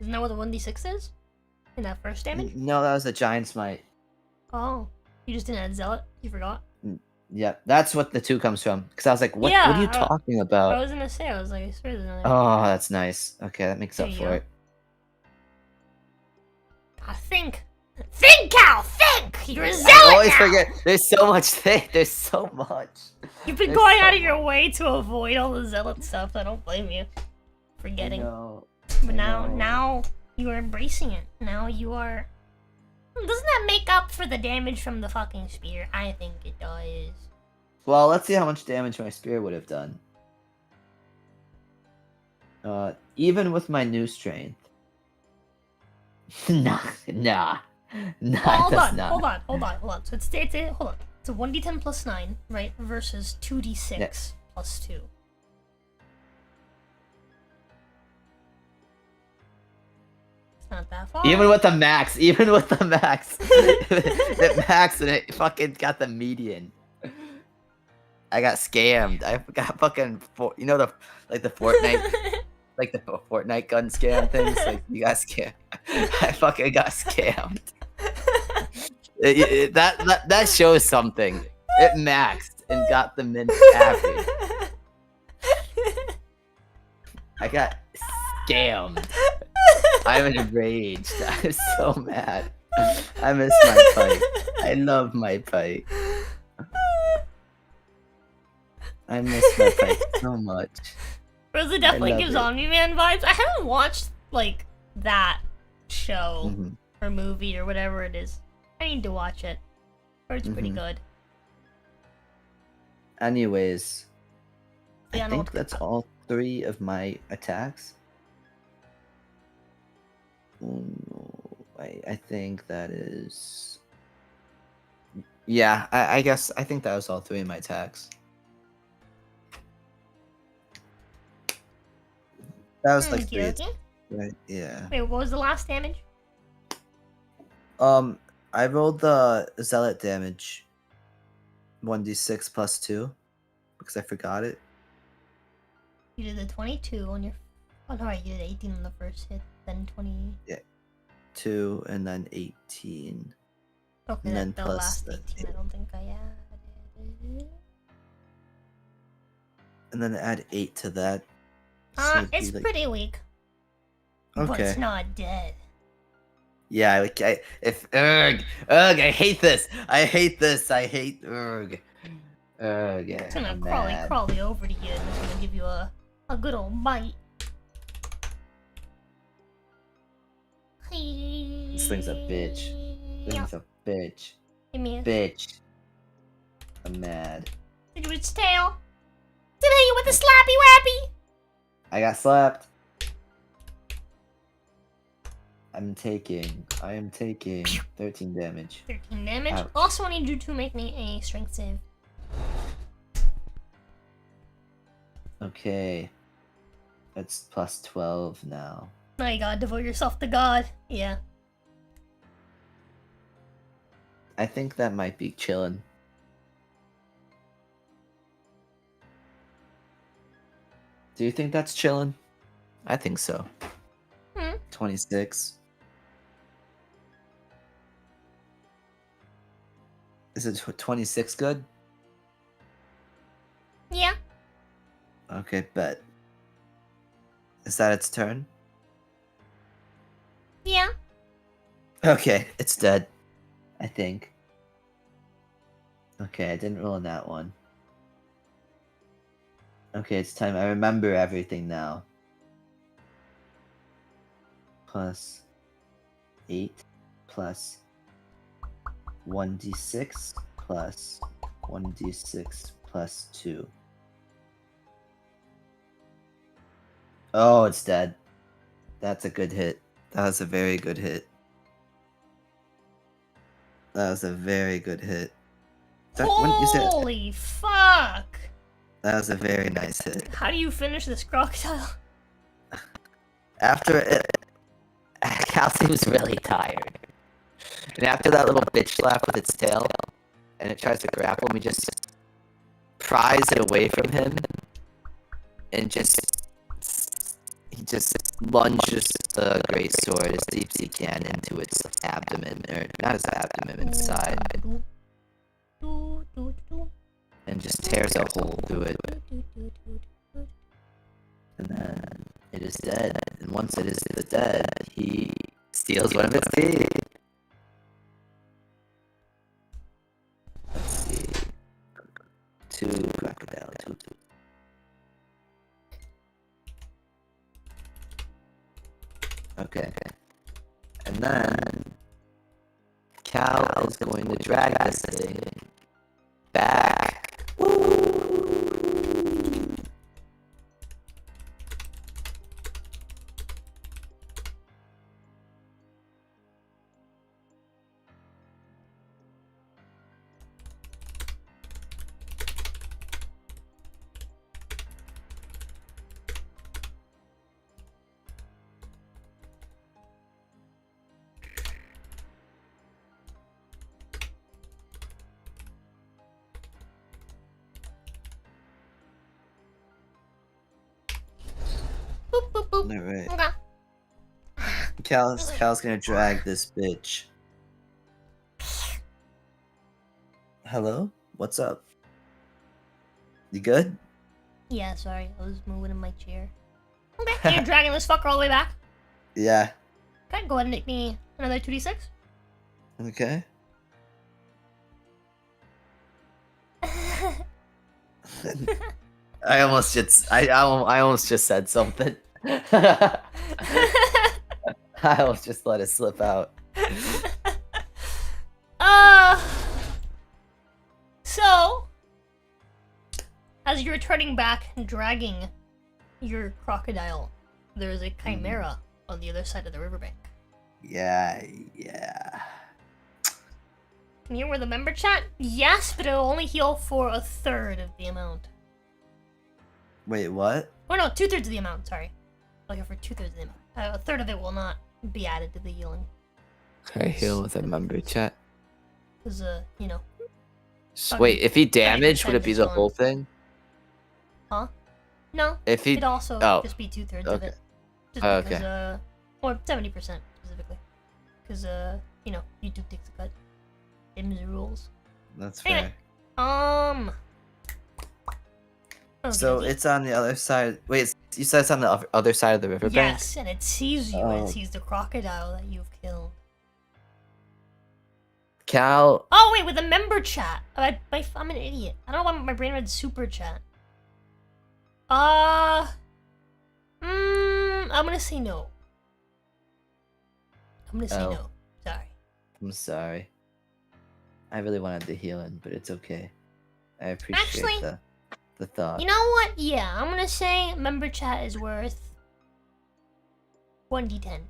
Isn't that what the 1d6 is? In that first damage? No, that was a giant smite. Oh, you just didn't add zealot. You forgot. Yep, that's what the 2 comes from. Because I was like, what are you talking about? I was gonna say, I was like, I swear there's another. Oh, that's nice. Okay, that makes up There you for go. it. Think, Cal, think. You're a zealot I always now! forget. There's so much. There's so much. You've been There's going so out of your way to avoid all the zealot stuff. I don't blame you. Forgetting. No. But now you are embracing it. Now you are. Doesn't that make up for the damage from the fucking spear? I think it does. Well, let's see how much damage my spear would have done. Even with my new strength. Nah. Hold that's on, not. hold on. So it's hold on. It's a 1d10 plus 9, right? Versus 2d6 Yeah. plus 2. It's not that far. Even with the max, it maxed and it fucking got the median. I got scammed. I got fucking, you know the Fortnite, like the Fortnite gun scam things. Like you got scammed. I fucking got scammed. That shows something. It maxed and got the min average. I got scammed. I'm enraged. I'm so mad. I miss my pipe. I love my pipe. I miss my pipe so much. Rosa definitely love gives it. Omni-Man vibes. I haven't watched, like, that show Mhm. or movie or whatever it is. I need to watch it. Or it's pretty Mhm. good. Anyways, Yeah, I no, think that's all 3 of my attacks. I think that is. Yeah, I guess I think that was all 3 of my attacks. That was like 3, Okay. right? Yeah. Wait, what was the last damage? I rolled the zealot damage. 1d6 plus 2 because I forgot it. You did the 22 on your. Oh no, right, you did 18 on the first hit, then 20. 2 and then 18. Okay, And then the plus last the 18, I don't think I added. And then add 8 to that. so it'd be It's like- pretty weak. But Okay. it's not dead. Yeah, like I hate this. I hate Urg. Yeah, It's gonna I'm crawly mad. over to you and it's gonna give you a good old bite. This thing's a bitch. This Yeah. thing's a bitch. Give me a Bitch. I'm mad. Did you its tail? Did I hit you with a slappy wappy? I got slapped. I am taking 13 damage. 13 damage. Ouch. Also, I need you to make me a strength save. Okay. That's plus 12 now. Now you gotta devote yourself to God. Yeah. I think that might be chillin'. Do you think that's chillin'? I think so. 26. Is it 26 good? Yeah. Okay, bet. Is that its turn? Yeah. Okay, it's dead. I think. Okay, I didn't roll on that one. Okay, it's time. I remember everything now. Plus 8 plus 1d6 plus 1d6 plus 2. Oh, it's dead. That's a good hit. That was a very good hit. That was a very good hit. Holy fuck! That was a very nice hit. How do you finish this crocodile? After it, Cal seems really tired. And after that little bitch slap with its tail, and it tries to grapple me, just pries it away from him, and he just lunges the great sword as deep as he can into its abdomen, or not his abdomen, its side, and just tears a hole through it. And then it is dead. And once it is dead, he steals one of its teeth. Let's see. 2 crocodile. 2. Okay. And then Cal is going to drag this thing back. Boop, boop, boop. Alright. Okay. Cal's gonna drag this bitch. Hello? What's up? You good? Yeah, sorry. I was moving in my chair. Okay, you're dragging this fucker all the way back. Yeah. Okay, go ahead and make me another 2d6. Okay. I almost just said something. I almost just let it slip out. So, as you're turning back and dragging your crocodile, there's a chimera on the other side of the riverbank. Yeah. Can you hear the member chat? Yes, but it'll only heal for a third of the amount. Wait, what? Oh no, 2/3 of the amount, sorry. I'll heal for 2/3 of the amount. A third of it will not be added to the healing. Can I heal with a member chat? Because, you know. Wait, if he damaged, 20% would it be is the gone. whole thing? Huh? No, If he... it'd also oh, just be 2/3 of okay. it. Just Oh, because, okay. or 70% specifically. Because, you know, YouTube takes a cut. Them's the rules. That's Anyway, fair. So okay. it's on the other side. Wait, you said it's on the other side of the riverbank? Yes, and it sees you, and Oh. it sees the crocodile that you've killed. Cal... Oh, wait, with a member chat. I'm an idiot. I don't know why my brain read super chat. I'm gonna say no. I'm gonna say Oh. no. Sorry. I'm sorry. I really wanted the healing, but it's okay. I appreciate Actually, the thought. You know what? Yeah, I'm gonna say member chat is worth 1d10.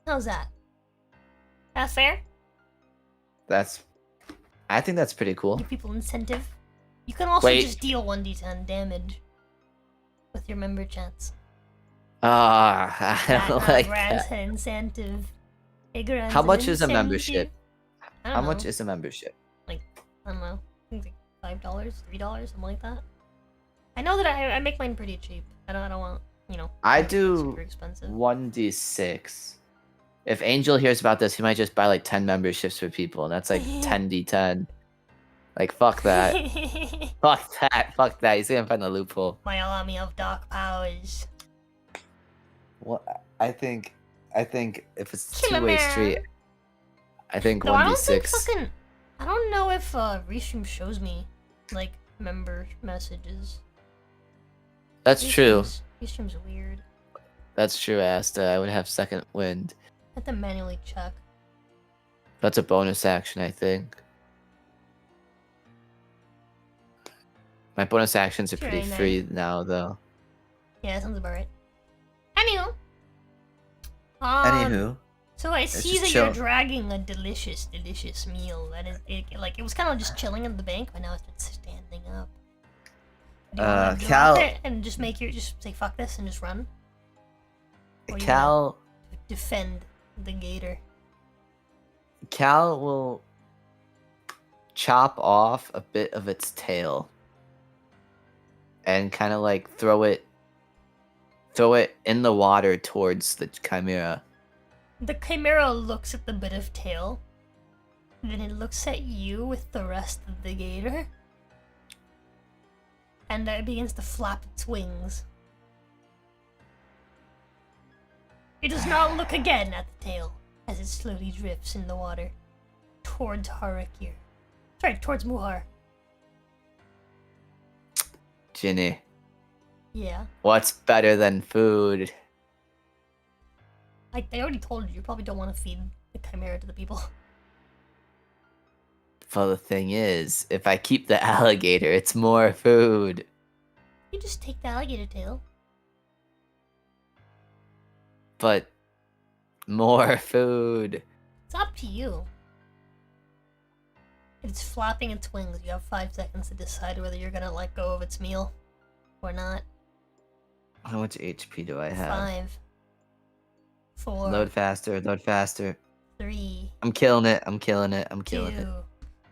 How's that? That fair? I think that's pretty cool. Give people incentive. You can also Wait. just deal 1d10 damage with your member chats. I don't like grants that. an incentive. It grants How an much is a incentive. membership? I don't How know. much is a membership? I don't know. I think it's like $5, $3, something like that. I know that I make mine pretty cheap. I don't want, you know. I make it do super expensive. 1d6. If Angel hears about this, he might just buy like 10 memberships for people, and that's like 10d10. Like, fuck that. Fuck that. He's gonna find a loophole. My army of dark powers. Well, I think if it's Kill a two-way man. street, I think No, I don't think 1d6. fucking. I don't know if Restream shows me like member messages. That's true. Restream's weird. That's true, Asta. I would have second wind. I have to manually check. That's a bonus action, I think. My bonus actions are Sure, pretty I know. free now, though. Yeah, that sounds about right. Anywho. Anywho, So I see just that chill. you're dragging a delicious, delicious meal. That is, it was kind of just chilling on the bank, but now it's standing up. Do you want to Cal- drop it and just just say fuck this and just run? Or you Cal wanna defend the gator. will chop off a bit of its tail and kind of like throw it in the water towards the chimera. The chimera looks at the bit of tail, then it looks at you with the rest of the gator, and it begins to flap its wings. It does not look again at the tail as it slowly drifts in the water towards Har'Akir. Sorry, towards Muhar. Ginny, Yeah. what's better than food? I already told you probably don't want to feed the chimera to the people. Well, the thing is, if I keep the alligator, it's more food. You just take the alligator tail. But more food. It's up to you. It's flapping its wings. You have 5 seconds to decide whether you're gonna let go of its meal or not. How much HP do I have? 5, 4, Load faster, load faster. 3, I'm killing it, I'm killing it, I'm 2. killing it.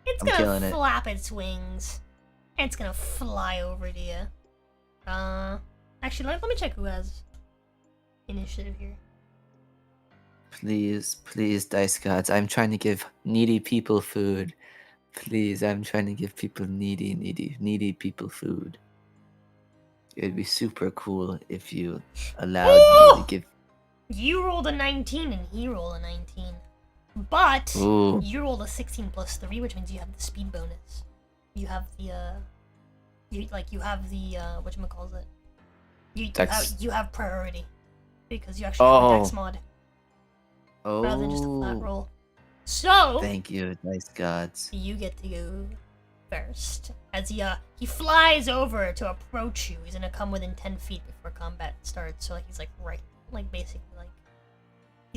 It's I'm gonna killing it. flap its wings. And it's gonna fly over to you. Actually, let me check who has initiative here. Please, please, dice gods. I'm trying to give needy people food. Please, I'm trying to give people needy people food. It'd be super cool if you allowed me to give. You rolled a 19 and he rolled a 19. But Ooh. you rolled a 16 plus 3, which means you have the speed bonus. You have the whatchamacallit? You have priority. Because you actually have a dex mod. Oh. Rather than just a flat roll. So Thank you, dice gods. you get to go first. As he flies over to approach you. He's gonna come within 10 feet before combat starts. So he's like right, like basically like.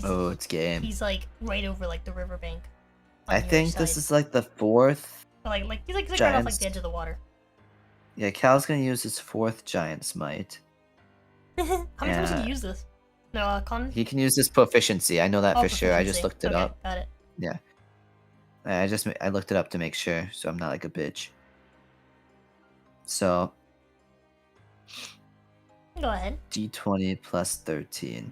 Oh, it's game. He's like right over like the riverbank. I think this is like the fourth. Like he's like right off like Giants. the edge of the water. Yeah, Cal's gonna use his fourth giant smite. How many times did you use this? No, con. He can use this proficiency. I know that Oh, for sure. I just proficiency. looked it Okay, up. Got it. Yeah. I looked it up to make sure, so I'm not like a bitch. So Go ahead. D20 plus 13.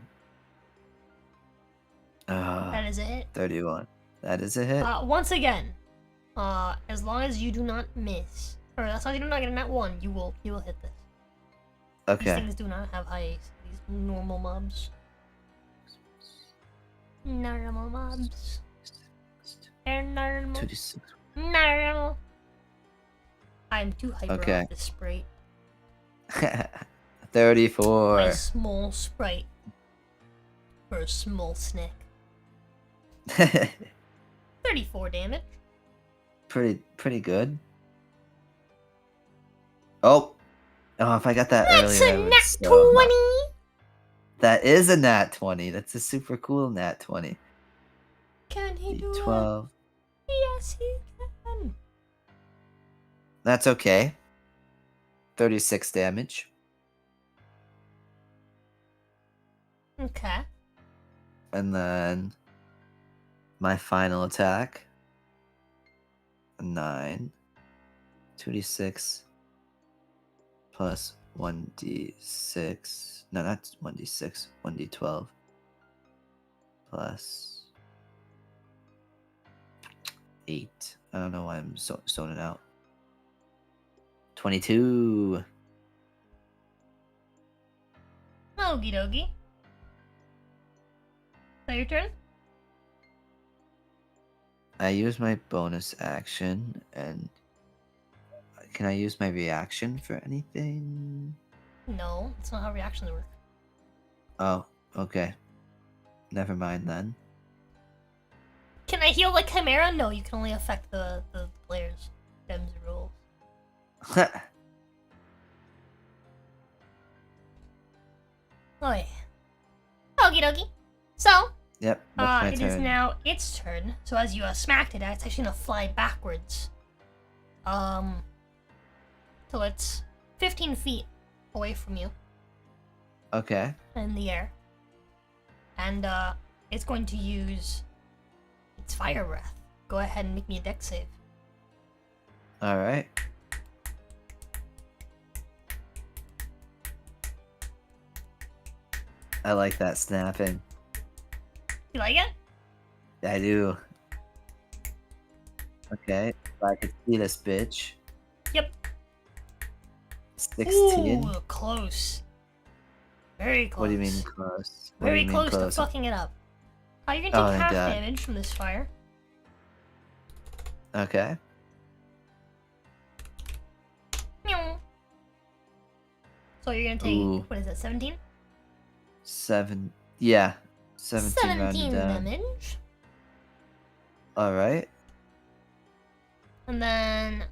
That is a hit. 31. That is a hit. Once again, as long as you do not miss, or as long as you do not get a nat 1, you will hit this. These Okay. things do not have high AC. These normal mobs. Normal mobs. They're normal. 2d6. Normal. I'm too hyper Okay. off this sprite. 34. My small sprite. For a small snack. 34 damage. pretty good. Oh, if I got that That's earlier, I a would nat so 20! That is a nat 20. That's a super cool nat 20. Can he do it? D12. Yes, he can. That's okay. 36 damage. Okay. And then my final attack. 9. 2d6 plus 1d6. No, not 1d6. 1d12 plus 8. I don't know why I'm zoning out. 22. Okie dokie. Is that your turn? I use my bonus action, and can I use my reaction for anything? No, that's not how reactions work. Oh, okay. Never mind then. Can I heal like Chimera? No, you can only affect the players. Them's the rules. Oh yeah. Okie dokie. So, Yep, that's my it turn. is now its turn. So as you smacked it, it's actually gonna fly backwards. So it's 15 feet away from you Okay. in the air. And it's going to use its fire breath. Go ahead and make me a dex save. Alright. I like that snapping. You like it? I do. Okay, so I can see this bitch. Yep. 16? Ooh, close. Very close. What do you mean close? What do Very you mean close to close? fucking it up. You're Oh, gonna take thank half God. damage from this fire. Okay. Meow. So you're gonna take, Ooh. what is that, 17? 7. Yeah. 17 rounded 17 down. damage. Alright. And then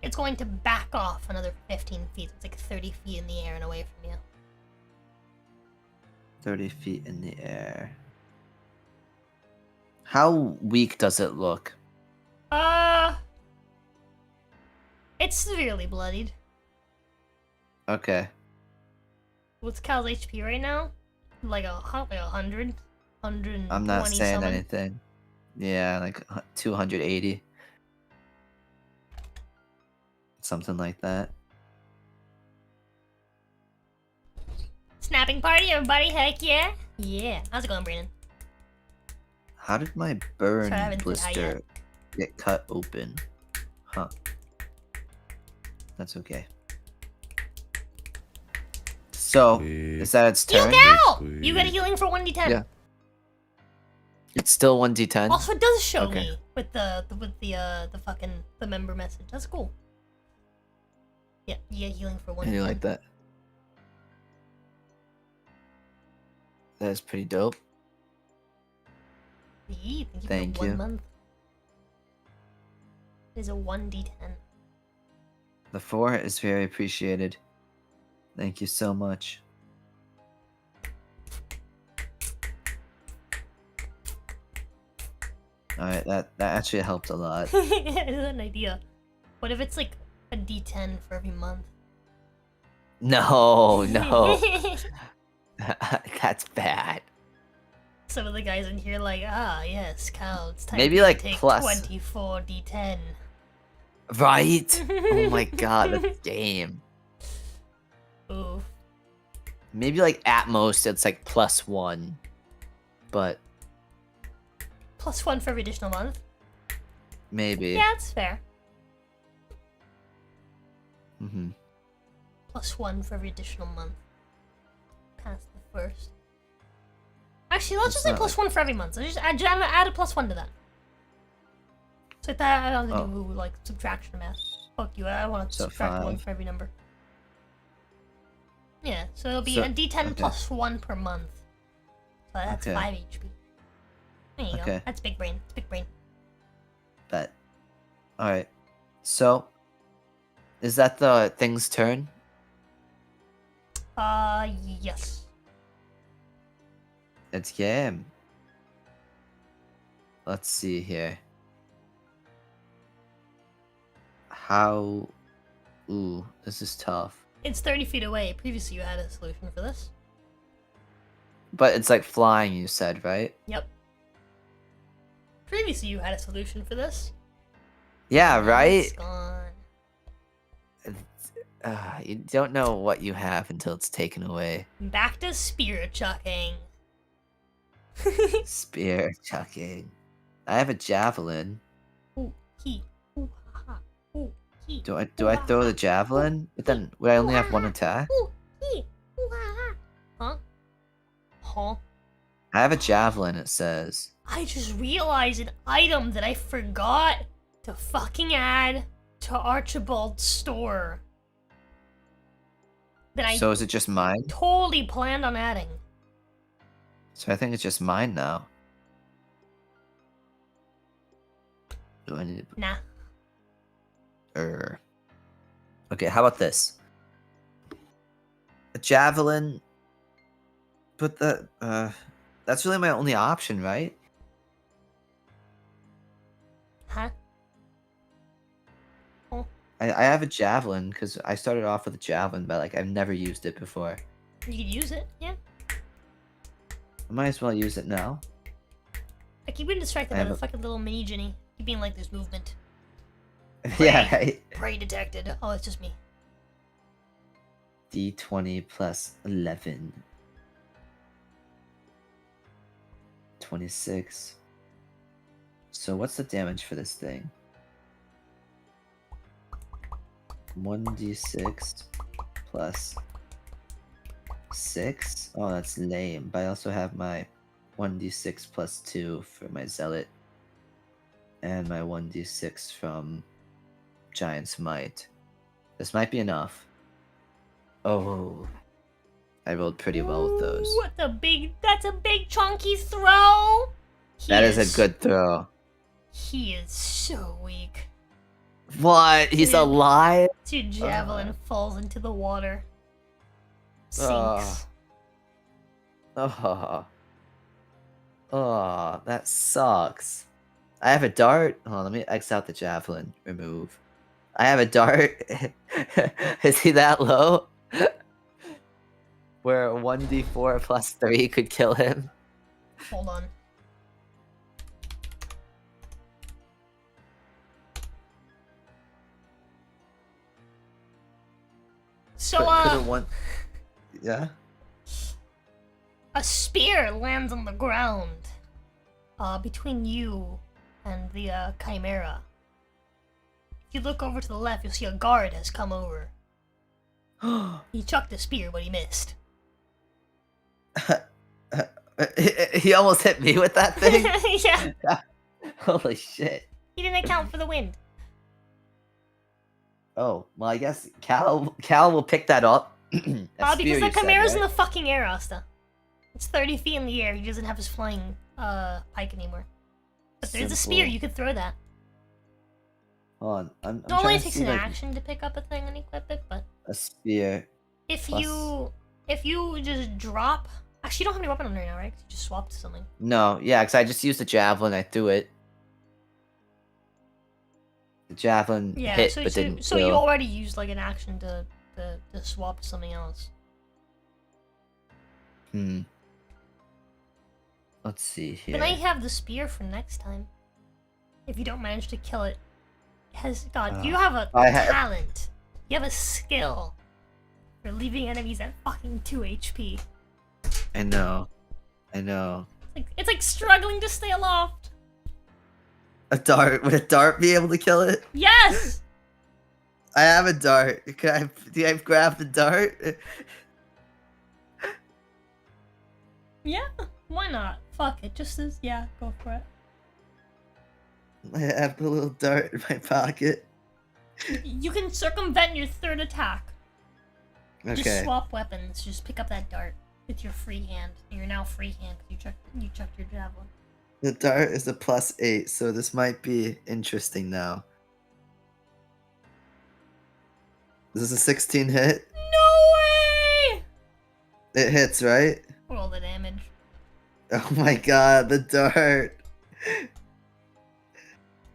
it's going to back off another 15 feet. It's like 30 feet in the air and away from you. 30 feet in the air. How weak does it look? It's severely bloodied. Okay. What's Cal's HP right now? Like 100? 120 I'm not saying something? anything. Yeah, like 280. Something like that. Snapping party, everybody, heck yeah! Yeah. How's it going, Brandon? How did my burn Sorry, I haven't said hi blister get cut open? Huh. That's okay. So, is that its You turn? Cal! You get a healing for 1d10. Yeah. It's still 1d10? Also, it does show Okay. me with the fucking the member message. That's cool. Yeah, you get healing for 1d10. I do like that. That is pretty dope. Thank you Thank for you. 1 month. It is a 1d10. The 4 is very appreciated. Thank you so much. Alright, that actually helped a lot. It's an idea. What if it's like a d10 for every month? No, no. That's bad. Some of the guys in here like, yes, Cal, it's time Maybe to like take plus. 24 d10. Right? Oh my god, that's game. Oof. Maybe like at most it's like +1. But +1 for every additional month? maybe. Yeah, that's fair. Mm-hmm. +1 for every additional month. Past the first. Actually, let's just It's say not +1 for every month. So just add a +1 to that. So that I don't have to do like subtraction math. Fuck you, I want to So subtract 1 5. for every number. Yeah, so it'll be So- a d10 okay. plus 1 per month. So that's Okay. 5 HP. There you go. Okay. That's big brain. It's big brain. Bet. Alright. So, is that the thing's turn? Yes. It's game. Let's see here. How... Ooh, this is tough. It's 30 feet away. Previously, you had a solution for this. But it's like flying, you said, right? Yep. Previously, you had a solution for this. Yeah, Now right? It's gone. You don't know what you have until it's taken away. Back to spirit chucking. Spear chucking. I have a javelin. Ooh, he. Ooh, ha, ha. Ooh, he. Do I throw the javelin? But then would I only have one attack? Ooh, he. Ooh, ha, ha. Huh? Huh? I have a javelin, it says. I just realized an item that I forgot to fucking add to Archibald's store. That I So is it just mine? totally planned on adding. So I think it's just mine now. Do I need Nah. to... Okay, how about this? A javelin... But that's really my only option, right? Huh? I have a javelin, because I started off with a javelin, but like I've never used it before. You could use it, yeah. I might as well use it now. I keep being distracted I by have the a- fucking little mini Ginny. Keep being like, there's movement. Yeah, right? Prey detected. Oh, it's just me. D20 plus 11. 26. So what's the damage for this thing? 1d6 plus 6? Oh, that's lame. But I also have my 1d6 plus 2 for my zealot. And my 1d6 from Giant's Might. This might be enough. Oh. I rolled pretty well with those. Ooh, that's a big chunky throw! That is a good throw. He is so weak. What? He's Dude. alive? Dude, javelin falls into the water. Sinks. Oh. Oh, that sucks. I have a dart. Hold on, let me X out the javelin. Remove. I have a dart. Is he that low? Where 1d4 plus 3 could kill him? Hold on. So, Could've won. Yeah? a spear lands on the ground, between you and the, chimera. If you look over to the left, you'll see a guard has come over. He chucked a spear, but he missed. He almost hit me with that thing? Yeah, Holy shit. he didn't account for the wind. Oh, well, I guess Cal will pick that up. Because the chimera's in the fucking air, Asta. It's 30 feet in the air. He doesn't have his flying pike anymore. But there's a spear. Simple. You could throw that. Hold on. I'm It only trying to takes see, an like, action to pick up a thing and equip it, but a spear. if Plus- you just drop, actually you don't have any weapon on right now, right? 'Cause you just swapped something. No, yeah, because I just used the javelin. I threw it. The javelin Yeah, hit, so but didn't so you kill. already used like an action to swap to something else. Let's see here. But now you have the spear for next time. If you don't manage to kill it, you have a talent. You have a skill for leaving enemies at fucking 2 HP. I know. It's like struggling to stay aloft. A dart. Would a dart be able to kill it? Yes. I have a dart. Do I grab the dart? Yeah. Why not? Fuck it. Go for it. I have the little dart in my pocket. You can circumvent your third attack. Okay. Just swap weapons. Just pick up that dart with your free hand. You're now free hand because you chucked your javelin. The dart is a +8, so this might be interesting now. Is this a 16 hit? No way! It hits, right? Roll the damage. Oh my god, the dart.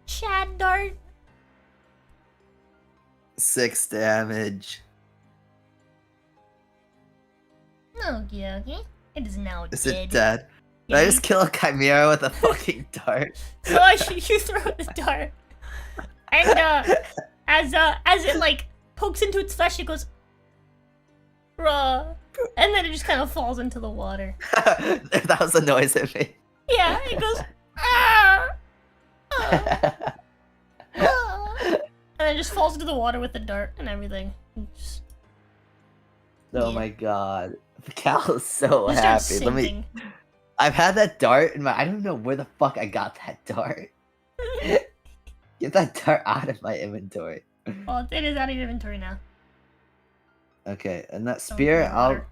Chad dart. 6 damage. Okie dokie. It is now Is dead. it dead? Did Yeah, I just kill a chimera with a fucking dart? So you throw the dart, and as it like pokes into its flesh, it goes, "Bruh," and then it just kind of falls into the water. That was the noise it made. Yeah, it goes, "Ah, ah, ah," and then it just falls into the water with the dart and everything. Just, Oh Yeah. my god. Cal is so just happy. starts Let me sinking. I've had that dart in my. I don't know where the fuck I got that dart. Get that dart out of my inventory. Well, it is out of your inventory now. Okay, and that Don't spear, throw water.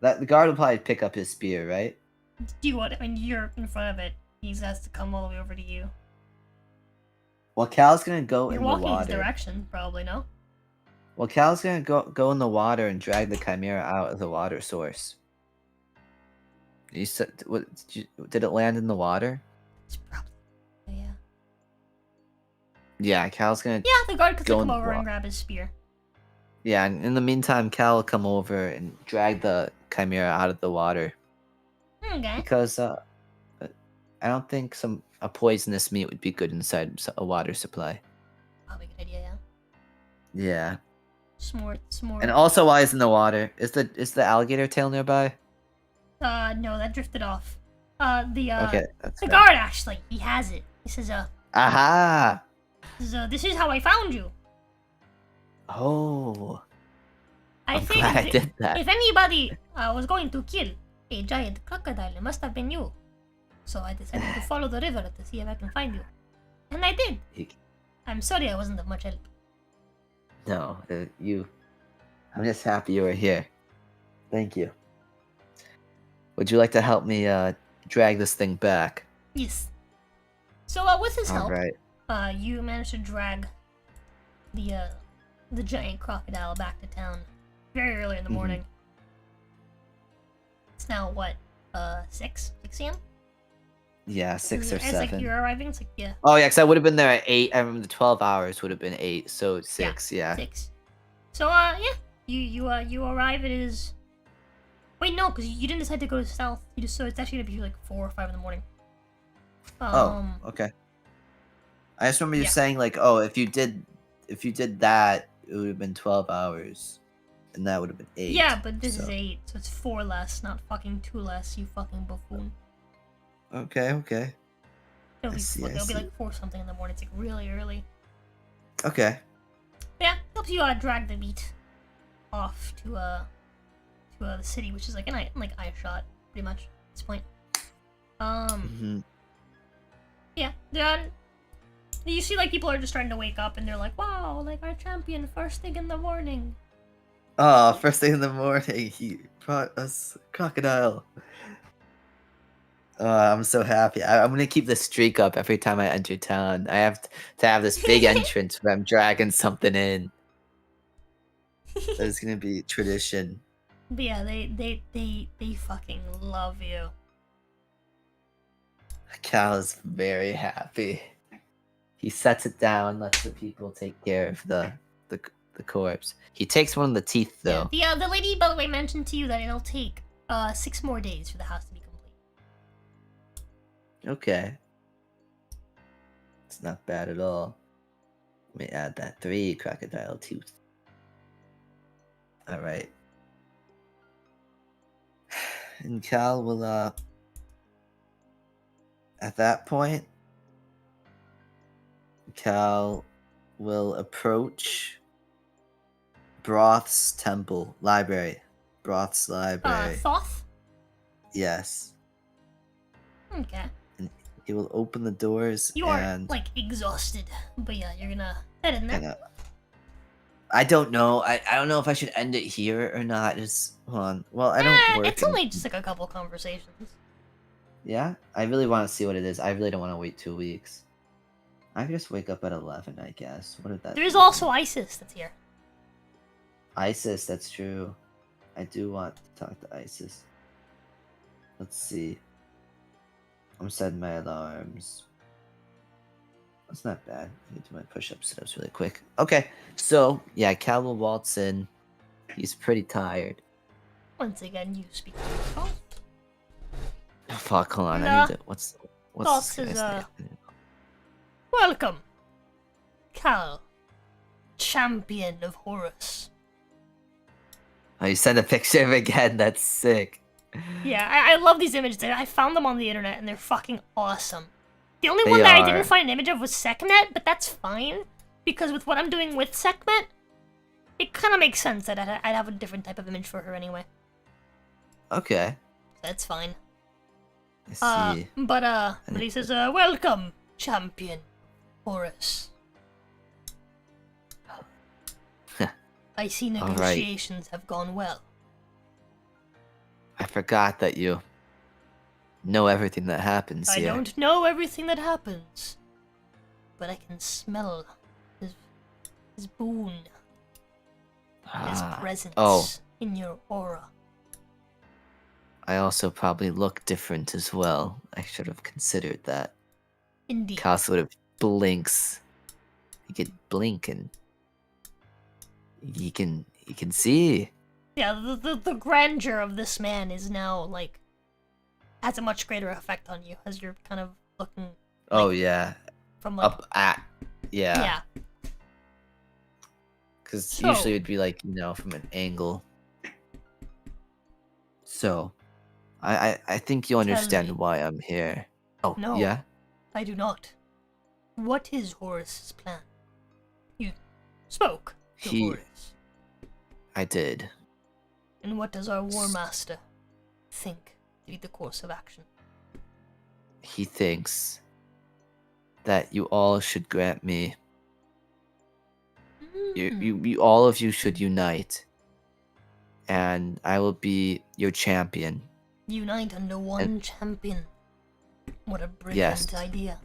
the guard will probably pick up his spear, right? Do you want? I mean, you're in front of it. He has to come all the way over to you. Well, Cal's gonna go You're in the walking his water. direction, probably, no? Well, Cal's gonna go in the water and drag the chimera out of the water source. You said, what? Did it land in the water? It's probably. Yeah. Yeah, Cal's gonna. Yeah, the guard could Go come in the over and water. grab his spear. Yeah, and in the meantime, Cal will come over and drag the chimera out of the water Okay. because I don't think a poisonous meat would be good inside a water supply. Probably a good idea, yeah. Yeah, Smart. and also while he's in the water, is the alligator tail nearby? No, that drifted off. Okay, that's The fine. guard actually, he has it. He says, Aha! this is how I found you. Oh, I I'm think glad I did that. if anybody was going to kill a giant crocodile, it must have been you. So I decided to follow the river to see if I can find you. And I did. I'm sorry I wasn't of much help. No, I'm just happy you were here. Thank you. Would you like to help me drag this thing back? Yes. So with his help, Alright. you managed to drag the giant crocodile back to town very early in the morning. It's now what, 6 a.m.? Yeah, 6 or It's 7. like you're arriving. It's like yeah, Oh yeah, because I would have been there at 8. I remember the 12 hours would have been 8, so 6. Yeah. 6. So yeah, you arrive. It is. Wait, no, because you didn't decide to go south. So it's actually gonna be like 4 or 5 in the morning. Oh, okay. I just remember you yeah. saying like, oh, if you did that, it would have been 12 hours, and that would have been 8. Yeah, but this so. is 8, so it's 4 less, not fucking 2 less. You fucking buffoon. Okay. It'll I be see, it'll be like 4 something in the morning. It's like really early. Okay. Yeah, helps you drag the meat off to the city, which is like an eye shot, pretty much at this point. Yeah, then you see like people are just starting to wake up and they're like, wow, like our champion first thing in the morning. Oh, first thing in the morning, he brought us crocodile. Oh, I'm so happy. I'm gonna keep the streak up every time I enter town. I have to have this big entrance where I'm dragging something in. That's gonna be tradition. But yeah, they fucking love you. Cal is very happy. He sets it down, lets the people take care of the corpse. He takes one of the teeth though. Yeah, the lady, by the way, mentioned to you that it'll take 6 more days for the house to be complete. Okay. It's not bad at all. Let me add that 3 crocodile tooth. Alright. And Cal will, at that point, Cal will approach Broth's temple, library. Broth's library. Thoth? Yes. Okay. He will open the doors You are, and... like, exhausted. But yeah, you're gonna head in there. I don't know. I don't know if I should end it here or not. Just hold on. Well, I don't work. It's only just like a couple conversations. Yeah, I really want to see what it is. I really don't want to wait 2 weeks. I could just wake up at 11, I guess. What did that? There's also Isis that's here. Isis. That's true. I do want to talk to Isis. Let's see. I'm setting my alarms. That's not bad. I need to do my push-ups, sit-ups really quick. Okay, so yeah, Cal will waltz in. He's pretty tired. Once again, you speak to yourself. Oh, fuck, hold on. I Nah. need to. What's Thoth this is, guy's name? Welcome, Cal, champion of Horus. Oh, you sent a picture of it again. That's sick. Yeah, I love these images. I found them on the internet, and they're fucking awesome. The only They one that I are. didn't find an image of was Sekhmet, but that's fine, because with what I'm doing with Sekhmet, it kind of makes sense that I'd have a different type of image for her anyway. Okay. That's fine. I see. But he says, welcome, champion Horus. I see All right. negotiations have gone well. I forgot that you know everything that happens I here. don't know everything that happens, but I can smell his boon, his presence in your aura. I also probably look different as well. I should have considered that. Indeed. Cal sort of blinks. He could blink and he can see. Yeah, the grandeur of this man is now, like, has a much greater effect on you as you're kind of looking. Oh yeah. From like, Up at. Yeah. Yeah. Because usually it'd be like, from an angle. So, I think you understand me. why I'm here. Oh, No. yeah? I do not. What is Horus's plan? You spoke to Horus. I did. And what does our War Master think to be the course of action? He thinks that you all should grant me. You all of you should unite, and I will be your champion. Unite under one champion. What a brilliant Yes. idea.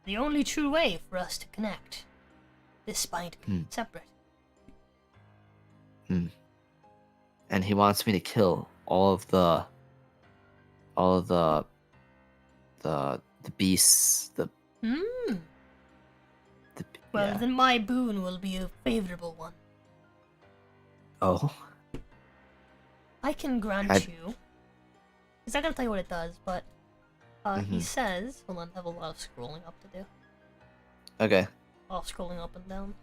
The only true way for us to connect, despite being separate. And he wants me to kill all of the beasts. Well, then my boon will be a favorable one. Oh. I can grant you. He's not gonna tell you what it does, but he says. Hold on, I have a lot of scrolling up to do. Okay. All scrolling up and down.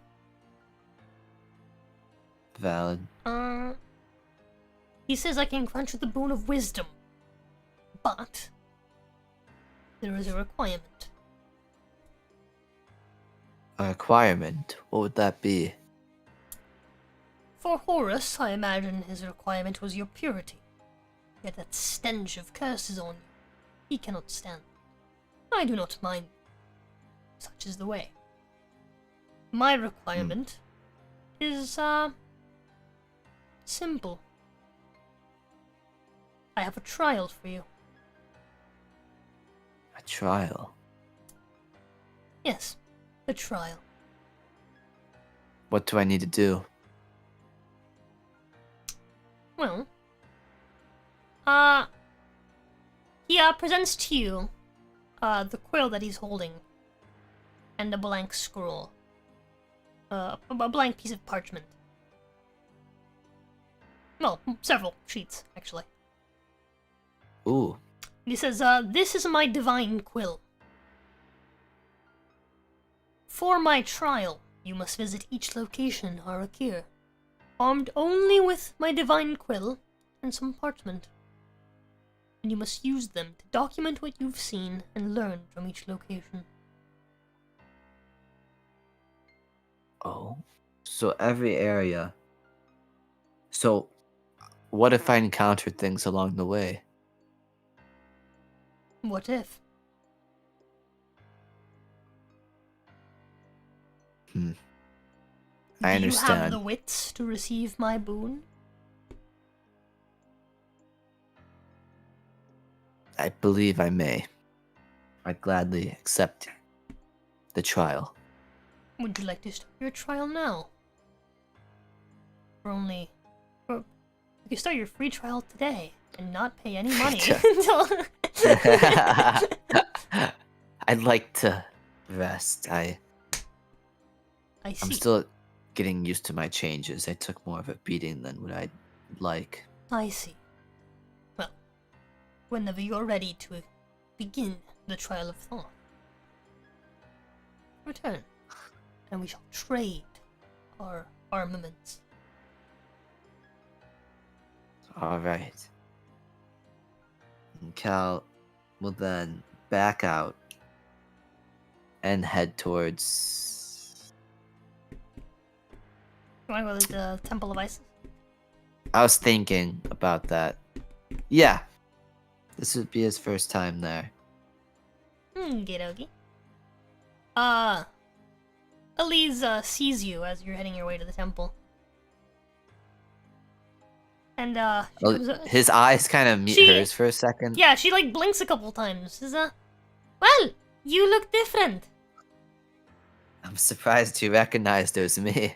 Valid. He says I can grant you the boon of wisdom, but there is a requirement. A requirement? What would that be? For Horus, I imagine his requirement was your purity. Yet that stench of curses on you, he cannot stand. I do not mind. Such is the way. My requirement is, simple. I have a trial for you. A trial? Yes, a trial. What do I need to do? Well, he presents to you the quill that he's holding and a blank scroll. A blank piece of parchment. Well, several sheets, actually. Ooh. He says, this is my divine quill. For my trial, you must visit each location in Har'Akir, armed only with my divine quill and some parchment. And you must use them to document what you've seen and learn from each location. Oh. So every area. So, what if I encountered things along the way? What if? I understand. Do you have the wits to receive my boon? I believe I may. I'd gladly accept the trial. Would you like to start your trial now? You can start your free trial today and not pay any money until. I'd like to rest. I see. I'm still getting used to my changes. I took more of a beating than what I'd like. I see. Well, whenever you're ready to begin the trial of thought, return, and we shall trade our armaments. Alright. And Cal will then back out and head towards... You wanna go to the Temple of Isis? I was thinking about that. Yeah. This would be his first time there. Okie Elise sees you as you're heading your way to the temple. And His eyes kind of meet hers for a second. Yeah, she like blinks a couple times. Says, well, you look different. I'm surprised you recognized it was me.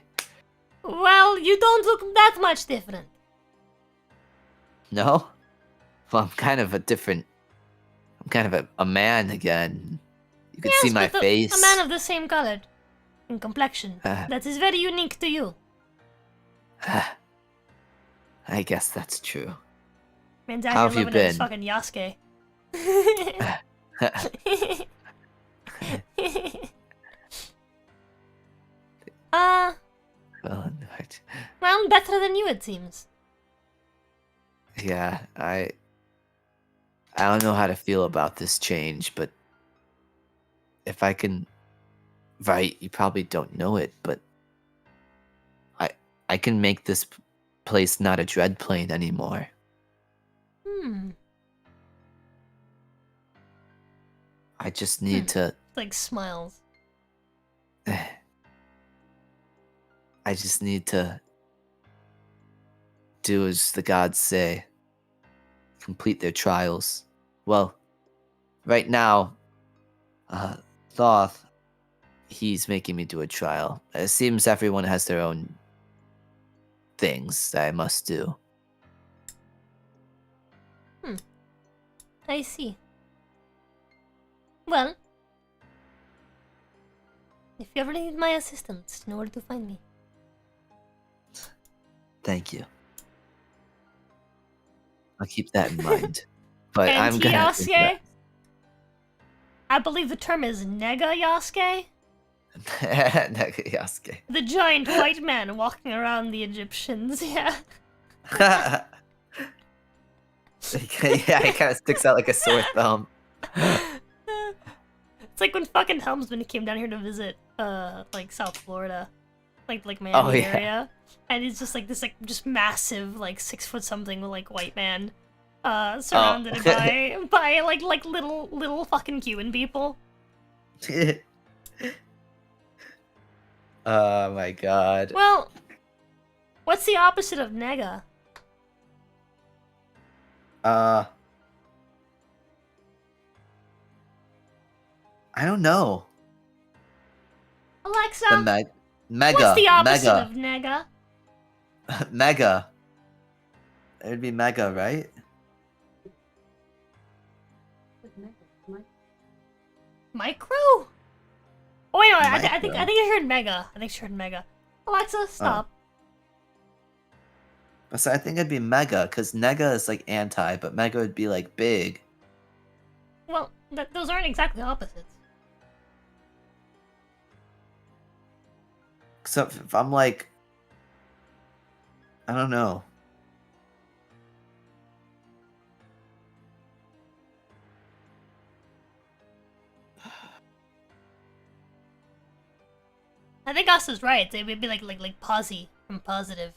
Well, you don't look that much different. No? Well, I'm kind of a man again. You can see my face. A man of the same color and complexion. That is very unique to you. I guess that's true. Man's How have you living in his been? fucking Yasuke. Well, better than you, it seems. Yeah, I don't know how to feel about this change, but if I can write, you probably don't know it, but I can make this place not a dread plane anymore. I just need to Like smiles. I just need to do as the gods say. Complete their trials. Well, right now, Thoth, he's making me do a trial. It seems everyone has their own things that I must do. I see. Well, if you ever need my assistance, you know where to find me. Thank you. I'll keep that in mind. But And I'm gonna think Yasuke? I believe the term is Nega Yasuke? Yasuke. The giant white man walking around the Egyptians, yeah. Yeah, it kind of sticks out like a sore thumb. It's like when fucking Helmsman came down here to visit, like South Florida, like Miami area, and he's just like this, like just massive, like 6 foot something, like white man, surrounded by like little fucking Cuban people. Oh my god. Well, what's the opposite of nega? I don't know. Alexa, The mega. what's the opposite mega. of nega? Mega. It'd be mega, right? Micro? Oh wait, no, I think Micro. I heard mega. I think she heard mega. Alexa, stop. So I think it'd be mega, because nega is like anti, but mega would be like big. Well, those aren't exactly opposites. Except if I'm like, I don't know. I think Us is right. They would be like Posy from positive.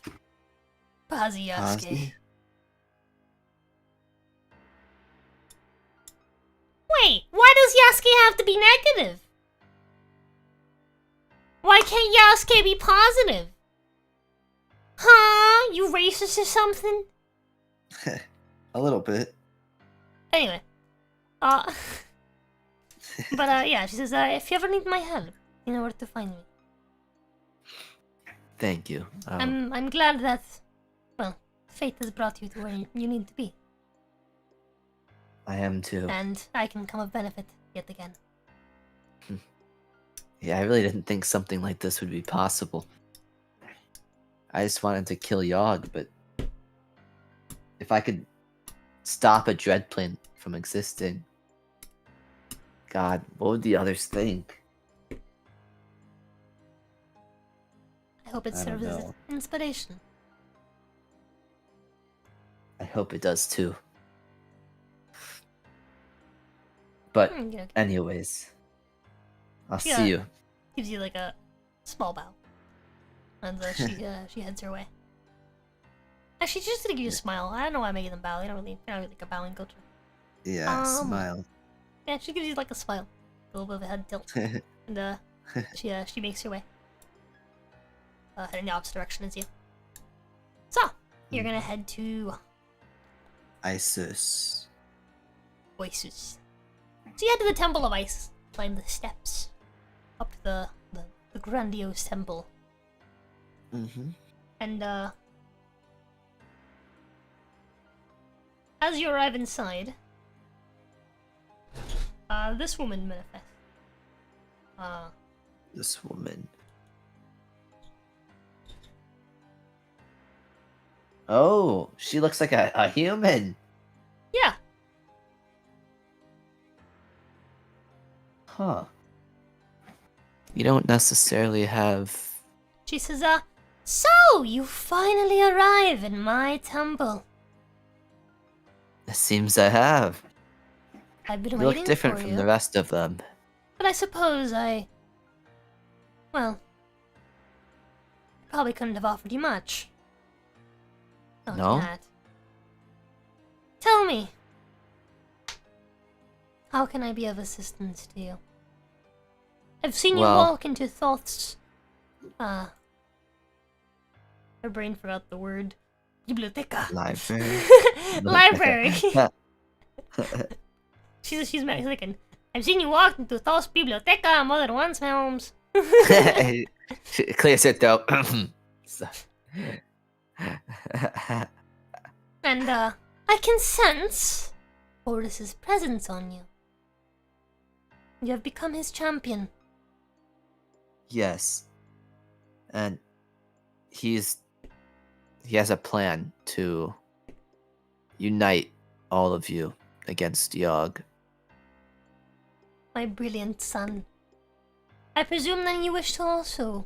Posy Yasuke. Posy? Wait, why does Yasuke have to be negative? Why can't Yasuke be positive? Huh? You racist or something? A little bit. Anyway. But yeah, she says, if you ever need my help, you know where to find me. Thank you. I'm glad that, well, fate has brought you to where you need to be. I am too. And I can come of benefit yet again. Yeah, I really didn't think something like this would be possible. I just wanted to kill Yogg, but if I could stop a dread plane from existing, God, what would the others think? I hope it I don't serves as know. inspiration. I hope it does too. But Okay. anyways, I'll Yeah. see you. Gives you like a small bow. And she heads her way. Actually, she's just gonna give you a smile. I don't know why I'm making them bow. They don't really like a bowing culture. Yeah, smile. Yeah, she gives you like a smile, a little bit of a head tilt, and she makes her way, heading the opposite direction as you. So you're gonna head to Isis. Oasis. So you head to the Temple of Isis, climb the steps up to the grandiose temple, and as you arrive inside, this woman manifests. This woman. Oh, she looks like a human. Yeah. Huh. You don't necessarily have... She says, so you finally arrive in my temple. It seems I have. I've been You waiting look different for from you, the rest of them. but I suppose well, probably couldn't have offered you much. Don't No? that. Tell me, how can I be of assistance to you? I've seen you Well- walk into Thoth's, my brain forgot the word. Biblioteca. Library. Library. She's Mexican. I've seen you walk into Thoth's Biblioteca more than once, Holmes. Clears it though. And, I can sense Boris's presence on you. You have become his champion. Yes. And he has a plan to unite all of you against Yogg. My brilliant son. I presume then you wish to also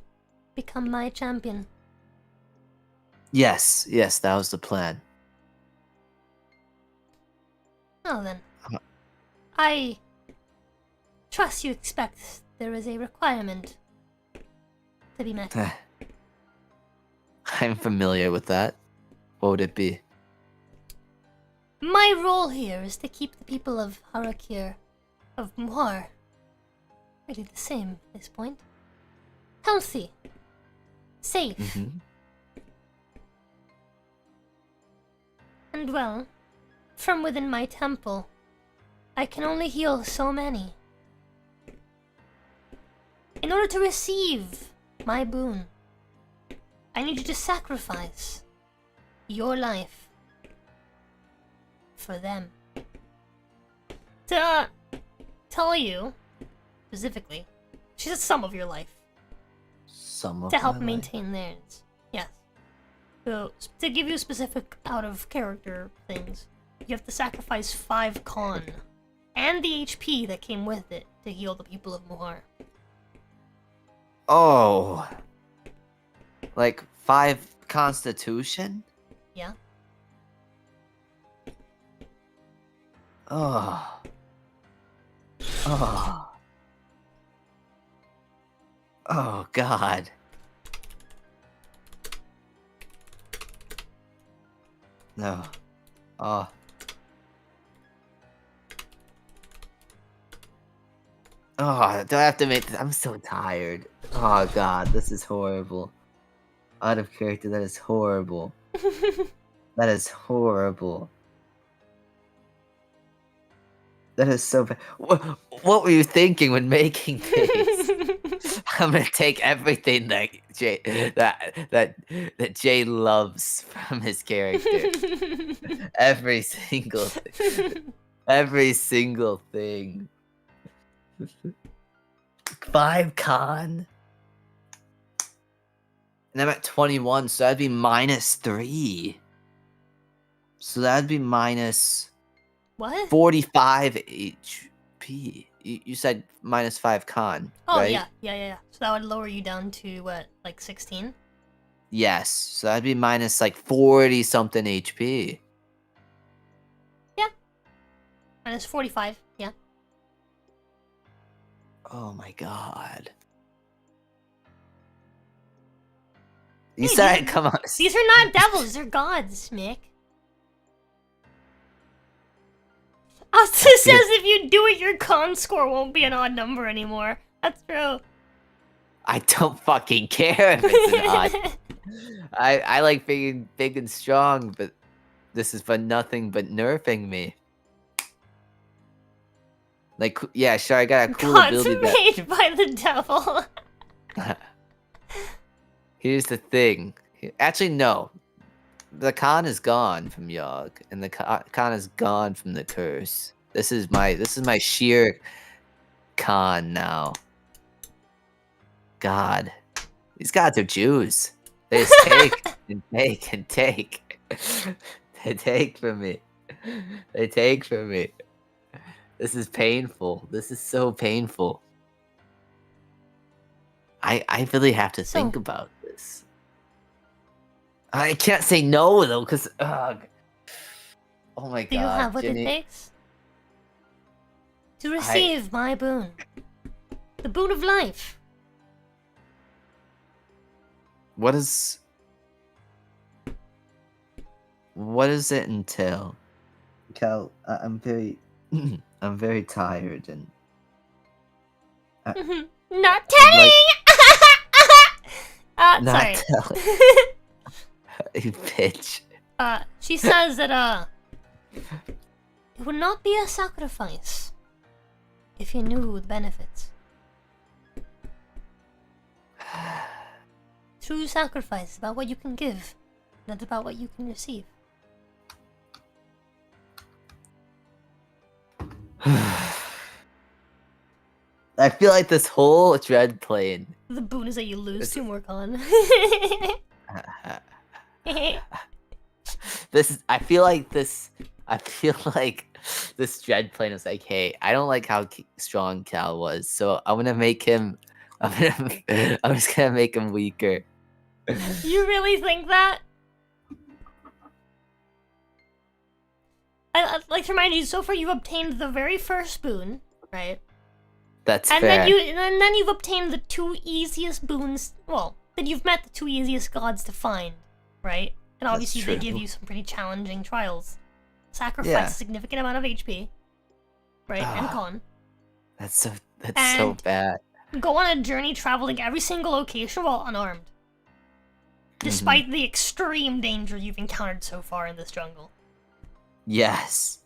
become my champion. Yes, that was the plan. Now then, I trust you expect there is a requirement to be met. I'm familiar with that. What would it be? My role here is to keep the people of Har'Akir, of Muhar, really the same at this point, healthy, safe, and well, from within my temple, I can only heal so many. In order to receive my boon, I need you to sacrifice your life for them. To tell you, specifically, she said some of your life, Some of to help my life. maintain theirs. Yes. So, to give you specific out-of-character things, you have to sacrifice 5 con, and the HP that came with it, to heal the people of Muhar. Oh. Like 5 constitution? Yeah? Oh. Oh. Oh, God. No. Oh. Oh, do I have to make this? I'm so tired. Oh, God, this is horrible. Out of character, that is horrible. That is horrible. That is so bad. What were you thinking when making this? I'm gonna take everything that Jay loves from his character. Every single thing. Every single thing. 5 con. And I'm at 21, so that'd be -3. So that'd be minus What? 45 HP. You said -5 con, Oh, right? yeah. So that would lower you down to, what, like 16? Yes, so that'd be minus like 40 something HP. Minus 45, yeah. Oh my god. You Hey, said these- I'd come on. These are not devils, they're gods, Mick. Also says if you do it, your con score won't be an odd number anymore. That's true. I don't fucking care if it's an odd. I like being big and strong, but this is for nothing but nerfing me. Like, yeah, sure, I got a cool ability that... made by the devil. Here's the thing. Actually, no. The con is gone from Yogg, and the con is gone from the curse. This is my sheer con now. God, these gods are Jews. They just take and take and take. They take from me. They take from me. This is painful. This is so painful. I really have to think about this. I can't say no though, cause oh my god. Do you have what Jenny, it takes to receive my boon? The boon of life. What does it entail? Cal, I'm very I'm very tired and not telling. not sorry. telling. You bitch. She says that it would not be a sacrifice if you knew the benefits. True sacrifice is about what you can give, not about what you can receive. I feel like this whole dread plane. The boon is that you lose 2 more con. I feel like this dread plane is like, hey, I don't like how strong Cal was, so I'm gonna make him. I'm just gonna make him weaker. You really think that? I'd like to remind you, so far you've obtained the very first boon, right? That's and fair. Then you've obtained the 2 easiest boons. Well, then you've met the 2 easiest gods to find, right? And obviously they give you some pretty challenging trials. Sacrifice a significant amount of HP, right? And con. That's so bad. Go on a journey traveling every single location while unarmed. Despite the extreme danger you've encountered so far in this jungle. Yes.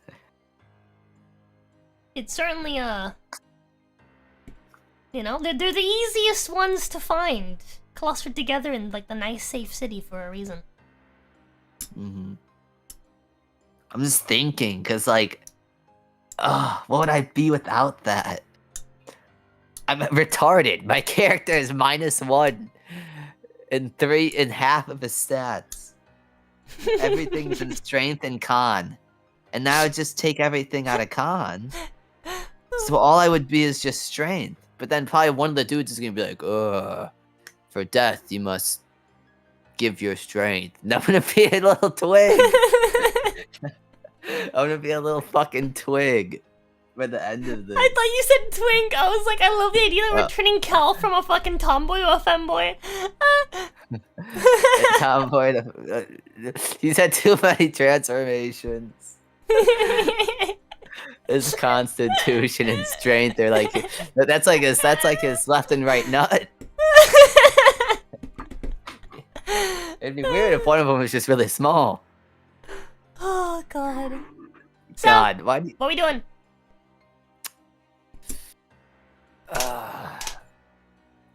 It's certainly you know, they're the easiest ones to find, clustered together in like the nice safe city for a reason. I'm just thinking, cause like, what would I be without that? I'm retarded. My character is -1 in half of his stats. Everything's in strength and con, and now I just take everything out of con. So all I would be is just strength. But then probably one of the dudes is gonna be like, for death you must give your strength. And I'm gonna be a little twig. I'm gonna be a little fucking twig by the end of this. I thought you said twink. I was like, I love the idea that we're turning Cal from a fucking tomboy to a femboy. Tomboy to, he's had too many transformations. His constitution and strength are like that's like his left and right nut. It'd be weird if one of them was just really small. Oh god. God, so, why? What are we doing?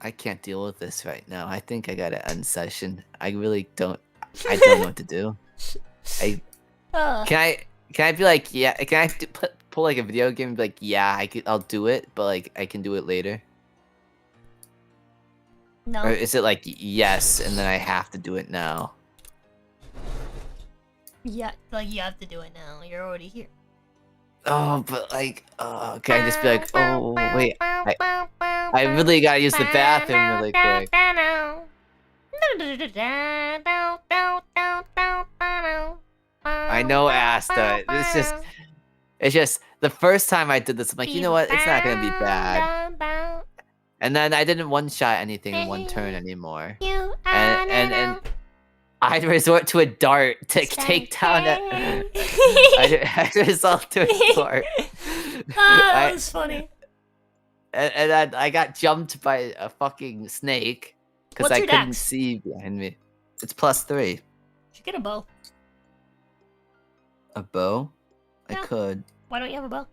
I can't deal with this right now. I think I gotta end session. I really don't. I don't know what to do. Can I be like, yeah? Can I pull like a video game and be like, yeah, I'll do it, but like I can do it later? No. Or is it like yes, and then I have to do it now? Yeah, like you have to do it now. You're already here. Oh, but like, can I just be like, oh wait, I really gotta use the bathroom really quick. I know, Asta. It's just the first time I did this, I'm like, you know what? It's not gonna be bad. And then I didn't one-shot anything in one turn anymore. I'd resort to a dart to take down I'd resort to a dart. That was funny. And then I got jumped by a fucking snake because What's I your couldn't dex? see behind me. It's +3. You should get a bow. A bow? I Yeah. could. Why don't you have a bow?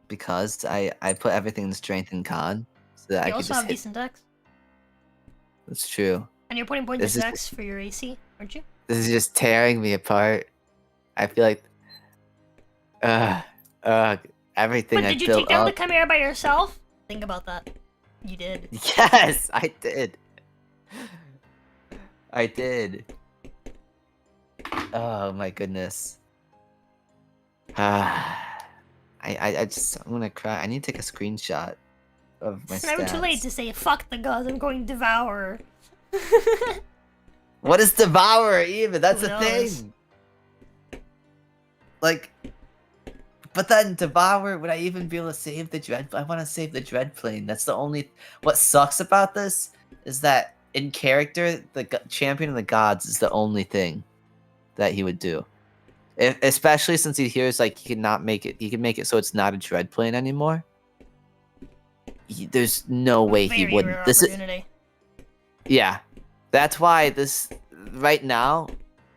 Because I put everything in strength and con. So that I You could also just have hit. decent dex. That's true. And you're putting points This of is- dex for your AC, aren't you? This is just tearing me apart. I feel like everything But I did you built take down the up. Chimera by yourself? Think about that. You did. Yes, I did. I did. Oh my goodness. I'm gonna cry. I need to take a screenshot of my It's never too late stats. to say, fuck the gods, I'm going Devourer. What is Devourer even? That's Who a knows? thing. Like, but then Devourer, would I even be able to save the Dread? I want to save the Dread Plane. That's the only. What sucks about this is that in character, the Champion of the Gods is the only thing that he would do. Especially since he hears like he cannot make it. He can make it so it's not a Dread Plane anymore. There's no way he Very wouldn't. rare This is. opportunity. Yeah, that's why this right now,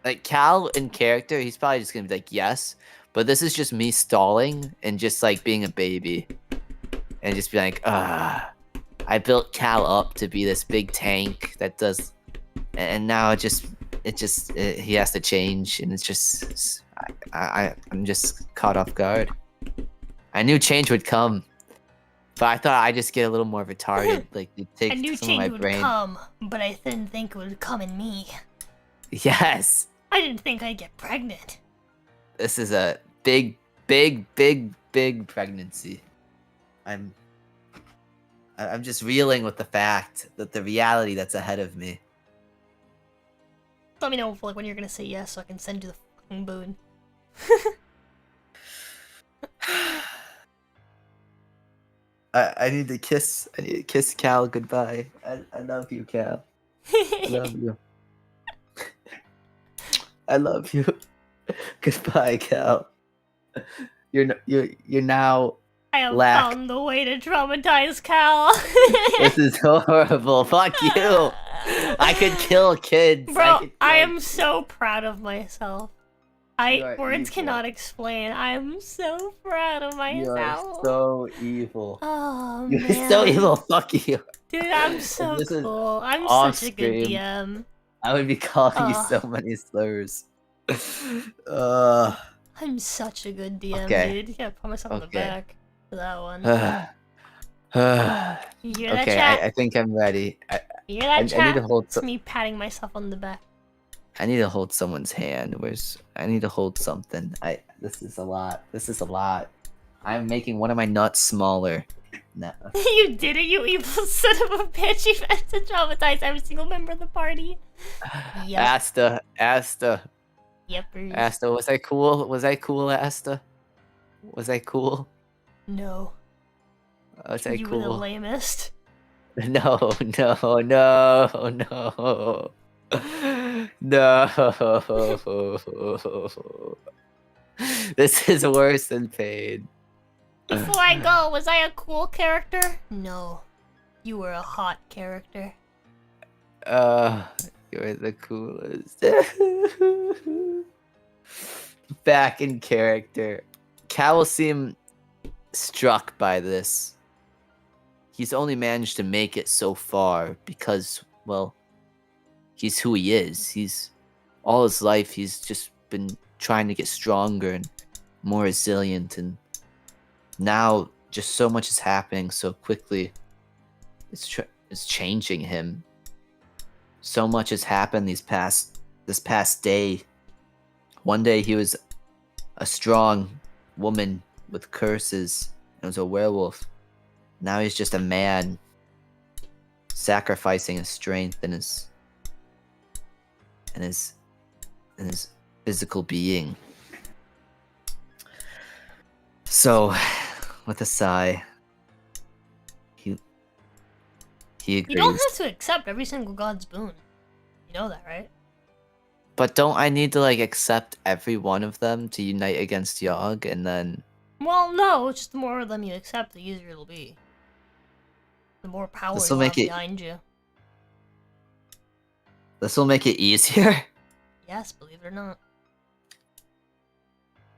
like Cal in character, he's probably just gonna be like yes, but this is just me stalling and just like being a baby, and just be like, I built Cal up to be this big tank that does, and now he has to change, and it's just I'm just caught off guard. I knew change would come. But I thought I'd just get a little more retarded, like you take I knew some of my change would brain. come, but I didn't think it would come in me. Yes, I didn't think I'd get pregnant. this is a big pregnancy. I'm just reeling with the fact that the reality that's ahead of me. Let me know like when you're gonna say yes so I can send you the fucking boon. I need to kiss Cal goodbye. I love you, Cal. I love you. I love you. Goodbye, Cal. You're now. I have Lack. found the way to traumatize Cal. This is horrible. Fuck you. I could kill kids. Bro, I am so proud of myself. You are Words evil. cannot explain. I am so proud of You myself. are so evil. Oh You're man. so evil. Fuck you. Dude, I'm so This is cool. I'm off such a good stream. DM. I would be calling you Ugh. so many slurs. I'm such a good DM, Okay. dude. Yeah, put myself on the Okay. back for that one. Okay, You hear that, chat? I think I'm ready. You hear that, I chat? need to hold It's me patting myself on the back. I need to hold someone's hand. I need to hold something. This is a lot. This is a lot. I'm making one of my nuts smaller. No. You did it, you evil son of a bitch. You meant to traumatize every single member of the party. Yep. Asta. Yepers. Asta, was I cool? Was I cool, Asta? Was I cool? No. Was I You were the cool? lamest. No. No. This is worse than pain. Before I go, was I a cool character? No. You were a hot character. You're the coolest. Back in character. Cal will seem struck by this. He's only managed to make it so far because, well, he's who he is. He's all his life he's just been trying to get stronger and more resilient, and now just so much is happening so quickly. It's changing him. So much has happened this past day. One day he was a strong woman with curses and was a werewolf. Now he's just a man sacrificing his strength and his physical being. So, with a sigh, he agrees. You don't have to accept every single god's boon. You know that, right? But don't I need to like accept every one of them to unite against Yogg, and then? Well, no. It's just the more of them you accept, the easier it'll be. The more power This will you'll have make it. behind you. This will make it easier. Yes, believe it or not.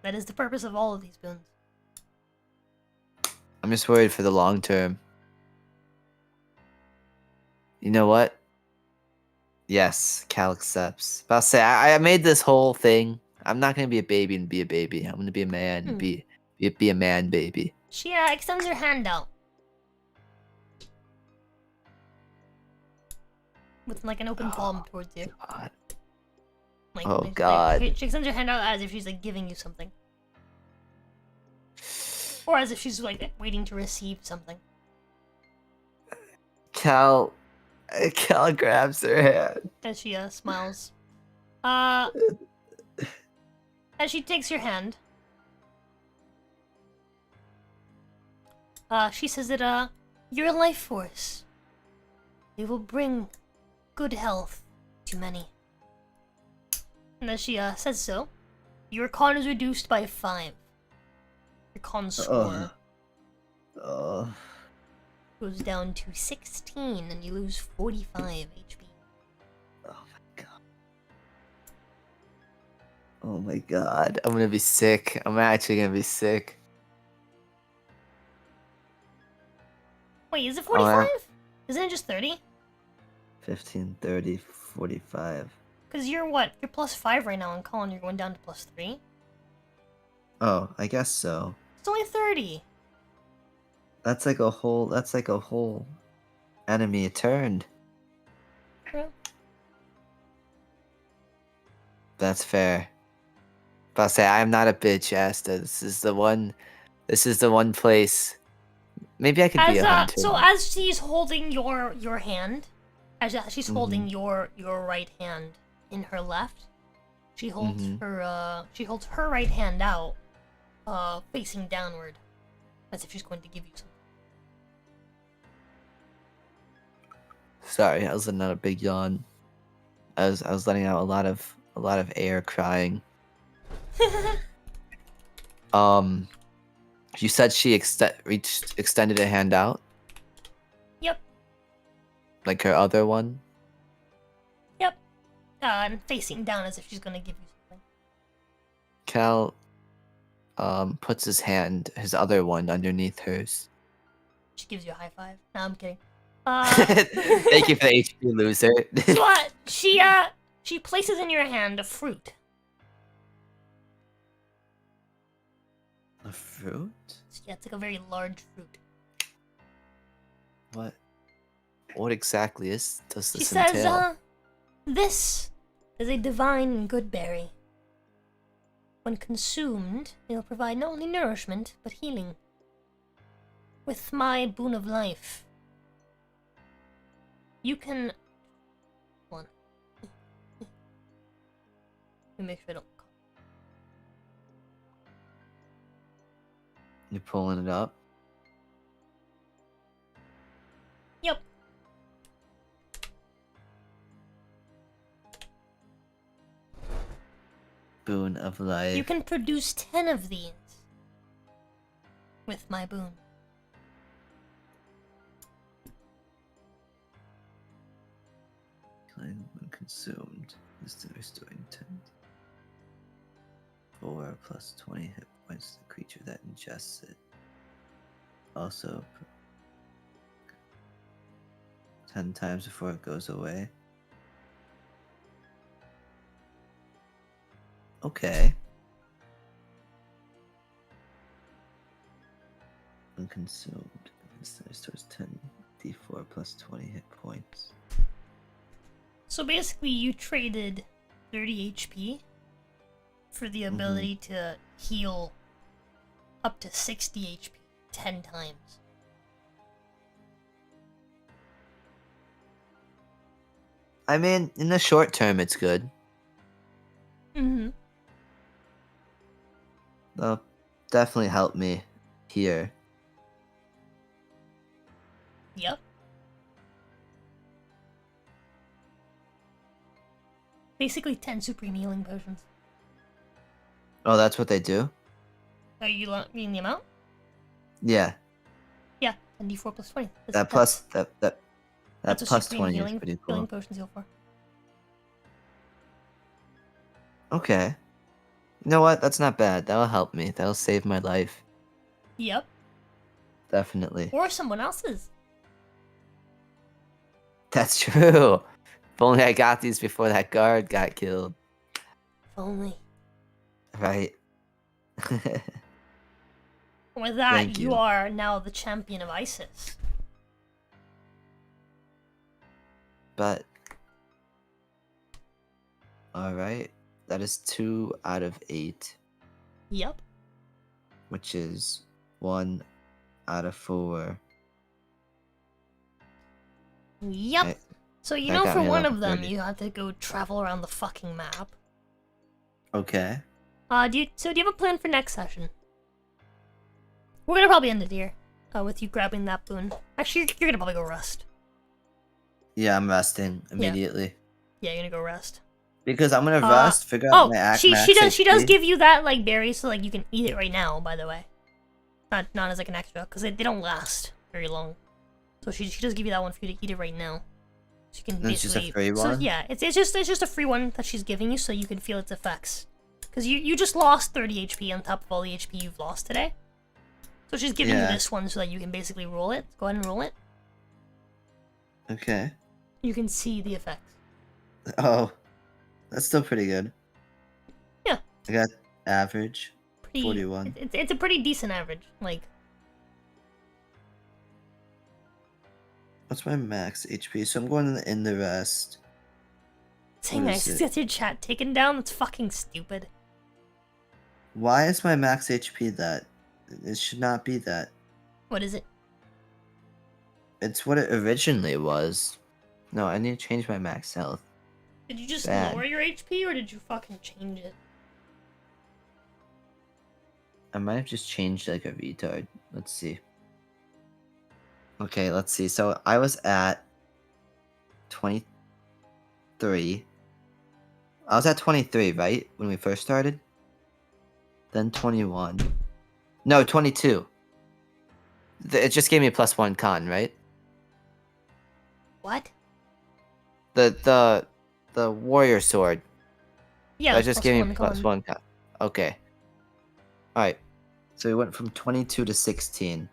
That is the purpose of all of these boons. I'm just worried for the long term. You know what? Yes, Cal accepts. But I'll say I made this whole thing. I'm not gonna be a baby and be a baby. I'm gonna be a man and be a man baby. She extends her hand out. With like an open palm towards you. God. Like, Oh, like, God. she extends her hand out as if she's like giving you something. Or as if she's like waiting to receive something. Cal grabs her hand. As she smiles. As she takes your hand. She says that you're a life force. It will bring good health to many. And as she says so, your con is reduced by 5. Your con score goes down to 16, and you lose 45 HP. Oh my god. Oh my god. I'm gonna be sick. I'm actually gonna be sick. Wait, is it 45? Isn't it just 30? 15, 30, 45. Because you're what? You're plus 5 right now on con, you're going down to plus 3? Oh, I guess so. It's only 30. That's like a whole enemy turned. True. That's fair. But I'll say I'm not a bitch, Asta. This is the one place. Maybe I could be a hunter. So as she's holding your hand, as she's holding your right hand in her left, she holds her right hand out, facing downward, as if she's going to give you something. Sorry, I was letting out a big yawn. I was letting out a lot of air, crying. You said she extended a hand out? Yep. Like her other one? Yep. And facing down as if she's gonna give you something. Cal puts his other one underneath hers. She gives you a high five. No, I'm kidding. Thank you for the HP, loser. So she places in your hand a fruit. A fruit? Yeah, it's like a very large fruit. What exactly does this She entail? says, this is a divine good berry. When consumed, it will provide not only nourishment, but healing. With my boon of life, you can... Hold on. Let me make sure I don't... You're pulling it up? Yep. Boon of life. You can produce 10 of these with my boon. When consumed, is the restoring 10. 4 plus 20 hit points to the creature that ingests it. Also, 10 times before it goes away. Okay. When consumed, this restores 10d4 plus 20 hit points. So basically, you traded 30 HP for the ability to heal up to 60 HP 10 times. I mean, in the short term, it's good. Mm-hmm. They'll definitely help me here. Yep. Basically 10 supreme healing potions. Oh, that's what they do? Are you mean the amount? Yeah. Yeah, 10d4 plus 20. That plus that that's what plus supreme 20 healing, is pretty healing cool. potions heal for. Okay. You know what? That's not bad. That'll help me. That'll save my life. Yep. Definitely. Or someone else's. That's true. If only I got these before that guard got killed. If only. Right. With that, Thank you you. are now the champion of ISIS. But alright. That is 2 out of 8, Yep. which is 1 out of 4. Yep. I- So you that know got for me a one level of them, 30. you have to go travel around the fucking map. Okay. Do you have a plan for next session? We're gonna probably end it here. With you grabbing that boon. Actually, you're gonna probably go rest. Yeah, I'm resting immediately. Yeah, you're gonna go rest. Because I'm gonna rest, figure out my max she does HP. give you that like berry, so like you can eat it right now. By the way, not as like an extra, because they don't last very long. So she does give you that one for you to eat it right now. So you can And it's just a basically. free So one? yeah, it's just a free one that she's giving you, so you can feel its effects. Because you just lost 30 HP on top of all the HP you've lost today. So she's giving you Yeah. this one so that you can basically roll it. Go ahead and roll it. Okay. You can see the effects. Oh. That's still pretty good. Yeah. I got average. Pretty, 41. It's a pretty decent average. Like, What's my max HP? So I'm going in the rest. saying What I is it? get your chat taken down, that's fucking stupid. Why is my max HP that? It should not be that. What is it? It's what it originally was. No, I need to change my max health. Did you just Bad. lower your HP or did you fucking change it? I might have just changed like a retard. Let's see. Okay, let's see. So I was at 23. I was at 23, right? When we first started? Then 21. No, 22. It just gave me +1 con, right? What? The warrior sword. Yeah, That just plus gave one me con. +1 con. Okay. Alright. So we went from 22 to 16.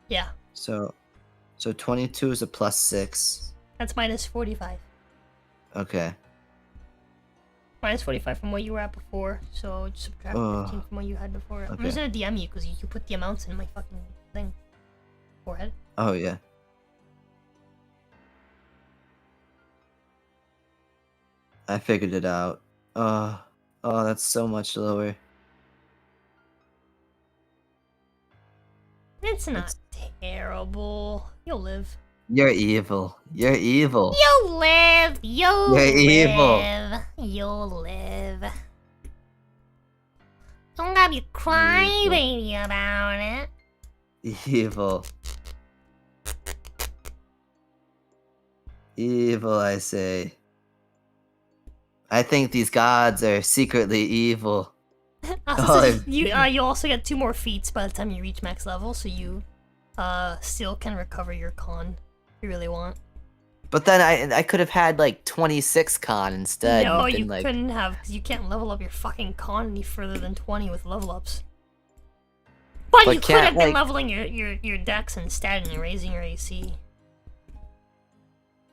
Yeah, So 22 is a +6. that's minus 45. Okay. Minus 45 from what you were at before, so just subtract 15 from what you had before. I'm okay. just gonna DM you because you put the amounts in my fucking thing. Forehead. Oh yeah. I figured it out. Oh, that's so much lower. It's not terrible. You'll live. You're evil. You're evil. You'll live. You'll You're evil. live. You'll live. Don't gotta be crying Evil. baby about it. Evil. Evil, I say. I think these gods are secretly evil. Also, you also get 2 more feats by the time you reach max level, so you still can recover your con if you really want. But then I could have had like 26 con instead. No, and been, you like, couldn't have, because you can't level up your fucking con any further than 20 with level ups. But you could can't, have been like- leveling your dex instead and raising your AC.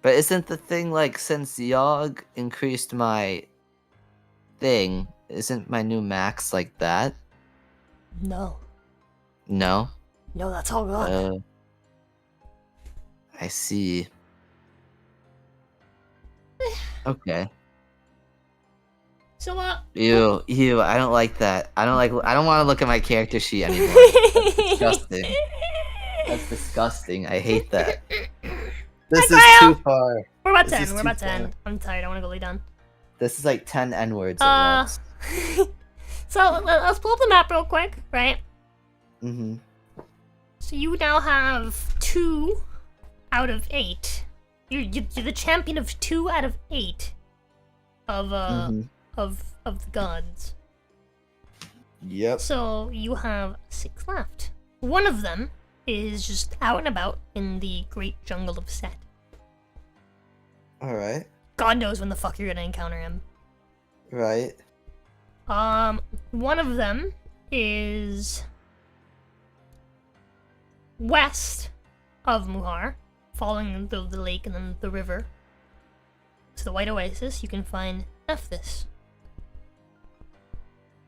But isn't the thing like since Yogg increased my thing, isn't my new max like that? No. No? No, that's all gone. I see. Okay. So, Ew, I don't like that. I don't want to look at my character sheet anymore. Disgusting. That's disgusting. I hate that. This is Kyle. too far. We're about This to is end. We're too about to far. end. I'm tired. I want to go lay down. This is like 10 N-words at once. So let's pull up the map real quick, right? Mm-hmm. So you now have 2 out of 8. You're the champion of 2 out of 8 of Mhm. of the gods. Yep. So you have 6 left. One of them is just out and about in the Great Jungle of Set. All right. God knows when the fuck you're gonna encounter him. Right. One of them is west of Muhar, following the lake and then the river to the White Oasis. You can find Nephthys.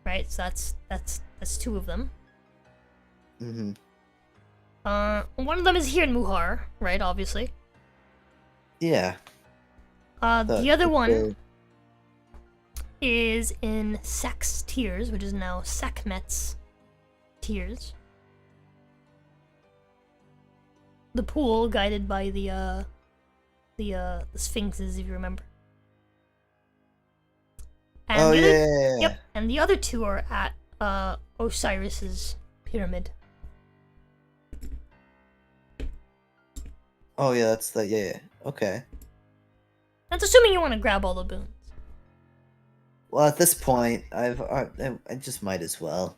Right, so that's 2 of them. Mhm. One of them is here in Muhar, right? Obviously. Yeah. The other one is in Sek's Tears, which is now Sekhmet's Tears. The pool guided by the sphinxes, if you remember. And Oh the other- yeah. Yep, and the other 2 are at Osiris's pyramid. Oh yeah, that's the yeah. Okay. That's assuming you want to grab all the boons. Well, at this point, I just might as well.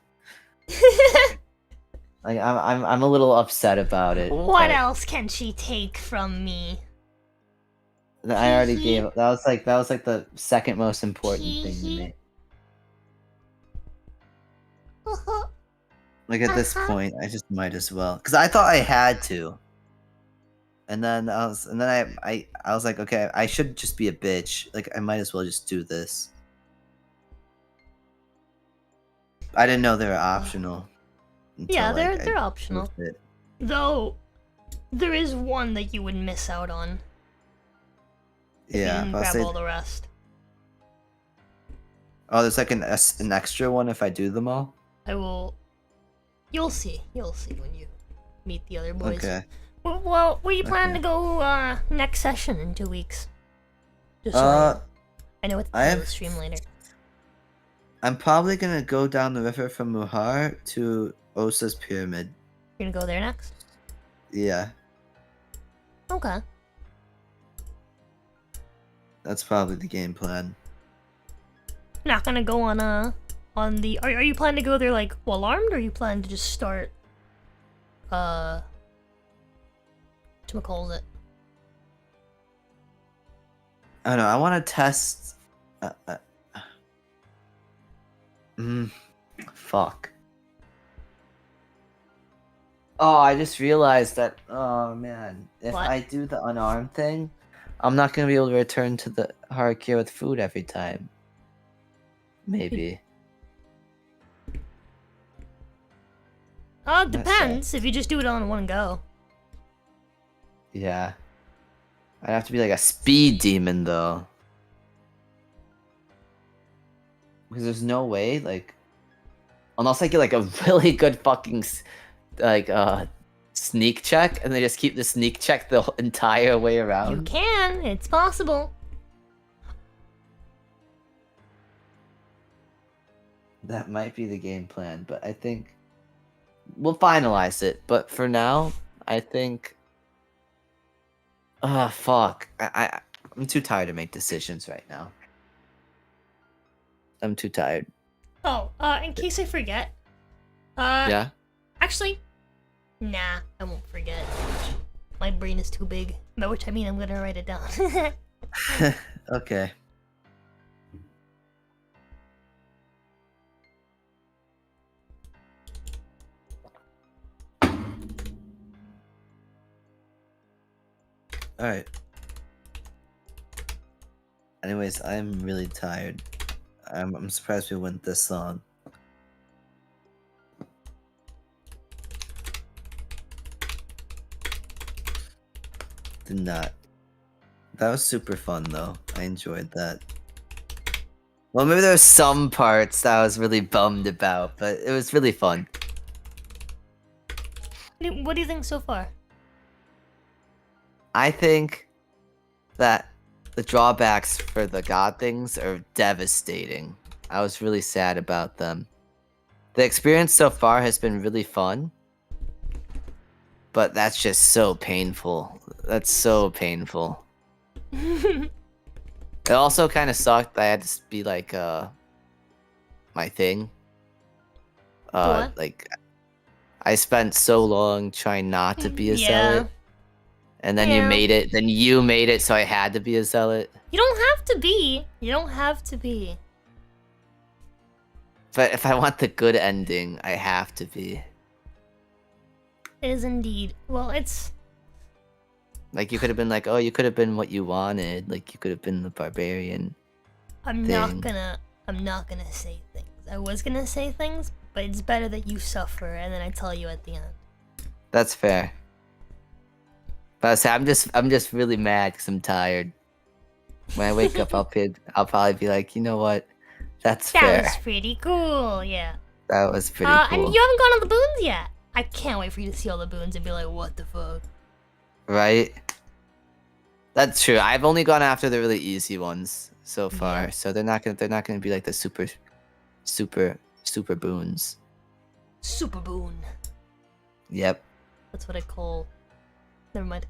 Like I'm a little upset about it. What but else can she take from me? I already gave. That was like the second most important thing to me. Like at this point, I just might as well, because I thought I had to. And then I was like, okay, I should just be a bitch. Like I might as well just do this. I didn't know they were optional. Yeah, until, like, they're I optional. proved it. Though, there is one that you would miss out on if you Yeah, didn't I'll grab say. all the rest. Oh, there's like an extra one if I do them all. I will. You'll see. You'll see when you meet the other boys. Okay. Well, where you plan Okay. to go next session in 2 weeks? Just so I know what to I do have- with stream later. I'm probably gonna go down the river from Muhar to Osa's pyramid. You're gonna go there next? Yeah, Okay. that's probably the game plan. Not gonna go on the. Are you planning to go there like well armed, or you plan to just start? Whatchamacalls it? I don't know. I want to test. Fuck. Oh, I just realized that. Oh man, if What? I do the unarmed thing, I'm not gonna be able to return to the Har'Akir with food every time. Maybe. It depends. If you just do it all in one go. Yeah. I'd have to be like a speed demon though. Because there's no way, like, unless I get like a really good fucking sneak check, and they just keep the sneak check the entire way You around. can. It's possible. That might be the game plan, but I think we'll finalize it. But for now, I think. Fuck. I'm too tired to make decisions right now. I'm too tired. Oh, in case I forget. Yeah. Actually, nah, I won't forget. My brain is too big. By which I mean I'm gonna write it down. Okay. Alright. Anyways, I'm really tired. I'm surprised we went this long. Did not. That was super fun though. I enjoyed that. Well, maybe there were some parts that I was really bummed about, but it was really fun. What do you think so far? I think that the drawbacks for the god things are devastating. I was really sad about them. The experience so far has been really fun, but that's just so painful. That's so painful. It also kind of sucked that I had to be like my thing. What? Like I spent so long trying not to be a zealot, and then you made it. Then you made it, so I had to be a zealot. You don't have to be. You don't have to be. But if I want the good ending, I have to be. It is indeed. Well, it's Like you could have been like, oh, you could have been what you wanted. Like you could have been the barbarian. I'm not gonna say things. I was gonna say things, but it's better that you suffer and then I tell you at the end. That's fair. But I say, I'm just really mad because I'm tired. When I wake up, I'll probably be like, you know what? That's fair. That was pretty cool, yeah. That was pretty And cool. you haven't gone on the boons yet. I can't wait for you to see all the boons and be like, what the fuck? Right? That's true. I've only gone after the really easy ones so far, so they're not gonna be like the super boons. Super boon. Yep. That's what I call. Never mind.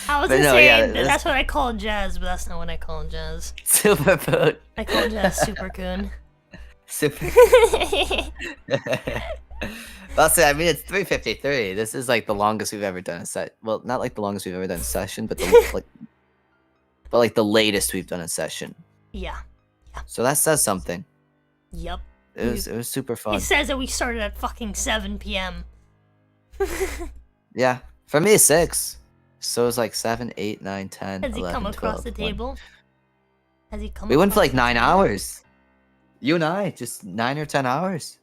I was But gonna no, say yeah, that's what I call jazz, but that's not what I call jazz. Super boon. I call jazz super coon. Super. I'll say, I mean, it's 3:53. This is like the longest we've ever done a set. Well, not like the longest we've ever done a session, but like the latest we've done a session. Yeah. So that says something. Yep. It was super fun. It says that we started at fucking 7 p.m. Yeah, for me it's 6. So it's like 7, 8, 9, 10, Has he 11, come across 12, the 1. table? Has he come? We went for like across the 9 table? hours. You and I, just 9 or 10 hours.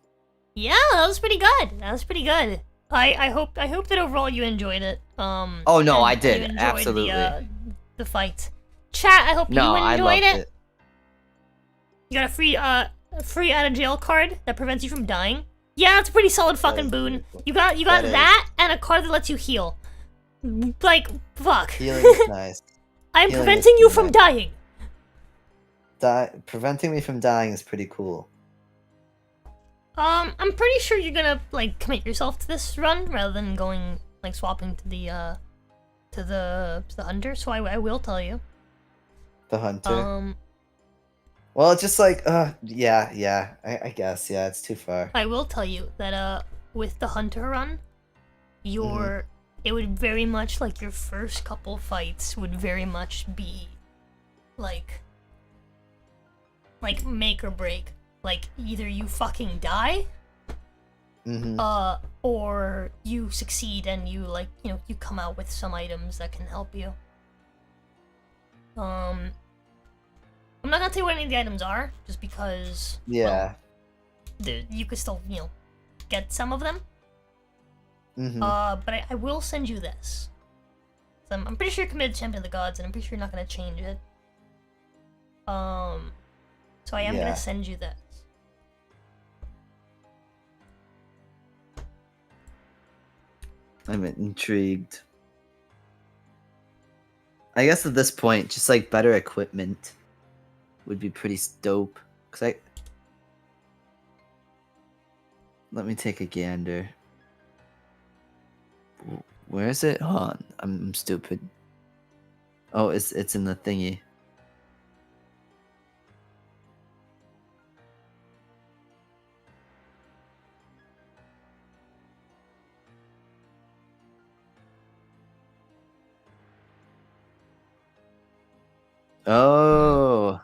Yeah, that was pretty good. That was pretty good. I hope that overall you enjoyed it. Oh no, and I did, you enjoyed absolutely. The fight. Chat, I hope No, you I enjoyed loved it. it. You got a free out of jail card that prevents you from dying. Yeah, that's a pretty solid fucking boon. You got That that and a card that lets you heal. Like, fuck. Healing is nice. I'm healing preventing is you from nice. dying. Preventing me from dying is pretty cool. I'm pretty sure you're gonna like commit yourself to this run rather than going like swapping to the hunter. So I will tell you. The hunter. Well, it's just like, yeah, I guess, yeah, it's too far. I will tell you that with the hunter run, it would very much like your first couple fights would very much be like make or break. Like either you fucking die, or you succeed and you you come out with some items that can help you. I'm not gonna tell you what any of the items are, just because. Yeah. Well, you could still get some of them. But I will send you this. So I'm pretty sure you're committed to Champion of the Gods, and I'm pretty sure you're not gonna change it. So I am gonna send you this. I'm intrigued. I guess at this point, just like better equipment would be pretty dope. Let me take a gander. Where is it? Hold on, I'm stupid. Oh, it's in the thingy. Oh.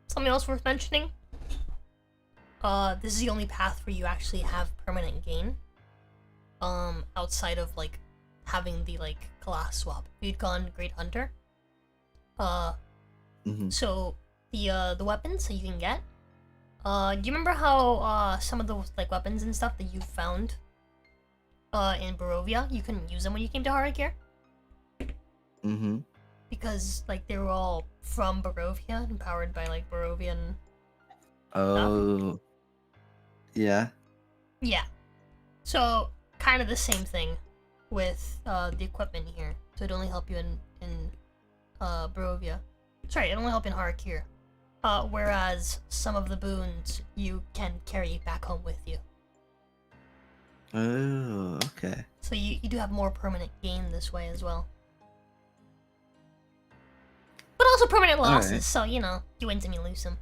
Something else worth mentioning. This is the only path where you actually have permanent gain. Outside of like having the class swap. You'd gone Great Hunter. So the weapons that you can get. Do you remember how some of those weapons and stuff that you found in Barovia, you couldn't use them when you came to Har'Akir? Because they were all from Barovia and powered by Barovian. Oh. Yeah. Yeah. So kind of the same thing with the equipment here. So it'd only help you in Barovia. Sorry, it'd only help in Har'Akir. Whereas some of the boons you can carry back home with you. Oh, okay. So you do have more permanent gain this way as well. But also permanent losses, Alright. so you know, you win some, you lose some.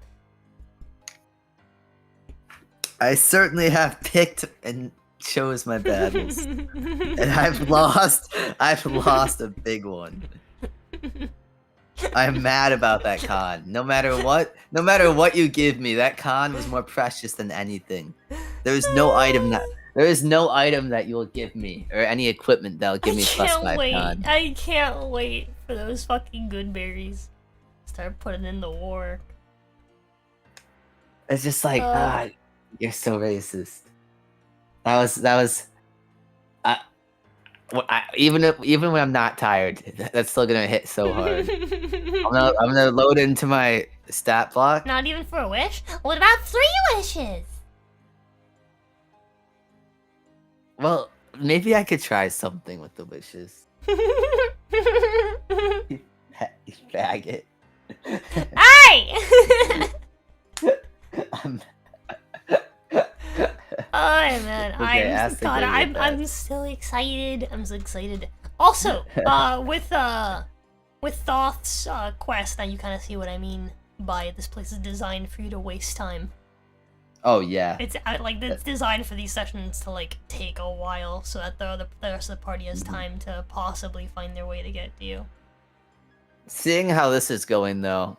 I certainly have picked and chose my battles. And I've lost a big one. I'm mad about that con. No matter what you give me, that con was more precious than anything. There is no item that you'll give me, or any equipment that'll give me +5 con. I can't wait for those fucking good berries. Start putting in the work. It's just like, you're so racist. That was. Even when I'm not tired, that's still gonna hit so hard. I'm gonna load into my stat block. Not even for a wish? What about 3 wishes? Well, maybe I could try something with the wishes. You faggot. Hey! I'm- Oh man, Okay, ask the I'm Great I'm still excited. I'm so excited. Also, with Thoth's quest, now you kind of see what I mean by this place is designed for you to waste time. Oh yeah. It's like it's designed for these sessions to like take a while, so that the rest of the party has time to possibly find their way to get to you. Seeing how this is going though,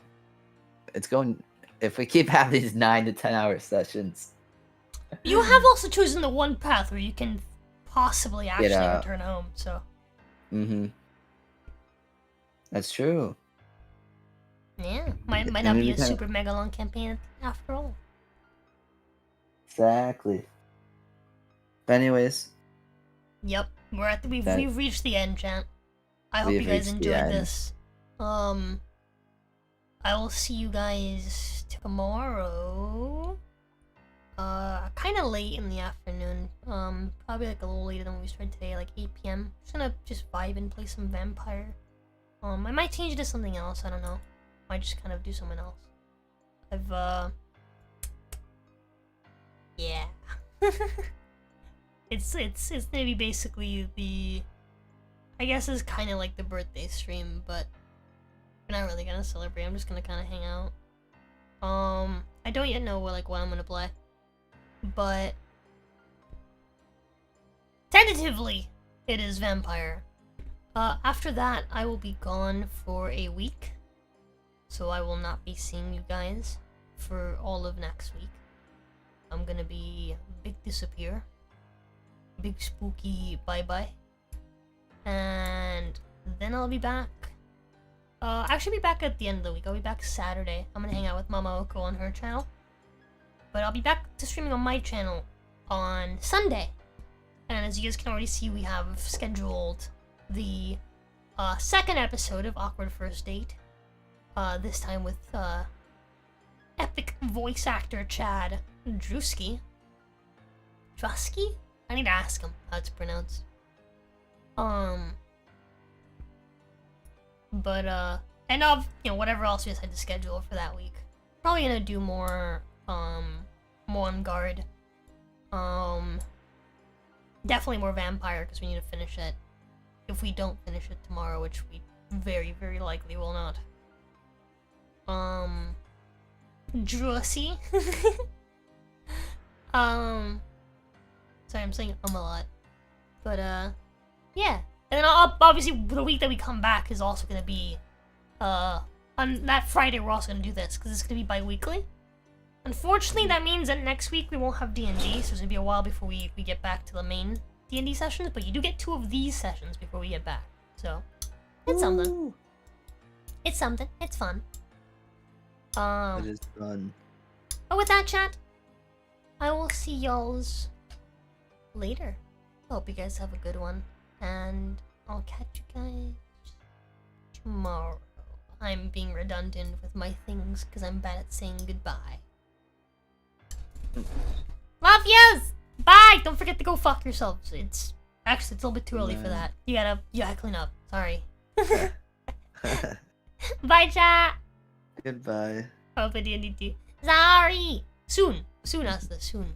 it's going. If we keep having these 9 to 10 hour sessions. You have also chosen the one path where you can possibly actually out. return home, so. Mm-hmm. That's true. Yeah, might not And be we a kinda- super mega long campaign after all. Exactly. But anyways, Yep, we've reached the end, chat. I hope We've you guys reached the enjoyed end. this. I will see you guys tomorrow. Kind of late in the afternoon. Probably like a little later than we started today, like 8 p.m. Just gonna vibe and play some Vampire. I might change it to something else. I don't know. Might just kind of do something else. Yeah. It's gonna be basically the, I guess it's kind of like the birthday stream, but we're not really gonna celebrate. I'm just gonna kind of hang out. I don't yet know what I'm gonna play, but tentatively it is Vampire. After that, I will be gone for a week, so I will not be seeing you guys for all of next week. I'm gonna be big disappear, big spooky bye-bye, and then I'll be back. Actually be back at the end of the week. I'll be back Saturday. I'm gonna hang out with Mama Oko on her channel, but I'll be back to streaming on my channel on Sunday. And as you guys can already see, we have scheduled the second episode of Awkward First Date. This time with epic voice actor Chad Drusky. Drusky? I need to ask him how it's pronounced. But and of whatever else we decide to schedule for that week. Probably gonna do more more on guard. Definitely more Vampire because we need to finish it. If we don't finish it tomorrow, which we very, very likely will not. Drusy. Sorry, I'm saying a lot. But yeah. And then obviously the week that we come back is also gonna be on that Friday we're also gonna do this because it's gonna be bi-weekly. Unfortunately, that means that next week we won't have D&D, so it's gonna be a while before we get back to the main D&D sessions, but you do get 2 of these sessions before we get back. So it's something. Ooh. It's something. It's fun. It is fun. But with that, chat, I will see y'all's later. I hope you guys have a good one, and I'll catch you guys tomorrow. I'm being redundant with my things because I'm bad at saying goodbye. Love yous! Bye! Don't forget to go fuck yourselves. It's a little bit too early for that. You gotta clean up. Sorry. Bye, chat! Goodbye. Hope I didn't need to. Sorry! Soon! Soon, Asta. Soon.